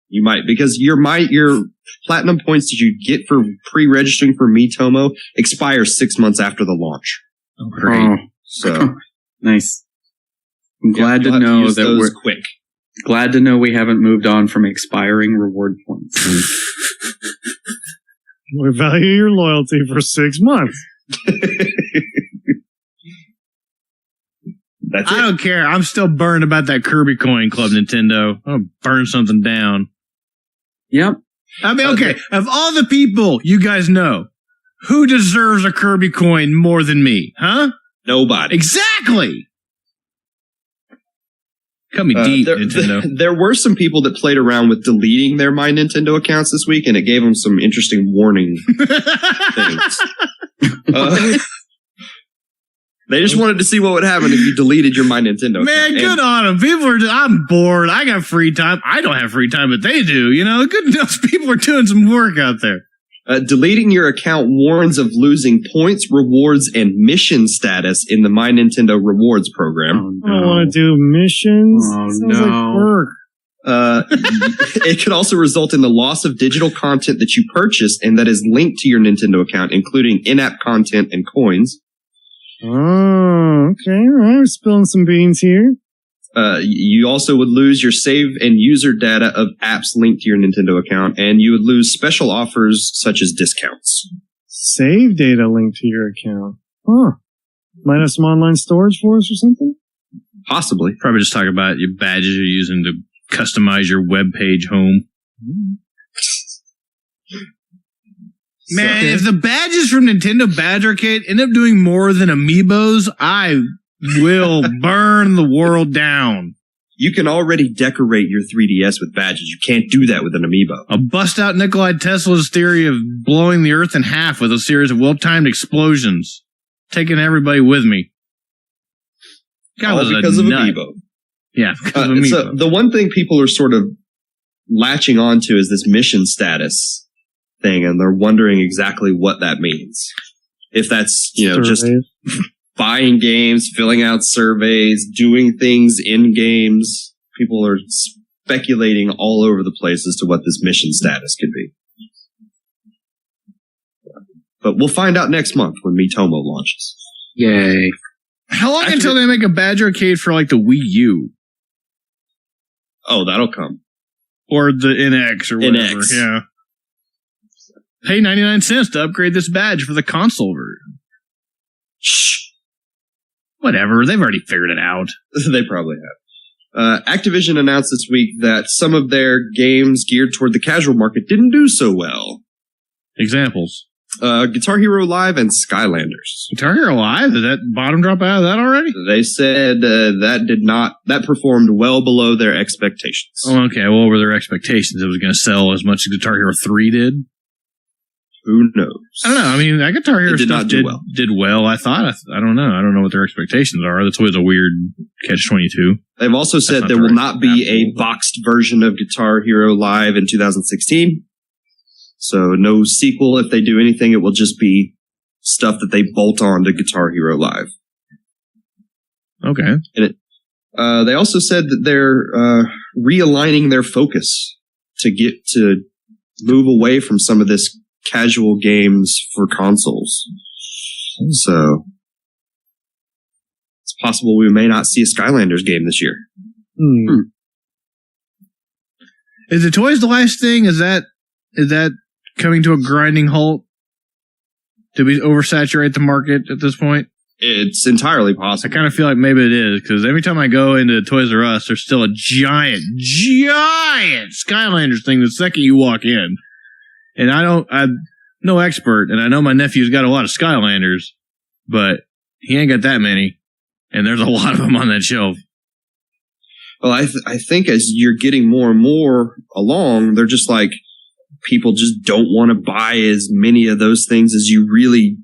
You might, because your platinum points that you get for pre-registering for Miitomo expire 6 months after the launch. Oh, great. So nice. I'm glad to know that we're quick. Glad to know we haven't moved on from expiring reward points. We value your loyalty for 6 months. I don't care. I'm still burned about that Kirby Coin Club, Nintendo. I'm gonna burn something down. Yep. I mean, okay, of all the people you guys know, who deserves a Kirby coin more than me? Huh? Nobody. Exactly. Cut me deep, Nintendo. There were some people that played around with deleting their My Nintendo accounts this week, and it gave them some interesting warning things. They just wanted to see what would happen if you deleted your My Nintendo Man, account. good on them. I'm bored. I got free time. I don't have free time, but they do. You know, good enough people are doing some work out there. Deleting your account warns of losing points, rewards, and mission status in the My Nintendo Rewards program. I don't want to do missions. Sounds like work. It could also result in the loss of digital content that you purchased and that is linked to your Nintendo account, including in-app content and coins. Oh, okay. All right. We're spilling some beans here. You also would lose your save and user data of apps linked to your Nintendo account, and you would lose special offers such as discounts. Save data linked to your account. Huh. Might have some online storage for us or something? Possibly. Probably just talk about your badges you're using to customize your web page home. Man, if the badges from Nintendo Badge Arcade end up doing more than Amiibos, I will burn the world down. You can already decorate your 3DS with badges. You can't do that with an Amiibo. I'll bust out Nikolai Tesla's theory of blowing the Earth in half with a series of well-timed explosions, taking everybody with me. God, all because of Amiibo. Yeah, because of Amiibo. So the one thing people are sort of latching onto is this mission status thing, and they're wondering exactly what that means. If that's, just buying games, filling out surveys, doing things in games. People are speculating all over the place as to what this mission status could be. But we'll find out next month when Miitomo launches. Yay. How long until they make a Badge Arcade for like the Wii U? Oh, that'll come. Or the NX or whatever. NX. Yeah. Pay 99 cents to upgrade this badge for the console version. Shh. Whatever, they've already figured it out. They probably have. Activision announced this week that some of their games geared toward the casual market didn't do so well. Examples? Guitar Hero Live and Skylanders. Guitar Hero Live? Did that bottom drop out of that already? They said that performed well below their expectations. Oh, okay. Well, what were their expectations? It was going to sell as much as Guitar Hero 3 did? Who knows? I don't know. I mean, that Guitar Hero stuff did well, I thought. I don't know. I don't know what their expectations are. That's always a weird catch-22. They've also said there will not be a boxed version of Guitar Hero Live in 2016. So no sequel. If they do anything, it will just be stuff that they bolt on to Guitar Hero Live. Okay. And they also said that they're realigning their focus to move away from some of this casual games for consoles. So it's possible we may not see a Skylanders game this year. Is the Toys to Life thing, is that coming to a grinding halt? Did we oversaturate the market at this point? It's entirely possible. I kind of feel like maybe it is, because every time I go into Toys R Us, there's still a giant Skylanders thing the second you walk in. And I'm no expert, and I know my nephew's got a lot of Skylanders, but he ain't got that many, and there's a lot of them on that shelf. Well, I think as you're getting more and more along, they're just like, people just don't want to buy as many of those things as you really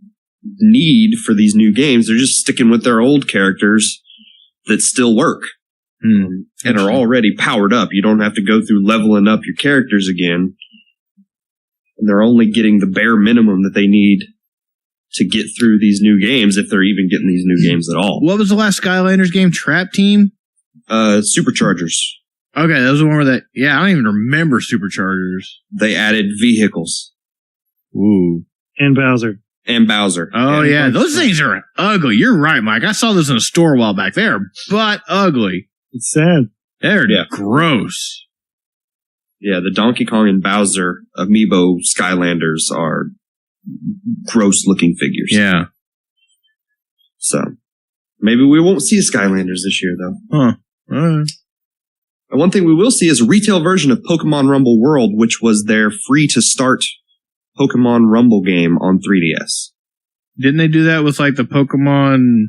need for these new games. They're just sticking with their old characters that still work and are already powered up. You don't have to go through leveling up your characters again. And they're only getting the bare minimum that they need to get through these new games, if they're even getting these new games at all. What was the last Skylanders game? Trap Team? Superchargers. Okay, that was the one where I don't even remember Superchargers. They added vehicles. Ooh. And Bowser. Oh, yeah. Those things are ugly. You're right, Mike. I saw this in a store a while back. They are butt ugly. It's sad. They're gross. Yeah, the Donkey Kong and Bowser Amiibo Skylanders are gross-looking figures. Yeah. So, maybe we won't see Skylanders this year, though. Huh. All right. And one thing we will see is a retail version of Pokemon Rumble World, which was their free-to-start Pokemon Rumble game on 3DS. Didn't they do that with, like, the Pokemon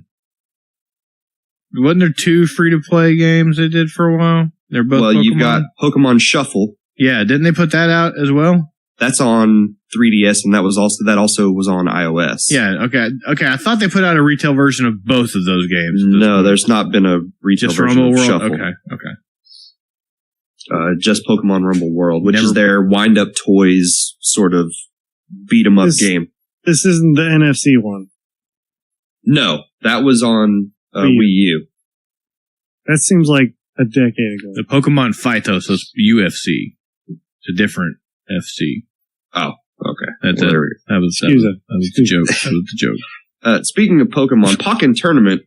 wasn't there 2 free-to-play games they did for a while? They're both Pokemon? You've got Pokemon Shuffle. Yeah, didn't they put that out as well? That's on 3DS, and that also was on iOS. Yeah, okay. I thought they put out a retail version of both of those games. No, there's not been a retail version of Shuffle. Okay. Just Pokemon Rumble World, which is their wind-up toys sort of beat-em-up game. This isn't the NFC one. No, that was on Wii U. That seems like a decade ago. The Pokemon Fightos was UFC. It's a different FC. Oh, okay. That was the joke. That was the joke. Speaking of Pokemon, Pokken Tournament,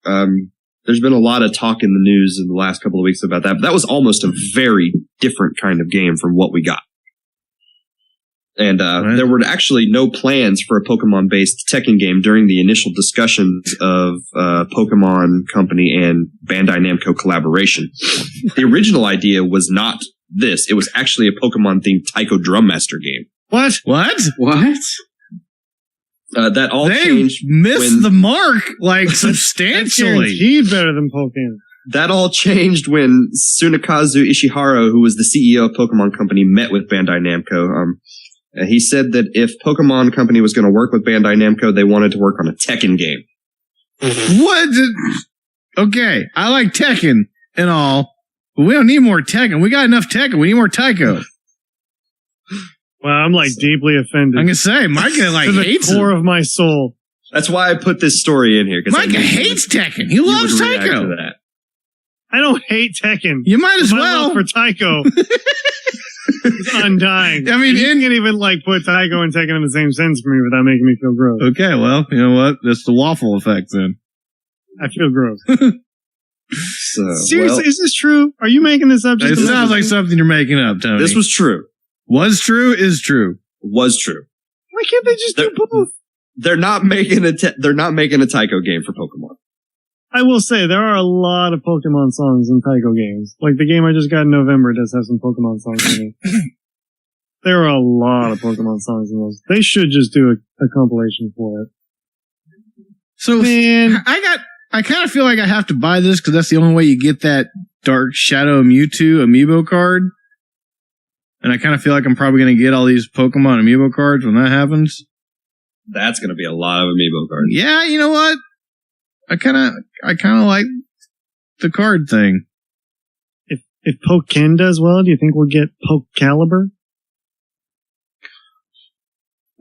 there's been a lot of talk in the news in the last couple of weeks about that, but that was almost a very different kind of game from what we got. And there were actually no plans for a Pokemon-based Tekken game during the initial discussions of Pokemon Company and Bandai Namco collaboration. The original idea was not this. It was actually a Pokemon-themed Taiko Drum Master game. What? That all they changed. Missed the mark, like, substantially. He's better than Pokemon. That all changed when Tsunekazu Ishihara, who was the CEO of Pokemon Company, met with Bandai Namco. He said that if Pokemon Company was going to work with Bandai Namco, they wanted to work on a Tekken game. What? Okay, I like Tekken and all, but we don't need more Tekken. We got enough Tekken. We need more Taiko. Well, I'm deeply offended. I'm gonna say, Micah hates the core of my soul. That's why I put this story in here. Micah hates Tekken. He loves Taiko. I don't hate Tekken. You might as My well. love for Taiko is undying. I mean, you can even put Taiko and Tekken in the same sentence for me without making me feel gross. Okay, well, you know what? That's the waffle effect then. I feel gross. Seriously, is this true? Are you making this up? It sounds like something you're making up, Tony. This was true. Was true is true. Was true. Why can't they just do both? They're not making a Taiko game for Pokemon. I will say there are a lot of Pokemon songs in Taiko games. Like the game I just got in November does have some Pokemon songs in it. There are a lot of Pokemon songs in those. They should just do a compilation for it. So man, I kind of feel like I have to buy this because that's the only way you get that Dark Shadow Mewtwo amiibo card. And I kind of feel like I'm probably going to get all these Pokemon amiibo cards when that happens. That's going to be a lot of amiibo cards. Yeah, you know what? I kind of like the card thing. If Pokken does well, do you think we'll get Pokecalibur?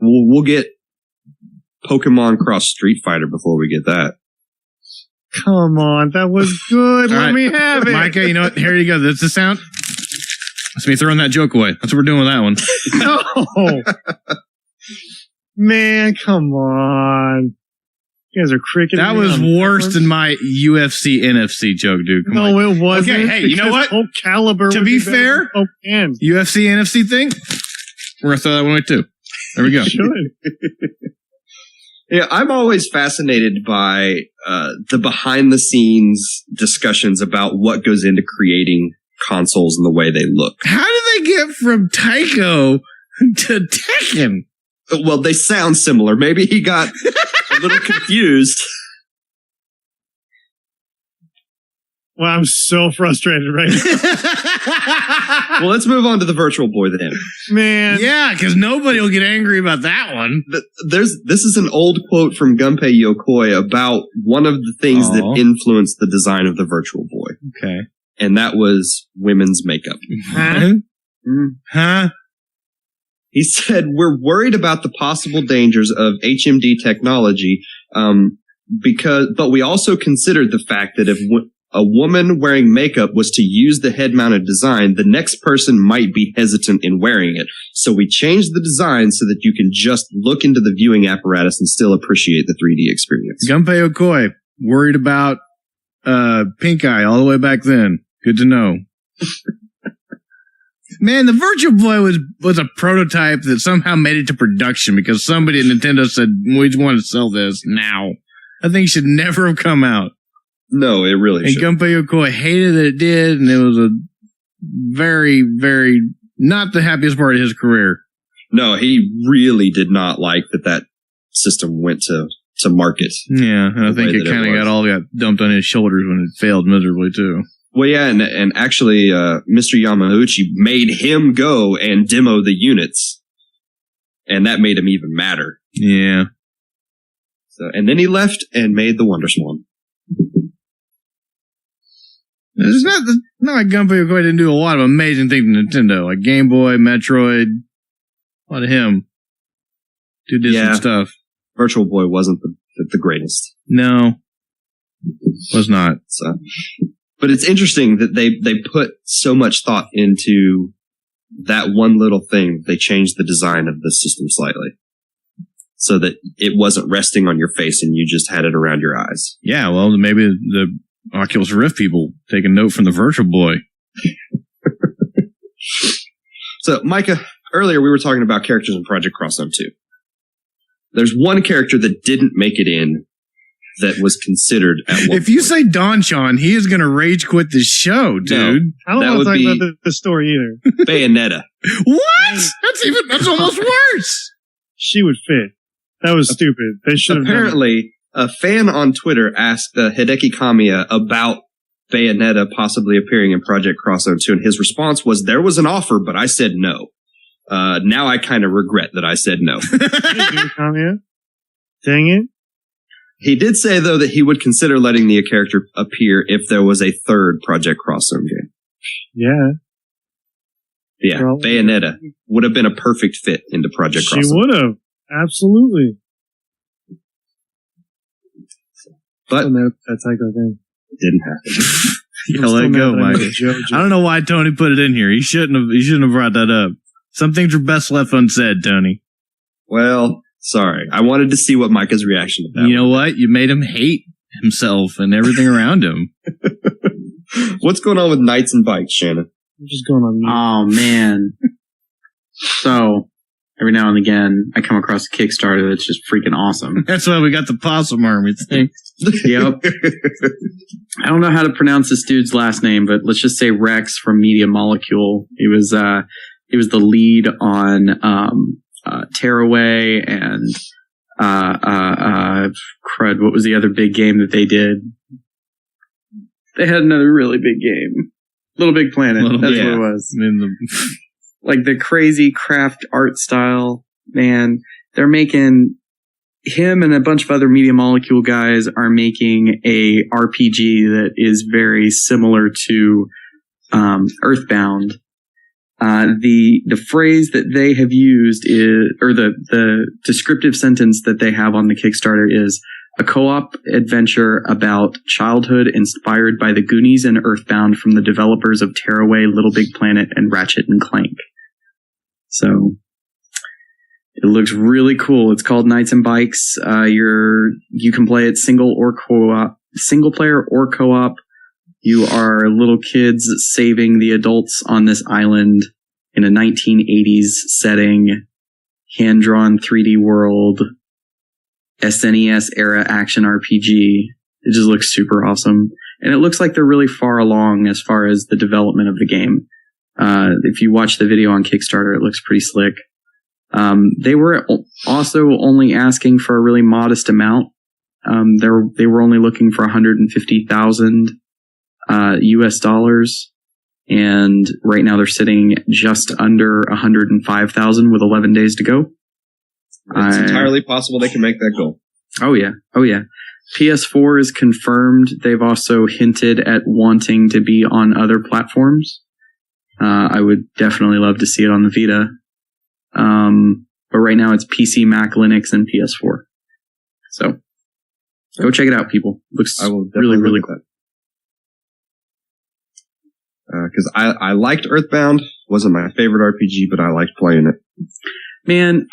We'll get Pokemon Cross Street Fighter before we get that. Come on, that was good. Let me have it. Micah, you know what? Here you go. That's the sound. That's me throwing that joke away. That's what we're doing with that one. No. Man, come on. You guys are cricketing. That was worse than my UFC NFC joke, dude. Come on. It wasn't. Okay, hey, you know what? Caliber. To be fair, UFC NFC thing, we're going to throw that one away too. There we go. Yeah, I'm always fascinated by the behind-the-scenes discussions about what goes into creating consoles and the way they look. How do they get from Taiko to Tekken? Well, they sound similar. Maybe he got a little confused. Well, I'm so frustrated right now. Well, let's move on to the Virtual Boy then. Man. Yeah, because nobody will get angry about that one. This is an old quote from Gunpei Yokoi about one of the things that influenced the design of the Virtual Boy. Okay. And that was women's makeup. Huh? He said, "We're worried about the possible dangers of HMD technology, but we also considered the fact that if a woman wearing makeup was to use the head-mounted design, the next person might be hesitant in wearing it. So we changed the design so that you can just look into the viewing apparatus and still appreciate the 3D experience." Gunpei Yokoi, worried about pink eye all the way back then. Good to know. Man, the Virtual Boy was a prototype that somehow made it to production because somebody at Nintendo said, we want to sell this now. I think it should never have come out. No, it really should. And Gunpei Yokoi hated that it did, and it was a very, very not the happiest part of his career. No, he really did not like that system went to to market. Yeah, and I think it kind of got dumped on his shoulders when it failed miserably too. Well, yeah, and actually, Mr. Yamauchi made him go and demo the units, and that made him even madder. Yeah. So, and then he left and made the Wonder Swan. It's not like Gunpei Yokoi didn't do a lot of amazing things to Nintendo, like Game Boy, Metroid. A lot of him. Did some stuff. Virtual Boy wasn't the greatest. No, was not. So, but it's interesting that they put so much thought into that one little thing. They changed the design of the system slightly so that it wasn't resting on your face and you just had it around your eyes. Yeah, well, maybe the Oculus Rift people take a note from the Virtual Boy. So, Micah, earlier we were talking about characters in Project Cross Zone 2. There's one character that didn't make it in that was considered at one If you say Don-chan, he is going to rage quit the show, dude. No, I don't want to talk about the story either. Bayonetta. What? That's almost worse. She would fit. That was stupid. They should have Apparently, a fan on Twitter asked Hideki Kamiya about Bayonetta possibly appearing in Project Cross Zone 2, and his response was, there was an offer, but I said no. Now I kind of regret that I said no. Dang it. He did say, though, that he would consider letting the character appear if there was a third Project Cross Zone game. Yeah. Yeah, Bayonetta would have been a perfect fit into Project Cross Zone. She would have. Absolutely. But that's how I go then. It didn't happen. Yeah, let it go, Mike. I don't know why Tony put it in here. He shouldn't have brought that up. Some things are best left unsaid, Tony. Well, sorry. I wanted to see what Micah's reaction to that was. You know what? You made him hate himself and everything around him. What's going on with Knights and Bikes, Shannon? I'm just going on mute. Oh, man. So, every now and again, I come across a Kickstarter that's just freaking awesome. That's why we got the Possum Army thing. Yep. I don't know how to pronounce this dude's last name, but let's just say Rex from Media Molecule. He was the lead on Tearaway and crud. What was the other big game that they did? They had another really big game. Little Big Planet. That's what it was. Like the crazy craft art style, man. They're making him and a bunch of other Media Molecule guys are making a RPG that is very similar to Earthbound. The phrase that they have used is, or the descriptive sentence that they have on the Kickstarter is a co-op adventure about childhood inspired by the Goonies and Earthbound from the developers of Tearaway, Little Big Planet, and Ratchet and Clank. So it looks really cool. It's called Knights and Bikes. You can play it single player or co-op. You are little kids saving the adults on this island in a 1980s setting, hand-drawn 3D world, SNES era action RPG. It just looks super awesome. And it looks like they're really far along as far as the development of the game. If you watch the video on Kickstarter, it looks pretty slick. They were also only asking for a really modest amount. They were only looking for $150,000 US dollars, and right now they're sitting just under 105,000 with 11 days to go. It's entirely possible they can make that goal. Oh yeah. PS4 is confirmed. They've also hinted at wanting to be on other platforms. I would definitely love to see it on the Vita. But right now it's PC, Mac, Linux, and PS4. So go check it out, people. Looks really, really cool. Because I liked Earthbound. Wasn't my favorite RPG, but I liked playing it. Man,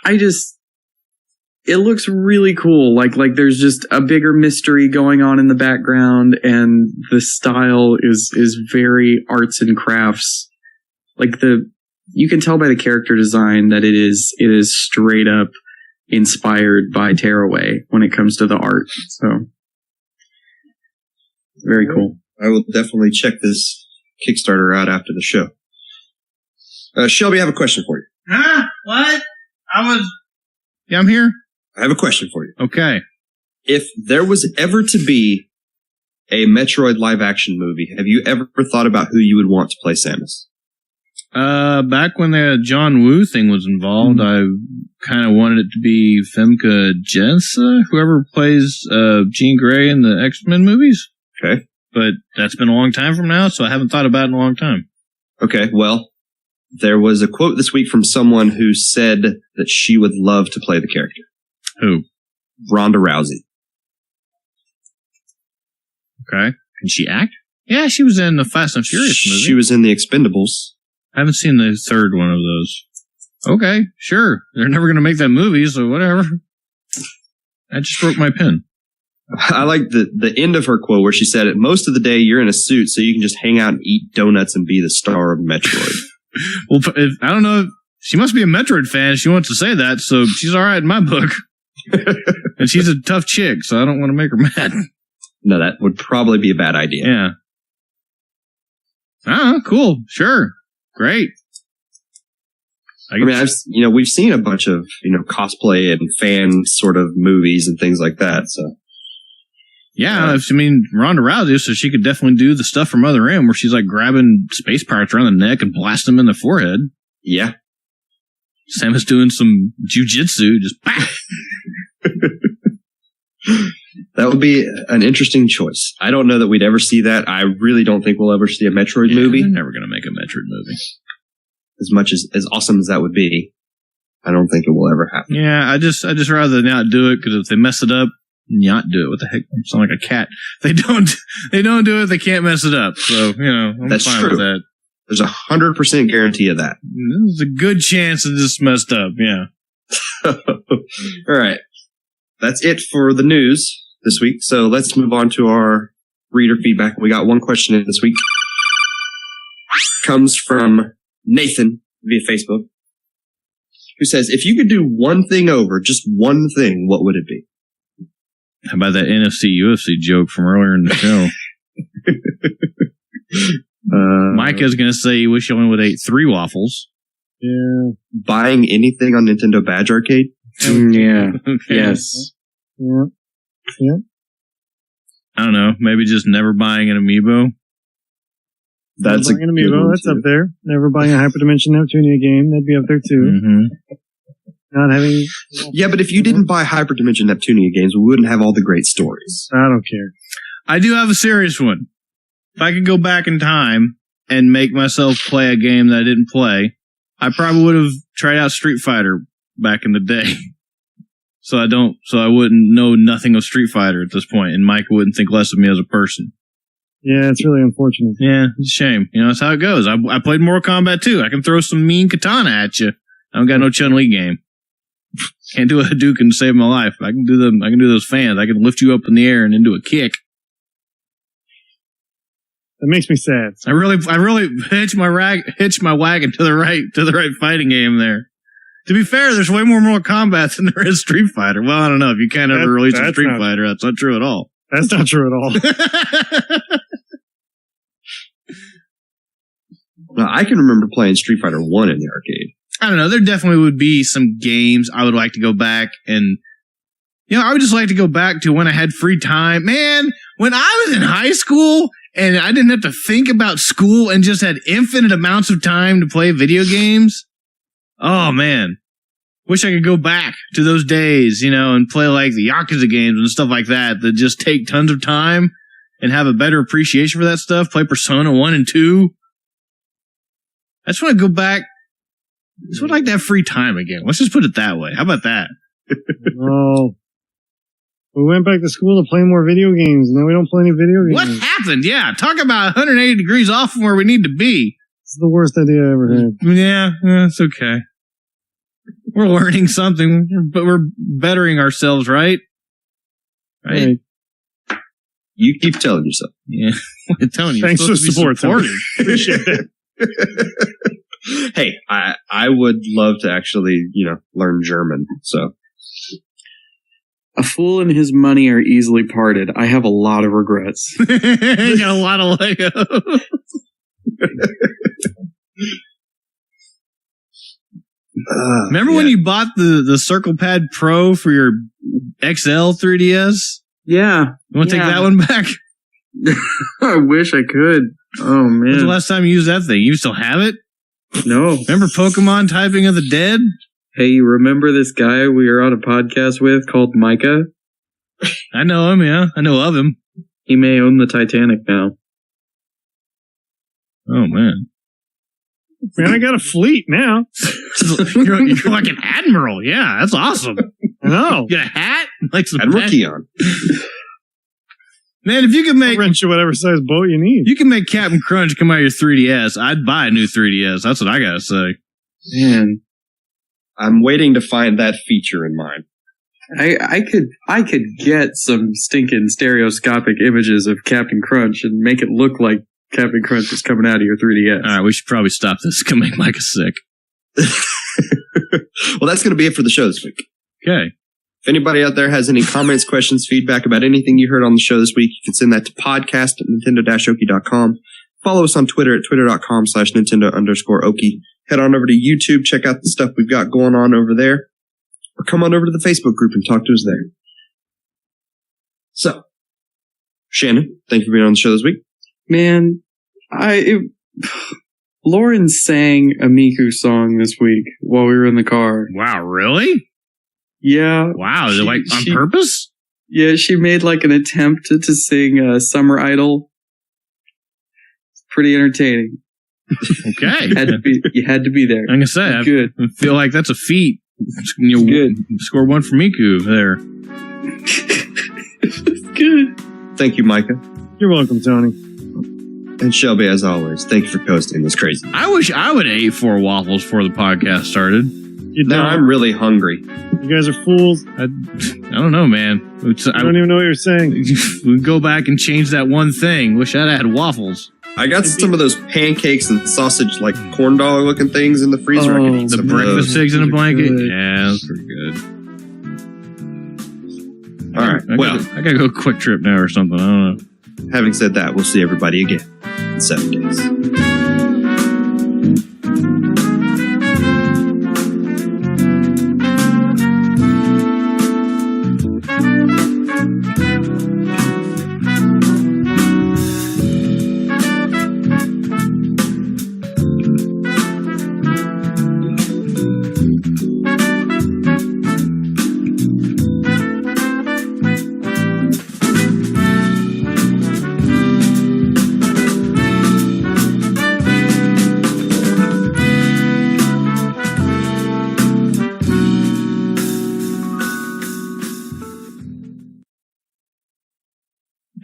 it looks really cool. Like there's just a bigger mystery going on in the background, and the style is very arts and crafts. You can tell by the character design that it is straight up inspired by Tearaway when it comes to the art. So very cool. I will definitely check this Kickstarter out after the show. Shelby, I have a question for you. Huh? What? Yeah, I'm here. I have a question for you. Okay. if there was ever to be a Metroid live action movie, have you ever thought about who you would want to play Samus? Back when the John Woo thing was involved, I kind of wanted it to be Femke Jensen, whoever plays Jean Grey in the X-Men movies. Okay. But that's been a long time from now, so I haven't thought about it in a long time. Okay, well, there was a quote this week from someone who said that she would love to play the character. Who? Ronda Rousey. Okay. Can she act? Yeah, she was in the Fast and Furious movie. She was in the Expendables. I haven't seen the third one of those. Okay, sure. They're never going to make that movie, so whatever. I just broke my pen. I like the end of her quote where she said, most of the day you're in a suit so you can just hang out and eat donuts and be the star of Metroid. Well, I don't know. She must be a Metroid fan. She wants to say that, so she's all right in my book. And she's a tough chick, so I don't want to make her mad. No, that would probably be a bad idea. Yeah. Ah, cool. Sure. Great. I mean, we've seen a bunch of, cosplay and fan sort of movies and things like that, so. Yeah, Ronda Rousey, so she could definitely do the stuff from Other M where she's like grabbing space pirates around the neck and blast them in the forehead. Yeah. Samus doing some jujitsu, just bah! That would be an interesting choice. I don't know that we'd ever see that. I really don't think we'll ever see a Metroid movie. They're never going to make a Metroid movie. As much as awesome as that would be, I don't think it will ever happen. Yeah, I just rather not do it, because if they mess it up, not do it. What the heck? I sound like a cat. They don't do it, they can't mess it up. So, I'm That's fine true. with that. There's 100% guarantee of that. There's a good chance it just messed up, yeah. All right. That's it for the news this week. So let's move on to our reader feedback. We got one question in this week. Comes from Nathan via Facebook, who says, if you could do one thing over, just one thing, what would it be? How about that NFC UFC joke from earlier in the show? Micah's going to say he wish he only would have ate 3 waffles. Yeah. Buying anything on Nintendo Badge Arcade? Yeah. Okay. Yes. Yeah. I don't know. Maybe just never buying an amiibo. That's an amiibo. That's up there. Never buying a Hyperdimension Neptunia game. That'd be up there too. Mm-hmm. Not having. Yeah, but if you didn't buy Hyperdimension Neptunia games, we wouldn't have all the great stories. I don't care. I do have a serious one. If I could go back in time and make myself play a game that I didn't play, I probably would have tried out Street Fighter back in the day. So I wouldn't know nothing of Street Fighter at this point, and Mike wouldn't think less of me as a person. Yeah, it's really unfortunate. Yeah, it's a shame. That's how it goes. I played Mortal Kombat 2. I can throw some mean katana at you. I don't got no Chun-Li game. Can't do a Hadouken to save my life. I can do those fans. I can lift you up in the air and then do a kick. That makes me sad. I really hitch my wagon to the right fighting game there. To be fair, there's way more Mortal Kombat than there is Street Fighter. Well, I don't know. If you can't ever release a Street Fighter, that's not true at all. That's not true at all. Well, I can remember playing Street Fighter 1 in the arcade. I don't know. There definitely would be some games I would like to go back and, I would just like to go back to when I had free time. Man, when I was in high school and I didn't have to think about school and just had infinite amounts of time to play video games. Oh, man. Wish I could go back to those days, and play like the Yakuza games and stuff like that just take tons of time and have a better appreciation for that stuff. Play Persona 1 and 2. I just want to go back. I just would like to have free time again. Let's just put it that way. How about that? Oh. We went back to school to play more video games, and then we don't play any video games. What happened? Yeah, talk about 180 degrees off from where we need to be. It's the worst idea I ever had. Yeah, it's okay. We're learning something, but we're bettering ourselves, right? Right. You keep telling yourself. Yeah. I'm telling you. Thanks for the support. Appreciate it. Hey, I would love to actually, learn German. So, a fool and his money are easily parted. I have a lot of regrets. You got a lot of Legos. Remember when you bought the Circle Pad Pro for your XL 3DS? Yeah. You want to take that one back? I wish I could. Oh, man. When's the last time you used that thing? You still have it? No. Remember Pokemon Typing of the Dead? Hey, you remember this guy we were on a podcast with called Micah? I know him, yeah. I know of him. He may own the Titanic now. Oh, man. Man, I got a fleet now. you're like an admiral. Yeah, that's awesome. I know. You got a hat? Like some Admiral Keon. Man, if you could make... I'll rent you whatever size boat you need. You can make Captain Crunch come out of your 3DS. I'd buy a new 3DS. That's what I gotta say. Man. I'm waiting to find that feature in mine. I could get some stinking stereoscopic images of Captain Crunch and make it look like Captain Crunch is coming out of your 3DS. All right, we should probably stop this. It's gonna make Micah sick. Well, that's going to be it for the show this week. Okay. If anybody out there has any comments, questions, feedback about anything you heard on the show this week, you can send that to podcast@nintendo-oki.com. Follow us on Twitter at twitter.com/Nintendo_Oki. Head on over to YouTube, check out the stuff we've got going on over there. Or come on over to the Facebook group and talk to us there. So, Shannon, thank you for being on the show this week. Man, Lauren sang a Miku song this week while we were in the car. Wow, really? Yeah. Wow, is it like on purpose? Yeah, she made like an attempt to sing Summer Idol. It's pretty entertaining. Okay. You had to be there. I'm gonna say, good. I feel like that's a feat. You score one for Miku there. Good. Thank you, Micah. You're welcome, Tony. And Shelby, as always, thank you for coasting this crazy. I wish I would have ate 4 waffles before the podcast started. Now I'm really hungry. You guys are fools. I don't know, man. I don't even know what you're saying. We go back and change that one thing. Wish I'd had waffles. I got some of those pancakes and sausage, like corn dog looking things in the freezer. I could eat the some breakfast pigs in a blanket. good. Yeah, that's pretty good. All right. I gotta go a quick trip now or something. I don't know. Having said that, we'll see everybody again in 7 days.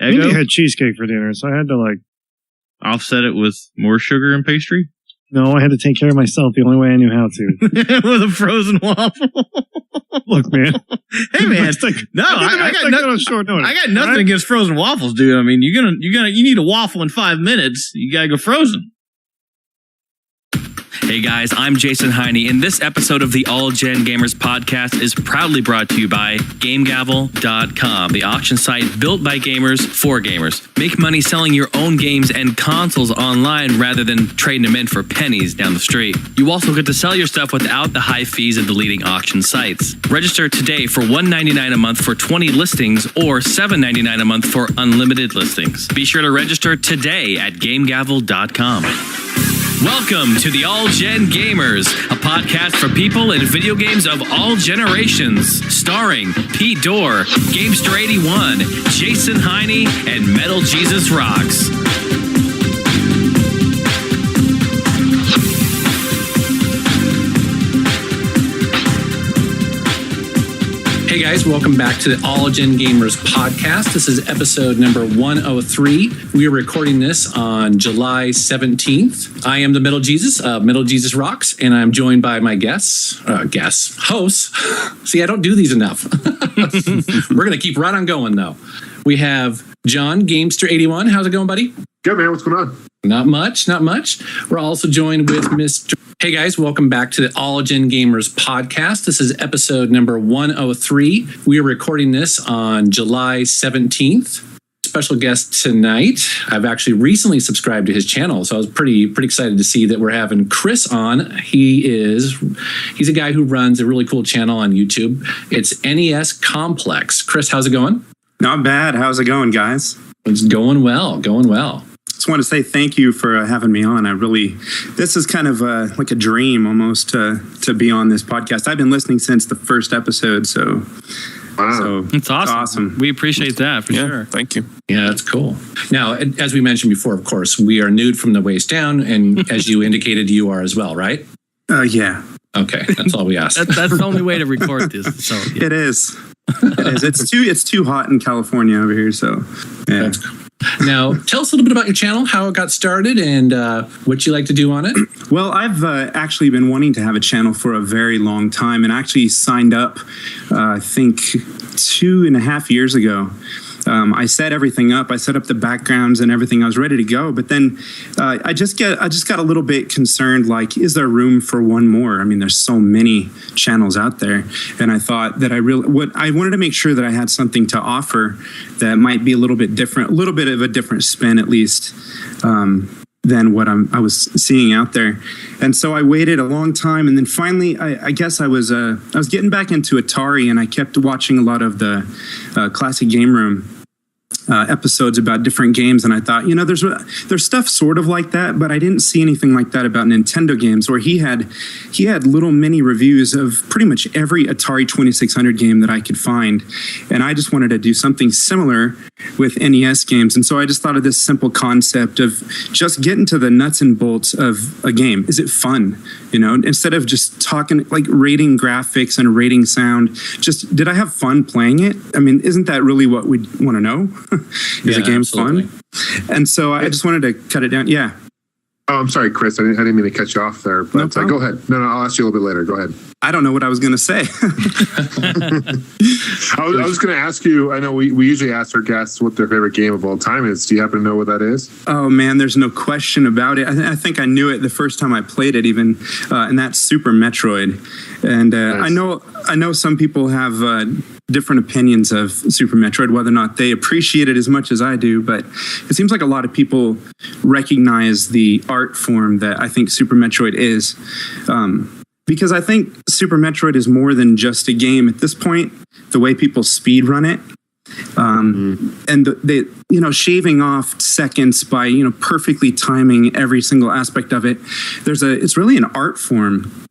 Mindy had cheesecake for dinner, so I had to offset it with more sugar and pastry. No, I had to take care of myself the only way I knew how to. With a frozen waffle. Look, man. Hey, man. I got nothing against frozen waffles, dude. I mean, you need a waffle in 5 minutes. You gotta go frozen. Hey guys, I'm Jason Heine, and this episode of the All Gen Gamers podcast is proudly brought to you by GameGavel.com, the auction site built by gamers for gamers. Make money selling your own games and consoles online rather than trading them in for pennies down the street. You also get to sell your stuff without the high fees of the leading auction sites. Register today for $1.99 a month for 20 listings or $7.99 a month for unlimited listings. Be sure to register today at GameGavel.com. Welcome to the All Gen Gamers, a podcast for people in video games of all generations, starring Pete Dorr, Gamester81, Jason Heine, and Metal Jesus Rocks. Hey guys, welcome back to the All Gen Gamers podcast. This is episode number 103. We are recording this on July 17th. I am the Metal Jesus, Metal Jesus Rocks, and I'm joined by my hosts. See, I don't do these enough. We're going to keep right on going, though. We have John, Gamester81. How's it going, buddy? Good, man. What's going on? Not much. We're also joined with Mr. Hey guys, welcome back to the All Gen Gamers podcast. This is episode number 103. We are recording this on July 17th. special guest tonight. I've actually recently subscribed to his channel, so I was pretty excited to see that we're having Chris on. He's a guy who runs a really cool channel on YouTube. It's NES Complex. Chris, how's it going? Not bad. How's it going, guys? It's going well. Just want to say thank you for having me on. This is kind of like a dream almost to be on this podcast. I've been listening since the first episode, so. Wow. So it's awesome. We appreciate that for sure. Thank you. Yeah, that's cool. Now, as we mentioned before, of course, we are nude from the waist down, and as you indicated, you are as well, right? Yeah. Okay, that's all we ask. That's the only way to record this. So yeah. It is. It's too hot in California over here, so yeah. That's cool. Now, tell us a little bit about your channel, how it got started, and what you like to do on it. Well, I've actually been wanting to have a channel for a very long time, and actually signed up, I think, 2.5 years ago. I set everything up. I set up the backgrounds and everything. I was ready to go, but then I just got a little bit concerned. Like, is there room for one more? I mean, there's so many channels out there, and I thought that I wanted to make sure that I had something to offer that might be a little bit different, a little bit of a different spin, at least. Than what I was seeing out there, and so I waited a long time, and then finally, I guess I was getting back into Atari, and I kept watching a lot of the Classic Game Room episodes about different games, and I thought, there's stuff sort of like that, but I didn't see anything like that about Nintendo games, where he had little mini reviews of pretty much every Atari 2600 game that I could find, and I just wanted to do something similar with NES games. And so I just thought of this simple concept of just getting to the nuts and bolts of a game. Is it fun? Instead of just talking, like rating graphics and rating sound, just did I have fun playing it? I mean, isn't that really what we want to know? Is a game absolutely. fun? And so I just wanted to cut it down. Yeah. Oh, I'm sorry, Chris. I didn't mean to cut you off there, but go ahead. No, I'll ask you a little bit later. Go ahead. I don't know what I was going to say. I was going to ask you, I know we usually ask our guests what their favorite game of all time is. Do you happen to know what that is? Oh, man, there's no question about it. I think I knew it the first time I played it even, and that's Super Metroid. And nice. I know some people have different opinions of Super Metroid, whether or not they appreciate it as much as I do, but it seems like a lot of people recognize the art form that I think Super Metroid is. Because I think Super Metroid is more than just a game at this point. The way people speed run it, and they shaving off seconds by perfectly timing every single aspect of it. It's really an art form.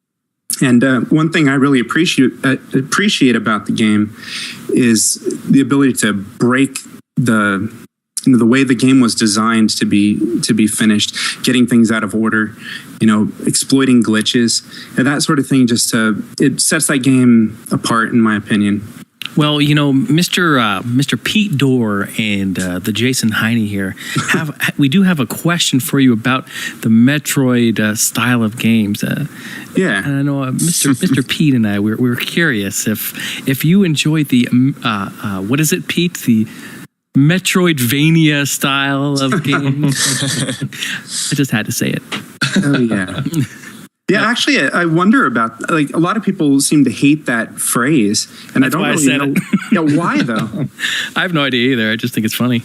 And one thing I really appreciate about the game is the ability to break the way the game was designed to be finished, getting things out of order, exploiting glitches and that sort of thing. It sets that game apart, in my opinion. Well, Mr. Pete Dorr and the Jason Heine here we do have a question for you about the Metroid style of games. Yeah, and I know Mr. Pete and I we're curious if you enjoyed the what is it, Pete? The Metroidvania style of games. I just had to say it. Oh yeah. Yeah, actually, I wonder about, like, a lot of people seem to hate that phrase, and that's I don't really know. Yeah, why though? I have no idea either. I just think it's funny.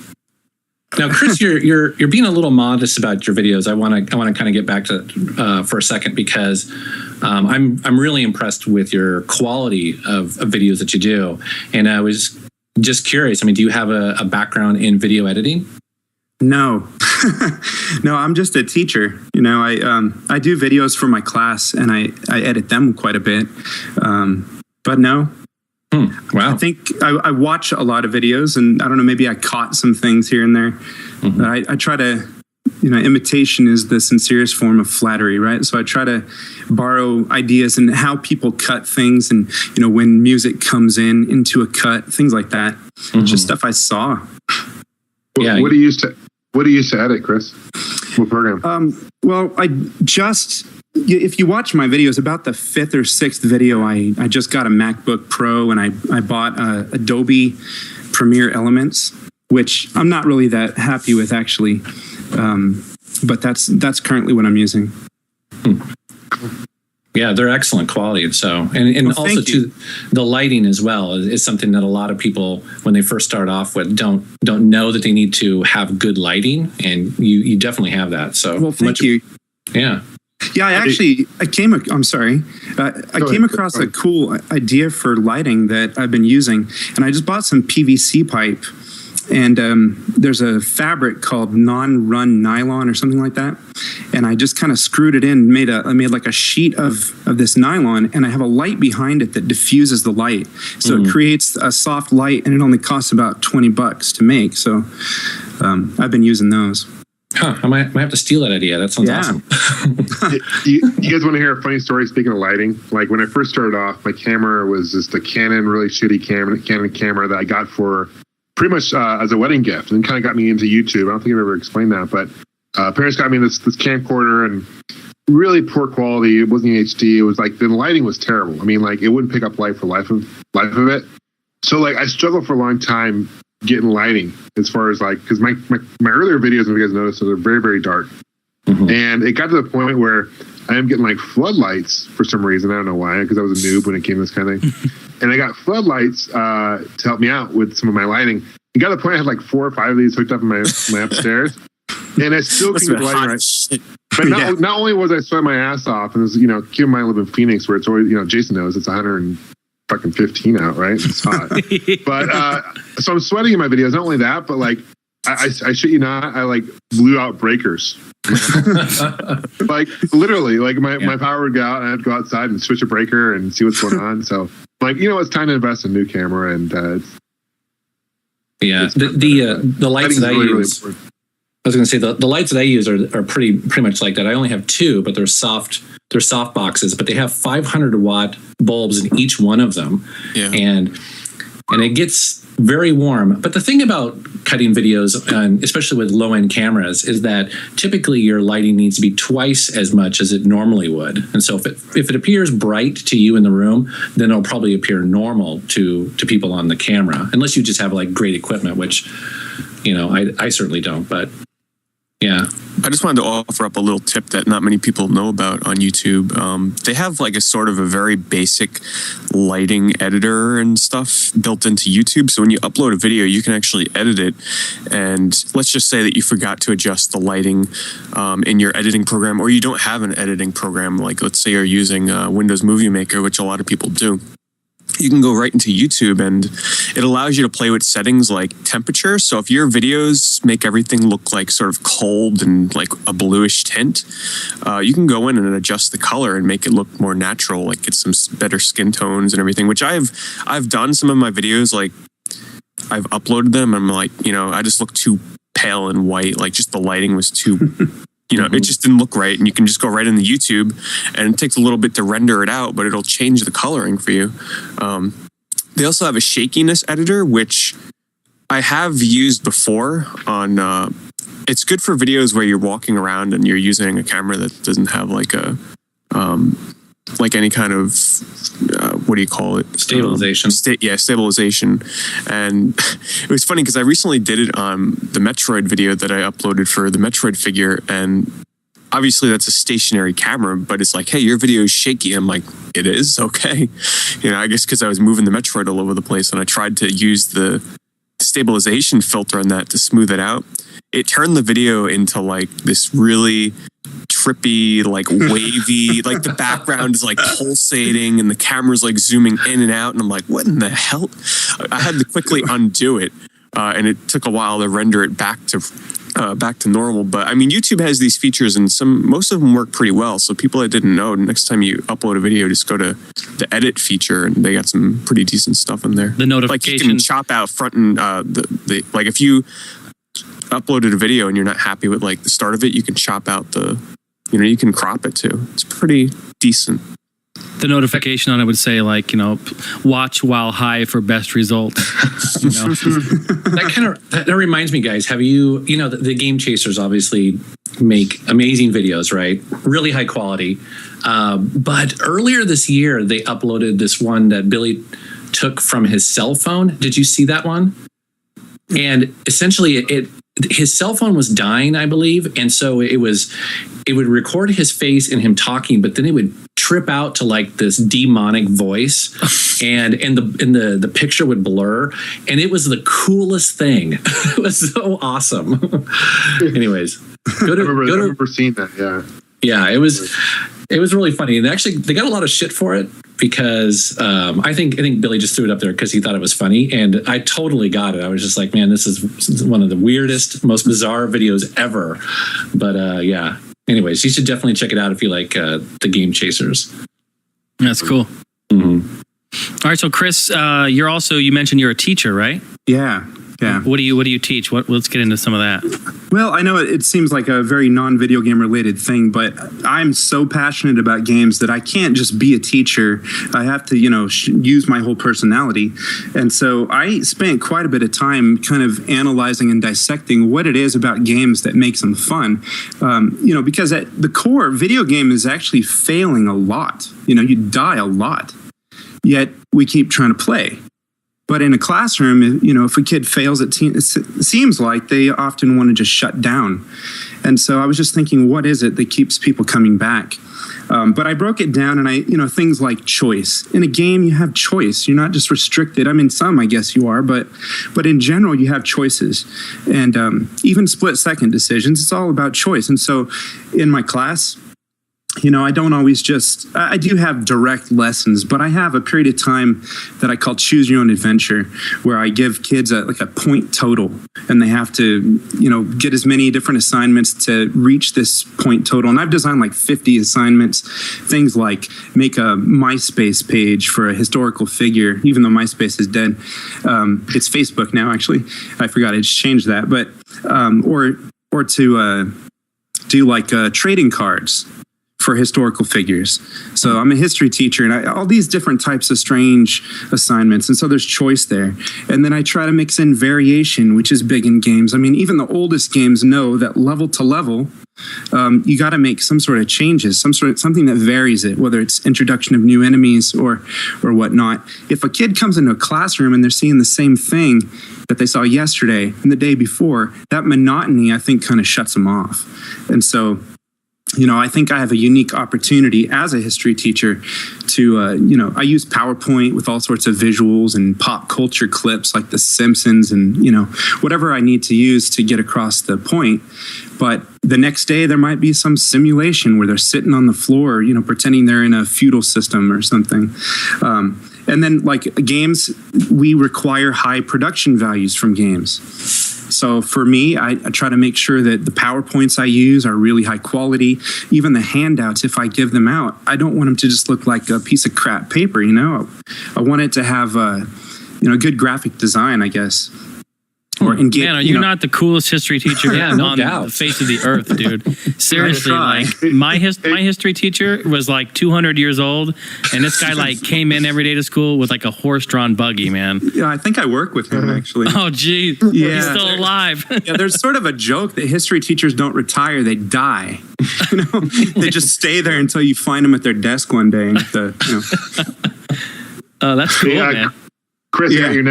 Now, Chris, you're being a little modest about your videos. I want to kind of get back to for a second, because I'm really impressed with your quality of videos that you do, and I was just curious. I mean, do you have a background in video editing? No, no, I'm just a teacher. I do videos for my class, and I edit them quite a bit. But no. Wow. I think I watch a lot of videos, and I don't know, maybe I caught some things here and there. Mm-hmm. But I try to, imitation is the sincerest form of flattery, right? So I try to borrow ideas and how people cut things, and, when music comes into a cut, things like that. Mm-hmm. Just stuff I saw. Yeah. What do you use to edit, Chris? What program? Well, if you watch my videos, about the 5th or 6th video, I just got a MacBook Pro, and I bought Adobe Premiere Elements, which I'm not really that happy with, actually. But that's currently what I'm using. Yeah, they're excellent quality. So, and Well, also too, the lighting as well is something that a lot of people, when they first start off with, don't know that they need to have good lighting, and you definitely have that. So, well, thank you. Yeah. Yeah, I came across a cool idea for lighting that I've been using, and I just bought some PVC pipe, and there's a fabric called non-run nylon or something like that, and I just kind of screwed it in, I made like a sheet of this nylon, and I have a light behind it that diffuses the light, so it creates a soft light, and it only costs about $20 to make. So I've been using those. Huh, I might have to steal that idea. That sounds awesome. you guys want to hear a funny story? Speaking of lighting, like when I first started off, my camera was just a Canon, really shitty Canon camera that I got for pretty much as a wedding gift, and kind of got me into YouTube. I don't think I've ever explained that, but parents got me this camcorder, and really poor quality. It wasn't HD. It was like the lighting was terrible. I mean, like it wouldn't pick up light for life of it. So like I struggled for a long time getting lighting, as far as like, because my earlier videos, if you guys noticed, they're very, very dark. And it got to the point where I am getting like floodlights for some reason. I don't know why, because I was a noob when it came to this kind of thing. And I got floodlights to help me out with some of my lighting. It got to the point I had like 4 or 5 of these hooked up in my upstairs, and I still can get lighting right. But not only was I sweating my ass off, and it was, keep in mind I live in Phoenix, where it's always, Jason knows it's 115 out, right? It's hot. But so I'm sweating in my videos. Not only that, but like I shit you not, I like blew out breakers. Like literally, like my power would go out, and I'd go outside and switch a breaker and see what's going on. So like, it's time to invest in a new camera, and the lights that I use. Really, I was going to say the lights that I use are pretty much like that. I only have 2, but they're soft boxes, but they have 500-watt bulbs in each one of them. Yeah. And it gets very warm. But the thing about cutting videos, and especially with low-end cameras, is that typically your lighting needs to be twice as much as it normally would. And so if it appears bright to you in the room, then it'll probably appear normal to people on the camera, unless you just have like great equipment, which I certainly don't. But yeah. I just wanted to offer up a little tip that not many people know about on YouTube. They have like a sort of a very basic lighting editor and stuff built into YouTube. So when you upload a video, you can actually edit it. And let's just say that you forgot to adjust the lighting in your editing program, or you don't have an editing program. Like let's say you're using Windows Movie Maker, which a lot of people do. You can go right into YouTube, and it allows you to play with settings like temperature. So if your videos make everything look like sort of cold and like a bluish tint, you can go in and adjust the color and make it look more natural, like get some better skin tones and everything, which I've done some of my videos, like I've uploaded them. And I'm like, I just look too pale and white. Like just the lighting was too... it just didn't look right, and you can just go right into YouTube, and it takes a little bit to render it out, but it'll change the coloring for you. They also have a shakiness editor, which I have used before on, it's good for videos where you're walking around and you're using a camera that doesn't have like a, like any kind of, what do you call it? Stabilization. Stabilization. And it was funny because I recently did it on the Metroid video that I uploaded for the Metroid figure. And obviously that's a stationary camera, but it's like, hey, your video is shaky. I'm like, it is? Okay. I guess because I was moving the Metroid all over the place, and I tried to use the stabilization filter on that to smooth it out. It turned the video into like this really trippy, like wavy, like the background is like pulsating and the camera's like zooming in and out, and I'm like, what in the hell? I had to quickly undo it, and it took a while to render it back to normal. But I mean, YouTube has these features, and most of them work pretty well. So people that didn't know, next time you upload a video, just go to the edit feature, and they got some pretty decent stuff in there. The notification, like you can chop out front and like if you uploaded a video and you're not happy with like the start of it, you can chop out you can crop it too. It's pretty decent. The notification on it would say like, watch while high for best result. That reminds me, guys, have you, the Game Chasers obviously make amazing videos, right? Really high quality. But earlier this year, they uploaded this one that Billy took from his cell phone. Did you see that one? And essentially his cell phone was dying, I believe. And so it would record his face and him talking, but then it would trip out to like this demonic voice, and the picture would blur, and it was the coolest thing. It was so awesome. Anyways, I remember seeing that. Yeah, it was really funny, and actually they got a lot of shit for it because I think Billy just threw it up there because he thought it was funny, and I totally got it. I was just like, man, this is one of the weirdest, most bizarre videos ever. But yeah. Anyways, you should definitely check it out if you like the Game Chasers. That's cool. Mm-hmm. All right, so Chris, you mentioned you're a teacher, right? Yeah. What do you teach? Let's get into some of that. Well, I know it seems like a very non-video game related thing, but I'm so passionate about games that I can't just be a teacher. I have to, use my whole personality. And so I spent quite a bit of time kind of analyzing and dissecting what it is about games that makes them fun. Because at the core, video game is actually failing a lot. You die a lot, yet we keep trying to play. But in a classroom, if a kid fails, it seems like they often want to just shut down. And so I was just thinking, what is it that keeps people coming back? But I broke it down, and things like choice. In a game, you have choice. You're not just restricted. I mean, some, I guess you are, but in general, you have choices. And even split-second decisions, it's all about choice. And so in my class, I don't always I do have direct lessons, but I have a period of time that I call choose your own adventure, where I give kids a point total, and they have to, get as many different assignments to reach this point total. And I've designed like 50 assignments, things like make a MySpace page for a historical figure, even though MySpace is dead. It's Facebook now, actually. I forgot I just changed that. But, or to do like trading cards for historical figures. So I'm a history teacher, and all these different types of strange assignments. And so there's choice there. And then I try to mix in variation, which is big in games. I mean, even the oldest games know that level to level, you got to make some sort of changes, something that varies it, whether it's introduction of new enemies or whatnot. If a kid comes into a classroom and they're seeing the same thing that they saw yesterday and the day before, that monotony, I think, kind of shuts them off. And so, I think I have a unique opportunity as a history teacher to, I use PowerPoint with all sorts of visuals and pop culture clips like The Simpsons and, whatever I need to use to get across the point. But the next day, there might be some simulation where they're sitting on the floor, pretending they're in a feudal system or something. And then like games, we require high production values from games. So for me, I try to make sure that the PowerPoints I use are really high quality. Even the handouts, if I give them out, I don't want them to just look like a piece of crap paper, I want it to have good graphic design, I guess. Or engage, man, are you not the coolest history teacher on the face of the earth, dude? Seriously, like my history teacher was like 200 years old, and this guy like came in every day to school with like a horse-drawn buggy, man. Yeah, I think I work with him actually. Oh, geez, yeah, he's still alive. Yeah, there's sort of a joke that history teachers don't retire; they die. They just stay there until you find them at their desk one day. Oh, that's cool, man. Chris, I got your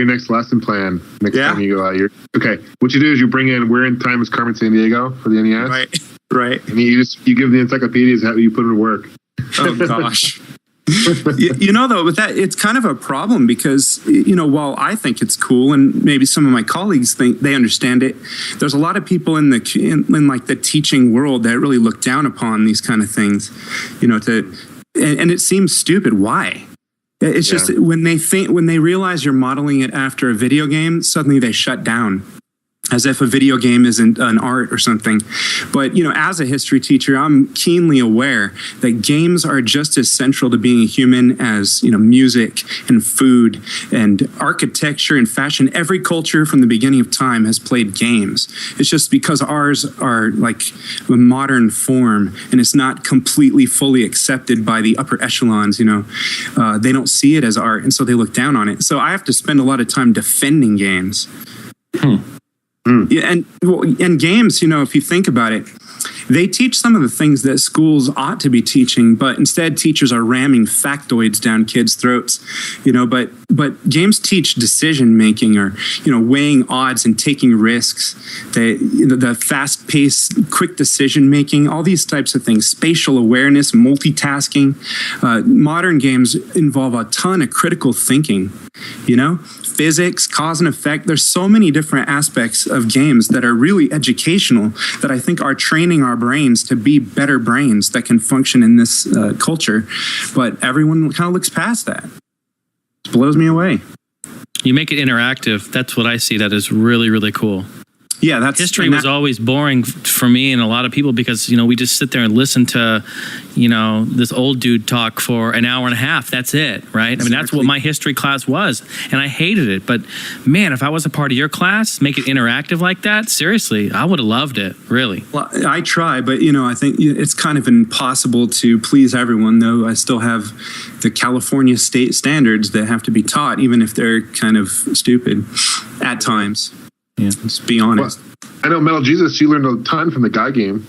next lesson plan. Next time you go out, okay. What you do is we're in time as Carmen Sandiego for the NES. Right. And you give the encyclopedias how you put it to work. Oh gosh. Though, with that, it's kind of a problem because, while I think it's cool and maybe some of my colleagues think they understand it, there's a lot of people in the teaching world that really look down upon these kind of things, and it seems stupid. Why? It's just when they realize you're modeling it after a video game, suddenly they shut down. as if a video game isn't an art or something. But, you know, as a history teacher, I'm keenly aware that games are just as central to being a human as, you know, music and food and architecture and fashion. Every culture from the beginning of time has played games. It's just because ours are like a modern form and it's not completely fully accepted by the upper echelons, you know. They don't see it as art, and so they look down on it. So I have to spend a lot of time defending games. Yeah, and games, you know, if you think about it, they teach some of the things that schools ought to be teaching, but instead teachers are ramming factoids down kids' throats, but games teach decision making, or, weighing odds and taking risks, the fast-paced, quick decision making, all these types of things, spatial awareness, multitasking. Modern games involve a ton of critical thinking, physics, cause and effect. There's so many different aspects of games that are really educational, that I think are training our brains to be better brains that can function in this culture. But everyone kind of looks past that. It blows me away. You make it interactive. That's what I see. That is really, really cool. Yeah, history was always boring for me and a lot of people, because we just sit there and listen to this old dude talk for an hour and a half. That's it, right? I mean, that's what my history class was, and I hated it. But man, if I was a part of your class, make it interactive like that, seriously, I would have loved it. Really. Well, I try, but I think it's kind of impossible to please everyone. Though I still have the California state standards that have to be taught, even if they're kind of stupid at times. Yeah, let's be honest. Well, I know Metal Jesus, you learned a ton from the guy game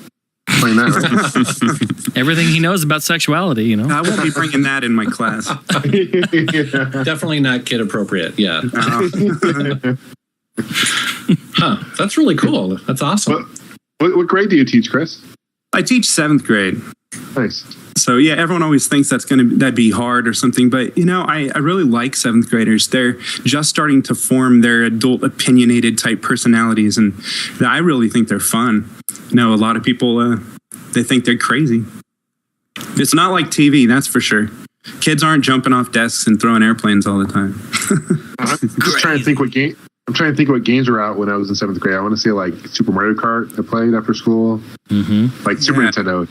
playing that, right? Everything he knows about sexuality, I won't be bringing that in my class. Definitely not kid appropriate. Yeah. That's really cool. That's awesome. What grade do you teach, Chris? I teach 7th grade. Nice. So yeah, everyone always thinks that'd be hard or something, but I really like 7th graders. They're just starting to form their adult opinionated type personalities, and I really think they're fun. A lot of people they think they're crazy. It's not like TV, that's for sure. Kids aren't jumping off desks and throwing airplanes all the time. I'm just trying to think what game. I'm trying to think what games were out when I was in 7th grade. I want to say like Super Mario Kart I played after school, like Super Nintendo.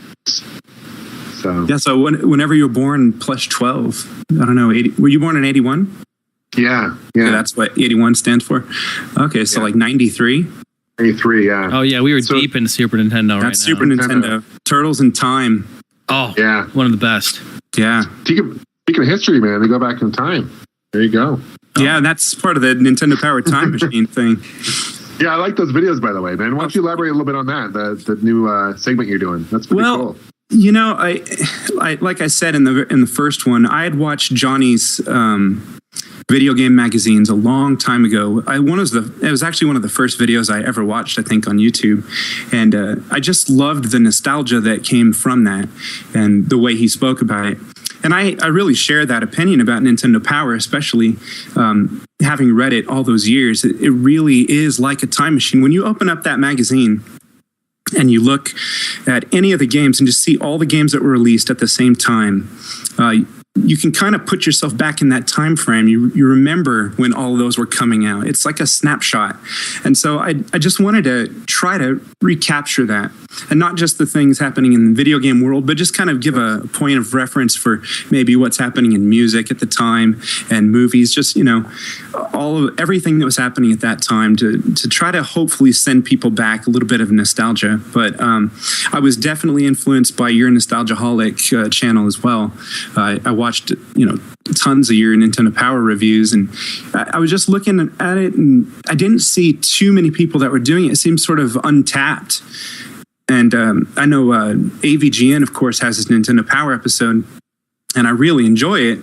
So whenever you were born, plus 12. I don't know. 80, were you born in 81? Yeah. That's what 81 stands for. Okay, so like 93. 83, yeah. Oh yeah, we were deep into Super Nintendo right now. That's Super Nintendo. Turtles in Time. Oh yeah, one of the best. Yeah. Speaking of history, man, they go back in time. There you go. Yeah, that's part of the Nintendo Power Time Machine thing. Yeah, I like those videos, by the way, man. Why don't you elaborate a little bit on that, the new segment you're doing? That's pretty cool. I like I said in the first one, I had watched Johnny's video game magazines a long time ago. It was actually one of the first videos I ever watched, I think, on YouTube, and I just loved the nostalgia that came from that and the way he spoke about it. And I really share that opinion about Nintendo Power, especially having read it all those years. It really is like a time machine. When you open up that magazine and you look at any of the games and just see all the games that were released at the same time, you can kind of put yourself back in that time frame. You remember when all of those were coming out. It's like a snapshot. And so I just wanted to try to recapture that, and not just the things happening in the video game world, but just kind of give a point of reference for maybe what's happening in music at the time and movies, just, everything that was happening at that time to try to hopefully send people back a little bit of nostalgia. But I was definitely influenced by your Nostalgiaholic channel as well. I watched, tons of your Nintendo Power reviews, and I was just looking at it, and I didn't see too many people that were doing it. It seemed sort of untapped. And I know AVGN, of course, has his Nintendo Power episode, and I really enjoy it.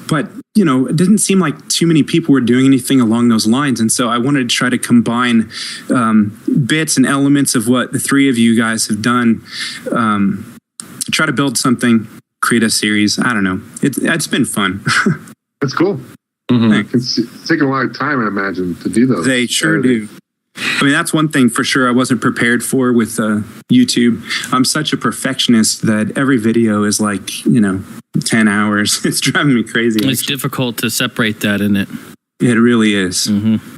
But, it didn't seem like too many people were doing anything along those lines. And so I wanted to try to combine bits and elements of what the three of you guys have done, try to build something, create a series. I don't know. It's been fun. That's cool. Mm-hmm. It's taken a lot of time, I imagine, to do those. They sure do. I mean, that's one thing for sure I wasn't prepared for with YouTube. I'm such a perfectionist that every video is like, 10 hours. It's driving me crazy. It's difficult to separate that, isn't it? It really is. Mm-hmm.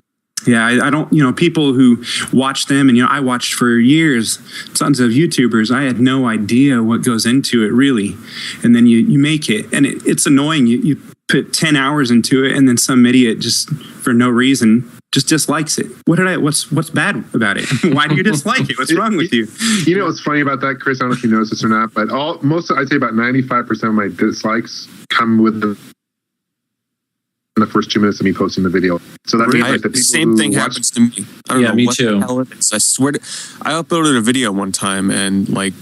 Yeah, I don't, people who watch them, and, I watched for years tons of YouTubers. I had no idea what goes into it, really. And then you make it, and it's annoying. You put 10 hours into it, and then some idiot just for no reason just dislikes it. What's bad about it? Why do you dislike it? What's wrong with you? You know what's funny about that, Chris? I don't know if you noticed this or not, but I'd say about 95% of my dislikes come with the first 2 minutes of me posting the video. So that means like the people same thing who happens to me. I don't know me what too. the hell it is. I swear I uploaded a video one time and like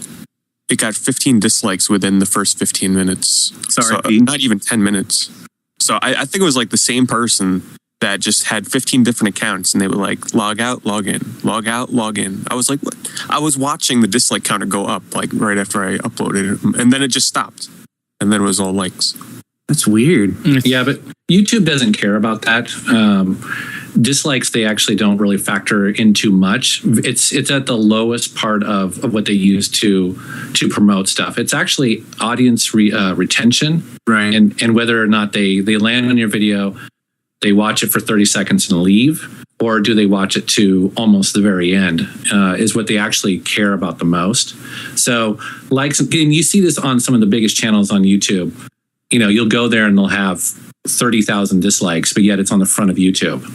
it got 15 dislikes within the first 15 minutes. Sorry, so, not even 10 minutes. So I think it was like the same person that just had 15 different accounts and they would like log out, log in, log out, log in. I was like, what? I was watching the dislike counter go up like right after I uploaded it. And then it just stopped. And then it was all likes. That's weird. Yeah, but YouTube doesn't care about that. Dislikes, they actually don't really factor into much. It's at the lowest part of what they use to promote stuff. It's actually audience retention, right? And whether or not they land on your video, they watch it for 30 seconds and leave, or do they watch it to almost the very end, is what they actually care about the most. So likes, and you see this on some of the biggest channels on YouTube. You know, you'll go there and they'll have 30,000 dislikes, but yet it's on the front of YouTube.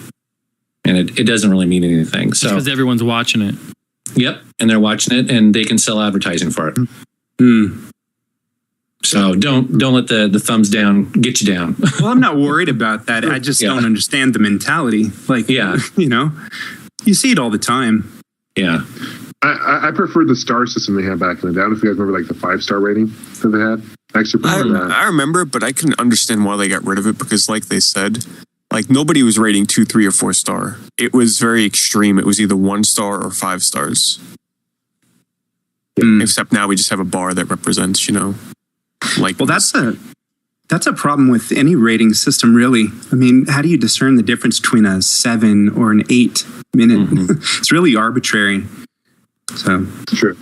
And it doesn't really mean anything. So because everyone's watching it. Yep. And they're watching it and they can sell advertising for it. So don't let the thumbs down get you down. Well, I'm not worried about that. I just don't understand the mentality. Like, you know, you see it all the time. Yeah. I prefer the star system they had back in the day. I don't know if you guys remember like the 5-star rating that they had. I actually prefer that. I remember, but I can understand why they got rid of it because like they said, like nobody was rating 2, 3, or 4 star. It was very extreme. It was either 1 star or 5 stars. Except now we just have a bar that represents, you know, like. Well, that's a problem with any rating system, really. I mean, how do you discern the difference between a 7 or an 8 minute? It's really arbitrary. So true.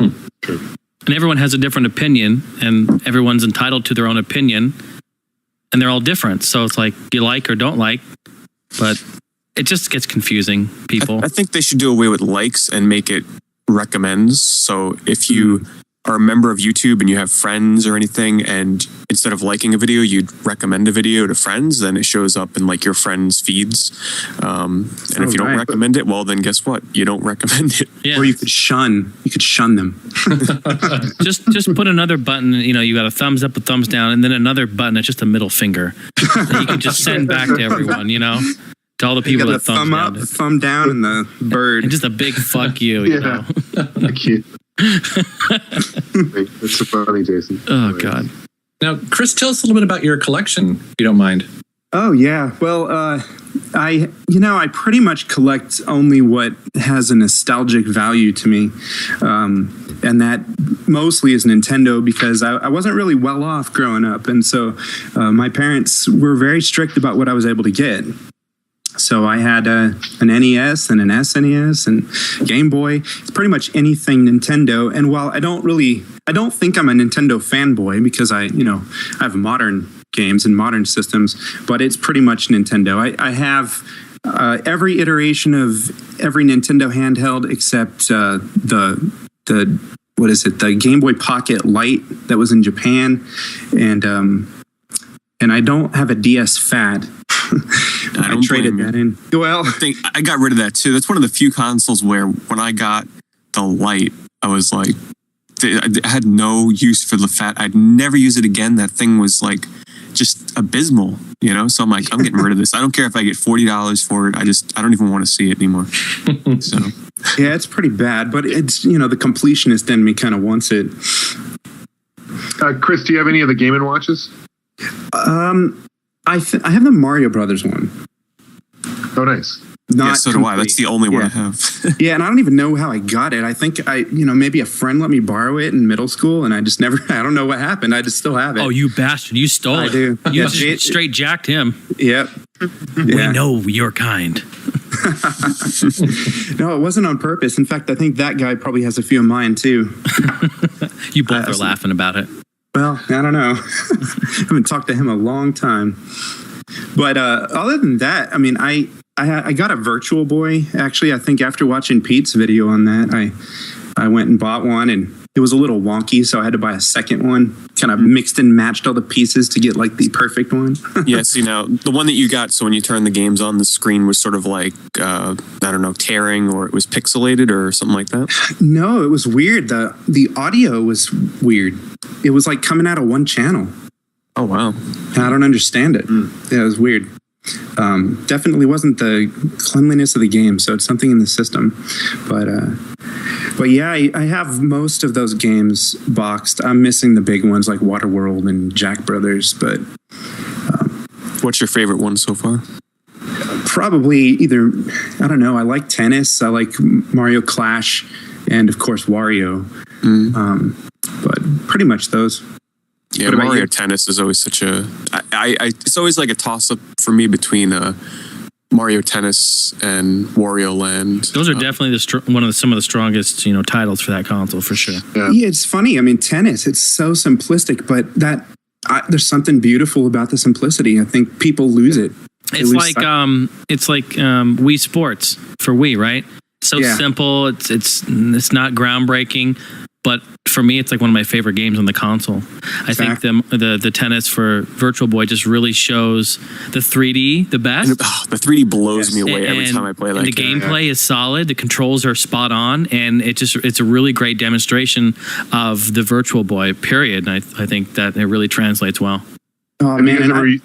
And everyone has a different opinion, and everyone's entitled to their own opinion, and they're all different. So it's like you like or don't like, but it just gets confusing, people. I think they should do away with likes and make it recommends. So if you are a member of YouTube and you have friends or anything, and instead of liking a video, you'd recommend a video to friends, then it shows up in like your friends' feeds. And if you don't recommend it, well, then guess what? You don't recommend it. Yeah. Or you could shun them. just put another button. You know, you got a thumbs up, a thumbs down, and then another button that's just a middle finger that you can just send back to everyone. You know, to all the people that thumbs thumb up, thumb down, and the bird, and just a big fuck you. You know. Cute. It's so funny, Jason. Oh God. Now, Chris, tell us a little bit about your collection, if you don't mind. Oh yeah. Well, I pretty much collect only what has a nostalgic value to me. And that mostly is Nintendo because I wasn't really well off growing up. And so my parents were very strict about what I was able to get. So I had an NES and an SNES and Game Boy. It's pretty much anything Nintendo. And while I don't think I'm a Nintendo fanboy because I have modern games and modern systems, but it's pretty much Nintendo. I have every iteration of every Nintendo handheld except the Game Boy Pocket Lite that was in Japan, and I don't have a DS Fat. I traded that in. Well, I got rid of that too. That's one of the few consoles where when I got the Lite, I was like, I had no use for the Fat. I'd never use it again. That thing was like just abysmal, you know? So I'm like, I'm getting rid of this. I don't care if I get $40 for it. I don't even want to see it anymore. So yeah, it's pretty bad, but it's, the completionist in me kind of wants it. Chris, do you have any of the Game & Watches? I have the Mario Brothers one. Oh, nice. Yeah, so do I. That's the only one I have. Yeah, and I don't even know how I got it. I think maybe a friend let me borrow it in middle school, and I don't know what happened. I just still have it. Oh, you bastard. You stole it. I do. You just straight jacked him. Yep. We know your kind. No, it wasn't on purpose. In fact, I think that guy probably has a few of mine, too. You both are laughing about it. Well, I don't know. I haven't talked to him a long time. But other than that, I mean, I got a Virtual Boy. Actually, I think after watching Pete's video on that, I went and bought one, and it was a little wonky, so I had to buy a second one. Kind of mixed and matched all the pieces to get like the perfect one. Yeah, see now, the one that you got, so when you turn the games on, the screen was sort of like, I don't know, tearing, or it was pixelated or something like that? No, it was weird. The audio was weird. It was like coming out of one channel. Oh, wow. I don't understand it. Yeah, it was weird. Definitely wasn't the cleanliness of the game, so it's something in the system. But yeah, I have most of those games boxed. I'm missing the big ones like Waterworld and Jack Brothers, but what's your favorite one so far? Probably either, I don't know, I like tennis, I like Mario Clash, and of course Wario. But pretty much those. Yeah, Mario Tennis is always such a... it's always like a toss-up for me between Mario Tennis and Wario Land. Those are definitely some of the strongest titles for that console, for sure. Yeah, it's funny. I mean, tennis, it's so simplistic, but there's something beautiful about the simplicity. I think people lose it. It's like Wii Sports for Wii, right? So simple. It's not groundbreaking, but for me, it's like one of my favorite games on the console. I think the tennis for Virtual Boy just really shows the 3D the best. The 3D blows me away every time I play that. And the gameplay is solid. The controls are spot on, and it's a really great demonstration of the Virtual Boy. Period. And I think that it really translates well. Oh man!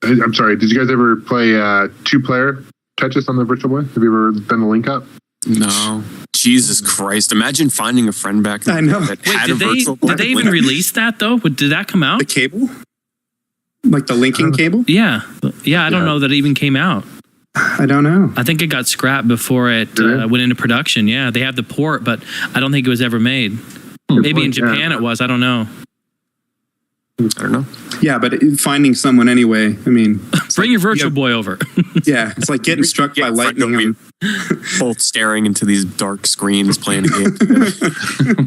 I'm sorry. Did you guys ever play 2-player Tetris on the Virtual Boy? Have you ever done the link up? No. Jesus Christ! Imagine finding a friend back then. I know. That had a Virtual Boy. Did they even release that though? Did that come out? The cable, like the linking cable? Yeah. I don't know that it even came out. I don't know. I think it got scrapped before it went into production. Yeah, they have the port, but I don't think it was ever made. Maybe in Japan it was. I don't know. I don't know. Yeah, but finding someone anyway, I mean... Bring your Virtual Boy over. Yeah, it's like getting struck by lightning. Both staring into these dark screens playing a game.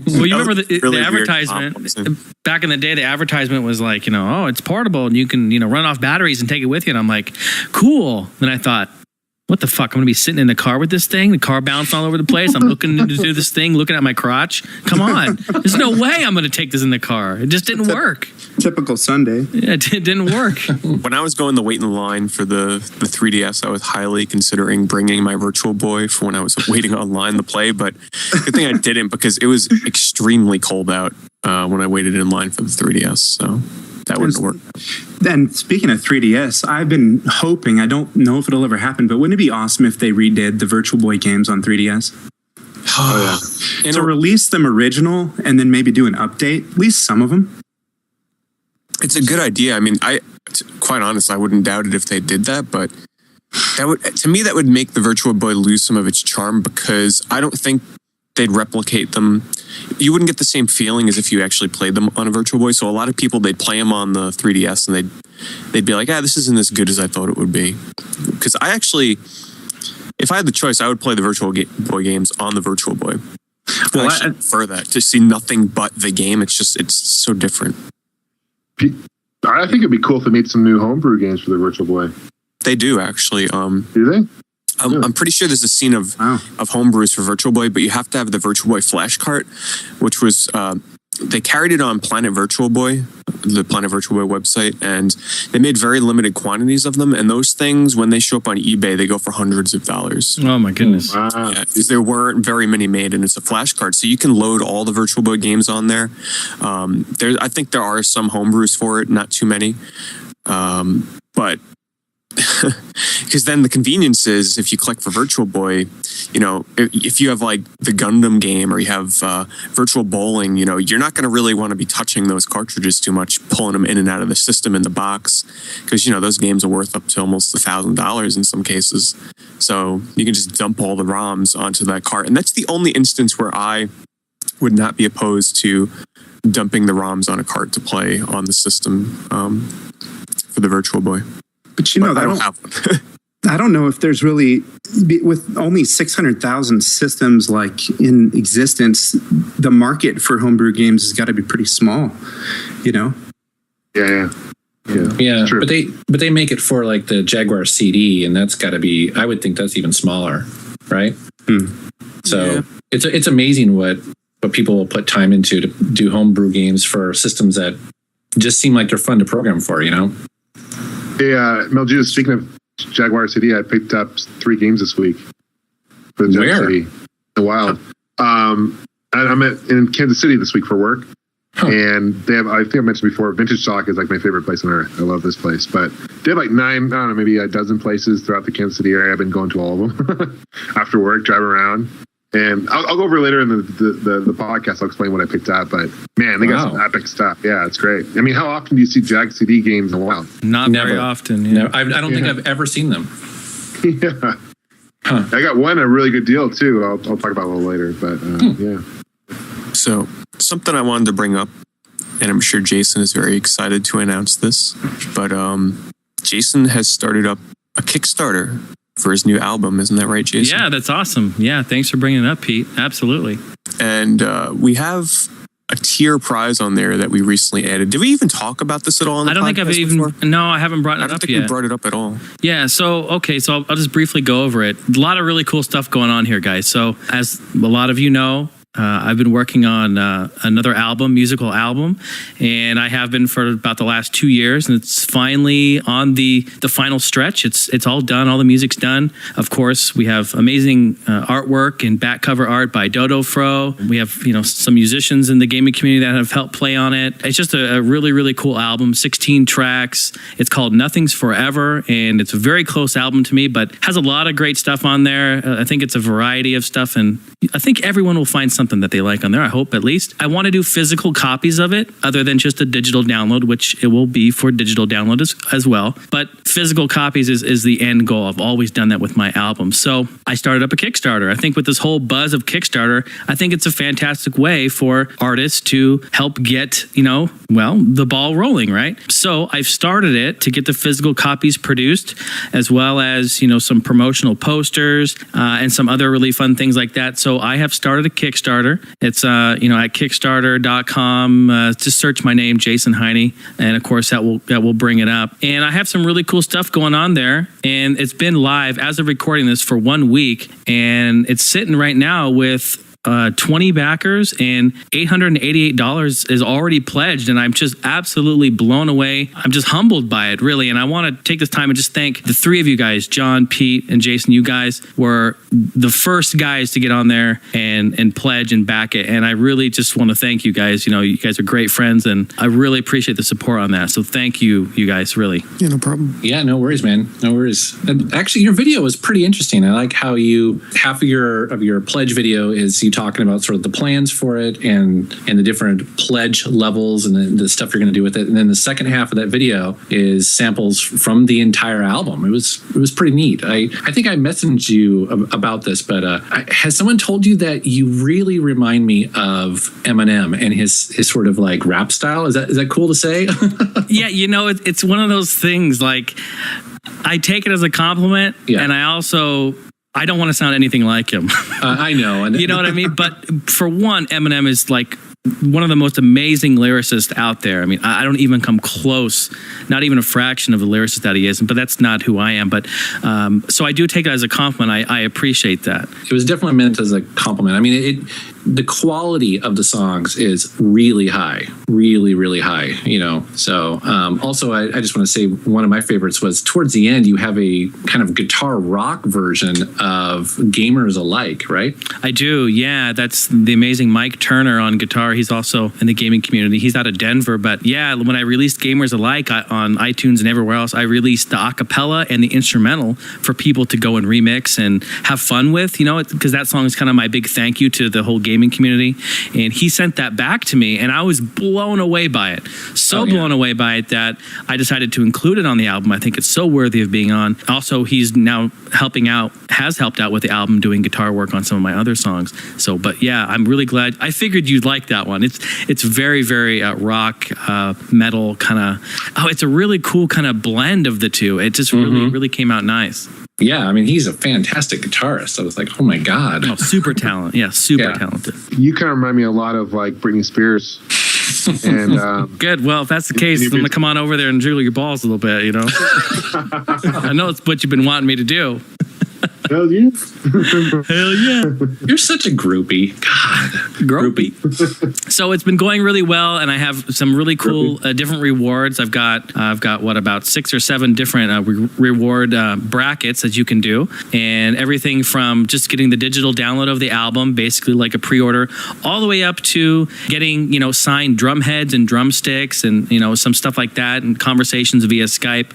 Well, you remember the advertisement? Back in the day, the advertisement was like, oh, it's portable and you can, run off batteries and take it with you. And I'm like, cool. Then I thought, what the fuck? I'm going to be sitting in the car with this thing. The car bouncing all over the place. I'm looking to do this thing, looking at my crotch. Come on. There's no way I'm going to take this in the car. It just didn't work. Typical Sunday. Yeah, it didn't work. When I was going to wait in line for the 3DS, I was highly considering bringing my Virtual Boy for when I was waiting online to play. But good thing I didn't, because it was extremely cold out when I waited in line for the 3DS. So that wouldn't work. Then speaking of 3DS, I've been hoping, I don't know if it'll ever happen, but wouldn't it be awesome if they redid the Virtual Boy games on 3DS? Oh, yeah. So release them original and then maybe do an update, at least some of them. It's a good idea. I mean, quite honest, I wouldn't doubt it if they did that, but to me, that would make the Virtual Boy lose some of its charm, because I don't think they'd replicate them. You wouldn't get the same feeling as if you actually played them on a Virtual Boy. So a lot of people, they'd play them on the 3DS and they'd be like, this isn't as good as I thought it would be. Because if I had the choice, I would play the Virtual Boy games on the Virtual Boy. Well, I prefer that, to see nothing but the game. It's so different. I think it'd be cool if they made some new homebrew games for the Virtual Boy. They do, actually. Do they? I'm pretty sure there's a scene of homebrews for Virtual Boy, but you have to have the Virtual Boy flash cart, which was they carried it on Planet Virtual Boy, the Planet Virtual Boy website, and they made very limited quantities of them. And those things, when they show up on eBay, they go for hundreds of dollars. Oh my goodness! Yeah, because there weren't very many made, and it's a flash cart, so you can load all the Virtual Boy games on there. I think there are some homebrews for it, not too many, but. Because then the convenience is, if you collect for Virtual Boy, if you have like the Gundam game or you have Virtual Bowling, you're not going to really want to be touching those cartridges too much, pulling them in and out of the system in the box, because those games are worth up to almost $1,000 in some cases. So you can just dump all the ROMs onto that cart, and that's the only instance where I would not be opposed to dumping the ROMs on a cart to play on the system for the Virtual Boy. But I don't know if there's really, with only 600,000 systems like in existence, the market for homebrew games has got to be pretty small, Yeah. But they make it for like the Jaguar CD, and that's got to be, I would think that's even smaller, right? So it's amazing what people will put time into to do homebrew games for systems that just seem like they're fun to program for, Hey, Mel Judas, speaking of Jaguar CD, I picked up 3 games this week for the Jaguar CD. The Wild. I'm in Kansas City this week for work, And they have, I think I mentioned before, Vintage Stock is like my favorite place on earth. I love this place. But they have like 9, I don't know, maybe a dozen places throughout the Kansas City area. I've been going to all of them after work, driving around. And I'll go over later in the podcast. I'll explain what I picked up. But man, they got some epic stuff. Yeah, it's great. I mean, how often do you see Jag CD games in a while? Not very often. No, I don't think I've ever seen them. Yeah. I got one a really good deal too. I'll talk about it a little later. But yeah. So something I wanted to bring up, and I'm sure Jason is very excited to announce this, but Jason has started up a Kickstarter for his new album. Isn't that right, Jason? Yeah, that's awesome. Yeah, thanks for bringing it up, Pete. Absolutely. And we have a tier prize on there that we recently added. Did we even talk about this at all on the podcast? I don't think I've even... before? No, I haven't brought it up yet. I don't think we brought it up at all. Yeah, so, okay, so I'll just briefly go over it. A lot of really cool stuff going on here, guys. So, as a lot of you know, I've been working on another musical album, and I have been for about the last 2 years, and it's finally on the final stretch. It's all done. All the music's done. Of course, we have amazing artwork and back cover art by Dodo Fro. We have some musicians in the gaming community that have helped play on it. It's just a really, really cool album. 16 tracks. It's called Nothing's Forever, and it's a very close album to me, but has a lot of great stuff on there. I think it's a variety of stuff, and I think everyone will find something that they like on there. I hope, at least. I want to do physical copies of it other than just a digital download, which it will be for digital download as well. But physical copies is the end goal. I've always done that with my album. So I started up a Kickstarter. I think with this whole buzz of Kickstarter, I think it's a fantastic way for artists to help get, the ball rolling, right? So I've started it to get the physical copies produced, as well as, some promotional posters and some other really fun things like that. So I have started a Kickstarter. It's, at kickstarter.com. Just search my name, Jason Heine. And of course, that will bring it up. And I have some really cool stuff going on there. And it's been live as of recording this for 1 week. And it's sitting right now with 20 backers, and $888 is already pledged, and I'm just absolutely blown away. I'm just humbled by it, really, and I want to take this time and just thank the three of you guys, John, Pete, and Jason. You guys were the first guys to get on there and pledge and back it, and I really just want to thank you guys. You guys are great friends, and I really appreciate the support on that, so thank you guys, really. Yeah, no problem. Yeah, no worries, man. No worries. And actually, your video was pretty interesting. I like how half of your pledge video is you talking about sort of the plans for it and the different pledge levels and the stuff you're going to do with it. And then the second half of that video is samples from the entire album. It was pretty neat. I think I messaged you about this, but has someone told you that you really remind me of Eminem and his sort of like rap style? Is that cool to say? Yeah, it's one of those things, like, I take it as a compliment, and I don't want to sound anything like him. I know. You know what I mean? But for one, Eminem is like one of the most amazing lyricists out there. I mean, I don't even come close, not even a fraction of the lyricist that he is, but that's not who I am. But so I do take it as a compliment. I appreciate that. It was definitely meant as a compliment. I mean, the quality of the songs is really high, really, really high, So also, I just want to say one of my favorites was towards the end, you have a kind of guitar rock version of Gamers Alike, right? I do, yeah. That's the amazing Mike Turner on guitar. He's also in the gaming community. He's out of Denver. But yeah, when I released Gamers Alike on iTunes and everywhere else, I released the acapella and the instrumental for people to go and remix and have fun with, because that song is kind of my big thank you to the whole gaming community. And he sent that back to me, and I was blown away by it. Blown away by it that I decided to include it on the album. I think it's so worthy of being on. Also, he's now has helped out with the album, doing guitar work on some of my other songs. So, but yeah, I'm really glad. I figured you'd like that one. It's very, very rock, metal kind of. Oh, it's a really cool kind of blend of the two. It just really came out nice. Yeah, I mean, he's a fantastic guitarist. I was like, oh my God. Oh, super talented. Yeah, super talented. You kind of remind me a lot of like Britney Spears. And good. Well, if that's the case, I'm gonna come on over there and jiggle your balls a little bit. I know it's what you've been wanting me to do. Hell yeah. Hell yeah. You're such a groupie. God. Groupie. So it's been going really well, and I have some really cool different rewards. I've got about 6 or 7 different reward brackets that you can do, and everything from just getting the digital download of the album, basically like a pre-order, all the way up to getting signed drum heads and drumsticks and some stuff like that, and conversations via Skype,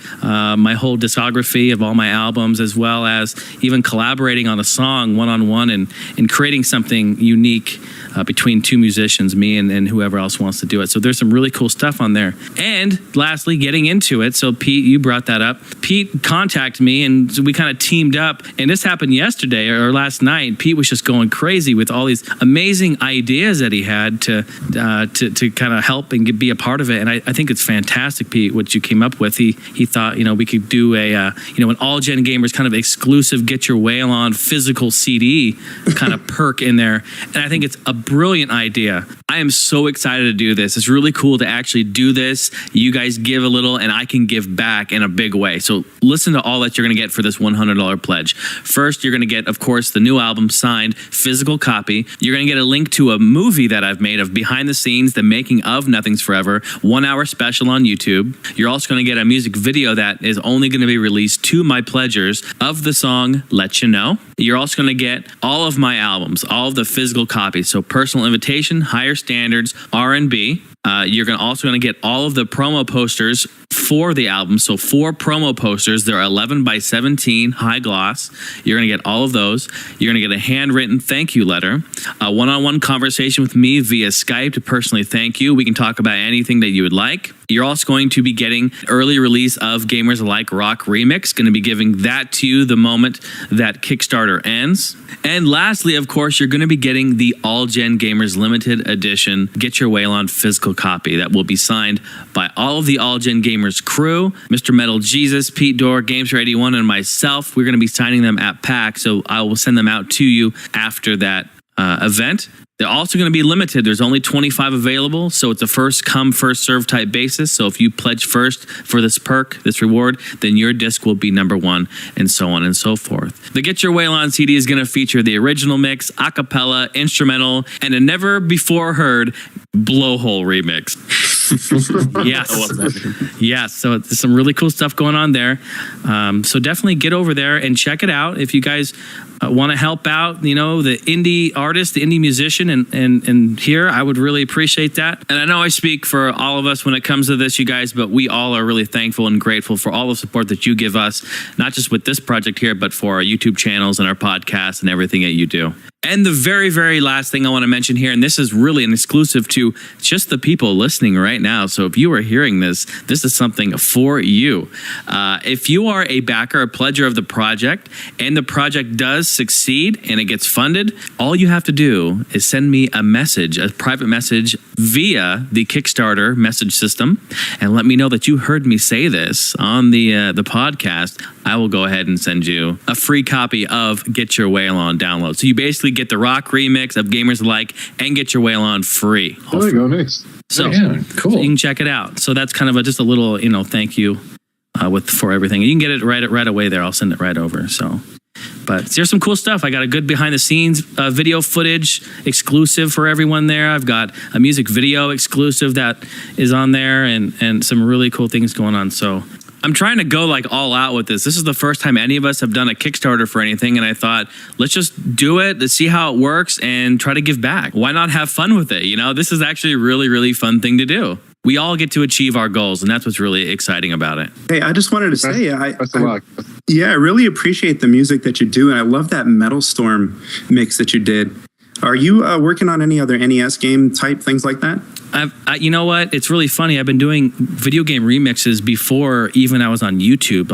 my whole discography of all my albums, as well as even collaborating on a song one-on-one and creating something unique between 2 musicians, me and whoever else wants to do it. So there's some really cool stuff on there. And lastly, getting into it. So Pete, you brought that up. Pete contacted me, and so we kind of teamed up. And this happened yesterday or last night. Pete was just going crazy with all these amazing ideas that he had to kind of help and be a part of it. And I think it's fantastic, Pete, what you came up with. He thought we could do an All Gen Gamers kind of exclusive Get Your Whale On physical CD kind of perk in there. And I think it's a brilliant idea. I am so excited to do this. It's really cool to actually do this. You guys give a little and I can give back in a big way. So listen to all that you're going to get for this $100 pledge. First, you're going to get, of course, the new album signed, physical copy. You're going to get a link to a movie that I've made of behind the scenes, the making of Nothing's Forever, 1-hour special on YouTube. You're also going to get a music video that is only going to be released to my pledgers of the song Let You Know. You're also going to get all of my albums, all of the physical copies. So Personal Invitation, Higher Standards, R&B. You're also going to get all of the promo posters for the album. So 4 promo posters. They're 11 by 17, high gloss. You're going to get all of those. You're going to get a handwritten thank you letter, a one-on-one conversation with me via Skype to personally thank you. We can talk about anything that you would like. You're also going to be getting early release of Gamers Like Rock Remix. Going to be giving that to you the moment that Kickstarter ends. And lastly, of course, you're going to be getting the All Gen Gamers Limited Edition Get Your Whale On physical copy that will be signed by all of the All Gen Gamers crew, Mr. Metal Jesus, Pete Dorr, Gamester81, and myself. We're going to be signing them at PAX, so I will send them out to you after that event. They're also going to be limited. There's only 25 available, so it's a first come, first serve type basis. So if you pledge first for this perk, this reward, then your disc will be number 1, and so on and so forth. The Get Your Whale On CD is going to feature the original mix, a cappella, instrumental, and a never before heard blowhole remix. Yes. So there's some really cool stuff going on there. So definitely get over there and check it out. If you guys want to help out, the indie artist, the indie musician, and here, I would really appreciate that. And I know I speak for all of us when it comes to this, you guys, but we all are really thankful and grateful for all the support that you give us, not just with this project here, but for our YouTube channels and our podcasts and everything that you do. And the very, very last thing I want to mention here, and this is really an exclusive to just the people listening right now. So if you are hearing this, this is something for you. If you are a backer, a pledger of the project, and the project does succeed and it gets funded, all you have to do is send me a message, a private message via the Kickstarter message system, and let me know that you heard me say this on the podcast. I will go ahead and send you a free copy of Get Your Whale On download. So you basically get the rock remix of Gamers Like and Get Your Whale On free. There you go, nice. So, yeah, cool. So you can check it out. So that's kind of just a little, thank you for everything. You can get it right away there. I'll send it right over. So, but there's some cool stuff. I got a good behind the scenes video footage exclusive for everyone there. I've got a music video exclusive that is on there, and some really cool things going on. So I'm trying to go all out with this. This is the first time any of us have done a Kickstarter for anything, and I thought, let's just do it, let's see how it works, and try to give back. Why not have fun with it? This is actually a really, really fun thing to do. We all get to achieve our goals, and that's what's really exciting about it. Hey, I just wanted to say, I really appreciate the music that you do, and I love that Metal Storm mix that you did. Are you working on any other NES game type things like that? You know what? It's really funny. I've been doing video game remixes before even I was on YouTube,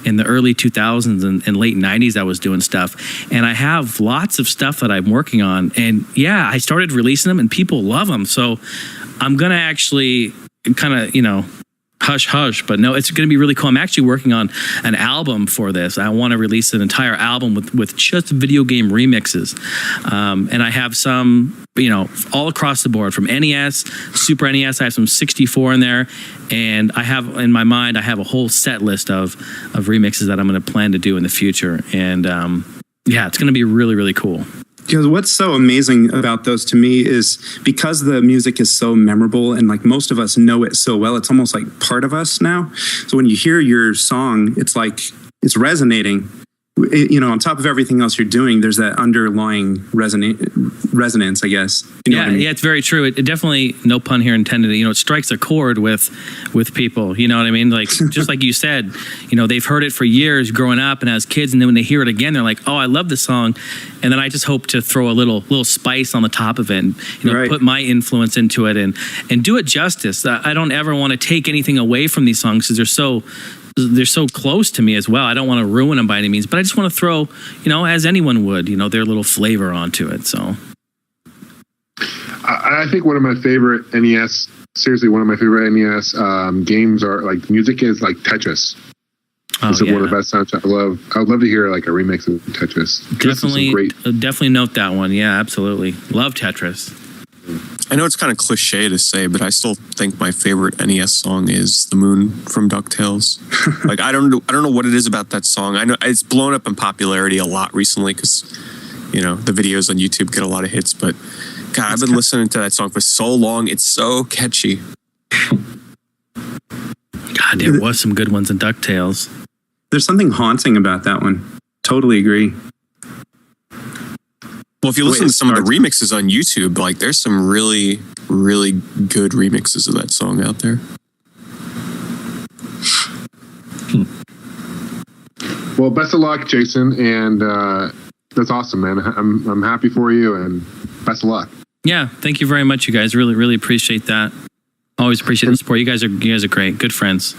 in the early 2000s and late 90s. I was doing stuff, and I have lots of stuff that I'm working on. And yeah, I started releasing them, and people love them. So I'm gonna actually kind of, hush hush, but no, it's going to be really cool. I'm actually working on an album for this. I want to release an entire album with just video game remixes, and I have some, all across the board, from NES, Super NES. I have some 64 in there, and I have in my mind, I have a whole set list of remixes that I'm going to plan to do in the future, and it's going to be really, really cool. Because what's so amazing about those to me is because the music is so memorable and like most of us know it so well, it's almost like part of us now. So when you hear your song, it's like it's resonating. On top of everything else you're doing, there's that underlying resonance, I guess. Yeah, it's very true. It definitely, no pun here intended, it strikes a chord with people. You know what I mean? Like, just like you said, they've heard it for years growing up and as kids, and then when they hear it again, they're like, oh, I love this song. And then I just hope to throw a little spice on the top of it and, put my influence into it and do it justice. I don't ever want to take anything away from these songs because they're so close to me as well. I don't want to ruin them by any means, but I just want to throw, as anyone would, their little flavor onto it. So I think one of my favorite NES games are like music is like Tetris. It's one of the best soundtracks. I would love to hear like a remix of Tetris. Definitely note that one. Yeah, absolutely. Love Tetris. I know it's kind of cliche to say, but I still think my favorite NES song is "The Moon" from DuckTales. Like I don't know what it is about that song. I know it's blown up in popularity a lot recently because the videos on YouTube get a lot of hits. But God, I've been listening to that song for so long. It's so catchy. God, there was some good ones in DuckTales. There's something haunting about that one. Totally agree. Well, if you listen to some of the remixes on YouTube, like there's some really, really good remixes of that song out there. Well, best of luck, Jason, and that's awesome, man. I'm happy for you, and best of luck. Yeah, thank you very much, you guys. Really, really appreciate that. Always appreciate the support. You guys are great, good friends.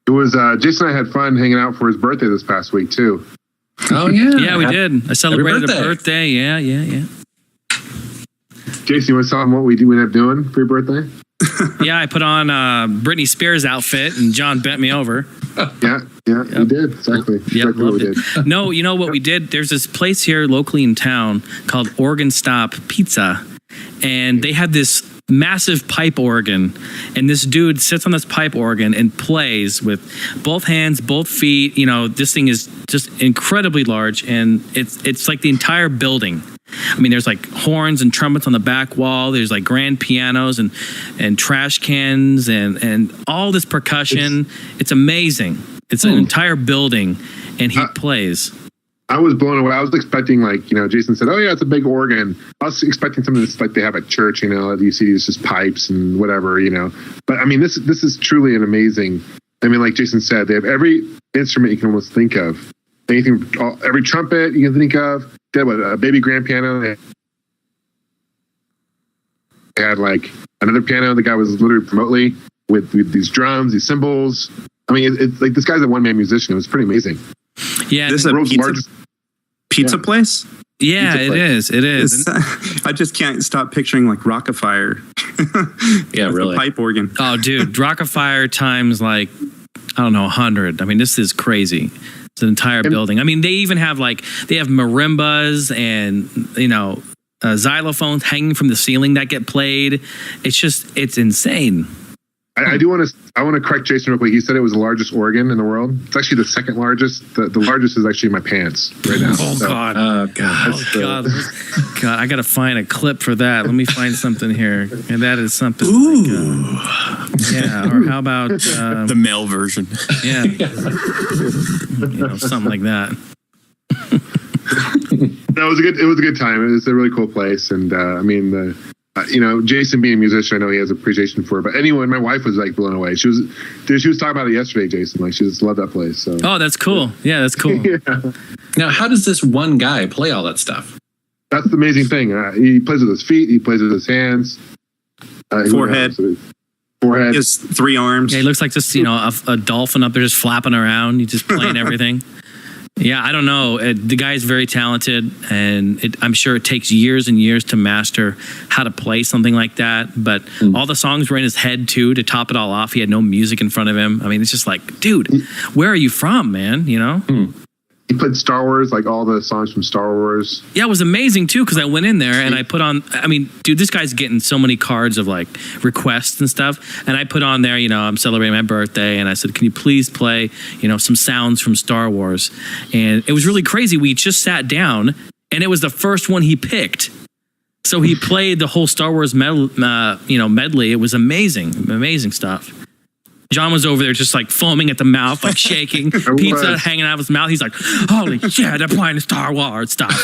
It was Jason and I had fun hanging out for his birthday this past week too. Oh yeah, yeah, we did. I celebrated a birthday. Yeah. Jason, you want to tell him what we ended up doing for your birthday? Yeah, I put on Britney Spears outfit, and John bent me over. Yeah, you did exactly. Exactly what we did. No, you know what we did? There's this place here locally in town called Organ Stop Pizza, and they have this massive pipe organ, and this dude sits on this pipe organ and plays with both hands, both feet. This thing is just incredibly large, and it's like the entire building. I mean, there's like horns and trumpets on the back wall. There's like grand pianos and trash cans and all this percussion. It's amazing. It's an entire building, and he plays. I was blown away. I was expecting, Jason said, oh, yeah, it's a big organ. I was expecting something that's like they have at church, you see it's just pipes and whatever, But, I mean, this is truly an amazing, like Jason said, they have every instrument you can almost think of. Every trumpet you can think of. They had a baby grand piano. They had, another piano. The guy was literally remotely with these drums, these cymbals. I mean, it's like this guy's a one-man musician. It was pretty amazing. Yeah, this is a pizza place. Yeah, it is. It is. I just can't stop picturing Rockafire. Yeah, really. Pipe organ. Oh, dude, Rockafire times 100. I mean, this is crazy. It's an entire building. I mean, they even have they have marimbas and xylophones hanging from the ceiling that get played. It's insane. I want to correct Jason real quick. He said it was the largest organ in the world. It's actually the second largest. The largest is actually my pants right now. Oh, God. Oh, God. God. I got to find a clip for that. Let me find something here. And that is something. Ooh. Or how about the male version? Yeah. Something like that. No, it was a good time. It's a really cool place. And Jason being a musician, I know he has appreciation for it. But my wife was blown away. She was talking about it yesterday, Jason. She just loved that place. So. Oh, that's cool. Yeah, that's cool. Yeah. Now, how does this one guy play all that stuff? That's the amazing thing. He plays with his feet. He plays with his hands. Forehead. He has 3 arms. Yeah, he looks like just a dolphin up there just flapping around. He's just playing everything. Yeah, I don't know. The guy's very talented, and I'm sure it takes years and years to master how to play something like that. But all the songs were in his head, too, to top it all off. He had no music in front of him. I mean, it's just like, dude, where are you from, man? You know? He played Star Wars, like all the songs from Star Wars. Yeah, it was amazing, too, because I went in there and I put on, I mean, dude, this guy's getting so many cards of, like, requests and stuff. And I put on there, you know, I'm celebrating my birthday. And I said, can you please play, you know, some sounds from Star Wars? And it was really crazy. We just sat down, and it was the first one he picked. So he played the whole Star Wars medley. It was amazing stuff. John was over there just like foaming at the mouth, like shaking, pizza hanging out of his mouth. He's like, holy shit, they're playing Star Wars stuff.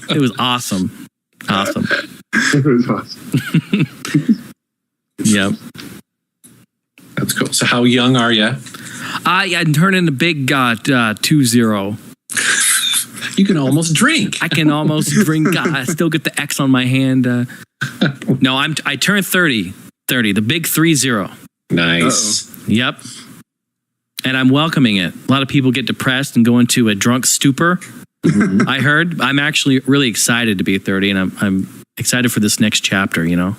It was awesome. It was awesome. Yep. That's cool. So how young are you? I turned into big 2-0. You can almost drink. I can almost drink. I still get the X on my hand. No, I turned 30. The big 3-0. Nice. Uh-oh. Yep. And I'm welcoming it. A lot of people get depressed and go into a drunk stupor. I heard. I'm actually really excited to be 30, and I'm excited for this next chapter, you know.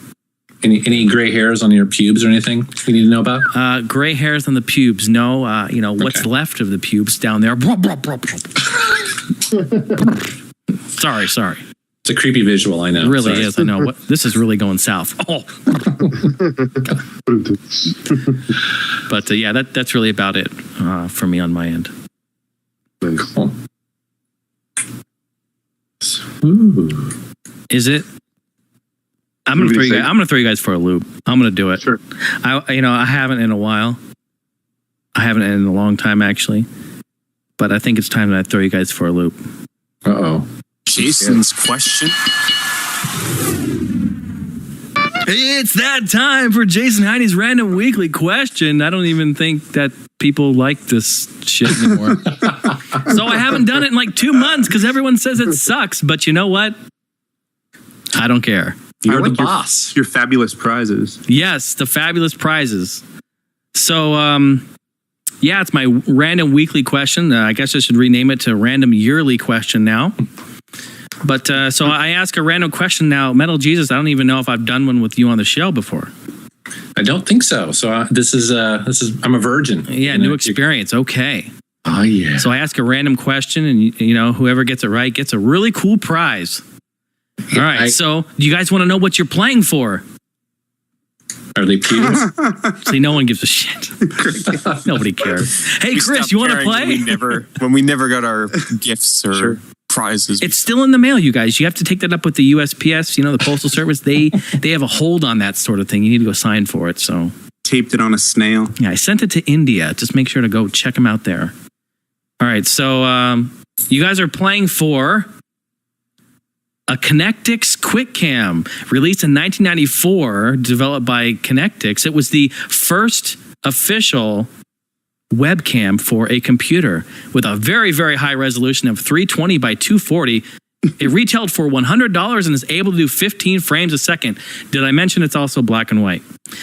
Any gray hairs on your pubes or anything we need to know about? Gray hairs on the pubes. No. You know, what's left of the pubes down there. Sorry. It's a creepy visual, I know. It really is. I know. This is really going south. Oh. But yeah, that's really about it for me on my end. Cool. Ooh. Is it? I'm gonna throw you guys for a loop. I'm gonna do it. Sure. I haven't in a while. I haven't in a long time actually. But I think it's time that I throw you guys for a loop. Uh-oh. Jason's question. It's that time for Jason Heine's random weekly question. I don't even think that people like this shit anymore. So I haven't done it in like 2 months because everyone says it sucks. But you know what? I don't care. You're the boss. Your fabulous prizes. Yes, the fabulous prizes. So, yeah, it's my random weekly question. I guess I should rename it to random yearly question now. But so I ask a random question now. Metal Jesus, I don't even know if I've done one with you on the show before. I don't think so. So this is I'm a virgin. Yeah, new experience. Okay. Oh yeah. So I ask a random question, and you know whoever gets it right gets a really cool prize. All right. So do you guys want to know what you're playing for? Are they pubes? See, no one gives a shit. Nobody cares. Hey, Chris, you want to play? When we never got our gifts or prizes. It's still in the mail, you guys. You have to take that up with the USPS, you know, the Postal Service. They have a hold on that sort of thing. You need to go sign for it. So taped it on a snail. Yeah, I sent it to India. Just make sure to go check them out there. All right, so you guys are playing for a Connectix QuickCam, released in 1994, developed by Connectix. It was the first official webcam for a computer with a very, very high resolution of 320 by 240. It retailed for $100 and is able to do 15 frames a second. Did I mention it's also black and white?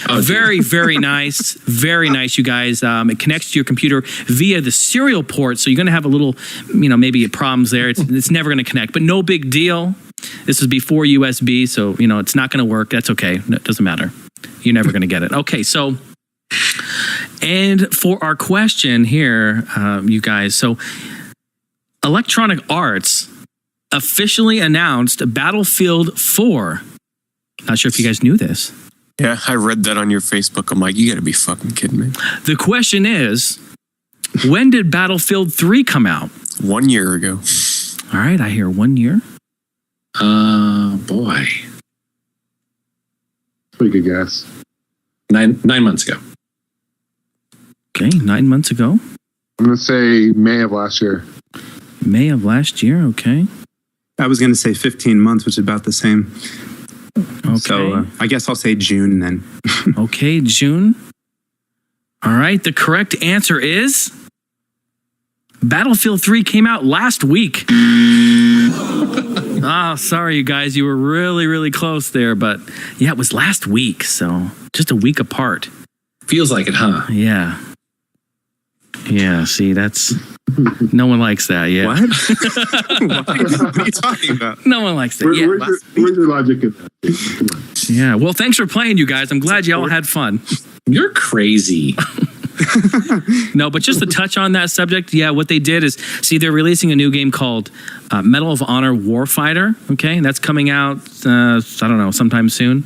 Oh, very, very nice. Very nice, you guys. It connects to your computer via the serial port, so you're going to have a little, you know, maybe problems there. It's never going to connect, but no big deal. This was before USB, so, you know, it's not going to work. That's okay. No, it doesn't matter. You're never going to get it. Okay, so... And for our question here, you guys, so Electronic Arts officially announced Battlefield 4. Not sure if you guys knew this. Yeah, I read that on your Facebook. I'm like, you gotta be fucking kidding me. The question is, when did Battlefield 3 come out? 1 year ago. All right, I hear 1 year. Boy. Pretty good guess. 9 months ago. Okay, 9 months ago. I'm going to say May of last year. May of last year, okay. I was going to say 15 months, which is about the same. Okay. So I guess I'll say June then. Okay, June. All right, the correct answer is Battlefield 3 came out last week. Oh, sorry, you guys. You were really, really close there. But yeah, it was last week. So just a week apart. Feels like it, huh? Yeah. Yeah, see, that's... No one likes that. Yeah. What? What are you talking about? No one likes that. Where's your logic in that? Come on. Yeah. Well, thanks for playing, you guys. I'm glad y'all had fun. You're crazy. No, but just to touch on that subject, yeah, what they did is, see, they're releasing a new game called Medal of Honor Warfighter. Okay, that's coming out, I don't know, sometime soon.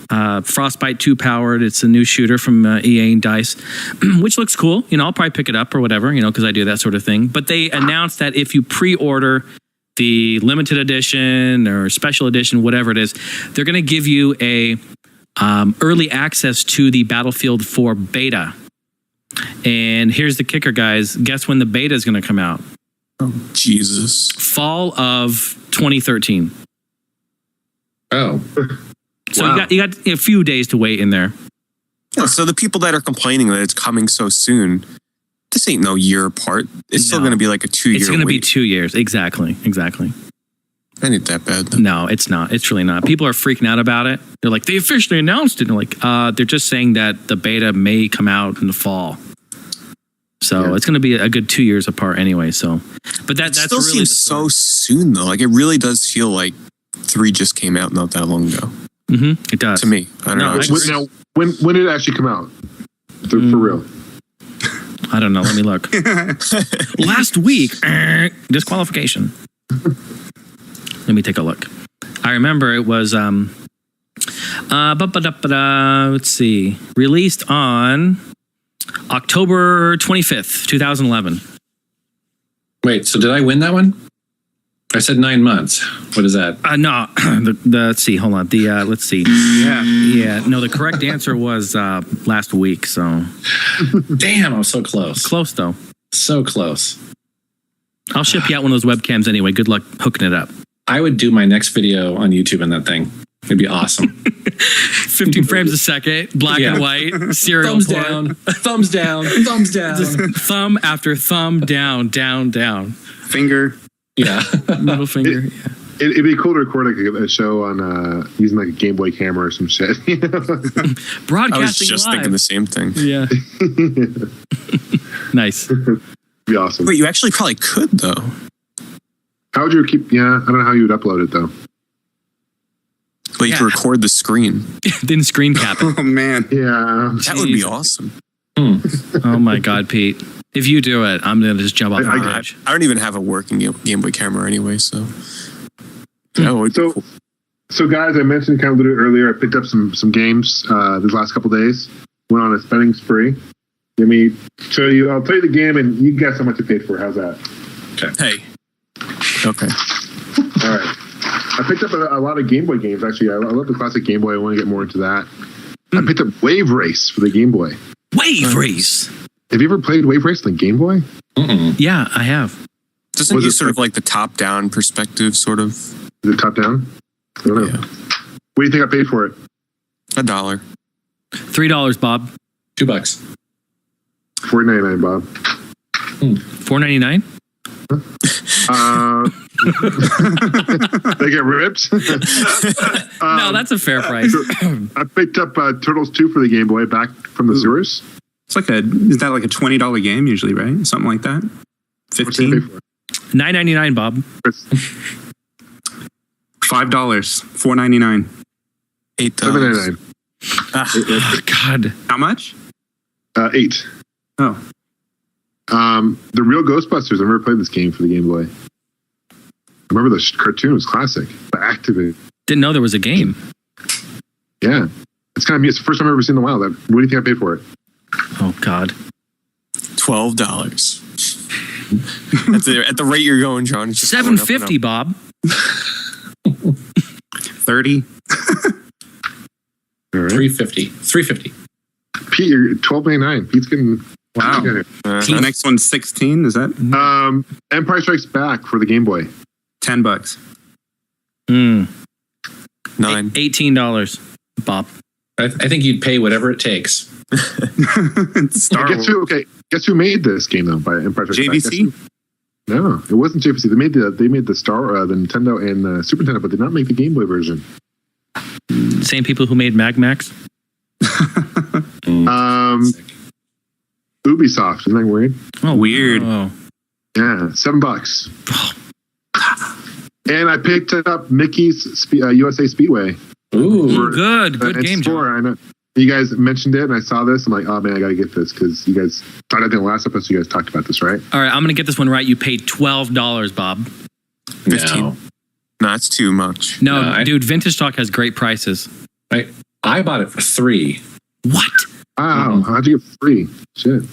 Frostbite 2 powered. It's a new shooter from EA and DICE, which looks cool. You know, I'll probably pick it up or whatever, you know, because I do that sort of thing. But they announced that if you pre-order the limited edition or special edition, whatever it is, they're going to give you a early access to the Battlefield 4 beta. And here's the kicker, guys. Guess when the beta is going to come out? Oh, Jesus. Fall of 2013. Oh. So Wow. you got a few days to wait in there. Yeah, so the people that are complaining that it's coming so soon, this ain't no year apart. It's still going to be like a 2 year It's going to be 2 years. Exactly. I ain't that bad, though. No, it's not. It's really not. People are freaking out about it. They're like, they officially announced it. And like, they're just saying that the beta may come out in the fall. So it's going to be a good 2 years apart anyway. So, but that still really seems so soon, though. Like, it really does feel like 3 just came out not that long ago. Mm-hmm. It does. To me. I don't know. Now, when did it actually come out? For real? I don't know. Let me look. Last week, disqualification. Let me take a look. I remember it was let's see, released on October 25th, 2011. Wait, so did I win that one? I said 9 months. What is that? No, let's see. Hold on. Let's see. Yeah. No, the correct answer was last week. So, damn, I was so close. Close though. So close. I'll ship you out one of those webcams anyway. Good luck hooking it up. I would do my next video on YouTube in that thing. It'd be awesome. 15 frames a second, black and white, serial thumbs port. down, thumbs down, thumbs down. Just thumb after thumb, down. Finger. Yeah. Middle finger. It'd be cool to record like a show on using like a Game Boy camera or some shit. Broadcasting I was just live. thinking the same thing. Yeah. Nice. Be awesome. Wait, you actually probably could, though. How would you keep? Yeah, I don't know how you would upload it though. But you could record the screen. Then screen cap it. Oh man. Yeah. That would be awesome. Oh my God, Pete. If you do it, I'm going to just jump off the bridge. I don't even have a working Game Boy camera anyway, so. So guys, I mentioned kind of a little bit earlier, I picked up some games these last couple days. Went on a spending spree. Let me show you. I'll tell you the game, and you guess how much I paid for it. How's that? Okay. Hey. Okay. All right. I picked up a lot of Game Boy games, actually. I love the classic Game Boy. I want to get more into that. I picked up Wave Race for the Game Boy. Wave Race? Have you ever played Wave Race on the Game Boy? Yeah, I have. Doesn't it use sort of like the top-down perspective, sort of? Is it top-down? I don't know. Yeah. What do you think I paid for it? $1. $3, Bob. $2. $4.99, Bob. $4.99? They get ripped. No, that's a fair price. I picked up Turtles 2 for the Game Boy back from the sewers. It's like is that like a $20 game usually, right? Something like that. 15. $9.99, Bob. $5. $4.99. $8. Oh, God. How much? 8. Oh. The Real Ghostbusters. I never played this game for the Game Boy. I remember the cartoon was classic. The Activate. Didn't know there was a game. Yeah. It's kind of it's the first time I've ever seen in a while. What do you think I paid for it? Oh, God. $12. At the rate you're going, John. It's just $7.50, Bob. 30. All right. $3.50. Pete, you're $12.99. Pete's getting. Wow. The next one's 16. Is that? Empire Strikes Back for the Game Boy. $10. $9. $18, Bob. I think you'd pay whatever it takes. Guess who made this game though? By Empire Strikes Back. JVC? No, it wasn't JVC. They made the the Nintendo and the Super Nintendo, but did not make the Game Boy version. Same people who made Mag Max. Ubisoft. Isn't that weird? Oh, weird. Oh. Yeah, $7. And I picked up Mickey's USA Speedway. Ooh, good game, John. I know you guys mentioned it, and I saw this. I'm like, oh man, I got to get this because you guys. I think the last episode you guys talked about this, right? All right, I'm gonna get this one right. You paid $12, Bob. 15. No, that's too much. No, dude, Vintage Talk has great prices. I bought it for $3. What? Wow, how'd you get free? Shit.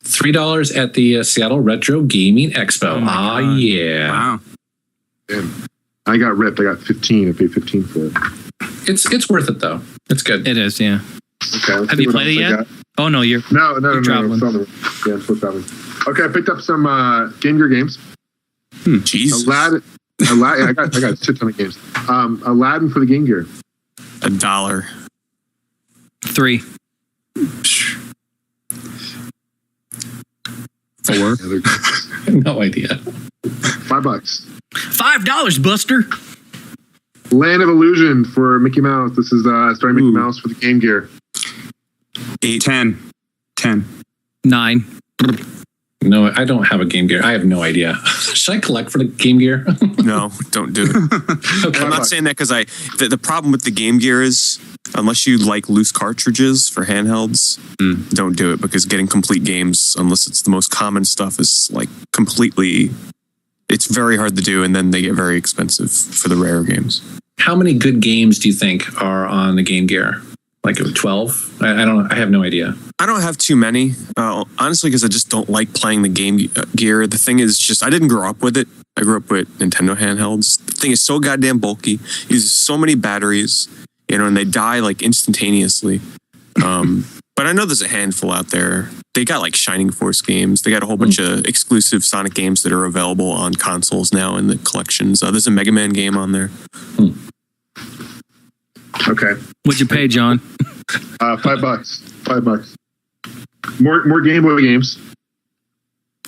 $3 at the Seattle Retro Gaming Expo. Yeah. Wow. And I got ripped. I got 15. I paid 15 for it. It's worth it though. It's good. It is, yeah. Okay. Have you played it yet? Oh no, you're no. traveling. Yeah, I'm still traveling. Okay, I picked up some Game Gear games. Jesus. Aladdin. I got a shit ton of games. Aladdin for the Game Gear. $1. 3. 4. No idea. $5. $5, Buster. Land of Illusion for Mickey Mouse. This is starring Mickey Mouse for the Game Gear. 8. 10. 9. No, I don't have a Game Gear. I have no idea. Should I collect for the Game Gear? No, don't do it. Okay. I'm not saying that because the problem with the Game Gear is unless you like loose cartridges for handhelds, don't do it because getting complete games, unless it's the most common stuff, is like completely. It's very hard to do, and then they get very expensive for the rare games. How many good games do you think are on the Game Gear? Like 12? I don't know. I have no idea. I don't have too many, honestly, because I just don't like playing the Game Gear. The thing is just, I didn't grow up with it. I grew up with Nintendo handhelds. The thing is so goddamn bulky, uses so many batteries, and they die like instantaneously. But I know there's a handful out there. They got like Shining Force games. They got a whole bunch of exclusive Sonic games that are available on consoles now in the collections. There's a Mega Man game on there. Okay. What'd you pay, John? $5. $5. More Game Boy games.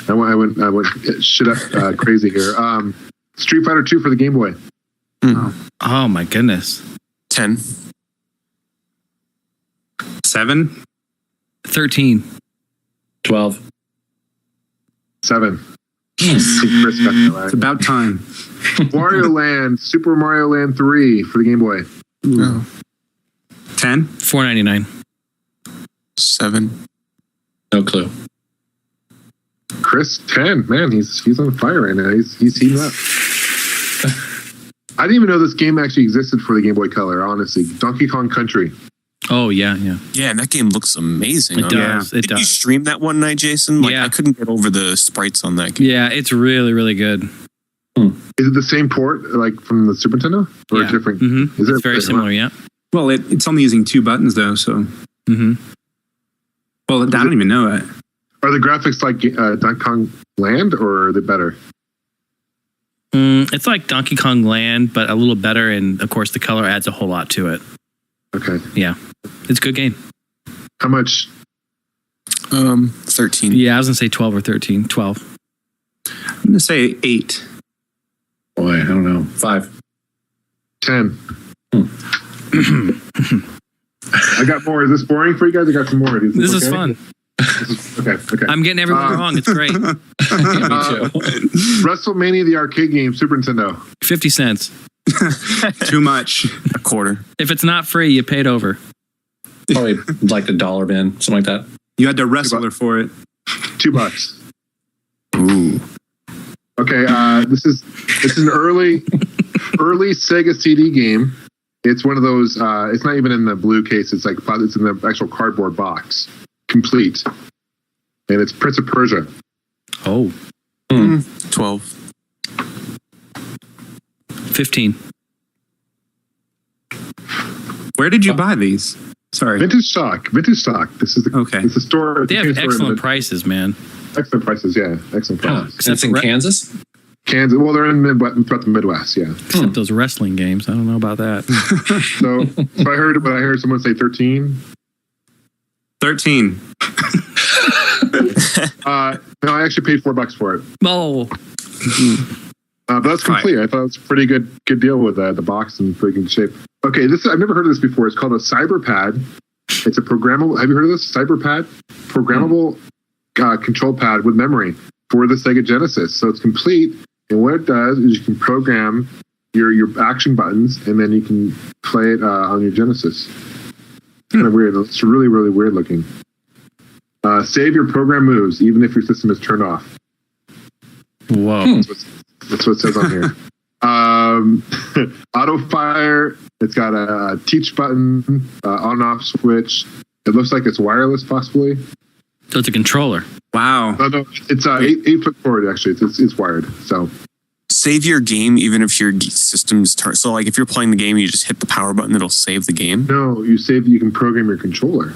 I went shit up crazy here. Street Fighter 2 for the Game Boy. Oh my goodness. 10. 7. 13. 12. 7. It's about time. Mario Land, Super Mario Land 3 for the Game Boy. 10. $4.99. 7. No clue. Chris, 10. Man, he's on fire right now. He's heating up. I didn't even know this game actually existed for the Game Boy Color, honestly. Donkey Kong Country. Oh, yeah. Yeah, and that game looks amazing. It does. Did you stream that one night, Jason? Like, I couldn't get over the sprites on that game. Yeah, it's really, really good. Is it the same port, like from the Super Nintendo? Or different? Mm-hmm. It's very similar, yeah. Well, it's only using 2 buttons, though, so. Mm-hmm. Well, I don't even know it. Are the graphics like Donkey Kong Land, or are they better? It's like Donkey Kong Land, but a little better, and of course the color adds a whole lot to it. Okay. Yeah. It's a good game. How much? 13. Yeah, I was going to say 12 or 13. 12. I'm going to say 8. Boy, I don't know. 5. 10. I got more. Is this boring for you guys? I got some more. This is fun. Okay. I'm getting everyone wrong. It's great. WrestleMania, the arcade game, Super Nintendo. 50 cents. Too much. A quarter. If it's not free, you paid over. Probably like the dollar bin, something like that. You had to wrestler for it. $2. Ooh. Okay, this is an early Sega CD game. It's one of those. It's not even in the blue case. It's in the actual cardboard box, complete, and it's Prince of Persia. Oh. 12. 15. Where did you buy these? Sorry, Vintage Stock. This is the store. They have excellent prices, man. Excellent prices, yeah. Excellent prices. That's in Kansas? Kansas. Well, they're in throughout the Midwest, yeah. Except those wrestling games. I don't know about that. So I heard someone say 13. 13. No, I actually paid $4 for it. Oh. But that's complete. I thought it was a pretty good deal with the box and pretty good shape. Okay, I've never heard of this before. It's called a CyberPad. It's a programmable. Have you heard of this? CyberPad, programmable control pad with memory. for the Sega Genesis. So it's complete, and what it does is you can program your action buttons, and then you can play it on your Genesis. Kind of weird. It's really, really weird looking. Save your program moves, even if your system is turned off. Whoa. That's what it says on here. Auto fire. It's got a teach button, on off switch. It looks like it's wireless, possibly. So it's a controller. Wow. No, it's 8 foot forward. Actually, it's wired. So save your game even if your system's turned. So like if you're playing the game, you just hit the power button, it'll save the game. No, you can program your controller.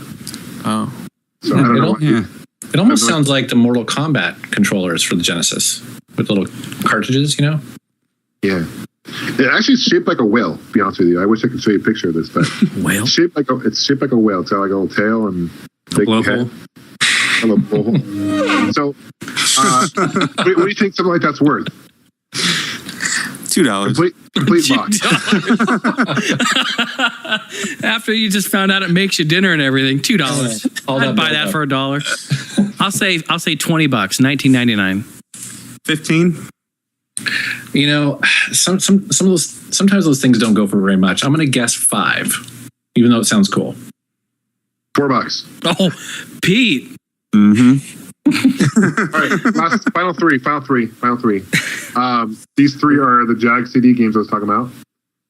Oh. So I don't know. It almost sounds like the Mortal Kombat controllers for the Genesis with little cartridges, you know? Yeah. It actually is shaped like a whale, to be honest with you. I wish I could show you a picture of this, but whale? It's shaped like a whale. It's got like a little tail and big head. A little blowhole. So what do you think something like that's worth? $2. Complete box. After you just found out it makes you dinner and everything, $2. I'd buy that for $1. I'll say $20, $19.99. 15. You know, sometimes those things don't go for very much. I'm going to guess 5, even though it sounds cool. $4. Oh, Pete. Mm-hmm. All right, final three. These 3 are the Jag CD games I was talking about.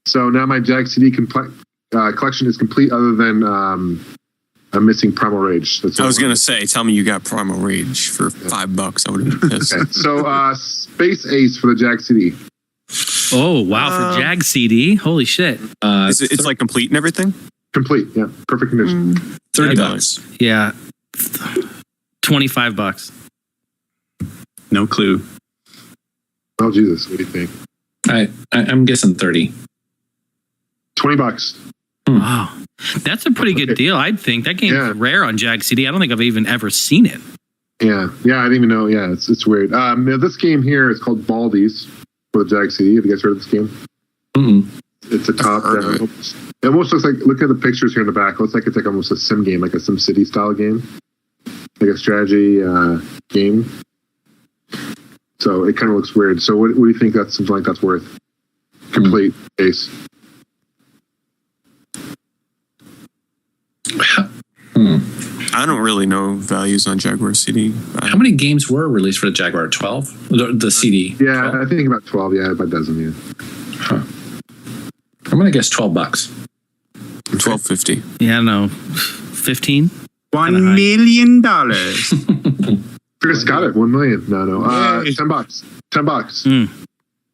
So now my Jag CD collection is complete, other than I'm missing Primal Rage. I was going to say, tell me you got Primal Rage for $5. I would have been pissed. Okay. So Space Ace for the Jag CD. Oh, wow, for Jag CD? Holy shit. It's like complete and everything? Complete, yeah. Perfect condition. $30. Yeah. $25. No clue. Oh, Jesus. What do you think? I'm guessing 30. $20. Wow. That's a pretty good deal, I'd think. That game's rare on Jag CD. I don't think I've even ever seen it. Yeah. Yeah, I didn't even know. Yeah, it's weird. This game here is called Baldies for the Jag CD. Have you guys heard of this game? Mm-hmm. It's a top down. It almost looks like, look at the pictures here in the back. It looks like it's like almost a sim game, like a Sim City style game. Like a strategy game. So it kind of looks weird. So what do you think that's something like that's worth? Complete base. I don't really know values on Jaguar CD. How many games were released for the Jaguar? 12? The CD? Yeah, 12? I think about 12. Yeah, about a dozen. Yeah. Huh. I'm going to guess $12. $12.50. Yeah, I don't know. 15? $1 million. Chris got it. 1 million. No. $10. $10.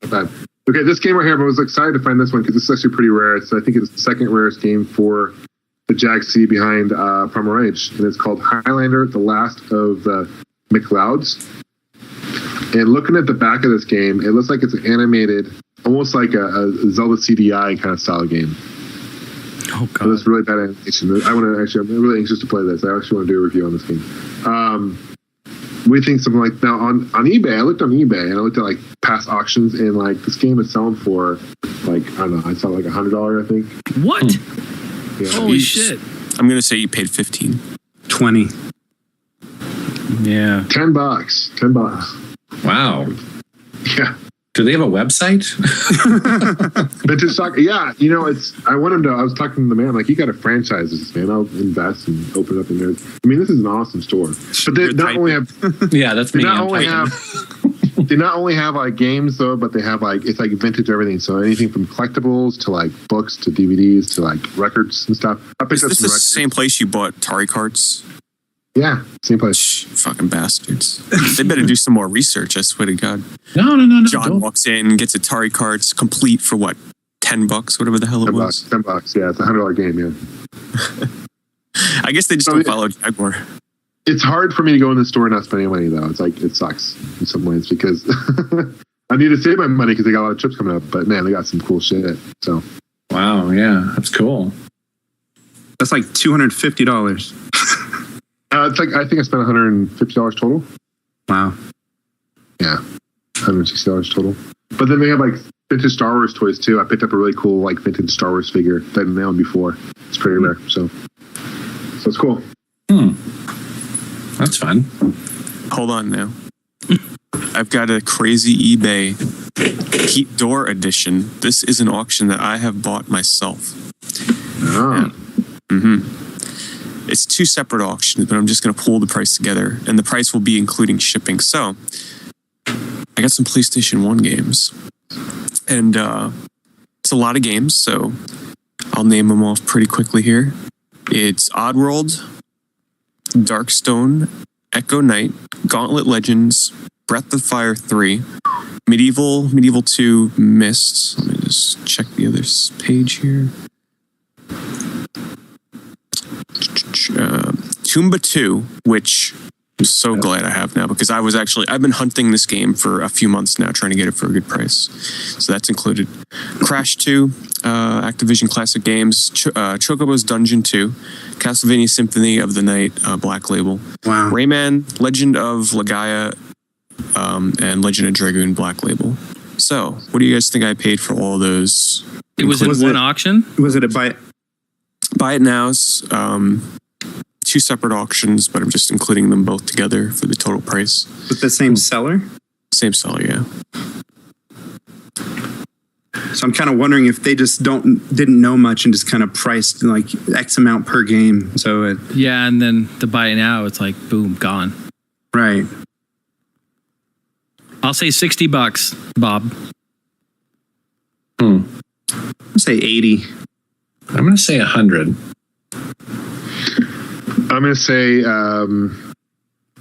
Not bad. Okay, this game right here, but I was excited to find this one because this is actually pretty rare. So I think it's the second rarest game for the Jag CD behind Primal Rage, and it's called Highlander: The Last of the McLeods. And looking at the back of this game, it looks like it's animated, almost like a Zelda CDI kind of style game. Oh god, so it's really bad animation. I'm really anxious to play this. I actually want to do a review on this game. We think something like now on eBay. I looked on eBay and I looked at like past auctions, and like this game is selling for like, I don't know, I saw like $100, I think. What? Yeah. Holy shit! I'm gonna say you paid 15. 20. Yeah. $10. $10. Wow. Yeah. Do they have a website? Vintage stock. Yeah, you know, I was talking to the man, like, you got to franchise this, man. I'll invest and open it up in there. I mean, this is an awesome store. But they not only have, yeah, that's me. They not only have like games though, but they have like, it's like vintage everything. So anything from collectibles to like books to DVDs to like records and stuff. Is this the same place you bought Atari carts? Yeah, same place. Fucking bastards. They better do some more research, I swear to God. No. John walks in, gets Atari carts complete for what? $10, whatever the hell it was. $10, yeah. It's a $100 game, yeah. I guess they just don't follow Jaguar. It's hard for me to go in the store and not spend any money, though. It's like, it sucks in some ways because I need to save my money because they got a lot of trips coming up. But man, they got some cool shit. So, wow, yeah, that's cool. That's like $250. It's like, I think I spent $150 total. Wow. Yeah, $160 total. But then they have like vintage Star Wars toys too. I picked up a really cool like vintage Star Wars figure that I didn't own before. It's pretty rare, so it's cool. That's fun. Hold on now. I've got a crazy eBay Heat Door edition. This is an auction that I have bought myself. Oh. It's 2 separate auctions, but I'm just going to pull the price together, and the price will be including shipping. So, I got some PlayStation 1 games, and it's a lot of games, so I'll name them off pretty quickly here. It's Oddworld, Darkstone, Echo Knight, Gauntlet Legends, Breath of Fire 3, Medieval 2, Mist. Let me just check the other page here. Tomba 2, which I'm so glad I have now, because I've been hunting this game for a few months now, trying to get it for a good price. So that's included. Crash 2, Activision Classic Games, Chocobo's Dungeon 2, Castlevania Symphony of the Night, Black Label. Wow. Rayman, Legend of Legaia, and Legend of Dragoon, Black Label. So, what do you guys think I paid for all those? It was in one auction? Was it a buy? Buy It Now's 2 separate auctions, but I'm just including them both together for the total price. With the same seller? Same seller, yeah. So I'm kind of wondering if they just didn't know much and just kind of priced like X amount per game. So yeah, and then the Buy It Now, it's like boom, gone. Right. I'll say $60, Bob. I'll say 80. I'm going to say 100. I'm going to say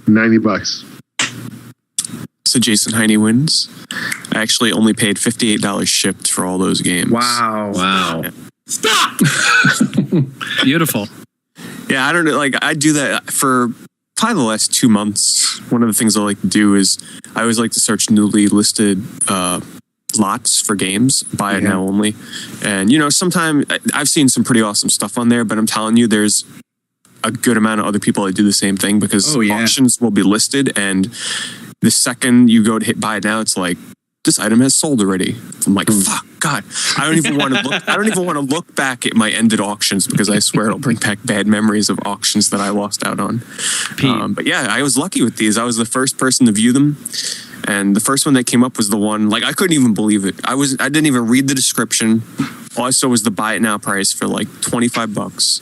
$90. So Jason Heine wins. I actually only paid $58 shipped for all those games. Wow. Yeah. Stop! Beautiful. Yeah, I don't know. Like, I do that for probably the last 2 months. One of the things I like to do is I always like to search newly listed lots for games, buy it now only. And, you know, sometimes I've seen some pretty awesome stuff on there, but I'm telling you, there's a good amount of other people that do the same thing, because auctions will be listed, and the second you go to hit buy it now, it's like, this item has sold already. I'm like, fuck, God, I don't even want to look. I don't even want to look back at my ended auctions, because I swear it'll bring back bad memories of auctions that I lost out on. But yeah, I was lucky with these. I was the first person to view them, and the first one that came up was the one. Like, I couldn't even believe it. I didn't even read the description. All I saw was the buy it now price for like $25,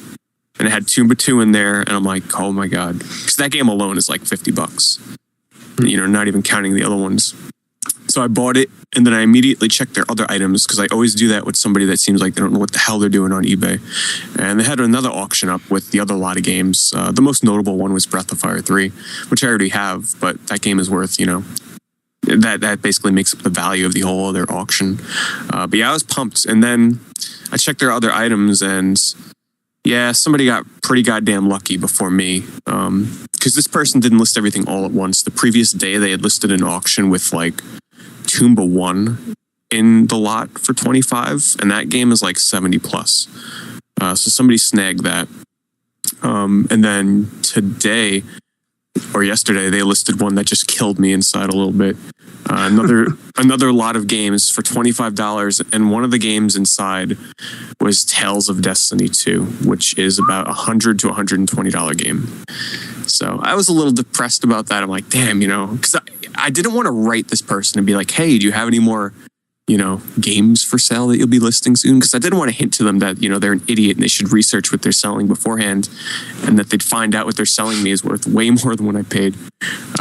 and it had Tomba 2 in there, and I'm like, oh my God, because that game alone is like $50. You know, not even counting the other ones. So I bought it, and then I immediately checked their other items, because I always do that with somebody that seems like they don't know what the hell they're doing on eBay. And they had another auction up with the other lot of games. The most notable one was Breath of Fire 3, which I already have, but that game is worth, you know, that basically makes up the value of the whole other auction. But yeah, I was pumped. And then I checked their other items, and yeah, somebody got pretty goddamn lucky before me. Because this person didn't list everything all at once. The previous day, they had listed an auction with like Tomba 1 in the lot for $25, and that game is like $70 plus. So somebody snagged that. And then today or yesterday, they listed one that just killed me inside a little bit. Another lot of games for $25, and one of the games inside was Tales of Destiny 2, which is about $100 to $120 game. So I was a little depressed about that. I'm like, damn, you know, because I didn't want to write this person and be like, hey, do you have any more, you know, games for sale that you'll be listing soon? Because I didn't want to hint to them that, you know, they're an idiot and they should research what they're selling beforehand, and that they'd find out what they're selling me is worth way more than what I paid.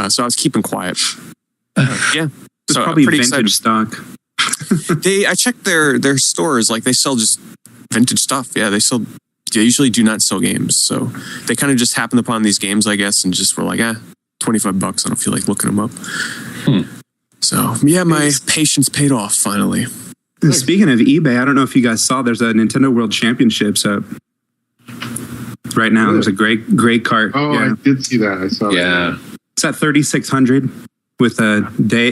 So I was keeping quiet. Yeah. It's so probably pretty vintage excited. stock. I checked their stores, like they sell just vintage stuff. Yeah, they usually do not sell games. So they kind of just happened upon these games, I guess, and just were like, $25. I don't feel like looking them up. So yeah, my patience paid off finally. Speaking of eBay, I don't know if you guys saw, there's a Nintendo World Championships up right now. There's a great cart. Oh, yeah. I did see that. I saw that. Yeah. It's at 3,600 with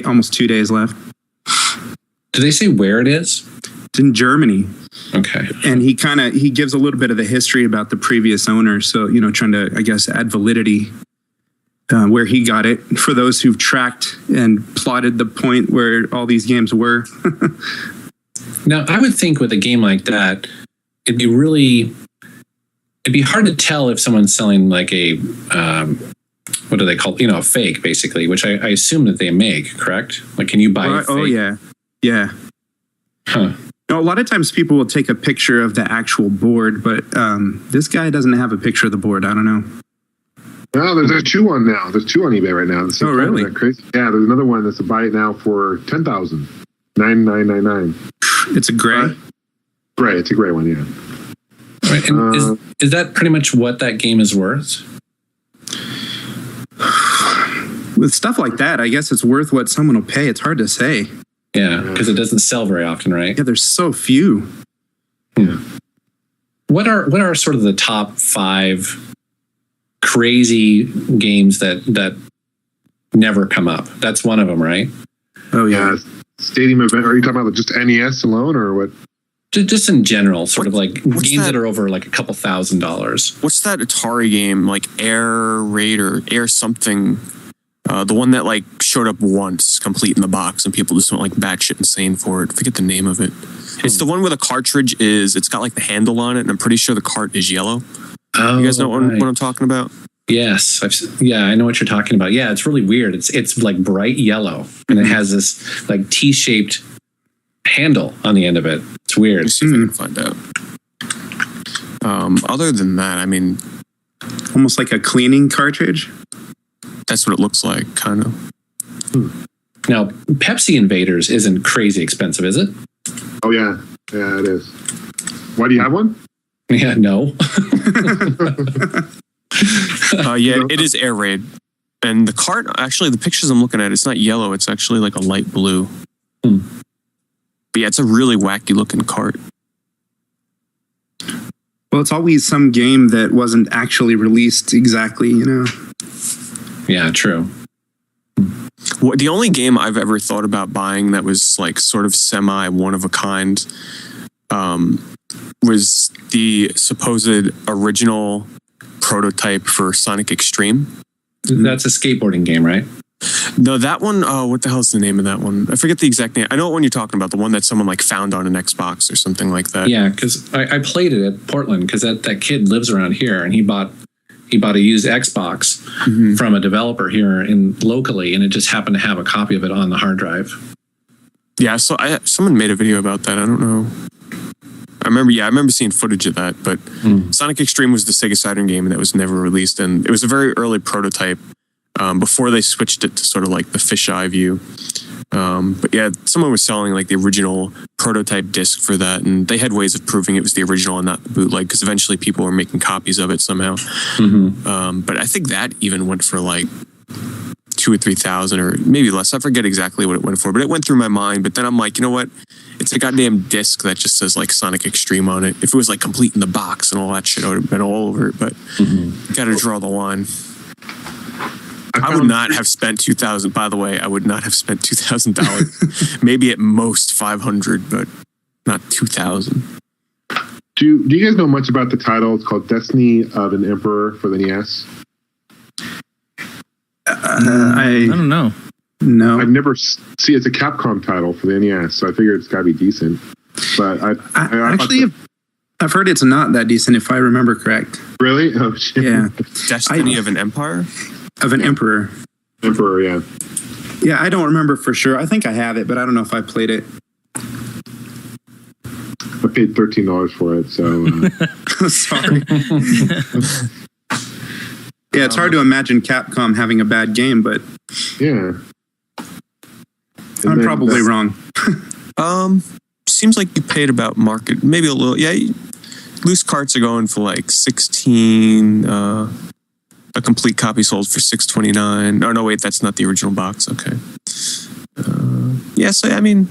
almost 2 days left. Do they say where it is? It's in Germany. Okay. And he gives a little bit of the history about the previous owner. So, you know, trying to, I guess, add validity where he got it for those who've tracked and plotted the point where all these games were. Now, I would think with a game like that, it'd be hard to tell if someone's selling like a what do they call, a fake, basically, which I assume that they make, correct? Like, can you buy a fake? Oh, yeah. Yeah. Huh. No, a lot of times people will take a picture of the actual board, but this guy doesn't have a picture of the board. I don't know. No, there's two on now. There's two on eBay right now. Oh, really? Crazy? Yeah, there's another one that's a buy it now for $10,000. 9999. It's a gray? Gray. It's a gray one, yeah. Right. And is that pretty much what that game is worth? With stuff like that, I guess it's worth what someone will pay. It's hard to say. Yeah, because it doesn't sell very often, right? Yeah, there's so few. Yeah. What are sort of the top 5 crazy games that never come up? That's one of them, right? Oh yeah. Stadium event. Are you talking about just NES alone, or what? Just in general, sort of like games that are over like a couple $1,000s. What's that Atari game, like Air Raid or Air something? The one that like showed up once, complete in the box, and people just went like batshit insane for it. I forget the name of it. It's the one where the cartridge it's got like the handle on it, and I'm pretty sure the cart is yellow. Oh, you guys know what I'm talking about? Yes, I know what you're talking about. Yeah, it's really weird. It's like bright yellow, and it has this like T-shaped handle on the end of it. It's weird. Let's see if I can find out. Other than that, I mean, almost like a cleaning cartridge. That's what it looks like, kind of. Now, Pepsi Invaders isn't crazy expensive, is it? Oh yeah, yeah, it is. Why do you have one? Yeah, no. Yeah, it is Air Raid. And the cart, actually, the pictures I'm looking at, it's not yellow. It's actually like a light blue. But yeah, it's a really wacky looking cart. Well, it's always some game that wasn't actually released exactly, Yeah, true. Well, the only game I've ever thought about buying that was like sort of semi one of a kind was the supposed original prototype for Sonic Extreme. That's a skateboarding game, right? No, that one, what the hell's the name of that one? I forget the exact name. I know what one you're talking about, the one that someone like found on an Xbox or something like that. Yeah, because I played it at Portland because that kid lives around here, and he bought a used Xbox from a developer here locally, and it just happened to have a copy of it on the hard drive. Yeah, so someone made a video about that. I don't know. I remember seeing footage of that, but Sonic Extreme was the Sega Saturn game that was never released, and it was a very early prototype before they switched it to sort of like the fisheye view. But yeah, someone was selling like the original prototype disc for that, and they had ways of proving it was the original and not the bootleg, because eventually people were making copies of it somehow. But I think that even went for like $2,000 or $3,000 or maybe less. I forget exactly what it went for, but it went through my mind. But then I'm like, you know what? It's a goddamn disc that just says like Sonic Extreme on it. If it was like complete in the box and all that shit, I would have been all over it. But got to draw the line. I would not have spent $2,000. By the way, I would not have spent $2,000. Maybe at most $500, but not $2,000. Do you guys know much about the title? It's called Destiny of an Emperor for the NES. I don't know. No, I've never see. It's a Capcom title for the NES, so I figured it's got to be decent. But I've heard it's not that decent, if I remember correct. Really? Oh shit. Yeah. Destiny of an Empire? Of an Emperor. Emperor, yeah. Yeah, I don't remember for sure. I think I have it, but I don't know if I played it. I paid $13 for it, so... Sorry. Yeah, it's hard to imagine Capcom having a bad game, but... Yeah. I'm probably wrong. Seems like you paid about market, maybe a little. Yeah, loose carts are going for like 16. A complete copy sold for $6.29. Oh no, wait, that's not the original box. Okay. Yeah, so I mean,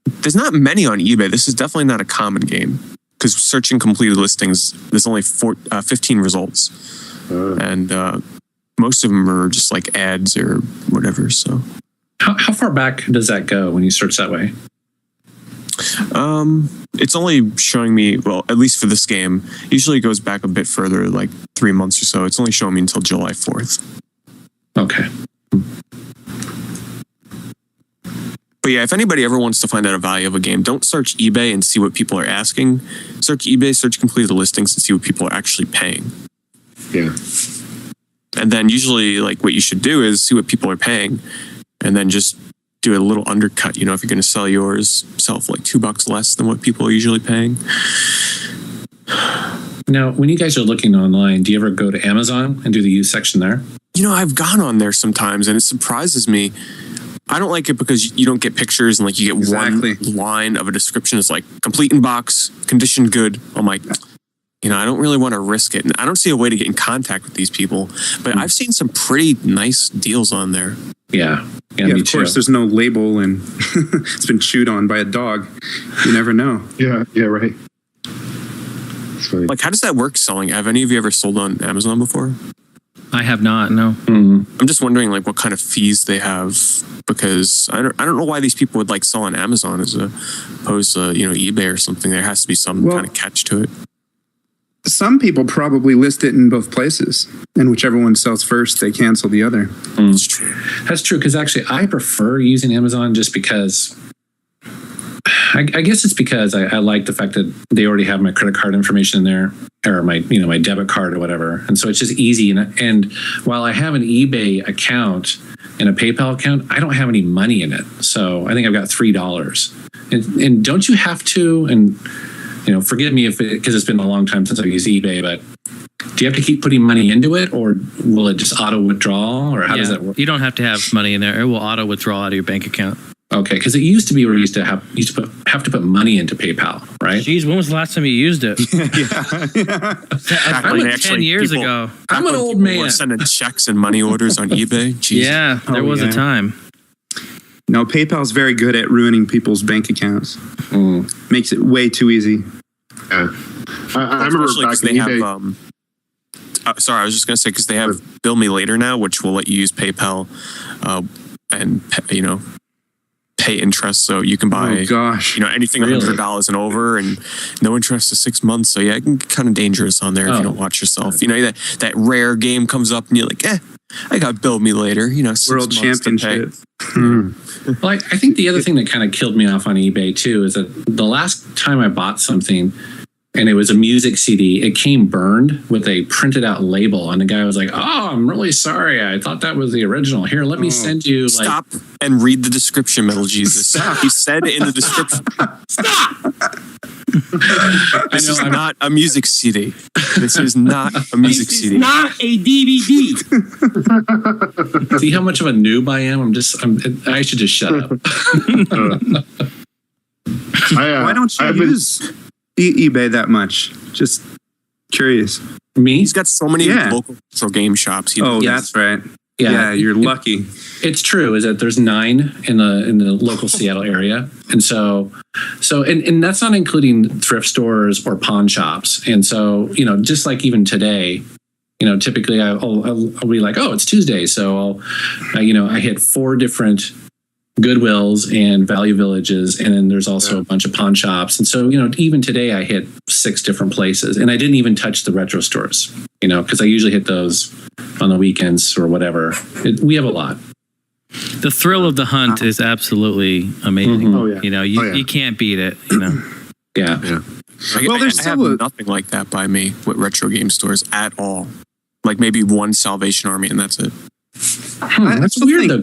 there's not many on eBay. This is definitely not a common game because searching completed listings, there's only 15 results, and most of them are just like ads or whatever. So, how far back does that go when you search that way? It's only showing me, well, at least for this game, usually it goes back a bit further, like 3 months or so. It's only showing me until July 4th. Okay. But yeah, if anybody ever wants to find out a value of a game, don't search eBay and see what people are asking. Search eBay, search completed listings and see what people are actually paying. Yeah. And then usually, like, what you should do is see what people are paying, and then just do a little undercut. You know, if you're going to sell yours, sell for like $2 less than what people are usually paying. Now, when you guys are looking online, do you ever go to Amazon and do the used section there? You know, I've gone on there sometimes, and it surprises me. I don't like it because you don't get pictures, and like you get one line of a description. It's like complete in box, condition good. I'm like, you know, I don't really want to risk it. And I don't see a way to get in contact with these people. But I've seen some pretty nice deals on there. Yeah. Yeah, of course, there's no label, and it's been chewed on by a dog. You never know. Yeah, right. Like, how does that work selling? Have any of you ever sold on Amazon before? I have not, no. I'm just wondering, like, what kind of fees they have, because I don't know why these people would like sell on Amazon as opposed to, you know, eBay or something. There has to be some kind of catch to it. Some people probably list it in both places, and whichever one sells first, they cancel the other. That's true. That's true, because actually I prefer using Amazon just because I guess it's because I like the fact that they already have my credit card information in there, or my debit card or whatever, and so it's just easy. And while I have an eBay account and a PayPal account, I don't have any money in it, so I think I've got $3. And don't you have to? And you know, forgive me because it's been a long time since I've used eBay, but do you have to keep putting money into it, or will it just auto withdraw, or how does that work? You don't have to have money in there; it will auto withdraw out of your bank account. Okay, because it used to be where you used to have to put money into PayPal, right? Jeez, when was the last time you used it? I went 10 years ago. I'm an old man. We're sending checks and money orders on eBay. Jeez. Yeah, there was a time. No, PayPal's very good at ruining people's bank accounts. Makes it way too easy. Yeah, I remember back in eBay. Sorry, I was just going to say, because they have Bill Me Later now, which will let you use PayPal and pay interest, so you can buy anything $100 and over, and no interest to 6 months. So yeah, it can get kind of dangerous on there if you don't watch yourself. You know, that rare game comes up and you're like, I got Bill Me Later. You know, 6 World months Championship. Well, I think the other thing that kind of killed me off on eBay too is that the last time I bought something, and it was a music CD, it came burned with a printed out label, and the guy was like, "Oh, I'm really sorry. I thought that was the original. Here, let me send you." Stop and read the description, Metal Jesus. He said in the description. Stop. This is not a music CD. This is not a music CD. Not a DVD. See how much of a noob I am? I should just shut up. Why don't you use eBay that much? Just curious. Me? He's got so many local game shops. That's right. Yeah, you're lucky. It's true. Is that there's 9 in the local Seattle area, and so that's not including thrift stores or pawn shops. And so just like even today, typically I'll be like, oh, it's Tuesday, so I hit 4 different Goodwills and Value Villages, and then there's also a bunch of pawn shops. And so, even today I hit 6 different places, and I didn't even touch the retro stores, because I usually hit those on the weekends or whatever. We have a lot. The thrill of the hunt is absolutely amazing. Mm-hmm. You can't beat it. Yeah. Well, I have nothing like that by me with retro game stores at all. Like maybe one Salvation Army, and that's it. That's weird though.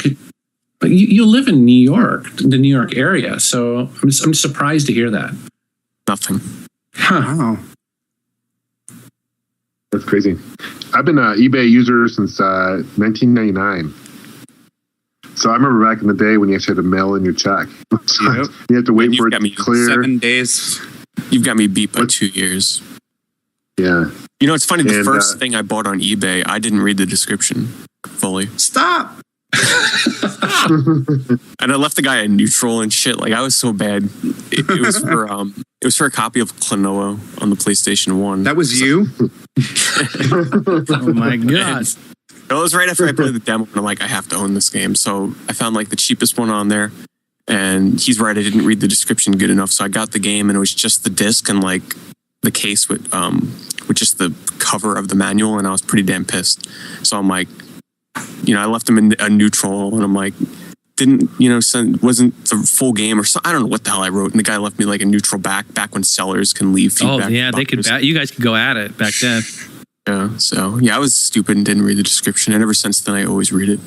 But you live in New York, the New York area, so I'm surprised to hear that. Nothing. Wow. That's crazy. I've been an eBay user since 1999. So I remember back in the day when you actually had to mail in your check. You have to wait for it to clear. 7 days. You've got me beat by 2 years. Yeah. It's funny. The first thing I bought on eBay, I didn't read the description fully. Stop. And I left the guy in neutral and shit. Like I was so bad. It was for a copy of Klonoa on the PlayStation 1. That was you? Oh my god. It was right after I played the demo, and I'm like, I have to own this game. So I found like the cheapest one on there, and he's right, I didn't read the description good enough. So I got the game, and it was just the disc and like the case with just the cover of the manual, and I was pretty damn pissed. So I'm like, I left him in a neutral, and I'm like, wasn't the full game or something. I don't know what the hell I wrote, and the guy left me like a neutral back when sellers can leave feedback. Oh yeah, they could. You guys could go at it back then. Yeah, so I was stupid and didn't read the description, and ever since then I always read it.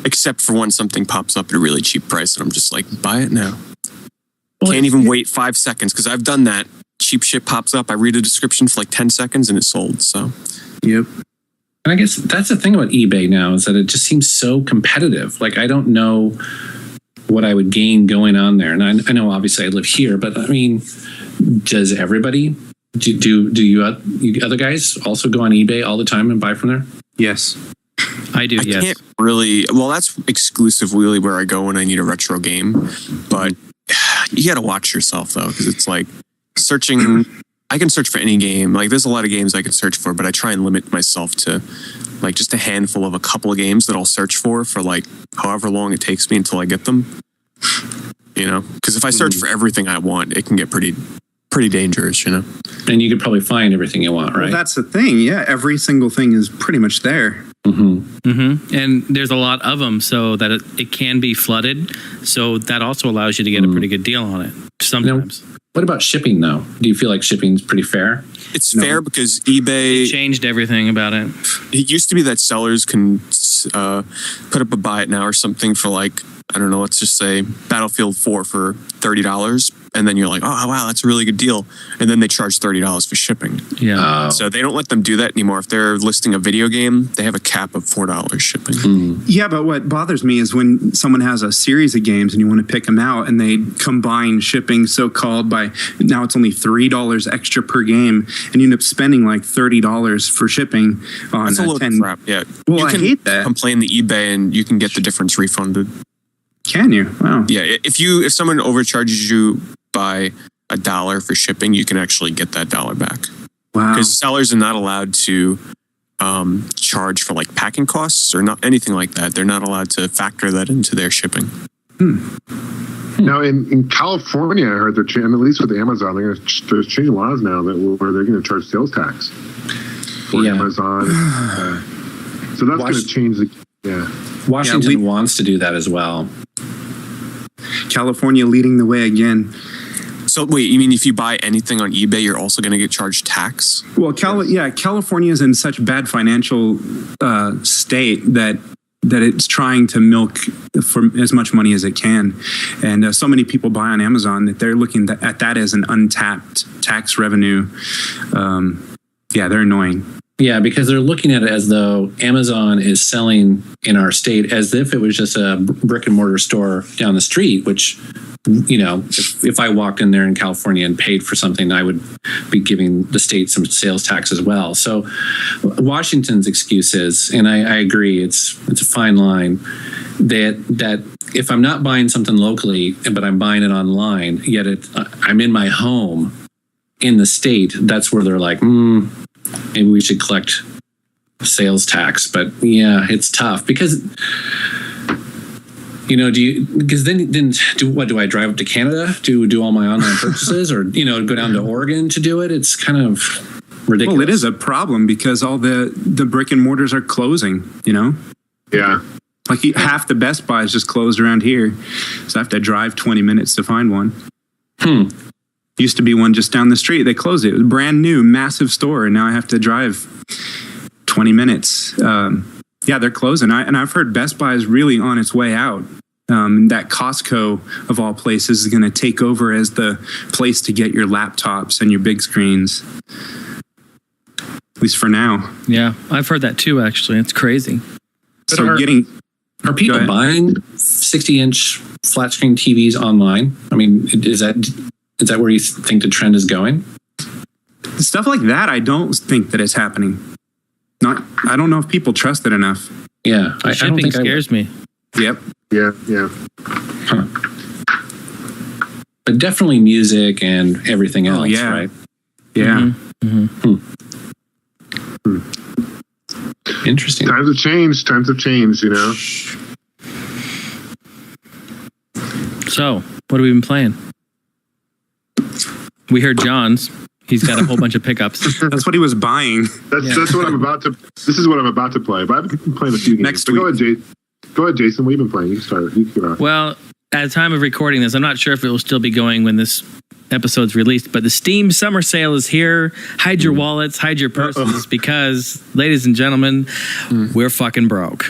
Except for when something pops up at a really cheap price and I'm just like, buy it now. Can't even wait 5 seconds, because I've done that. Cheap shit pops up, I read a description for like 10 seconds and it's sold, so. Yep. And I guess that's the thing about eBay now, is that it just seems so competitive. Like, I don't know what I would gain going on there. And I know obviously I live here, but I mean, does everybody, do you other guys also go on eBay all the time and buy from there? Yes. I do, yes. Can't really, well, that's exclusively where I go when I need a retro game, but you got to watch yourself though, because it's like searching. I can search for any game. Like, there's a lot of games I can search for, but I try and limit myself to like just a handful of a couple of games that I'll search for like however long it takes me until I get them. You know, because if I search for everything I want, it can get pretty dangerous, you know. And you could probably find everything you want, right? Well, that's the thing. Yeah, every single thing is pretty much there. And there's a lot of them, so that it can be flooded. So that also allows you to get a pretty good deal on it sometimes. What about shipping, though? Do you feel like shipping's pretty fair? It's fair because eBay changed everything about it. It used to be that sellers can put up a buy it now or something for like, I don't know, let's just say Battlefield 4 for $30. And then you're like, oh, wow, that's a really good deal. And then they charge $30 for shipping. Yeah. So they don't let them do that anymore. If they're listing a video game, they have a cap of $4 shipping. Yeah, but what bothers me is when someone has a series of games and you want to pick them out and they combine shipping so-called by, now it's only $3 extra per game, and you end up spending like $30 for shipping on That's a load 10. of crap, yeah. Well, you I can hate that. complain to eBay and you can get the difference refunded. Can you? Wow. Yeah, if someone overcharges you by $1 for shipping, you can actually get that $1 back. Wow. Because sellers are not allowed to charge for like packing costs or not anything like that. They're not allowed to factor that into their shipping. Now in California, I heard they're at least with Amazon, they're changing laws now where they're going to charge sales tax for Amazon. So that's going to change Washington wants to do that as well. California leading the way again. So wait, you mean if you buy anything on eBay, you're also going to get charged tax? Well, California is in such bad financial state that it's trying to milk for as much money as it can. And so many people buy on Amazon that they're looking at that as an untapped tax revenue. They're annoying. Yeah, because they're looking at it as though Amazon is selling in our state as if it was just a brick and mortar store down the street, which, you know, if I walked in there in California and paid for something, I would be giving the state some sales tax as well. So Washington's excuse is, and I agree, it's a fine line, that if I'm not buying something locally, but I'm buying it online, yet I'm in my home in the state, that's where they're like, maybe we should collect sales tax. But yeah, it's tough because, you know, do I drive up to Canada to do all my online purchases, or, you know, go down to Oregon to do it? It's kind of ridiculous. Well, it is a problem because all the brick and mortars are closing, you know? Yeah. Like half the Best Buys just closed around here. So I have to drive 20 minutes to find one. Used to be one just down the street. They closed it. It was brand new, massive store. And now I have to drive 20 minutes. They're closing. I've heard Best Buy is really on its way out. That Costco, of all places, is going to take over as the place to get your laptops and your big screens. At least for now. Yeah, I've heard that too, actually. It's crazy. So are people buying 60-inch flat screen TVs online? I mean, is that where you think the trend is going? Stuff like that, I don't think that it's happening. I don't know if people trust it enough. Yeah, I don't think scares me. Yep. Yeah. Huh. But definitely music and everything else, right? Yeah. Interesting. Times have changed, you know. So, what have we been playing? We heard John's. He's got a whole bunch of pickups. That's what he was buying. That's what I'm about to. This is what I'm about to play. But I've been playing a few games. Next week. Go ahead, Jason. What have you been playing? You can start. You can go. Well, at the time of recording this, I'm not sure if it will still be going when this episode's released, but the Steam summer sale is here. Hide your wallets, hide your purses, because, ladies and gentlemen, we're fucking broke.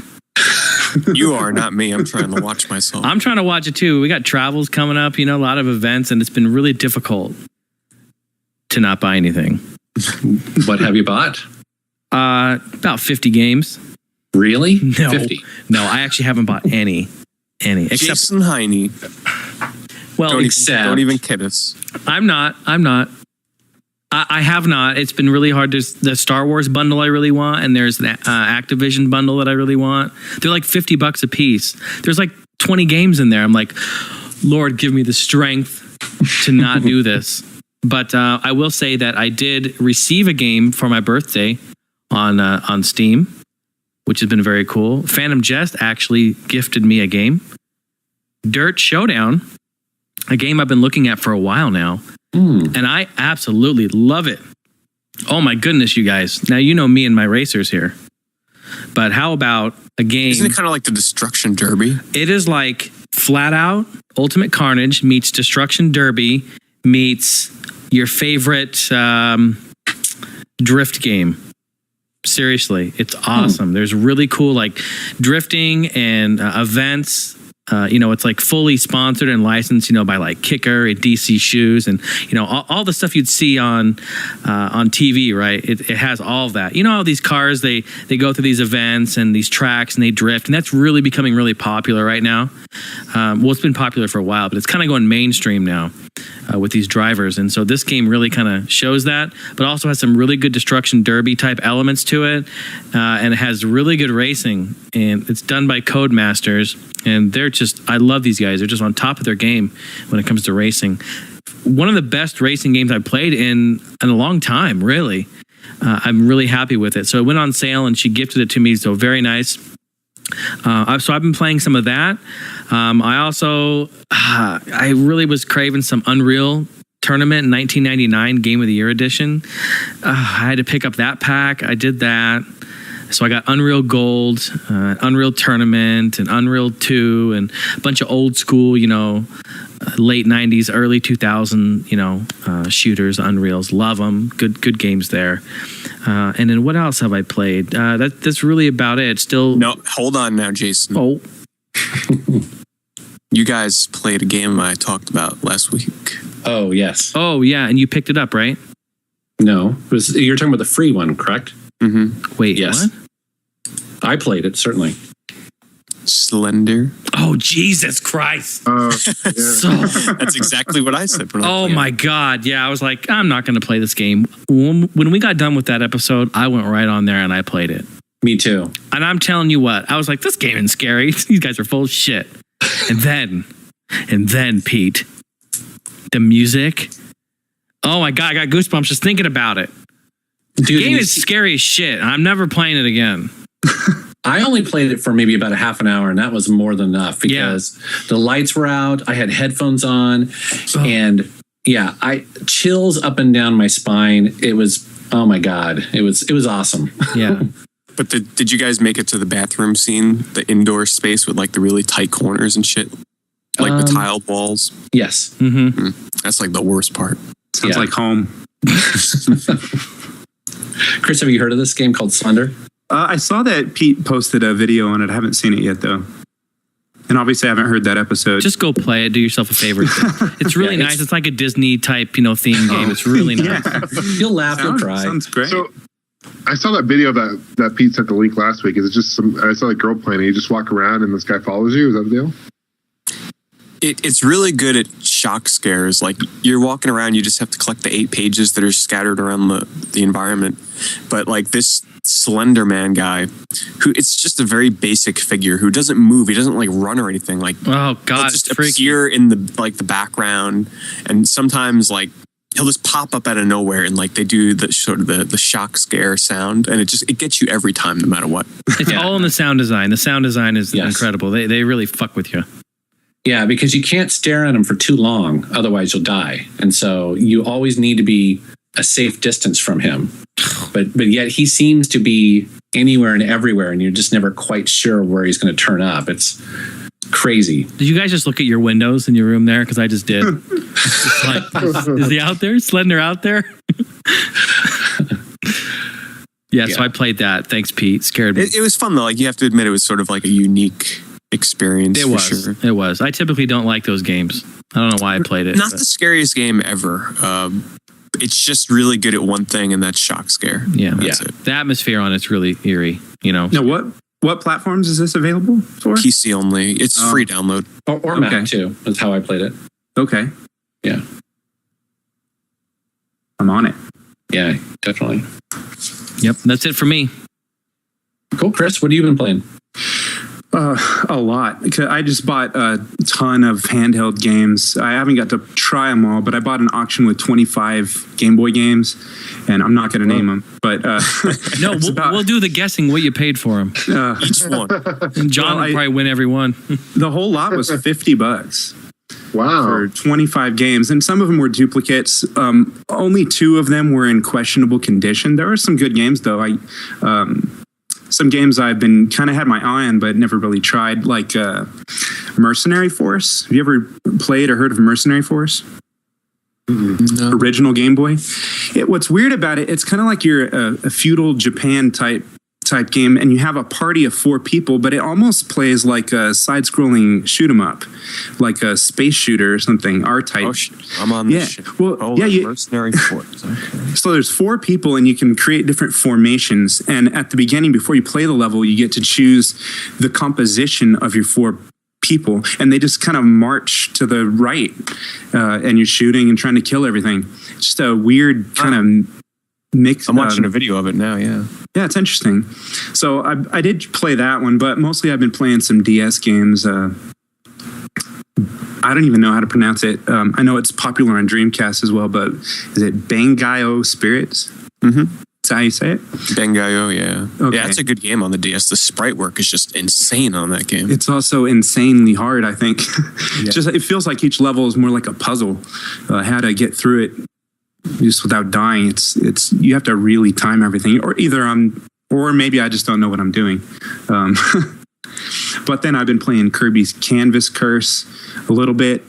You are, not me. I'm trying to watch myself. I'm trying to watch it too. We got travels coming up, a lot of events, and it's been really difficult to not buy anything. What have you bought? About 50 games. Really? No. 50? No, I actually haven't bought any. Except Jason Heine. Well, don't even kid us. I'm not. I have not. It's been really hard. There's the Star Wars bundle I really want, and there's the Activision bundle that I really want. They're like $50 a piece. There's like 20 games in there. I'm like, Lord, give me the strength to not do this. But I will say that I did receive a game for my birthday on Steam, which has been very cool. Phantom Jest actually gifted me a game. Dirt Showdown, a game I've been looking at for a while now. And I absolutely love it. Oh my goodness, you guys. Now you know me and my racers here. But how about a game? Isn't it kind of like the Destruction Derby? It is like flat out Ultimate Carnage meets Destruction Derby meets your favorite drift game. Seriously, it's awesome. There's really cool like drifting and events. It's like fully sponsored and licensed, by like Kicker and DC Shoes and, all the stuff you'd see on TV, right? It has all of that. All these cars, they go through these events and these tracks and they drift. And that's really becoming really popular right now. It's been popular for a while, but it's kind of going mainstream now with these drivers. And so this game really kind of shows that, but also has some really good Destruction Derby type elements to it. And it has really good racing. And it's done by Codemasters. And I love these guys. They're just on top of their game when it comes to racing. One of the best racing games I've played in a long time, really. I'm really happy with it. So it went on sale and she gifted it to me. So very nice. So I've been playing some of that. I really was craving some Unreal Tournament 1999 Game of the Year edition. I had to pick up that pack. I did that. So I got Unreal Gold, Unreal Tournament, and Unreal 2, and a bunch of old school, late 90s, early 2000, shooters, Unreals. Love them. Good games there. And then what else have I played? That's really about it. Still. No, hold on now, Jason. Oh. You guys played a game I talked about last week. Oh, yes. Oh, yeah. And you picked it up, right? No. You're talking about the free one, correct? Mm-hmm. Wait, yes. What? I played it, certainly. Slender. Oh, Jesus Christ. That's exactly what I said. Oh, my God. Yeah, I was like, I'm not going to play this game. When we got done with that episode, I went right on there and I played it. Me too. And I'm telling you what, I was like, this game isn't scary. These guys are full of shit. And then, Pete, the music. Oh, my God, I got goosebumps just thinking about it. Dude, the game is scary as shit. I'm never playing it again. I only played it for maybe about a half an hour, and that was more than enough because the lights were out. I had headphones on, and I chills up and down my spine. It was, oh my God, it was awesome. Yeah. But did you guys make it to the bathroom scene, the indoor space with like the really tight corners and shit, like the tiled walls? Yes. Mm-hmm. That's like the worst part. Sounds like home. Chris, have you heard of this game called Slender? I saw that Pete posted a video on it. I haven't seen it yet, though. And obviously, I haven't heard that episode. Just go play it. Do yourself a favor. It's really nice. It's like a Disney type, theme game. It's really nice. You'll laugh and cry. Sounds great. So I saw that video that Pete sent the link last week. Is it just I saw a girl playing it. You just walk around and this guy follows you? Is that the deal? It's really good at shock scares. Like you're walking around, you just have to collect the 8 pages that are scattered around the environment. But like this Slender Man guy, who it's just a very basic figure who doesn't move. He doesn't like run or anything. Like oh God, he'll just appear in the background, and sometimes like he'll just pop up out of nowhere and like they do the sort of the shock scare sound, and it gets you every time, no matter what. It's all in the sound design. The sound design is incredible. They really fuck with you. Yeah, because you can't stare at him for too long, otherwise you'll die. And so you always need to be a safe distance from him. But yet he seems to be anywhere and everywhere, and you're just never quite sure where he's going to turn up. It's crazy. Did you guys just look at your windows in your room there? Because I just did. Just like, is he out there? Slender out there? Yeah, so I played that. Thanks, Pete. Scared me. It was fun though. Like you have to admit, it was sort of like a unique experience. It was. Sure. It was. I typically don't like those games. I don't know why I played it. Not the scariest game ever. It's just really good at one thing, and that's shock scare. Yeah, That's it. The atmosphere on it's really eerie. You know. Now, what platforms is this available for? PC only. It's free download. Or Mac too. That's how I played it. Okay. Yeah. I'm on it. Yeah, definitely. Yep, that's it for me. Cool, Chris. What have you been playing? A lot. I just bought a ton of handheld games. I haven't got to try them all, but I bought an auction with 25 Game Boy games, and I'm not going to name them. But no, we'll do the guessing what you paid for them. Each one. And John will probably win every one. The whole lot was $50. Wow. For 25 games. And some of them were duplicates. Only 2 of them were in questionable condition. There are some good games, though. Some games I've been kind of had my eye on, but never really tried, like Mercenary Force. Have you ever played or heard of Mercenary Force? No. Original Game Boy. What's weird about it, it's kind of like you're a feudal Japan type game, and you have a party of 4 people, but it almost plays like a side-scrolling shoot 'em up, like a space shooter or something, R-type. Oh, I'm on this shit. Well, Mercenary Force. Okay. So there's 4 people, and you can create different formations. And at the beginning, before you play the level, you get to choose the composition of your 4 people, and they just kind of march to the right, and you're shooting and trying to kill everything. It's just a weird kind of mix. I'm watching a video of it now. Yeah, it's interesting. So I did play that one, but mostly I've been playing some DS games. I don't even know how to pronounce it. I know it's popular on Dreamcast as well, but is it Bangai-O Spirits? Mm-hmm. Is that how you say it? Bangai-O, yeah. Okay. Yeah, it's a good game on the DS. The sprite work is just insane on that game. It's also insanely hard, I think. Just it feels like each level is more like a puzzle. How to get through it just without dying. It's you have to really time everything, or maybe I just don't know what I'm doing. But then I've been playing Kirby's Canvas Curse a little bit.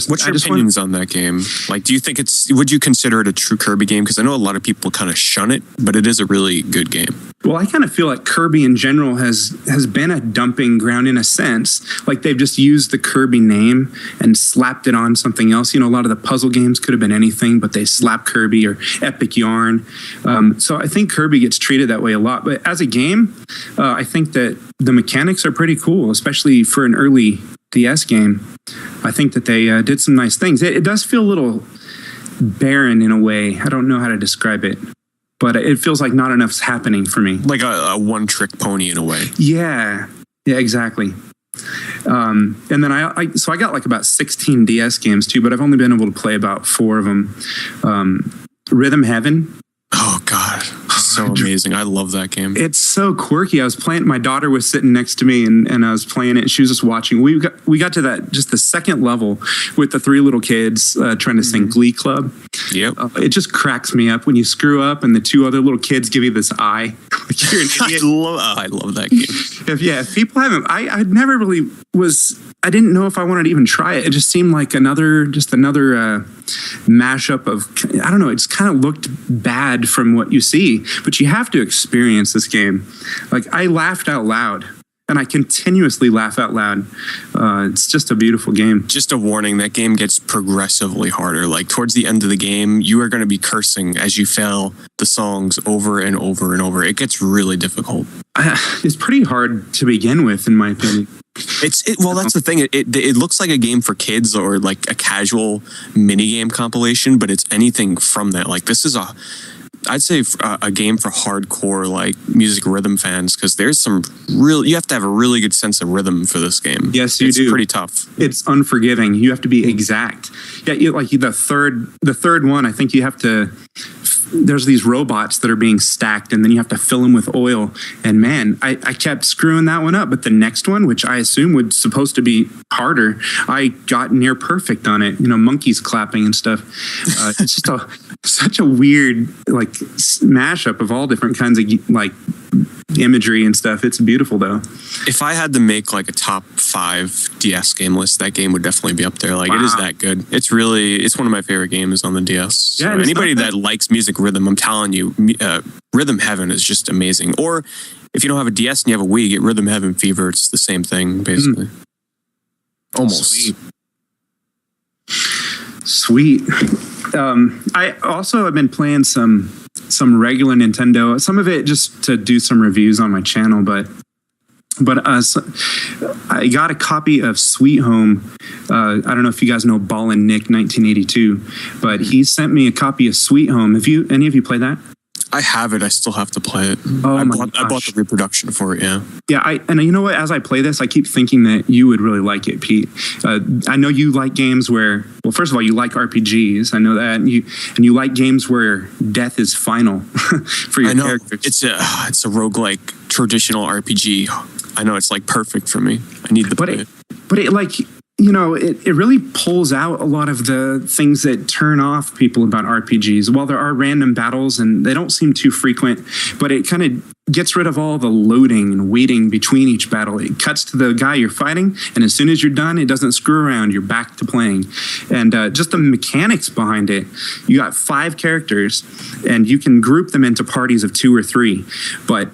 What's your opinions on that game? Like, do you think would you consider it a true Kirby game? Because I know a lot of people kind of shun it, but it is a really good game. Well, I kind of feel like Kirby in general has been a dumping ground in a sense. Like they've just used the Kirby name and slapped it on something else. You know, a lot of the puzzle games could have been anything, but they slap Kirby or Epic Yarn. So I think Kirby gets treated that way a lot. But as a game, I think that the mechanics are pretty cool, especially for an early DS game. I think that they did some nice things. It does feel a little barren in a way. I don't know how to describe it, but it feels like not enough's happening for me. Like a one-trick pony in a way. Yeah, exactly. And then I got like about 16 DS games too, but I've only been able to play about 4 of them. Rhythm Heaven. Oh God, so amazing! I love that game. It's so quirky. I was playing. My daughter was sitting next to me, and I was playing it, and she was just watching. We got to that just the second level with the 3 little kids trying to sing Glee Club. Yep. It just cracks me up when you screw up, and the 2 other little kids give you this eye. Like you're an idiot. I love that game. If people haven't, I never really was. I didn't know if I wanted to even try it. It just seemed like another mashup of, I don't know, it just kind of looked bad from what you see, but you have to experience this game. Like I laughed out loud, and I continuously laugh out loud. It's just a beautiful game. Just a warning, that game gets progressively harder. Like towards the end of the game, you are going to be cursing as you fail the songs over and over and over. It gets really difficult. It's pretty hard to begin with, in my opinion. Well, that's the thing. It looks like a game for kids or like a casual mini game compilation, but it's anything from that. Like this is I'd say a game for hardcore like music rhythm fans, because there's you have to have a really good sense of rhythm for this game. Yes, you do. It's pretty tough. It's unforgiving. You have to be exact. Yeah, like the third one, I think you have to. There's these robots that are being stacked, and then you have to fill them with oil. And man, I kept screwing that one up. But the next one, which I assume was supposed to be harder, I got near perfect on it. You know, monkeys clapping and stuff. It's just such a weird like mashup of all different kinds of like imagery and stuff. It's beautiful though. If I had to make like a top 5 DS game list, that game would definitely be up there. Like it is that good. It's one of my favorite games on the DS. Yeah, So anybody that likes music rhythm, I'm telling you, Rhythm Heaven is just amazing. Or if you don't have a DS and you have a Wii, get Rhythm Heaven Fever. It's the same thing basically. Almost. Sweet. I also have been playing some regular Nintendo. Some of it just to do some reviews on my channel, but I got a copy of Sweet Home. I don't know if you guys know Ballin' Nick 1982, but he sent me a copy of Sweet Home. Have any of you played that? I have it. I still have to play it. Oh I my bought the reproduction for it. Yeah. Yeah, and you know what? As I play this, I keep thinking that you would really like it, Pete. I know you like games where, well, first of all, you like RPGs. I know that, and you like games where death is final for your characters. It's a roguelike traditional RPG. I know it's like perfect for me. I need to play it. But it like, you know, it really pulls out a lot of the things that turn off people about RPGs. While there are random battles and they don't seem too frequent, but it kind of gets rid of all the loading and waiting between each battle. It cuts to the guy you're fighting, and as soon as you're done, it doesn't screw around. You're back to playing. And just the mechanics behind it, you got 5 characters, and you can group them into parties of 2 or 3. But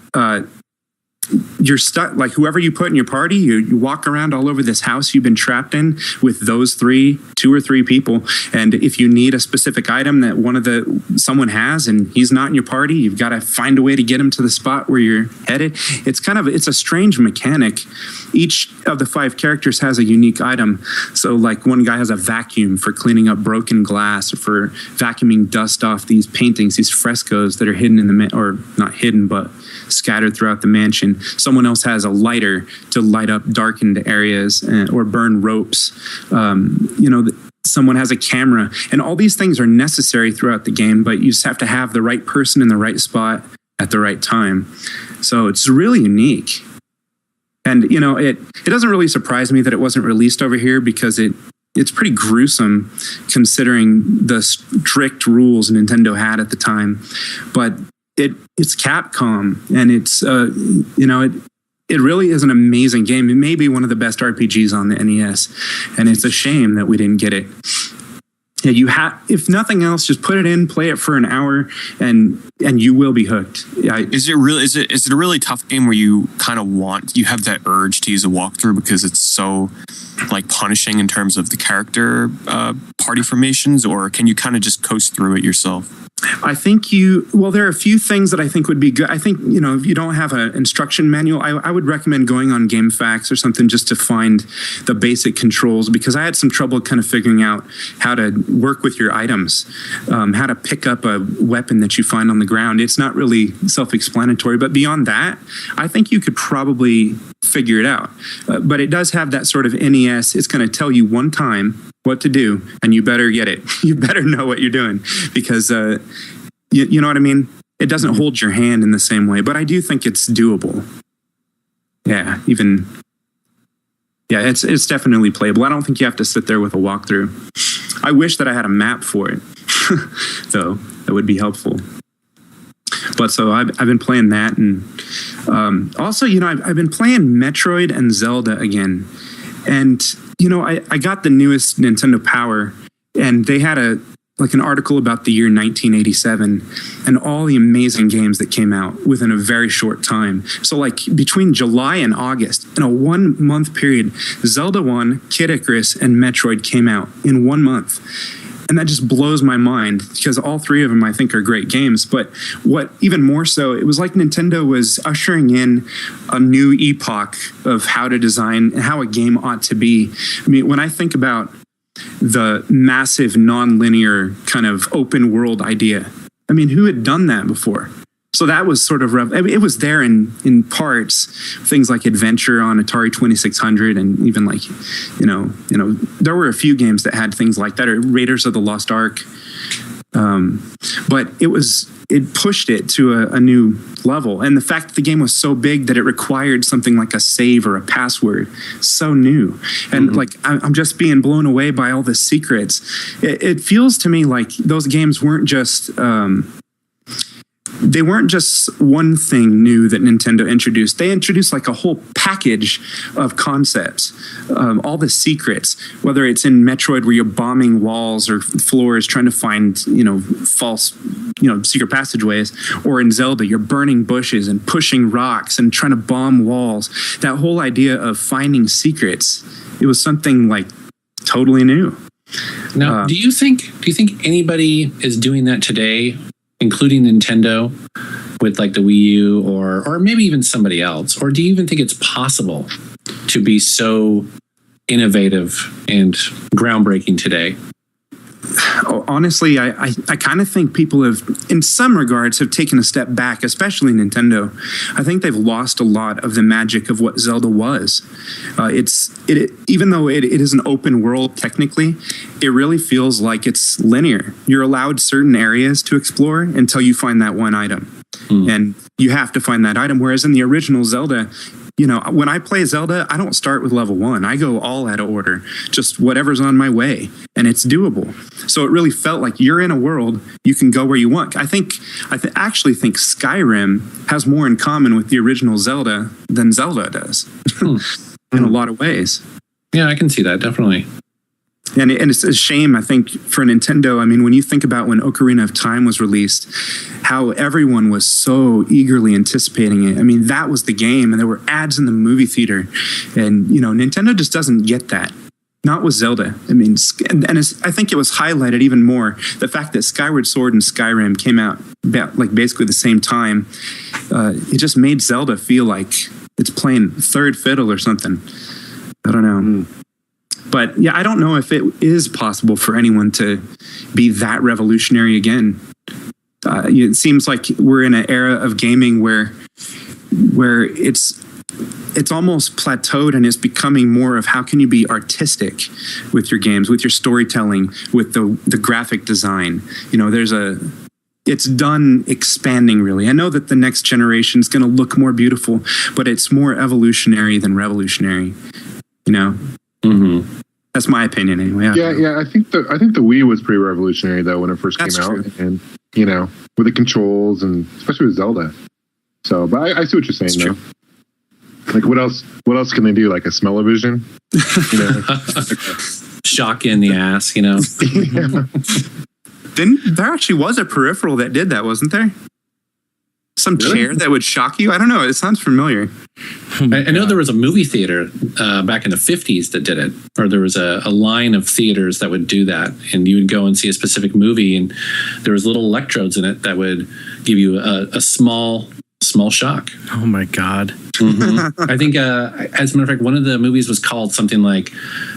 you're stuck, like whoever you put in your party, you walk around all over this house you've been trapped in with those 2 or 3 people. And if you need a specific item that someone has and he's not in your party, you've got to find a way to get him to the spot where you're headed. It's a strange mechanic. Each of the 5 characters has a unique item. So like one guy has a vacuum for cleaning up broken glass, or for vacuuming dust off these paintings, these frescoes that are hidden in or not hidden, but scattered throughout the mansion. Someone else has a lighter to light up darkened areas or burn ropes. Someone has a camera, and all these things are necessary throughout the game, but you just have to have the right person in the right spot at the right time. So it's really unique. And, you know, it doesn't really surprise me that it wasn't released over here, because it's pretty gruesome considering the strict rules Nintendo had at the time. But it's Capcom, and it's it really is an amazing game. It may be one of the best RPGs on the NES, and it's a shame that we didn't get it. Yeah, if nothing else, just put it in, play it for an hour, and you will be hooked. Is it a really tough game where you kind of you have that urge to use a walkthrough because it's so like punishing in terms of the character party formations, or can you kind of just coast through it yourself? I think there are a few things that I think would be good. I think, you know, if you don't have an instruction manual, I would recommend going on GameFAQs or something just to find the basic controls, because I had some trouble kind of figuring out how to work with your items, how to pick up a weapon that you find on the ground. It's not really self-explanatory, but beyond that, I think you could probably figure it out. But it does have that sort of NES. It's going to tell you one time what to do, and you better get it. You better know what you're doing, because you know what I mean? It doesn't hold your hand in the same way, but I do think it's doable. Yeah, it's definitely playable. I don't think you have to sit there with a walkthrough. I wish that I had a map for it, though. That would be helpful. But so I've been playing that, and also, you know, I've been playing Metroid and Zelda again. And, you know, I got the newest Nintendo Power, and they had an article about the year 1987 and all the amazing games that came out within a very short time. So like between July and August, in a 1 month period, Zelda 1, Kid Icarus, and Metroid came out in 1 month. And that just blows my mind, because all 3 of them I think are great games. But what even more so, it was like Nintendo was ushering in a new epoch of how to design and how a game ought to be. I mean, when I think about the massive non-linear kind of open world idea, I mean, who had done that before? So that was sort of rough. I mean, it was there in parts, things like Adventure on Atari 2600, and even like, you know, there were a few games that had things like that, or Raiders of the Lost Ark. But it pushed it to a new level. And the fact that the game was so big that it required something like a save or a password, so new. And like, I'm just being blown away by all the secrets. It feels to me like those games weren't just, they weren't just one thing new that Nintendo introduced. They introduced like a whole package of concepts, all the secrets, whether it's in Metroid where you're bombing walls or floors trying to find, false, secret passageways, or in Zelda, you're burning bushes and pushing rocks and trying to bomb walls. That whole idea of finding secrets, it was something like totally new. Now, do you think anybody is doing that today, including Nintendo, with like the Wii U or maybe even somebody else? Or do you even think it's possible to be so innovative and groundbreaking today? Honestly, I kind of think people have, in some regards, have taken a step back, especially Nintendo. I think they've lost a lot of the magic of what Zelda was. Even though it is an open world technically, it really feels like it's linear. You're allowed certain areas to explore until you find that one item. And you have to find that item. Whereas in the original Zelda, when I play Zelda, I don't start with level 1. I go all out of order, just whatever's on my way, and it's doable. So it really felt like you're in a world, you can go where you want. I actually think Skyrim has more in common with the original Zelda than Zelda does in a lot of ways. Yeah, I can see that, definitely. And it's a shame, I think, for Nintendo. I mean, when you think about when Ocarina of Time was released, how everyone was so eagerly anticipating it. I mean, that was the game, and there were ads in the movie theater. And, Nintendo just doesn't get that. Not with Zelda. I mean, I think it was highlighted even more. The fact that Skyward Sword and Skyrim came out like basically the same time, it just made Zelda feel like it's playing third fiddle or something. I don't know. But yeah, I don't know if it is possible for anyone to be that revolutionary again. It seems like we're in an era of gaming where it's almost plateaued and is becoming more of how can you be artistic with your games, with your storytelling, with the graphic design. It's done expanding, really. I know that the next generation is going to look more beautiful, but it's more evolutionary than revolutionary. That's my opinion, anyway. Yeah. I think the Wii was pretty revolutionary though when it first came out, and with the controls and especially with Zelda. So, but I see what you're saying though. Like, what else can they do? Like a smell-o-vision? Shock you in the ass, There actually was a peripheral that did that, wasn't there? Some chair that would shock you? I don't know. It sounds familiar. I know there was a movie theater back in the 50s that did it, or there was a line of theaters that would do that, and you would go and see a specific movie, and there was little electrodes in it that would give you a small shock. Oh my God. I think, as a matter of fact, one of the movies was called something like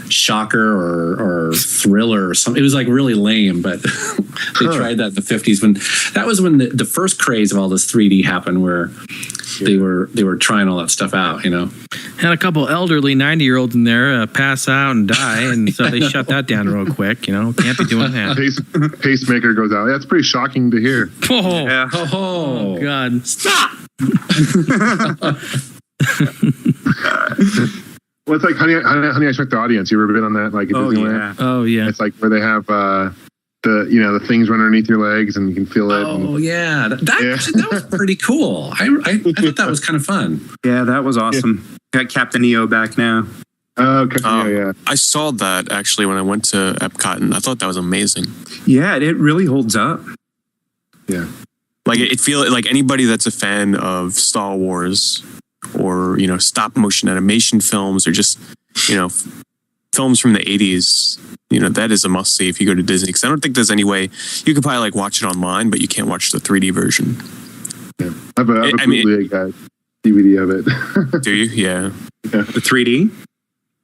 Shocker or Thriller or something. It was like really lame, but they tried that in the 50s when the first craze of all this 3D happened, where they were trying all that stuff out, Had a couple elderly 90-year-olds in there pass out and die, and so they shut that down real quick. Can't be doing that. Pacemaker goes out. That's pretty shocking to hear. Oh God! Stop. Well, it's like Honey, I Shrunk the Audience. You ever been on that? Like, Disneyland? Oh yeah. It's like where they have the things run underneath your legs and you can feel it. Oh yeah, that was pretty cool. I thought that was kind of fun. Yeah, that was awesome. Got Captain EO back now. Yeah. I saw that actually when I went to Epcot, and I thought that was amazing. Yeah, it really holds up. Yeah. Like it feels like anybody that's a fan of Star Wars or, stop motion animation films or just, films from the 80s, that is a must see if you go to Disney. Because I don't think there's any way you could probably watch it online, but you can't watch the 3D version. Yeah. I have a bootleg DVD of it. Do you? Yeah. The 3D?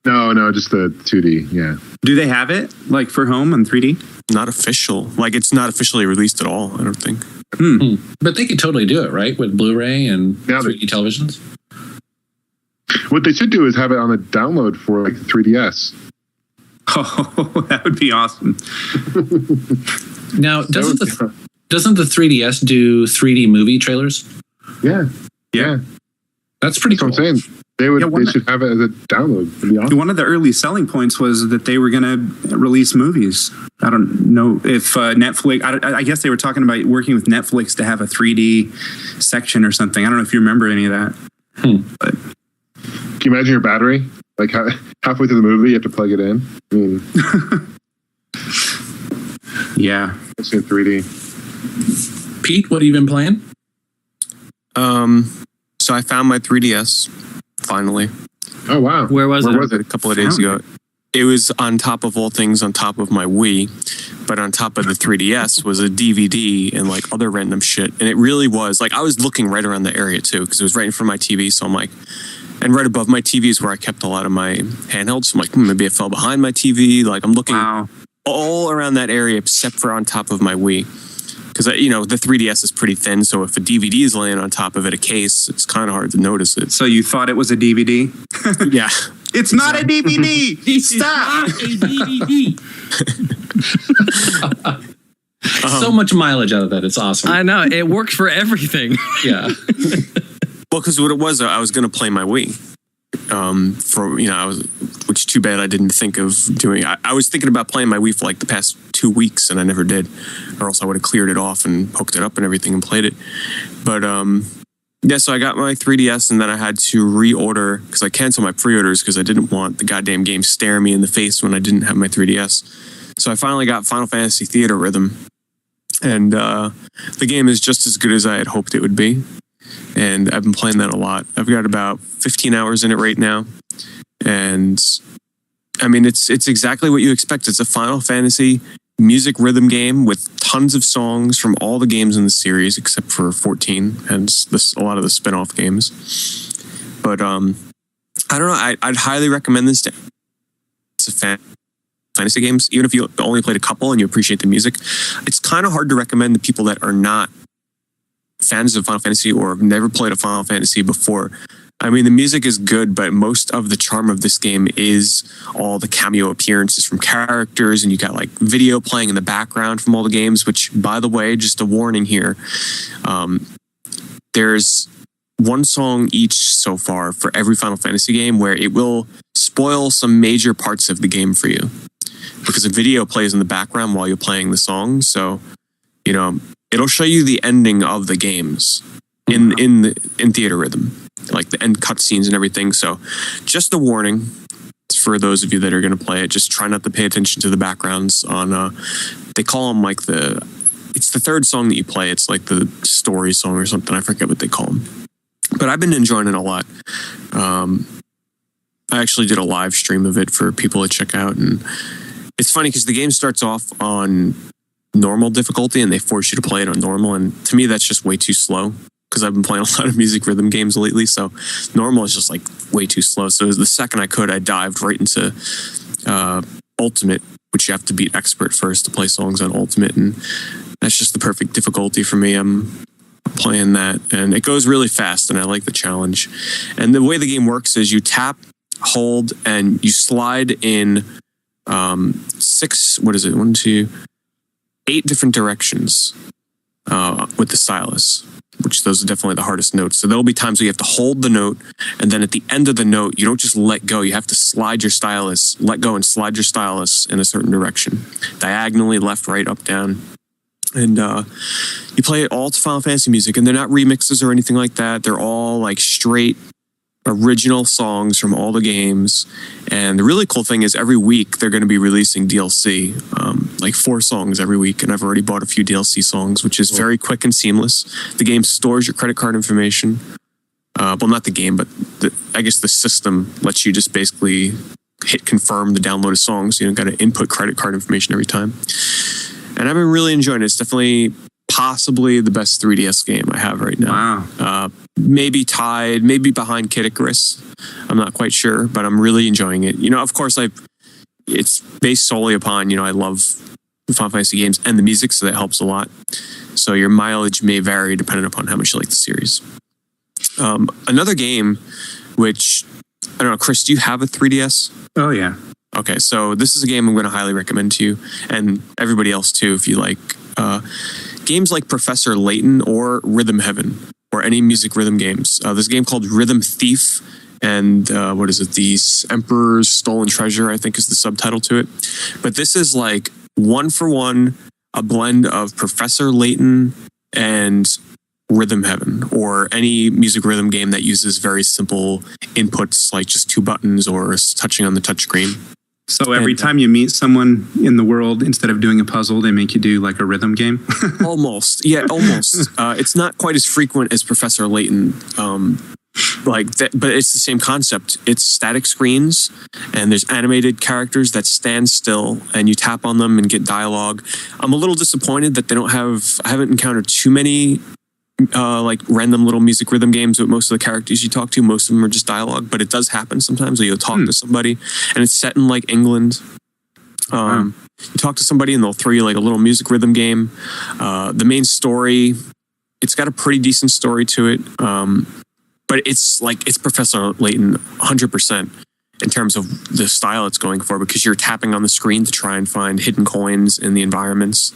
No, just the 2D. Yeah. Do they have it like for home on 3D? Not official. Like it's not officially released at all, I don't think. But they could totally do it, right? With Blu-ray and 3D televisions. What they should do is have it on a download for like 3DS. Oh, that would be awesome. Now, doesn't the 3DS do 3D movie trailers? Yeah. That's pretty cool. That's what I'm saying. They should have it as a download. It'd be awesome. One of the early selling points was that they were going to release movies. I don't know if Netflix. I guess they were talking about working with Netflix to have a 3D section or something. I don't know if you remember any of that. But can you imagine your battery? Like halfway through the movie, you have to plug it in. I mean, yeah, it's in 3D. Pete, what have you been playing? So I found my 3DS finally. Oh wow! Where was it? A couple of days ago. It was on top of all things, on top of my Wii, but on top of the 3DS was a DVD and like other random shit. And it really was like I was looking right around the area too because it was right in front of my TV. So I'm like, and right above my TV is where I kept a lot of my handhelds. So I'm like, maybe it fell behind my TV. Like I'm looking all around that area except for on top of my Wii. Because, the 3DS is pretty thin, so if a DVD is laying on top of it, a case, it's kind of hard to notice it. So you thought it was a DVD? Yeah. It's not a DVD! Stop! It's not a DVD! So much mileage out of that. It's awesome. I know. It works for everything. Yeah. Well, because what it was, I was going to play my Wii. Which too bad I didn't think of doing. I was thinking about playing my Wii for like the past 2 weeks and I never did, or else I would have cleared it off and hooked it up and everything and played it. But so I got my 3DS and then I had to reorder because I canceled my pre-orders because I didn't want the goddamn game staring me in the face when I didn't have my 3DS. So I finally got Final Fantasy Theater Rhythm, and the game is just as good as I had hoped it would be. And I've been playing that a lot. I've got about 15 hours in it right now. And I mean, it's exactly what you expect. It's a Final Fantasy music rhythm game with tons of songs from all the games in the series, except for 14 and a lot of the spin-off games. But I don't know. I'd highly recommend this. It's a fantasy games. Even if you only played a couple and you appreciate the music, it's kind of hard to recommend to people that are not fans of Final Fantasy or have never played a Final Fantasy before. I mean, the music is good, but most of the charm of this game is all the cameo appearances from characters, and you got like video playing in the background from all the games, which, by the way, just a warning here, there's one song each so far for every Final Fantasy game where it will spoil some major parts of the game for you because a video plays in the background while you're playing the song. So, it'll show you the ending of the games in Theater Rhythm, like the end cutscenes and everything. So just a warning for those of you that are going to play it. Just try not to pay attention to the backgrounds on, they call them like it's the third song that you play. It's like the story song or something. I forget what they call them. But I've been enjoying it a lot. I actually did a live stream of it for people to check out. And it's funny because the game starts off on normal difficulty and they force you to play it on normal, and to me that's just way too slow because I've been playing a lot of music rhythm games lately, so normal is just like way too slow. So the second I could, I dived right into ultimate, which you have to beat expert first to play songs on ultimate, and that's just the perfect difficulty for me. I'm playing that and it goes really fast and I like the challenge. And the way the game works is you tap, hold, and you slide in 8 different directions with the stylus, which those are definitely the hardest notes. So there'll be times where you have to hold the note, and then at the end of the note, you don't just let go. You have to slide your stylus, let go and slide your stylus in a certain direction, diagonally, left, right, up, down. And you play it all to Final Fantasy music, and they're not remixes or anything like that. They're all like straight original songs from all the games. And the really cool thing is every week they're going to be releasing DLC, like 4 songs every week, and I've already bought a few DLC songs, which is very quick and seamless. The game stores your credit card information. Well, not the game, but I guess the system lets you just basically hit confirm the downloaded songs. You don't got to input credit card information every time. And I've been really enjoying it. It's definitely possibly the best 3DS game I have right now. Wow. Maybe tied, maybe behind Kid Icarus. I'm not quite sure, but I'm really enjoying it. Of course, it's based solely upon, I love the Final Fantasy games and the music, so that helps a lot. So your mileage may vary depending upon how much you like the series. Another game, which, I don't know, Chris, do you have a 3DS? Oh, yeah. Okay, so this is a game I'm going to highly recommend to you and everybody else too if you like games like Professor Layton or Rhythm Heaven or any music rhythm games. There's a game called Rhythm Thief and what is it? The Emperor's Stolen Treasure, I think is the subtitle to it. But this is like 1-for-1, a blend of Professor Layton and Rhythm Heaven, or any music rhythm game that uses very simple inputs like just 2 buttons or touching on the touchscreen. So every time you meet someone in the world, instead of doing a puzzle, they make you do like a rhythm game? Almost. Yeah, almost. It's not quite as frequent as Professor Layton. But it's the same concept. It's static screens, and there's animated characters that stand still, and you tap on them and get dialogue. I'm a little disappointed that they don't have... I haven't encountered too many like random little music rhythm games with most of the characters you talk to. Most of them are just dialogue, but it does happen sometimes where you'll talk to somebody, and it's set in like England. You talk to somebody and they'll throw you like a little music rhythm game. The main story, it's got a pretty decent story to it, but it's Professor Layton 100% in terms of the style it's going for, because you're tapping on the screen to try and find hidden coins in the environments.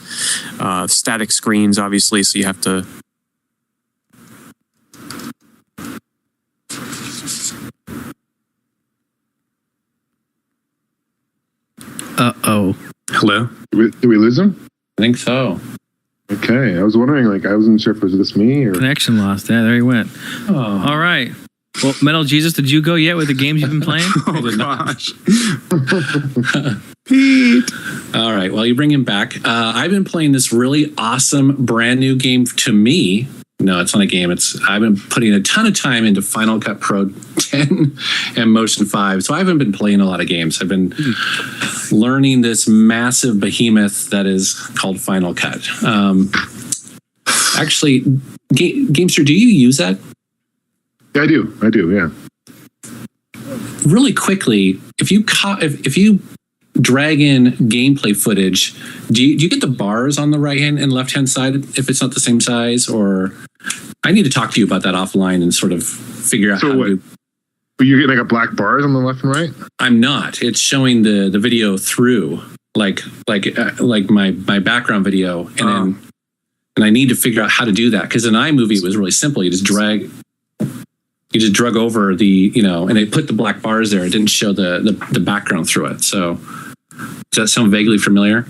Static screens, obviously, so you have to... Uh-oh. Hello? Did we lose him? I think so. Okay. I was wondering, I wasn't sure if it was just me or... Connection lost. Yeah, there he went. Oh. All right. Well, Metal Jesus, did you go yet with the games you've been playing? Oh, gosh. Pete. All right. Well, you bring him back. I've been playing this really awesome brand new game to me. No, it's not a game. I've been putting a ton of time into Final Cut Pro 10 and Motion 5. So I haven't been playing a lot of games. I've been learning this massive behemoth that is called Final Cut. Actually, Gamester, do you use that? Yeah, I do. Yeah. Really quickly, if you drag in gameplay footage, do you get the bars on the right hand and left hand side if it's not the same size? Or I need to talk to you about that offline and sort of figure out how to do. But you're getting like a black bars on the left and right? I'm not. It's showing the video through like my background video, and I need to figure out how to do that, because in iMovie it was really simple. You just drag over the, and it put the black bars there. It didn't show the background through it. So does that sound vaguely familiar?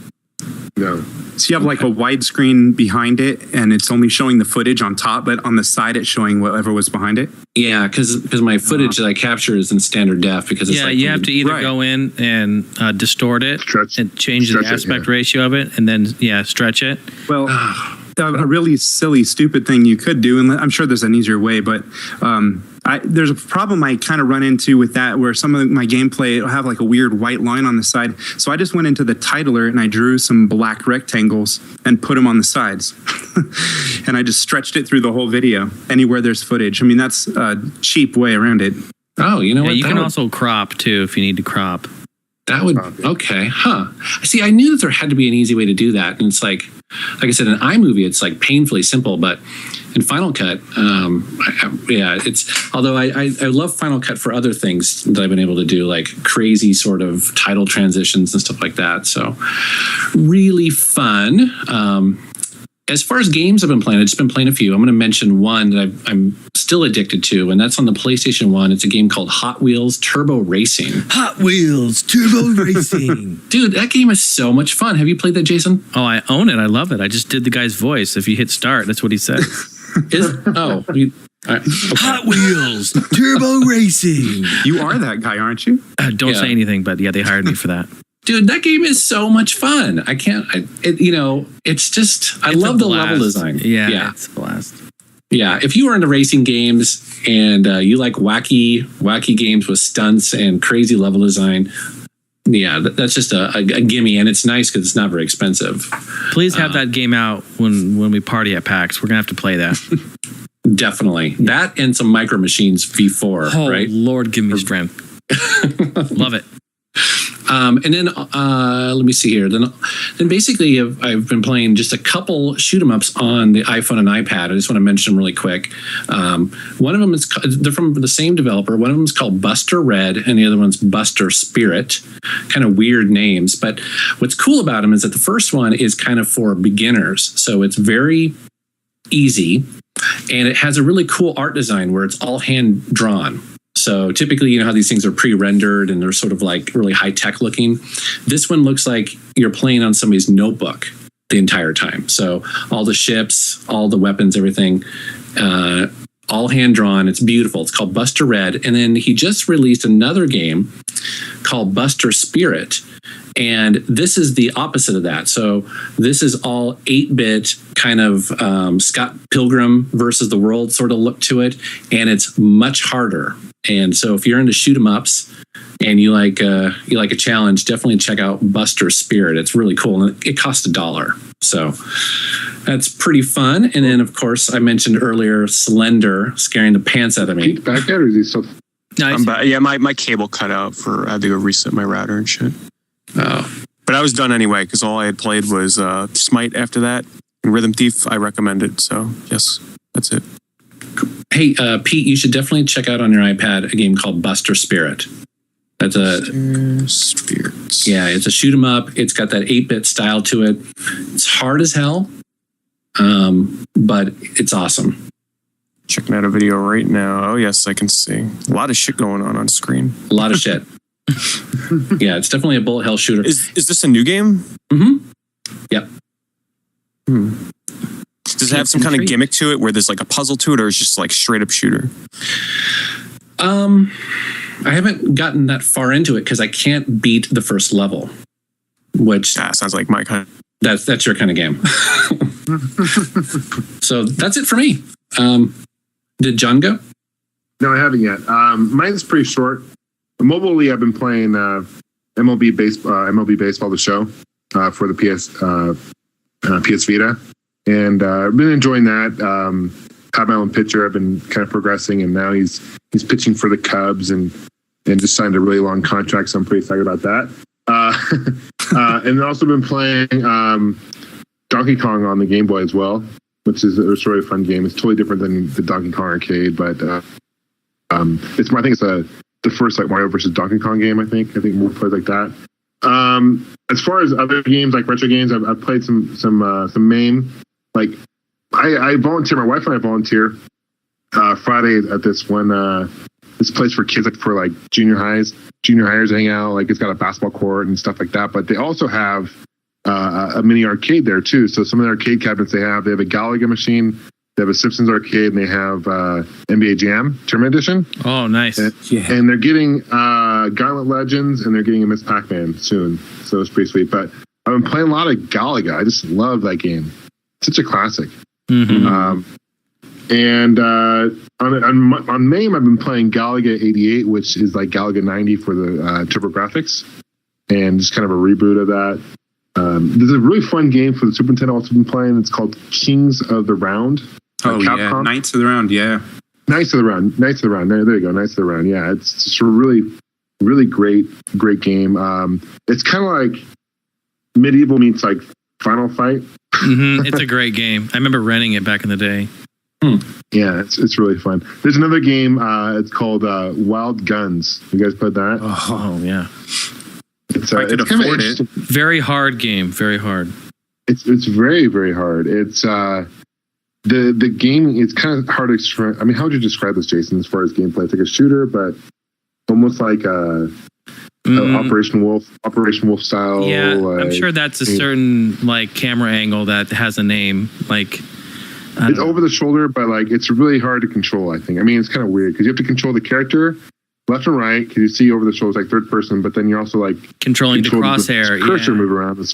No. So you have like a widescreen behind it, and it's only showing the footage on top, but on the side it's showing whatever was behind it? Yeah, because my footage that I capture is in standard def, because it's you have to either go in and distort it and change the aspect ratio of it, and then stretch it. Well, a really silly, stupid thing you could do, and I'm sure there's an easier way, but there's a problem I kind of run into with that, where some of my gameplay will have like a weird white line on the side. So I just went into the titler and I drew some black rectangles and put them on the sides. And I just stretched it through the whole video, anywhere there's footage. I mean, that's a cheap way around it. Oh, you know what? You can also crop too if you need to crop. That would, okay, huh. See, I knew that there had to be an easy way to do that. And it's like I said, in iMovie, it's like painfully simple, but in Final Cut, although I love Final Cut for other things that I've been able to do, like crazy sort of title transitions and stuff like that. So really fun. As far as games I've been playing, I've just been playing a few. I'm going to mention one that I'm still addicted to, and that's on the PlayStation 1. It's a game called Hot Wheels Turbo Racing. Hot Wheels Turbo Racing. Dude, that game is so much fun. Have you played that, Jason? Oh, I own it. I love it. I just did the guy's voice. If you hit start, that's what he said. Okay. Hot Wheels Turbo Racing. You are that guy, aren't you? Don't say anything, but yeah, they hired me for that. Dude, that game is so much fun. It's just, I love the level design. Yeah, it's a blast. Yeah, if you are into racing games and you like wacky games with stunts and crazy level design, yeah, that's just a gimme, and it's nice because it's not very expensive. Please have that game out when we party at PAX. We're gonna have to play that. Definitely. That and some Micro Machines V4, right? Lord, give me strength. Love it. And then let me see here. Then basically I've been playing just a couple shoot 'em ups on the iPhone and iPad. I just want to mention them really quick. One of them they're from the same developer. One of them is called Buster Red, and the other one's Buster Spirit. Kind of weird names, but what's cool about them is that the first one is kind of for beginners, so it's very easy, and it has a really cool art design where it's all hand drawn. So typically, you know how these things are pre-rendered and they're sort of like really high-tech looking. This one looks like you're playing on somebody's notebook the entire time. So all the ships, all the weapons, everything, all hand-drawn. It's beautiful. It's called Buster Red. And then he just released another game called Buster Spirit. And this is the opposite of that. So this is all 8-bit kind of Scott Pilgrim versus the world sort of look to it. And it's much harder. And so if you're into shoot 'em ups and you like a challenge, definitely check out Buster Spirit. It's really cool. And it costs $1. So that's pretty fun. And then, of course, I mentioned earlier Slender scaring the pants out of me. Back there, is he still? Nice. Yeah, my cable cut out I had to go reset my router and shit. Oh. But I was done anyway because all I had played was Smite after that. And Rhythm Thief, I recommend it. So, yes, that's it. Hey, Pete, you should definitely check out on your iPad a game called Buster Spirit. That's Spirits. Yeah, it's a shoot 'em up. It's got that 8-bit style to it. It's hard as hell, but it's awesome. Checking out a video right now. Oh, yes, I can see. A lot of shit going on screen. A lot of shit. Yeah, it's definitely a bullet hell shooter. Is this a new game? Mm-hmm. Yep. Does it have some kind of gimmick to it where there's like a puzzle to it, or is it just like straight up shooter? I haven't gotten that far into it because I can't beat the first level, which sounds like my kind. That's your kind of game. So that's it for me. Did John go? No, I haven't yet. Mine's pretty short. Mobilely, I've been playing MLB Baseball, the show, for the PS Vita, and I've been enjoying that. Had my own pitcher. I've been kind of progressing, and now he's pitching for the Cubs and just signed a really long contract, so I'm pretty excited about that. And I've also been playing Donkey Kong on the Game Boy as well, which is a really fun game. It's totally different than the Donkey Kong arcade, but I think it's the first like Mario versus Donkey Kong game. I think more played like that. As far as other games like retro games, I've played some MAME. Like I volunteer. My wife and I volunteer Friday at this place for kids, like for like junior hires to hang out. Like it's got a basketball court and stuff like that. But they also have a mini arcade there too. So some of the arcade cabinets they have a Galaga machine. They have a Simpsons arcade, and they have NBA Jam Tournament Edition. Oh, nice. And they're getting Gauntlet Legends, and they're getting a Miss Pac-Man soon. So it's pretty sweet. But I've been playing a lot of Galaga. I just love that game. Such a classic. Mm-hmm. And on MAME, I've been playing Galaga 88, which is like Galaga 90 for the TurboGrafx, and just kind of a reboot of that. There's a really fun game for the Super Nintendo I've also been playing. It's called Kings of the Round. Capcom. Yeah, Knights of the Round, yeah. Knights of the Round. There you go, Knights of the Round. Yeah, it's just a really, really great game. It's kind of like medieval meets like Final Fight. Mm-hmm. It's a great game. I remember renting it back in the day. Yeah, it's really fun. There's another game. It's called Wild Guns. You guys played that? Oh yeah. It's kind of interesting. Very hard game. Very hard. It's very, very hard. It's the game. It's kind of hard to explain. I mean, how would you describe this, Jason? As far as gameplay, it's like a shooter, but almost like Operation Wolf style. Yeah, I'm sure that's a certain like camera angle that has a name. Like it's over the shoulder, but like it's really hard to control. I think. I mean, it's kind of weird because you have to control the character left and right because you see over the shoulder, like third person, but then you're also like controlling the crosshair. The cursor move around.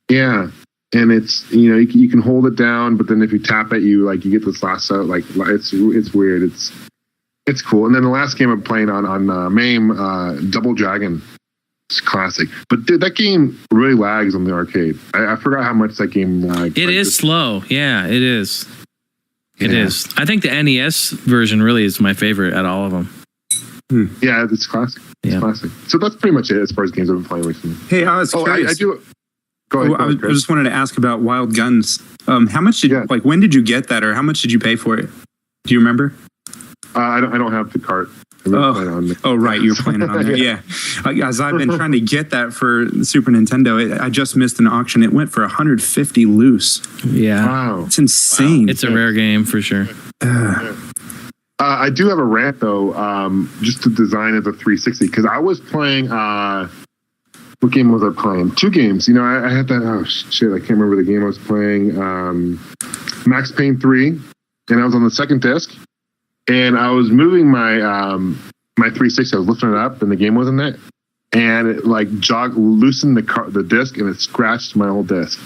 Yeah. And it's, you can hold it down, but then if you tap it, you get this lasso. Like it's weird. It's cool. And then the last game I'm playing on MAME, Double Dragon. It's classic. But dude, that game really lags on the arcade. I forgot how much that game lags. It is slow. Yeah, it is. It is. I think the NES version really is my favorite out of all of them. Yeah, it's classic. It's classic. So that's pretty much it as far as games I've been playing recently. Hey, I was curious. I do. Go ahead. I just wanted to ask about Wild Guns. How much did when did you get that, or how much did you pay for it? Do you remember? I don't have the cart. Oh, right, you were playing it on there. Yeah, as I've been trying to get that for the Super Nintendo, I just missed an auction. It went for 150 loose. Yeah, wow, it's insane. It's a rare game for sure. I do have a rant though, just to design of the 360 because I was playing. What game was I playing? 2 games. You know, I had that. Oh shit! I can't remember the game I was playing. Max Payne 3, and I was on the second disc, and I was moving my my 360. I was lifting it up, and the game wasn't there, and it like loosened the disc, and it scratched my whole disc.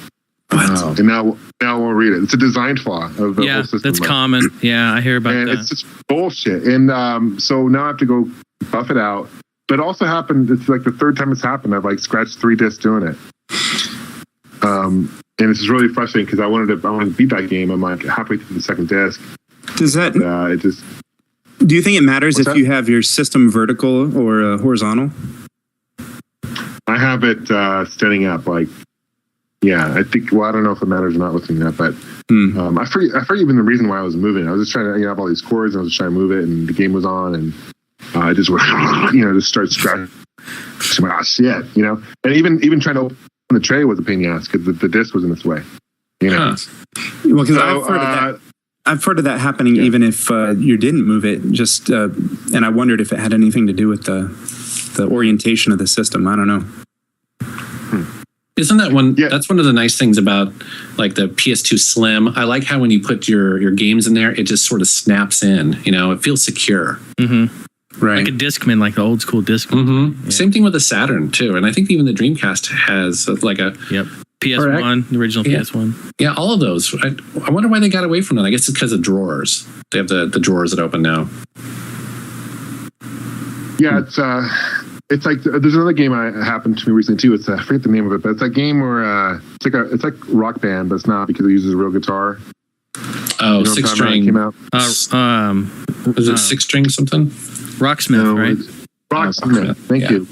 Wow. And now I won't read it. It's a design flaw of the whole system. That's common. Yeah, I hear about and that. It's just bullshit. And so now I have to go buff it out. But it also happened, it's like the 3rd time it's happened. I've like scratched 3 discs doing it. And it's just really frustrating because I wanted to beat that game. I'm like halfway through the 2nd disc. Does that it just do you think it matters if you have your system vertical or horizontal? I have it standing up like I think. Well, I don't know if it matters or not looking at that, but I forget even the reason why I was moving. I was just trying to have all these chords, and I was just trying to move it, and the game was on, and I just went, just started scratching. Oh shit, and even trying to open the tray was a pain in the ass because the disc was in its way. Well, because I've heard of that happening even if you didn't move it. Just and I wondered if it had anything to do with the orientation of the system. I don't know. Isn't that one? Yeah. That's one of the nice things about like the PS2 Slim. I like how when you put your games in there, it just sort of snaps in. It feels secure. Mm-hmm. Right, like a Discman, like the old school Discman. Mm-hmm. Yeah. Same thing with the Saturn too, and I think even the Dreamcast has like a PS1, the original PS1. Yeah, all of those. I wonder why they got away from that. I guess it's because of drawers. They have the drawers that open now. Yeah, it's like there's another game I happened to me recently too. It's I forget the name of it, but it's that game where it's like Rock Band, but it's not because it uses a real guitar. Oh, 6-string. Came out. Is it 6-string something? Rocksmith, right? Rocksmith. Thank you.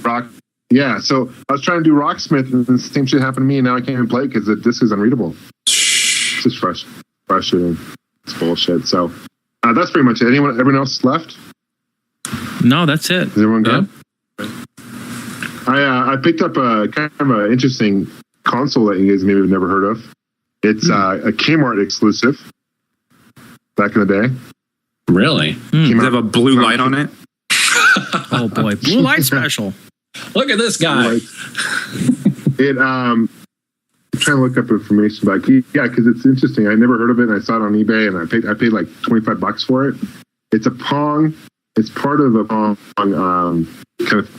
Yeah. So I was trying to do Rocksmith, and the same shit happened to me, and now I can't even play it because the disc is unreadable. It's just frustrating. It's bullshit. So that's pretty much it. Everyone else left? No, that's it. Is everyone good? I picked up a kind of an interesting console that you guys maybe have never heard of. It's a Kmart exclusive. Back in the day. Really? Does it have a blue light on it? Oh boy, blue light special. Look at this guy. I'm trying to look up information about it. Yeah, because it's interesting. I never heard of it, and I saw it on eBay, and I paid like $25 for it. It's a Pong. It's part of a Pong kind of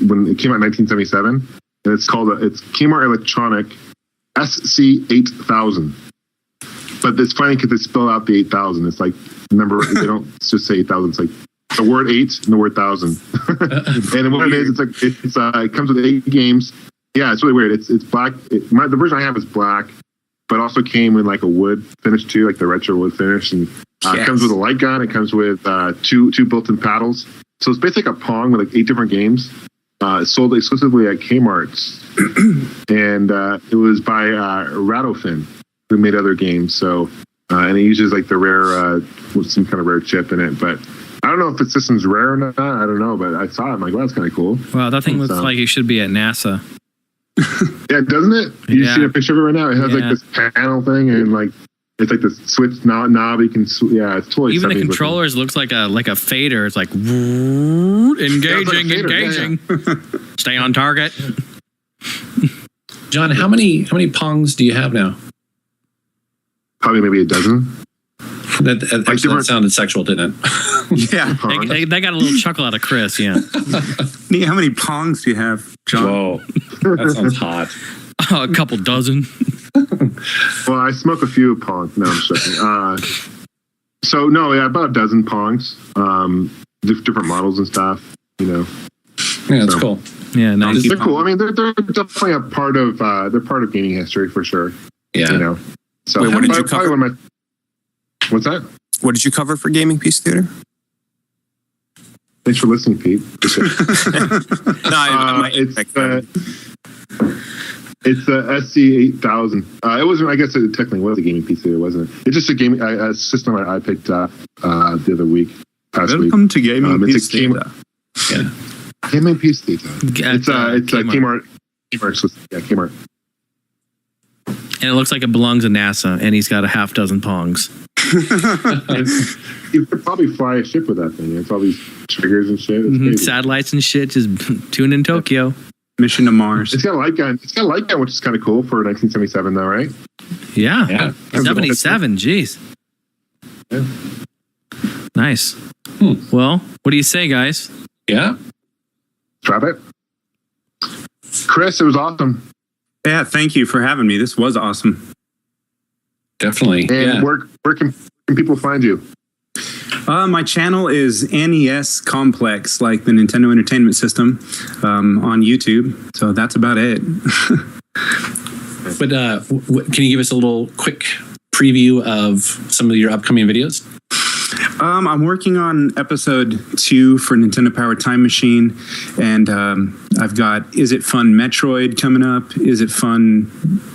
when it came out in 1977, and it's Kmart Electronic SC8000. But it's funny because they spell out the 8000. It's like number. They don't just say 8000. It's like the word 8 and the word 1000. And what it is, it comes with 8 games. Yeah, it's really weird. It's black. The version I have is black, but also came in like a wood finish too, like the retro wood finish, and it comes with a light gun. It comes with two built-in paddles. So it's basically like a Pong with like 8 different games. It's sold exclusively at Kmart, and it was by Ratofin, who made other games. So and it uses like the rare with some kind of rare chip in it, but I don't know if the system's rare or not. I don't know, but I saw it. I'm like, well, that's kind of cool. Wow, that thing looks like it should be at NASA. Yeah, doesn't it? You see a picture of it right now? It has like this panel thing, and like it's like the switch knob. You can, it's totally. Even the controllers looks like a fader. It's like engaging. Yeah. Stay on target. John, how many Pongs do you have now? Probably maybe a dozen. That sounded sexual, didn't it? Yeah. They got a little chuckle out of Chris, yeah. How many Pongs do you have, John? Whoa, that sounds hot. A couple dozen. Well, I smoke a few Pongs. No, I'm joking. About a dozen Pongs. Different models and stuff, Yeah, that's cool. Yeah, nice. They're cool. I mean, they're definitely a part of gaming history for sure. Yeah. So wait, what did you cover? What's that? What did you cover for Gaming Piece Theater? Thanks for listening, Pete. It's the SC8000. It wasn't. I guess it technically was a Gaming Piece Theater, wasn't it? It's just a system I picked up the other week. Welcome to Gaming Piece Theater. Yeah, Gaming Piece Theater. It's a Kmart. Yeah, Kmart. And it looks like it belongs to NASA, and he's got a half dozen Pongs. You could probably fly a ship with that thing. It's all these triggers and shit. It's crazy. Satellites and shit just tuned in Tokyo. Mission to Mars. It's got a light gun. It's got a light gun, which is kind of cool for 1977, though, right? Yeah. 77. Jeez. Yeah. Nice. Well, what do you say, guys? Yeah. Drop it. Chris, it was awesome. Yeah, thank you for having me. This was awesome. Definitely. And where can people find you? My channel is NES Complex, like the Nintendo Entertainment System, on YouTube. So that's about it. But can you give us a little quick preview of some of your upcoming videos? I'm working on episode 2 for Nintendo Power Time Machine, and I've got Is It Fun Metroid coming up? Is It Fun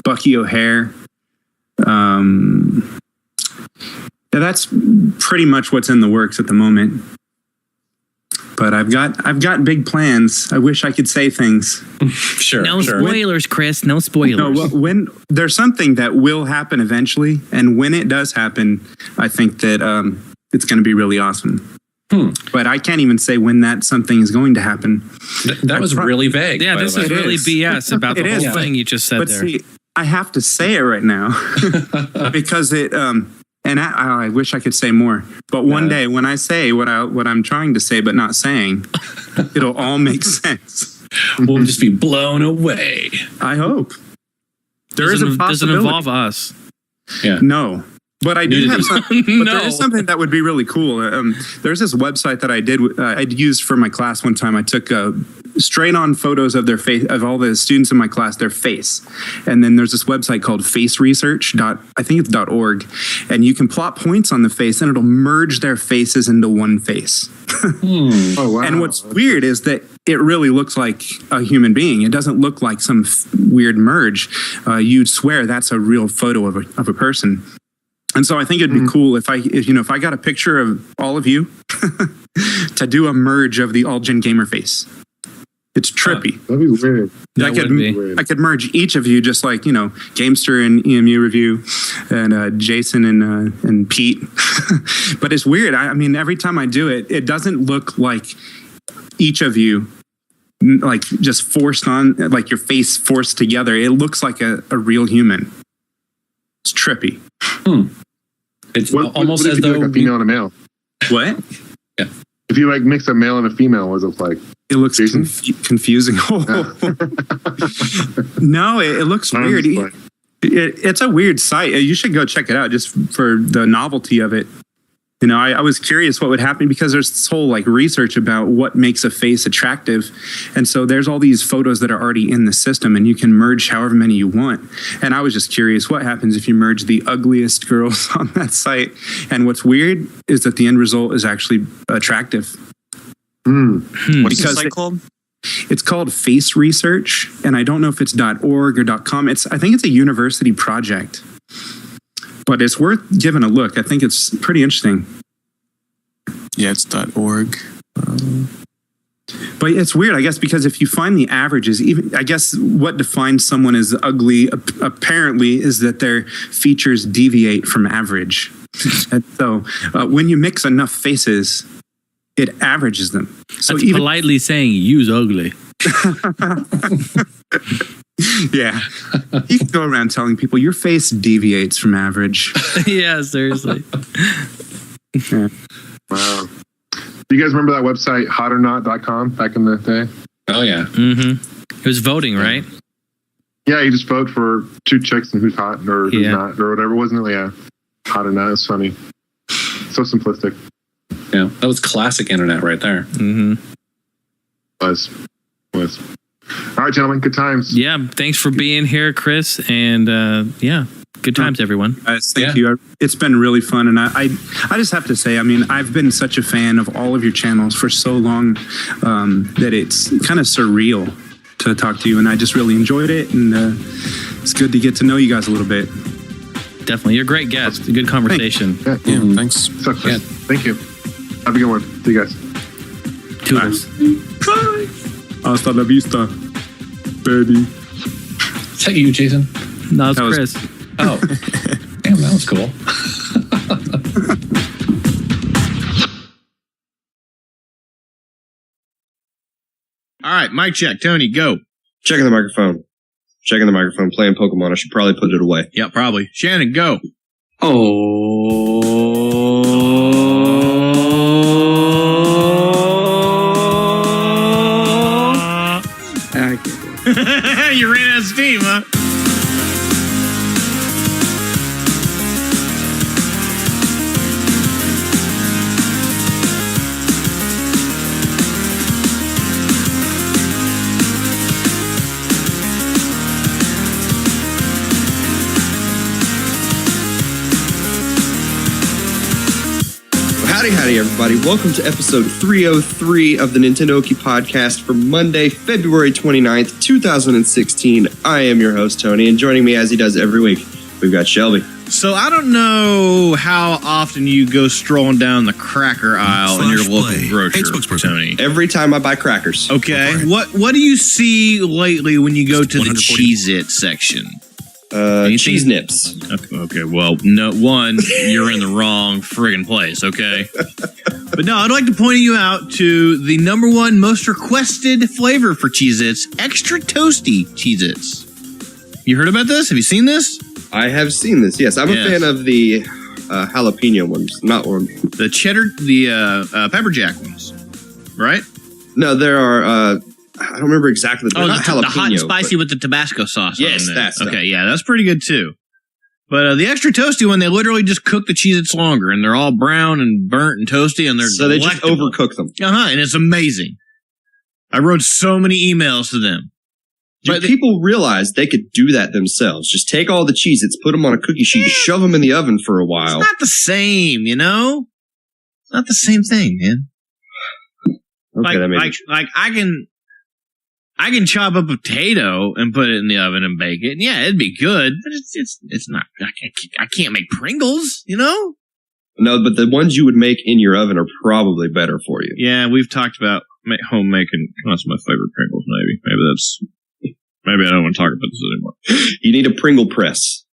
Bucky O'Hare? Yeah, that's pretty much what's in the works at the moment. But I've got big plans. I wish I could say things. Sure. No spoilers, Chris. No spoilers. No, when there's something that will happen eventually, and when it does happen, I think that it's going to be really awesome. But I can't even say when that something is going to happen. That was really vague. Yeah, this is really BS about the whole thing you just said but there. See, I have to say it right now because it. And I wish I could say more, but one day when I say what I'm trying to say but not saying, it'll all make sense. We'll just be blown away. I hope. There is a possibility. Does it involve us? Yeah. No. But I do have something. But there is something that would be really cool. There's this website that I'd used for my class one time. I took straight on photos of their face, of all the students in my class, their face, and then there's this website called faceresearch.org, and you can plot points on the face, and it'll merge their faces into one face. Oh wow! And what's weird is that it really looks like a human being. It doesn't look like some weird merge. You'd swear that's a real photo of a person. And so I think it'd be cool if I got a picture of all of you to do a merge of the All Gen Gamer face. It's trippy. That'd be weird. I could merge each of you, just like Gamester and EMU Review, and Jason and Pete. But it's weird. I mean, every time I do it, it doesn't look like each of you, like just forced on, like your face forced together. It looks like a real human. It's trippy. It's almost as though like a female and a male. What? Yeah. If you like mix a male and a female, what does it look like? It looks confusing. No, it looks weird. It's a weird site. You should go check it out just for the novelty of it. I was curious what would happen because there's this whole research about what makes a face attractive. And so there's all these photos that are already in the system and you can merge however many you want. And I was just curious what happens if you merge the ugliest girls on that site. And what's weird is that the end result is actually attractive. What's the site called? It's called Face Research. And I don't know if it's .org or .com. I think it's a university project. But it's worth giving a look. I think it's pretty interesting. Yeah, it's .org. But it's weird, I guess, because if you find the averages, even I guess what defines someone as ugly apparently is that their features deviate from average. And so when you mix enough faces, it averages them. So that's politely saying use ugly. Yeah. You can go around telling people your face deviates from average. Yeah, seriously. Yeah. Wow. Do you guys remember that website, hotornot.com, back in the day? Oh, yeah. Mm-hmm. It was voting, right? Yeah, you just vote for 2 chicks and who's hot or who's not or whatever, wasn't it? Yeah. Hot or not. It's funny. So simplistic. Yeah, that was classic internet right there. Mm-hmm. Was. All right, gentlemen, good times. Yeah, thanks for being here, Chris. And good times, everyone. Thank you. It's been really fun. And I just have to say, I mean, I've been such a fan of all of your channels for so long that it's kind of surreal to talk to you. And I just really enjoyed it. And it's good to get to know you guys a little bit. Definitely. You're a great guest. A good conversation. Thanks. Thanks. Thank you. Have a good one. See you guys. Toodles. Bye. Hasta la vista, baby. Is that you, Jason? No, it's Chris. Oh. Damn, that was cool. All right, mic check. Tony, go. Checking the microphone. Playing Pokemon. I should probably put it away. Yeah, probably. Shannon, go. You ran out of steam, huh? Howdy, everybody. Welcome to episode 303 of the Nintendo Oki podcast for Monday, February 29th, 2016. I am your host, Tony, and joining me as he does every week, we've got Shelby. So I don't know how often you go strolling down the cracker aisle in your local grocery, Tony. Every time I buy crackers. Okay. What do you see lately when you go to the Cheez-It section? Cheese nips. Okay, well, no, one, you're in the wrong friggin' place, okay? But no, I'd like to point you out to the number one most requested flavor for Cheez-Its, extra toasty Cheez-Its. You heard about this? Have you seen this? I have seen this, yes. I'm a fan of the jalapeno ones, not one. The cheddar, the pepper jack ones, right? No, there are... I don't remember exactly. The hot and spicy with the Tabasco sauce. Yes, that's okay. Yeah, that's pretty good too. But the extra toasty one, they literally just cook the Cheez-Its longer, and they're all brown and burnt and toasty, and they're so delectable. They just overcook them. And it's amazing. I wrote so many emails to them. But people realized they could do that themselves. Just take all the Cheez-Its, put them on a cookie sheet, shove them in the oven for a while. It's not the same, you know. It's not the same thing, man. Okay, that makes I can chop a potato and put it in the oven and bake it. And yeah, it'd be good, but it's not. I can't make Pringles, you know? No, but the ones you would make in your oven are probably better for you. Yeah, we've talked about home making. That's my favorite Pringles. Maybe I don't want to talk about this anymore. You need a Pringle press.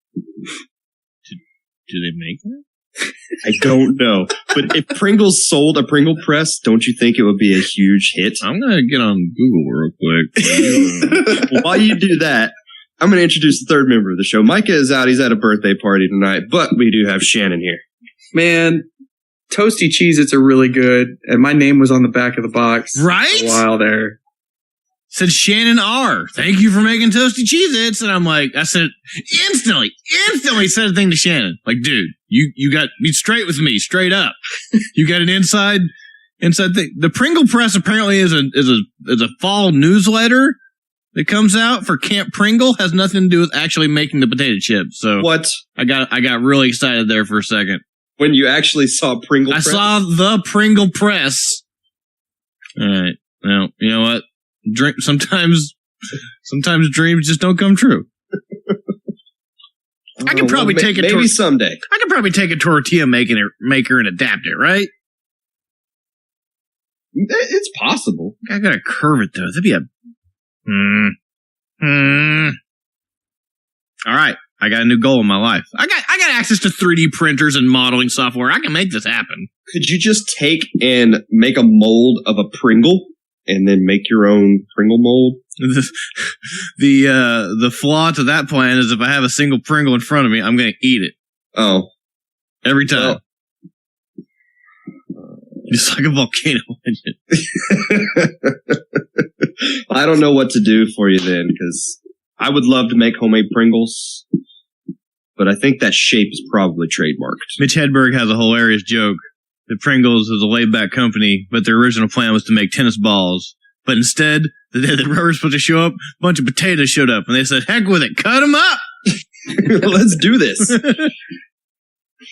Do they make that? I don't know. But if Pringles sold a Pringle press, don't you think it would be a huge hit? I'm going to get on Google real quick. Well, while you do that, I'm going to introduce the third member of the show. Micah is out. He's at a birthday party tonight, but we do have Shannon here. Man, toasty Cheez-Its are really good, and my name was on the back of the box. Right? For a while there. Said Shannon R. Thank you for making toasty Cheez-Its. And I'm like, I said, instantly said a thing to Shannon. Like, dude, you got, be straight with me, straight up. You got an inside thing. The Pringle Press apparently is a fall newsletter that comes out for Camp Pringle. Has nothing to do with actually making the potato chips. So what? I got really excited there for a second. When you actually saw Pringle Press? I saw the Pringle Press. All right. Well, you know what? Sometimes dreams just don't come true. I could probably take it. Maybe someday. I could probably take a tortilla maker and adapt it, right? It's possible. I gotta curve it though. That'd be a. All right, I got a new goal in my life. I got access to 3D printers and modeling software. I can make this happen. Could you just take and make a mold of a Pringle? And then make your own Pringle mold? The flaw to that plan is if I have a single Pringle in front of me, I'm going to eat it. Oh. Every time. Just like a volcano engine. I don't know what to do for you then, because I would love to make homemade Pringles, but I think that shape is probably trademarked. Mitch Hedberg has a hilarious joke. The Pringles is a laid-back company, but their original plan was to make tennis balls. But instead, the day the rubber was supposed to show up, a bunch of potatoes showed up, and they said, heck with it, cut them up! Let's do this.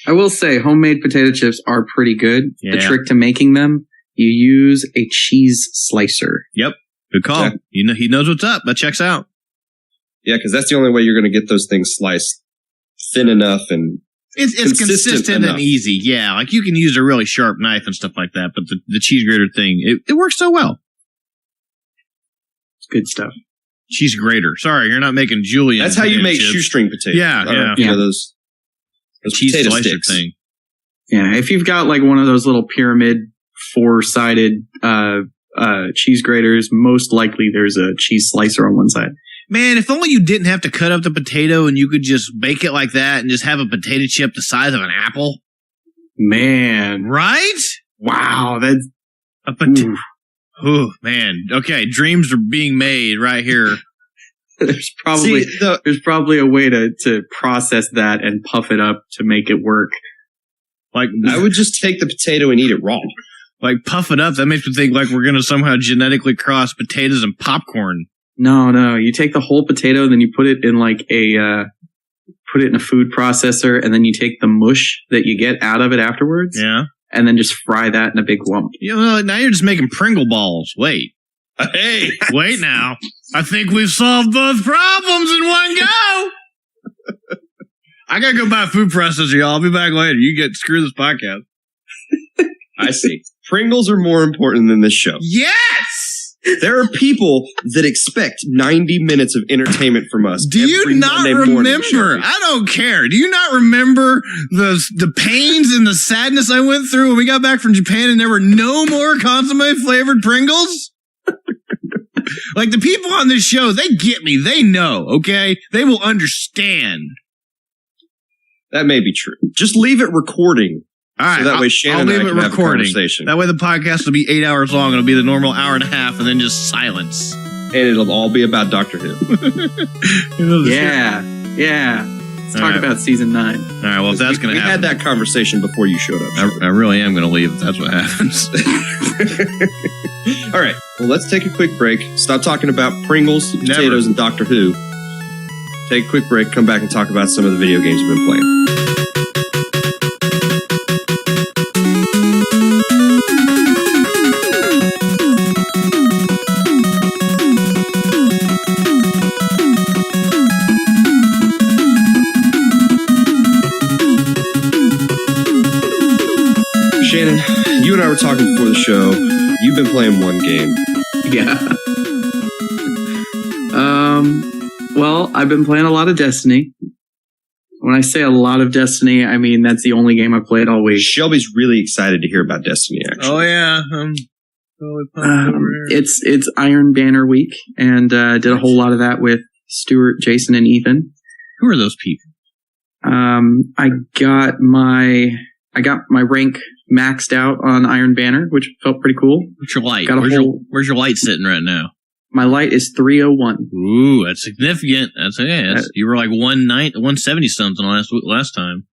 I will say, homemade potato chips are pretty good. Yeah. The trick to making them, you use a cheese slicer. Yep, good call. Yeah. He knows what's up. That checks out. Yeah, because that's the only way you're going to get those things sliced thin enough and It's consistent and easy. Yeah, like you can use a really sharp knife and stuff like that, but the cheese grater thing, it works so well. It's good stuff. Cheese grater. Sorry, you're not making julienne. That's how you make shoestring potatoes. Yeah. You know, those cheese potato slicer sticks. thing. Yeah, if you've got like one of those little pyramid 4-sided cheese graters. Most likely there's a cheese slicer on one side. Man, if only you didn't have to cut up the potato and you could just bake it like that and just have a potato chip the size of an apple. Man. Right? Wow, that's a potato. Oh, man. Okay, dreams are being made right here. There's probably a way to process that and puff it up to make it work. Like, I would just take the potato and eat it raw. Like, puff it up. That makes me think like we're going to somehow genetically cross potatoes and popcorn. No. You take the whole potato, then you put it in like put it in a food processor, and then you take the mush that you get out of it afterwards. Yeah. And then just fry that in a big lump. You know, now you're just making Pringle balls. Wait. Hey, wait now. I think we've solved both problems in one go. I gotta go buy a food processor, y'all. I'll be back later. Screw this podcast. I see. Pringles are more important than this show. Yes! There are people that expect 90 minutes of entertainment from us. Do you not remember? I don't care. Do you not remember the pains and the sadness I went through when we got back from Japan and there were no more consomme flavored Pringles? Like, the people on this show, they get me. They know, okay? They will understand. That may be true. Just leave it recording. All right. So that way Shannon and I can have a conversation. That way the podcast will be 8 hours long. It'll be the normal hour and a half and then just silence. And it'll all be about Doctor Who. Yeah. Let's talk about season 9. All right, well, if that's going to happen. We had that conversation before you showed up. I really am going to leave if that's what happens. All right, well, let's take a quick break. Stop talking about Pringles, potatoes, and Doctor Who. Take a quick break, come back and talk about some of the video games we've been playing. Shannon, you and I were talking before the show. You've been playing one game. Yeah. Well, I've been playing a lot of Destiny. When I say a lot of Destiny, I mean that's the only game I've played all week. Shelby's really excited to hear about Destiny, actually. Oh, yeah. It's Iron Banner week, and did a whole lot of that with Stuart, Jason, and Ethan. Who are those people? I got my rank maxed out on Iron Banner, which felt pretty cool. What's your light? Where's your light sitting right now? My light is 301. Ooh, that's significant. You were like 170 something last time.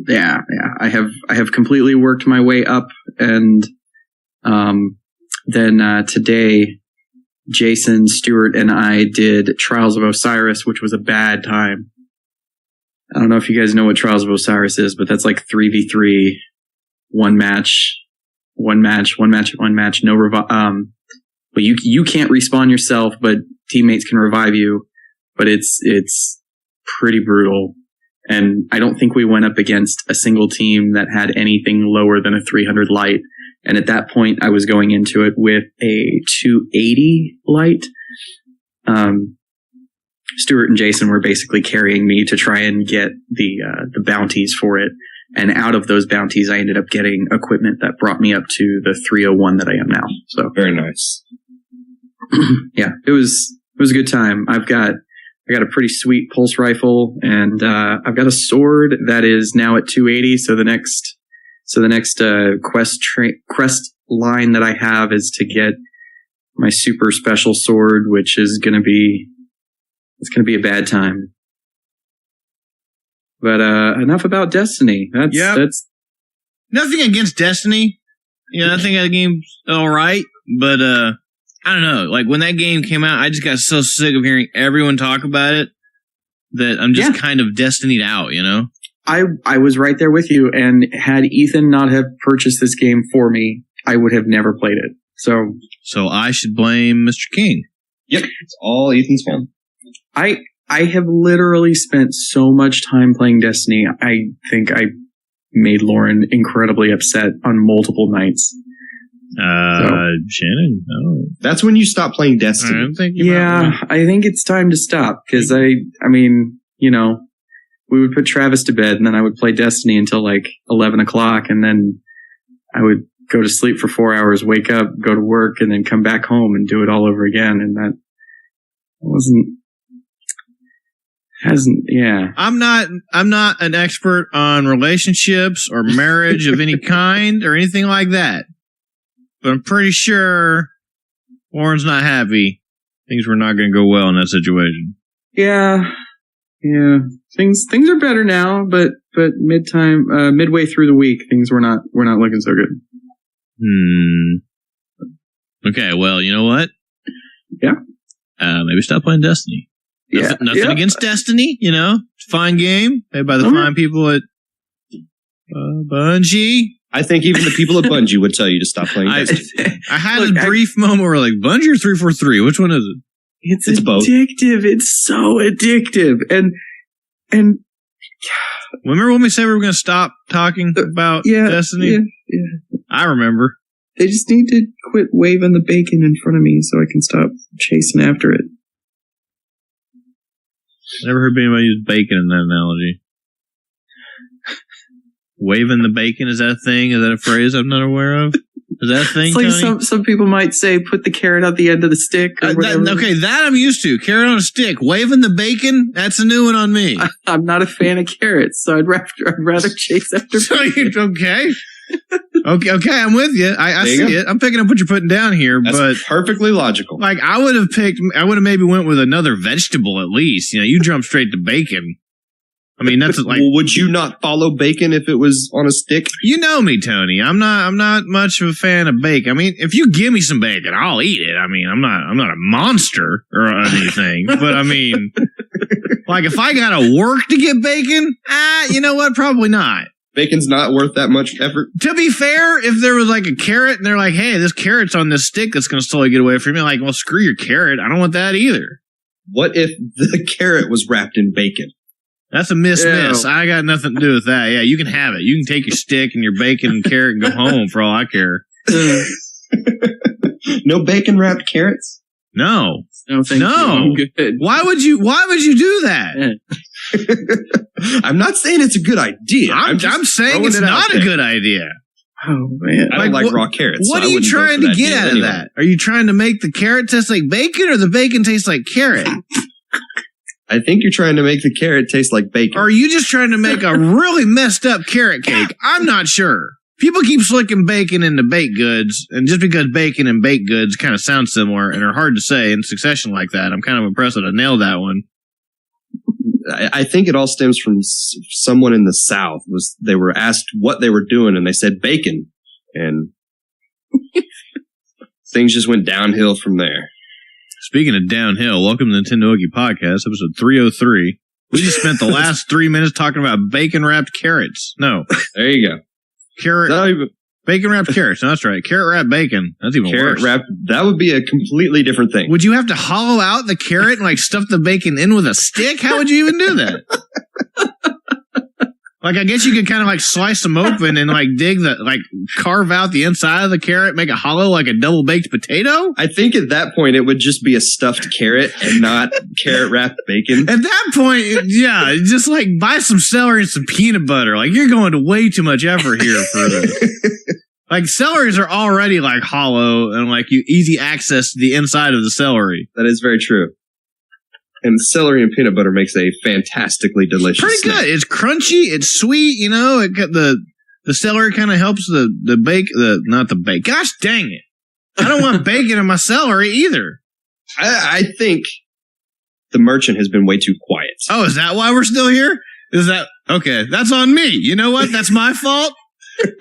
Yeah. I have completely worked my way up, and then today, Jason, Stewart, and I did Trials of Osiris, which was a bad time. I don't know if you guys know what Trials of Osiris is, but that's like 3v3, one match, no revive. But you can't respawn yourself, but teammates can revive you. But it's pretty brutal. And I don't think we went up against a single team that had anything lower than a 300 light. And at that point, I was going into it with a 280 light. Stuart and Jason were basically carrying me to try and get the bounties for it. And out of those bounties, I ended up getting equipment that brought me up to the 301 that I am now. So very nice. Yeah, it was a good time. I got a pretty sweet pulse rifle, and I've got a sword that is now at 280. So the next quest line that I have is to get my super special sword, which is going to be a bad time. But enough about Destiny. That's nothing against Destiny. I think that game's all right, but I don't know. Like, when that game came out, I just got so sick of hearing everyone talk about it that I'm just kind of Destinied out, I was right there with you, and had Ethan not have purchased this game for me, I would have never played it. So I should blame Mr. King. Yep, it's all Ethan's fault. I have literally spent so much time playing Destiny. I think I made Lauren incredibly upset on multiple nights. Shannon, no. That's when you stop playing Destiny. I think it's time to stop, because I mean, we would put Travis to bed, and then I would play Destiny until like 11 o'clock, and then I would go to sleep for 4 hours, wake up, go to work, and then come back home and do it all over again. And that yeah. I'm not an expert on relationships or marriage of any kind or anything like that. But I'm pretty sure Warren's not happy. Things were not going to go well in that situation. Yeah. Things are better now, but midway through the week, things were not looking so good. Okay, well, you know what? Yeah. Maybe stop playing Destiny. Nothing against Destiny, you know. It's a fine game made by the fine people at Bungie. I think even the people at Bungie would tell you to stop playing Destiny. I had a brief moment where like, Bungie or 343? Which one is it? It's both. Addictive. It's so addictive. And remember when we said we were going to stop talking about Destiny? Yeah. I remember. They just need to quit waving the bacon in front of me so I can stop chasing after it. Never heard anybody use bacon in that analogy. Waving the bacon, is that a thing? Is that a phrase I'm not aware of? Is that a thing, It's like Tony? some people might say, put the carrot at the end of the stick. Or whatever. That I'm used to. Carrot on a stick. Waving the bacon, that's a new one on me. I'm not a fan of carrots, so I'd rather chase after bacon. Okay, I'm with you. I see it. I'm picking up what you're putting down here, That's but perfectly logical. like I would have maybe went with another vegetable at least. You know, you jump straight to bacon. I mean, that's like. Well, would you not follow bacon if it was on a stick? You know me, Tony. I'm not much of a fan of bacon. I mean, if you give me some bacon, I'll eat it. I mean, I'm not a monster or anything, but I mean, like if I gotta work to get bacon, you know what? Probably not. Bacon's not worth that much effort. To be fair, if there was like a carrot and they're like, hey, this carrot's on this stick that's going to slowly get away from me, like, well, screw your carrot. I don't want that either. What if the carrot was wrapped in bacon? That's a miss. I got nothing to do with that. Yeah, you can have it. You can take your stick and your bacon and carrot and go home for all I care. No bacon wrapped carrots? No. No, thank you. Good. Why would you do that? I'm not saying it's a good idea. I'm saying it's not a good idea. Oh man, I don't like raw carrots. What are you trying to get out of that? Are you trying to make the carrot taste like bacon or the bacon taste like carrot? I think you're trying to make the carrot taste like bacon. Or are you just trying to make a really messed up carrot cake? I'm not sure. People keep slicking bacon into baked goods, and just because bacon and baked goods kind of sound similar and are hard to say in succession like that, I'm kind of impressed that I nailed that one. I think it all stems from someone in the South. They were asked what they were doing, and they said bacon, and things just went downhill from there. Speaking of downhill, welcome to the Nintendo Oogie Podcast, episode 303. We just spent the last 3 minutes talking about bacon-wrapped carrots. No. There you go. Bacon-wrapped carrots. No, that's right. Carrot-wrapped bacon. That's even worse. Carrot-wrapped, that would be a completely different thing. Would you have to hollow out the carrot and, like, stuff the bacon in with a stick? How would you even do that? Like, I guess you could kind of, like, slice them open and, like, carve out the inside of the carrot, make it hollow like a double-baked potato? I think at that point, it would just be a stuffed carrot and not carrot-wrapped bacon. At that point, yeah, just, like, buy some celery and some peanut butter. Like, you're going to way too much effort here for this. Like, celeries are already, like, hollow and, like, you easy access to the inside of the celery. That is very true. And celery and peanut butter makes a fantastically delicious Pretty snack. good. It's crunchy. It's sweet. You know, it got the celery kind of helps not the bake. Gosh dang it. I don't want bacon in my celery either. I think the merchant has been way too quiet. Oh, is that why we're still here? Okay, that's on me. You know what? That's my fault.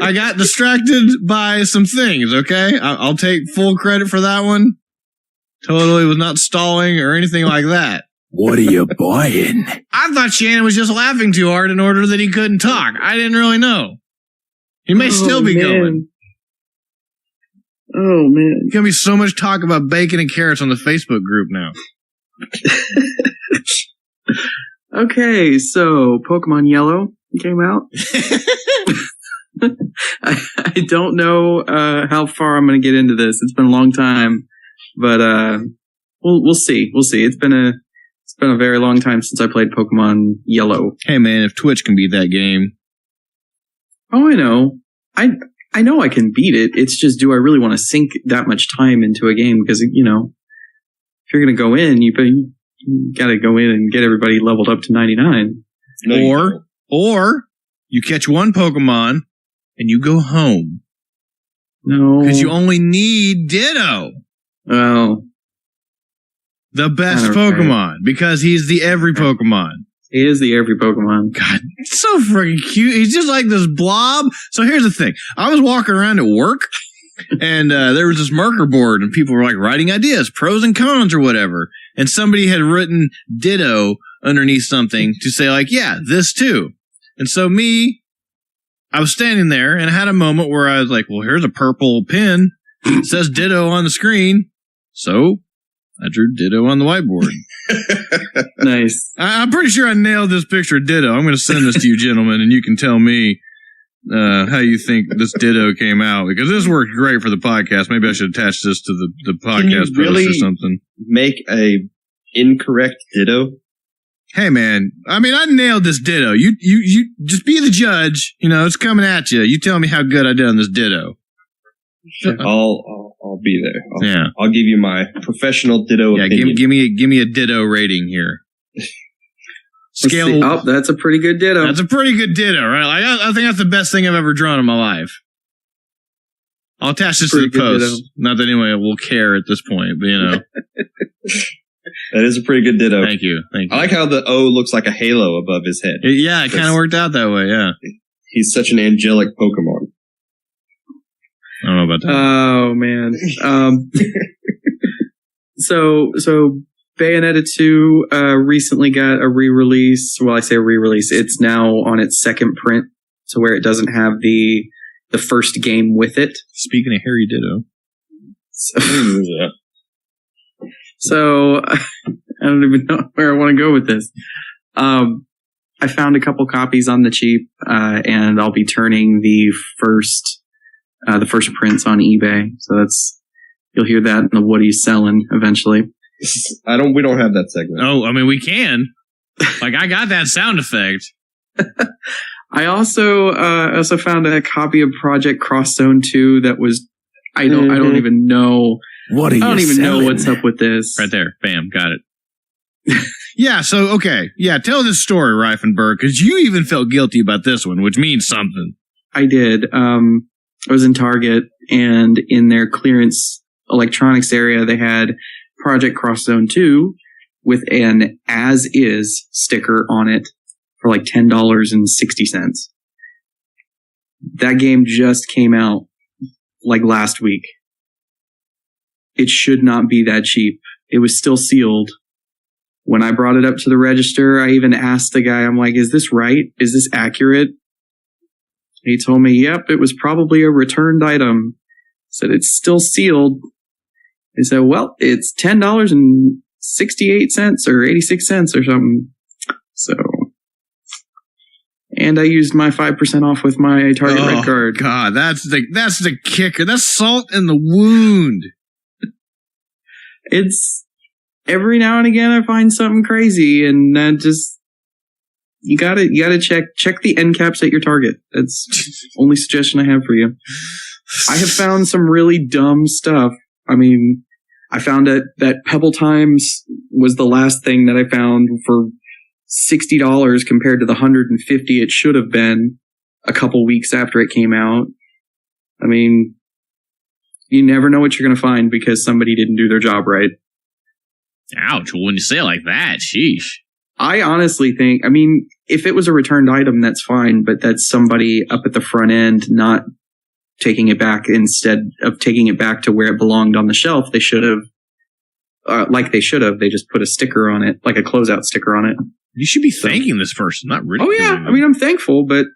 I got distracted by some things, okay? I'll take full credit for that one. Totally was not stalling or anything like that. What are you buying? I thought Shannon was just laughing too hard in order that he couldn't talk. I didn't really know. He may still be going. Oh, man. There's going to be so much talk about bacon and carrots on the Facebook group now. Okay, so Pokemon Yellow came out. I don't know how far I'm going to get into this. It's been a long time, but we'll see. We'll see. It's been a very long time since I played Pokemon Yellow. Hey man, if Twitch can beat that game. Oh, I know. I know I can beat it. It's just, do I really want to sink that much time into a game? Because, if you're going to go in, you got to go in and get everybody leveled up to 99. Or you catch one Pokemon and you go home. No. Because you only need Ditto. Oh. The best Pokemon. Because he's the every Pokemon. He is the every Pokemon. God, it's so freaking cute. He's just like this blob. So here's the thing. I was walking around at work, and there was this marker board, and people were like writing ideas, pros and cons or whatever. And somebody had written Ditto underneath something to say like, yeah, this too. And so I was standing there, and I had a moment where I was like, well, here's a purple pin. It says Ditto on the screen. So I drew Ditto on the whiteboard. Nice. I'm pretty sure I nailed this picture of Ditto. I'm going to send this to you, gentlemen, and you can tell me how you think this Ditto came out, because this worked great for the podcast. Maybe I should attach this to the podcast post or something. Make a incorrect Ditto? Hey, man. I mean, I nailed this Ditto. You just be the judge. It's coming at you. You tell me how good I did on this Ditto. I'll be there. I'll give you my professional Ditto opinion. give me a Ditto rating here. Scale. Oh, that's a pretty good Ditto. That's a pretty good Ditto, right? Like, I think that's the best thing I've ever drawn in my life. I'll attach this to the post. Ditto. Not that anyone will care at this point, but That is a pretty good Ditto. Thank you. I like how the O looks like a halo above his head. It kind of worked out that way, yeah. He's such an angelic Pokemon. I don't know about that. Oh, man. So Bayonetta 2 recently got a re-release. Well, I say re-release. It's now on its second print, so where it doesn't have the first game with it. Speaking of Harry Ditto. So I don't even know where I want to go with this. I found a couple copies on the cheap, and I'll be turning the first prints on eBay. So you'll hear that in the what he's selling eventually. We don't have that segment. Oh, I mean, we can. Like, I got that sound effect. I also found a copy of Project Cross Zone 2 that was, I don't even know. What are you I don't even selling? know what's up with this. Right there. Bam. Got it. Yeah. So, okay. Yeah. Tell this story, Reifenberg, because you even felt guilty about this one, which means something. I did. I was in Target, and in their clearance electronics area, they had Project Cross Zone 2 with an as-is sticker on it for like $10.60. That game just came out like last week. It should not be that cheap. It was still sealed. When I brought it up to the register, I even asked the guy, I'm like, is this right? Is this accurate? He told me, yep, it was probably a returned item. Said it's still sealed. He said, well, it's $10.68 or 86 cents or something. So, and I used my 5% off with my Target Red card. God, that's the kicker. That's salt in the wound. It's every now and again I find something crazy, and you gotta check the end caps at your Target. That's the only suggestion I have for you. I have found some really dumb stuff. I mean, I found that Pebble Times was the last thing that I found for $60 compared to the $150 it should have been a couple weeks after it came out. I mean, you never know what you're going to find because somebody didn't do their job right. Ouch. Well, when you say it like that, sheesh. I honestly think, I mean, if it was a returned item, that's fine, but that's somebody up at the front end not taking it back. Instead of taking it back to where it belonged on the shelf, they should have, they just put a sticker on it, like a closeout sticker on it. You should be thanking this person, not ridiculing. Oh, yeah. I mean, I'm thankful, but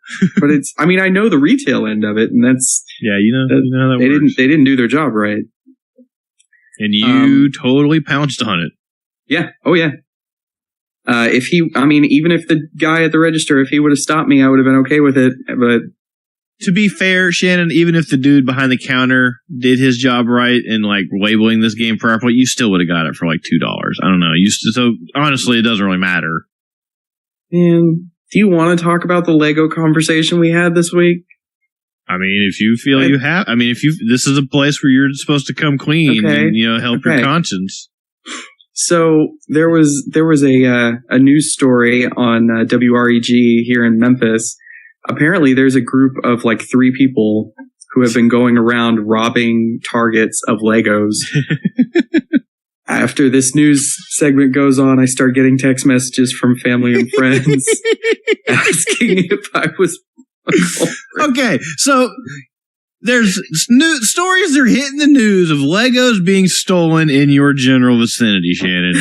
it's, I mean, I know the retail end of it, and that's, yeah, you know how that works. They didn't do their job right. And you totally pounced on it. Yeah. Oh, yeah. Even if the guy at the register, if he would have stopped me, I would have been okay with it. But to be fair, Shannon, even if the dude behind the counter did his job right and like labeling this game properly, you still would have got it for like $2. I don't know. So honestly, it doesn't really matter. And do you want to talk about the Lego conversation we had this week? I mean, if you feel you have, I mean, this is a place where you're supposed to come clean and, help your conscience. So there was a news story on WREG here in Memphis. Apparently there's a group of like 3 people who have been going around robbing Targets of Legos. After this news segment goes on, I start getting text messages from family and friends asking if I was okay, so there's stories that are hitting the news of Legos being stolen in your general vicinity, Shannon.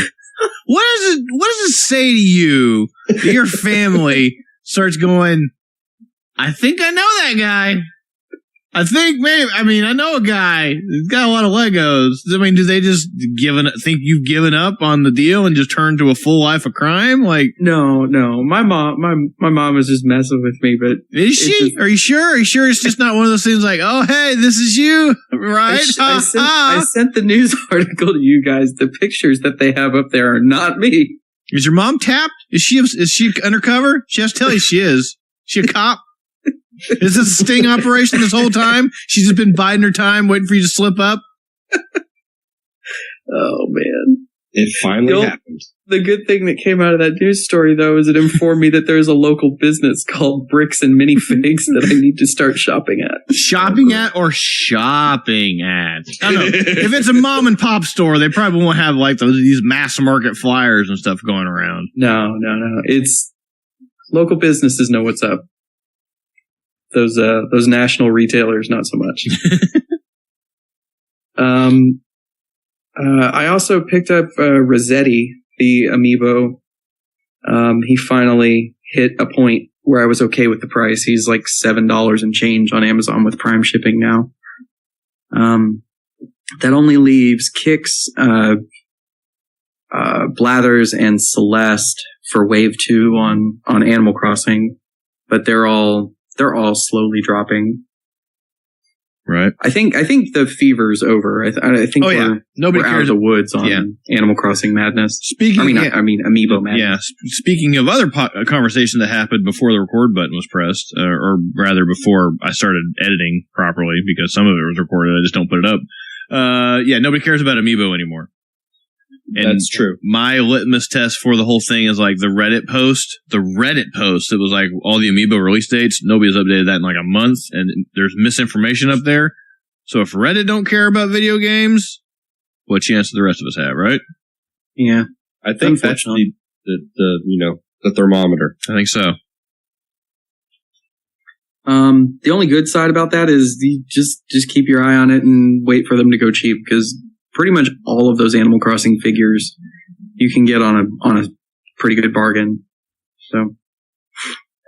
What does it say to you that your family starts going, I think I know that guy. I know a guy who's got a lot of Legos. I mean, do they just think you've given up on the deal and just turned to a full life of crime? Like, no. My mom is just messing with me, but is she? Are you sure? Are you sure it's just not one of those things like, oh, hey, this is you, right? I sent the news article to you guys. The pictures that they have up there are not me. Is your mom tapped? Is she undercover? She has to tell you she is. She a cop? Is this a sting operation this whole time? She's just been biding her time, waiting for you to slip up? Oh, man. It finally happened. The good thing that came out of that news story, though, is it informed me that there's a local business called Bricks and Minifigs that I need to start shopping at. Shopping at or shopping at? I don't know. If it's a mom and pop store, they probably won't have like these mass market flyers and stuff going around. No. It's local businesses know what's up. Those national retailers, not so much. I also picked up Rossetti, the amiibo. He finally hit a point where I was okay with the price. He's like $7 and change on Amazon with Prime shipping now. That only leaves Kix, Blathers, and Celeste for Wave 2 on Animal Crossing, but they're all slowly dropping. Right. I think the fever's over. I think nobody we're cares out of the woods on Animal Crossing madness. Amiibo madness. Yeah. Speaking of other conversation that happened before the record button was pressed, or rather before I started editing properly, because some of it was recorded, I just don't put it up. Nobody cares about Amiibo anymore. And that's true. My litmus test for the whole thing is like the Reddit post. It was like all the Amiibo release dates. Nobody's updated that in like a month, and there's misinformation up there. So if Reddit don't care about video games, what chance do the rest of us have, right? Yeah, I think that's the thermometer. I think so. The only good side about that is just keep your eye on it and wait for them to go cheap, because pretty much all of those Animal Crossing figures you can get on a pretty good bargain. So,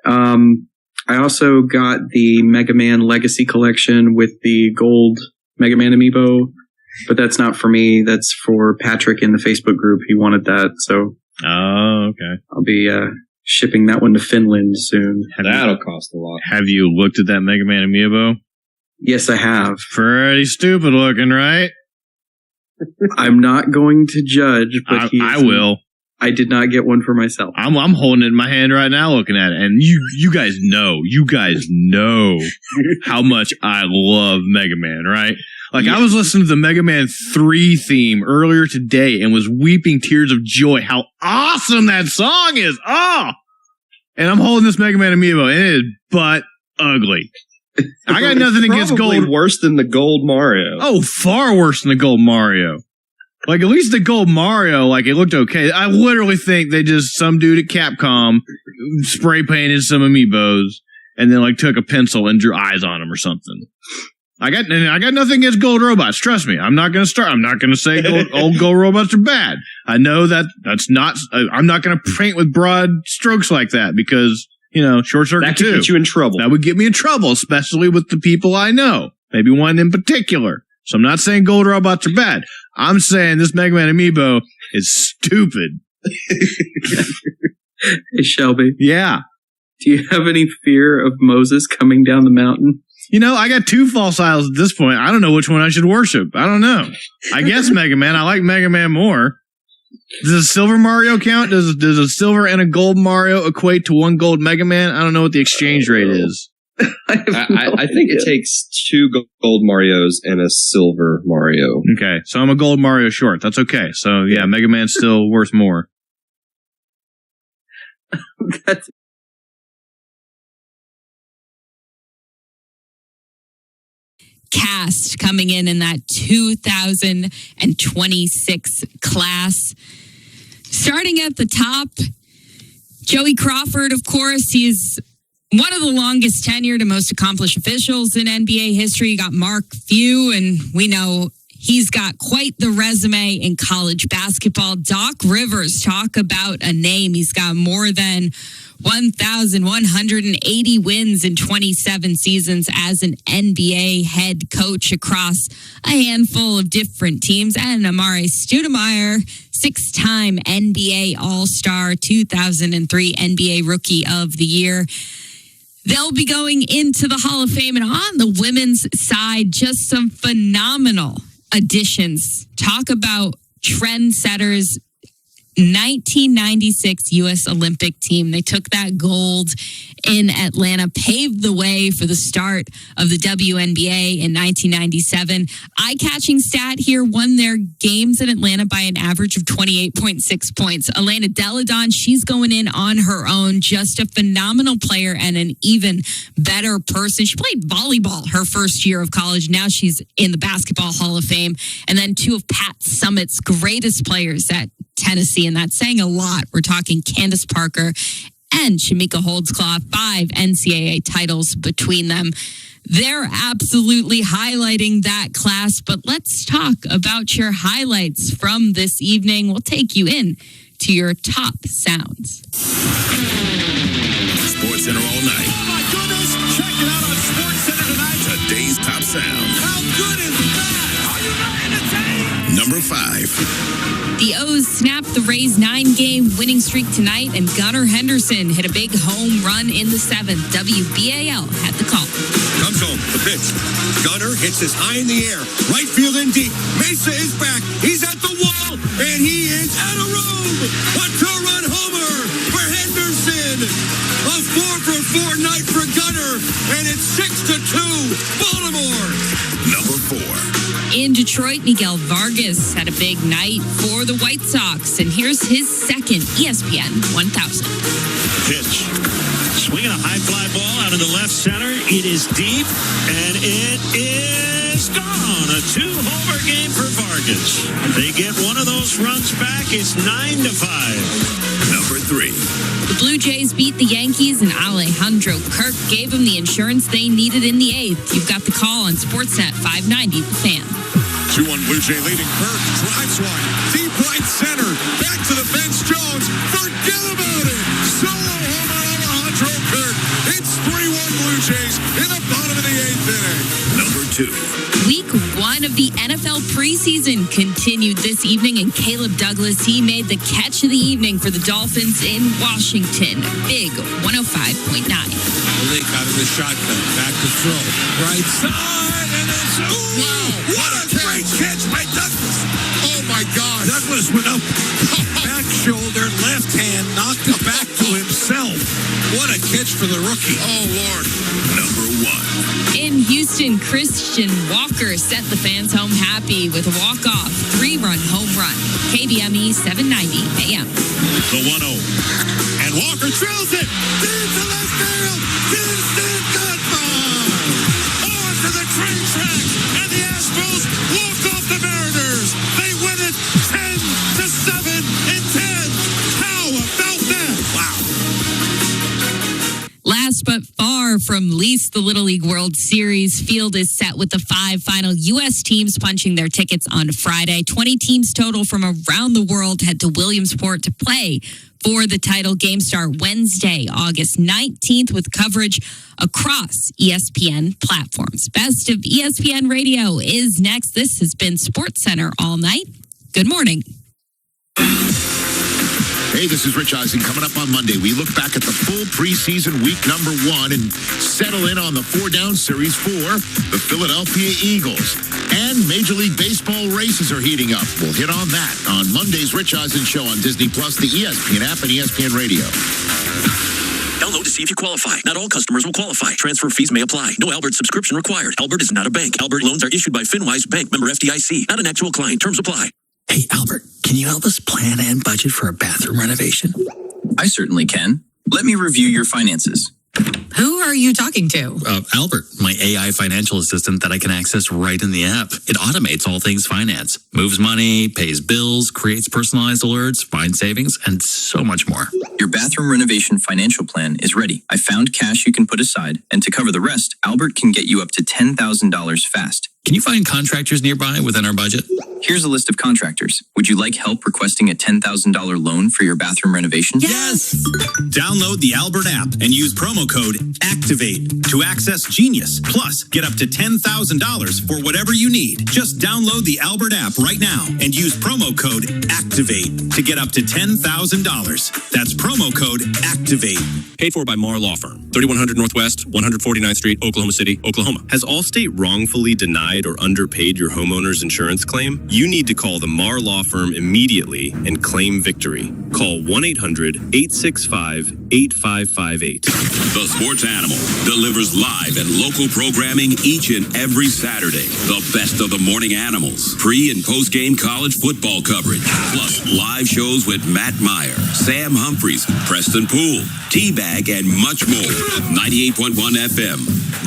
I also got the Mega Man Legacy Collection with the gold Mega Man amiibo, but that's not for me. That's for Patrick in the Facebook group. He wanted that, so. Oh, okay. I'll be shipping that one to Finland soon. That'll cost a lot. Have you looked at that Mega Man amiibo? Yes, I have. Pretty stupid looking, right? I'm not going to judge, but I will. I did not get one for myself. I'm holding it in my hand right now looking at it. And you guys know how much I love Mega Man, right? Like, I was listening to the Mega Man 3 theme earlier today and was weeping tears of joy how awesome that song is. Oh! And I'm holding this Mega Man amiibo, and it is butt ugly. I got nothing against gold. Worse than the gold Mario. Oh, far worse than the gold Mario. Like, at least the gold Mario, like, it looked okay. I literally think some dude at Capcom spray painted some amiibos and then, like, took a pencil and drew eyes on them or something. I got nothing against gold robots. Trust me. I'm not going to say old gold robots are bad. I know that's not, I'm not going to paint with broad strokes like that because, Short Circuit that could get you in trouble. That would get me in trouble, especially with the people I know. Maybe one in particular. So I'm not saying gold robots are bad. I'm saying this Mega Man amiibo is stupid. Hey, Shelby. Yeah. Do you have any fear of Moses coming down the mountain? I got 2 false idols at this point. I don't know which one I should worship. I don't know. I guess Mega Man. I like Mega Man more. Does a silver Mario count? Does a silver and a gold Mario equate to one gold Mega Man? I don't know what the exchange rate is. I think it takes 2 gold Marios and a silver Mario. Okay, so I'm a gold Mario short. That's okay. So yeah, Mega Man's still worth more. That's cast coming in that 2026 class. Starting at the top, Joey Crawford, of course, he's one of the longest tenured and most accomplished officials in NBA history. You got Mark Few, and we know he's got quite the resume in college basketball. Doc Rivers, talk about a name. He's got more than 1,180 wins in 27 seasons as an NBA head coach across a handful of different teams. And Amare Stoudemire, 6-time NBA All-Star, 2003 NBA Rookie of the Year. They'll be going into the Hall of Fame. And on the women's side, just some phenomenal additions. Talk about trendsetters. 1996 U.S. Olympic team. They took that gold in Atlanta, paved the way for the start of the WNBA in 1997. Eye-catching stat here, won their games in Atlanta by an average of 28.6 points. Elena Deladon, she's going in on her own. Just a phenomenal player and an even better person. She played volleyball her first year of college. Now she's in the Basketball Hall of Fame. And then 2 of Pat Summitt's greatest players at Tennessee, and that's saying a lot. We're talking Candace Parker and Shamika Holdsclaw, 5 NCAA titles between them. They're absolutely highlighting that class, but let's talk about your highlights from this evening. We'll take you in to your top sounds. Sports Center all night. Oh my goodness! Check it out on Sports Center tonight. Today's top sound. How good is that? Are you ready to take? Number 5. The O's snapped the Rays' 9-game winning streak tonight, and Gunnar Henderson hit a big home run in the 7th. WBAL had the call. Comes home, the pitch. Gunnar hits this high in the air. Right field and deep. Mesa is back. He's at the wall, and he is at a room. A 2-run homer for Henderson. A 4-for-4 night for Gunnar, and it's 6-2, Baltimore. Number 4. In Detroit, Miguel Vargas had a big night for the White Sox, and here's his second ESPN 1000. Pitch. Swinging a high fly ball out into left center. It is deep, and it is gone. A 2-homer game for Vargas. They get one of those runs back. It's 9-5. Number 3. The Blue Jays beat the Yankees, and Alejandro Kirk gave them the insurance they needed in the 8th. You've got the call on Sportsnet 590, The Fan. 2-1 Blue Jay leading. Kirk drives one. Deep right center. Back to the fence. Jones. Forget about it. Solo homer Alejandro Kirk. It's 3-1 Blue Jays in the bottom of the 8th inning. Number 2. Week 1 of the NFL preseason continued this evening, and Caleb Douglas, he made the catch of the evening for the Dolphins in Washington. Big 105.9. Malik out of the shotgun. Back to throw. Right side, and it's... Ooh, wow. What a great catch by Douglas. Oh, my God. Douglas went up. Back shoulder, left hand, knocked it back to himself. What a catch for the rookie. Oh, Lord. Number 1. In Houston, Christian Walker set the fans home happy with a walk-off 3-run home run. KBME 790 AM. The 1-0. And Walker drills it. Deep to left field. Instant goodbye. On to the train tracks. And the Astros walk off the Mariners. They win it 10-7 in 10. How about that? Wow. Last but far from least, the Little League World Series field is set with the 5 final U.S. teams punching their tickets on Friday. 20 teams total from around the world head to Williamsport to play for the title. Games start Wednesday, August 19th, with coverage across ESPN platforms. Best of ESPN Radio is next. This has been SportsCenter all night. Good morning. Hey, this is Rich Eisen. Coming up on Monday, we look back at the full preseason week number 1 and settle in on the 4-down series for the Philadelphia Eagles. And Major League Baseball races are heating up. We'll hit on that on Monday's Rich Eisen Show on Disney Plus, the ESPN app, and ESPN Radio. Download to see if you qualify. Not all customers will qualify. Transfer fees may apply. No Albert subscription required. Albert is not a bank. Albert loans are issued by FinWise Bank, member FDIC. Not an actual client. Terms apply. Hey, Albert, can you help us plan and budget for a bathroom renovation? I certainly can. Let me review your finances. Who are you talking to? Albert, my AI financial assistant that I can access right in the app. It automates all things finance, moves money, pays bills, creates personalized alerts, finds savings, and so much more. Your bathroom renovation financial plan is ready. I found cash you can put aside, and to cover the rest, Albert can get you up to $10,000 fast. Can you find contractors nearby within our budget? Here's a list of contractors. Would you like help requesting a $10,000 loan for your bathroom renovation? Yes! Download the Albert app and use promo code ACTIVATE to access Genius. Plus, get up to $10,000 for whatever you need. Just download the Albert app right now and use promo code ACTIVATE to get up to $10,000. That's promo code ACTIVATE. Paid for by Marr Law Firm, 3100 Northwest, 149th Street, Oklahoma City, Oklahoma. Has Allstate wrongfully denied or underpaid your homeowner's insurance claim? You need to call the Marr Law Firm immediately and claim victory. Call 1-800-865-8558. The Sports Animal delivers live and local programming each and every Saturday. The best of the morning animals, pre- and post-game college football coverage, plus live shows with Matt Meyer, Sam Humphreys, Preston Poole, T-Bag, and much more. 98.1 FM,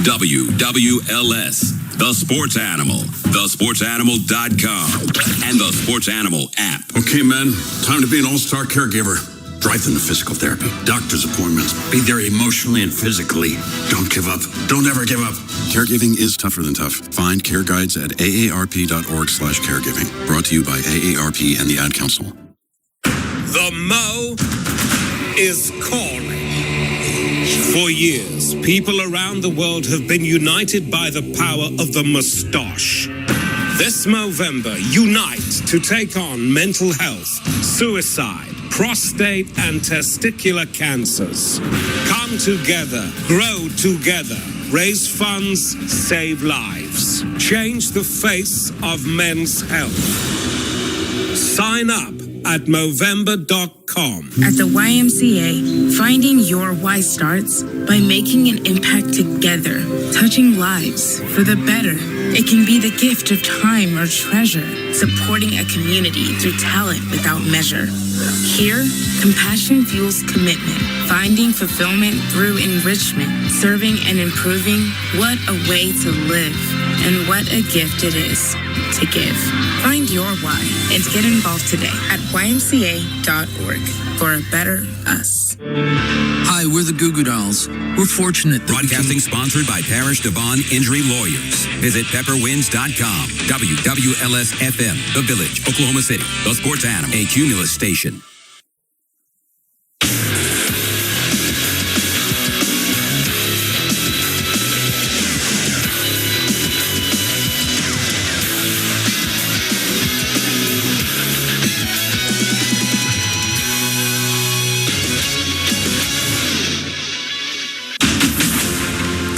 WWLS. The Sports Animal, thesportsanimal.com, and the Sports Animal app. Okay, man, time to be an all-star caregiver. Drive them to physical therapy, doctor's appointments, be there emotionally and physically. Don't give up. Don't ever give up. Caregiving is tougher than tough. Find care guides at aarp.org/caregiving. Brought to you by AARP and the Ad Council. The Mo is calling. For years, people around the world have been united by the power of the mustache. This Movember, unite to take on mental health, suicide, prostate and testicular cancers. Come together, grow together, raise funds, save lives. Change the face of men's health. Sign up at Movember.com. At the YMCA, finding your why starts by making an impact together, touching lives for the better. It can be the gift of time or treasure, supporting a community through talent without measure. Here, compassion fuels commitment, finding fulfillment through enrichment, serving and improving. What a way to live, and what a gift it is to give. Find your why and get involved today at ymca.org for a better us. Hi, we're the Goo Goo Dolls. We're fortunate that Broadcasting sponsored by Parish Devon Injury Lawyers. Visit pepperwinds.com. WWLS FM, The Village, Oklahoma City. The Sports Animal, a Cumulus station.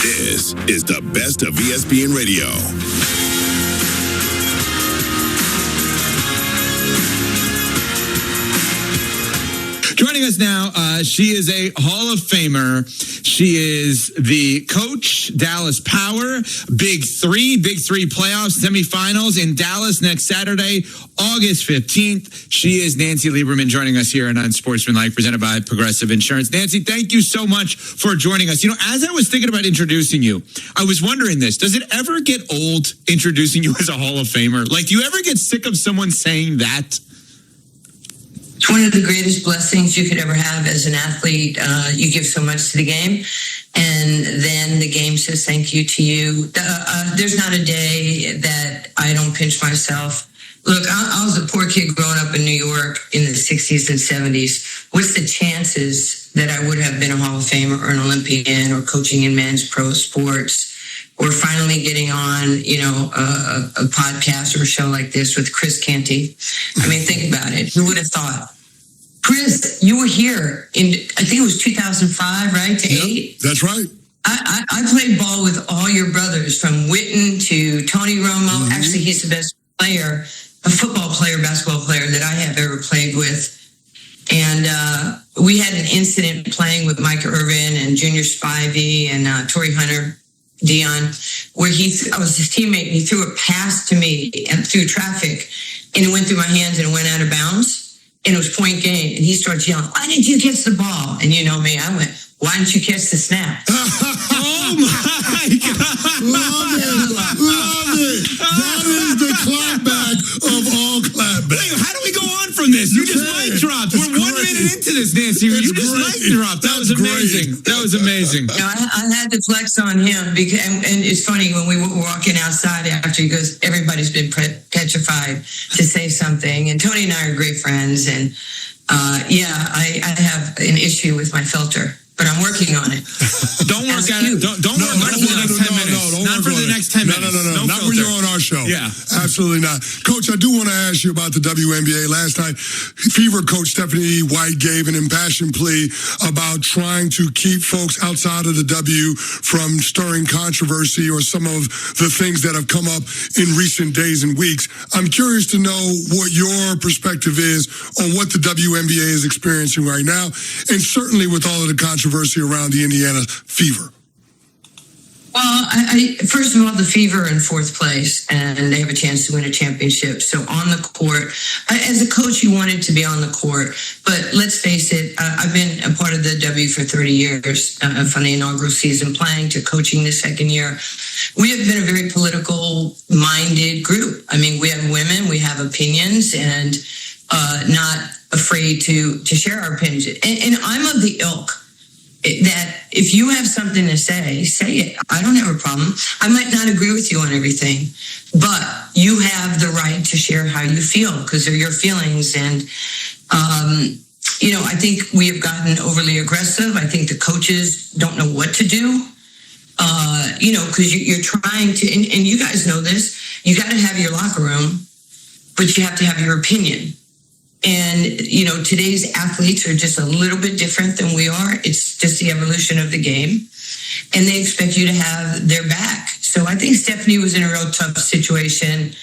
This is the best of ESPN Radio. Joining us now, she is a Hall of Famer. She is the coach, Dallas Power, Big Three playoffs, semifinals in Dallas next Saturday, August 15th. She is Nancy Lieberman joining us here on Unsportsmanlike, presented by Progressive Insurance. Nancy, thank you so much for joining us. You know, as I was thinking about introducing you, I was wondering this. Does it ever get old introducing you as a Hall of Famer? Like, do you ever get sick of someone saying that? It's one of the greatest blessings you could ever have as an athlete. You give so much to the game, and then the game says thank you to you. There's not a day that I don't pinch myself. Look, I was a poor kid growing up in New York in the 60s and 70s. What's the chances that I would have been a Hall of Famer or an Olympian or coaching in men's pro sports? Or finally getting on, a podcast or a show like this with Chris Canty. I mean, think about it. Who would have thought? Chris, you were here in, I think it was 2005, right, to 8? That's right. I played ball with all your brothers, from Witten to Tony Romo. Mm-hmm. Actually, he's the best player, a football player, basketball player that I have ever played with. And we had an incident playing with Mike Irvin and Junior Spivey and Torrey Hunter, Dion, where I was his teammate, and he threw a pass to me and through traffic, and it went through my hands and it went out of bounds, and it was point game, and he starts yelling, "Why didn't you catch the ball?" And you know me, I went, "Why didn't you catch the snap?" Oh my God! Love it! That is the clapback of all clapbacks. Wait, how do we go on from this? You just mic dropped. We're 1 minute into this, Nancy. You just mic dropped. That was amazing. That was amazing. You know, I had to flex on him because, and it's funny when we were walking outside after, he goes, "Everybody's been petrified to say something." And Tony and I are great friends, and I have an issue with my filter, but I'm working on it. Don't work at it. Don't work on it for the next 10 minutes. Not for the next 10 minutes. No. Not when you're on our show. Yeah. Absolutely not. Coach, I do want to ask you about the WNBA. Last night, Fever coach Stephanie White gave an impassioned plea about trying to keep folks outside of the W from stirring controversy or some of the things that have come up in recent days and weeks. I'm curious to know what your perspective is on what the WNBA is experiencing right now, and certainly with all of the controversy around the Indiana Fever. Well, first of all, the Fever are in fourth place, and they have a chance to win a championship. So on the court, as a coach, you wanted to be on the court. But let's face it, I've been a part of the W for 30 years, from the inaugural season playing to coaching the second year. We have been a very political-minded group. I mean, we have women, we have opinions, and not afraid to share our opinions. And I'm of the ilk that if you have something to say it. I don't have a problem. I might not agree with you on everything, but you have the right to share how you feel because they're your feelings. And, I think we have gotten overly aggressive. I think the coaches don't know what to do, because you're trying to, and you guys know this, you got to have your locker room, but you have to have your opinion. And, today's athletes are just a little bit different than we are. It's just the evolution of the game. And they expect you to have their back. So I think Stephanie was in a real tough situation.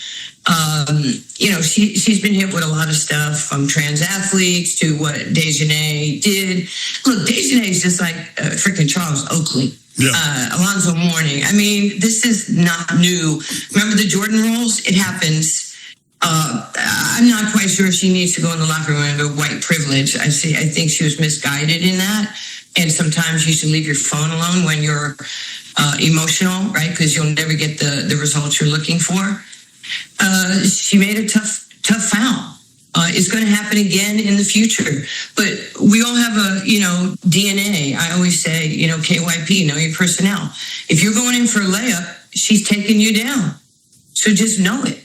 She's been hit with a lot of stuff, from trans athletes to what Dejanay did. Look, Dejanay is just like freaking Charles Oakley. Yeah. Alonzo Mourning. I mean, this is not new. Remember the Jordan rules? It happens. I'm not quite sure she needs to go in the locker room under white privilege. I think she was misguided in that. And sometimes you should leave your phone alone when you're emotional, right? Because you'll never get the results you're looking for. She made a tough foul. It's going to happen again in the future. But we all have a, DNA. I always say, KYP, know your personnel. If you're going in for a layup, she's taking you down. So just know it.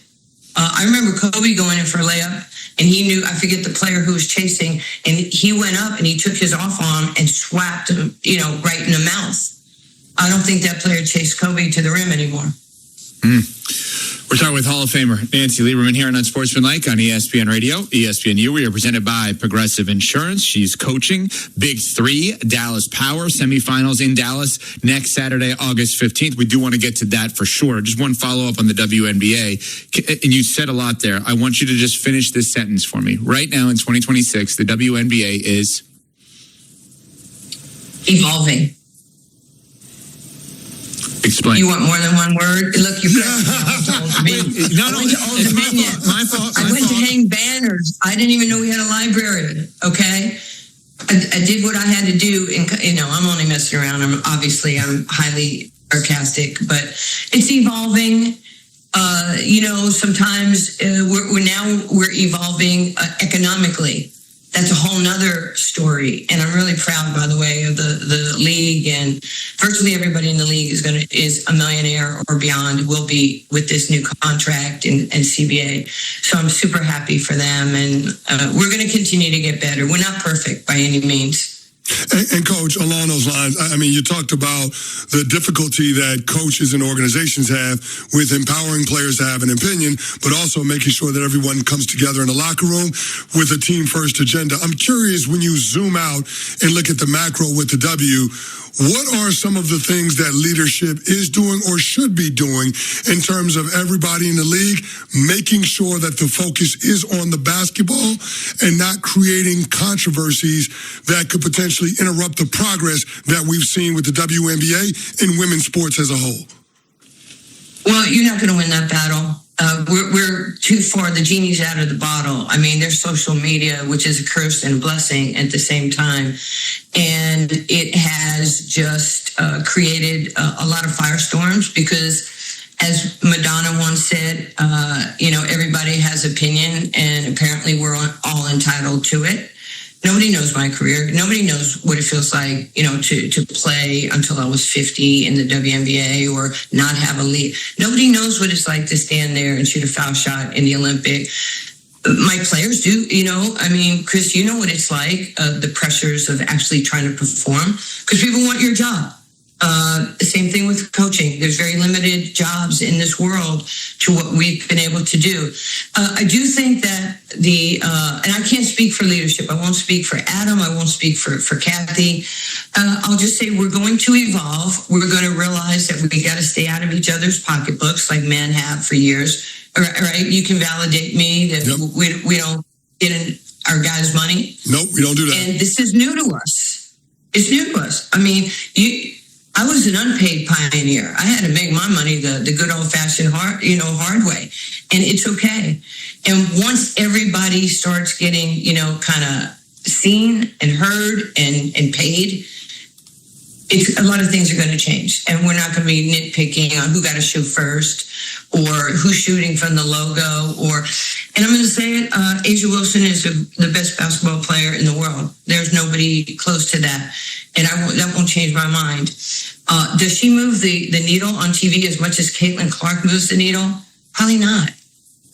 I remember Kobe going in for a layup, and he knew, I forget the player who was chasing, and he went up and he took his off arm and swapped him, right in the mouth. I don't think that player chased Kobe to the rim anymore. We're talking with Hall of Famer Nancy Lieberman here on Unsportsmanlike on ESPN Radio, ESPNU. We are presented by Progressive Insurance. She's coaching Big 3 Dallas Power semifinals in Dallas next Saturday, August 15th. We do want to get to that for sure. Just one follow-up on the WNBA. And you said a lot there. I want you to just finish this sentence for me. Right now in 2026, the WNBA is evolving. Explain. You want more than one word? Look, you're No, I went to Old Dominion. My fault. I went to hang banners. I didn't even know we had a library. Okay, I did what I had to do, and I'm only messing around. I'm highly sarcastic, but it's evolving. Sometimes we're evolving economically. That's a whole nother story. And I'm really proud, by the way, of the league, and virtually everybody in the league is a millionaire or beyond, will be with this new contract and CBA. So I'm super happy for them. And we're going to continue to get better. We're not perfect by any means. And Coach, along those lines, I mean, you talked about the difficulty that coaches and organizations have with empowering players to have an opinion, but also making sure that everyone comes together in the locker room with a team first agenda. I'm curious, when you zoom out and look at the macro with the W, What are some of the things that leadership is doing or should be doing in terms of everybody in the league, making sure that the focus is on the basketball and not creating controversies that could potentially interrupt the progress that we've seen with the WNBA and women's sports as a whole? Well, you're not going to win that battle. We're too far. The genie's out of the bottle. I mean, there's social media, which is a curse and a blessing at the same time. And it has just created a lot of firestorms because, as Madonna once said, everybody has opinion, and apparently we're all entitled to it. Nobody knows my career. Nobody knows what it feels like, to play until I was 50 in the WNBA or not have a league. Nobody knows what it's like to stand there and shoot a foul shot in the Olympic. My players do, Chris, you know what it's like, the pressures of actually trying to perform, because people want your job. The same thing with coaching. There's very limited jobs in this world to what we've been able to do. I do think that and I can't speak for leadership. I won't speak for Adam. I won't speak for Kathy. I'll just say we're going to evolve. We're going to realize that we got to stay out of each other's pocketbooks like men have for years. All right? You can validate me that we don't get in our guys' money. Nope, we don't do that. And this is new to us. It's new to us. I mean, I was an unpaid pioneer. I had to make my money the good old-fashioned hard way, and it's okay. And once everybody starts getting, kind of seen and heard and paid, a lot of things are going to change, and we're not going to be nitpicking on who got to shoot first or who's shooting from the logo. And I'm going to say it: Asia Wilson is the best basketball player in the world. There's nobody close to that, and that won't change my mind. Does she move the needle on TV as much as Caitlin Clark moves the needle? Probably not.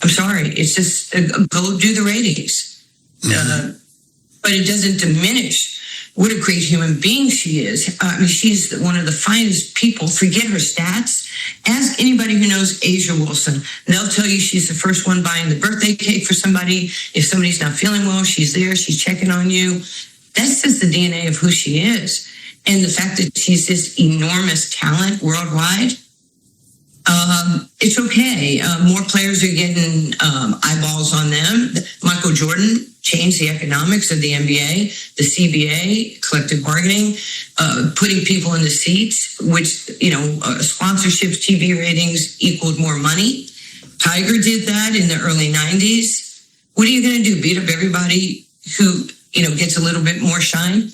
I'm sorry. It's just go do the ratings. But it doesn't diminish what a great human being she is. She's one of the finest people. Forget her stats. Ask anybody who knows Asia Wilson. They'll tell you she's the first one buying the birthday cake for somebody. If somebody's not feeling well, she's there. She's checking on you. That's just the DNA of who she is. And the fact that she's this enormous talent worldwide, it's okay. More players are getting eyeballs on them. Michael Jordan changed the economics of the NBA, the CBA, collective bargaining, putting people in the seats, which, sponsorships, TV ratings equaled more money. Tiger did that in the early 90s. What are you going to do? Beat up everybody who, gets a little bit more shine?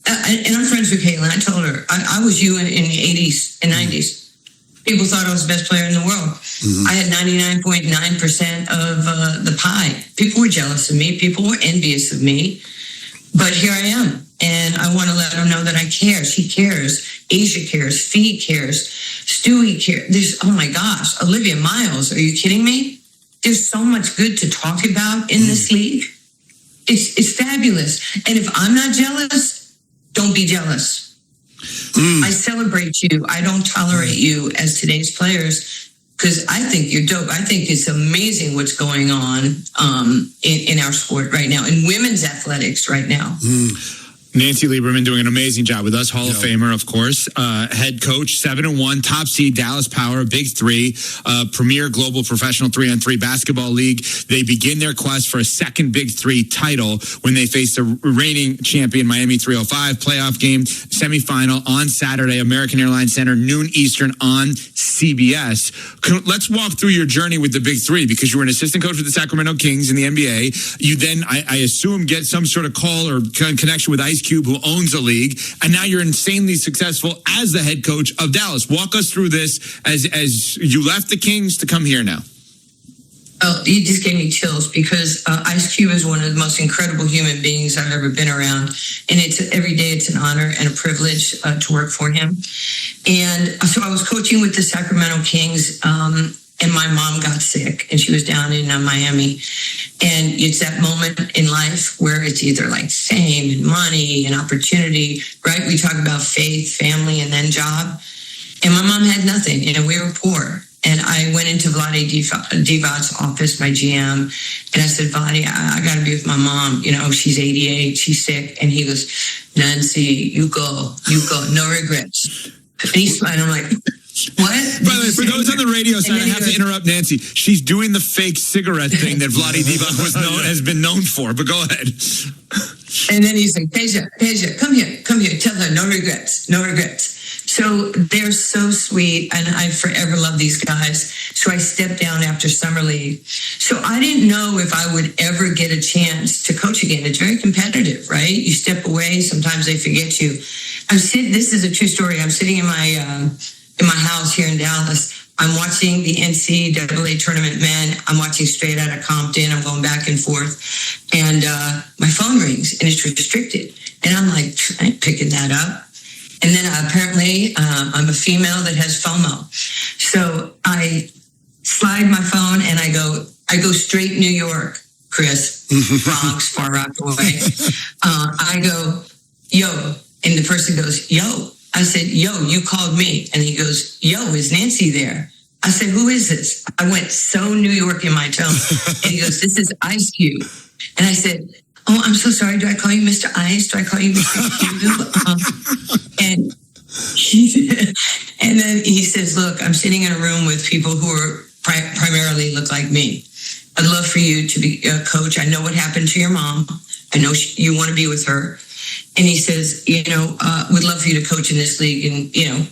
And I'm friends with Caitlin. I told her, I was you in the 80s and 90s. People thought I was the best player in the world. I had 99.9% of the pie. People were jealous of me. People were envious of me. But here I am. And I want to let them know that I care. She cares. Asia cares. Fee cares. Stewie cares. Oh my gosh. Olivia Miles. Are you kidding me? There's so much good to talk about in this league. It's fabulous. And if I'm not jealous, don't be jealous. I celebrate you. I don't tolerate you as today's players because I think you're dope. I think it's amazing what's going on in our sport right now, in women's athletics right now. Nancy Lieberman doing an amazing job with us, Hall of Famer, of course. Head coach, 7-1, top seed, Dallas Power, Big Three, premier global professional 3-on-3 basketball league. They begin their quest for a second Big Three title when they face the reigning champion Miami 305 playoff game, semifinal on Saturday, American Airlines Center, noon Eastern on CBS. Let's walk through your journey with the Big Three because you were an assistant coach with the Sacramento Kings in the NBA. You then, I assume, get some sort of call or connection with Ice Cube, who owns a league, and now you're insanely successful as the head coach of Dallas. Walk us through this as you left the Kings to come here now. Oh, you just gave me chills because Ice Cube is one of the most incredible human beings I've ever been around. And every day it's an honor and a privilege to work for him. And so I was coaching with the Sacramento Kings, and my mom got sick and she was down in Miami. And it's that moment in life where it's either like fame and money and opportunity, right? We talk about faith, family, and then job. And my mom had nothing, we were poor. And I went into Vlade Divac's office, my GM, and I said, Vlade, I got to be with my mom. She's 88, she's sick. And he goes, Nancy, you go, no regrets. And he's smiling. I'm like, what? By the way, for those on the radio side, I have to interrupt Nancy. She's doing the fake cigarette thing that Vlade Divac has been known for, but go ahead. And then he's like, Peja, come here, tell her, no regrets. So they're so sweet, and I forever love these guys. So I stepped down after Summer League. So I didn't know if I would ever get a chance to coach again. It's very competitive, right? You step away, sometimes they forget you. This is a true story. I'm sitting in my house here in Dallas. I'm watching the NCAA tournament men. I'm watching Straight Outta Compton. I'm going back and forth. And my phone rings, and it's restricted. And I'm like, I ain't picking that up. And then apparently I'm a female that has FOMO. So I slide my phone and I go straight New York, Chris, Bronx, Far Rockaway. I go, yo. And the person goes, yo. I said, yo, you called me. And he goes, yo, is Nancy there? I said, who is this? I went so New York in my tone. And he goes, this is Ice Cube. And I said, oh, I'm so sorry. Do I call you Mr. Ice? Do I call you Mr. Cube? And then he says, look, I'm sitting in a room with people who are primarily look like me. I'd love for you to be a coach. I know what happened to your mom. I know you want to be with her. And he says, we'd love for you to coach in this league. And,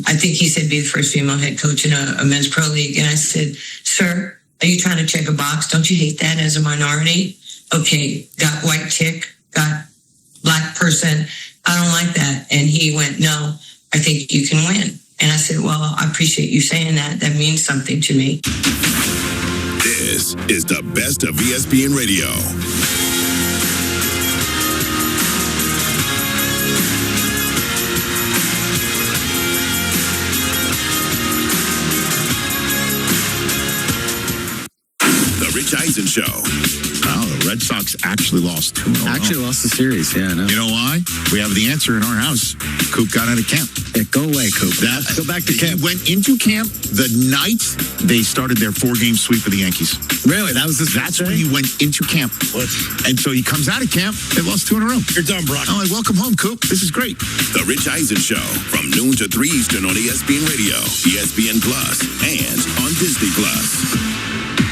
I think he said be the first female head coach in a men's pro league. And I said, sir, are you trying to check a box? Don't you hate that as a minority? Okay, got white chick, got black person. I don't like that. And he went, no, I think you can win. And I said, well, I appreciate you saying that. That means something to me. This is the best of ESPN Radio. Rich Eisen Show. Wow, the Red Sox actually lost 2-0. Actually lost the series, yeah. No. You know why? We have the answer in our house. Coop got out of camp. Yeah, go away, Coop. Go back to camp. He went into camp the night they started their 4-game sweep of the Yankees. Really? That's when he went into camp. And so he comes out of camp, they lost 2 in a row. You're done, Brock. I'm like, welcome home, Coop. This is great. The Rich Eisen Show from noon to 3 Eastern on ESPN Radio, ESPN Plus, and on Disney Plus.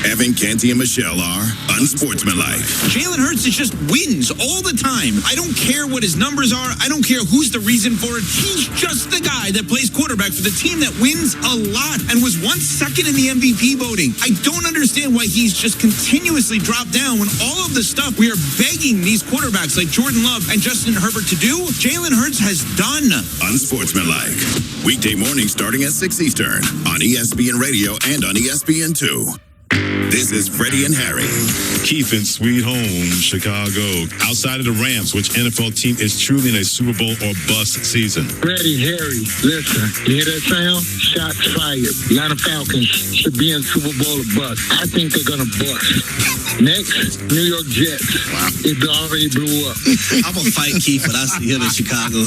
Evan, Canty, and Michelle are unsportsmanlike. Jalen Hurts just wins all the time. I don't care what his numbers are. I don't care who's the reason for it. He's just the guy that plays quarterback for the team that wins a lot and was once second in the MVP voting. I don't understand why he's just continuously dropped down when all of the stuff we are begging these quarterbacks like Jordan Love and Justin Herbert to do, Jalen Hurts has done. Unsportsmanlike. Weekday morning starting at 6 Eastern on ESPN Radio and on ESPN2. This is Freddie and Harry. Keith in Sweet Home, Chicago. Outside of the Rams, which NFL team is truly in a Super Bowl or bust season? Freddie, Harry, listen, you hear that sound? Shots fired. Atlanta Falcons should be in Super Bowl or bust. I think they're going to bust. Next, New York Jets. Wow. It already blew up. I'm going to fight Keith when I see him in Chicago.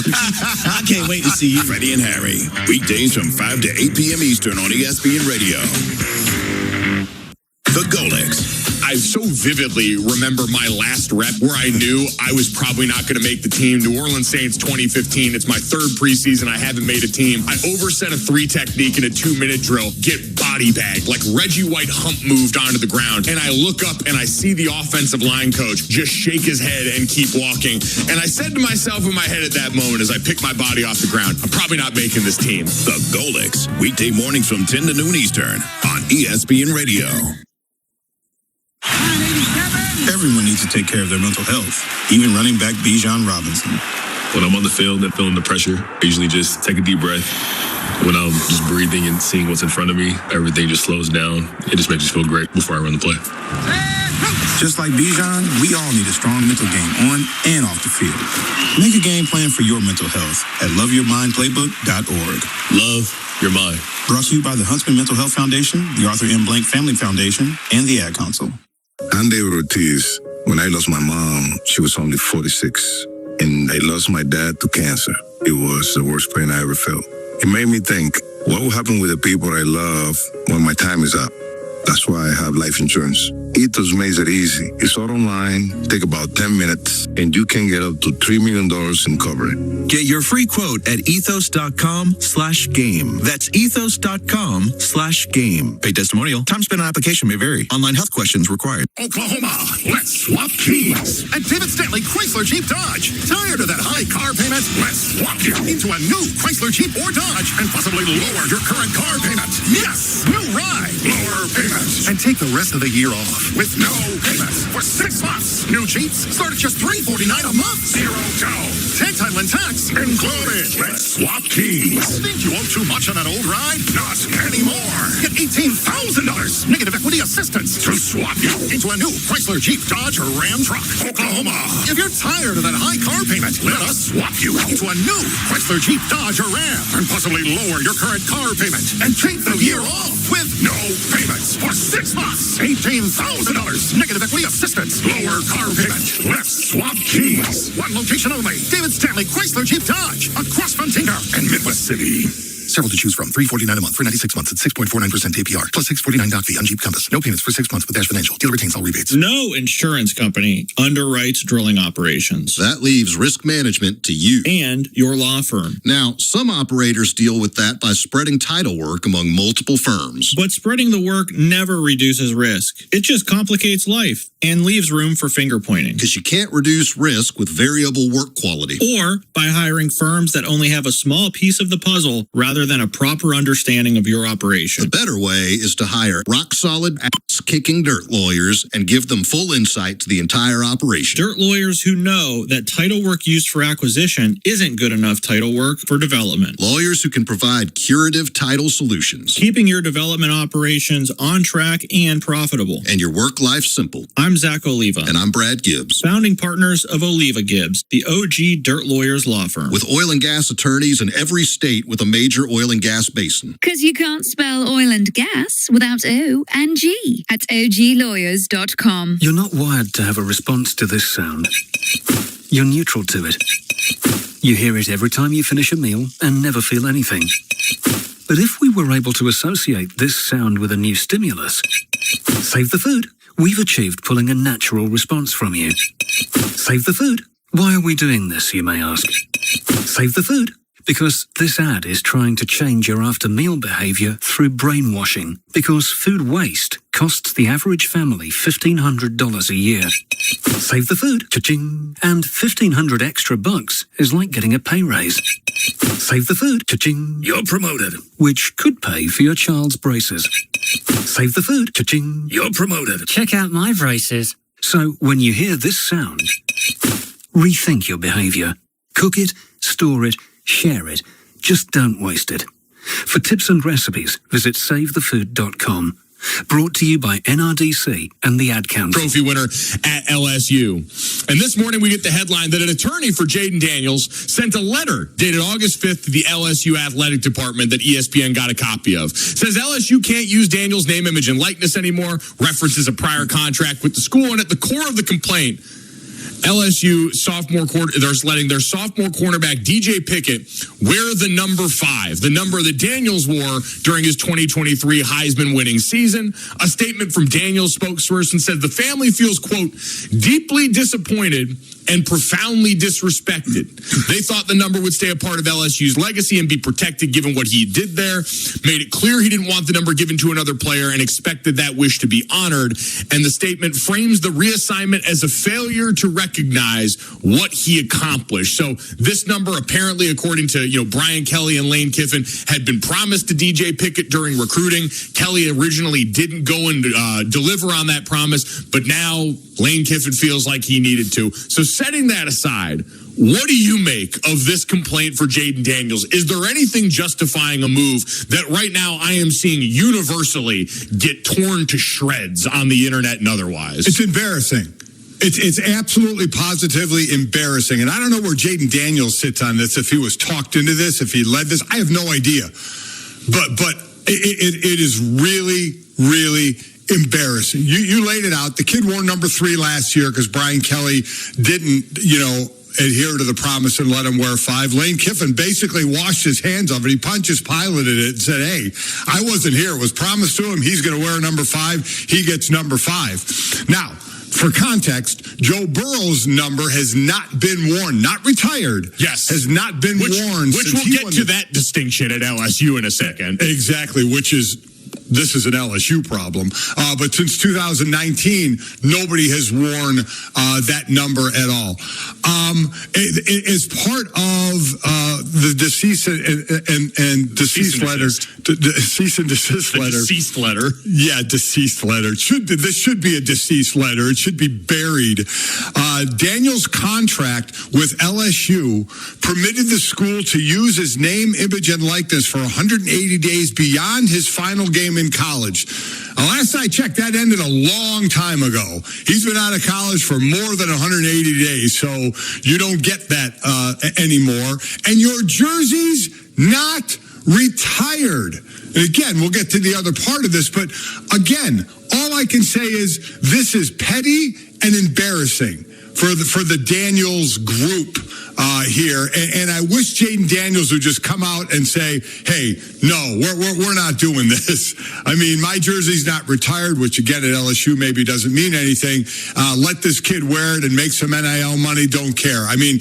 I can't wait to see you. Freddie and Harry. Weekdays from 5 to 8 p.m. Eastern on ESPN Radio. The Golix. I so vividly remember my last rep where I knew I was probably not going to make the team. New Orleans Saints 2015. It's my third preseason. I haven't made a team. I overset a 3 technique in a 2-minute drill. Get body bagged. Like Reggie White hump moved onto the ground. And I look up and I see the offensive line coach just shake his head and keep walking. And I said to myself in my head at that moment as I picked my body off the ground, I'm probably not making this team. The Golix. Weekday mornings from 10 to noon Eastern on ESPN Radio. Everyone needs to take care of their mental health, even running back Bijan Robinson. When I'm on the field and feeling the pressure, I usually just take a deep breath. When I'm just breathing and seeing what's in front of me, everything just slows down. It just makes me feel great before I run the play. Just like Bijan, we all need a strong mental game on and off the field. Make a game plan for your mental health at loveyourmindplaybook.org. Love your mind. Brought to you by the Huntsman Mental Health Foundation, the Arthur M. Blank Family Foundation, and the Ad Council. I'm David Ortiz. When I lost my mom, she was only 46. And I lost my dad to cancer. It was the worst pain I ever felt. It made me think, what will happen with the people I love when my time is up? That's why I have life insurance. Ethos makes it easy. It's all online, take about 10 minutes, and you can get up to $3 million in coverage. Get your free quote at ethos.com/game. That's ethos.com/game. Paid testimonial. Time spent on application may vary. Online health questions required. Oklahoma, let's swap keys. At David Stanley Chrysler Jeep Dodge. Tired of that high car payment? Let's swap you into a new Chrysler Jeep or Dodge and possibly lower your current car payment. Yes, new ride, lower payments, and take the rest of the year off with no payments for 6 months. New Jeeps start at just $349 a month. Zero down. Tag title and tax included. Let's swap keys. Think you owe too much on that old ride? Not anymore. Get $18,000 negative equity assistance to swap you into a new Chrysler Jeep Dodge or Ram truck. Oklahoma. If you're tired of that high car payment, let us swap you into a new Chrysler Jeep Dodge or Ram and possibly lower your current car payment and take the year off with no payments for 6 months. $18,000 negative equity assistance. Lower car payment. Let's swap keys. One location only. David Stanley Chrysler Jeep Dodge across from Tinker and Midwest City. Several to choose from. $349 a month for 96 months at 6.49% APR. Plus $649 doc fee on Jeep Compass. No payments for 6 months with Dash Financial. Dealer retains all rebates. No insurance company underwrites drilling operations. That leaves risk management to you and your law firm. Now, some operators deal with that by spreading title work among multiple firms. But spreading the work never reduces risk. It just complicates life and leaves room for finger pointing. Because you can't reduce risk with variable work quality. Or by hiring firms that only have a small piece of the puzzle rather than a proper understanding of your operation. The better way is to hire rock-solid, ass-kicking dirt lawyers and give them full insight to the entire operation. Dirt lawyers who know that title work used for acquisition isn't good enough title work for development. Lawyers who can provide curative title solutions. Keeping your development operations on track and profitable. And your work life simple. I'm Zach Oliva. And I'm Brad Gibbs. Founding partners of Oliva Gibbs, the OG Dirt Lawyers law firm. With oil and gas attorneys in every state with a major oil and gas basin. Because you can't spell oil and gas without O and G at oglawyers.com. You're not wired to have a response to this sound. You're neutral to it. You hear it every time you finish a meal and never feel anything. But if we were able to associate this sound with a new stimulus, save the food, we've achieved pulling a natural response from you. Save the food. Why are we doing this, you may ask? Save the food. Because this ad is trying to change your after-meal behavior through brainwashing. Because food waste costs the average family $1,500 a year. Save the food, cha-ching. And $1,500 extra bucks is like getting a pay raise. Save the food, cha-ching. You're promoted. Which could pay for your child's braces. Save the food, cha-ching. You're promoted. Check out my braces. So when you hear this sound, rethink your behavior. Cook it, store it, share it. Just don't waste it. For tips and recipes, visit SaveTheFood.com. Brought to you by NRDC and the Ad Council. Trophy winner at LSU. And this morning we get the headline that an attorney for Jaden Daniels sent a letter dated August 5th to the LSU athletic department that ESPN got a copy of. Says LSU can't use Daniels' name, image, and likeness anymore. References a prior contract with the school. And at the core of the complaint, LSU they're letting their sophomore cornerback DJ Pickett wear the number 5, the number that Daniels wore during his 2023 Heisman winning season. A statement from Daniels' spokesperson said the family feels, quote, deeply disappointed and profoundly disrespected. They thought the number would stay a part of LSU's legacy and be protected given what he did there. Made it clear he didn't want the number given to another player and expected that wish to be honored. And the statement frames the reassignment as a failure to recognize what he accomplished. So this number, apparently, according to Brian Kelly and Lane Kiffin, had been promised to DJ Pickett during recruiting. Kelly originally didn't go and deliver on that promise, but now Lane Kiffin feels like he needed to. So setting that aside, what do you make of this complaint for Jaden Daniels? Is there anything justifying a move that right now I am seeing universally get torn to shreds on the internet and otherwise? It's embarrassing. It's absolutely positively embarrassing. And I don't know where Jaden Daniels sits on this, if he was talked into this, if he led this. I have no idea. But it is really, really embarrassing. You laid it out. The kid wore number 3 last year because Brian Kelly didn't, adhere to the promise and let him wear 5. Lane Kiffin basically washed his hands of it. He Pontius Pilated it and said, hey, I wasn't here. It was promised to him. He's going to wear number 5. He gets number 5. Now, for context, Joe Burrow's number has not been worn, not retired. Yes. Has not been worn. Which we'll get to that distinction at LSU in a second. Exactly, this is an LSU problem. But since 2019, nobody has worn that number at all. As part of the cease and desist letter, cease and desist letter. Deceased letter. Yeah, deceased letter. This should be a deceased letter. It should be buried. Daniel's contract with LSU permitted the school to use his name, image, and likeness for 180 days beyond his final game in college. Last I checked, that ended a long time ago. He's been out of college for more than 180 days, so you don't get that anymore. And your jersey's not retired. And again, we'll get to the other part of this, but again, all I can say is this is petty and embarrassing for the Daniels group here, and I wish Jaden Daniels would just come out and say, "Hey, no, we're not doing this." I mean, my jersey's not retired, which again at LSU maybe doesn't mean anything. Let this kid wear it and make some NIL money. Don't care. I mean,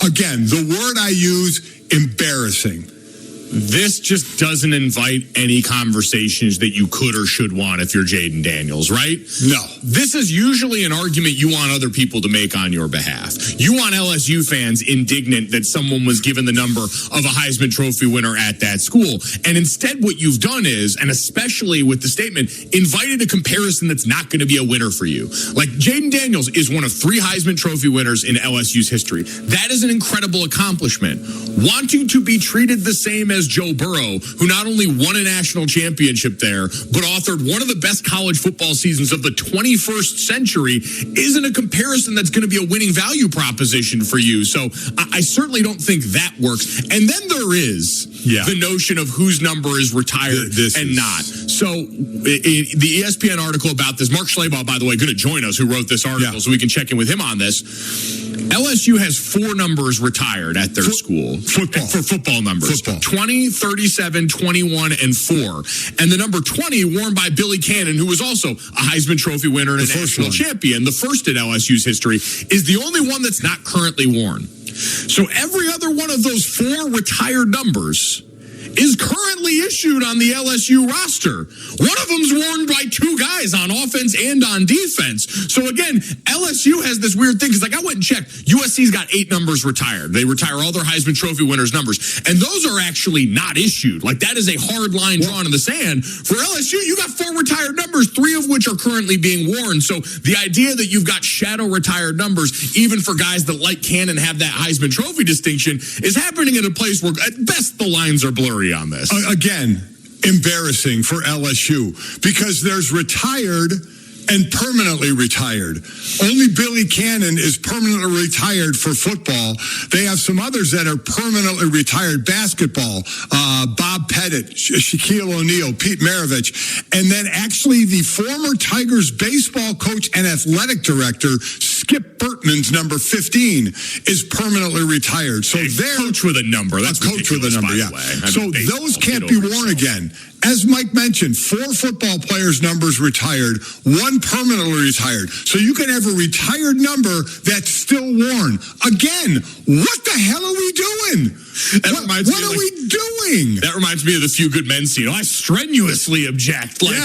again, the word I use, embarrassing. This just doesn't invite any conversations that you could or should want if you're Jaden Daniels, right? No. This is usually an argument you want other people to make on your behalf. You want LSU fans indignant that someone was given the number of a Heisman Trophy winner at that school. And instead what you've done is, and especially with the statement, invited a comparison that's not going to be a winner for you. Like, Jaden Daniels is one of 3 Heisman Trophy winners in LSU's history. That is an incredible accomplishment. Wanting to be treated the same as Joe Burrow, who not only won a national championship there, but authored one of the best college football seasons of the 21st century, isn't a comparison that's going to be a winning value proposition for you. So I certainly don't think that works. And then there is the notion of whose number is retired not. So the ESPN article about this, Mark Schlabach, by the way, going to join us, who wrote this article, so we can check in with him on this. LSU has 4 numbers retired at their school. For football numbers. 20, 37, 21, and 4. And the number 20, worn by Billy Cannon, who was also a Heisman Trophy winner and a national champion, the first in LSU's history, is the only one that's not currently worn. So every other one of those 4 retired numbers is currently issued on the LSU roster. One of them's worn by 2 guys on offense and on defense. So again, LSU has this weird thing, because like I went and checked, USC's got 8 numbers retired. They retire all their Heisman Trophy winners' numbers, and those are actually not issued. Like, that is a hard line drawn in the sand. For LSU, you got 4 retired numbers, 3 of which are currently being worn. So the idea that you've got shadow retired numbers, even for guys that like Cannon have that Heisman Trophy distinction, is happening in a place where at best the lines are blurry on this. Again, embarrassing for LSU, because there's retired and permanently retired. Only Billy Cannon is permanently retired for football. They have some others that are permanently retired. Basketball, Bob Pettit, Shaquille O'Neal, Pete Maravich, and then actually the former Tigers baseball coach and athletic director, Skip Bertman's number 15, is permanently retired. So they're coach with a number. That's a coach with a number, yeah. So those can't be worn again. As Mike mentioned, 4 football players' numbers retired, 1 permanently retired. So you can have a retired number that's still worn. Again, what the hell are we doing? What are we doing? That reminds me of the Few Good Men scene. I strenuously object. Like,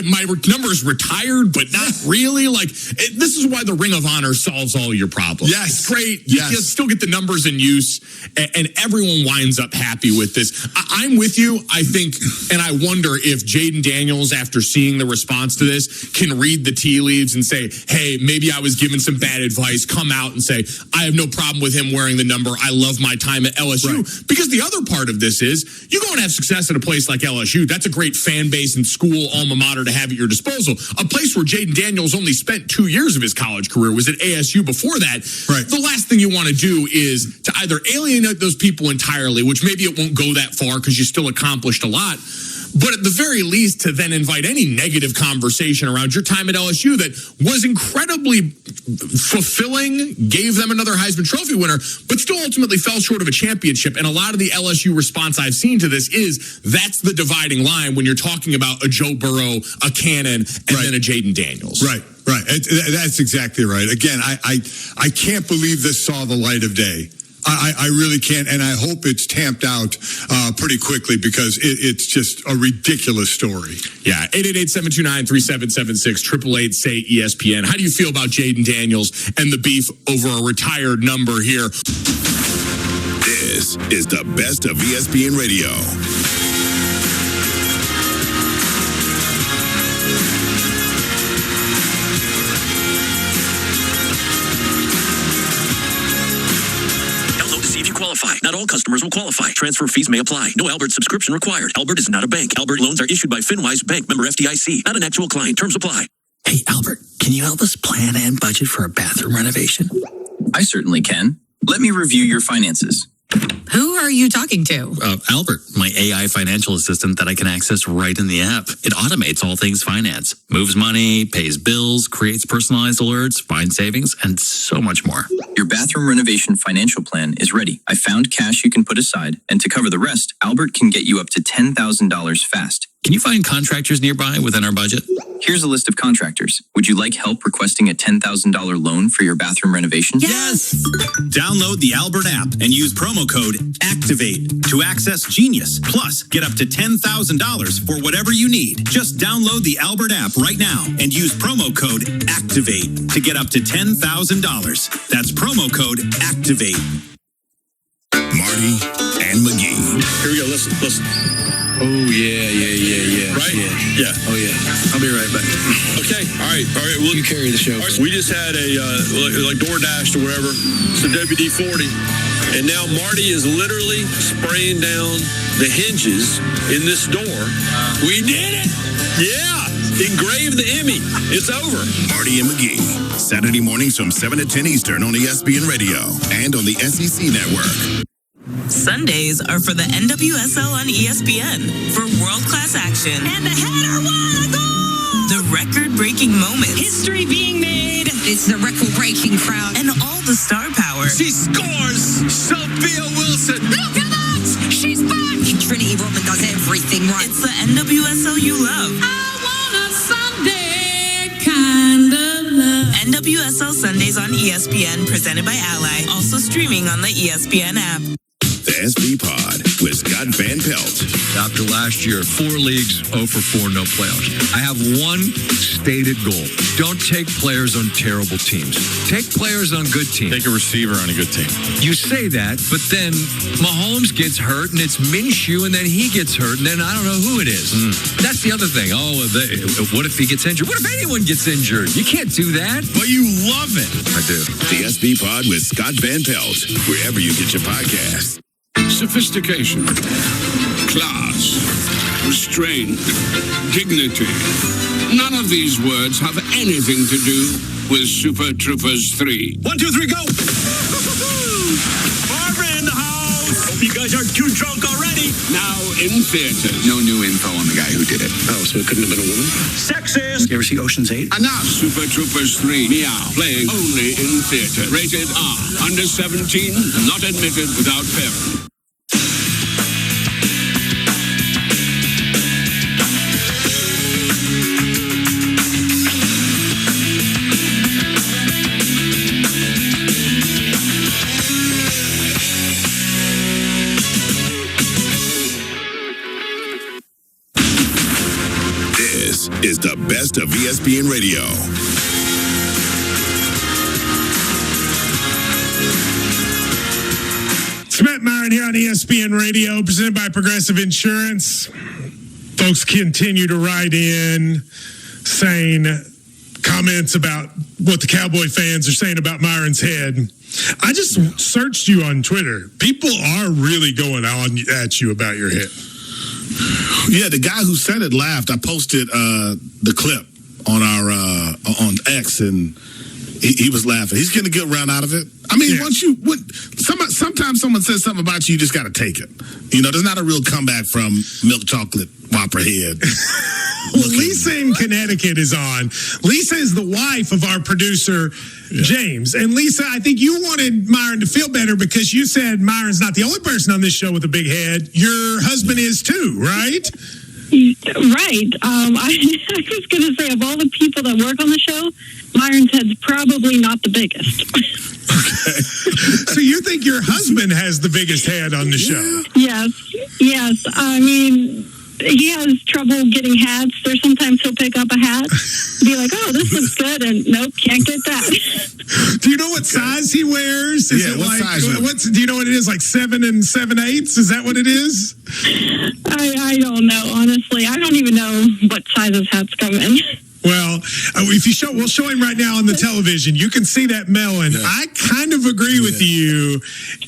my number's retired, but not really. Like, this is why the Ring of Honor solves all your problems. Yes. It's great. You still get the numbers in use, and everyone winds up happy with this. I'm with you. I think, and I wonder if Jaden Daniels, after seeing the response to this, can read the tea leaves and say, hey, maybe I was given some bad advice. Come out and say, I have no problem with him wearing the number. I love my time at LSU. Right. Because the other part of this is, you go and have success at a place like LSU. That's a great fan base and school alma mater to have at your disposal. A place where Jaden Daniels only spent 2 years of his college career, was at ASU before that. Right. The last thing you want to do is to either alienate those people entirely, which maybe it won't go that far because you still accomplished a lot, but at the very least to then invite any negative conversation around your time at LSU that was incredibly fulfilling, gave them another Heisman Trophy winner, but still ultimately fell short of a championship. And a lot of the LSU response I've seen to this is that's the dividing line when you're talking about a Joe Burrow, a Cannon, and then a Jaden Daniels. Right. That's exactly right. Again, I can't believe this saw the light of day. I really can't, and I hope it's tamped out pretty quickly because it's just a ridiculous story. Yeah, 888-729-3776, 888-SAY-ESPN. How do you feel about Jaden Daniels and the beef over a retired number here? This is the best of ESPN Radio. Qualify. Not all customers will qualify. Transfer fees may apply. No Albert subscription required. Albert is not a bank. Albert loans are issued by FinWise Bank, member FDIC. Not an actual client. Terms apply. Hey, Albert, can you help us plan and budget for a bathroom renovation? I certainly can. Let me review your finances. Who are you talking to? Albert, my AI financial assistant that I can access right in the app. It automates all things finance, moves money, pays bills, creates personalized alerts, finds savings, and so much more. Your bathroom renovation financial plan is ready. I found cash you can put aside, and to cover the rest, Albert can get you up to $10,000 fast. Can you find contractors nearby within our budget? Here's a list of contractors. Would you like help requesting a $10,000 loan for your bathroom renovation? Yes! Download the Albert app and use promo code ACTIVATE to access Genius. Plus, get up to $10,000 for whatever you need. Just download the Albert app right now and use promo code ACTIVATE to get up to $10,000. That's promo code ACTIVATE. Marty and McGee. Here we go. Listen. Oh, yeah. Right? Yeah. Oh, yeah. I'll be right back. Okay. All right. Well, you carry the show. Right, so we just had a, like DoorDash or whatever. It's a WD-40. And now Marty is literally spraying down the hinges in this door. We did it. Yeah. Engraved the Emmy. It's over. Marty and McGee. Saturday mornings from 7 to 10 Eastern on ESPN Radio and on the SEC Network. Sundays are for the NWSL on ESPN for world-class action. And the header, what a goal! The record-breaking moments. History being made. It's the record-breaking crowd. And all the star power. She scores! Sophia Wilson! Look at that! She's back! Trinity Rodman does everything right. It's the NWSL you love. I want a Sunday kind of love. NWSL Sundays on ESPN, presented by Ally. Also streaming on the ESPN app. The SB Pod with Scott Van Pelt. After last year, 4 leagues, 0 for 4, no playoffs. I have one stated goal. Don't take players on terrible teams. Take players on good teams. Take a receiver on a good team. You say that, but then Mahomes gets hurt, and it's Minshew, and then he gets hurt, and then I don't know who it is. That's the other thing. What if he gets injured? What if anyone gets injured? You can't do that. But you love it. I do. The SB Pod with Scott Van Pelt, wherever you get your podcasts. Sophistication, class, restraint, dignity. None of these words have anything to do with Super Troopers 3. 1, 2, 3, go! Barbara in the house! Hope you guys aren't too drunk already. Now in theaters. No new info on the guy who did it. Oh, so it couldn't have been a woman? Sexist! You ever see Ocean's 8? Enough! Super Troopers 3, Meow, playing only in theater. Rated R. Under 17, not admitted without parent. Is the best of ESPN Radio. It's Matt Myron here on ESPN Radio, presented by Progressive Insurance. Folks continue to write in saying comments about what the Cowboy fans are saying about Myron's head. I just searched you on Twitter. People are really going on at you about your head. Yeah, the guy who said it laughed. I posted the clip on our on X, and He was laughing. He's getting a good round out of it. I mean, sometimes someone says something about you, you just got to take it. You know, there's not a real comeback from milk chocolate Whopper head. Well, Lisa in Connecticut is on. Lisa is the wife of our producer, James. And Lisa, I think you wanted Myron to feel better because you said Myron's not the only person on this show with a big head. Your husband is too, right? Right. I was going to say, of all the people that work on the show, Myron's head's probably not the biggest. So you think your husband has the biggest head on the show? Yes. I mean, he has trouble getting hats. There's sometimes he'll pick up a hat, be like, "Oh, this looks good," and nope, can't get that. Do you know what size he wears? Is it what size? Do you know what it is? Like 7 7/8? Is that what it is? I don't know, honestly. I don't even know what size his hats come in. Well, if you we'll show him right now on the television. You can see that melon. Yeah. I kind of agree with you.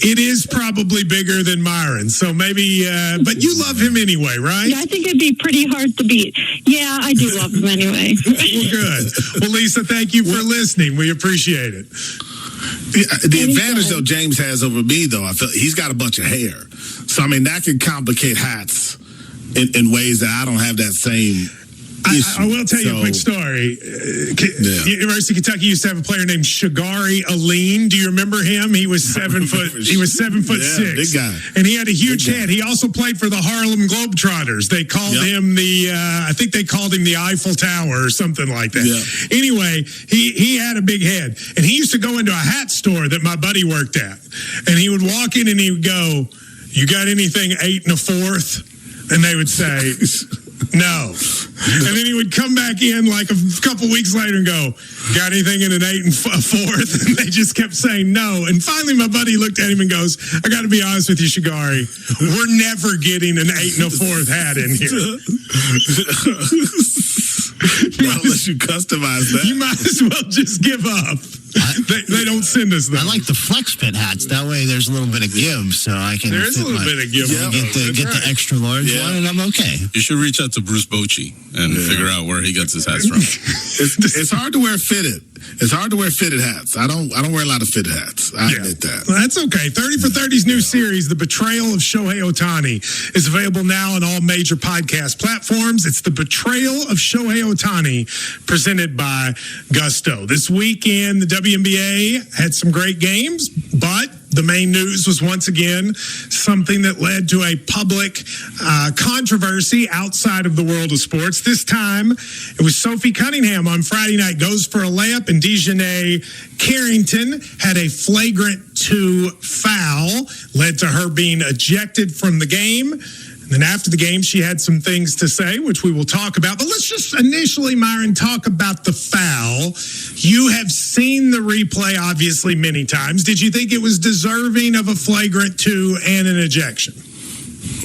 It is probably bigger than Myron. So maybe, but you love him anyway, right? Yeah, I think it'd be pretty hard to beat. Yeah, I do love him anyway. Well, good. Well, Lisa, thank you for listening. We appreciate it. The advantage, though, James has over me, though, I feel he's got a bunch of hair. So, I mean, that can complicate hats in ways that I don't have that same... I will tell you a quick story. University of Kentucky used to have a player named Shagari Aline. Do you remember him? He was 7 foot. He was 7'6", big guy, and he had a huge head. He also played for the Harlem Globetrotters. They called him I think they called him the Eiffel Tower or something like that. Yeah. Anyway, he had a big head, and he used to go into a hat store that my buddy worked at, and he would walk in and he would go, "You got anything 8 1/4?" And they would say, "No." And then he would come back in like a couple weeks later and go, "Got anything in an 8 1/4?" And they just kept saying no. And finally my buddy looked at him and goes, "I got to be honest with you, Shagari, we're never getting an 8 1/4 hat in here." Unless you customize that. You might as well just give up. They don't send us that. I like the flex fit hats. That way there's a little bit of give, so I can. There is a little bit of give. Get the extra large one, and I'm okay. You should reach out to Bruce Bochy and figure out where he gets his hats from. It's hard to wear fitted. It's hard to wear fitted hats. I don't wear a lot of fitted hats. I admit that. Well, that's okay. 30 for 30's new series, The Betrayal of Shohei Ohtani, is available now on all major podcast platforms. It's The Betrayal of Shohei Ohtani, presented by Gusto. This weekend, the WNBA had some great games, but the main news was once again something that led to a public controversy outside of the world of sports. This time, it was Sophie Cunningham on Friday night goes for a layup, and Dejanay Carrington had a flagrant 2 foul, led to her being ejected from the game. And then after the game, she had some things to say, which we will talk about. But let's just initially, Myron, talk about the foul. You have seen the replay, obviously, many times. Did you think it was deserving of a flagrant 2 and an ejection?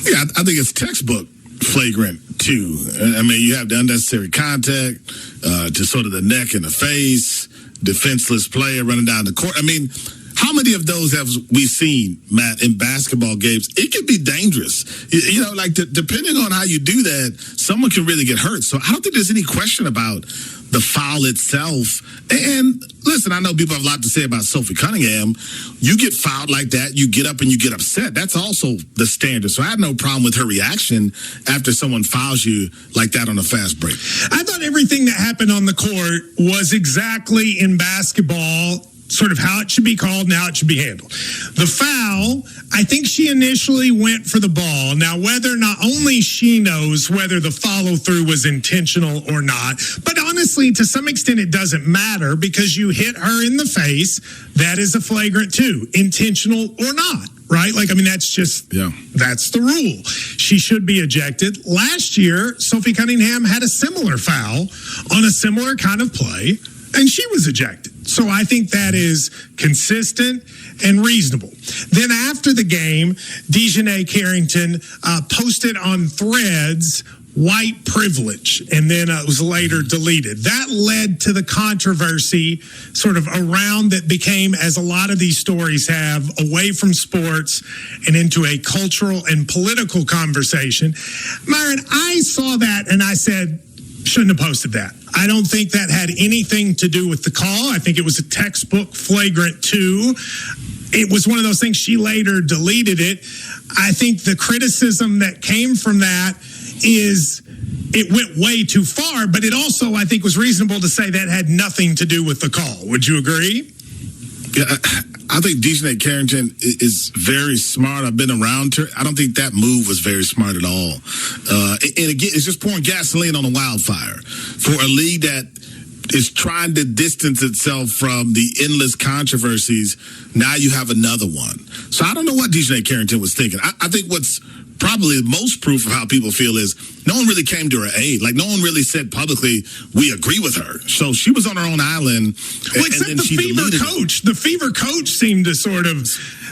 Yeah, I think it's textbook flagrant 2. I mean, you have the unnecessary contact to sort of the neck and the face, defenseless player running down the court. I mean, how many of those have we seen, Matt, in basketball games? It can be dangerous. You know, like depending on how you do that, someone can really get hurt. So I don't think there's any question about the foul itself. And listen, I know people have a lot to say about Sophie Cunningham. You get fouled like that, you get up and you get upset. That's also the standard. So I had no problem with her reaction after someone fouls you like that on a fast break. I thought everything that happened on the court was exactly in basketball, sort of how it should be called and how it should be handled. The foul, I think she initially went for the ball. Now, whether not only she knows whether the follow through was intentional or not, but honestly, to some extent, it doesn't matter because you hit her in the face. That is a flagrant 2, intentional or not. Right? Like, I mean, that's just, that's the rule. She should be ejected. Last year, Sophie Cunningham had a similar foul on a similar kind of play, and she was ejected. So I think that is consistent and reasonable. Then after the game, Dejanay Carrington posted on Threads white privilege, and then it was later deleted. That led to the controversy sort of around that became, as a lot of these stories have, away from sports and into a cultural and political conversation. Myron, I saw that and I said, shouldn't have posted that. I don't think that had anything to do with the call. I think it was a textbook flagrant 2. It was one of those things. She later deleted it. I think the criticism that came from that is it went way too far, but it also, I think, was reasonable to say that had nothing to do with the call. Would you agree? Yeah, I think Dejanay Carrington is very smart. I've been around her. I don't think that move was very smart at all. And again, it's just pouring gasoline on a wildfire for a league that is trying to distance itself from the endless controversies. Now you have another one. So I don't know what Dejanay Carrington was thinking. I think what's probably the most proof of how people feel is no one really came to her aid. Like, no one really said publicly, we agree with her. So she was on her own island. Well, except the Fever coach. The Fever coach seemed to sort of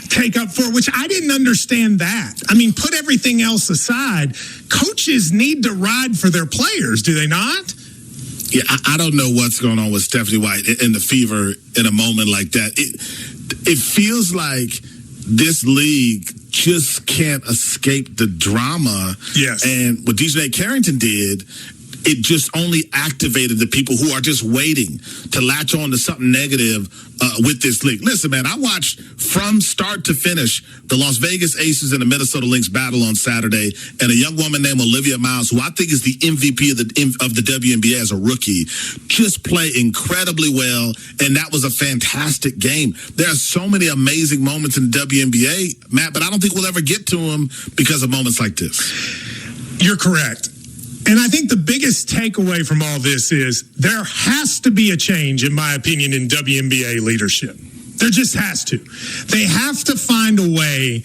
take up for it, which I didn't understand that. I mean, put everything else aside, coaches need to ride for their players, do they not? Yeah, I don't know what's going on with Stephanie White and the Fever in a moment like that. It feels like this league just can't escape the drama. Yes. And what Dejanay Carrington did, it just only activated the people who are just waiting to latch on to something negative with this league. Listen, man, I watched from start to finish the Las Vegas Aces and the Minnesota Lynx battle on Saturday, and a young woman named Olivia Miles, who I think is the MVP of the WNBA as a rookie, just play incredibly well, and that was a fantastic game. There are so many amazing moments in the WNBA, Matt, but I don't think we'll ever get to them because of moments like this. You're correct. And I think the biggest takeaway from all this is there has to be a change, in my opinion, in WNBA leadership. There just has to. They have to find a way